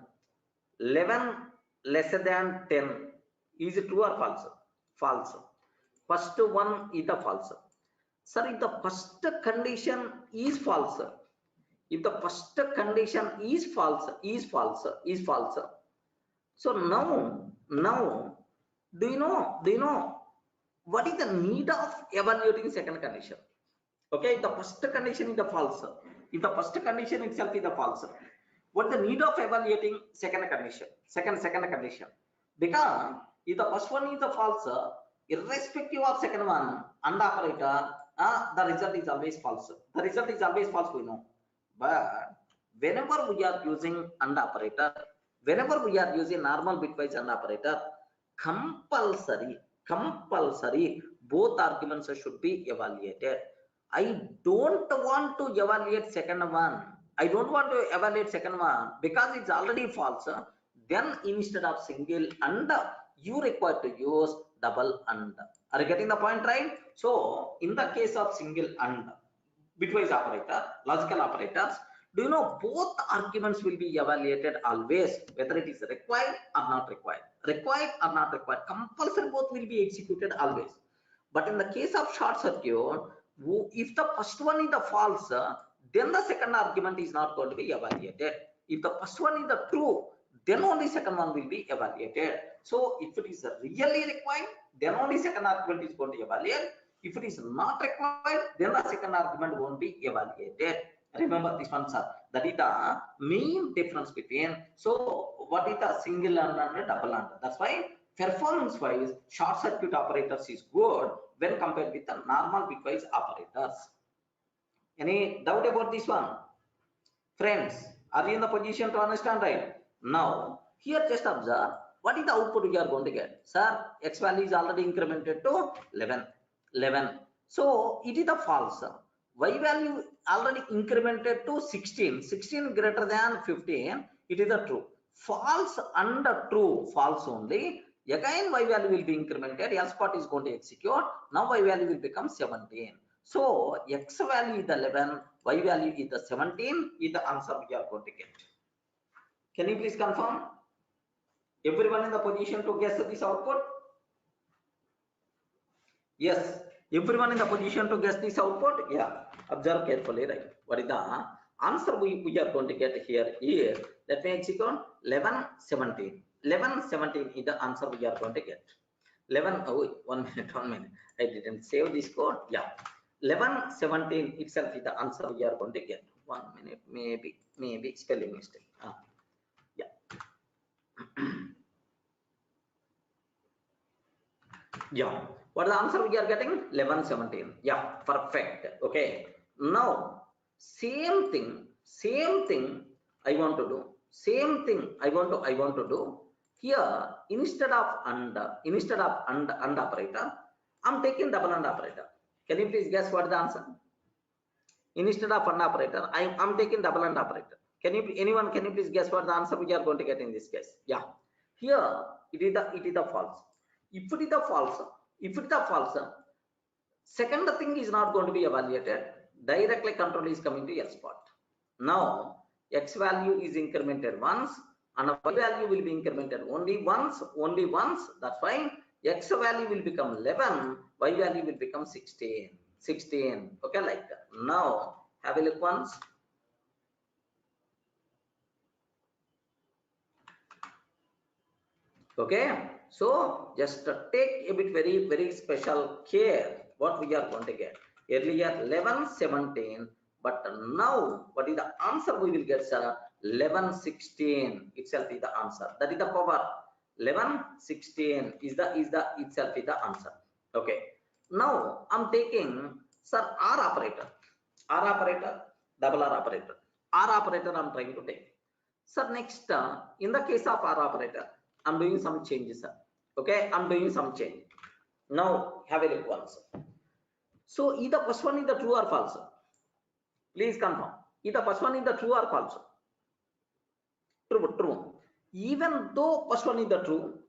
11 lesser than 10. Is it true or false? False. First one is the false. Sir, if the first condition is false, if the first condition is false, so now do you know what is the need of evaluating second condition? Okay, if the first condition is the false, if the first condition itself is the false, what the need of evaluating second condition, second condition? Because if the first one is the false, irrespective of second one, and operator, the result is always false. The result is always false, we know. But whenever we are using AND operator, whenever we are using normal bitwise AND operator, compulsory both arguments should be evaluated. I don't want to evaluate second one. I don't want to evaluate second one because it's already false. Then instead of single AND, you require to use double AND. Are you getting the point, right? So in the case of single AND, bitwise operator, logical operators, do you know both arguments will be evaluated always, whether it is required or not required. Required or not required, compulsory both will be executed always. But in the case of short circuit, if the first one is the false, then the second argument is not going to be evaluated. If the first one is the true, then only second one will be evaluated. So if it is really required, then only second argument is going to evaluate. If it is not required, then the second argument won't be evaluated. Remember this one, sir. That is the main difference between, so what is the single AND and double AND? That's why performance wise, short circuit operators is good when compared with the normal bitwise operators. Any doubt about this one? Friends, are you in the position to understand, right? Now, here just observe, what is the output we are going to get? Sir, x value is already incremented to 11. So, it is the false. Y value already incremented to 16 greater than 15, it is the true. False and true, false only. Again, y value will be incremented, else part is going to execute. Now, y value will become 17. So, x value is the 11, y value is the 17, is the answer we are going to get. Can you please confirm? Everyone in the position to guess this output? Yes. Everyone in the position to guess this output? Yeah. Observe carefully, right? What is the answer we are going to get here is, let me execute 11, 17. 11, 17 is the answer we are going to get. 11, oh, 1 minute. I didn't save this code. Yeah. 11, 17 itself is the answer we are going to get. 1 minute, maybe spelling mistake. Yeah. Yeah. What is the answer we are getting? 11, 17. Yeah, perfect. Okay. Now, same thing I want to do. Same thing I want to do. Here, instead of and operator, I'm taking double AND operator. Can you please guess what is the answer? Instead of AND operator, I'm taking double AND operator. Anyone can you please guess what the answer we are going to get in this case? Yeah. Here it is the false. If it is the false, second thing is not going to be evaluated. Directly control is coming to else part. Now x value is incremented once and y value will be incremented only once. That's why x value will become 11, y value will become 16. Okay, like that. Now have a look once. Okay, so just take a bit very special care what we are going to get. Earlier 11, 17, but now what is the answer we will get, sir? 11, 16 itself is the answer. That is the power. 11, 16 is the itself is the answer. Okay. Now I'm taking, sir, R operator, double R operator. R operator I'm trying to take. Sir, next in the case of R operator, I'm doing some changes, sir. Okay, I'm doing some change. Now have a look once. So either first one is the true or false. Please confirm. Either first one is the true or false. True. Even though first one is the true,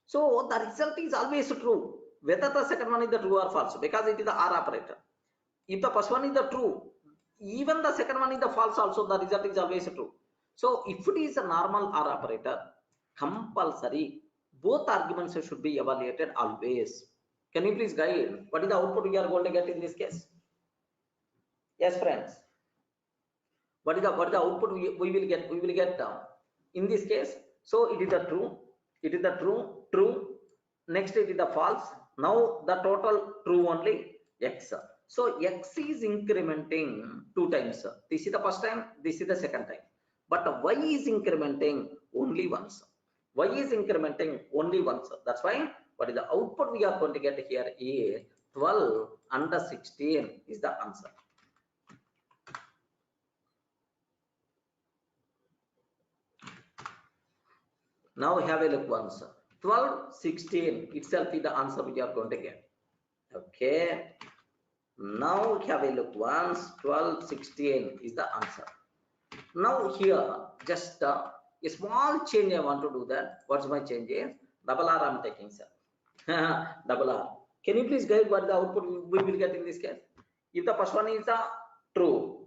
so the result is always true, whether the second one is the true or false, because it is the R operator. If the first one is the true, even the second one is the false also, the result is always true. So if it is a normal R operator, compulsory both arguments should be evaluated always. Can you please guide what is the output we are going to get in this case? Yes, friends. What is the output we will get? We will get in this case. So it is the true. Next it is the false. Now the total true only x. So x is incrementing 2 times. This is the first time. This is the second time. But y is incrementing only once. That's why what is the output we are going to get here is 12 under 16 is the answer. Now have a look once. 12, 16 itself is the answer we are going to get. Okay. Now have a look once. 12, 16 is the answer. Now here just a small change I want to do that. What's my change is? Double R I'm taking, sir. Double R. Can you please guide what the output we will get in this case? If the first one is the true,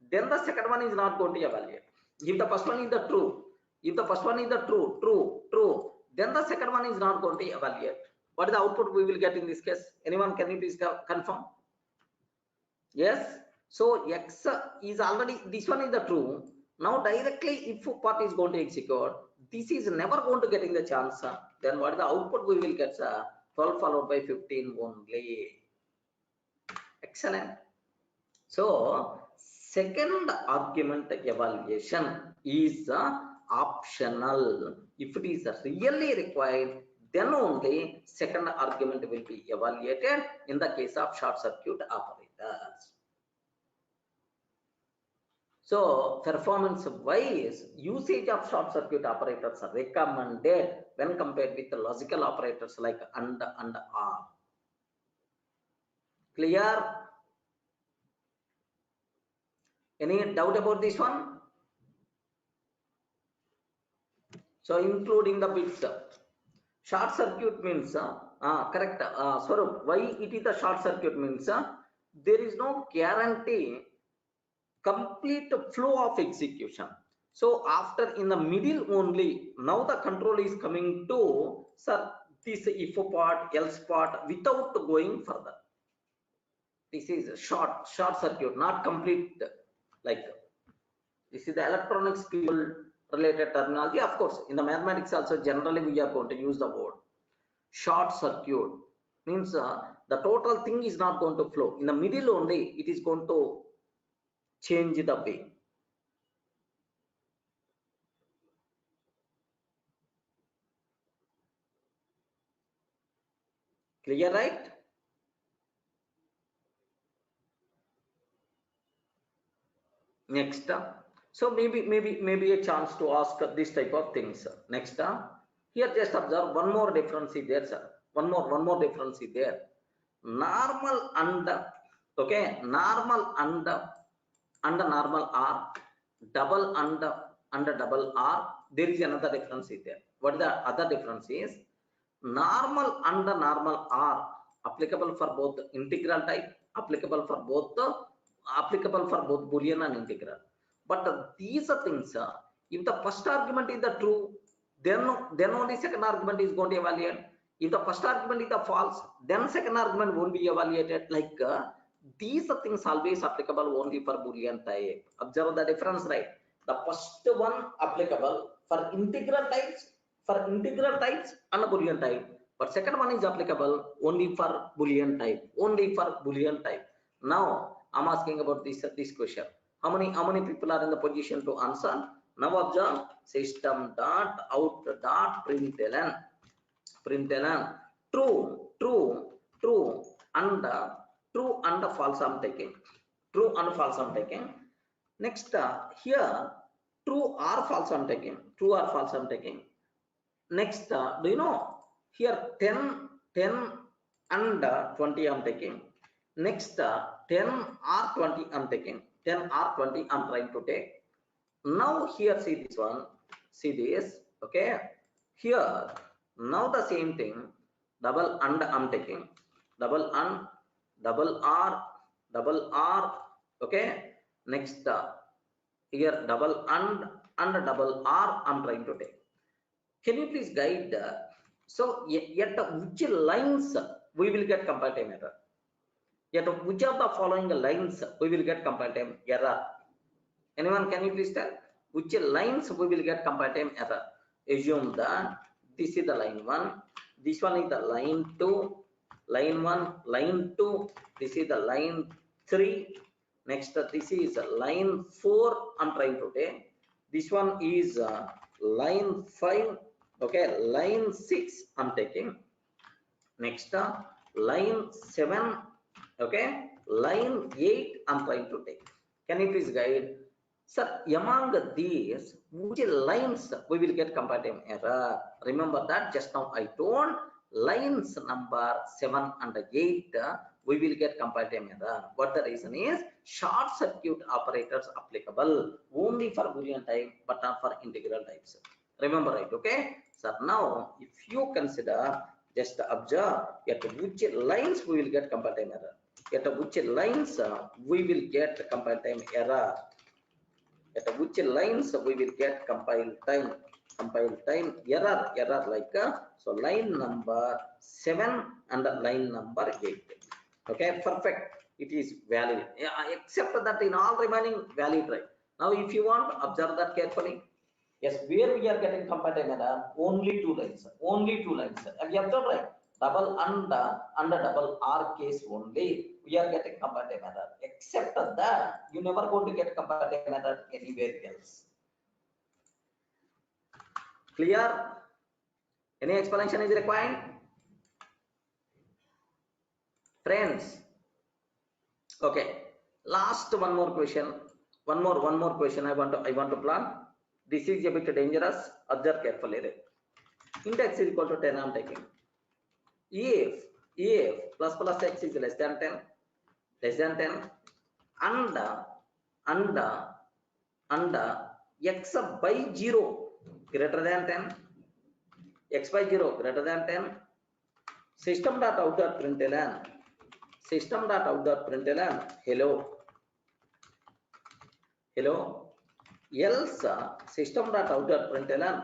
then the second one is not going to evaluate. If the first one is the true, true, then the second one is not going to evaluate. What is the output we will get in this case? Anyone, can you please confirm? Yes. So x is already, this one is the true. Now directly if part is going to execute, this is never going to getting the chance. Then what is the output we will get? 12 followed by 15 only. Excellent. So second argument evaluation is optional. If it is really required, then only second argument will be evaluated in the case of short circuit operators. So performance wise, usage of short circuit operators are recommended when compared with the logical operators like and or. Clear? Any doubt about this one? So including the bits. Short circuit means correct. Swarup, why it is the short circuit means there is no guarantee complete flow of execution. So after in the middle only, now the control is coming to this if part, else part without going further. This is short circuit, not complete. Like this is the electronics field related terminology. Of course, in the mathematics also generally we are going to use the word short circuit. Means the total thing is not going to flow. In the middle only, it is going to change the way. Clear, right? Next, so maybe a chance to ask this type of things. Next, here just observe one more difference is there, sir. One more difference is there. Normal and okay, normal and normal are double and double are. There is another difference is there. What is the other difference is? Normal and normal are applicable for both integral type, applicable for both Boolean and integral. But these are things, if the first argument is the true, then only second argument is going to evaluate. If the first argument is the false, then second argument won't be evaluated. Like these are things always applicable only for Boolean type. Observe the difference, right? The first one applicable for integral types and Boolean type, but second one is applicable only for Boolean type. Now I'm asking about this question. How many people are in the position to answer? Now observe system dot out dot println true and false I'm taking. Next here true or false I'm taking. Next do you know here 10 and 20 I'm taking. Next 10 or 20 I'm taking. 10 or 20 I'm trying to take. Now here see this one, see this, okay. Here now the same thing, double and I'm taking, double and double r, okay. Next here double and double r I'm trying to take. Can you please guide? So yet which lines we will get compile time error? Yet which of the following lines we will get compile time error? Anyone can you please tell which lines we will get compile time error? Assume that this is the line 1, this one is the line 2, line 1, line 2, this is the line 3, next this is line 4 I'm trying to take, this one is line 5, okay, line 6 I'm taking, next line 7, okay, line 8 I'm trying to take. Can you please guide? Sir, among these, which lines we will get compile time error? Remember that just now I told lines number 7 and 8 we will get compile time error. What the reason is? Short circuit operators applicable only for Boolean type but not for integral types. Remember, right? Okay. So now if you consider, just observe at which lines we will get compile time error. At which lines we will get compile time error. At which lines we will get compile time error like so line number 7 and line number 8. Okay, perfect. It is valid. Except that in all remaining valid, right? Now if you want, observe that carefully. Yes, where we are getting comparative error, only two lines. Only two lines. Have you observed, right? Double under double R case only, we are getting comparative error. Except that, you never going to get comparative error anywhere else. Clear? Any explanation is required? Friends. Okay. Last one more question. One more question I want to plan. This is a bit dangerous. Observe carefully. Index is equal to 10. I'm taking. If plus x is less than 10, and x by 0 greater than 10, x by 0 greater than 10, system.out.println, hello, else system.out.println,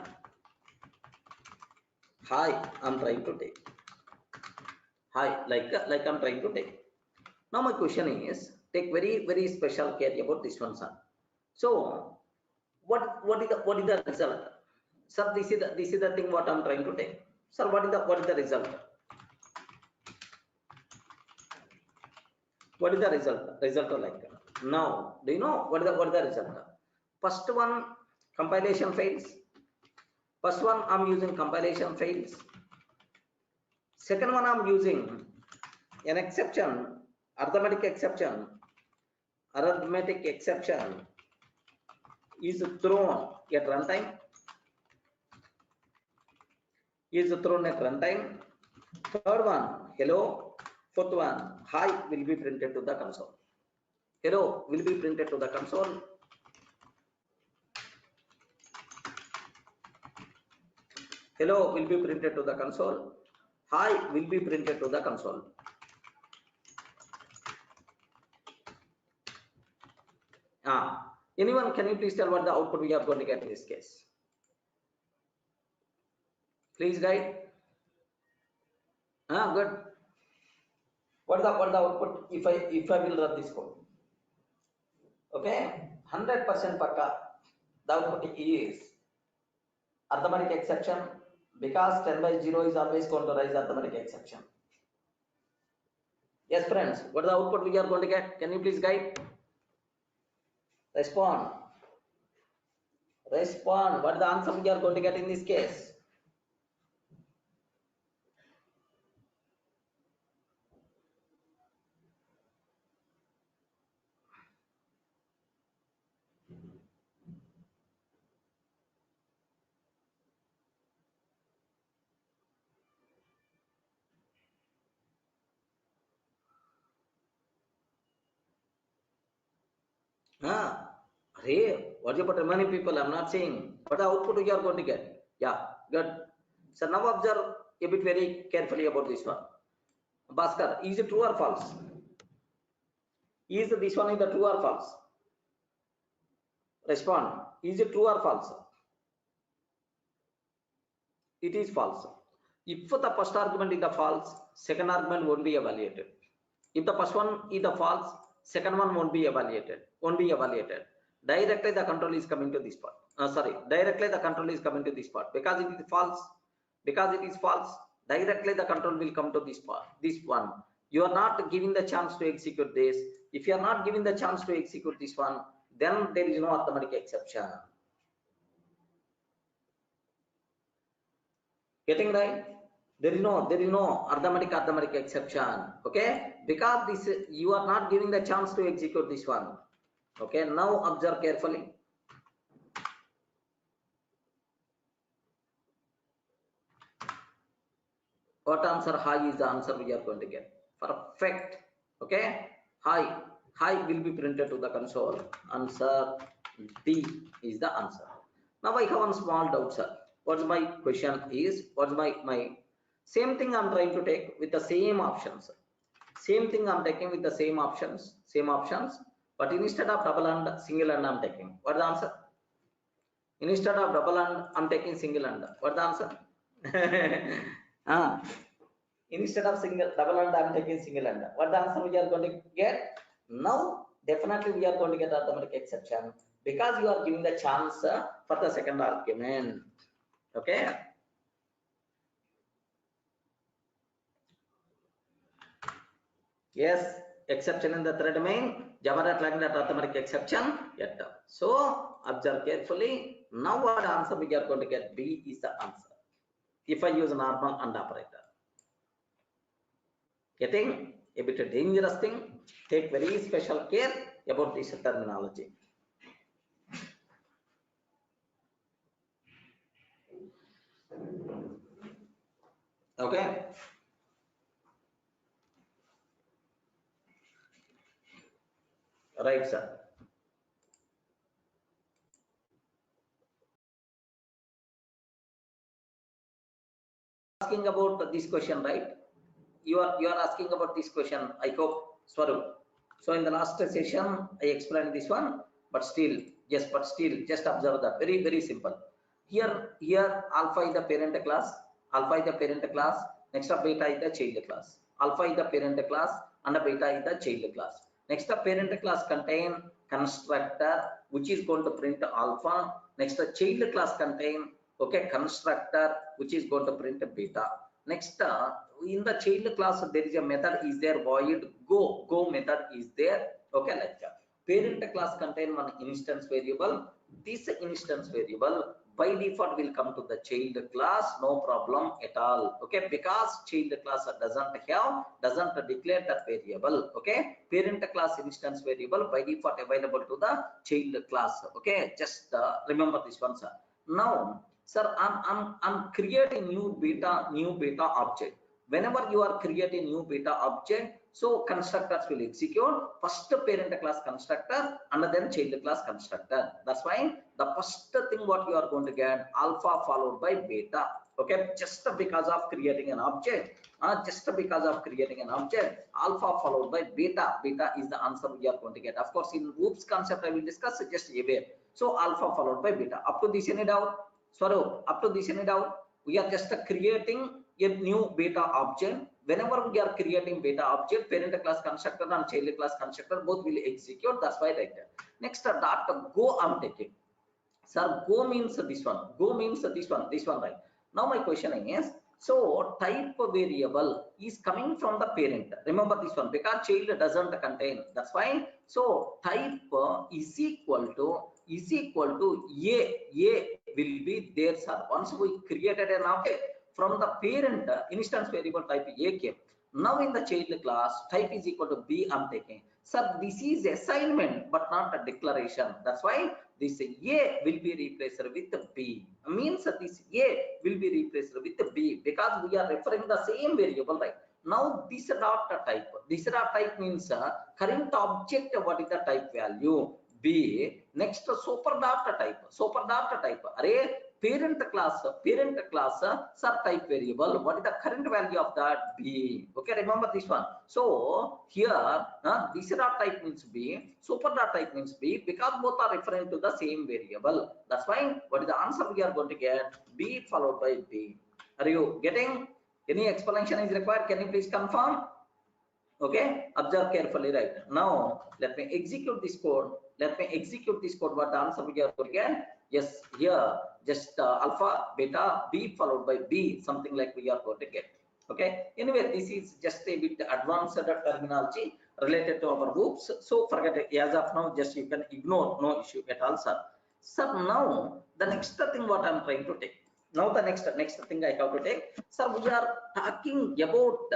hi, I'm trying to take. Hi, like I'm trying to take. Now my question is, take very special care about this one, sir. So what is the result? Sir, this is the thing what I'm trying to take. Sir, what is the result? What is the result like? Now, do you know what is the result? First one, compilation fails. First one, I'm using compilation fails. Second one, I'm using an exception, arithmetic exception is thrown at runtime. Third one, hello. Fourth one, hi will be printed to the console. Hello will be printed to the console. Hello will be printed to the console. Hi will be printed to the console. Anyone, can you please tell what the output we are going to get in this case? Please guide. Good. What the output if I will run this code? Okay, 100% pakka. The output is arithmetic exception, because 10 by 0 is always going to rise arithmetic exception. Yes, friends, what is the output we are going to get? Can you please guide? Respond. What is the answer we are going to get in this case? What about many people? I'm not saying. What the output you are going to get? Yeah, good. So now observe a bit very carefully about this one. Bhaskar, is it true or false? Is this one is the true or false? Respond. Is it true or false? It is false. If the first argument is the false, second argument won't be evaluated. If the first one is the false, second one won't be evaluated. Directly the control is coming to this part. Directly the control is coming to this part because it is false. Directly the control will come to this part. This one. You are not giving the chance to execute this. If you are not giving the chance to execute this one, then there is no arithmetic exception. Getting right? There is no arithmetic exception. Okay, because this you are not giving the chance to execute this one. Okay, now observe carefully. What answer? High is the answer we are going to get. Perfect. Okay, high will be printed to the console. Answer D is the answer. Now I have one small doubt, sir. What's my question is, what's my same thing I'm trying to take with the same options. Same thing I'm taking with the same options, but instead of double and single and I'm taking. What's the answer? Instead of double and I'm taking single and. What's the answer? Instead of double and I'm taking single and. What the answer we are going to get? Now definitely we are going to get arithmetic exception because you are giving the chance for the second argument. Okay. Yes, exception in the thread main, Java flagging that arithmetic exception, yet. So observe carefully. Now what answer we are going to get? B is the answer. If I use normal and operator. Getting a bit dangerous thing. Take very special care about this terminology. Okay. Right, sir. Asking about this question, right? You are asking about this question. I hope, Swarup. So in the last session, I explained this one, but still, just observe that. Very simple. Here alpha is the parent class, alpha is the parent class. Next up beta is the child class. Alpha is the parent class and beta is the child class. Next up parent class contain constructor which is going to print alpha. Next the child class contain constructor which is going to print beta. Next in the child class there is a method is there, void go method is there. Okay, like that. Parent class contain one instance variable. This instance variable by default will come to the child class, no problem at all. Okay, because child class doesn't declare that variable. Okay, parent class instance variable by default available to the child class. Okay, just remember this one, sir. Now, sir, I'm creating new beta object. Whenever you are creating new beta object, so constructors will execute first parent class constructor and then child class constructor. That's why the first thing what you are going to get alpha followed by beta. Okay, just because of creating an object, alpha followed by beta. Beta is the answer we are going to get. Of course, in oops concept I will discuss just aware. So alpha followed by beta. Up to this any doubt? Swarup, up to this any doubt? We are just creating a new beta object. Whenever we are creating beta object, parent class constructor and child class constructor both will execute. That's why like that. Next dot go I'm taking. Sir, go means this one. Go means this one, right? Now my question is, so type variable is coming from the parent. Remember this one because child doesn't contain. That's why. So type is equal to a will be there, sir. Once we created an object from the parent instance variable type a came. Now in the child class type is equal to b I'm taking. Sir, this is assignment but not a declaration. That's why this a will be replaced with b. Means this a will be replaced with b because we are referring the same variable, right? Now this dot type. This dot type means current object. What is the type value? B. Next super dot type. Array parent class sub type variable. What is the current value of that? B. Okay, remember this one. So here this dot type means B, super dot type means B because both are referring to the same variable. That's why what is the answer we are going to get? B followed by B. Are you getting? Any explanation is required? Can you please confirm? Okay, observe carefully, right? Now let me execute this code. What the answer we are going to get? Yes, here just alpha beta b followed by b, something like we are going to get. Okay, anyway, this is just a bit advanced terminology related to our groups, so forget it. As of now, just you can ignore, no issue at all, sir. Now the next thing what I'm trying to take. Now the next thing I have to take. Sir, we are talking about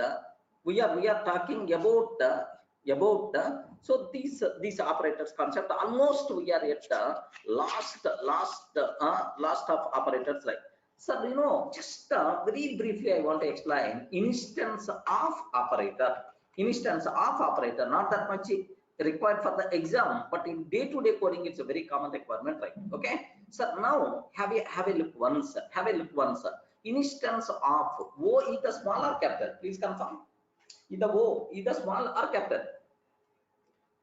so these operators concept. Almost we are at last of operators, like. So you know, just very briefly I want to explain instance of operator. Not that much required for the exam, but in day-to-day coding it's a very common requirement, right? Okay, so now have a look once. Instance of O is the small or capital? Please confirm. Is the O is the small or capital?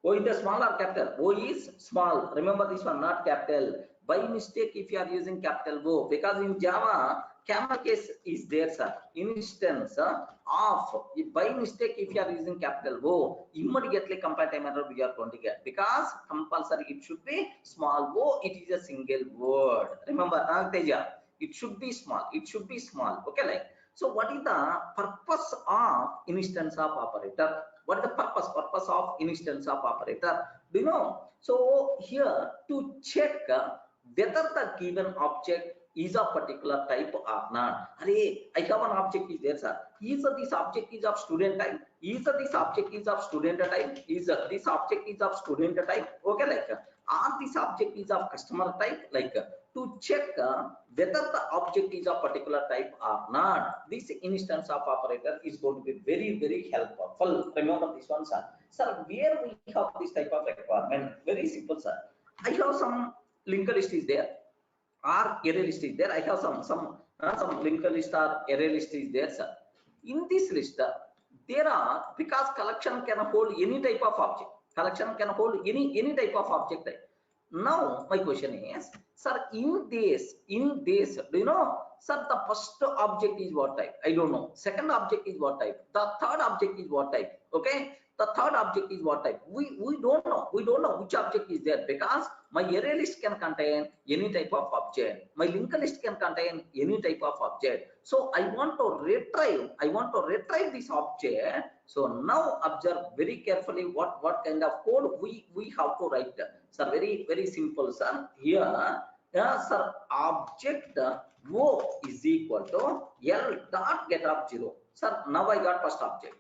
O is the small or capital? O is small. Remember this one, not capital. By mistake, if you are using capital O, because in Java, camel case is there, sir. Instance of, if by mistake if you are using capital O, immediately compile time error we are going to get, because compulsory it should be small o, it is a single word. Remember, Teja, it should be small, it should be small. Okay, like, so what is the purpose of instance of operator? What is the purpose of instance of operator? Do you know? So here, to check whether the given object is a particular type or not. Array, I have an object is there, sir. Is this object is of student type? Is this object is of student type? Is this object is of student type? Okay, like, or this object is of customer type? Like, to check whether the object is of particular type or not, this instance of operator is going to be very, very helpful. Remember this one, sir. Sir, where we have this type of requirement? Very simple, sir. I have some linked list is there, or array list is there. I have some linked list or array list is there, sir. In this list, there are, because collection can hold any type of object. Collection can hold any type of object type. Now my question is, sir, in this, do you know, sir, the first object is what type? I don't know. Second object is what type? The third object is what type? Okay, the third object is what type? We don't know. We don't know which object is there, because my array list can contain any type of object. My linked list can contain any type of object. So I want to retrieve this object. So now observe very carefully what kind of code we have to write. Sir, very simple, sir. Here, sir, object O is equal to L dot get of 0. Sir, now I got first object.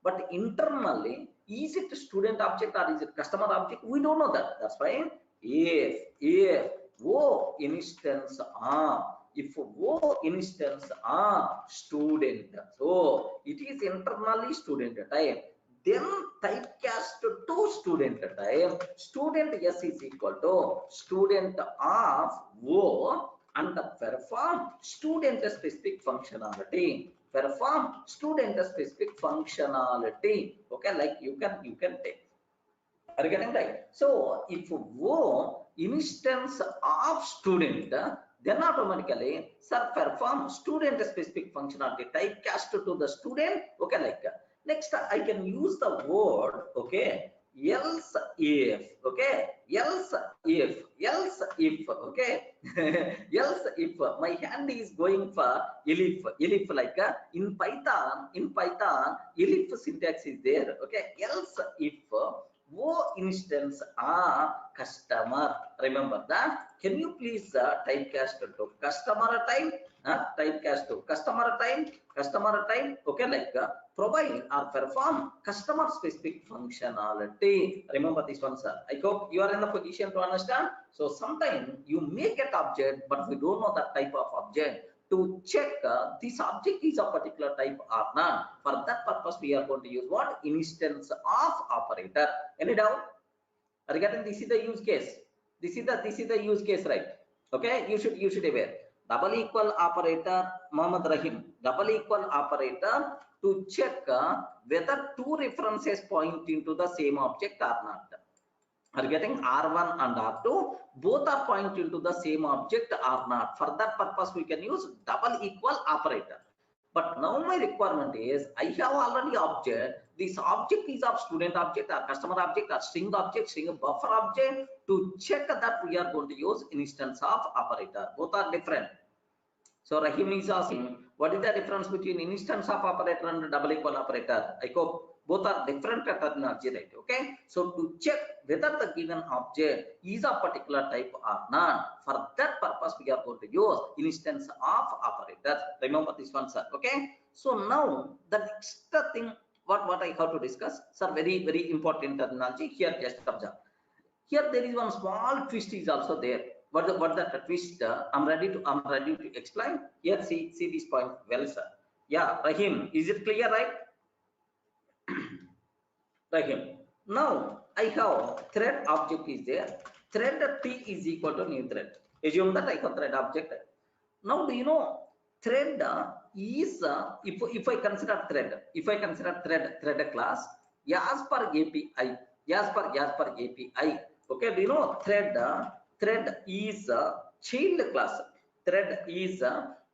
But internally, is it student object or is it customer object? We don't know that. That's why if O instance if O instance student, so it is internally student type. Then typecast to student type. Student S is equal to student of O and perform student specific functionality. Perform student specific functionality. Okay, like you can take. Are you getting right? So if O instance of student, then automatically, sir, perform student specific functionality, typecast to the student. Okay, like, next I can use the word, okay, else if, okay, else if, okay, else if my hand is going for elif, like, in Python, elif syntax is there, okay, else if O instance customer. Remember that. Can you please typecast to customer type? Typecast to customer type. Okay, like, provide or perform customer specific functionality. Remember this one, sir. I hope you are in the position to understand. So sometimes you may get object, but we don't know that type of object. To check this object is a particular type or not. For that purpose, we are going to use what? Instance of operator. Any doubt? Are you getting? This is the use case. This is the use case, right? Okay, you should aware. Double equal operator, Muhammad Rahim. Double equal operator to check whether two references point into the same object or not. Are getting R1 and R2, both are pointing to the same object or not. For that purpose, we can use double equal operator. But now my requirement is, I have already object. This object is of student object or customer object or string object, string buffer object. To check that, we are going to use instance of operator. Both are different. So Rahim is asking, what is the difference between instance of operator and double equal operator? I hope both are different terminology, right? Okay, so to check whether the given object is a particular type or not, for that purpose we are going to use instance of operator. Remember this one, sir. Okay, so now the next thing what I have to discuss, sir, very important terminology here. Just observe here, there is one small twist is also there. What the twist? I'm ready to explain here. See this point well, sir. Yeah, Rahim, is it clear, right? Rahim. Now I have thread object is there. Thread T is equal to new thread. Assume that I have thread object. Now do you know thread is if I consider thread class as per API, as per API. Okay, do you know thread is child class? Thread is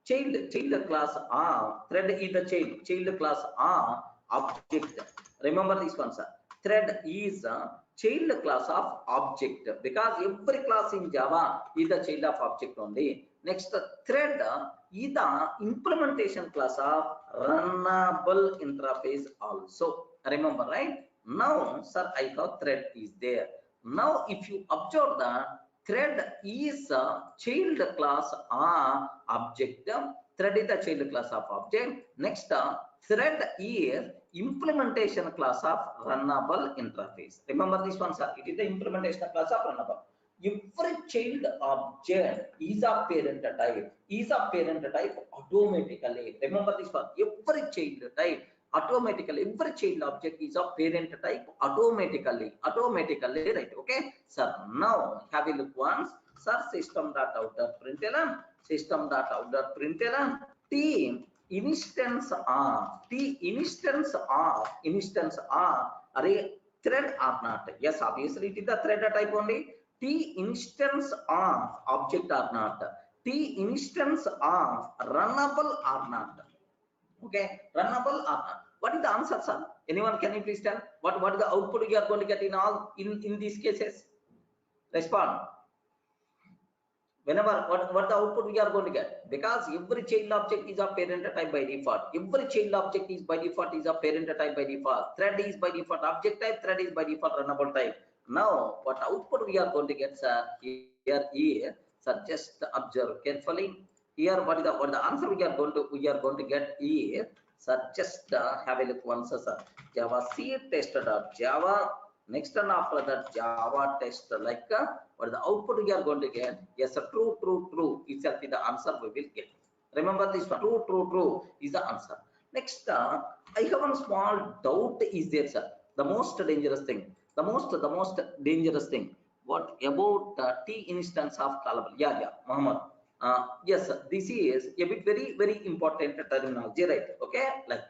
child class are thread is the child class are object. Remember this one, sir. Thread is a child class of object because every class in Java is the child of object only. Next, thread is the implementation class of runnable interface also. Remember, right? Now, sir, I thought thread is there. Now, if you observe the thread is a child class of object. Thread is the child class of object. Next, thread is implementation class of runnable interface. Remember this one, sir. It is the implementation class of runnable. Every child object is a parent type. Is a parent type automatically. Remember this one. Every child type automatically. Every child object is a parent type automatically. Automatically, right? Okay. Sir, now have a look once. Sir, system.out.println. System.out.println. T instance of array thread or not. Yes, obviously it is the thread type only. T instance of object or not. T instance of runnable or not. Okay, runnable or not. What is the answer, sir? Anyone can you please tell? What is the output you are going to get in all in these cases? Respond. Whenever what the output we are going to get, because every child object is a parent type by default. Every child object is by default is a parent type by default. Thread is by default object type. Thread is by default runnable type. Now what output we are going to get, sir? Here, sir, just observe carefully. Here what is the answer we are going to get here, sir? Just have a look once, sir. Java C test.java. Next and after that Java test like what is the output we are going to get? Yes, true, true, true. Itself is the answer we will get. Remember this one. True, true, true is the answer. Next, I have one small doubt is there, sir. The most dangerous thing. The most dangerous thing. What about T instance of callable? Yeah, Muhammad. Yes, sir. This is a bit very important terminology, right? Okay, like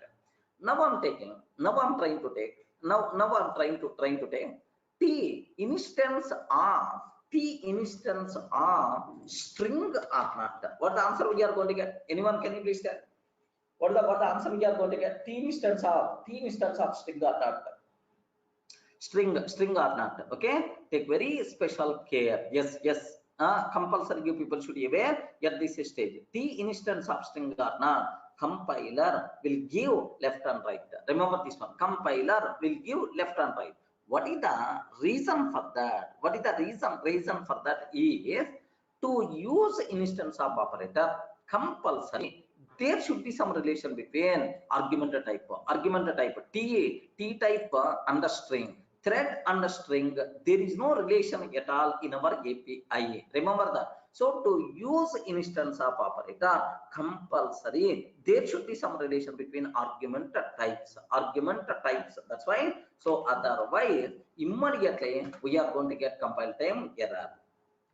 now I'm trying to take. Now I'm trying to take T instance of string or not. What the answer we are going to get? Anyone can you please tell? What the answer we are going to get? T instance of string or not. String or not. Okay, take very special care. Yes. Compulsory you people should be aware at this stage. T instance of string or not. Compiler will give left and right. Remember this one. Compiler will give left and right. What is the reason for that? What is the reason for that is to use instance of operator compulsory. There should be some relation between argument type T type and the string. Thread and string, there is no relation at all in our API. Remember that. So to use instance of operator compulsory, there should be some relation between argument types. That's why. So otherwise, immediately we are going to get compile time error.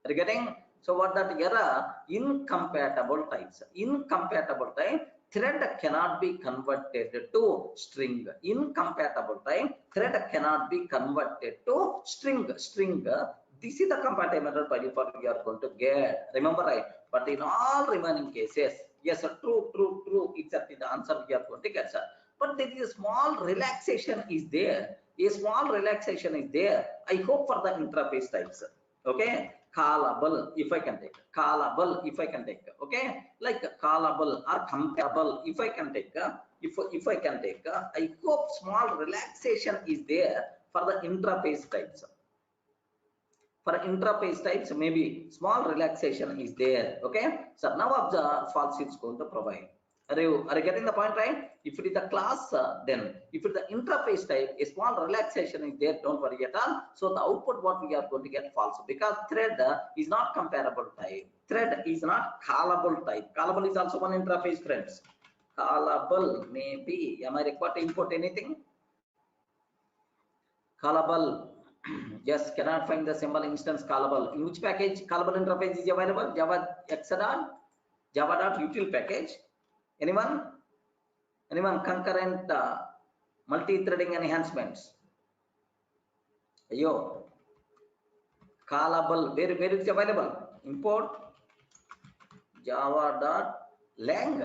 Are you getting? So what that error? Incompatible types. Incompatible type. Thread cannot be converted to string. Incompatible type. Thread cannot be converted to string. This is the compatible error by default we are going to get. Remember, right? But in all remaining cases, yes, sir, true. Exactly the answer we are going to get, sir. But there is a small relaxation is there. A small relaxation is there. I hope for the interface types. Okay. Callable if I can take, okay, like callable or compatible if I can take, if I can take, I hope small relaxation is there for the interface types. For interface types, maybe small relaxation is there. Okay, so now observe false it's going to provide. Are you getting the point, right? If it is the class, then if it is the interface type, a small relaxation is there. Don't worry at all. So the output what we are going to get false because thread is not comparable type. Thread is not callable type. Callable is also one interface, friends. Callable maybe. Am I required to import anything? Callable. Yes, cannot find the symbol instance callable. In which package callable interface is available? Java Xadon, Java.util package. Anyone concurrent multi-threading enhancements? Yo, callable where it is available? Import Java lang,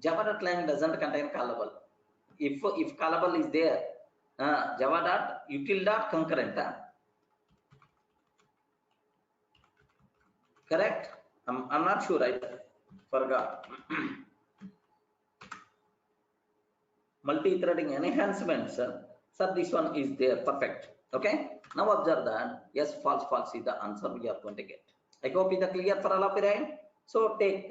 java.lang doesn't contain callable. If callable is there, java.util.concurrent, correct? I'm not sure, I forgot. Multi-threading enhancements, sir, this one is there, perfect. Okay, now observe that yes, false is the answer we are going to get. I hope it is clear for all of you, right? So take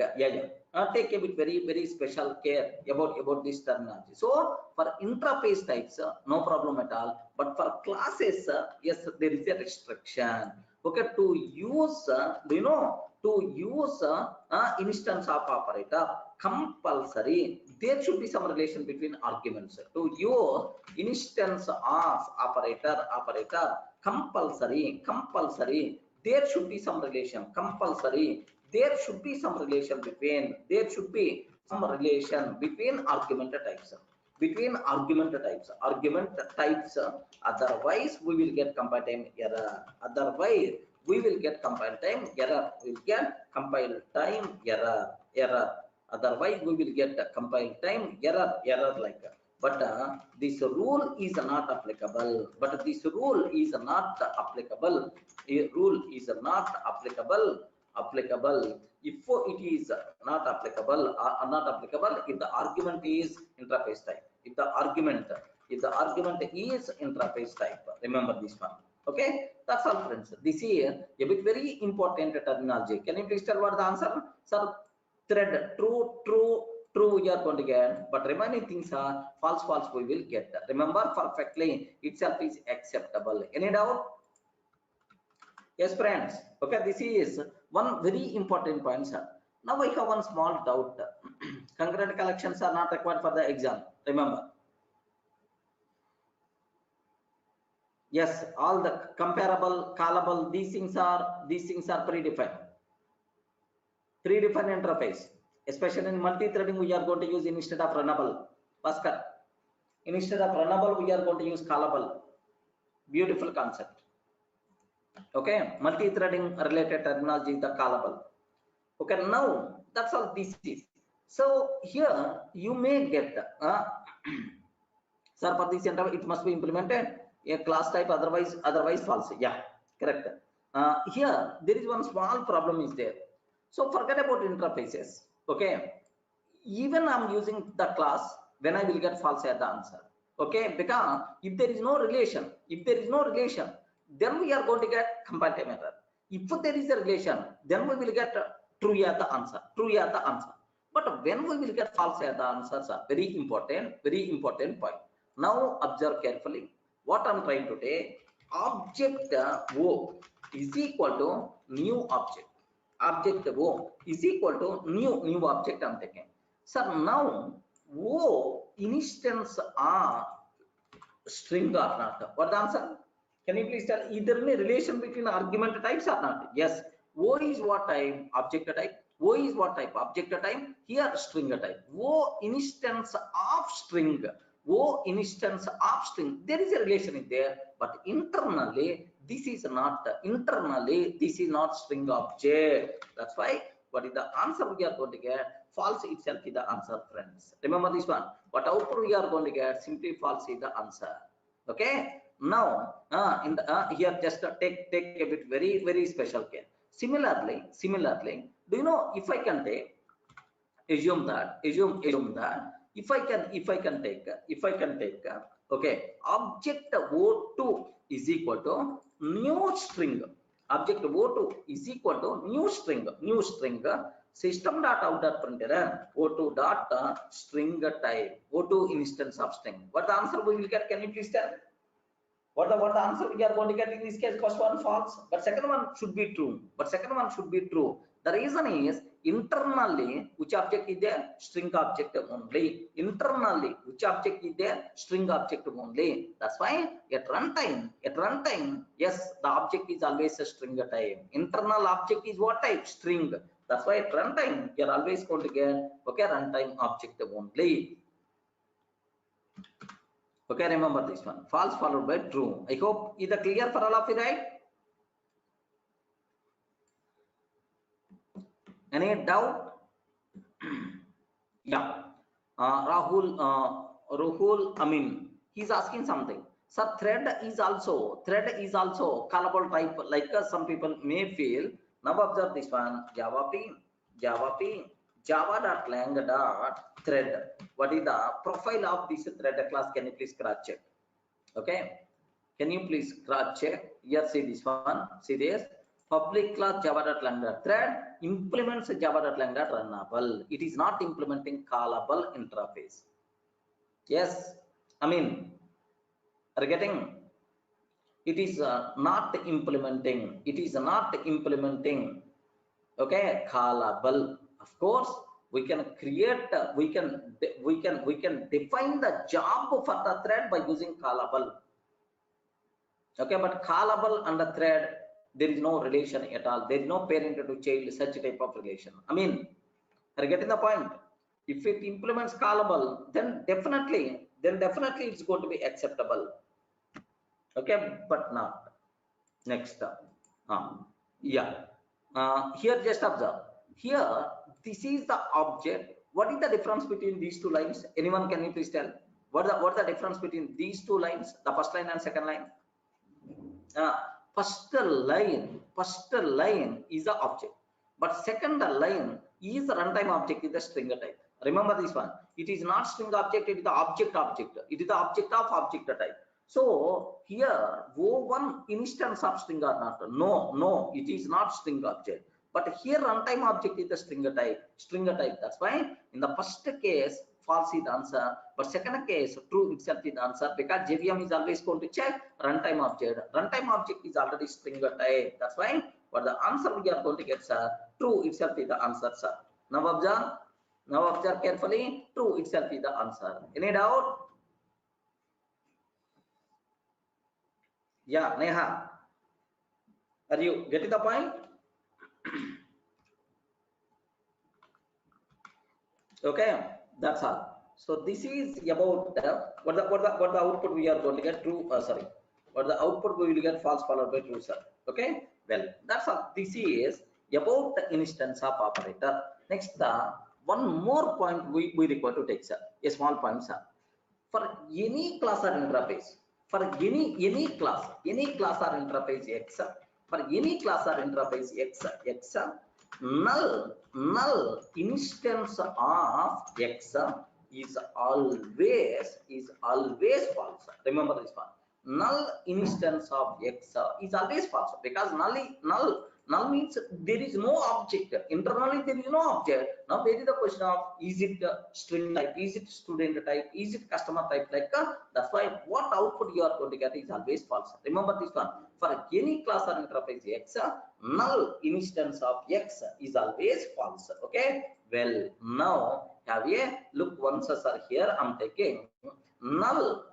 take a bit very special care about this terminology. So for interface types, no problem at all, but for classes, yes, there is a restriction. Okay, to use instance of operator compulsory, there should be some relation between arguments. To use instance of operator compulsory, there should be some relation. Compulsory, there should be some relation between argument types. Otherwise we will get compile time error. Otherwise we will get compile time error. Otherwise we will get compile time error like that. But this rule is not applicable. If it is not applicable, if the argument is interface type. If the argument is interface type, remember this one. Okay, that's all, friends. This is a bit very important terminology. Can you please tell what the answer? Sir, thread true we are going to get, but remaining things are false we will get. Remember, perfectly itself is acceptable. Any doubt? Yes, friends. Okay, this is one very important point, sir. Now I have one small doubt. Concurrent collections are not required for the exam. Remember. Yes, all the comparable, callable, these things are predefined. Predefined interface. Especially in multi-threading, we are going to use instead of runnable. Pascal. Instead of runnable, we are going to use callable. Beautiful concept. Okay, multi-threading related terminology is the callable. Okay, now that's all this is. So here you may get sir, for this interval it must be implemented a class type, otherwise false. Yeah, correct. Here there is one small problem is there. So forget about interfaces. Okay, even I'm using the class, when I will get false as the answer. Okay, because if there is no relation, then we are going to get compile time error. If there is a relation, then we will get true as the answer. But when we will get false as the answers are very important point. Now observe carefully what I'm trying to take. Object O is equal to new object. Object O is equal to new object I'm taking. So now O instance are string or not? What the answer? Can you please tell? Either any relation between argument types or not? Yes. O is what type? Object type. O is what type? Object type. Here string type. O instance of string. There is a relation in there, but internally this is not string object. That's why what is the answer we are going to get? False itself is the answer, friends. Remember this one. What output we are going to get? Simply false is the answer. Okay. Now here just take a bit very special care. Similarly, do you know, if I can take, assume that if I can take okay, object O2 is equal to new string. Object O2 is equal to new string. System.out.println O2 dot string type. O2 instance of string. What the answer we will get? Can you please tell? What the answer we are going to get in this case? First one false, but second one should be true. The reason is internally which object is there? String object only. Internally which object is there? String object only. That's why at runtime, yes, the object is always a string type. Internal object is what type? String. That's why at runtime you are always going to get okay runtime object only. Okay, remember this one. False followed by true. I hope is clear for all of you, right? Any doubt? Yeah, Rahul Amin, he's asking something. So thread is also callable type, like some people may feel. Now observe this one. Java.lang dot thread. What is the profile of this thread class? Can you please cross check? Okay, can you please cross check? Here, see this one. See this. Public class java.lang thread implements java.lang runnable. It is not implementing callable interface. Yes, I mean, are you getting? It is not implementing. It is not implementing. Okay, callable. Of course, we can create. We can define the job for the thread by using callable. Okay, but callable and the thread, there is no relation at all. There is no parent to child, such type of relation. I mean, are you getting the point? If it implements callable, then definitely it's going to be acceptable. Okay, but not. Next, yeah, here just observe. Here, this is the object. What is the difference between these two lines? Anyone, can you please tell? What is the difference between these two lines, the first line and second line? First line is the object, but second line is the runtime object, is the string type. Remember this one. It is not string object, it is the object. It is the object of object type. So here, one instance of string or not? No, it is not string object. But here runtime object is the string type. That's why in the first case false is the answer, but second case true itself is the answer, because JVM is always going to check runtime object. Runtime object is already string type. That's why what the answer we are going to get, sir, true itself is the answer, sir. Now observe carefully. True itself is the answer. Any doubt? Yeah, Neha, are you getting the point? Okay, that's all. So this is about what the output we are going to get. True, sorry, what the output we will get, false followed by true, sir. Okay, well, that's all. This is about the instance of operator. Next, one more point we require to take, sir, a small point, sir. For any class or interface, for any class or interface x, for any class or interface x, null instance of x is always false. Remember this one. Null instance of x is always false, because null means there is no object. Internally there is no object. Now there is the question of, is it string type, is it student type, is it customer type, like that's why what output you are going to get is always false. Remember this one. For any class or interface x, null instance of x is always false. Okay, well, now have a look once, sir. Here I'm taking null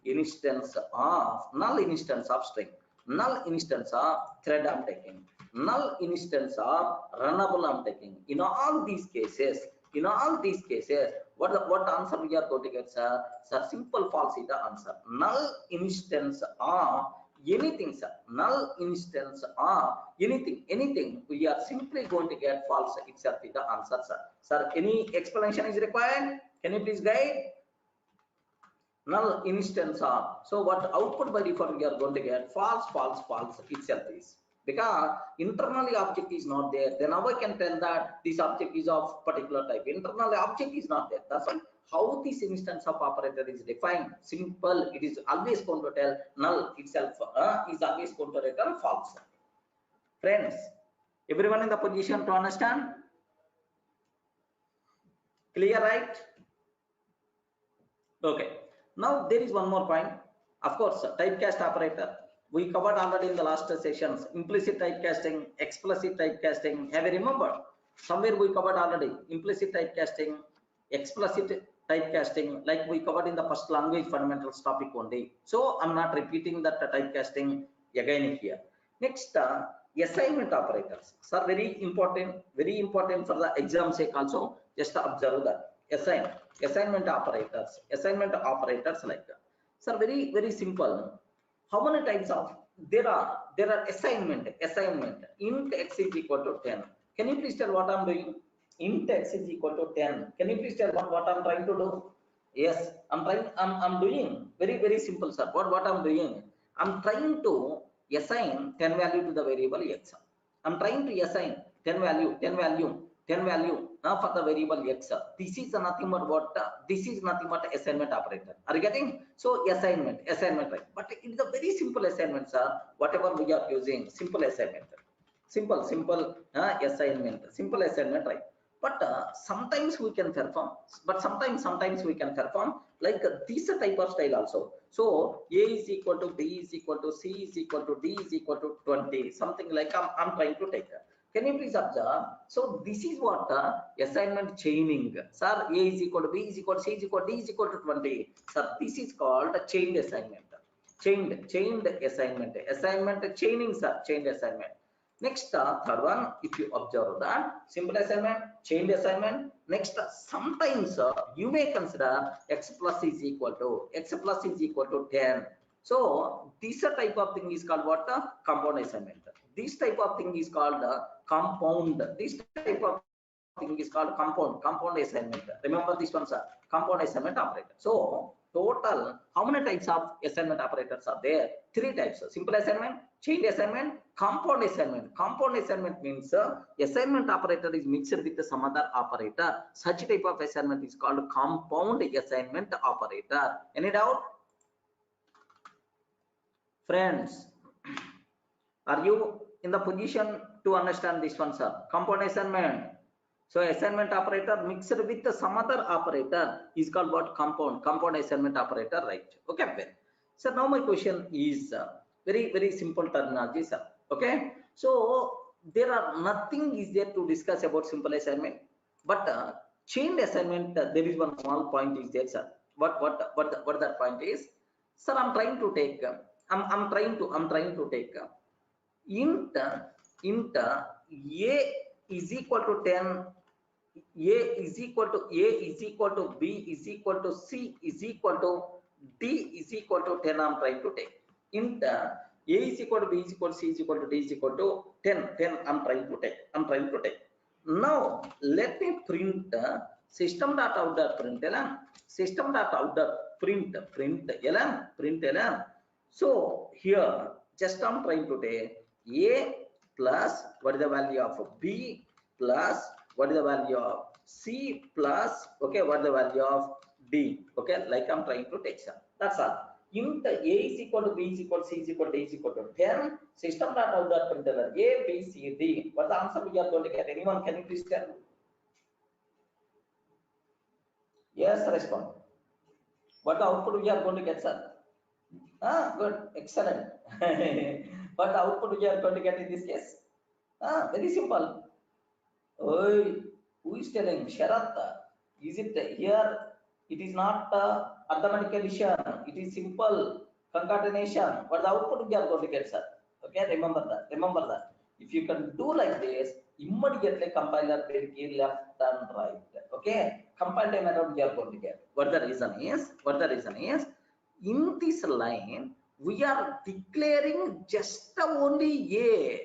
instance of string, null instance of thread I'm taking, null instance of runnable I'm taking. In all these cases, what answer we are going to get, sir? Sir, simple false is the answer. Null instance of anything, sir. Null instance of anything, we are simply going to get false itself is the answer, sir. Sir, any explanation is required? Can you please guide? Null instance of, so what output by default we are going to get? False itself is, because internally object is not there. Then now I can tell that this object is of particular type. Internally object is not there. That's why how this instance of operator is defined, simple. It is always going to tell null itself is always going to return false. Friends, everyone in the position to understand? Clear, right? Okay, now there is one more point. Of course, typecast operator we covered already in the last sessions. Implicit typecasting, explicit typecasting. Have you remembered? Somewhere we covered already implicit typecasting, explicit typecasting, like we covered in the first language fundamentals topic only. So I'm not repeating that typecasting again here. Next, assignment operators. Sir, very important for the exam sake also. Just observe that. Assignment operators like that. Sir, very simple. How many types of there are assignment int x is equal to 10. Can you please tell what I'm doing? int x is equal to 10. Can you please tell what I'm trying to do? Yes, I'm doing very simple, sir. What I'm doing, I'm trying to assign 10 value to the variable x. I'm trying to assign 10 value, 10 value, 10 value now for the variable x. This is nothing but what, this is nothing but assignment operator. Are you getting? So assignment, right? But it's a very simple assignment, sir. Whatever we are using, simple assignment, simple assignment, simple assignment, right? But sometimes we can perform, but sometimes we can perform like this type of style also. So a is equal to b is equal to c is equal to d is equal to 20, something like I'm trying to take. Can you please observe? So this is what assignment chaining, sir. A is equal to b is equal to c is equal to d is equal to 20, sir. This is called chained assignment. Chained assignment chaining, sir. Chained assignment. Next, third one, if you observe that simple assignment, chained assignment. Next, sometimes you may consider x plus is equal to 10. So this type of thing is called what? Compound assignment. This type of thing is called compound. This type of thing is called compound assignment. Remember this one, sir. Compound assignment operator. So total, how many types of assignment operators are there? 3 types. Simple assignment, chained assignment, compound assignment. Compound assignment means assignment operator is mixed with some other operator. Such type of assignment is called compound assignment operator. Any doubt? Friends, are you in the position to understand this one, sir? Compound assignment. So assignment operator mixed with some other operator is called what? Compound assignment operator, right? Okay, well. So now my question is very simple terminology, sir. Okay, so there are nothing is there to discuss about simple assignment, but chained assignment, there is one small point is there, sir. What that point is, sir? I'm trying to take I'm trying to take int a is equal to 10, a is equal to b is equal to c is equal to d is equal to 10. I'm trying to take int a is equal to b is equal to c is equal to d is equal to 10. I'm trying to take. Now let me print system.out.println, system.out.println. So here just I'm trying to take a plus what is the value of b plus what is the value of c plus okay what is the value of d, okay, like I'm trying to take some. That's all. Int a is equal to b is equal to c is equal to d is equal to 10. System.out.println a b c d. What the answer we are going to get? Anyone can you please tell? Yes, respond. What the output we are going to get, sir? Good, excellent. What the output we are going to get in this case? Very simple. Oh, who is telling? Sharat. Is it here? It is not arithmetic addition. It is simple concatenation. What the output we are going to get, sir? Okay, remember that. If you can do like this, immediately compiler will give left and right. Okay, compile time error we are going to get. What the reason is? In this line, we are declaring just only A.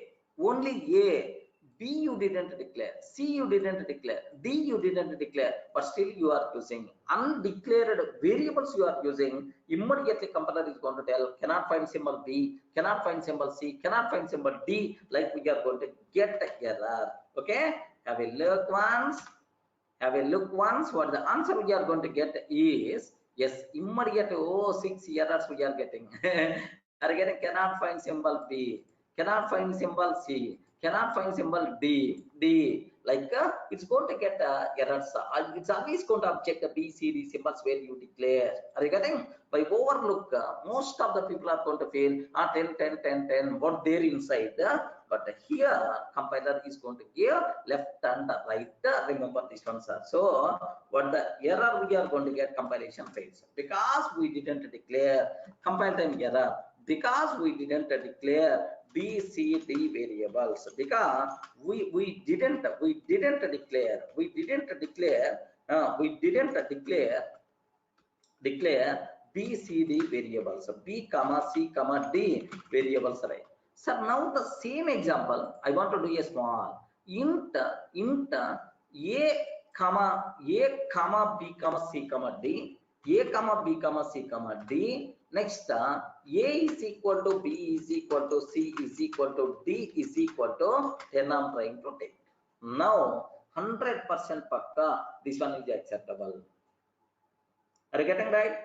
B you didn't declare, C you didn't declare, D you didn't declare, but still you are using undeclared variables. You are using, immediately compiler is going to tell cannot find symbol B, cannot find symbol C, cannot find symbol D, like we are going to get error. Okay, have a look once. What the answer we are going to get is yes, immediate 6 errors we are getting. Are getting cannot find symbol B, cannot find symbol C, cannot find symbol D. Like it's going to get errors. It's always going to object the B, C, D symbols where you declare. Are you getting? By overlook, most of the people are going to fail 10, what there inside. But here compiler is going to give left and right. Remember this one, sir. So what the error we are going to get? Compilation fails because we didn't declare. Compile time error because we didn't declare B, C, D variables, because we didn't declare B, C, D variables, B, C, D variables, right? So now the same example, I want to do a small int a comma b comma c comma d, a comma b comma c comma d. Next a is equal to b is equal to c is equal to d is equal to, then I'm trying to take. Now 100% pakka, this one is acceptable. Are you getting right?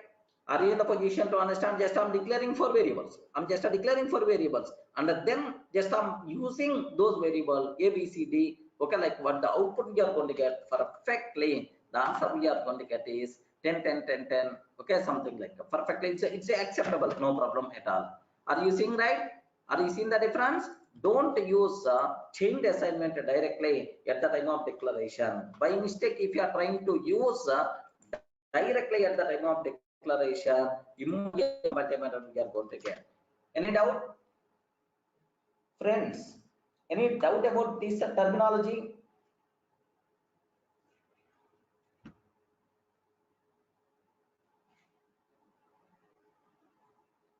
Are you in the position to understand? Just I'm declaring for variables. I'm just declaring for variables, and then just I'm using those variable a, b, c, d. Okay, like what the output we are going to get perfectly. The answer we are going to get is 10, 10, 10, 10. Okay, something like that. Perfectly. It's acceptable. No problem at all. Are you seeing right? Are you seeing the difference? Don't use chained assignment directly at the time of declaration. By mistake, if you are trying to use directly at the time of declaration, immediately multimeter we are going to get. Any doubt, friends? Any doubt about this terminology?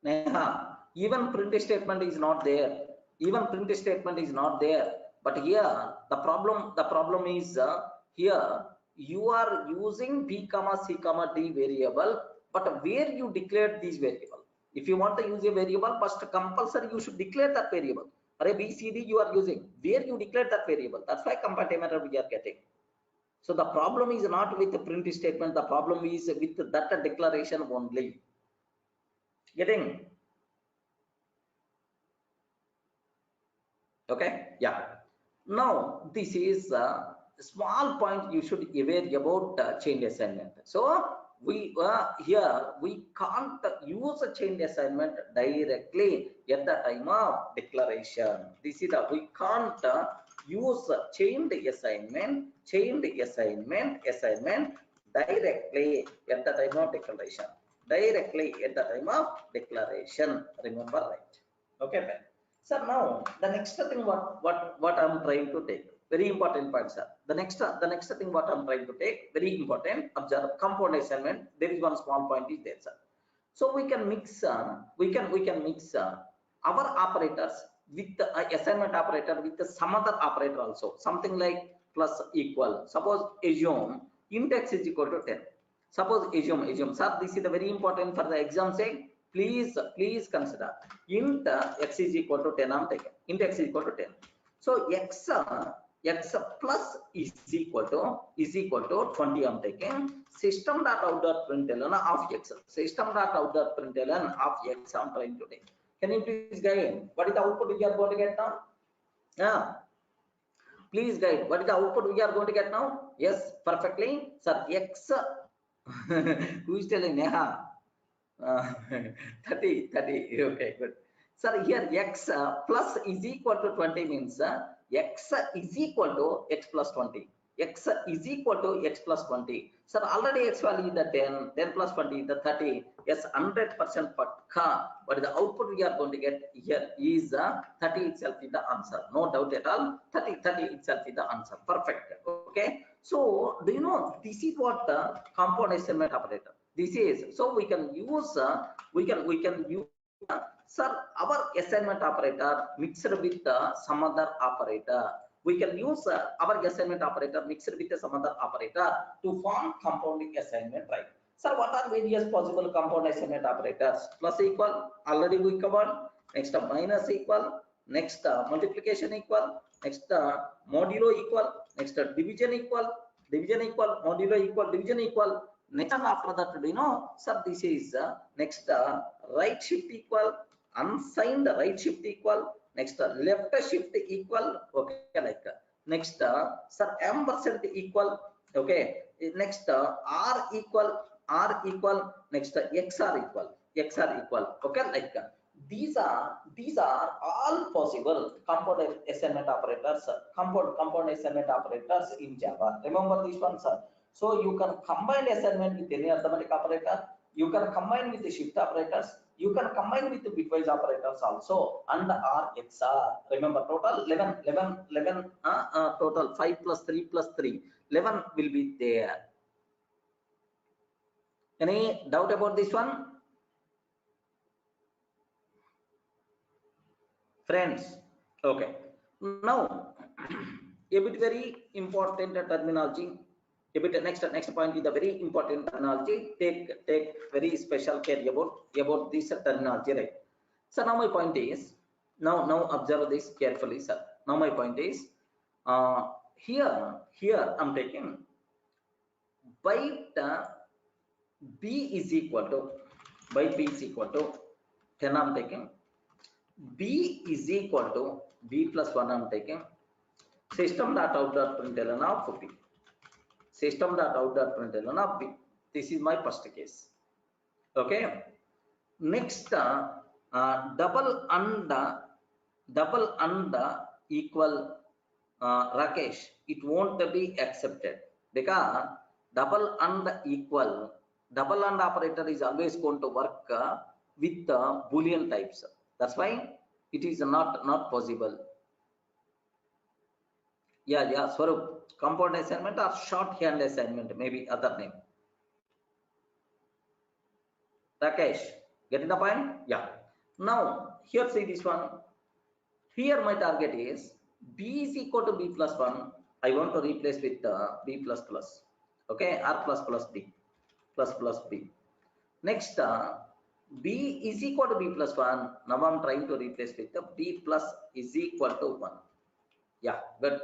Neha, even print statement is not there. Even print statement is not there. But here the problem is here you are using b comma c comma d variable, but where you declared these variable. If you want to use a variable, first compulsory you should declare that variable. Or a b, c, d you are using, where you declare that variable. That's why compatibility we are getting. So the problem is not with the print statement. The problem is with that declaration only. Getting? Okay, yeah. Now this is a small point you should be aware about chain assignment. So we here we can't use a chain assignment directly at the time of declaration. This is the we can't use chained assignment directly at the time of declaration. Directly at the time of declaration. Remember, right? Okay, Ben. Sir, now the next thing what I'm trying to take, very important point, sir. The next thing what I'm trying to take, very important. Observe compound assignment. There is one small point is there, sir. So we can mix our operators with the assignment operator with some other operator also. Something like plus equal. Suppose assume index is equal to 10. Suppose assume, sir. This is the very important for the exam sake. Please consider int x is equal to 10. I'm taking int x is equal to 10. So x plus is equal to 20. I'm taking system.out.println of x. System.out.println of x. I'm trying to take. Can you please guide what is the output we are going to get now? Yeah. Please guide what is the output we are going to get now? Yes, perfectly, sir. X. Who is telling Neha? 30. Okay, good. Sir, here x plus is equal to 20 means x is equal to x plus 20. X is equal to x plus 20. Sir, already x value is the 10 plus 20 the 30. Yes, 100% pakka. But the output we are going to get here is 30 itself is the answer. No doubt at all. 30 itself is the answer. Perfect. Okay. So do you know this is what the compound assignment operator. This is, so we can use we can use sir our assignment operator mixed with some other operator. We can use our assignment operator mixed with some other operator to form compounding assignment, right? Sir, what are various possible compound assignment operators? Plus equal, already we covered. Next minus equal. Next multiplication equal. Next modulo equal. Next division equal. Modulo equal. Division equal. Next after that, you know, sir, this is next right shift equal, unsigned right shift equal, next left shift equal. Okay, like next sir ampersand equal. Okay, next r equal, next xr equal. Okay, like these are all possible compound assignment operators, compound assignment operators in Java. Remember this one, sir. So you can combine assignment with any arithmetic operator. You can combine with the shift operators. You can combine with the bitwise operators also, and RXR. Remember total 11 total 5 plus 3 plus 3 11 will be there. Any doubt about this one, friends? Okay, now A bit very important terminology. A bit next point is the very important terminology. Take very special care about this terminology, right? So now my point is, now observe this carefully, sir. Now my point is, here I'm taking byte b is equal to, byte b is equal to 10. I'm taking b is equal to b plus 1. I'm taking system.out.println of b. System.out.println of b. This is my first case. Okay. Next, double and equal Rakesh. It won't be accepted because double and operator is always going to work with Boolean types. That's why it is not possible. Yeah, Swarup, compound assignment or shorthand assignment, maybe other name. Rakesh, getting the point? Yeah. Now here see this one. Here my target is b is equal to b plus 1. I want to replace with b plus plus. Okay, r plus b plus b. Next, b is equal to b plus 1. Now I'm trying to replace with the b plus is equal to 1. Yeah, good.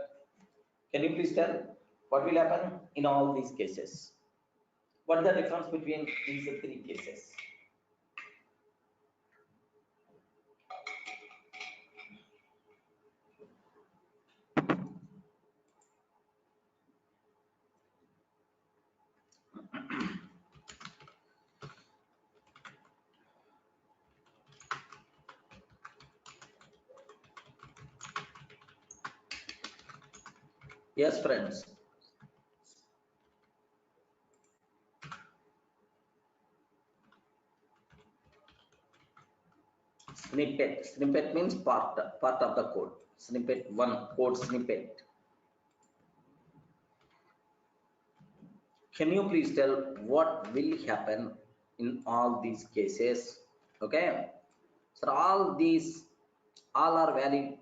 Can you please tell what will happen in all these cases? What is the difference between these three cases? Yes, friends. Snippet means part of the code. Snippet 1, code snippet. Can you please tell what will happen in all these cases? Okay, so all are valid.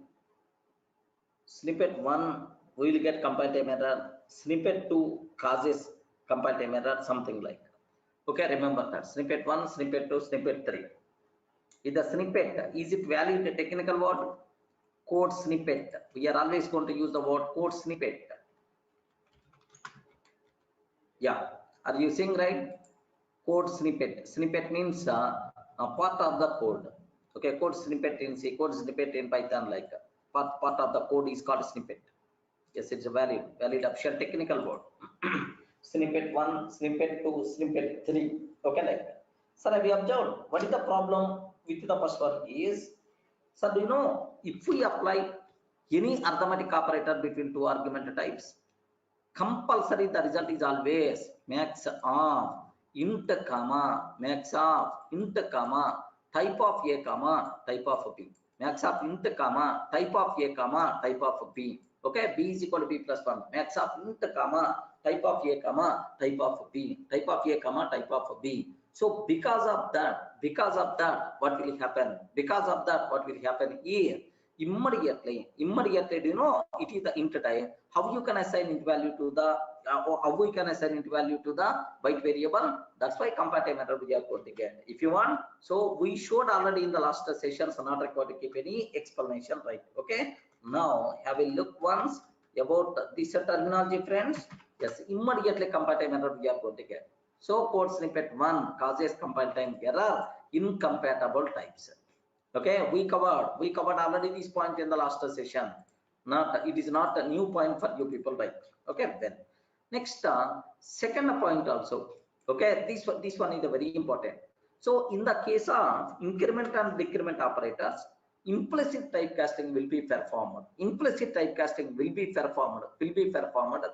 Snippet 1 will get compile time error. Snippet 2 causes compile time error, something like. Okay, remember that. Snippet 1, snippet 2, snippet 3. Is the snippet, is it valid a technical word? Code snippet. We are always going to use the word code snippet. Yeah, are you seeing right? Code snippet. Snippet means a part of the code. Okay, code snippet in C, code snippet in Python, like part of the code is called snippet. Yes, it's a valid official technical word. Snippet 1, snippet 2, snippet 3. Okay, like that. Sir, have you observed what is the problem with the first one is, sir, do you know, if we apply any arithmetic operator between two argument types, compulsory the result is always max of int comma max of int comma type of a comma type of b, max of int comma type of a comma type of b. Okay, b is equal to b plus 1, max of int comma type of a comma type of b, type of a comma type of b. So because of that what will happen? Because of that what will happen here? Immediately, do you know, it is the int type. How you can assign int value to the how we can assign int value to the byte variable? That's why compile time error we are going to get. If you want, so we showed already in the last session, so not required to keep any explanation, right? Okay, now have a look once about this terminology, friends. Yes, immediately compile time error we are going to get. So code snippet 1 causes compile time error, incompatible types. Okay, we covered already this point in the last session. It is not a new point for you people, right? Okay, then next second point also. Okay, this one is very important. So in the case of increment and decrement operators, implicit typecasting will be performed.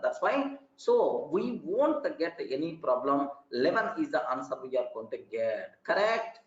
That's why. So we won't get any problem. 11 is the answer we are going to get. Correct?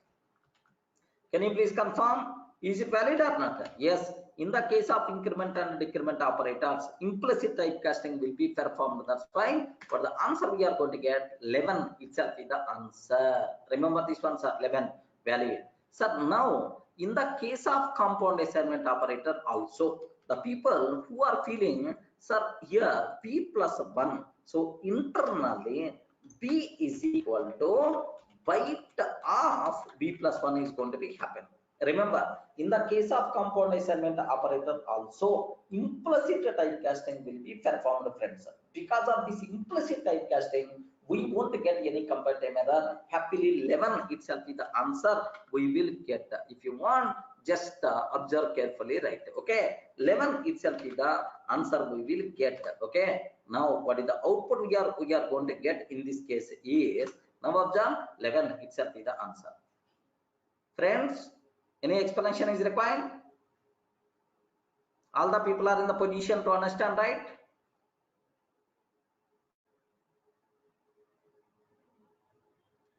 Can you please confirm? Is it valid or not? Yes. In the case of increment and decrement operators, implicit typecasting will be performed. That's why for the answer we are going to get 11 itself is the answer. Remember this one, sir, 11 valid. Sir, now in the case of compound assignment operator also, the people who are feeling Sir, here b plus 1. So internally b is equal to byte of b plus 1 is going to be happen. Remember, in the case of compound assignment operator also, implicit typecasting will be performed, friends. Because of this implicit typecasting, we won't get any compile time error. Happily 11 itself is the answer we will get. If you want, just observe carefully, right? Okay, 11 itself is the answer we will get. Okay, now what is the output we are going to get in this case is, now observe, 11 itself is the answer. Friends, any explanation is required? All the people are in the position to understand, right?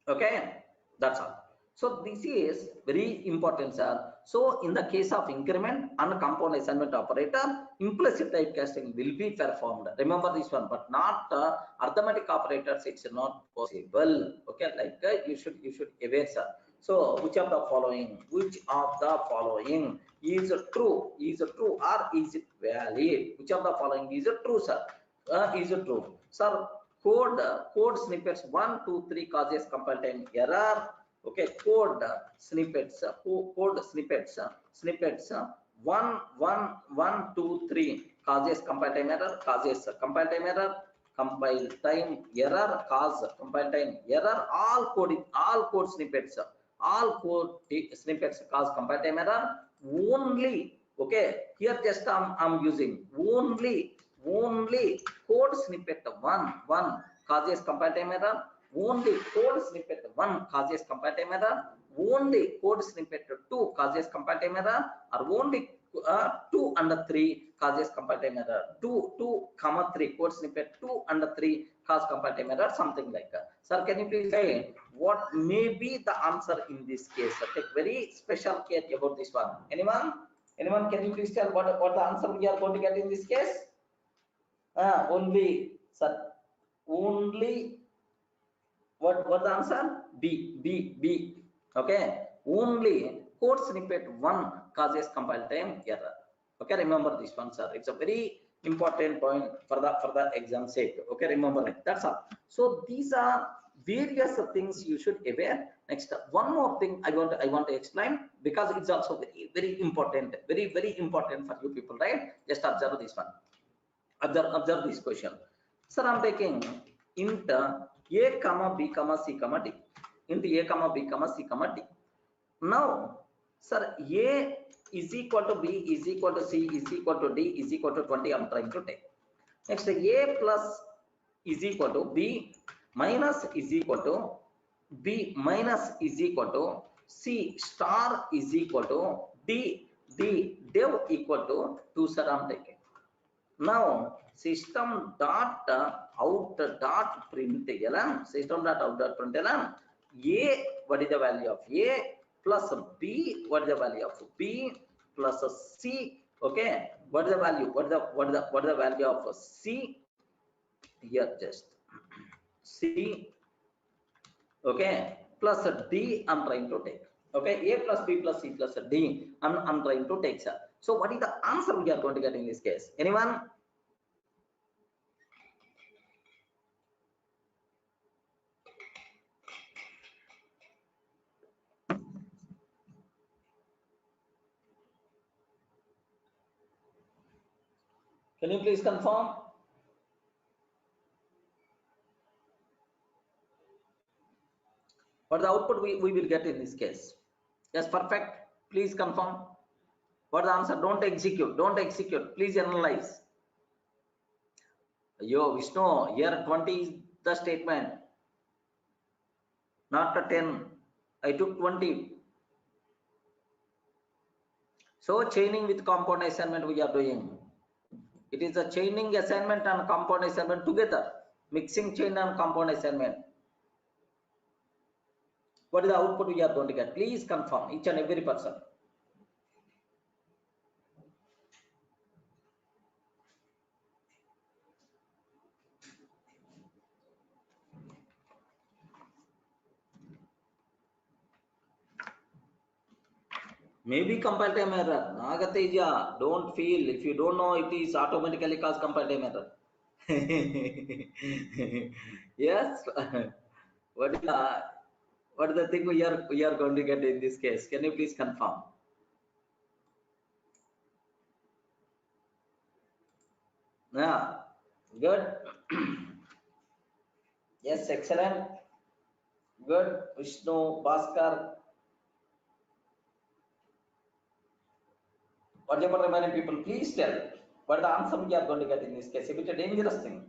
Okay, that's all. So this is very important, sir. So in the case of increment and compound assignment operator, implicit typecasting will be performed. Remember this one, but not arithmetic operators. It's not possible. Okay, like you should aware, sir. So which of the following? Which of the following is true? Is true or is it valid? Which of the following is true, sir? Is true, sir? Code snippets 1, 2, 3 causes compile time error. Okay, code snippets 1, 2, 3 causes compile time error, causes compile time error, compile time error, cause compile time error. All code snippets cause compile time error. Only, okay, here just I'm using only code snippet 1 causes compile time error. Only code snippet 1 causes compile time error. Only code snippet 2 causes compile time error, or only 2 and 3 causes compile time error. 2, 3 code snippet 2 and 3 cause compile time error, something like that. Sir, can you please say what may be the answer in this case? Take very special care about this one. Anyone? Can you please tell what the answer we are going to get in this case? Only, sir, only what the answer? B. Okay, only code snippet 1 causes compile time error. Okay, remember this one, sir. It's a very important point for the exam sake. Okay, remember it. That's all. So these are various things you should aware. Next, one more thing I want to explain, because it's also very important, very important for you people, right? Just observe this one. Observe this question. Sir, I'm taking int a comma b comma c comma d. Int a comma b comma c comma d. Now, sir, a is equal to b is equal to c is equal to d is equal to 20. I'm trying to take. Next, a plus is equal to b minus is equal to b minus is equal to c star is equal to d dev equal to 2, sir, I'm taking. Now system dot out dot println, system dot out dot println, a, what is the value of a, plus b, what is the value of b, plus c, okay, what is the value, what is the value of c here, just c, okay, plus d I'm trying to take. Okay, a plus b plus c plus d I'm trying to take, sir. So what is the answer we are going to get in this case? Anyone? Can you please confirm? What the output we will get in this case? Yes, perfect. Please confirm. What the answer? Don't execute. Please analyze. Yo, Vishnu, here 20 is the statement, not the 10. I took 20. So chaining with compound assignment we are doing. It is a chaining assignment and compound assignment together. Mixing chain and compound assignment. What is the output we are going to get? Please confirm, each and every person. Maybe compile time error. Nagateja, don't feel if you don't know it is automatically cause compile time error. Yes. What is the thing we are going to get in this case? Can you please confirm? Yeah, good. Yes, excellent. Good. Vishnu, Bhaskar. Whatever remaining people, please tell what the answer we are going to get in this case. If it's a dangerous thing.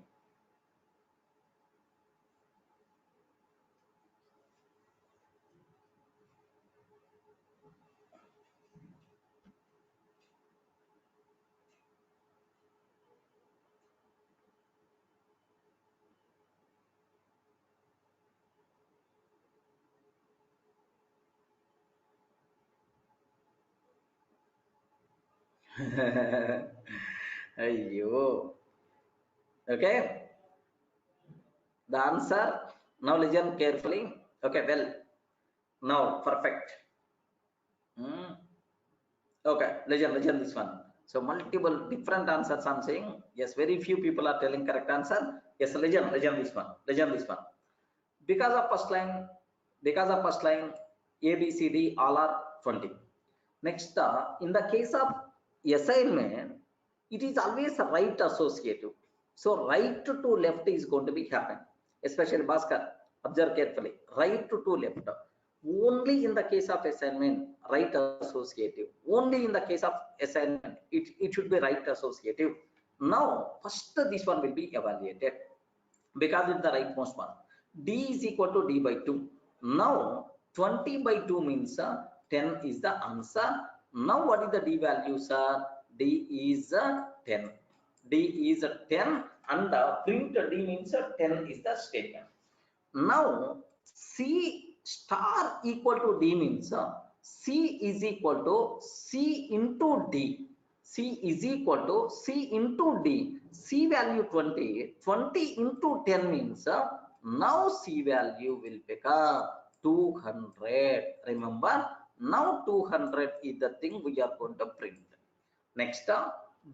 Ayyo. Okay. The answer. Now listen carefully. Okay. Well. Now perfect. Okay. Listen this one. So multiple different answers I'm saying. Yes. Very few people are telling correct answer. Yes. Listen this one. Listen this one. Because of first line, A, B, C, D all are 20. Next, in the case of assignment, it is always right associative. So right to left is going to be happen. Especially Bhaskar, observe carefully. Right to left. Only in the case of assignment, right associative. Only in the case of assignment, it should be right associative. Now, first this one will be evaluated because it's the rightmost one. D is equal to D by 2. Now 20 by 2 means 10 is the answer. Now what is the D value, sir? D is 10. D is 10 and print D means 10 is the statement. Now C star equal to D means C is equal to C into D. C is equal to C into D. C value 20. 20 into 10 means now C value will become 200. Remember, now 200 is the thing we are going to print. Next,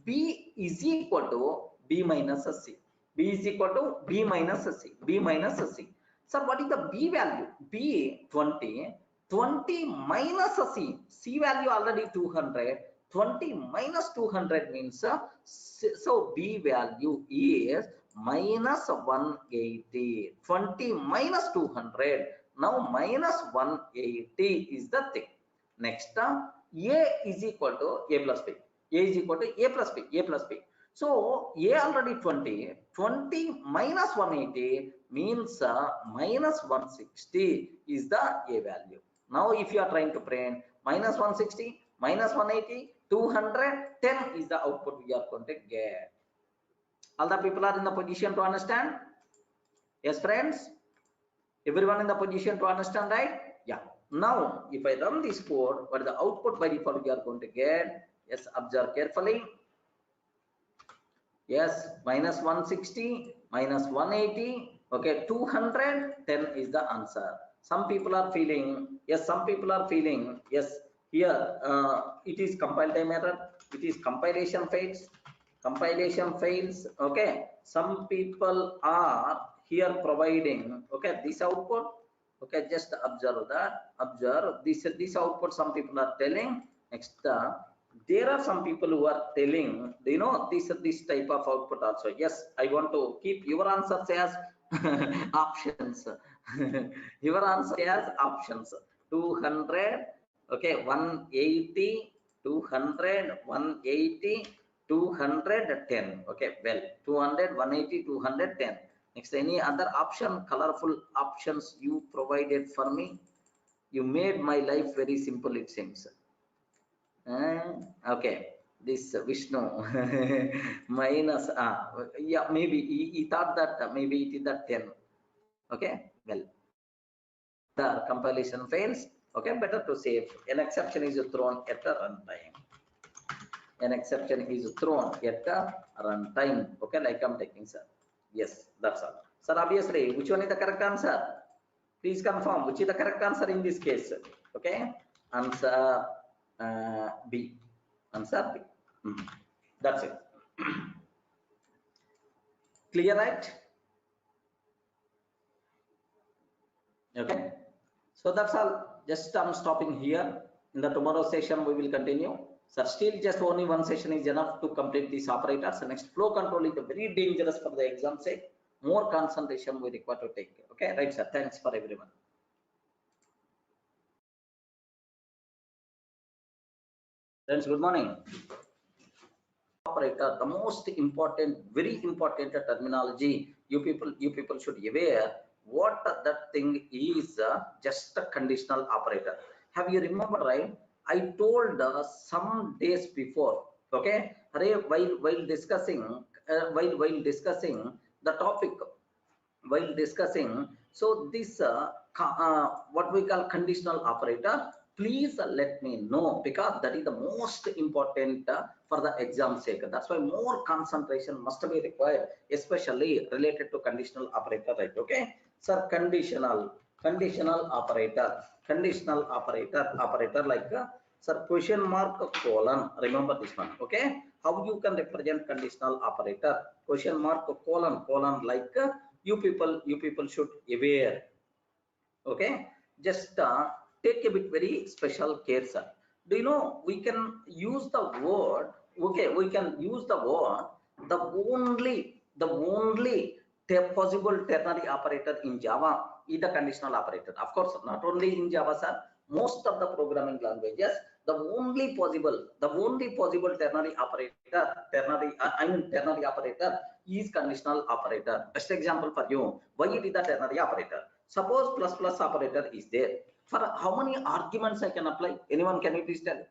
B is equal to B minus C. B is equal to B minus C. B minus C. So what is the B value? B 20. 20 minus C. C value already 200. 20 minus 200 means so B value is minus 180. 20 minus 200. Now minus 180 is the thing. Next, A is equal to A plus B. A is equal to A plus B. A plus B. So A already 20. 20 minus 180 means minus 160 is the A value. Now if you are trying to print minus 160, minus 180, 200, 10 is the output we are going to get. All the people are in the position to understand? Yes, friends? Everyone in the position to understand, right? Yeah. Now, if I run this code, what is the output by default we are going to get? Yes, observe carefully. Yes, minus 160, minus 180. Okay, 210 is the answer. Some people are feeling, yes, some people are feeling, yes, here it is compile time error, it is compilation fails. Okay, some people are here providing, okay, this output. Okay, just observe that. Observe this output. Some people are telling. Next, there are some people who are telling, you know, this type of output also. Yes, I want to keep your answers as options. Your answer as options. 200. Okay, 180, 200, 180, 210. Okay, well, 200, 180, 210. Next, any other option, colorful options you provided for me? You made my life very simple, it seems. Okay, this Vishnu minus, yeah, maybe he thought that maybe it is that 10. Okay, well, the compilation fails. Okay, better to save. An exception is thrown at the runtime. An exception is thrown at the runtime. Okay, like I'm taking, sir. Yes, that's all. Sir, obviously, which one is the correct answer? Please confirm which is the correct answer in this case. Okay, answer B. Answer B. That's it. Clear, right? Okay. So that's all. Just I'm stopping here. In the tomorrow session, we will continue. So still just only one session is enough to complete these operators. The next flow control is very dangerous for the exam sake. More concentration we require to take. Okay, right, sir. Thanks for everyone. Friends, good morning. Operator, the most important, very important terminology you people should be aware what that thing is. Just a conditional operator. Have you remember, right? I told some days before. Okay, while discussing while discussing the topic, while discussing, so this what we call conditional operator, please let me know, because that is the most important for the exam sake. That's why more concentration must be required, especially related to conditional operator, right? Okay, sir, conditional operator, operator like sir, question mark colon, remember this one. Okay, how you can represent conditional operator? Question mark colon like you people should aware. Okay, just take a bit very special care, sir. Do you know we can use the word? Okay, we can use the word the only possible ternary operator in Java is the conditional operator. Of course, not only in Java, sir. Most of the programming languages, the only possible ternary operator, ternary operator is conditional operator. Best example for you. Why it is the ternary operator? Suppose plus operator is there. For how many arguments I can apply? Anyone, can you please tell?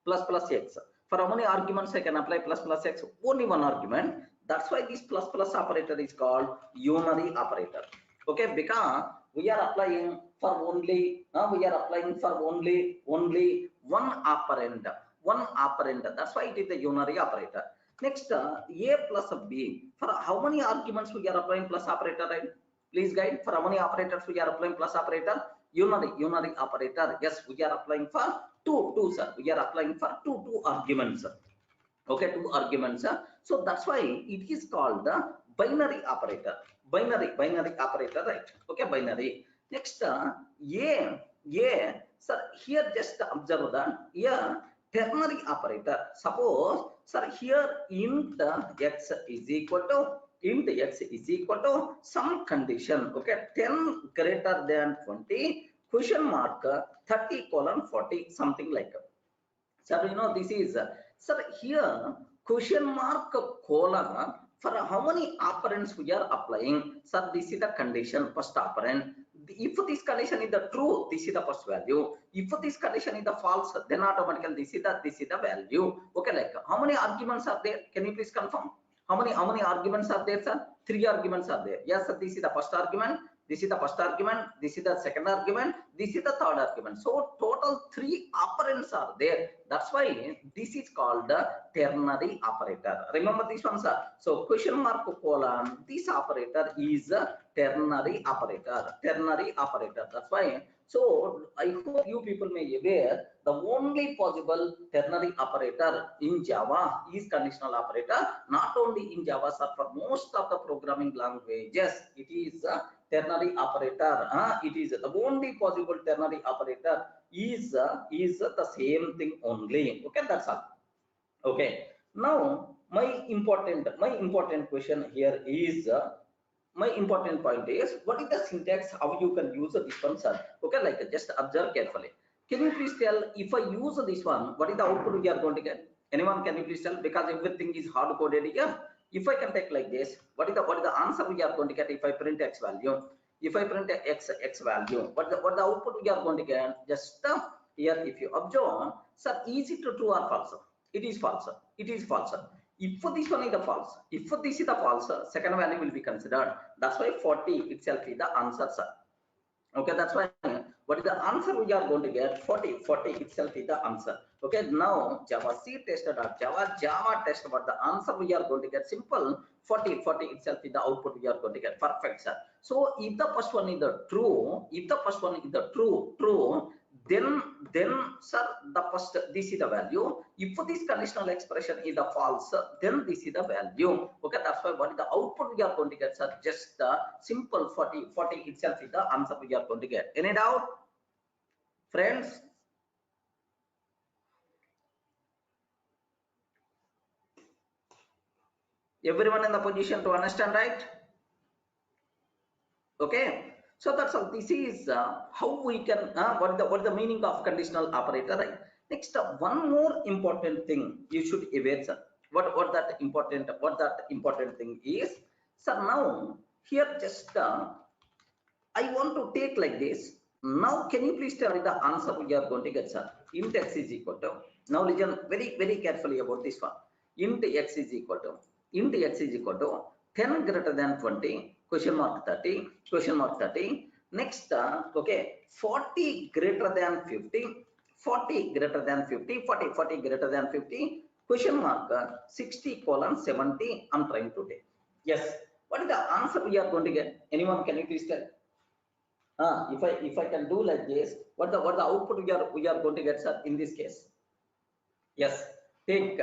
plus x. For how many arguments I can apply plus x? Only one argument. That's why this plus operator is called unary operator. Okay, because we are applying for only only one operand. That's why it is the unary operator. Next, a plus b. For how many arguments we are applying plus operator, right? Please guide. For how many operators we are applying plus operator? Unary operator. Yes, we are applying for two, sir. We are applying for two arguments. Okay, two arguments. So that's why it is called the binary operator. Binary operator, right? Okay, binary. Next, sir, here just observe that here ternary operator. Suppose, sir, here int x is equal to some condition. Okay, 10 greater than 20, question mark 30 colon 40, something like that. So you know this is sir, here question mark colon, for how many operands we are applying? Sir, this is the condition, first operand. If this condition is the true, this is the first value. If this condition is the false, then automatically this is the value. Okay, like how many arguments are there? Can you please confirm? How many arguments are there, sir? 3 arguments are there. Yes, sir, this is the first argument. This is the first argument, this is the second argument, this is the third argument. So total 3 operands are there. That's why this is called the ternary operator. Remember this one, sir. So question mark colon, this operator is a ternary operator. That's why. So I hope you people may be aware the only possible ternary operator in Java is conditional operator. Not only in Java, sir, for most of the programming languages, it is ternary operator. It is the only possible ternary operator is the same thing only. Okay, that's all. Okay, now my important question here is my important point is what is the syntax, how you can use this one, sir? Okay, like just observe carefully. Can you please tell, if I use this one, what is the output we are going to get? Anyone, can you please tell? Because everything is hard coded here. If I can take like this, what is the answer we are going to get if I print x value? If I print x value, what the output we are going to get? Just here, if you observe, sir, is it true or false? It is false. It is false. If this one is the false, if this is the false, second value will be considered. That's why 40 itself is the answer, sir. Okay, that's why what is the answer we are going to get? 40 itself is the answer. Okay, now Java C Java test, what the answer we are going to get? Simple, 40 itself is the output we are going to get. Perfect, sir. So if the first one is the true, then then sir the first this is the value. If this conditional expression is the false, then this is the value. Okay, that's why what is the output we are going to get, sir? Just the simple 40 itself is the answer we are going to get. Any doubt, friends? Everyone in the position to understand, right? Okay, so that's all. This is how we can what is the meaning of conditional operator, right? Next, one more important thing you should aware, sir. What that important thing is, sir. Now here just I want to take like this. Now can you please tell me the answer we are going to get, sir? Int x is equal to, now listen very carefully about this one. Int x is equal to 10 greater than 20 question mark 30 question mark 30. Next okay, 40 greater than 50 40 greater than 50 40 greater than 50 question mark 60 colon 70. I'm trying to take. Yes, what is the answer we are going to get? Anyone, can you please tell? If I can do like this, what the output we are going to get, sir, in this case? Yes, take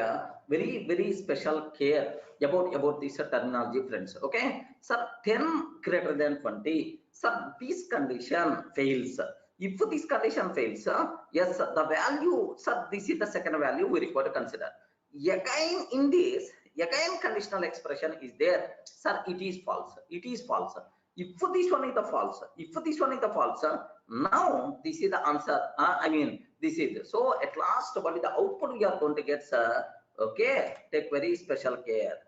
very special care about this terminology, friends. Okay, sir, 10 greater than 20, sir, this condition fails. If this condition fails, yes, the value, sir, this is the second value we require to consider. Again, in this, again conditional expression is there, sir, it is false. It is false. If this one is the false, now this is the answer. I mean, this is so. At last, what is the output we are going to get, sir? Okay, take very special care.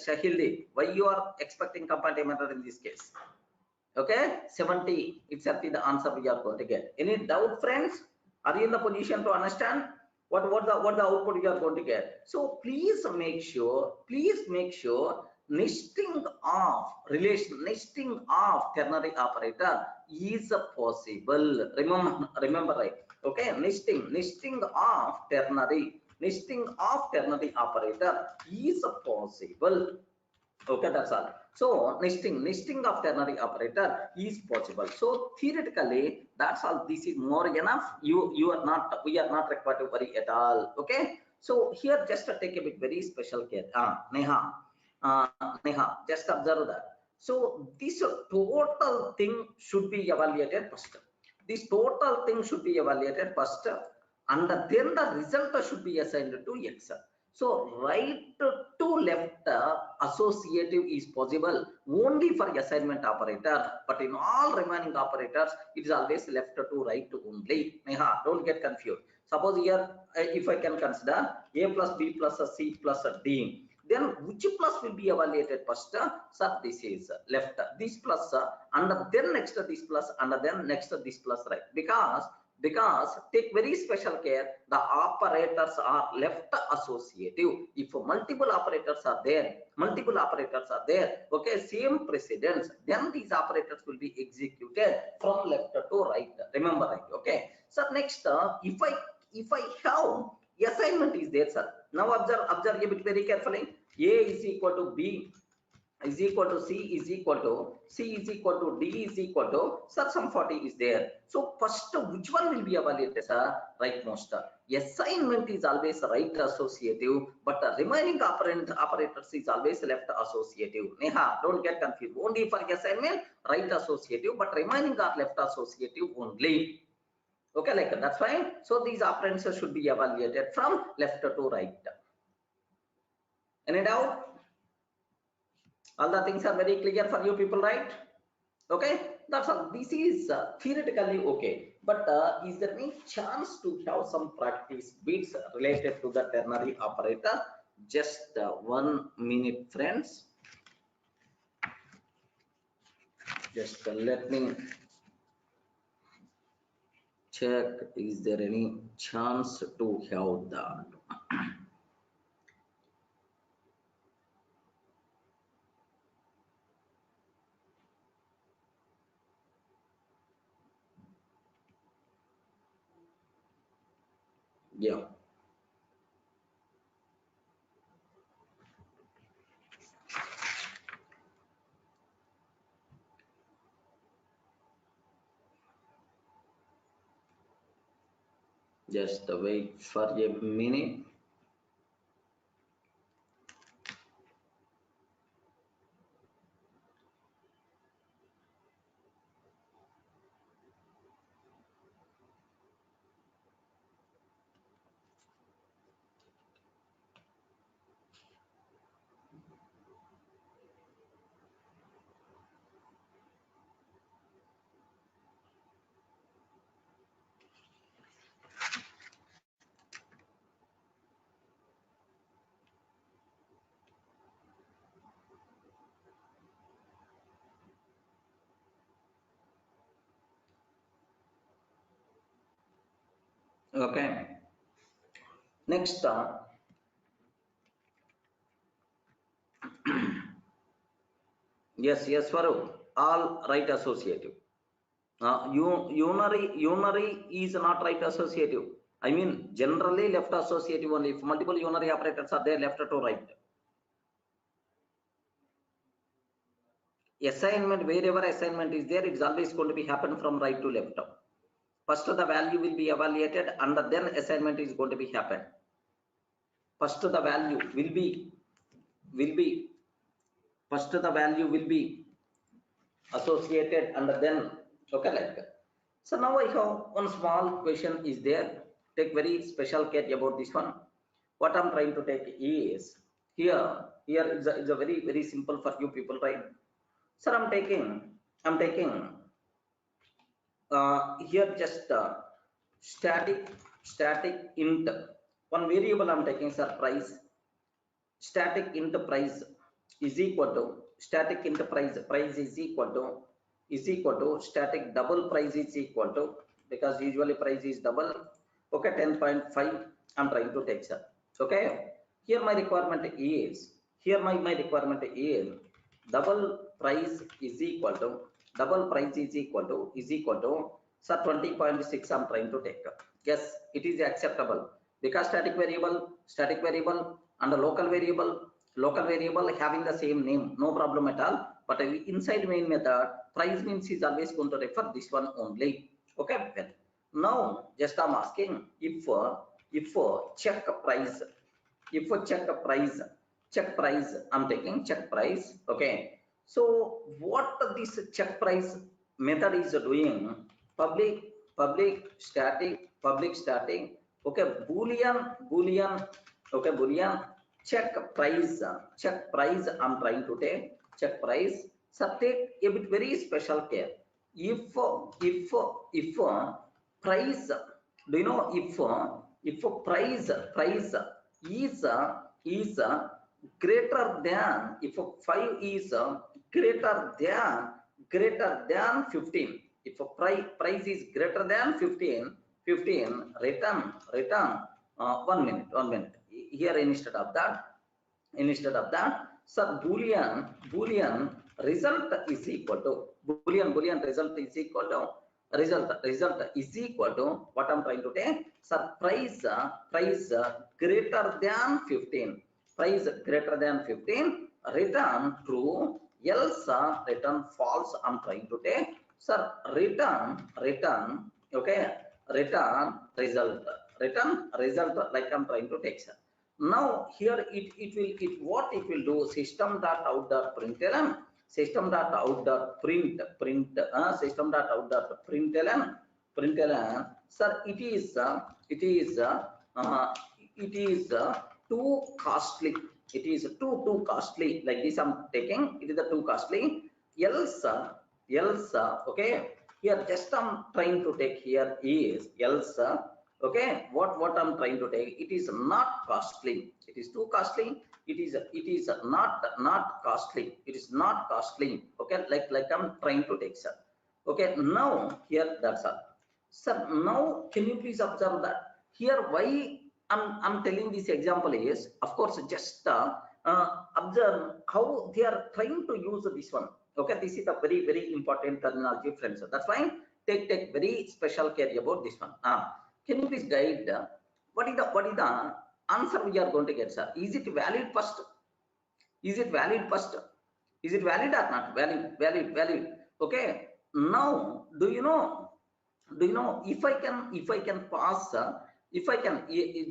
Shahildi, why you are expecting compound in this case? Okay, 70 itself is the answer we are going to get. Any doubt, friends? Are you in the position to understand what the output you are going to get? So please make sure nesting of ternary operator is possible. Remember, right? Okay, nesting of ternary operator is possible. Okay, that's all. So nesting of ternary operator is possible. So theoretically, that's all. This is more enough. We are not required to worry at all. Okay. So here just to take a bit very special care. Neha, just observe that. So this total thing should be evaluated first. And then the result should be assigned to X. So right to left associative is possible only for assignment operator, but in all remaining operators, it is always left to right only. Neha, don't get confused. Suppose here, if I can consider A plus B plus C plus D, then which plus will be evaluated first? Sir, this is left. This plus and then next this plus and then next this plus, right? Because take very special care, the operators are left associative. If multiple operators are there, okay, same precedence, then these operators will be executed from left to right. Remember, right? Okay. So next, if I have assignment is there, sir. Now observe a bit very carefully. A is equal to B is equal to C is equal to C is equal to D is equal to, sir, some 40 is there. So first, which one will be evaluated, sir? Rightmost. Assignment is always right associative, but the remaining operators is always left associative. Neha, don't get confused. Only for assignment right associative, but remaining are left associative only. Okay, like that's fine. So these operands should be evaluated from left to right. Any doubt? All the things are very clear for you people, right? Okay, that's all. This is theoretically okay, but is there any chance to have some practice bits related to the ternary operator? Just 1 minute, friends. Just let me check, is there any chance to have that? Yeah. Just wait for a minute. Okay. Next, yes, Farouk. All right associative. Unary is not right associative. I mean, generally left associative only. If multiple unary operators are there, left to right. Assignment, wherever assignment is there, it's always going to be happen from right to left. First, the value will be evaluated, and then assignment is going to be happen. First, the value will be first the value will be associated, and then okay, like that. So now I have one small question is there. Take very special care about this one. What I'm trying to take is here is a very simple for you people, right? So I'm taking here just static int, one variable I'm taking, sir, price. Static int price is equal to static int price is equal to static double price is equal to, because usually price is double, okay, 10.5 I'm trying to take, sir. Okay, here my requirement is double price is equal to sir 20.6 I'm trying to take. Yes, it is acceptable, because static variable and a local variable having the same name, no problem at all. But inside main method, price means is always going to refer this one only. Okay, well, now just I'm asking if check price, check price I'm taking check price. Okay, so what this check price method is doing, public static, okay, boolean, okay, boolean check price I'm trying to take check price. So take a bit very special care. If price, do you know, if price is greater than, if 5 is greater than 15, if a price is greater than 15, return 1 minute here. Instead of that, so boolean result is equal to boolean result is equal to what I'm trying to take. So price greater than 15, price greater than 15, return true, else return false I'm trying to take. So return okay, return result like I'm trying to take, sir. Now here what it will do, system dot out dot println, system dot out dot print system dot out dot println, sir, it is too costly, it is too costly, like this I'm taking, it is too costly, else okay, here just I'm trying to take here is else, okay, what I'm trying to take, it is not costly, it is too costly, it is not costly, it is not costly, okay, like I'm trying to take, sir. Okay, now here that's all, sir. Now can you please observe that here why I'm telling this example is, of course, just observe how they are trying to use this one. Okay, this is a very important terminology, friends. That's why take very special care about this one. Can you please guide what is the answer we are going to get, sir? Is it valid first? Is it valid first? Is it valid or not? Valid. Okay, now do you know if I can pass if I can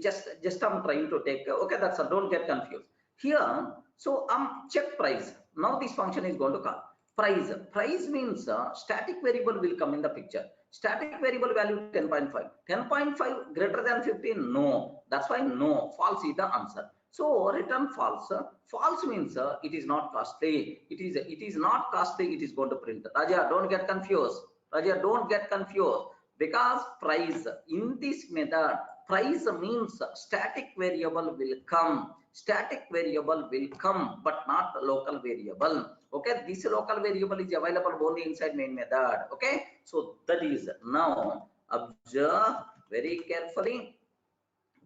just I'm trying to take, okay, that's a, don't get confused here. So check price. Now this function is going to call price. Price means static variable will come in the picture. Static variable value 10.5. 10.5 greater than 15? No. That's why no. False is the answer. So return false. False means it is not costly. It is not costly. It is going to print. Raja, don't get confused. Raja, don't get confused, because price in this method, price means static variable will come. Static variable will come, but not local variable. Okay, this local variable is available only inside main method. Okay, so that is, now observe very carefully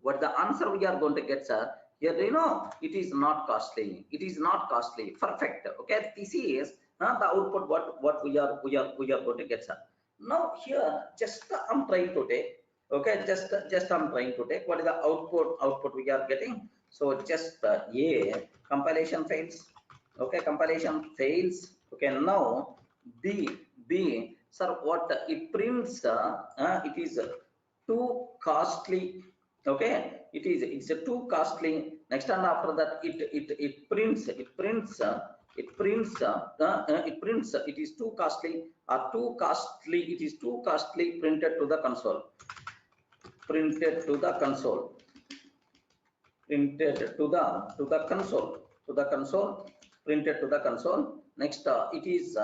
what the answer we are going to get, sir. Here, it is not costly. It is not costly. Perfect. Okay, this is the output what we are going to get, sir. Now here, just I'm trying to take. Okay, just I'm trying to take what is the output we are getting. So just compilation fails. Okay, compilation fails. Okay, now B, sir, what it prints? It is too costly. Okay, it's too costly. Next, and after that it prints it is too costly, or too costly, it is too costly, printed to the console. Printed to the console. Printed to the console. Printed to the console. Next, it is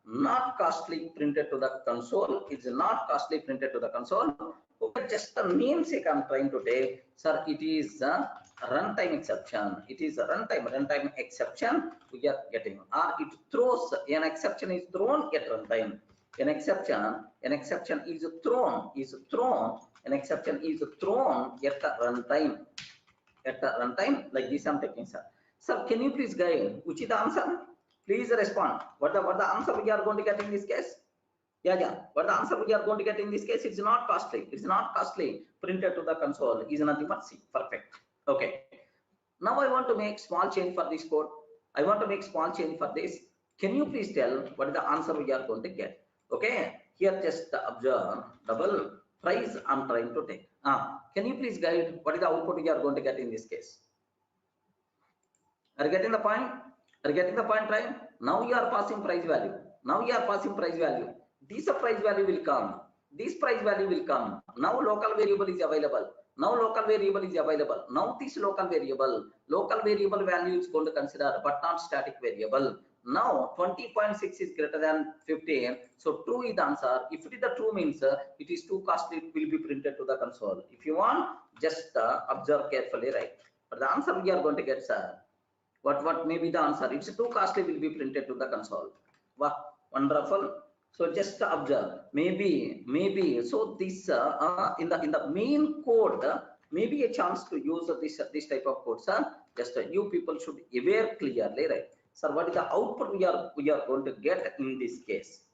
not costly, printed to the console. It's not costly, printed to the console. Okay, just the namesake I'm trying to take, sir. It is a runtime exception. It is a runtime exception we are getting, or it throws an exception is thrown at runtime. An exception is thrown. An exception is thrown at the runtime. At the runtime, like this I'm taking, sir. Sir, can you please guide which is the answer? Please respond. What the answer we are going to get in this case? Yeah. What the answer we are going to get in this case? It's not costly. It's not costly. Printed to the console is nothing but C. Perfect. Okay. Now I want to make small change for this code. I want to make small change for this. Can you please tell what is the answer we are going to get? Okay. Here just observe double price I'm trying to take. Can you please guide what is the output we are going to get in this case? Are you getting the point? Are you getting the point, right? Now you are passing price value. This price value will come. This price value will come. Now local variable is available. Now this local variable value is going to consider, but not static variable. Now 20.6 is greater than 15. So true is the answer. If it is the true means it is too costly, it will be printed to the console. If you want, just observe carefully, right? But the answer we are going to get, sir. What may be the answer? It's too costly, will be printed to the console. Wow, wonderful. So just observe. Maybe. So this in the main code, maybe a chance to use this type of code, sir. Just you people should aware clearly, right? Sir, what is the output we are going to get in this case?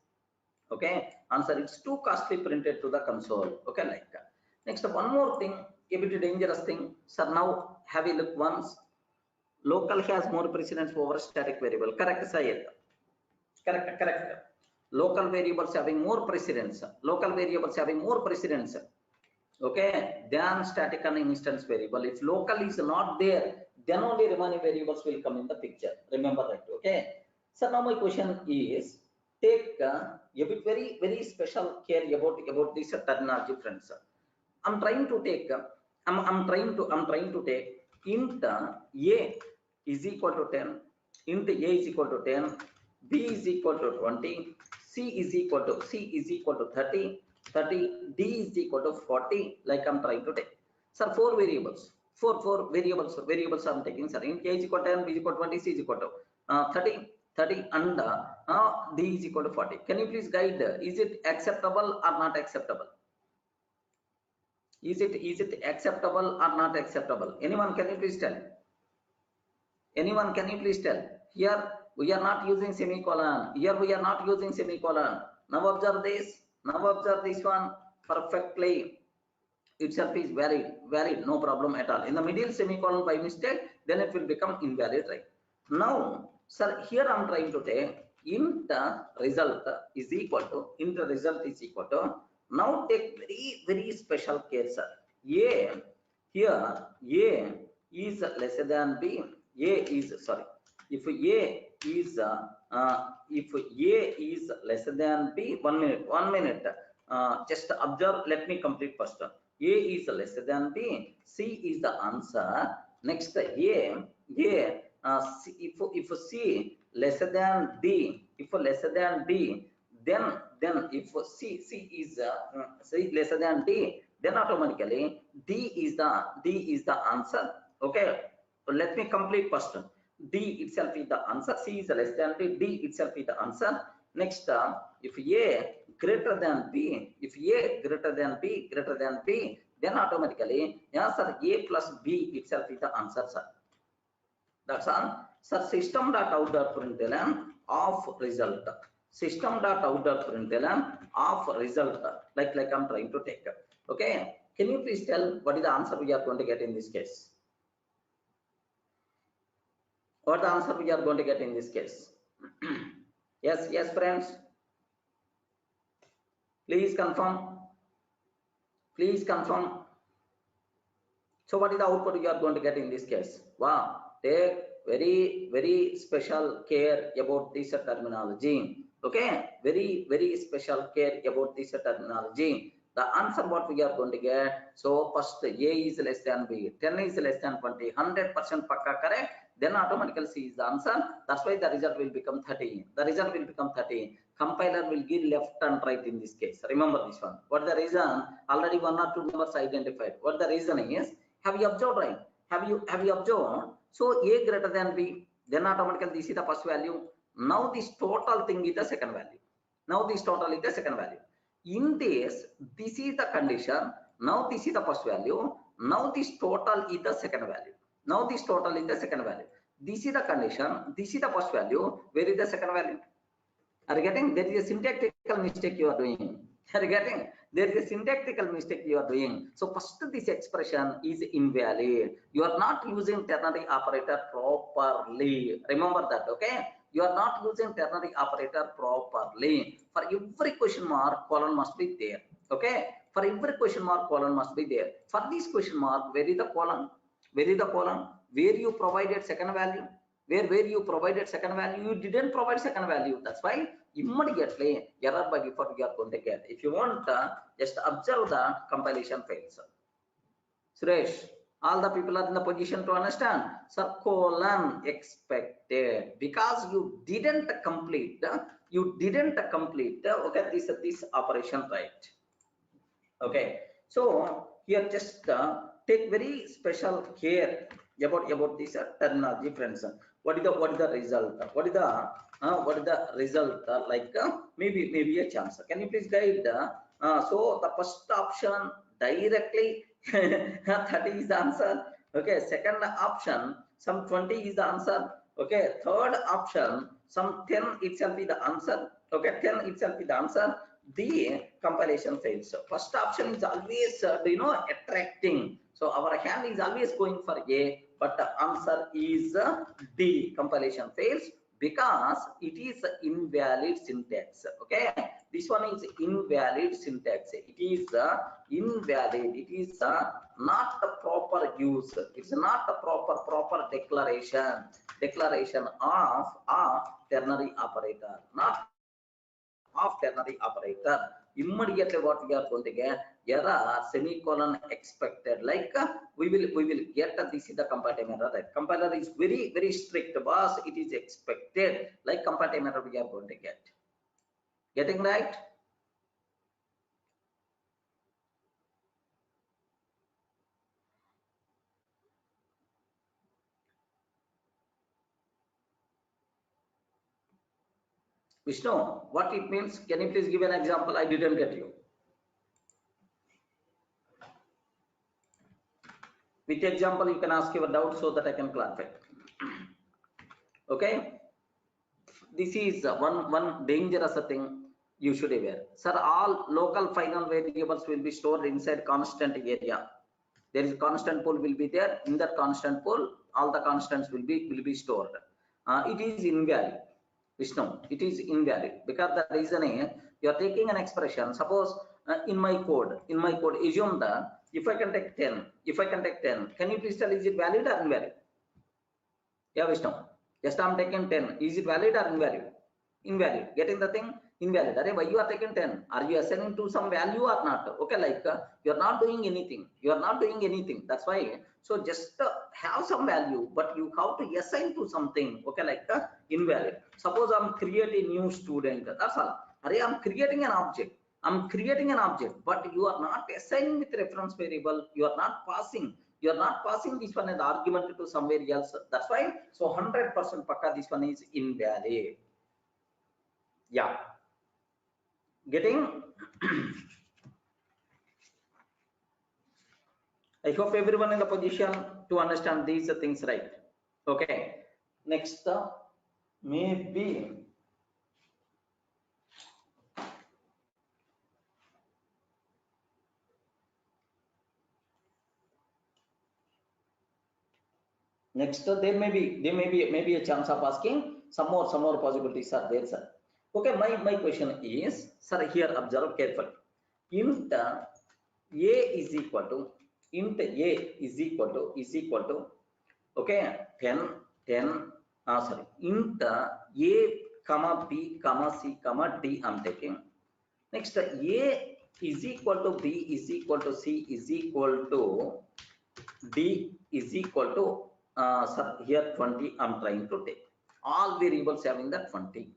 Okay, answer, it's too costly, printed to the console. Okay, like that. Next, one more thing, a bit dangerous thing, sir. Now have a look once. Local has more precedence over static variable. Correct, Syed. Correct. Local variables having more precedence. Okay, than static and instance variable. If local is not there, then only remaining variables will come in the picture. Remember that. Okay. So now my question is, take a bit very special care about this terminology, friends. I'm trying to take int a is equal to 10, int a is equal to 10, b is equal to 20, c is equal to 30, d is equal to 40, like I'm trying to take. Sir, four variables I'm taking, sir. Int a is equal to 10, b is equal to 20, c is equal to 30, and d is equal to 40. Can you please guide, is it acceptable or not acceptable? Is it acceptable or not acceptable? Anyone, can you please tell? Here we are not using semicolon. Now observe this. This one perfectly. Itself is valid, no problem at all. In the middle semicolon by mistake, then it will become invalid, right? Now, sir, here I'm trying to take int result is equal to. Now take very special care, sir. A here A is lesser than B, if A is lesser than B, 1 minute, just observe, let me complete first. A is lesser than B, C is the answer. Next C, if C lesser than D, then if C is C lesser than D, then automatically D is the answer. Okay, so let me complete first. D itself is the answer, C is less than D itself is the answer. Next, if A greater than B, then automatically answer A plus B itself is the answer, sir. That's all. Sir, system.out.println of result. System.out.println of result. Like I'm trying to take. Okay. Can you please tell what is the answer we are going to get in this case? What the answer we are going to get in this case? Yes, friends. Please confirm. So what is the output you are going to get in this case? Wow, take very special care about this terminology. Okay, very special care about this terminology. The answer what we are going to get, so first A is less than B, 10 is less than 20, 100% pakka correct, then automatically C is the answer. That's why the result will become 30. Compiler will give left and right in this case. Remember this one. What the reason? Already 1 or 2 numbers identified. What the reason is? Have you observed, right? Have you observed? So A greater than B, then automatically this is the first value. Now this total thing is the second value. In this is the condition. Now this is the first value. Now this total is the second value. This is the condition. This is the first value. Where is the second value? Are you getting? There is a syntactical mistake you are doing. Are you getting? There is a syntactical mistake you are doing. So first this expression is invalid. You are not using ternary operator properly. Remember that, okay? You are not using ternary operator properly. For every question mark, colon must be there. Okay? For every question mark, colon must be there. For this question mark, where is the colon? Where you provided second value? Where you provided second value, you didn't provide second value. That's why immediately error by default you are going to get. If you want, just observe the compilation fails. Suresh, all the people are in the position to understand. Sir, colon expected because you didn't complete. Okay, this operation, right? Okay, so here just take very special care about this terminology, friends. What is the result? What is the result? Like maybe a chance. Can you please guide? So the first option directly 30 is the answer. Okay, second option some 20 is the answer. Okay, third option some 10 itself is the answer. Okay, 10 itself is the answer. The compilation fails. So first option is always attracting. So our hand is always going for A, but the answer is D. Compilation fails because it is invalid syntax. Okay, this one is invalid syntax. It is invalid. It is not the proper use. It's not the proper declaration of a ternary operator, not of ternary operator. Immediately what we are going to get, error semicolon expected. Like we will get this is the compiler error. Right? Compiler is very strict, boss. It is expected. Like compiler error we are going to get. Getting right? Vishnu, what it means? Can you please give an example? I didn't get you. With example, you can ask your doubt so that I can clarify. Okay. This is one dangerous thing you should be aware. Sir, all local final variables will be stored inside constant area. There is a constant pool will be there. In that constant pool, all the constants will be stored. It is invalid. Vishnu, it is invalid because the reason is you are taking an expression. Suppose in my code, assume that if I can take 10, can you please tell, is it valid or invalid? Yeah, Vishnu. Just I'm taking 10. Is it valid or invalid? Invalid. Getting the thing? Invalid. Why you are taking 10? Are you assigning to some value or not? Okay, like you are not doing anything. That's why. So just have some value, but you have to assign to something. Okay, like invalid. Suppose I'm creating new student. That's all. I'm creating an object. But you are not assigning with reference variable. You are not passing this one as argument to somewhere else. That's why. So 100% pakka this one is invalid. Yeah. Getting? I hope everyone in the position to understand these things, right? Okay. Next, maybe there may be a chance of asking some more possibilities are there, sir. Okay, my question is, sir, here observe carefully. Int a is equal to okay, 10 int a comma b comma c comma d I'm taking. Next, a is equal to b is equal to c is equal to d is equal to sir, here 20 I'm trying to take. All variables having that 20.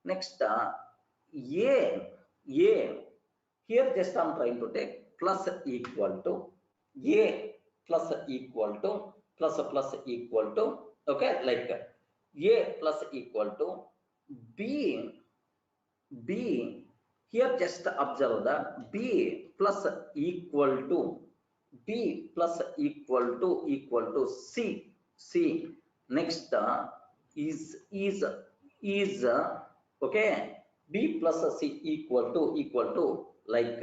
Next, a here just I'm trying to take plus equal to a plus equal to plus equal to, okay, like a plus equal to b here just observe that b plus equal to c. Next is okay, b plus c equal to like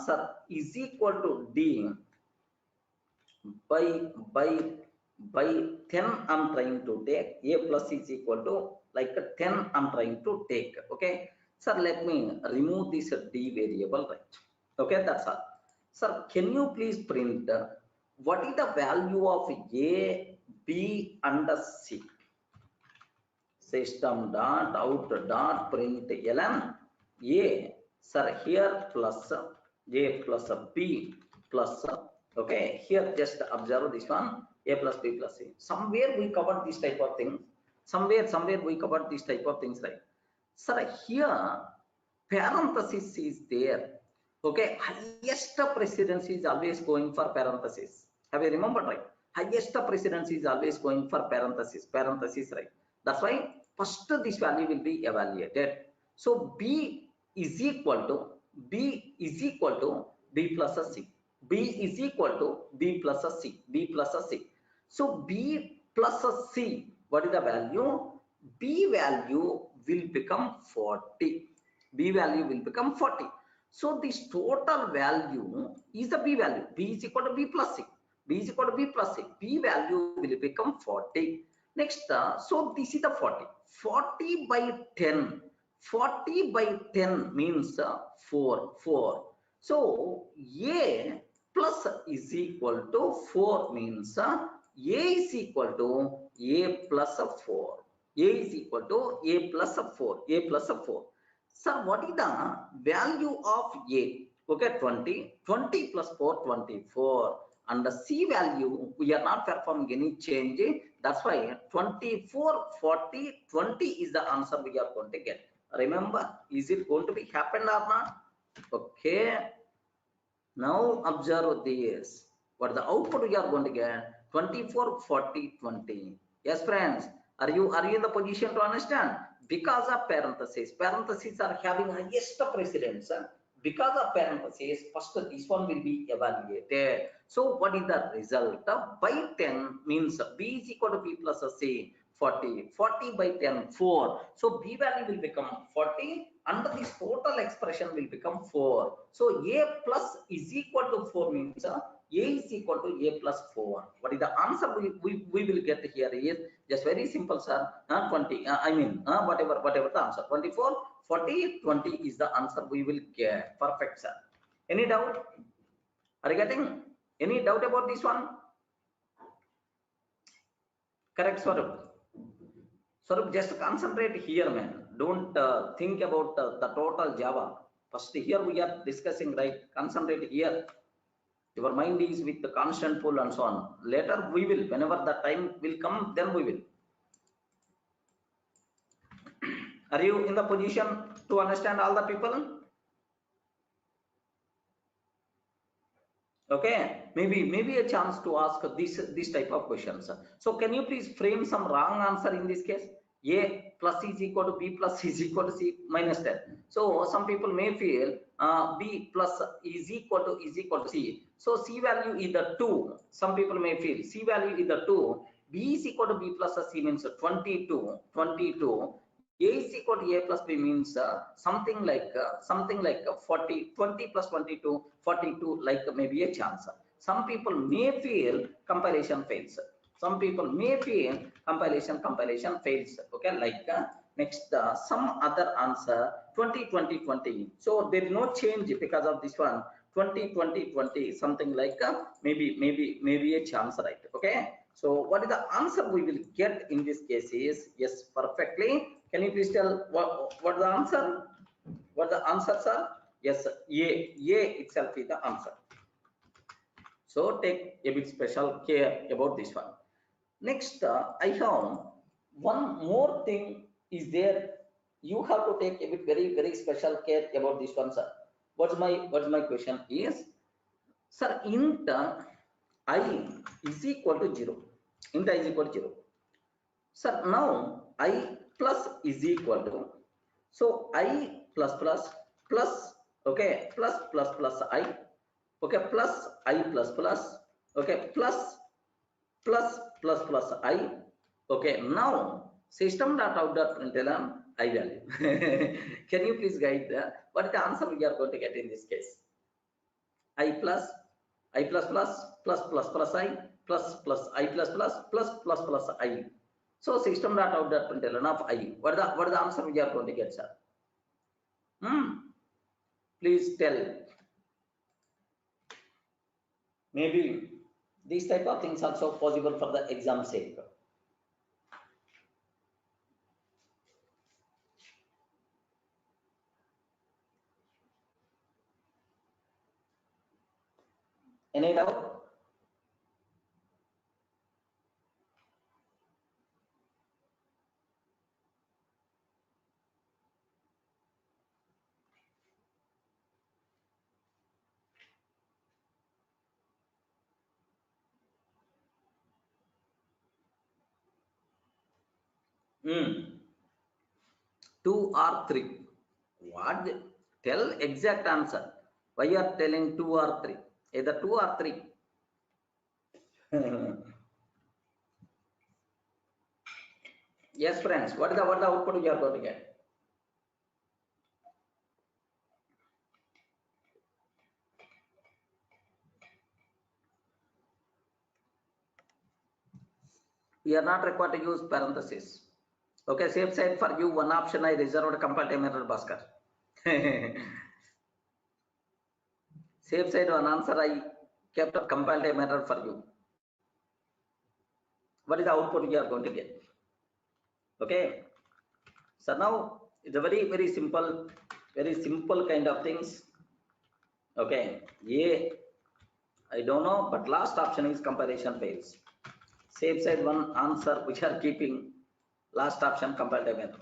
sir, is equal to d by 10 I'm trying to take. A plus is equal to like 10 I'm trying to take. Okay, sir, let me remove this d variable, right? Okay, that's all. Sir, can you please print what is the value of a, b and c? System dot out dot print ln a, sir, here plus a plus b plus, okay, here just observe this one, a plus b plus c. Somewhere we covered this type of thing. Somewhere we covered this type of things, right? Sir, here parenthesis is there. Okay, highest precedence is always going for parenthesis. Have you remembered, right? Highest precedence is always going for parenthesis, right? That's why first this value will be evaluated. So b is equal to b plus c. B is equal to b plus c. So b plus c, what is the value? B value will become 40. B value will become 40. So this total value is the b value. B is equal to b plus c. B value will become 40. Next, so this is the 40. 40 by 10. 40 by 10 means 4. So a plus is equal to 4 means a is equal to a plus 4. A is equal to a plus 4. Sir, what is the value of a? Okay, 20 plus 4, 24. And the c value, we are not performing any change. That's why 24, 40, 20 is the answer we are going to get. Remember, is it going to be happened or not? Okay. Now observe this. What is the output we are going to get? 24, 40, 20. Yes, friends. Are you in the position to understand? Because of parentheses are having highest precedence. Because of parentheses, first this one will be evaluated. So what is the result? By 10 means b is equal to b plus c. 40 by 10, 4. So b value will become 40 and this total expression will become 4. So a plus is equal to 4 means a is equal to a plus 4. What is the answer we will get here is just very simple, sir. 20. Whatever the answer. 24, 40, 20 is the answer we will get. Perfect, sir. Any doubt? Are you getting? Any doubt about this one? Correct, Swarup. Swarup, just concentrate here, man. Don't think about the total Java. First, here we are discussing, right? Concentrate here. Your mind is with the constant pull and so on. Later we will, whenever the time will come, then we will. Are you in the position to understand all the people? Okay, maybe a chance to ask this type of questions. So can you please frame some wrong answer in this case? A plus is equal to B plus is equal to C minus 10. So some people may feel B plus is equal to C. So C value is the 2. Some people may feel C value is the 2. B is equal to B plus C means 22. A is equal to A plus B means something like 40, 20 plus 22, 42, like maybe a chance. Some people may feel compilation fails. Some people may feel compilation fails. Okay, like next some other answer 20, 20, 20. So there is no change because of this one. 20, 20, 20, something like maybe a chance, right? Okay. So what is the answer we will get in this case is yes, perfectly. Can you please tell what the answer? What the answers are? Yes, A itself is the answer. So take a bit special care about this one. Next, I have one more thing is there. You have to take a bit very special care about this one, sir. What's my question is, sir, int I is equal to 0. Int I is equal to 0. Sir, now I plus is equal to, so I plus okay, plus I, okay, plus I plus okay, plus I, okay. Now system.out.println I value. Can you please guide what is the answer we are going to get in this case? I plus I plus I plus I plus I. So system.out.println of I. What is the answer we are going to get, sir? Please tell. Maybe these type of things also possible for the exam sake. Any doubt? Hmm. 2 or 3. What? Tell exact answer. Why you are telling 2 or 3? Either 2 or 3. Yes, friends. What is the output you are going to get? We are not required to use parenthesis. Okay, safe side for you. One option I reserved compile time error Bhaskar. Safe side one answer I kept a compile time error for you. What is the output you are going to get? Okay. So now it's a very simple kind of things. Okay. I don't know, but last option is comparison fails. Safe side one answer which are keeping last option compile time error.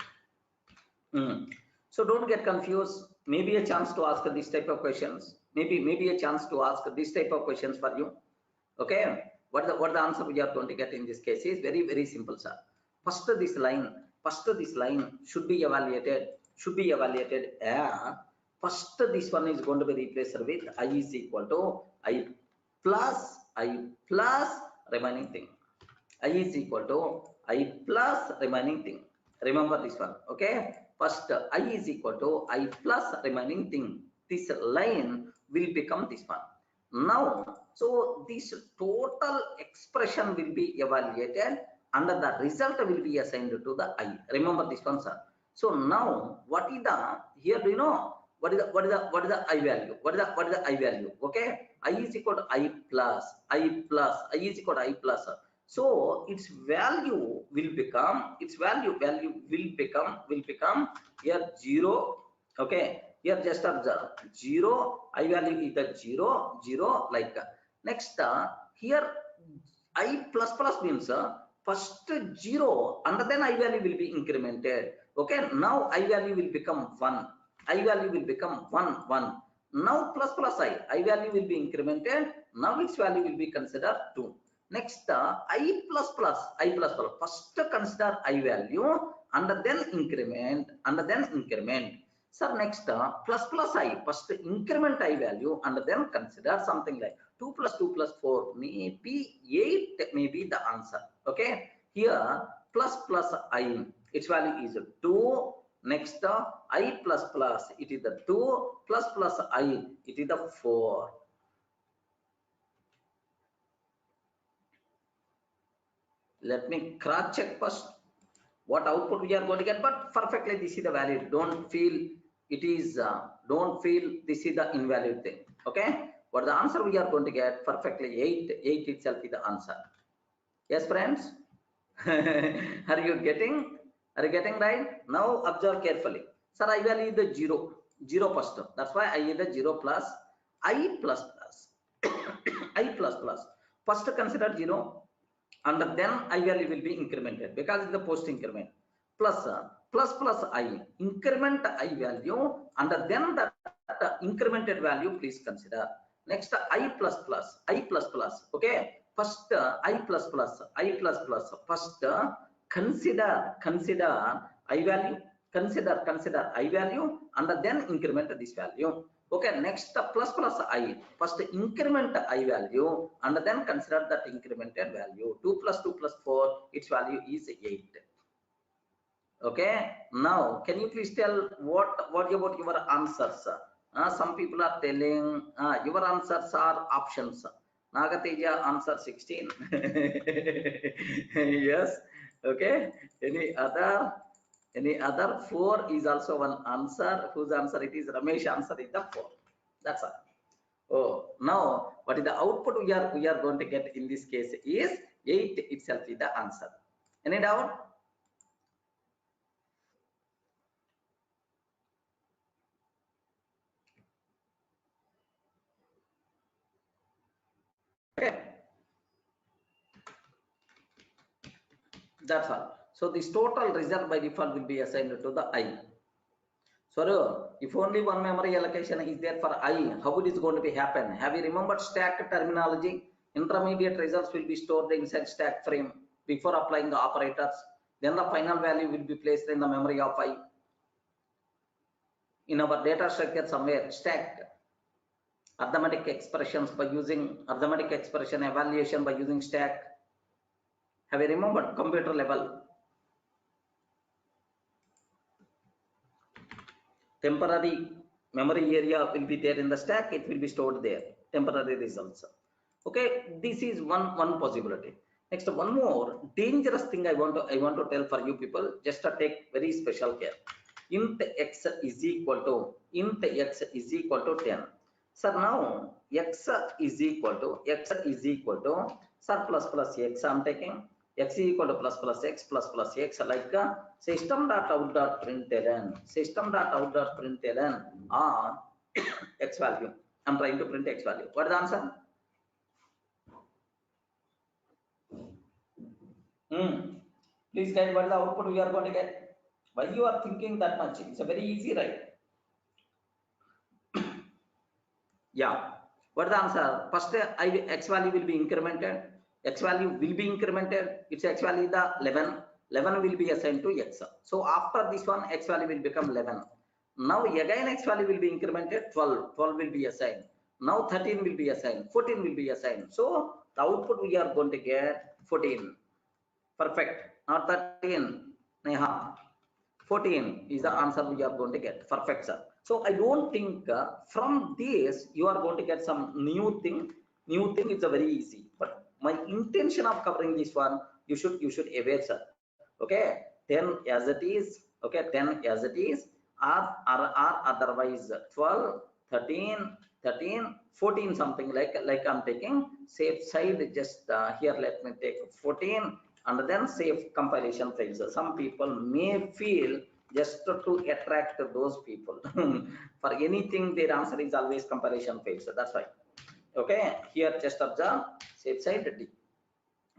So don't get confused. Maybe a chance to ask this type of questions. Maybe a chance to ask this type of questions for you. Okay. What the answer we are going to get in this case is very simple, sir. First this line should be evaluated first this one is going to be replaced with I is equal to I plus remaining thing. I is equal to I plus remaining thing. Remember this one. Okay. First I is equal to I plus remaining thing. This line will become this one. Now, so this total expression will be evaluated and the result will be assigned to the I. Remember this one, sir. So now what is the, here do you know what is the I value? What is the I value? Okay. I is equal to I plus I is equal to I plus. So its value will become will become here 0. Okay, here just observe 0. I value is the 0 like next here I plus plus means first 0 and then I value will be incremented. Okay, now I value will become 1. I value will become 1. Now plus plus I value will be incremented. Now its value will be considered 2. Next I plus plus first consider I value and then increment So next plus plus I first increment I value and then consider something like 2 plus 2 plus 4 maybe 8 may be the answer. Okay, here plus plus I its value is 2. Next I plus plus it is the 2 plus plus I it is the 4. Let me cross check first what output we are going to get, but perfectly this is the valid. Don't feel it is don't feel this is the invalid thing. Okay, what the answer we are going to get perfectly 8 itself is the answer. Yes friends. Are you getting right? Now observe carefully. Sir, I value is the 0 first, that's why I is the 0 plus I plus plus I plus plus first consider 0 and then I value will be incremented because it's the post increment plus plus plus I increment I value and then that incremented value please consider. Next I plus plus okay, first I plus plus first consider I value consider I value and then increment this value. Okay, next plus plus I first increment I value and then consider that incremented value. 2 plus 2 plus 4 its value is 8. Okay, now can you please tell what about your answers? Some people are telling your answers are options. Nagateja answer 16. Yes. Okay, any other 4 is also one answer. Whose answer it is? Ramesh answer is the 4. That's all. Oh, now what is the output we are going to get in this case is 8 itself is the answer. Any doubt? Okay, that's all. So this total result by default will be assigned to the I. So if only one memory allocation is there for I, how it is going to be happen? Have you remembered stack terminology? Intermediate results will be stored inside stack frame before applying the operators. Then the final value will be placed in the memory of I. In our data structure somewhere, stack arithmetic expressions by using arithmetic expression evaluation by using stack. Have you remembered computer level? Temporary memory area will be there in the stack, it will be stored there, temporary results. Okay, this is one possibility. Next, one more dangerous thing I want to tell for you people, just to take very special care. Int x is equal to 10. So now x is equal to sir plus plus x I'm taking x is equal to plus plus x like system.out.println or x value. I'm trying to print x value. What is the answer? Please guide what is the output we are going to get. Why you are thinking that much? It's a very easy, right? Yeah, what is the answer? First x value will be incremented. X value will be incremented. Its x value is the 11 will be assigned to x. So after this one x value will become 11. Now again x value will be incremented. 12 will be assigned. Now 13 will be assigned, 14 will be assigned. So the output we are going to get 14. Perfect. Not 13. Neha. 14 is the answer we are going to get. Perfect, sir. So I don't think from this you are going to get some new thing. New thing is a very easy. But my intention of covering this one, you should aware, sir. Okay, 10 as it is. Okay, 10 as it is. Or otherwise 12, 13, 14 something, like I'm taking safe side, just here let me take 14 and then save compilation fails. Some people may feel just to attract those people for anything their answer is always compilation fails, that's why. Okay, here just observe safe side D.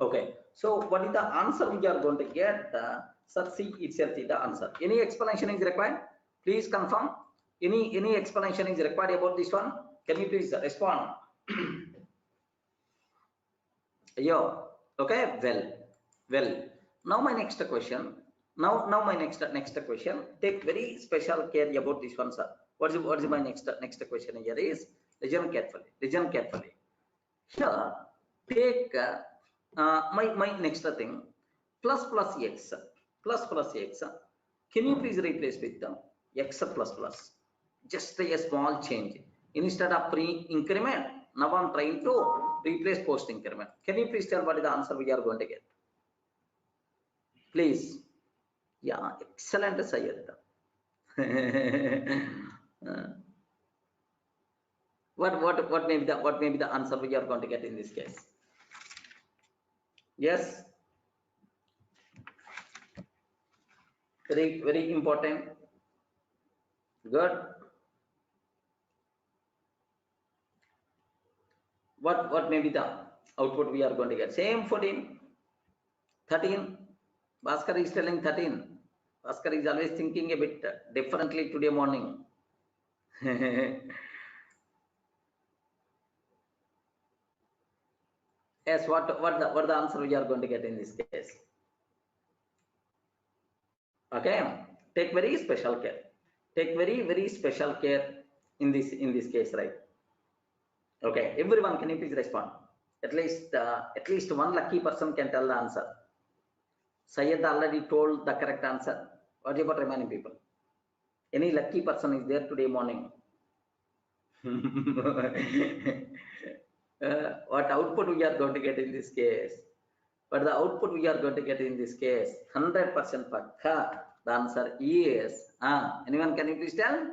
Okay, so what is the answer we are going to get? Sir, C itself is the answer. Any explanation is required? Please confirm. Any explanation is required about this one? Can you please respond? Yeah. Okay. Well. Now my next question. Now my next question. Take very special care about this one, sir. What is my next question here is listen carefully. Here, take my next thing, plus x. Can you please replace with the x plus? Just a small change. Instead of pre-increment, now I'm trying to replace post-increment. Can you please tell what is the answer we are going to get? Please. Yeah, excellent, Sayed. What may be the answer we are going to get in this case? Yes. Very important. Good. What may be the output we are going to get? Same 14, 13. Bhaskar is telling 13. Bhaskar is always thinking a bit differently today morning. Yes, what the answer we are going to get in this case? Okay, take very special care. Take very special care in this case, right? Okay, everyone, can you please respond? At least one lucky person can tell the answer. Syed already told the correct answer. What about remaining people? Any lucky person is there today morning? What output we are going to get in this case? But the output we are going to get in this case, 100% pakka. The answer is, anyone can you please tell?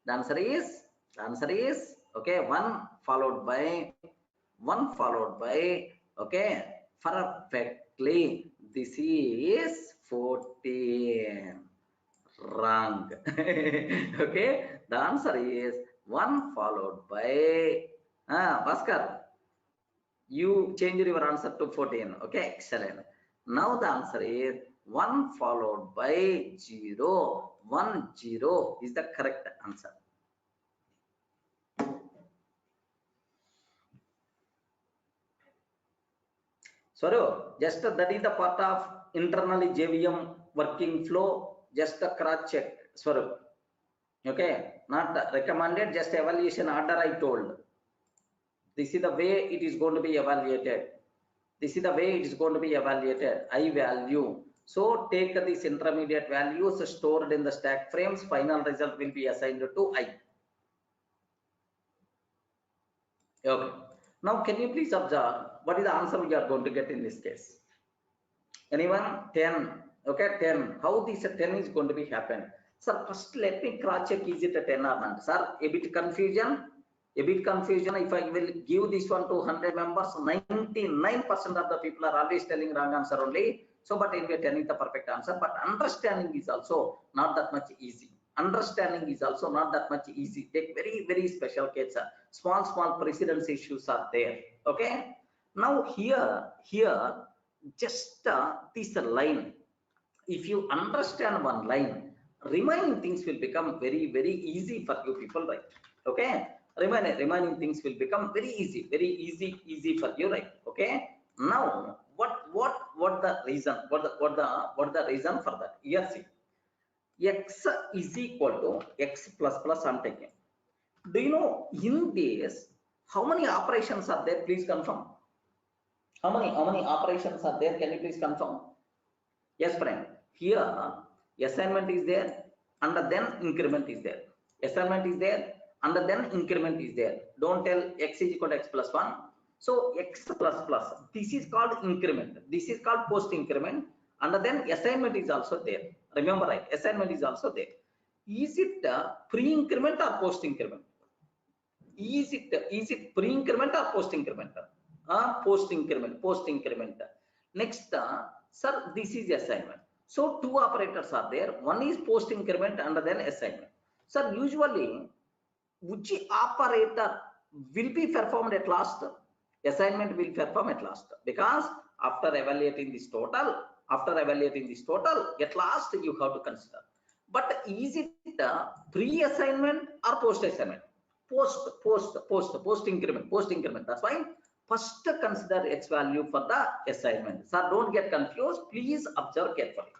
The answer is, okay, 1 followed by, okay, perfectly. This is 14. Wrong. Okay, the answer is 1 followed by, Bhaskar, you changed your answer to 14. Okay, excellent. Now the answer is 1 followed by 0. 1 0 is the correct answer. So just that is the part of internally JVM working flow. Just a cross check, Swarup. Okay, not recommended, just evaluation order I told. This is the way it is going to be evaluated. I value. So take these intermediate values stored in the stack frames. Final result will be assigned to I. Okay. Now can you please observe what is the answer we are going to get in this case? Anyone? 10. Okay, 10. How this 10 is going to be happen? Sir, first let me cross check, is it a 10 or not? Sir, a bit confusion. If I will give this one to 100 members, 99% of the people are always telling wrong answer only. So, but anyway, 10 is the perfect answer. But understanding is also not that much easy. Take very special case. Small precedence issues are there. Okay. Now here, just this line. If you understand one line, remaining things will become very easy for you people, right? Okay. Remaining things will become very easy for you, right? Okay. Now, what the reason? What the reason for that? Here, see, x is equal to x plus I'm taking. Do you know in this how many operations are there? Please confirm. How many operations are there? Can you please confirm? Yes, friend. Here, assignment is there, and then increment is there. Assignment is there, and then increment is there. Don't tell x is equal to x plus 1. So x plus. This is called increment. This is called post increment, and then assignment is also there. Remember, right? Assignment is also there. Is it pre increment or post increment? Is it pre-increment or post-increment? Post-increment. Next, sir, this is assignment. So two operators are there. One is post-increment and then assignment. Sir, usually which operator will be performed at last? Assignment will perform at last, because after evaluating this total, at last you have to consider. But is it pre-assignment or post-assignment? Post-increment. That's why first consider x value for the assignment. So don't get confused. Please observe carefully.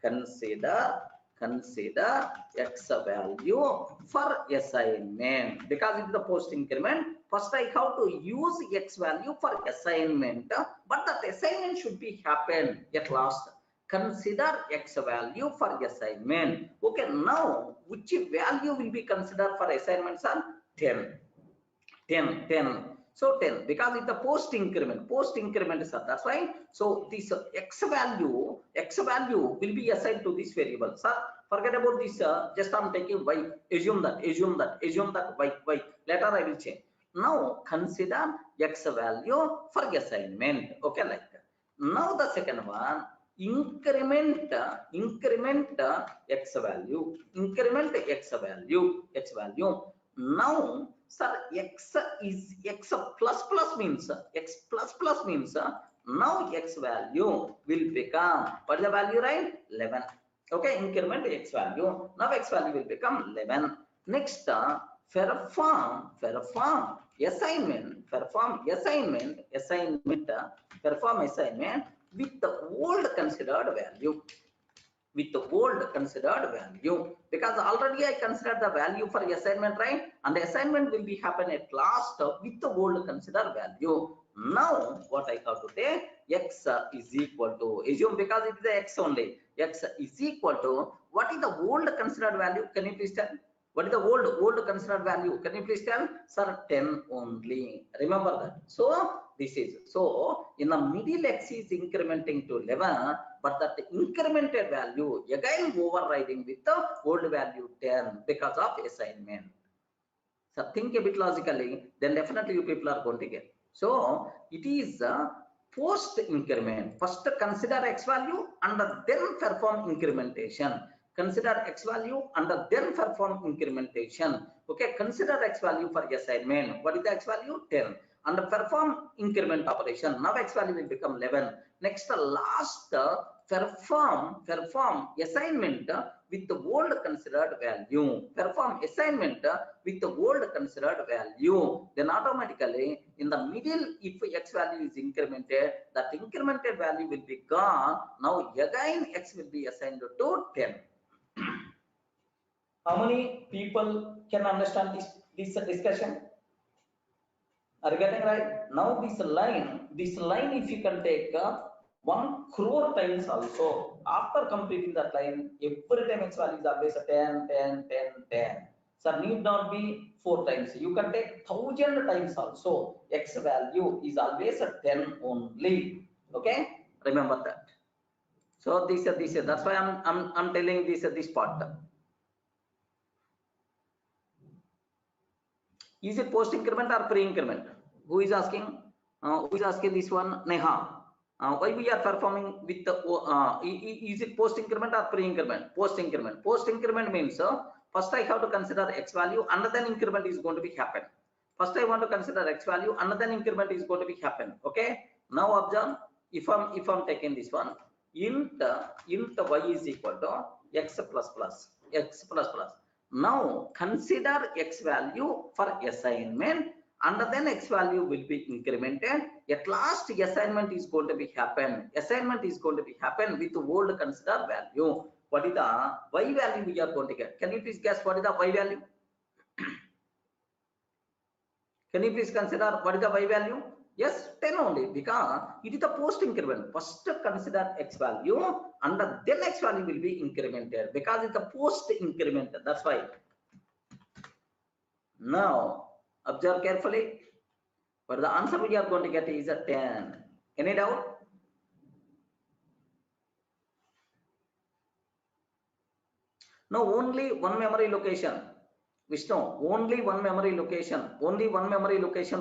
Consider x value for assignment, because it's the post increment. First I have to use x value for assignment, but that assignment should be happen at last. Consider x value for assignment. Okay, now which value will be considered for assignment, sir? 10. So 10, because it's the post increment, sir. That's why. So this x value will be assigned to this variable, sir. Forget about this. Just I'm taking y. Assume that y. Later I will change. Now consider x value for assignment. Okay, like that. Now the second one, increment x value. Now, sir, x plus plus means now x value will become, what is the value, right? 11. Okay, increment x value. Now x value will become 11. Next, perform assignment with the old considered value. Because already I considered the value for assignment, right? And the assignment will be happen at last with the old considered value. Now what I have to say, x is equal to, assume, because it is the x only, x is equal to, what is the old considered value? Can you please tell? What is the old considered value? Can you please tell? Sir, 10 only. Remember that. So this is, so in the middle x is incrementing to 11, but that incremented value again overriding with the old value 10 because of assignment. So think a bit logically, then definitely you people are going to get. So it is post increment. First consider x value and then perform incrementation. Consider x value and then perform incrementation. Okay, consider x value for assignment. What is the x value? 10. And perform increment operation. Now x value will become 11. Next, last, perform assignment with the old considered value. Perform assignment with the old considered value. Then automatically in the middle, if x value is incremented, that incremented value will be gone. Now again x will be assigned to 10. How many people can understand this discussion? Are you getting right? Now this line, if you can take 1 crore times also, after completing that line, every time x value is always a 10. So need not be 4 times. You can take 1000 times also. X value is always a 10 only. Okay, remember that. So this that's why I'm telling this part. Is it post increment or pre increment? Who is asking? Who is asking this one? Neha. Why we are performing with the is it post increment or pre increment? Post increment. Post increment means first I have to consider x value and then increment is going to be happen. First I want to consider x value and then increment is going to be happen. Okay. Now observe, if I'm taking this one, int y is equal to x plus plus. Now consider x value for assignment and then x value will be incremented. At last assignment is going to be happen. With the old considered value. What is the y value we are going to get? Can you please guess what is the y value? Can you please consider what is the y value? Yes, 10 only, because it is the post increment. First consider x value and then x value will be incremented because it's the post increment. That's why. Now observe carefully. But the answer we are going to get is a 10. Any doubt? Now only one memory location. Vishnu, only one memory location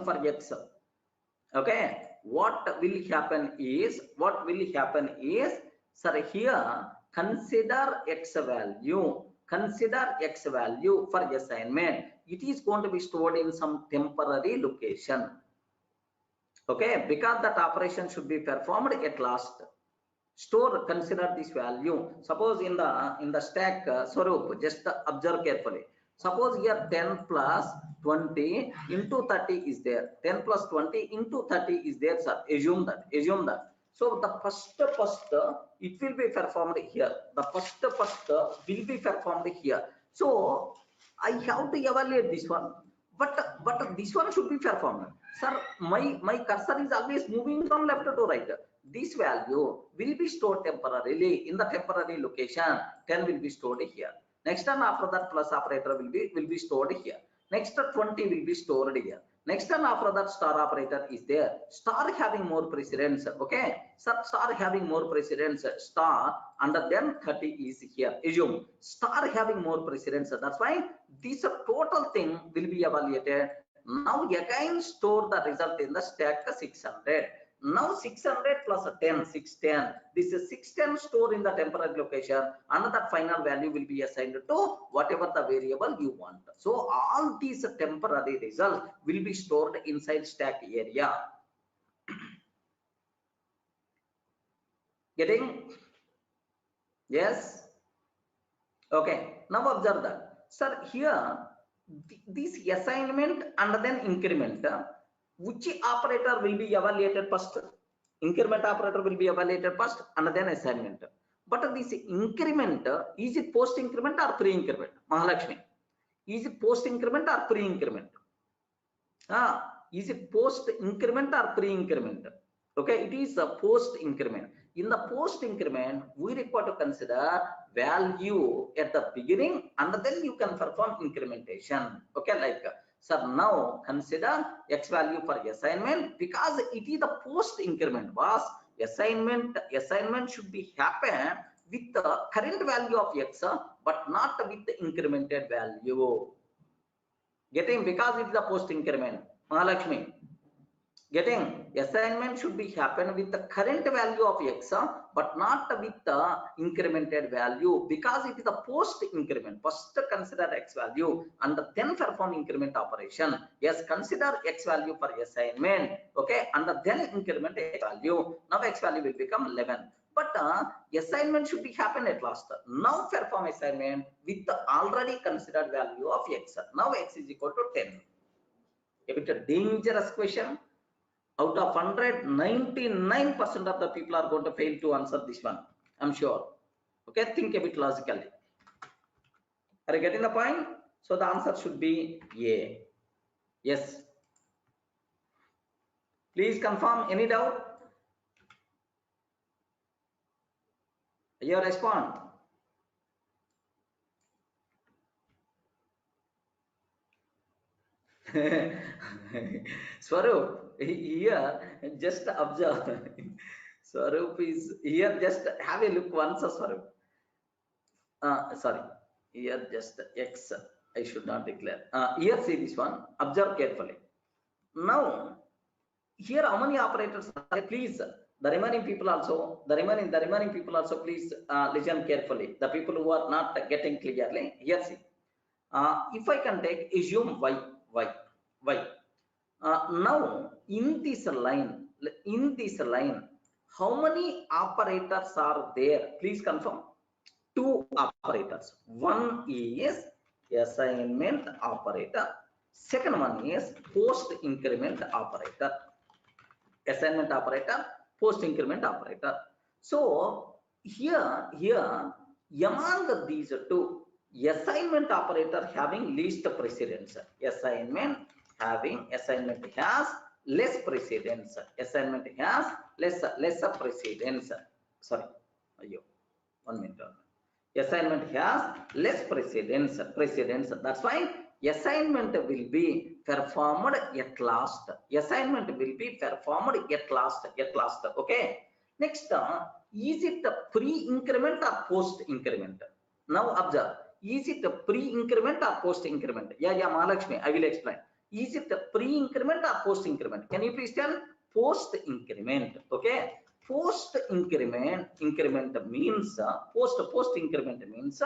for x. Okay, what will happen is, sir, here consider x value for assignment. It is going to be stored in some temporary location. Okay, because that operation should be performed at last. Store, consider this value. Suppose in the stack, Swaroop, just observe carefully. Suppose here 10 plus 20 into 30 is there. 10 plus 20 into 30 is there, sir. Assume that. So the first it will be performed here. So I have to evaluate this one. But this one should be performed. Sir, my cursor is always moving from left to right. This value will be stored temporarily in the temporary location. 10 will be stored here. Next time after that plus operator will be stored here. Next 20 will be stored here. Next time after that star operator is there. Star having more precedence. Okay, star having more precedence. Star and then 30 is here. Assume star having more precedence. That's why this total thing will be evaluated. Now again store the result in the stack 600. Now 600 plus 10, 610. This is 610 stored in the temporary location, and that final value will be assigned to whatever the variable you want. So all these temporary results will be stored inside stack area. Getting? Yes? Okay. Now observe that. Sir, here this assignment and then increment, which operator will be evaluated first? Increment operator will be evaluated first and then assignment. But this increment, is it post increment or pre increment? Mahalakshmi, is it post increment or pre increment? Is it post increment or pre increment? Okay, it is a post increment. In the post increment, we require to consider value at the beginning and then you can perform incrementation. Okay, like, sir, now consider x value for assignment because it is the post increment. Was assignment should be happen with the current value of x but not with the incremented value. Getting? Because it is the post increment. Mahalakshmi, getting? Assignment should be happen with the current value of x but not with the incremented value because it is the post increment. First consider x value and then perform increment operation. Yes, consider x value for assignment. Okay, and then increment x value. Now x value will become 11. But assignment should be happen at last. Now perform assignment with the already considered value of x. Now x is equal to 10. A bit a dangerous question. Out of 100, 99% of the people are going to fail to answer this one. I'm sure. Okay, think a bit logically. Are you getting the point? So the answer should be A. Yes. Please confirm. Any doubt? You respond. Swaroop, here just observe. Swaroop is here, just have a look once, Swaroop. Sorry, here just x, I should not declare. Here see this one, observe carefully. Now, here how many operators are? Please, the remaining people also, please listen carefully. The people who are not getting clearly, here see. If I can take assume y. Now in this line, how many operators are there? Please confirm. 2 operators. One is assignment operator. Second one is post increment operator. Assignment operator, post increment operator. So here among these two, assignment operator having least precedence. Assignment has less precedence. Assignment has lesser precedence. Sorry, 1 minute. Assignment has less precedence. That's why assignment will be performed at last. Okay. Next, is it pre increment or post increment? Now observe. Is it a pre-increment or post-increment? Yeah, Mahalakshmi, I will explain. Is it a pre-increment or post-increment? Can you please tell? Post-increment. Okay. Post-increment means post-increment means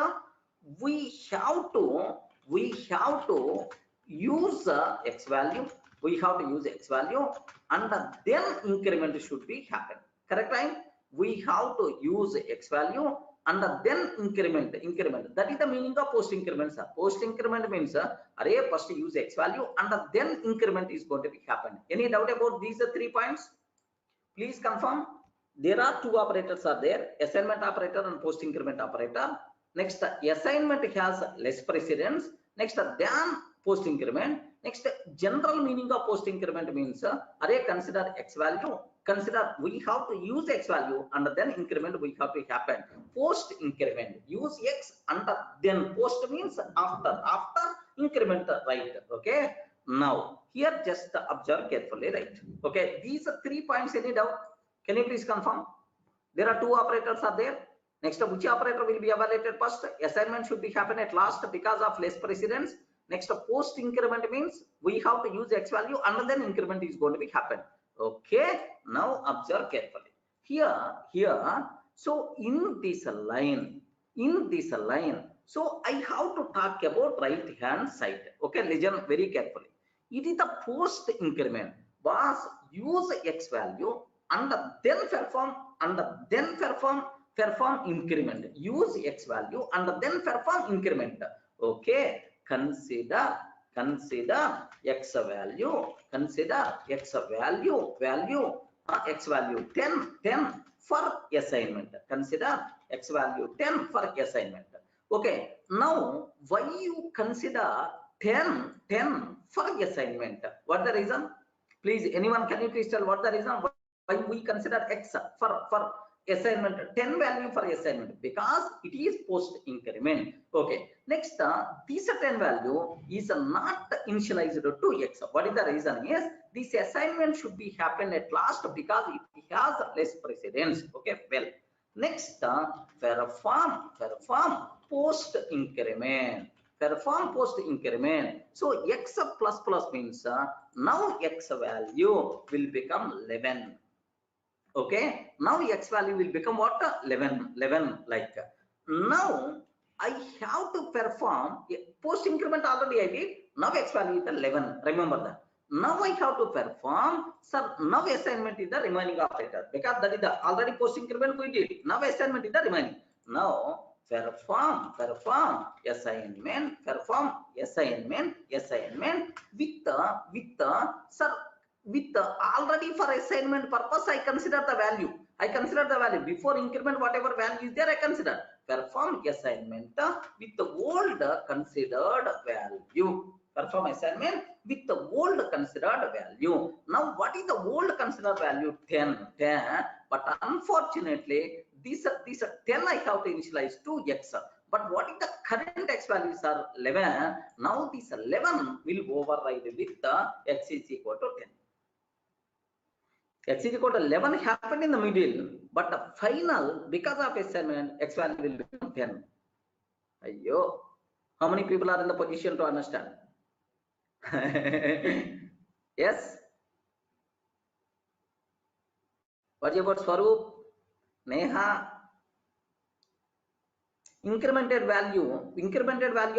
we have to use x value. We have to use x value, and then increment should be happen. Correct, right? We have to use x value and then increment. That is the meaning of post increment, sir. Post increment means array first use x value and then increment is going to be happen. Any doubt about these 3 points? Please confirm. There are 2 operators are there: assignment operator and post increment operator. Next, assignment has less precedence. Next, than post increment. Next, general meaning of post increment means array consider x value. Consider we have to use x value and then increment we have to happen. Post increment use x and then post means after increment, right? Okay. Now here just observe carefully, right? Okay, these are 3 points. Any doubt? Can you please confirm? There are 2 operators are there. Next, which operator will be evaluated first? Assignment should be happen at last because of less precedence. Next, post increment means we have to use x value and then increment is going to be happen. Okay, now observe carefully. Here, so in this line, so I have to talk about right hand side. Okay, listen very carefully. It is the post increment was use x value and then perform increment. Use x value and then perform increment. Okay, consider x value, x value 10 for assignment. Consider x value 10 for assignment. Okay, now why you consider 10 for assignment? What the reason? Please, anyone, can you please tell what the reason why we consider x for assignment, 10 value for assignment? Because it is post increment. Okay, next, this 10 value is not initialized to x. What is the reason? Yes, this assignment should be happen at last because it has less precedence. Okay, well, next, perform post increment. So x plus means now x value will become 11. Okay, now x value will become what? 11 like. Now I have to perform post increment. Already I did. Now x value is 11. Remember that. Now I have to perform, sir. Now assignment is the remaining operator because that is the already post increment we did. Now assignment is the remaining. Now perform assignment with already for assignment purpose I consider the value. Before increment, whatever value is there I consider. Perform assignment with the old considered value. Perform assignment with the old considered value. Now what is the old considered value? 10. But unfortunately this 10 I have to initialize to x. But what is the current x values are 11. Now this 11 will override with the x is equal to 10. X is equal to 11 happened in the middle, but the final, because of assignment, x value will become 10. Ayyo. How many people are in the position to understand? Yes? What about Swaroop? Neha? Incremented value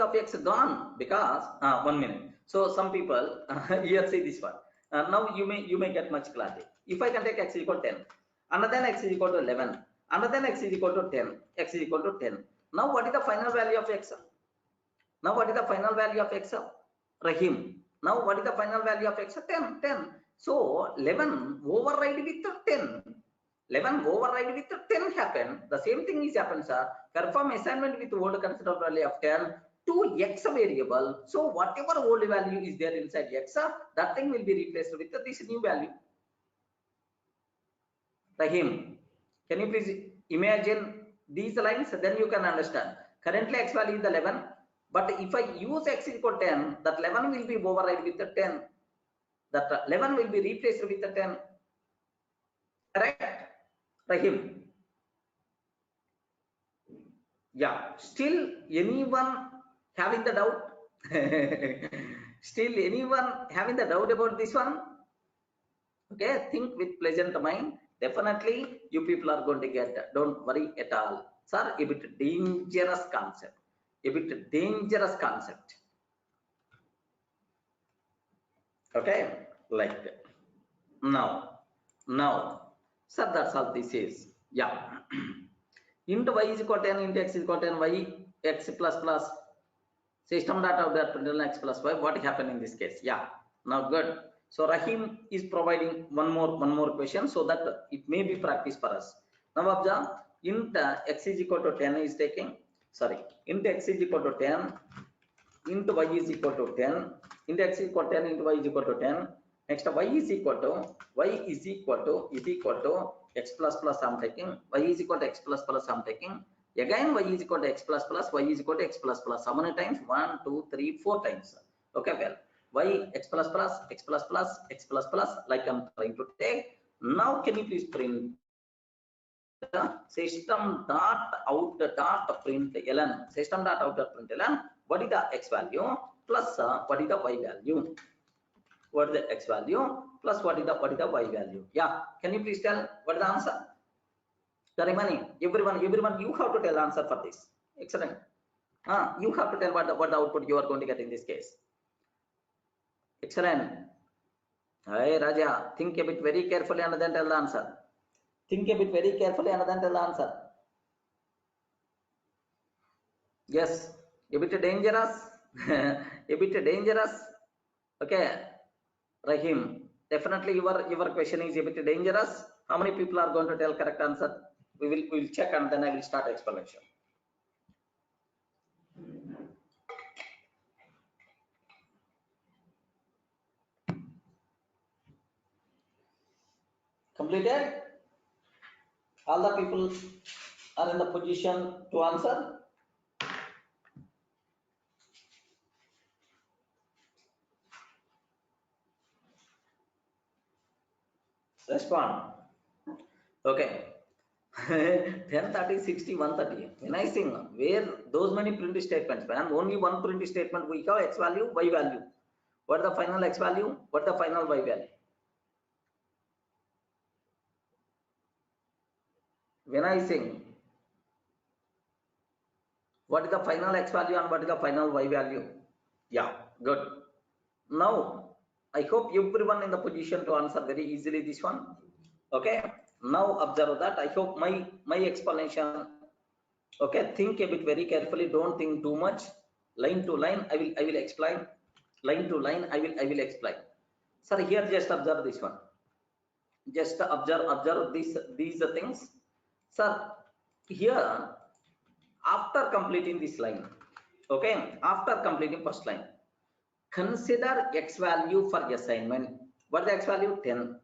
of x gone because 1 minute. So some people here see this one. Now you may get much clarity. If I can take x equal to 10, and then x is equal to 11, and then x is equal to 10, x is equal to 10. Now what is the final value of x? Rahim. Now what is the final value of x? 10. So 11 override with 10. 11 override with 10 happen. The same thing is happens, sir. Perform assignment with old considered value of 10 to x variable. So whatever old value is there inside x, that thing will be replaced with this new value. Rahim, can you please imagine these lines? Then you can understand. Currently x value is 11, but if I use x equal 10, that 11 will be override with the 10. That 11 will be replaced with the 10. Correct, Rahim? Yeah. Still anyone Having the doubt? Still anyone having the doubt about this one? Okay, think with pleasant mind. Definitely you people are going to get that. Don't worry at all. Sir, a bit dangerous concept. A bit dangerous concept. Okay, like that. Now, sir, that's all this is. Yeah. Int y is equal to n, int x is equal to n, y x plus plus system data of that println x plus y. What happened in this case? Yeah, now good. So Rahim is providing one more question so that it may be practice for us. Now observe, int x is equal to 10 is taking, sorry, int x is equal to 10, int y is equal to 10, int x is equal to 10, int y is equal to 10. Next y is equal to x plus plus I'm taking, y is equal to x plus plus I'm taking, again y is equal to x plus plus, y is equal to x plus plus. How many times? 1 2 3 4 times. Okay, well, y x plus plus, x plus plus, x plus plus, like I'm trying to take. Now can you please print system dot out dot print ln, system dot out dot print ln, what is the x value plus what is the y value? What is the x value plus what is the y value? Yeah, can you please tell what is the answer? Everyone, you have to tell answer for this. Excellent. You have to tell what the output you are going to get in this case. Excellent. Hey Raja, think a bit very carefully and then tell the answer. Think a bit very carefully and then tell the answer. Yes, a bit dangerous. A bit dangerous. Okay, Rahim, definitely your question is a bit dangerous. How many people are going to tell correct answer? We will check and then I will start explanation. Completed? All the people are in the position to answer? Respond. Okay. 10, 30, 60, 130. When I think where those many print statements, when only one print statement, we have x value, y value. What the final x value? What the final y value? When I think what is the final x value and what is the final y value? Yeah, good. Now I hope everyone in the position to answer very easily this one. Okay. Now observe that. I hope my explanation. Okay, think a bit very carefully. Don't think too much. Line to line, I will explain. Line to line, I will explain. Sir, here just observe this one. Just observe these things. Sir, here after completing this line, okay, after completing first line, consider x value for assignment. What is the x value? 10.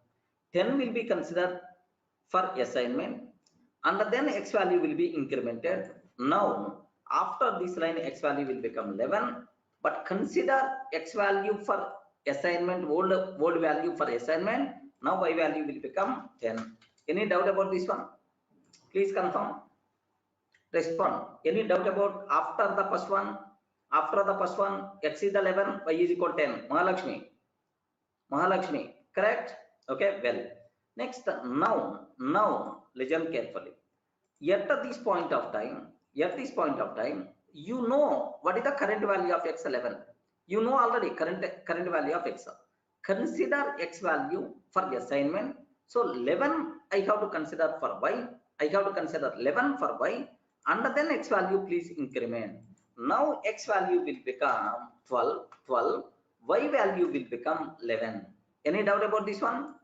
10 will be considered for assignment and then x value will be incremented. Now after this line x value will become 11, but consider x value for assignment, old value for assignment. Now y value will become 10. Any doubt about this one? Please confirm. Respond. Any doubt about after the first one? After the first one, x is 11, y is equal to 10. Mahalakshmi, correct? Okay, well. Next, now listen carefully. At this point of time, you know what is the current value of x11. You know already current value of x. Consider x value for the assignment. So 11 I have to consider for y. I have to consider 11 for y, and then x value please increment. Now x value will become 12, y value will become 11. Any doubt about this one?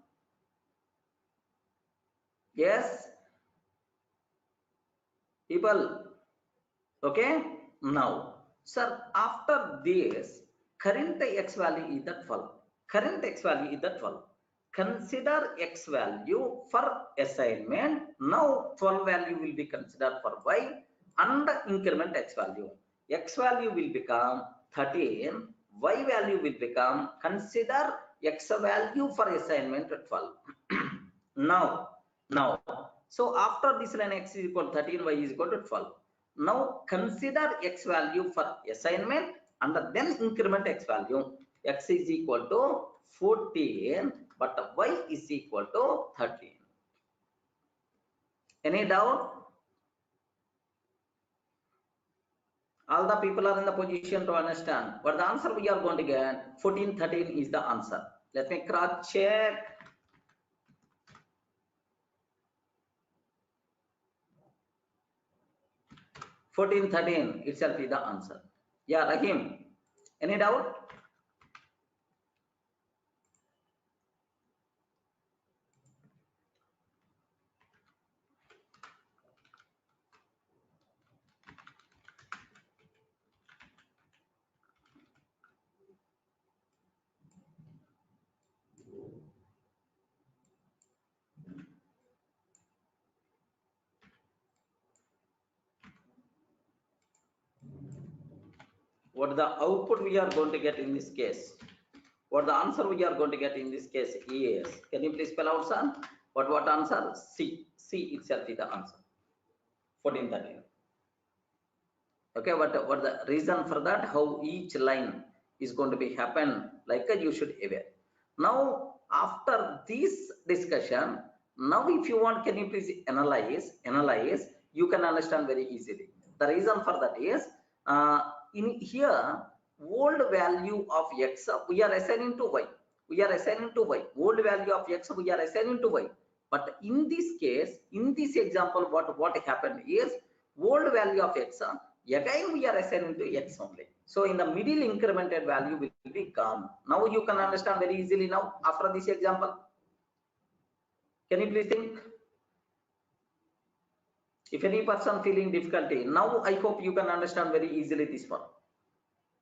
Yes, people. Okay, now sir, after this current x value is the 12. Current x value is the 12. Consider x value for assignment. Now 12 value will be considered for y and increment x value. X value will become 13. Y value will become, consider x value for assignment 12. now so after this line x is equal to 13, y is equal to 12. Now consider x value for assignment and then increment x value. X is equal to 14 but y is equal to 13. Any doubt? All the people are in the position to understand what the answer we are going to get. 14, 13 is the answer. Let me cross check. 14, 13 itself is the answer. Yeah, Rahim. Any doubt? What the output we are going to get in this case? What the answer we are going to get in this case is, can you please spell out, son? What answer? C. C itself is the answer. 14, 13. Okay, what the reason for that? How each line is going to be happen, like you should aware. Now, after this discussion, now if you want, can you please analyze, you can understand very easily. The reason for that is, in here, old value of x, we are assigning to y. Old value of x, we are assigning to y. But in this case, in this example, what happened is, old value of x, again we are assigning to x only. So in the middle incremented value will be gone. Now you can understand very easily now after this example. Can you please think? If any person feeling difficulty, now I hope you can understand very easily this one.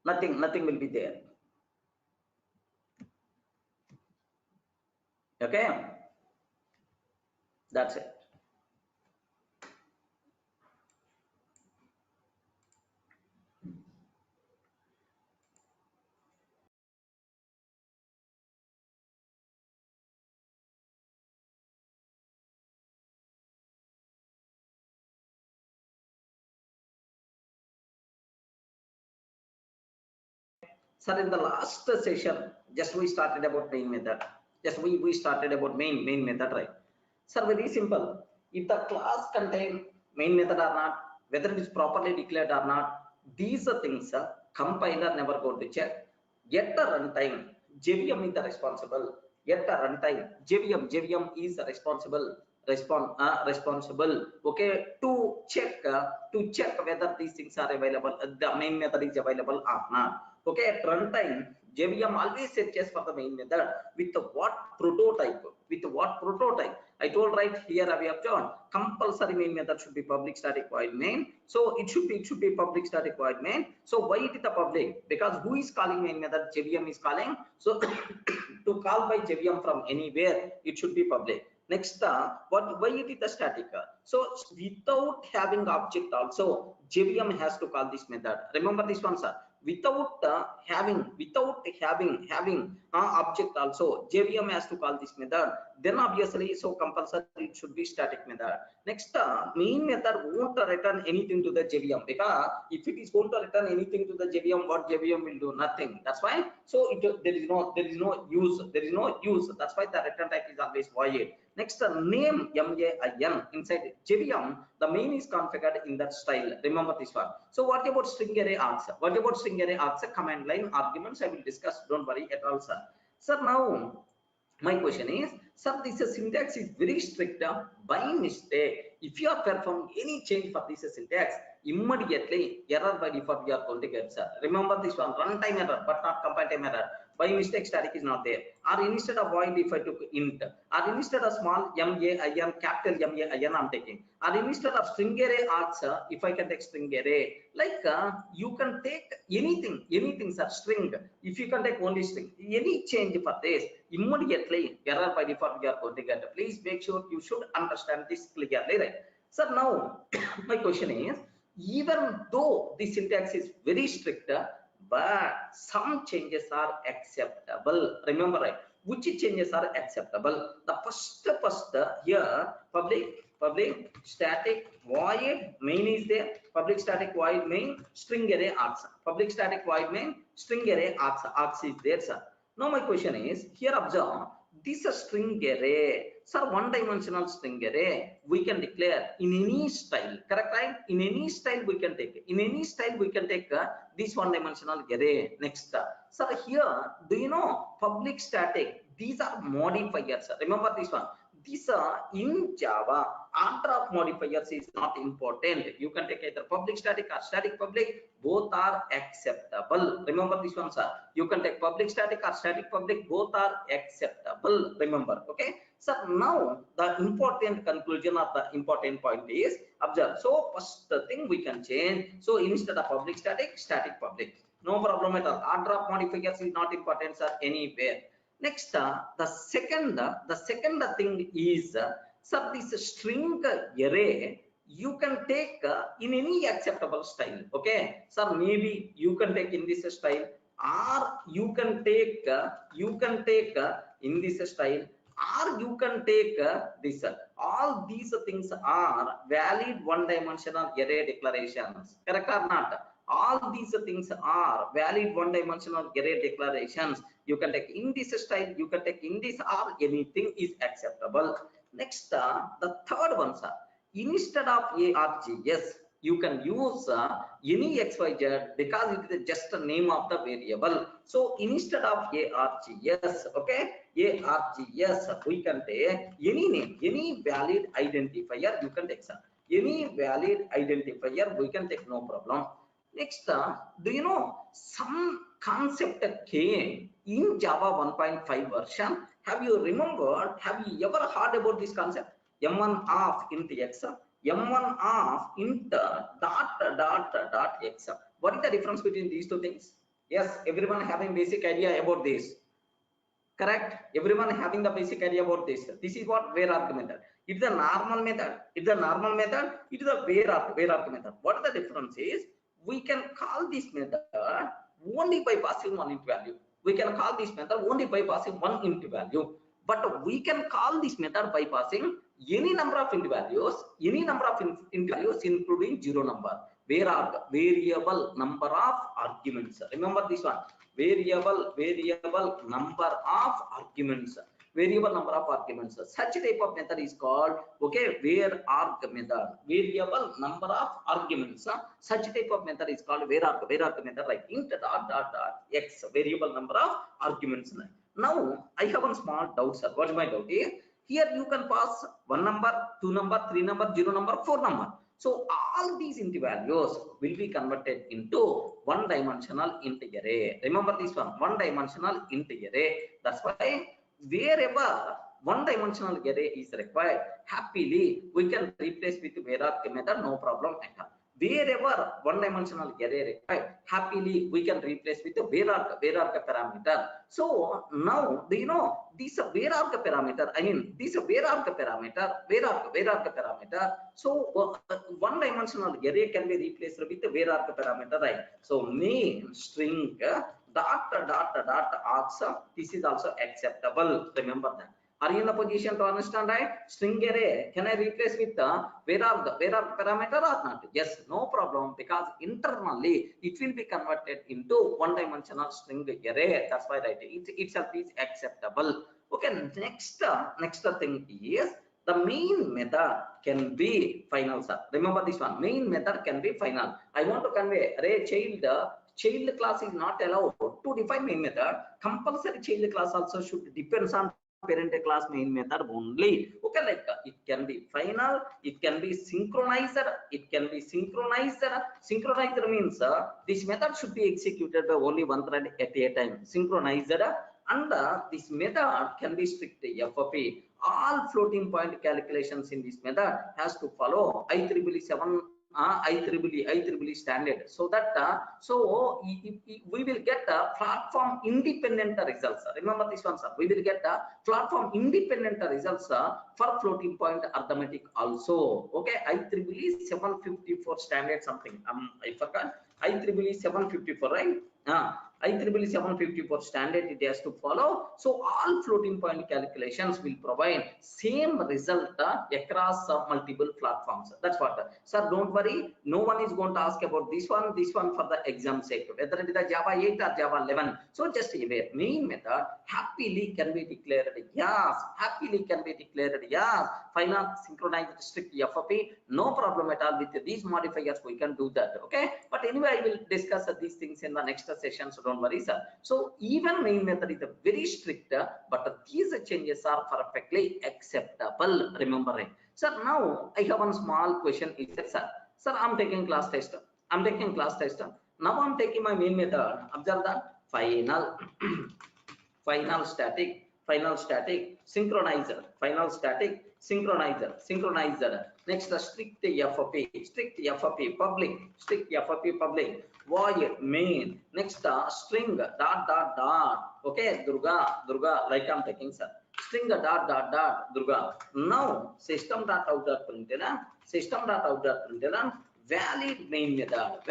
Nothing will be there. Okay, that's it. Sir, in the last session, just we started about main method. Just we started about main method, right? Sir, very simple. If the class contain main method or not, whether it is properly declared or not, these are things compiler never going to check. At the runtime, JVM is the responsible. At the runtime, JVM is responsible. Okay, to check whether these things are available, the main method is available or not. Okay, at runtime, JVM always searches for the main method with what prototype. I told right here we have shown compulsory main method should be public static void main. So it should be public static void main. So why it is the public? Because who is calling main method? JVM is calling. So to call by JVM from anywhere, it should be public. Next, why it is the static? So without having object also, JVM has to call this method. Remember this one, sir. Without having object also, JVM has to call this method. Then obviously, so compulsory it should be static method. Next, main method won't return anything to the JVM, because if it is going to return anything to the JVM, what JVM will do? Nothing. That's why. So there is no use. That's why the return type is always void. Next, name MAIN inside JVM, the main is configured in that style. Remember this one. So what about string array args? Command line arguments I will discuss. Don't worry at all, sir. Sir, now my question is, sir, this syntax is very strict. By mistake, if you are performing any change for this syntax, immediately error by default we are going to get, sir. Remember this one, runtime error but not compile time error. By mistake static is not there. Or instead of void if I took int, or instead of small MAIN, capital MAIN I'm taking, or instead of string array args, if I can take string array, like you can take anything, sir, string. If you can take only string, any change for this, immediately error by default we are going to get. Please make sure you should understand this clearly, right? So now my question is, even though the syntax is very strict, but some changes are acceptable. Remember, right? Which changes are acceptable? The first here public public static void main is there, public static void main string array args, public static void main string array args is there, sir. Now my question is, here observe, this a string array, sir, one dimensional string array we can declare in any style, correct, right? In any style we can take, in any style we can take this one dimensional array. Next, sir, here do you know public static, these are modifiers, sir. Remember this one, this in Java order of modifiers is not important. You can take either public static or static public, both are acceptable. Remember this one, sir. You can take public static or static public, both are acceptable. Remember, okay. So now the important conclusion of the important point is, observe. So first thing we can change. So instead of public static, static public. No problem at all. Order of modifiers is not important, sir, anywhere. Next, the second thing is, sir, this string array you can take in any acceptable style. Okay, sir, maybe you can take in this style, or you can take in this style, or you can take this. All these things are valid one-dimensional array declarations. Correct or not? All these things are valid one-dimensional array declarations. You can take in this style, you can take in this, or anything is acceptable. Next, the third one, sir. Instead of ARGS, you can use any XYZ because it is just a name of the variable. So instead of ARGS, okay, ARGS, we can take any name, any valid identifier you can take, sir. Any valid identifier we can take, no problem. Next, do you know some concept came in Java 1.5 version? Have you remembered? Have you ever heard about this concept? M1 of int x, M1 of int dot x. What is the difference between these two things? Yes, everyone having basic idea about this. Correct? Everyone having the basic idea about this. This is what Var-args method. It's a normal method. It's a normal method. It is a Var-args method. What the difference is? We can call this method only by passing one int value. We can call this method only by passing one int value. But we can call this method by passing any number of int values, including zero number. Var-args, variable number of arguments. Remember this one. Variable number of arguments. Variable number of arguments. Such type of method is called, okay, Var-args method. Variable number of arguments. Such type of method is called Var-args method, like int dot x, variable number of arguments. Now I have one small doubt, sir. What is my doubt? Here you can pass one number, two number, three number, zero number, four number. So all these int values will be converted into one-dimensional int array. Remember this one, one-dimensional int array. That's why wherever one-dimensional array is required, happily we can replace with Var-args method, no problem at all. Wherever one-dimensional array required, happily we can replace with the Var-args parameter. So now, do you know this Var-args parameter? I mean, this Var-args parameter. So one-dimensional array can be replaced with the Var-args parameter, right? So main string dot args. This is also acceptable. Remember that. Are you in a position to understand, right? String array, can I replace with the Var-args parameter or not? Yes, no problem, because internally it will be converted into one-dimensional string array. That's why, right, it itself is acceptable. Okay, next thing is the main method can be final, sir. Remember this one, main method can be final. I want to convey array child class is not allowed to define main method. Compulsory child class also should depends on parent class main method only. Okay, like it can be final, it can be synchronized, synchronized means this method should be executed by only one thread at a time. Synchronized, and this method can be strict FOP. All floating point calculations in this method has to follow IEEE 7 IEEE standard, so that we will get platform independent results. Remember this one, sir. We will get platform independent results for floating point arithmetic also. Okay, IEEE 754 standard something. I forgot. IEEE 754, right? IEEE 754 standard it has to follow. So all floating point calculations will provide same result across multiple platforms. That's what. Sir, don't worry. No one is going to ask about this one for the exam sake, whether it is a Java 8 or Java 11. So just aware, main method happily can be declared yes. Happily can be declared yes. Final synchronized strict FOP. No problem at all with these modifiers. We can do that. Okay. But anyway, I will discuss these things in the next session. So don't worry, sir. So even main method is very strict, but these changes are perfectly acceptable. Remember it. Sir, now I have one small question. Is that, sir, I'm taking class test. I'm taking class test. Now I'm taking my main method. Observe the final, final static, synchronizer, final static, synchronizer. Next, strict FOP, public, strict FOP, public, void, main. Next, string, dot. Okay, Durga, like I'm taking, sir. String dot, Durga. Now, system.out.println, valid main method,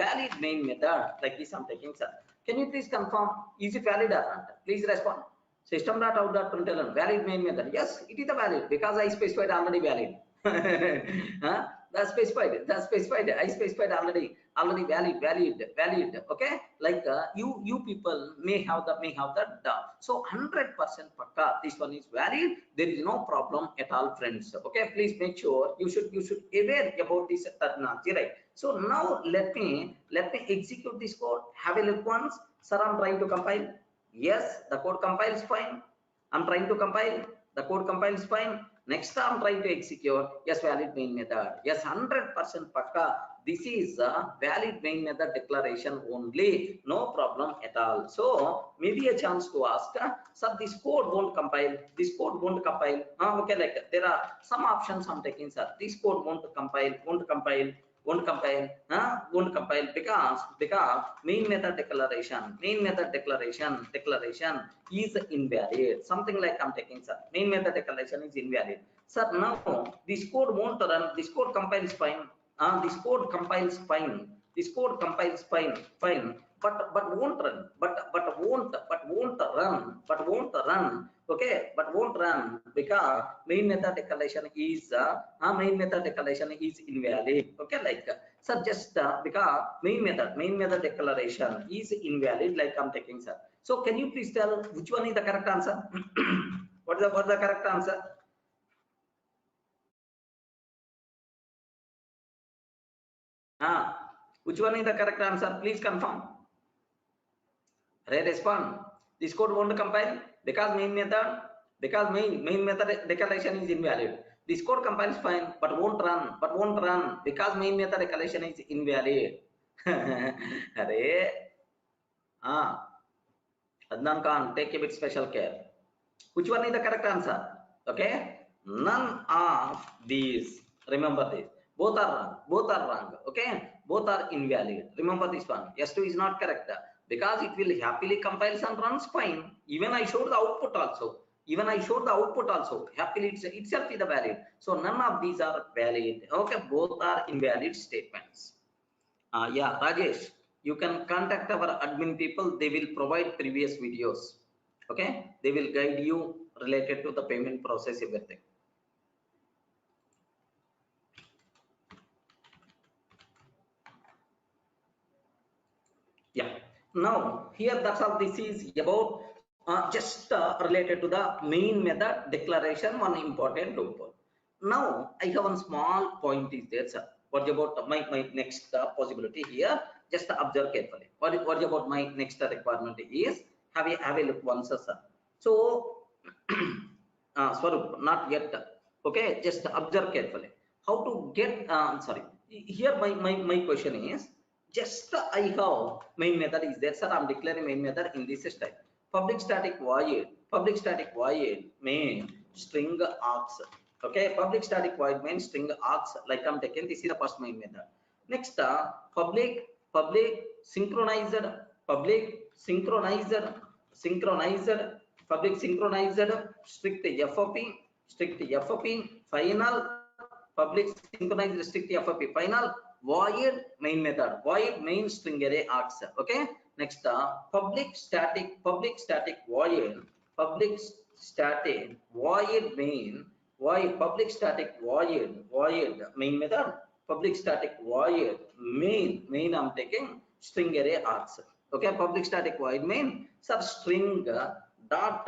like this I'm taking, sir. Can you please confirm, is it valid or not? Please respond. System.out.println, valid main method. Yes, it is a valid because I specified already valid. That's specified. I specified already valid. Okay, like you people may have that doubt. So 100% pakka, this one is valid. There is no problem at all, friends. Okay, please make sure you should aware about this terminology, right? So now let me execute this code. Have a look once. Sir, I'm trying to compile. Yes, the code compiles fine. I'm trying to compile. The code compiles fine. Next, I'm trying to execute. Yes, valid main method. Yes, 100% pakka. This is a valid main method declaration only. No problem at all. So maybe a chance to ask, sir, this code won't compile. This code won't compile. Okay, like there are some options I'm taking, sir. This code won't compile because main method declaration is invalid. Something like I'm taking, sir. Main method declaration is invalid. Sir, now this code won't run. This code compiles fine. This code compiles fine. But won't run. But won't run. Okay, but won't run because main method declaration is invalid. Okay, like sir, just because main method declaration is invalid, like I'm taking, sir. So can you please tell which one is the correct answer? What is the correct answer? Which one is the correct answer? Please confirm. Respond. This code won't compile because main method declaration is invalid. This code compiles fine, but won't run because main method declaration is invalid. Adnan Khan, take a bit special care. Which one is the correct answer? Okay, none of these. Remember this. Both are wrong. Okay, both are invalid. Remember this one. S2 is not correct because it will happily compiles and runs fine. Even I showed the output also. Happily itself is the valid. So none of these are valid. Okay, both are invalid statements. Yeah, Rajesh, you can contact our admin people. They will provide previous videos. Okay, they will guide you related to the payment process, everything. Yeah, now here that's all. This is about just related to the main method declaration, one important loop. Now I have one small point is there, sir. What about my next possibility here? Just observe carefully. What about my next requirement is have a look once, sir. So Swarup, not yet. Okay, just observe carefully. How to get? Sorry. Here my question is just I have main method is there, sir. I'm declaring main method in this style. Public static void main string args. Okay, public static void main string args. Like I'm taking this is the first main method. Next, public synchronizer strict FOP final public synchronized strict FOP final void main method, void main string array args. Okay. Next, public static void, public static void main, void public static void main method, public static void main I'm taking string array args. Okay, public static void main sir string dot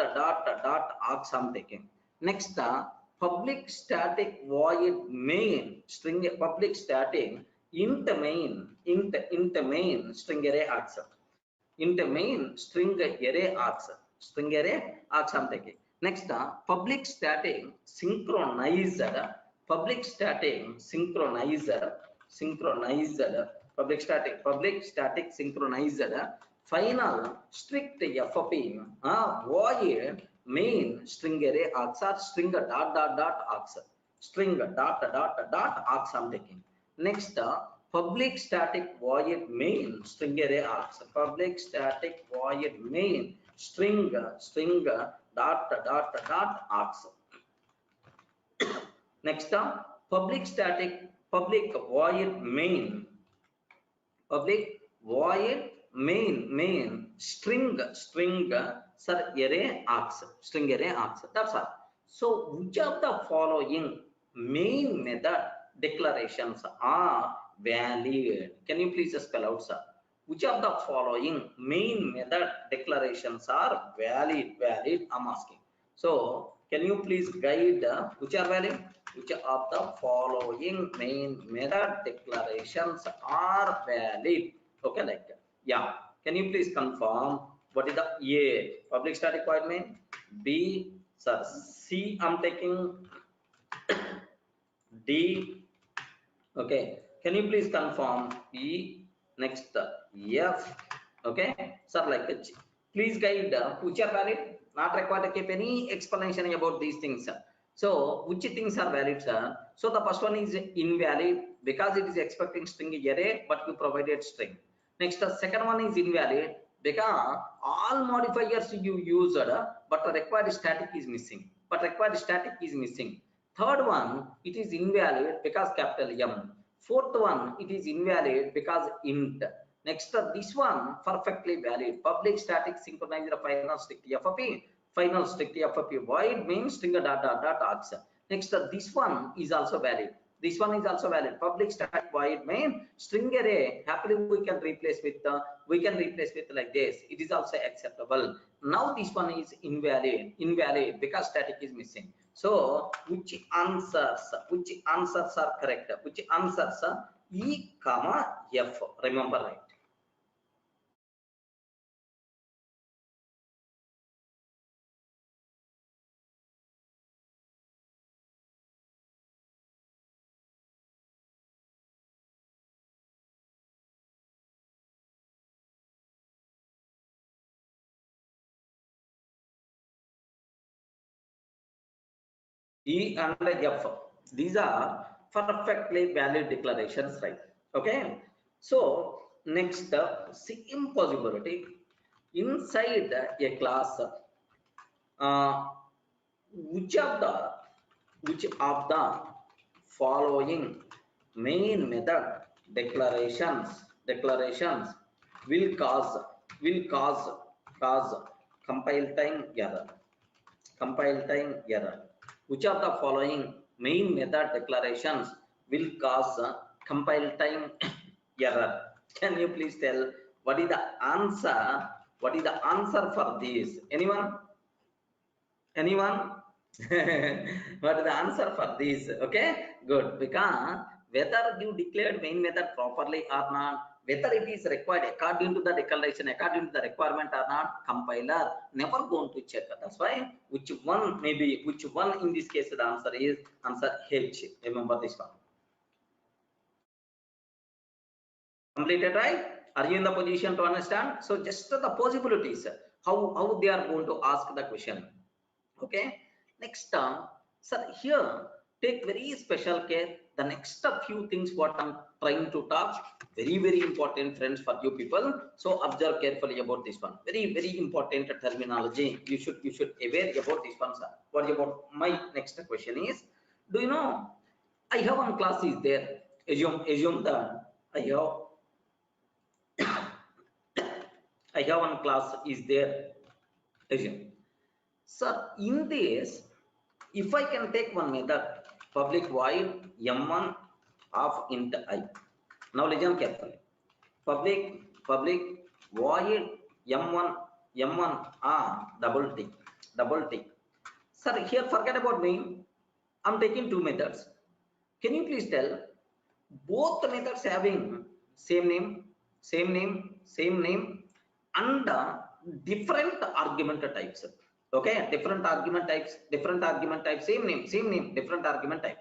args I'm taking. Next, public static void main string public static int main string array args. Int main string array args I'm taking. Next, public static synchronized public static synchronized public static synchronized final strict FP void main string array args or string args, string args I'm taking. Next, public static void main string array args, public static void main string args. Next, public static public void main string sir array args, string array args. That's all. So which of the following main method declarations are valid? Can you please spell out, sir? Which of the following main method declarations are valid? I'm asking. So can you please guide which are valid? Which of the following main method declarations are valid? Okay, like yeah. Can you please confirm what is the A? Public static void main. B, sir. C, I'm taking D. Okay. Can you please confirm E? Next, F. Okay, sir. Like please guide which are valid. Not required to keep any explanation about these things, sir. So which things are valid, sir? So the first one is invalid because it is expecting string array, but you provided string. Next, the second one is invalid because all modifiers you used, but the required static is missing. Third one, it is invalid because capital M. Fourth one, it is invalid because int. Next, this one perfectly valid. Public static synchronized final strict FP. Final strict FP void means string args. Next, this one is also valid. Public static void main string array. Happily we can replace with like this. It is also acceptable. Now this one is invalid because static is missing. So which answers are correct? Which answers are E, F? Remember, right? E and F. These are perfectly valid declarations, right? Okay. So next, same possibility inside a class. Which of the following main method declarations will cause compile time error? Which of the following main method declarations will cause compile time error? Can you please tell what is the answer? What is the answer for this? Anyone? What is the answer for this? Okay, good. Because whether you declared main method properly or not, whether it is required according to the declaration, according to the requirement or not, compiler never going to check. That's why which one in this case the answer is answer H. Remember this one. Completed, right? Are you in the position to understand? So just the possibilities, how they are going to ask the question. Okay. Next, sir, here take very special care. The next few things what I'm trying to talk, very important, friends, for you people. So observe carefully about this one. Very important terminology. You should aware about this one, sir. What about my next question is? Do you know I have one class is there? assume that I have one class is there. Assume. So in this, if I can take one method, public void m1 of int I. Now listen carefully. Public void m1 double tick. Sir, here forget about name. I'm taking two methods. Can you please tell both the methods having same name and different argument types? Okay, different argument types, same name, different argument type.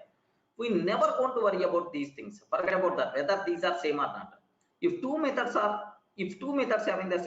We never want to worry about these things. Forget about that, whether these are same or not. If two methods having the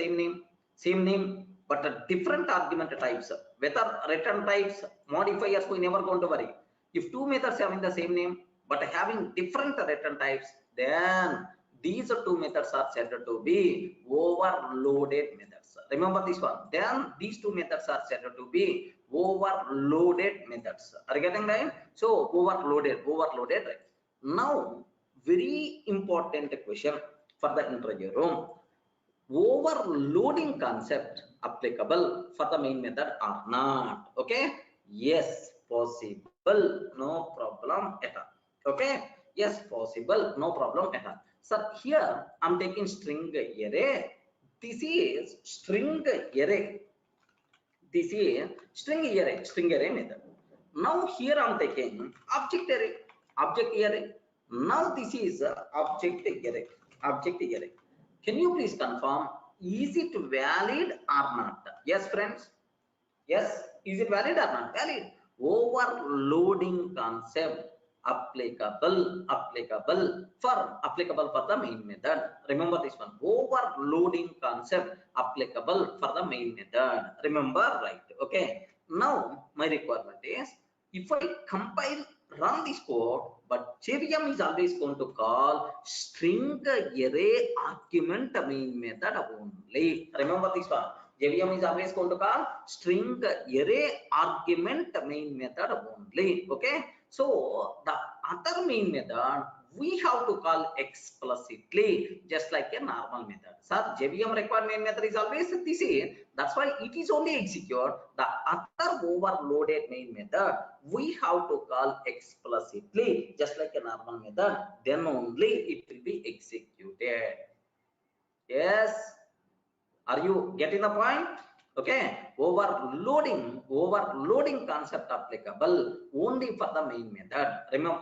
same name but different argument types, whether return types, modifiers, we never going to worry. If two methods having the same name but having different return types, then these two methods are said to be overloaded methods. Remember this one. Then these two methods are said to be overloaded methods. Are you getting right? So overloaded. Right? Now, very important question for the interview room. Overloading concept applicable for the main method or not? Okay, yes, possible, no problem at all. Okay, yes, possible, no problem at all. So here I'm taking string array. This is string array. String array method. Now here I'm taking object array. Now this is object array. Can you please confirm, is it valid or not? Yes, friends. Yes, is it valid or not? Valid. Overloading concept applicable for the main method. Remember this one. Overloading concept applicable for the main method. Remember, right? Okay. Now my requirement is, if I compile, run this code, but JVM is always going to call string array argument main method only. Remember this one. JVM is always going to call string array argument main method only. Okay. So the other main method we have to call explicitly, just like a normal method. Sir, JVM required main method is always this is. That's why it is only execute. The other overloaded main method we have to call explicitly, just like a normal method. Then only it will be executed. Yes. Are you getting the point? Okay. Overloading concept applicable only for the main method. Remember,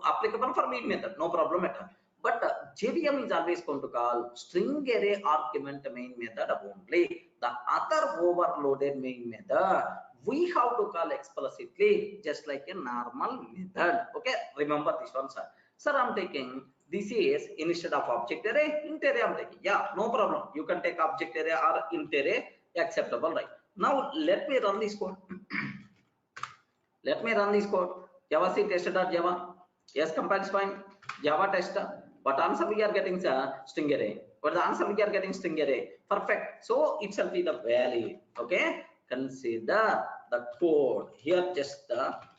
applicable for main method, no problem at all. But JVM is always going to call string array argument main method only. The other overloaded main method we have to call explicitly, just like a normal method. Okay. Remember this one, sir. Sir, I'm taking, this is instead of object array, int array I'm taking. Yeah, no problem. You can take object array or int array, acceptable, right? Now let me run this code. Java C test.java. Yes, compiles fine. Java tester. What answer we are getting, sir? String array. What the answer we are getting? String array. Perfect. So itself is the valid. Okay. Consider the code here. Just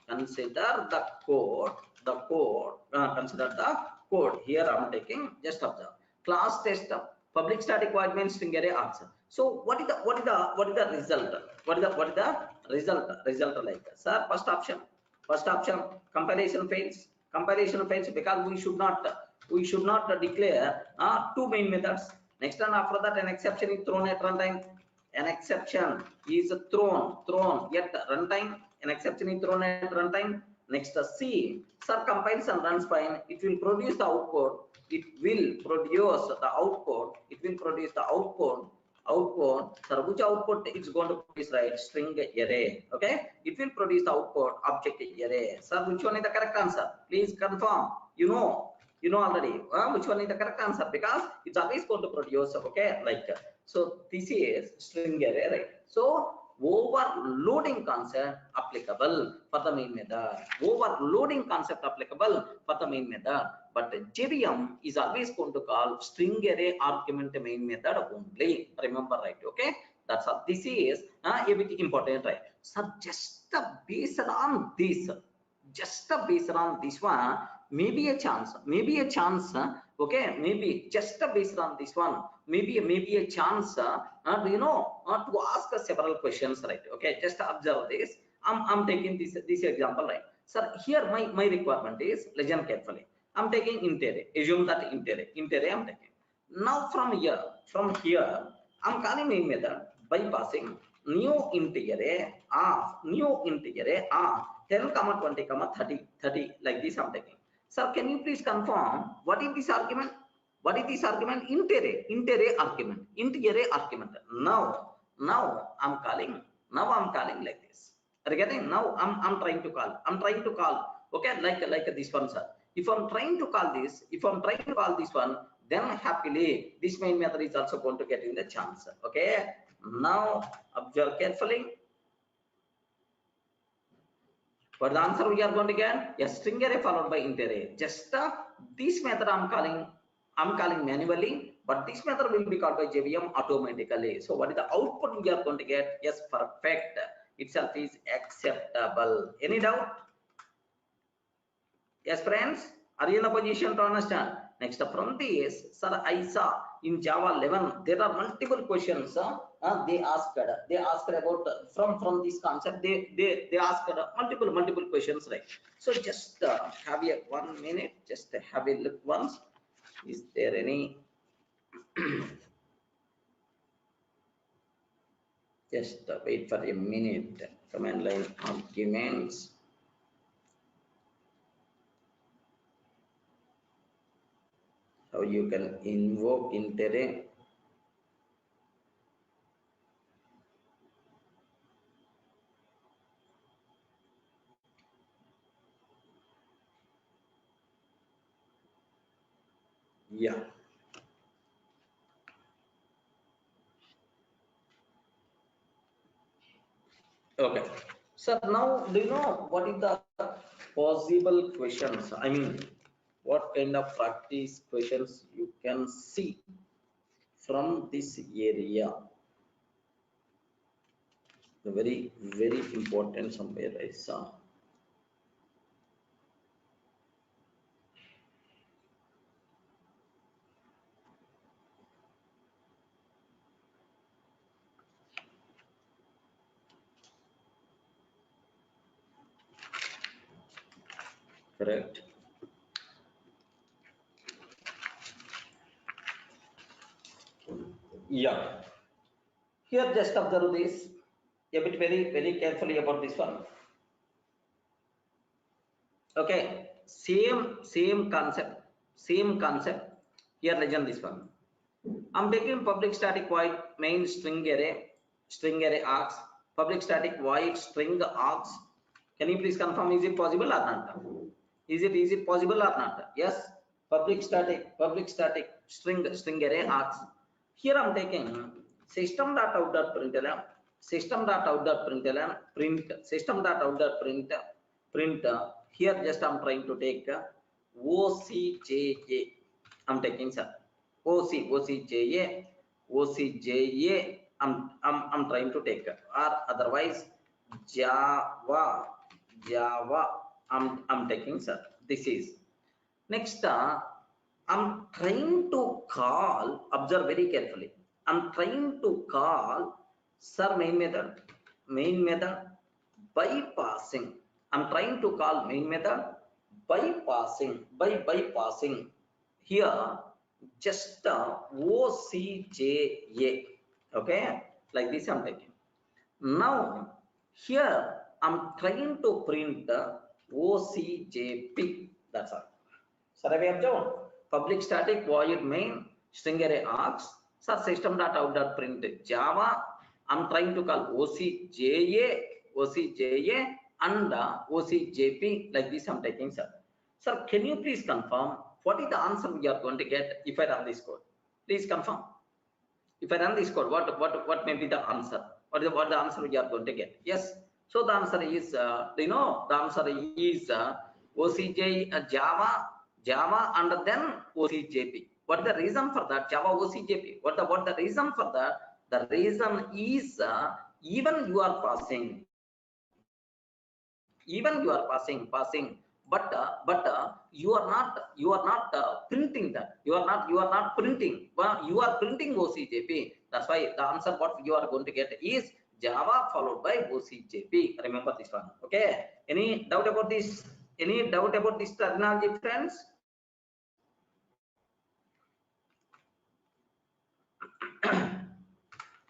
consider the code. Consider the code here. I'm taking, just observe. Class tester. Public static void main string array answer. So what is the result? What is the result like? Sir, first option compilation fails because we should not declare two main methods. Next one, after that, an exception is thrown at runtime. An exception is thrown at runtime. An exception is thrown at runtime. Next, C, sir, compiles and runs fine. It will produce the output. Sir, which output it's going to produce, right? String array. Okay, it will produce the output object array. Sir, which one is the correct answer? Please confirm. You know already which one is the correct answer, because it's always going to produce. Okay, like so this is string array, right? So overloading concept applicable for the main method. But JVM is always going to call string array argument main method only. Remember, right? Okay, that's all. This is a bit important, right? So just based on this one, maybe a chance, okay, maybe just based on this one, maybe a chance, to ask several questions, right? Okay, just observe this. I'm taking this example, right? So here my requirement is, listen carefully. I'm taking int array. Assume that int array I'm taking. Now from here, I'm calling main method by passing new int array of 10, 20, 30 like this I'm taking. Sir, can you please confirm what is this argument? What is this argument? Int array argument. Now I'm calling like this. Are you getting? Now I'm trying to call. Okay, like this one, sir. If I'm trying to call this one, then happily this main method is also going to get in the chance. Okay. Now observe carefully. For the answer we are going to get a string array followed by int array. Just this method I'm calling manually, but this method will be called by JVM automatically. So what is the output we are going to get? Yes, perfect. Itself is acceptable. Any doubt? Yes, friends, are you in a position to understand? Next, from this, sir, I saw in Java 11 there are multiple questions. They asked about from this concept. They asked multiple questions, right? So just have a 1 minute. Just have a look once. Is there any? Just wait for a minute. Command line arguments. How you can invoke int array. Yeah. Okay. So now, do you know what is the possible questions? I mean, what kind of practice questions you can see from this area? The very important somewhere I saw. Correct. Yeah. Here, just observe this a bit very carefully about this one. Okay, same concept. Here, legend this one. I'm taking public static void main string array args, public static void string args. Can you please confirm, is it possible or not? Is it possible or not? Yes, public static string array args. Here I'm taking system.out.println print. Here just I'm trying to take OCJA. I'm taking, sir, OCJA. I'm trying to take, or otherwise Java. I'm taking, sir. This is next. I'm trying to call. Observe very carefully. I'm trying to call, sir, main method bypassing. I'm trying to call main method bypassing here just OCJA. Okay, like this I'm taking. Now here I'm trying to print OCJP. That's all. So we have done public static void main string array args. So system.out.print Java. I'm trying to call OCJA and OCJP, like this I'm taking, sir. Sir, can you please confirm what is the answer we are going to get if I run this code? Please confirm. If I run this code, what may be the answer? What the answer we are going to get? Yes. So the answer is, the answer is OCJ Java and then OCJP. What is the reason for that? Java OCJP. What the reason for that? The reason is even you are passing you are not printing that. You are not printing. Well, you are printing OCJP. That's why the answer what you are going to get is Java followed by OCJP. Remember this one. Okay. Any doubt about this? Any doubt about this terminology, friends?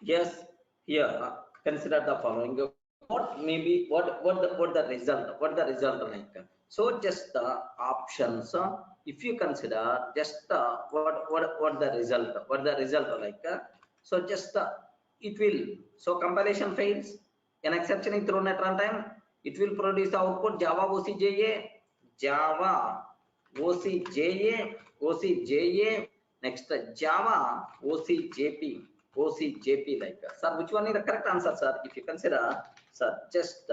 Yes. Here, consider the following. What maybe what the result like? So just the options. If you consider just what the result like. So just it will. So compilation fails. An exception is thrown at runtime. It will produce the output Java OCJA, Java OCJA. Next Java OCJP. like sir, which one is the correct answer, sir? If you consider, sir, just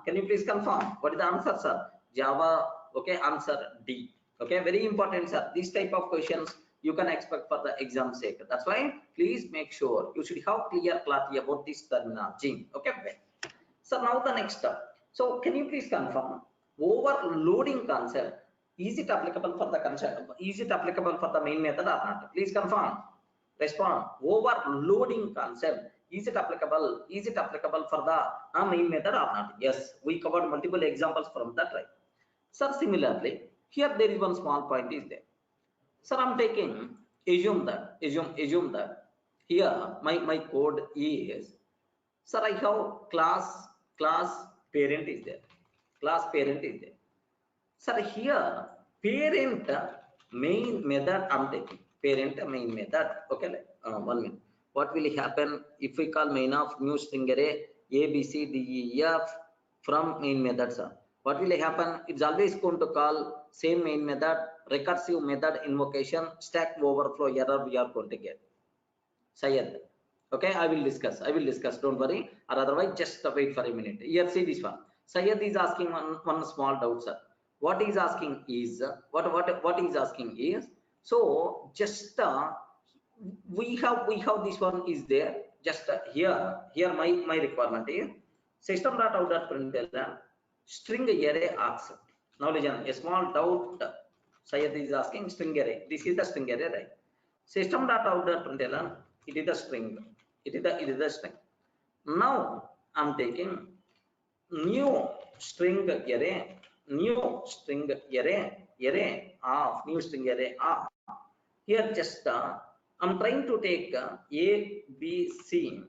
can you please confirm what is the answer, sir? Java. Okay, answer D. Okay, very important, sir. These type of questions you can expect for the exam sake. That's why please make sure you should have clear clarity about this terminology. Okay, so now the next step. So can you please confirm overloading concept? Is it applicable for the concept? Is it applicable for the main method or not? Please confirm. Respond. Overloading concept, is it applicable? Is it applicable for the main method or not? Yes, we covered multiple examples from that, right? Sir, similarly, here there is one small point is there. Sir, I'm taking, assume that here my code is, sir, I have class parent is there. Sir, here parent main method I'm taking. Parent main method. Okay, 1 minute. What will happen if we call main of new string array A, B, C, D, E, F from main method, sir? What will happen? It's always going to call same main method, recursive method invocation, stack overflow error we are going to get. Sayed. Okay, I will discuss. Don't worry. Or otherwise, just wait for a minute. Here, see this one. Sayed is asking one small doubt, sir. What he's asking is what he's asking is, so just we have this one is there. Just here my requirement is system.out.println string array args. Now listen, a small doubt. Sayed is asking string array. This is the string array, right? System.out.println, it is the string. It is the string. Now I'm taking new string array of here. Just I'm trying to take A, B, C.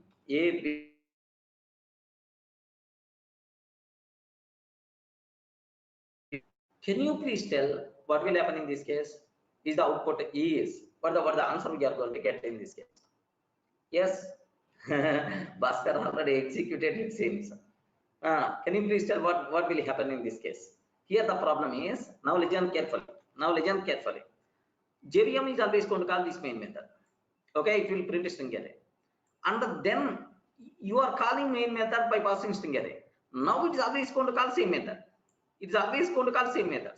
Can you please tell what will happen in this case? Is the output is what the answer we are going to get in this case? Yes. Bhaskar already executed, it seems. Can you please tell what will happen in this case? Here the problem is, now listen carefully. JVM is always going to call this main method. Okay, it will print string array. And then you are calling main method by passing string array. Now it is always going to call same method. It is always going to call same method.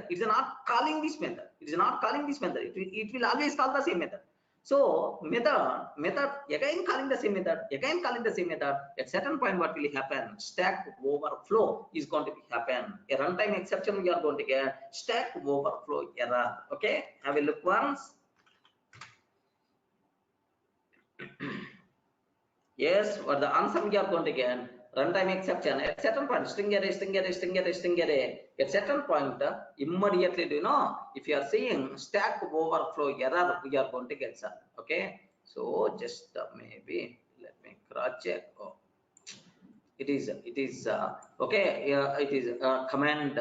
It is not calling this method. It will always call the same method. So method again calling the same method, at certain point what will happen? Stack overflow is going to happen. A runtime exception we are going to get stack overflow error. Okay, have a look once. Yes, what the answer we are going to get? Runtime exception at certain point, string array. At certain point, immediately, do you know, if you are seeing stack overflow error, we are going to get some. Okay, so just maybe let me cross check. Oh, it is okay. It is command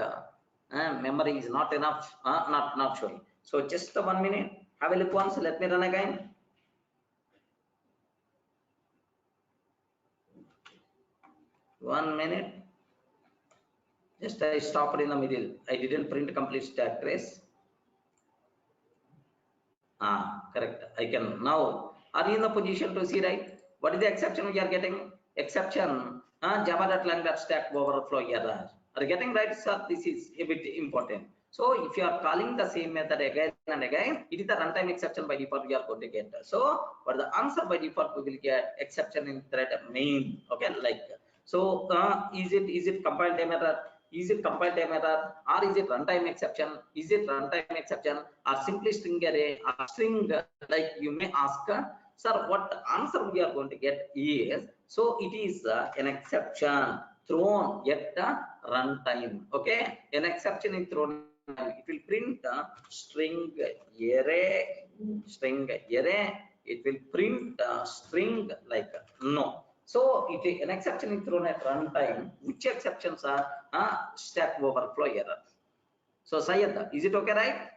memory is not enough. Not showing. So just 1 minute. Have a look once. Let me run again. One minute. Just I stopped in the middle. I didn't print complete stack trace. Correct. I can now. Are you in the position to see, right? What is the exception we are getting? Exception. Java.lang.stack overflow error. Are you getting right, sir? This is a bit important. So if you are calling the same method again and again, it is the runtime exception by default we are going to get. So for the answer by default we will get exception in thread main. Okay, like. So is it compiled time error? Is it compile time error, or is it runtime exception? Is it runtime exception, or simply string array, or string? Like you may ask, sir, what answer we are going to get is, so it is an exception thrown at runtime. Okay, an exception is thrown. It will print string array, it will print string like no. So if an exception is thrown at runtime, which exceptions are stack overflow error? So Sayed, is it okay, right?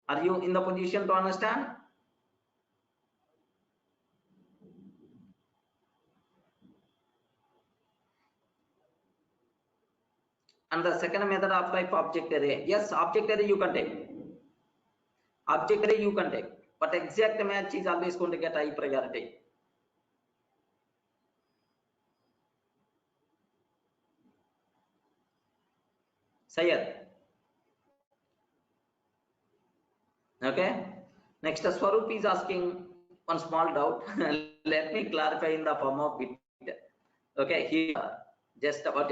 Are you in the position to understand? And the second method of type object array. Yes, object array you can take. Object array you can take, but exact match is always going to get high priority. Sayed. Okay. Next, Swaroop is asking one small doubt. Let me clarify in the form of bit. Okay, here just what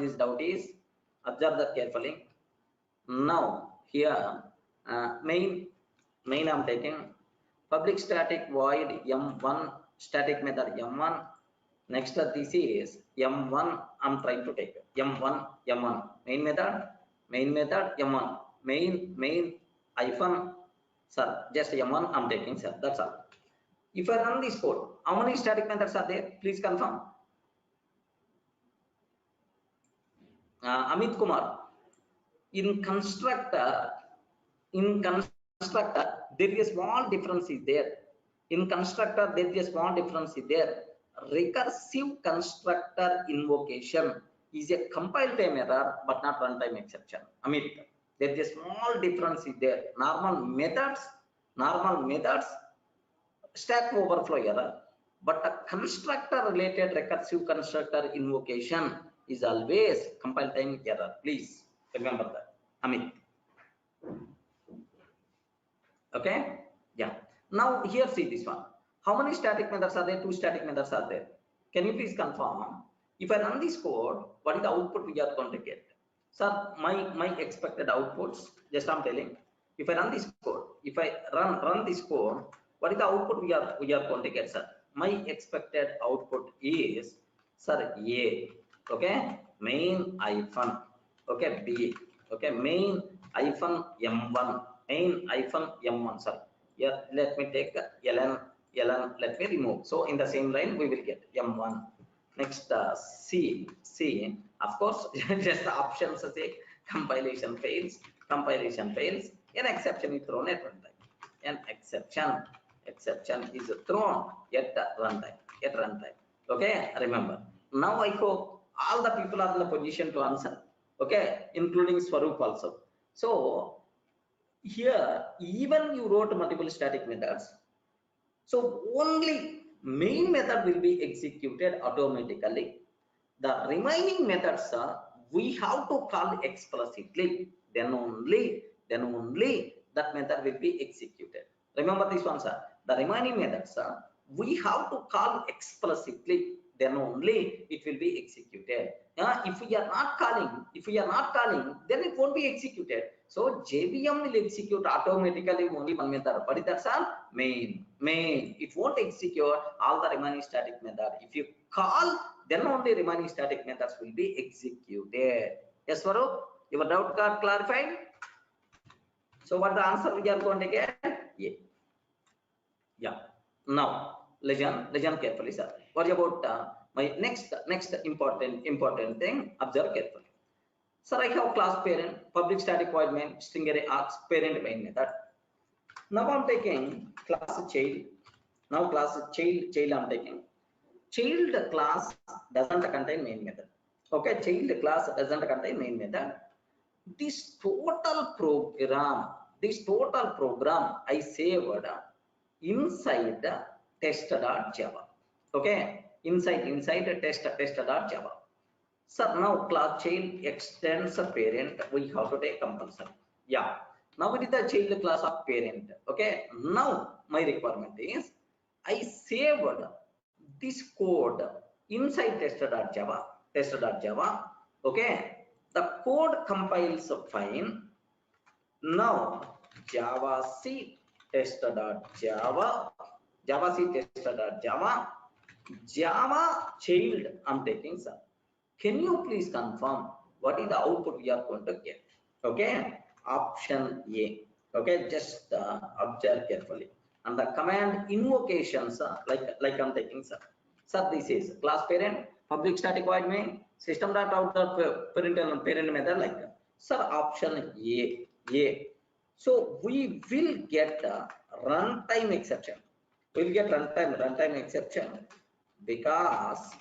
this doubt is. Observe that carefully. Now here main I'm taking public static void m1 static method m1. Next this is m1. I'm trying to take m1 main method m1 main hyphen sir, just m1 I'm taking, sir, that's all. If I run this code, how many static methods are there? Please confirm. Amit Kumar, in constructor there is a small difference is there. In constructor there is a small difference is there. Recursive constructor invocation is a compile time error but not runtime exception. Amit, there is a small difference is there. Normal methods stack overflow error, but a constructor related recursive constructor invocation is always compile time error. Please remember that, Amit. Okay, yeah. Now here see this one. How many static methods are there? 2 static methods are there. Can you please confirm? If I run this code, what is the output we are going to get? Sir, my expected outputs, just I'm telling. If I run this code, if I run this code, what is the output we are going to get, sir? My expected output is, sir, A. Okay, main hyphen. Okay, B. Okay, main hyphen M1. Main hyphen M1, sorry. Yeah, let me take ln, let me remove. So in the same line we will get M1. Next C, of course, just the options say compilation fails, an exception is thrown at runtime. An exception is thrown at runtime. Okay, remember. Now I hope all the people are in the position to answer. Okay, including Swaroop also. So here, even you wrote multiple static methods, so only main method will be executed automatically. The remaining methods we have to call explicitly. Then only that method will be executed. Remember this one, sir. The remaining methods we have to call explicitly. Then only it will be executed. If we are not calling, then it won't be executed. So JVM will execute automatically only one method. But that's all main. It won't execute all the remaining static method. If you call, then only remaining static methods will be executed. Yes, Swaroop, your doubt got clarified. So what the answer we are going to get? Yeah. Now listen carefully, sir. What about my next important thing? Observe carefully. Sir, I have class parent, public static void main, string array args, parent main method. Now I'm taking class child. Now class child I'm taking. Child class doesn't contain main method. Okay, child class doesn't contain main method. This total program I saved inside test.java. Okay, inside test.java. So now class child extends a parent. We have to take compulsory. Yeah. Now it is the child class of parent. Okay. Now my requirement is I saved this code inside test.java. Okay. The code compiles fine. Now Java C tester.java, Java C tester.java, Java child I'm taking, sir. Can you please confirm what is the output we are going to get? Okay, option A. Okay, just observe carefully. And the command invocations, like I'm taking, sir. Sir, this is class parent, public static void main, system.out.parent method, like that. Sir, option A. So we will get a runtime exception. We'll get runtime exception because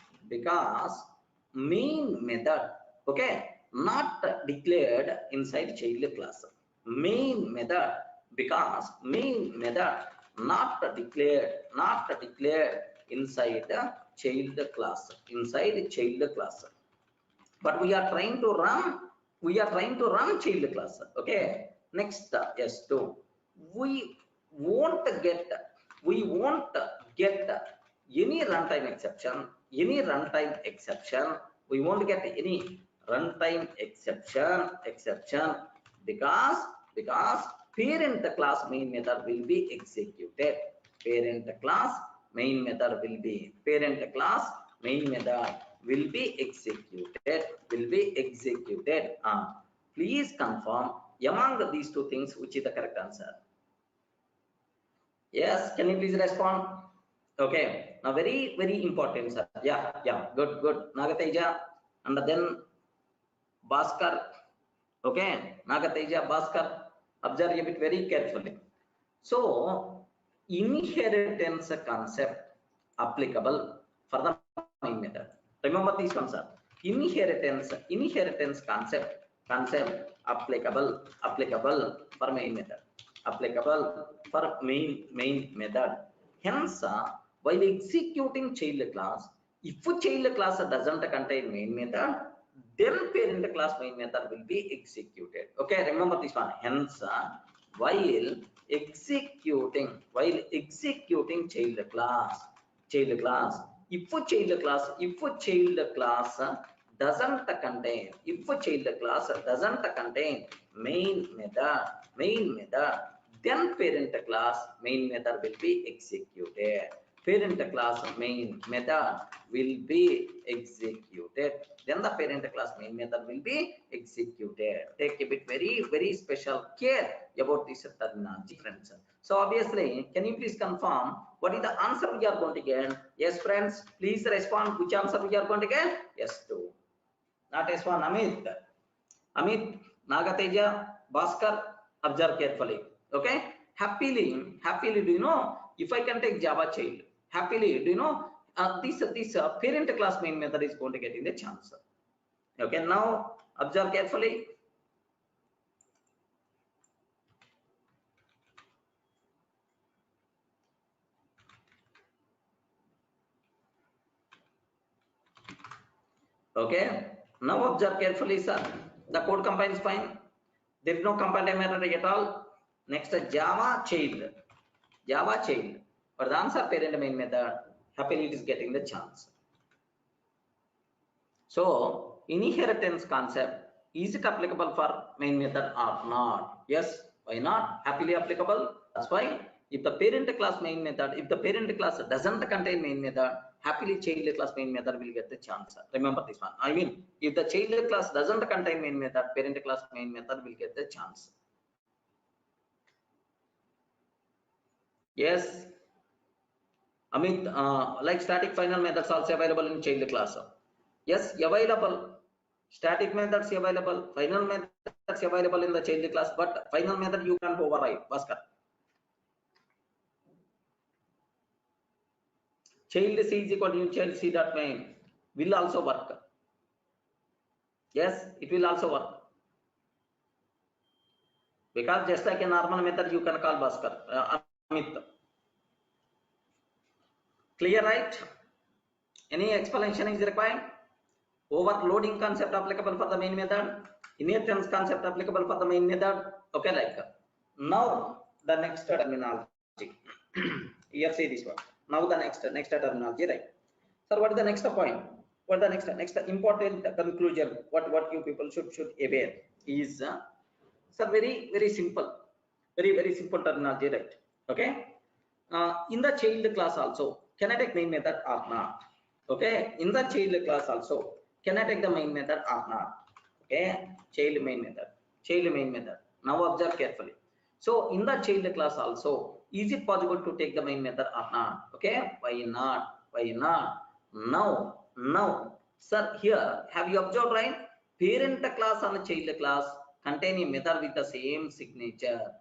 main method, okay, not declared inside child class. Main method, because main method not declared inside the child class, but we are trying to run child class. Okay, next, S2, we won't get any runtime exception. We won't get any runtime exception because parent class main method will be executed. Parent class main method will be executed. Please confirm among these two things which is the correct answer. Yes, can you please respond? Okay, now very important, sir. Yeah, good. Nagateja, and then Bhaskar. Okay, Nagateja, Bhaskar, observe a bit very carefully. So inheritance concept applicable for the main method. Remember this one, sir. Inheritance concept applicable for main method. Hence, while executing child class, if child class doesn't contain main method, then parent class main method will be executed. Okay, remember this one. Hence, while executing child class, if child class doesn't contain main method, then parent class main method will be executed. Then the parent class main method will be executed. Take a bit very special care about this terminology, friends. So obviously, can you please confirm what is the answer we are going to get? Yes, friends, please respond which answer we are going to get. Yes, 2. Not S1. Amit, Nagateja, Bhaskar, observe carefully. Okay, happily, do you know, if I can take Java child, happily, do you know, this parent class main method is going to get in the chance. Okay, now observe carefully. Okay, now observe carefully, sir. The code compiles fine. There is no compile method at all. Next, Java child. For the answer parent main method, happily it is getting the chance. So inheritance concept, is it applicable for main method or not? Yes, why not? Happily applicable. That's why if the parent class main method, if the parent class doesn't contain main method, happily child class main method will get the chance. Remember this one. I mean, if the child class doesn't contain main method, parent class main method will get the chance. Yes, Amit, like static final methods also available in child class. Yes, available. Static methods available, final methods available in the child class, but final method you can't override. Bhaskar. Child C is equal to child C dot main will also work. Yes, it will also work. Because just like a normal method, you can call Bhaskar. Amit. Clear, right? Any explanation is required? Overloading concept applicable for the main method. Inheritance concept applicable for the main method. Okay, like now the next terminology. Here, see this one. Now the next terminology, right? Sir, what is the next point? What the next important conclusion, what you people should aware is sir, very simple, very simple terminology, right? Okay. In the child class also, can I take main method or not? Okay, in the child class also, can I take the main method or not? Okay, child main method. Now observe carefully. So in the child class also, is it possible to take the main method or not? Okay, why not? Why not? Now sir, here have you observed, right? Parent class and child class contain a method with the same signature.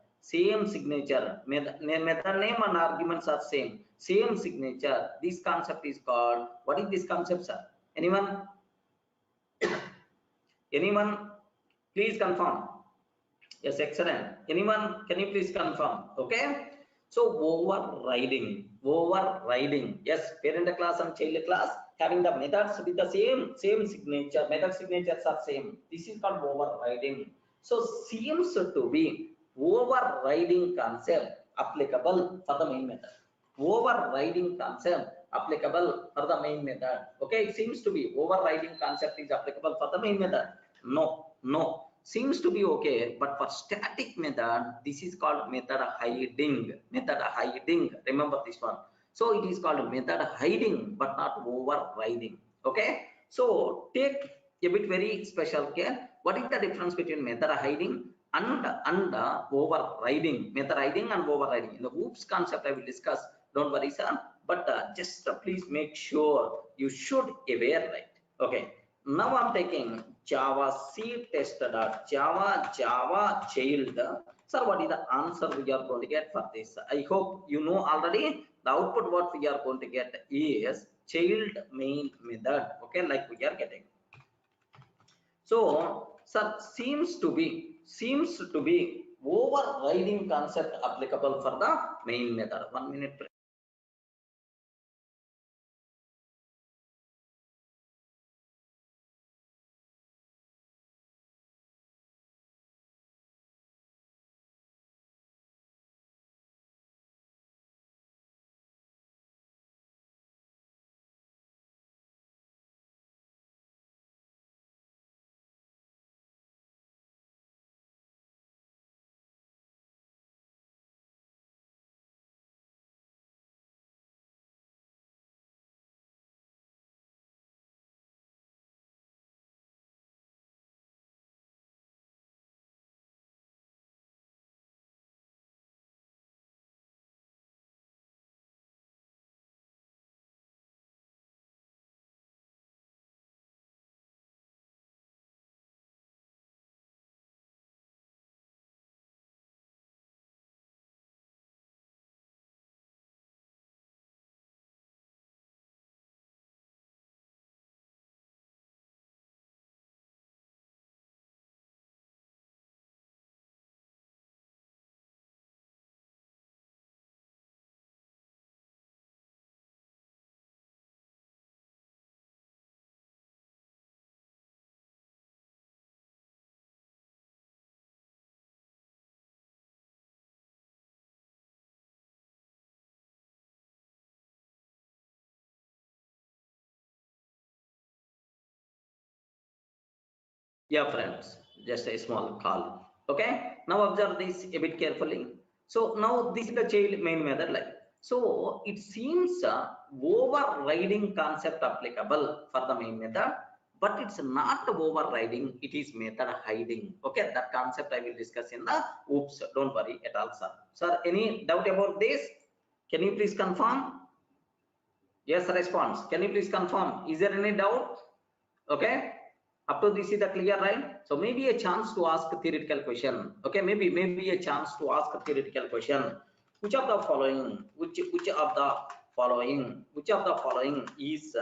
Method name and arguments are same signature. This concept is called, what is this concept, sir? Anyone please confirm? Yes, excellent. Anyone, can you please confirm? Okay, so overriding. Yes, parent class and child class having the methods with the same signature. Method signatures are same. This is called overriding. So seems to be overriding concept applicable for the main method. Overriding concept applicable for the main method. Okay, it seems to be overriding concept is applicable for the main method. No, seems to be okay, but for static method, this is called method hiding. Remember this one. So it is called method hiding, but not overriding. Okay, so take a bit very special care. What is the difference between method hiding and overriding? Method hiding and overriding in the oops concept I will discuss, don't worry sir, but just please make sure you should aware, right? Okay, now I'm taking Java C test.java child. Sir, what is the answer we are going to get for this? I hope you know already. The output what we are going to get is child main method. Okay, like we are getting. So, sir, seems to be overriding concept applicable for the main method. 1 minute. Yeah, friends, just a small call. Okay, now observe this a bit carefully. So now this is the child main method, like so. It seems overriding concept applicable for the main method, but it's not overriding. It is method hiding. Okay, that concept I will discuss in the oops. Don't worry at all, sir. Sir, any doubt about this? Can you please confirm? Yes, response. Can you please confirm? Is there any doubt? Okay, up to this is the clear, right? So maybe a chance to ask a theoretical question. Okay, maybe a chance to ask a theoretical question. Which of the following is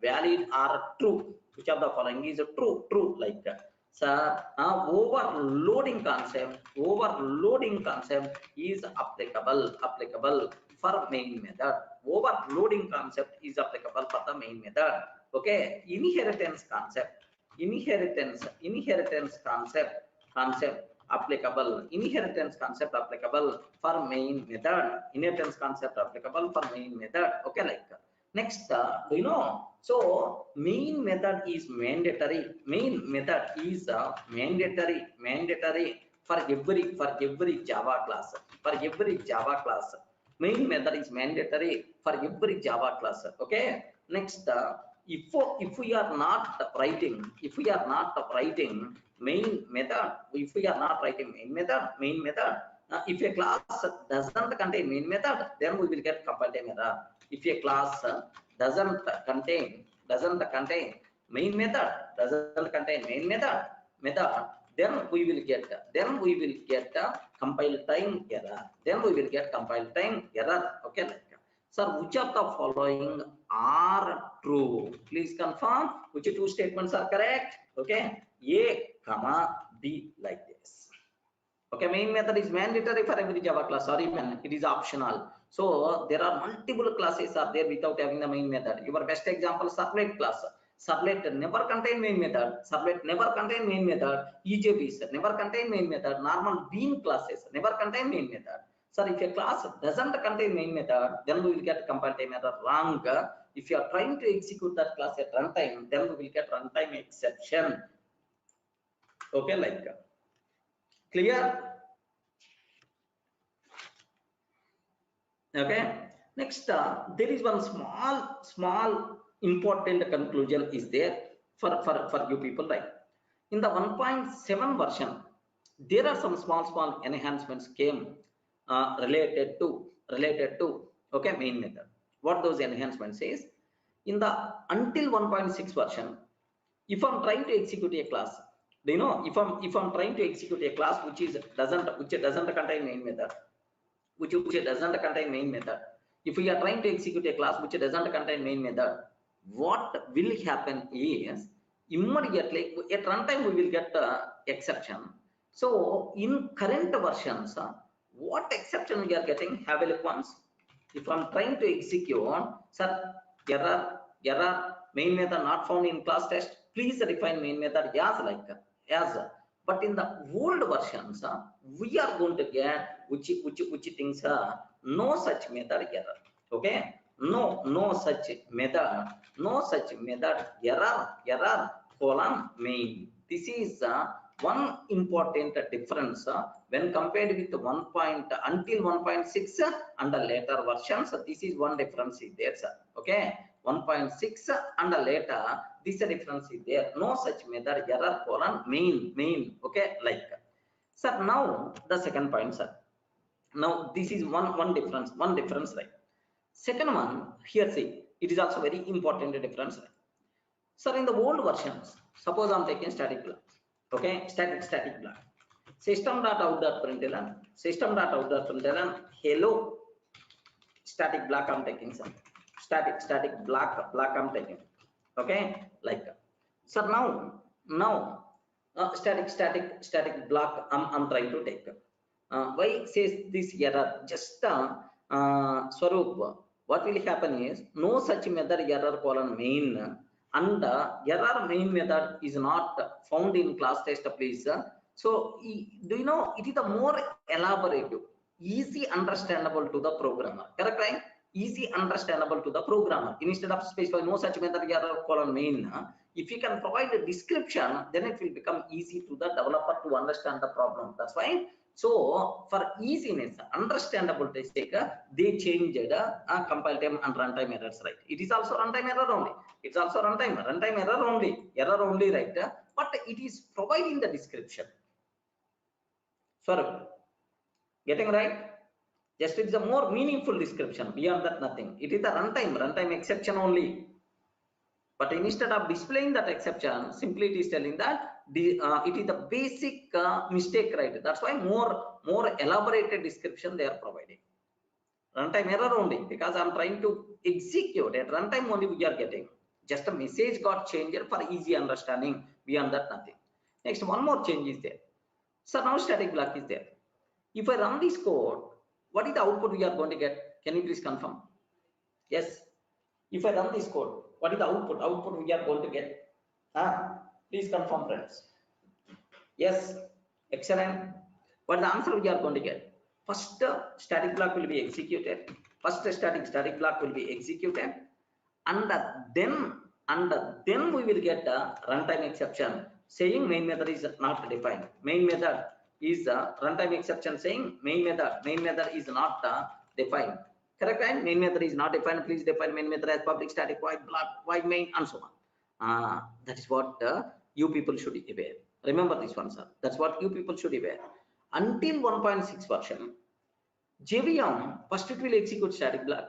valid or true? Which of the following is true, like that? So overloading concept is applicable for main method. Overloading concept is applicable for the main method. Okay, inheritance concept applicable. Inheritance concept applicable for main method. Okay, like that. Next, do you know? So main method is mandatory. Main method is mandatory for every Java class. For every Java class, main method is mandatory for every Java class. Okay. Next, if we are not writing main method, if we are not writing main method, if a class doesn't contain main method, then we will get compile time error. If a class doesn't contain main method, then we will get compile time error. Okay. Sir, which of the following are true? Please confirm which two statements are correct. Okay, A, comma B, like this. Okay, main method is mandatory for every Java class. Sorry, man, it is optional. So there are multiple classes are there without having the main method. Your best example, servlet class. Servlet never contain main method. EJBs never contain main method. Normal bean classes never contain main method. So if a class doesn't contain main method, then we will get compile time error. Wrong. If you are trying to execute that class at runtime, then we will get runtime exception. Okay, like clear? Okay. Next, there is one small important conclusion is there for you people, right? In the 1.7 version, there are some small enhancements came related to okay main method. What those enhancements is, in the until 1.6 version, if I'm trying to execute a class, do you know, if I'm trying to execute a class which doesn't contain main method, which doesn't contain main method, if we are trying to execute a class which doesn't contain main method, what will happen is immediately at runtime we will get exception. So in current versions, what exception we are getting? Have a look once. If I'm trying to execute, sir, error, main method not found in class test, please define main method as. But in the old versions, we are going to get which things are no such method error. Okay, no such method error colon main. This is one important difference when compared with until 1.6 and the later versions. This is one difference is there, sir. Okay, 1.6 and later, this difference is there. No such method error colon main. Okay, like. Sir, now the second point, sir. Now this is one difference, right? Second one, here see, it is also very important difference. Sir, in the old versions, suppose I'm taking static block. Okay, static block. System.out.println, hello. Static block I'm taking some. Static block I'm taking. Okay, like. So now static block I'm trying to take. Why it says this error? Just Swaroop, what will happen is no such method error colon main, and error main method is not found in class test, please. So do you know, it is the more elaborate, easy understandable to the programmer, correct, right? Easy understandable to the programmer. Instead of specifying no such method error colon main, if you can provide a description, then it will become easy to the developer to understand the problem. That's why. So for easiness, understandable sake, they changed compile time and runtime errors, right? It is also runtime error only. It's also runtime error only, right? But it is providing the description. Sorry, getting right? Just it's a more meaningful description. Beyond that, nothing. It is the runtime exception only. But instead of displaying that exception, simply it is telling that it is the basic mistake, right? That's why more elaborated description they are providing. Runtime error only, because I'm trying to execute at runtime only we are getting. Just a message got changed for easy understanding. Beyond that, nothing. Next, one more change is there. So now static block is there. If I run this code, what is the output we are going to get? Can you please confirm? Yes. If I run this code, what is the output? Output we are going to get? Please confirm, friends. Yes. Excellent. What is the answer we are going to get? First static block will be executed. First static block will be executed. and then we will get a runtime exception saying main method is not defined. Main method is a runtime exception saying main method is not defined. Correct, right? Main method is not defined. Please define main method as public static void block void main and so on. That is what you people should be aware. Remember this one, sir. That's what you people should be aware. Until 1.6 version, JVM first it will execute static block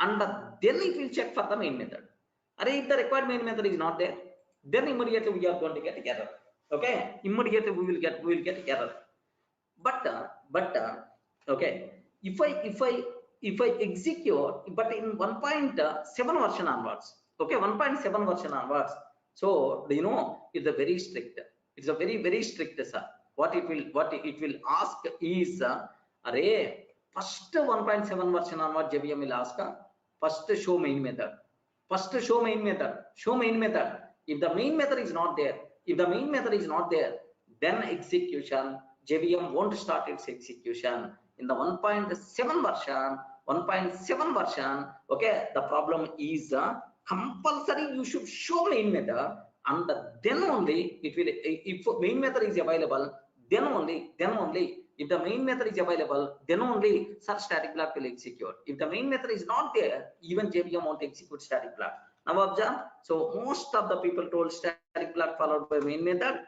and then it will check for the main method. If the required main method is not there, then immediately we are going to get error. Okay, immediately we will get error. But okay, if I execute, but in 1.7 version onwards, okay, 1.7 version onwards. So you know it's a very strict. It's a very strict, sir. What it will ask is array first 1.7 version onward JVM will ask first show main method. First show main method. Show main method. If the main method is not there, then execution JVM won't start its execution. In the 1.7 version, okay, the problem is compulsory you should show main method, and then only it will, if main method is available, then only if the main method is available, then only such static block will execute. If the main method is not there, even JVM won't execute static block. Now observe, so most of the people told static block followed by main method.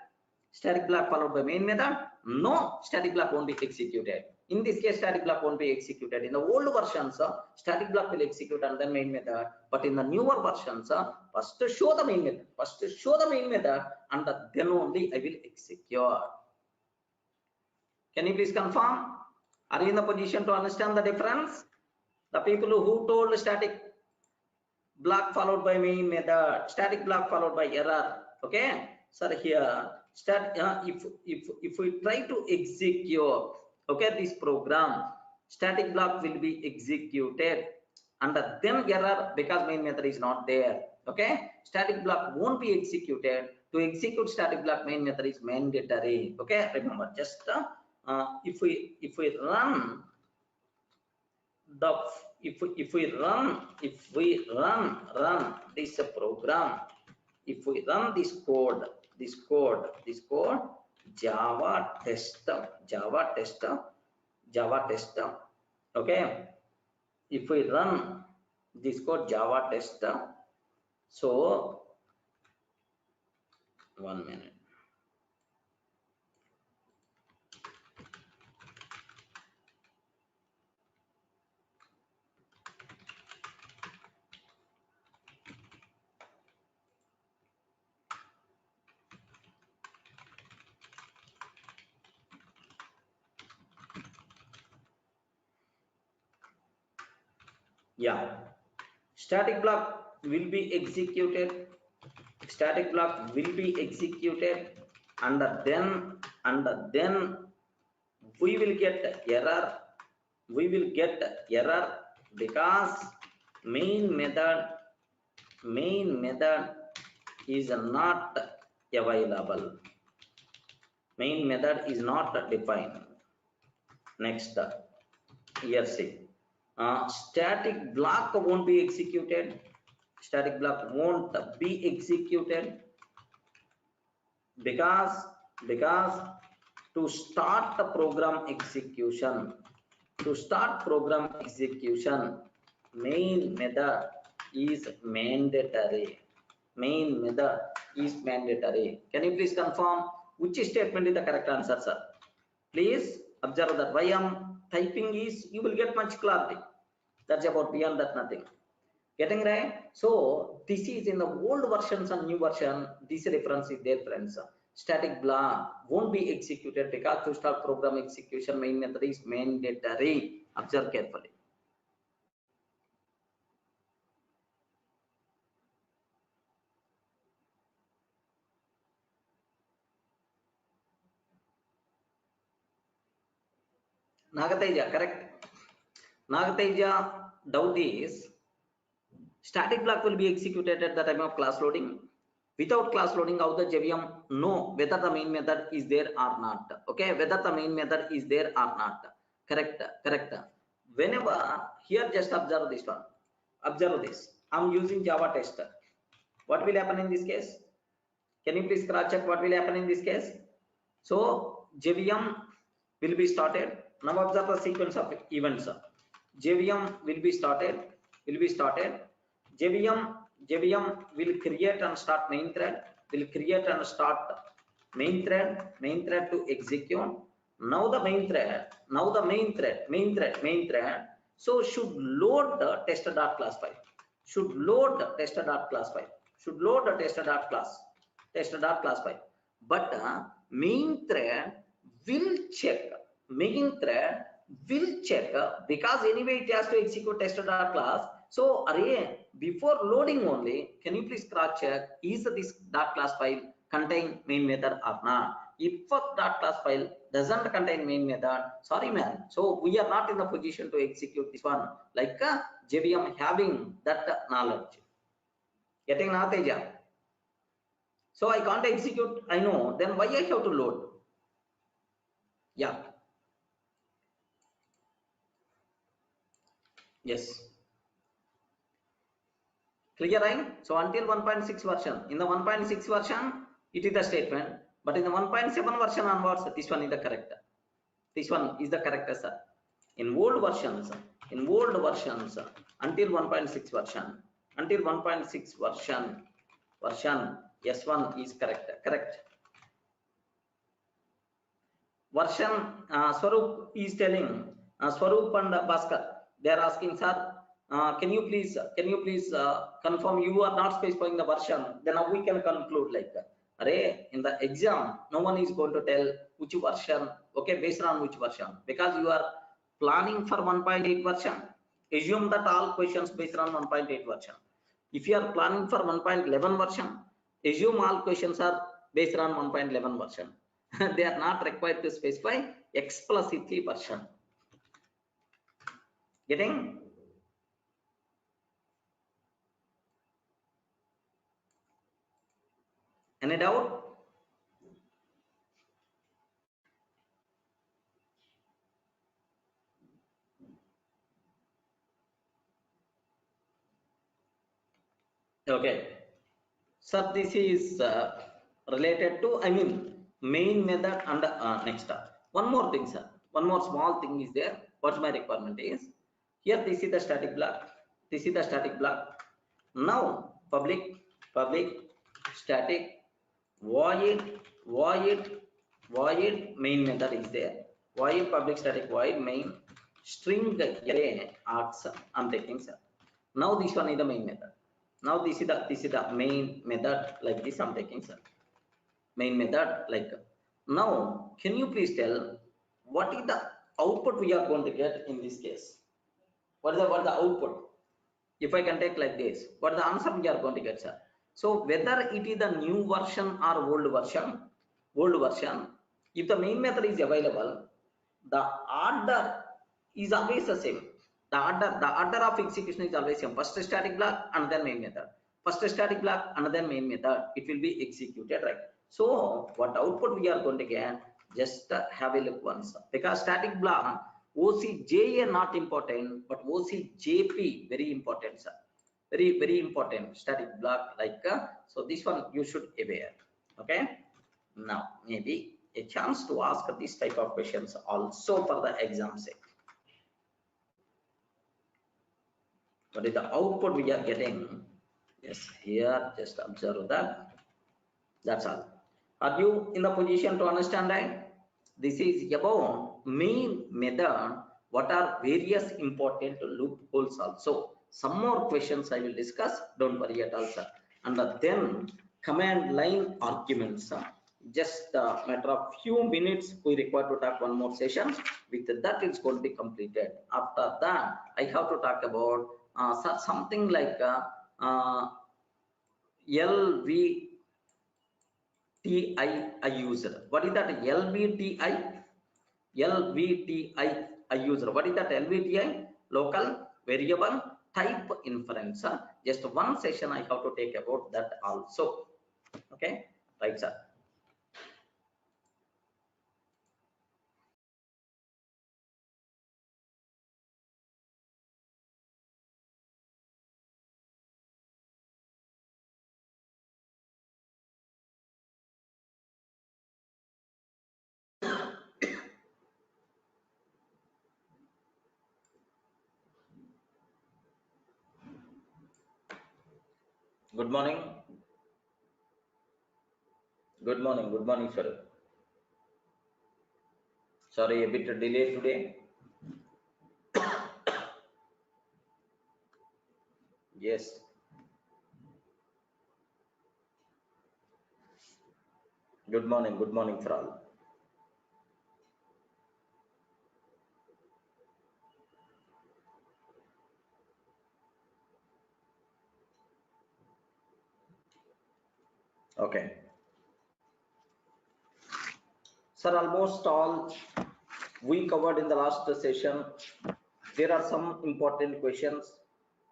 Static block followed by main method. No, static block won't be executed. In this case, static block won't be executed. In the old versions, static block will execute and then main method. But in the newer versions, first show the main method, and then only I will execute. Can you please confirm? Are you in the position to understand the difference? The people who told static block followed by main method, static block followed by error. Okay, sir, here if we try to execute, okay, this program, static block will be executed and then error because main method is not there. Okay, static block won't be executed. To execute static block, main method is mandatory. Okay, remember, just if we run the if we run this program, if we run this code java test, okay, if we run this code java test, so 1 minute. Yeah, static block will be executed. Static block will be executed, and then we will get error. Because main method is not available. Main method is not defined. Next, here see. Static block won't be executed. Static block won't be executed because to start the program execution, main method is mandatory. Can you please confirm which statement is the correct answer, sir? Please observe that. Why I'm typing is you will get much clarity. That's about, beyond that nothing. Getting right? So this is in the old versions and new version. This reference is there, friends. Static block won't be executed because to start program execution, main method is mandatory. Observe carefully. Nagateja, correct? Nagateja, doubt is static block will be executed at the time of class loading. Without class loading, how the JVM know whether the main method is there or not. Okay, whether the main method is there or not. Correct. Whenever here, just observe this one. Observe this. I'm using Java tester. What will happen in this case? Can you please cross check what will happen in this case? So JVM will be started. Now observe the sequence of events. JVM will be started. JVM will create and start main thread. Will create and start main thread to execute. Now the main thread. So should load the tester.class file. Should load the tester.class file. But main thread will check. Because anyway it has to execute tester.class. So array before loading only, can you please cross check is this .class file contain main method or not? If .class file doesn't contain main method, sorry man. So we are not in the position to execute this one. Like JVM having that knowledge. Getting knowledge. So I can't execute, I know, then why I have to load? Yeah. Yes. Clear, right? So until 1.6 version, in the 1.6 version, it is the statement, but in the 1.7 version onwards, this one is the correct. This one is the correct, sir. In old versions, until 1.6 version, version S1 is correct. Version Swaroop is telling, Swaroop and Bhaskar, they are asking, sir, can you please confirm you are not specifying the version? Then now we can conclude like that. Array, in the exam, no one is going to tell which version, okay, based on which version, because you are planning for 1.8 version. Assume that all questions based on 1.8 version. If you are planning for 1.11 version, assume all questions are based on 1.11 version. They are not required to specify explicitly version. Getting? Any doubt? Okay. So this is related to, I mean, main method and next. One more thing, sir. One more small thing is there. What's my requirement is? Here, this is the static block. Now, public static void main method is there. Void public static void main string array args. I'm taking, sir. Now this one is the main method. Now this is the main method like this. I'm taking, sir. Main method like. Now, can you please tell what is the output we are going to get in this case? What is the output? If I can take like this, what is the answer we are going to get, sir? So whether it is the new version or old version, if the main method is available, the order is always the same. The order of execution is always same. First static block and then main method. First static block and then main method. It will be executed, right? So what output we are going to get? Just have a look once. Because static block OCJA not important, but OCJP very important, sir. Very important static block like so this one you should aware. Okay. Now maybe a chance to ask this type of questions also for the exam sake. What is the output we are getting? Yes, here just observe that. That's all. Are you in the position to understand that? This is about main method. What are various important loopholes also? Some more questions I will discuss. Don't worry at all, sir. And then command line arguments. Just a matter of few minutes we require to talk one more session. With that, it's going to be completed. After that, I have to talk about something like LVTI user. What is that LVTI? User. What is that LVTI? Local variable type inference. Just one session I have to take about that also. Okay, right, sir. Good morning. Good morning. Good morning, sir. Sorry, a bit delayed today. Yes. Good morning. Good morning for all. Okay. Sir, almost all we covered in the last session. There are some important questions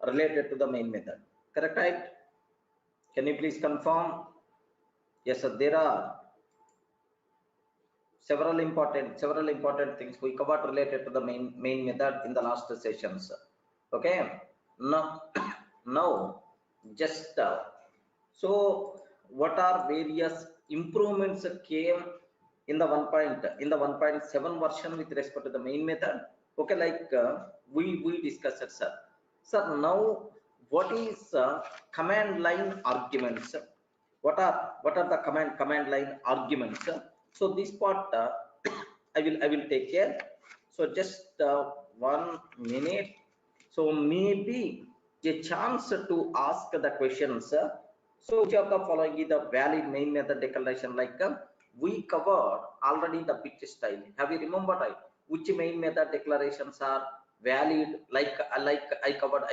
related to the main method. Correct, right? Can you please confirm? Yes, sir. There are several important things we covered related to the main method in the last sessions. Okay. Now just so what are various improvements came in the 1.7 version with respect to the main method? Okay, like we discussed it, sir. Sir, now what is command line arguments? What are the command line arguments? So this part I will take care. So just 1 minute. So maybe a chance to ask the questions. So which of the following is the valid main method declaration? Like we covered already the bit style. Have you remembered, right? Which main method declarations are valid? Like I covered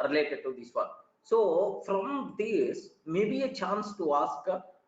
related to this one. So from this, maybe a chance to ask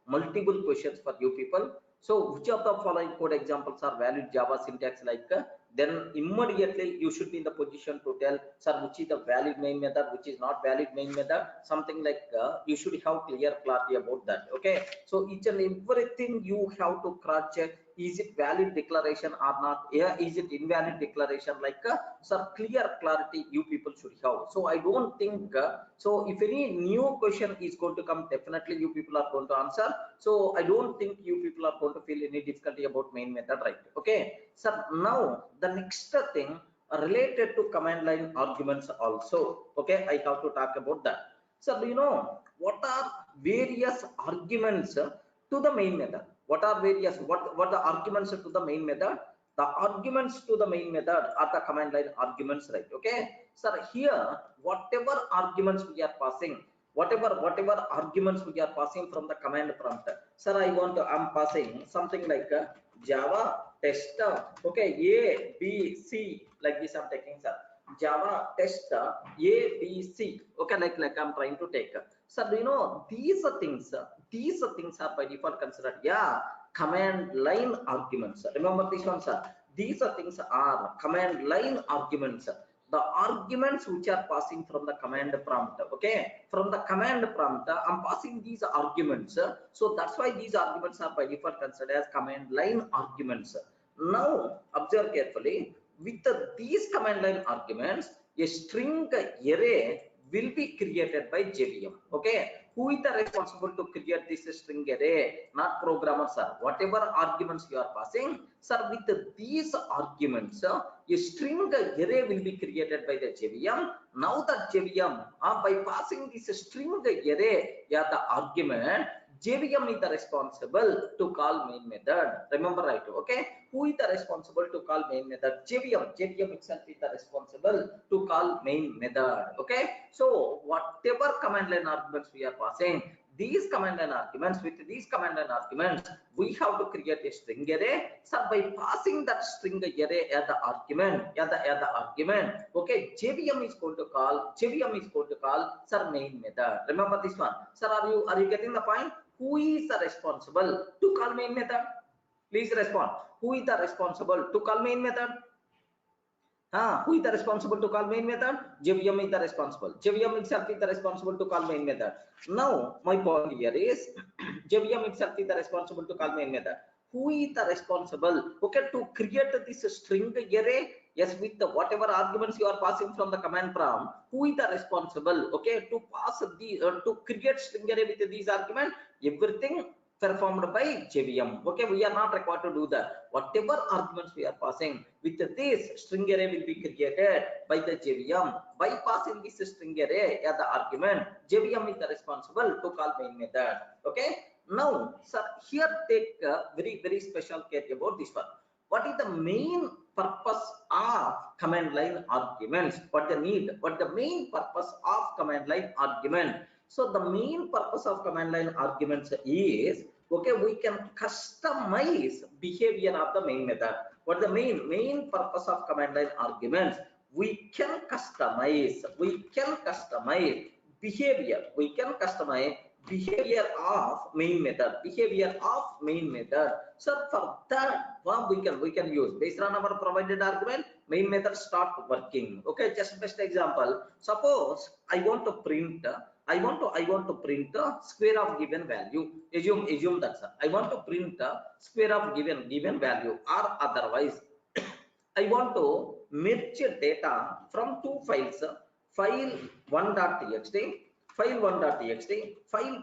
multiple questions for you people. So which of the following code examples are valid Java syntax? Like then immediately you should be in the position to tell, sir, which is the valid main method, which is not valid main method, something like you should have clear clarity about that. Okay, so each and everything you have to cross check, is it valid declaration or not? Yeah, is it invalid declaration? Like sir, clear clarity you people should have. So I don't think so if any new question is going to come, definitely you people are going to answer. So I don't think you people are going to feel any difficulty about main method, right? Okay, so now the next thing related to command line arguments also. Okay, I have to talk about that. So do you know what are various arguments to the main method? What are various what the arguments to the main method? The arguments to the main method are the command line arguments, right? Okay, so here whatever arguments we are passing, whatever arguments we are passing from the command prompt, sir, I'm passing something like Java test, okay, A B C, like this I'm taking, sir, Java test A B C, okay, like I'm trying to take. So do you know these things are by default considered, yeah, command line arguments. Remember this one, sir. These things are command line arguments, the arguments which are passing from the command prompt. Okay, from the command prompt I'm passing these arguments, so that's why these arguments are by default considered as command line arguments. Now observe carefully, with these command line arguments a string array will be created by JVM. Okay, who is the responsible to create this string array? Not programmer, sir. Whatever arguments you are passing, sir, with these arguments a string array will be created by the JVM. Now that JVM by passing this string array, yeah, the argument, JVM is the responsible to call main method. Remember, right? Okay, who is the responsible to call main method? JVM itself is the responsible to call main method. Okay, so whatever command line arguments we are passing, these command line arguments, with these command line arguments we have to create a string array. So by passing that string array as the argument, okay, JVM is going to call sir main method. Remember this one, sir. Are you getting the point? Who is the responsible to call main method? Please respond. Who is the responsible to call main method? Who is the responsible to call main method? JVM is the responsible. JVM itself is the responsible to call main method. Now my point here is JVM itself is the responsible to call main method. Who is the responsible, okay, to create this string array? Yes, with the whatever arguments you are passing from the command prompt, who is the responsible, okay, to pass the to create string array with these arguments? Everything performed by JVM. Okay, we are not required to do that. Whatever arguments we are passing with this string array will be created by the JVM. By passing this string array as the argument, JVM is the responsible to call main method. Okay, now sir, here take very special care about this one. What is the main purpose of command line arguments? What the need? What the main purpose of command line argument? So the main purpose of command line arguments is, okay, we can customize behavior of the main method. What the main purpose of command line arguments? We can customize behavior. We can customize behavior of main method. So for that, well, we can use based on our provided argument, main method start working. Okay, just best example. Suppose I want to print square of given value. Assume that, sir. I want to print square of given value, or otherwise I want to merge data from two files, file 1.txt, file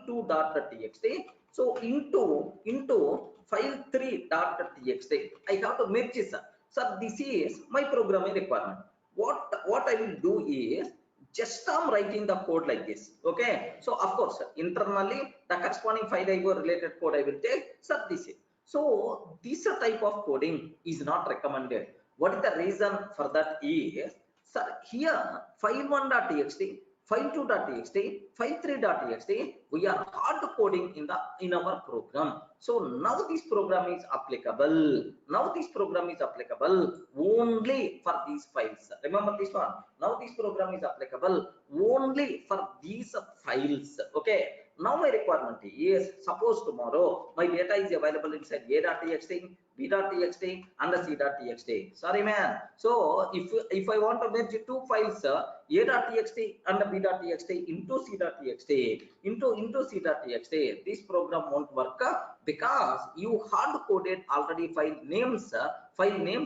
2.txt, so into file 3.txt. I have to merge this. So this is my programming requirement. What I will do is just I'm writing the code like this. Okay, so of course internally the corresponding file related code I will take. So this is, so this type of coding is not recommended. What is the reason for that is, sir, here file 1.txt, file 2.txt, file 3.txt, we are hard coding in our program. So now this program is applicable. Only for these files. Remember this one. Now this program is applicable only for these files. Okay. Now my requirement is, suppose tomorrow my data is available inside a.txt, b.txt, and c.txt. Sorry, man. So if I want to merge two files, a.txt and b.txt into c.txt, this program won't work because you hard coded already file names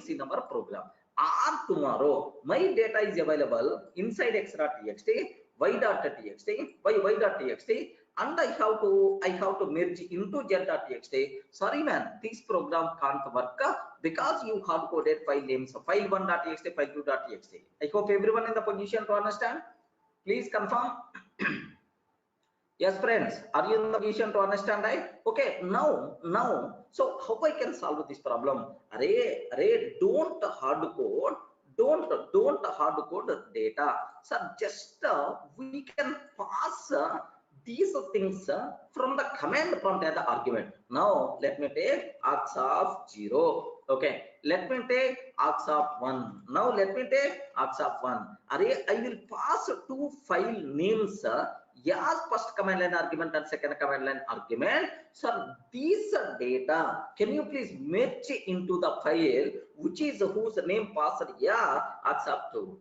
in our program. Or tomorrow my data is available inside x.txt, y.txt, y.txt, and I have to merge into z.txt. Sorry, man, this program can't work because you hard coded file names, file 1.txt, file 2.txt. I hope everyone in the position to understand. Please confirm. Yes, friends, are you in the position to understand, right? Okay, now, so how I can solve this problem? Array, don't hard code data. So just we can pass these things from the command prompt as the argument. Now let me take args of 0. Okay, let me take args of 1. Now let me take args of 1. Array, I will pass two file names as first command line argument and second command line argument. So these data, can you please merge into the file which is whose name passed args of 2.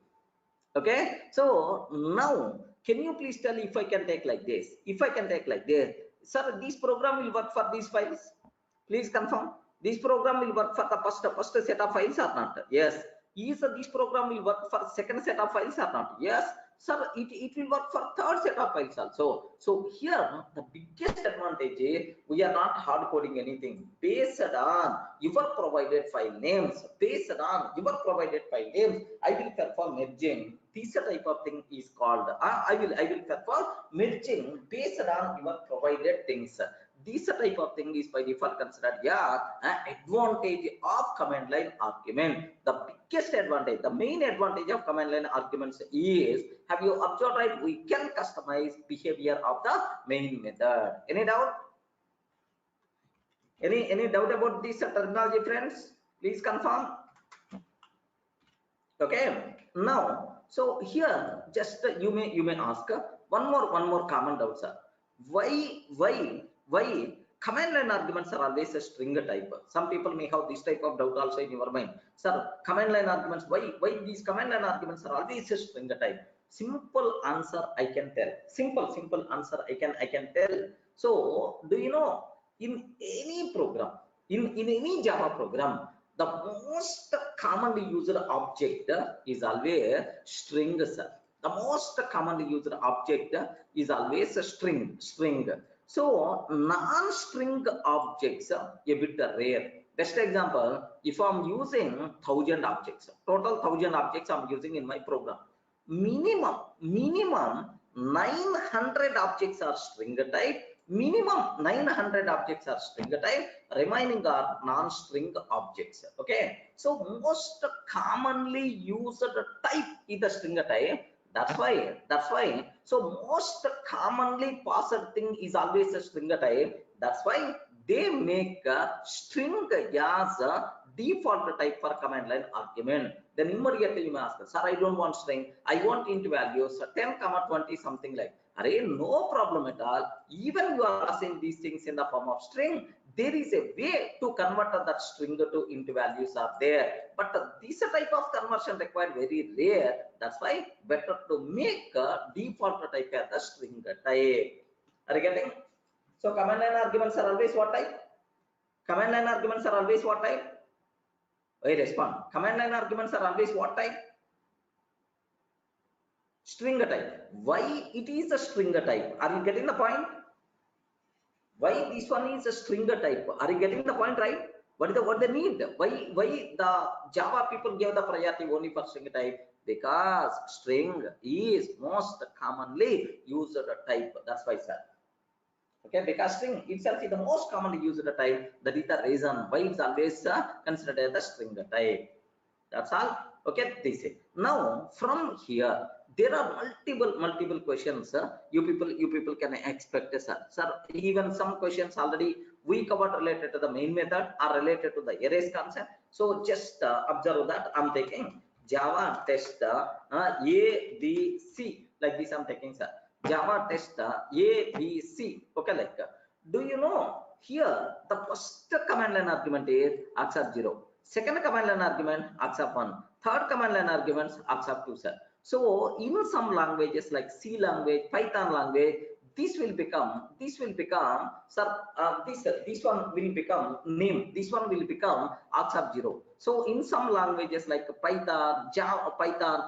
Okay, so now can you please tell if I can take like this? If I can take like this, sir, this program will work for these files. Please confirm. This program will work for the first set of files or not? Yes. Is this program will work for second set of files or not? Yes. Sir, it will work for third set of files also. So here the biggest advantage is we are not hard coding anything. Based on your provided file names, I will perform merging. This type of thing is called I will perform merging based on your provided things. This type of thing is by default considered advantage of command line argument. The biggest advantage, the main advantage of command line arguments is, have you observed, right? We can customize behavior of the main method. Any doubt? Any doubt about this terminology, friends? Please confirm. Okay. Now, so here just you may ask one more common doubt, sir. Why command line arguments are always a string type? Some people may have this type of doubt also in your mind. Sir, command line arguments, why these command line arguments are always a string type? Simple answer I can tell. Simple answer I can tell. So do you know, in any program, in any Java program, the most commonly used object is always string, sir. The most commonly used object is always a string. So non-string objects a bit rare. Best example, if I'm using 1000 objects, total 1000 objects I'm using in my program. Minimum 900 objects are string type. Minimum 900 objects are string type. Remaining are non-string objects. Okay. So most commonly used type is the string type. That's why. So most commonly passed thing is always a string type. That's why they make a string as a default type for command line argument. Then immediately you may ask, sir, I don't want string, I want int values 10, 20, something like. Array, no problem at all. Even you are passing these things in the form of string, there is a way to convert that string to int values are there. But this type of conversion required very rare. That's why better to make a default type as the string type. Are you getting? So command line arguments are always what type? Command line arguments are always what type? I respond. Command line arguments are always what type? String type. Why it is a string type? Are you getting the point? Why this one is a string type? Are you getting the point, right? What they need? Why the Java people give the priority only for string type? Because string is most commonly used type. That's why, sir. Okay, because string itself is the most commonly used type. That is the reason why it's always considered as the string type. That's all. Okay, this is. Now from here there are multiple questions. You people can expect, sir. Even some questions already we covered related to the main method or related to the arrays concept. So just observe that I'm taking Java test A, B, C like this. I'm taking, sir. Java test A, B, C. Okay, like do you know here the first command line argument is accept 0. Second command line argument accept 1. Third command line arguments accept 2, sir. So in some languages like C language, Python language, this will become sir, this one will become name. This one will become accept 0. So in some languages like Python, Java, Python,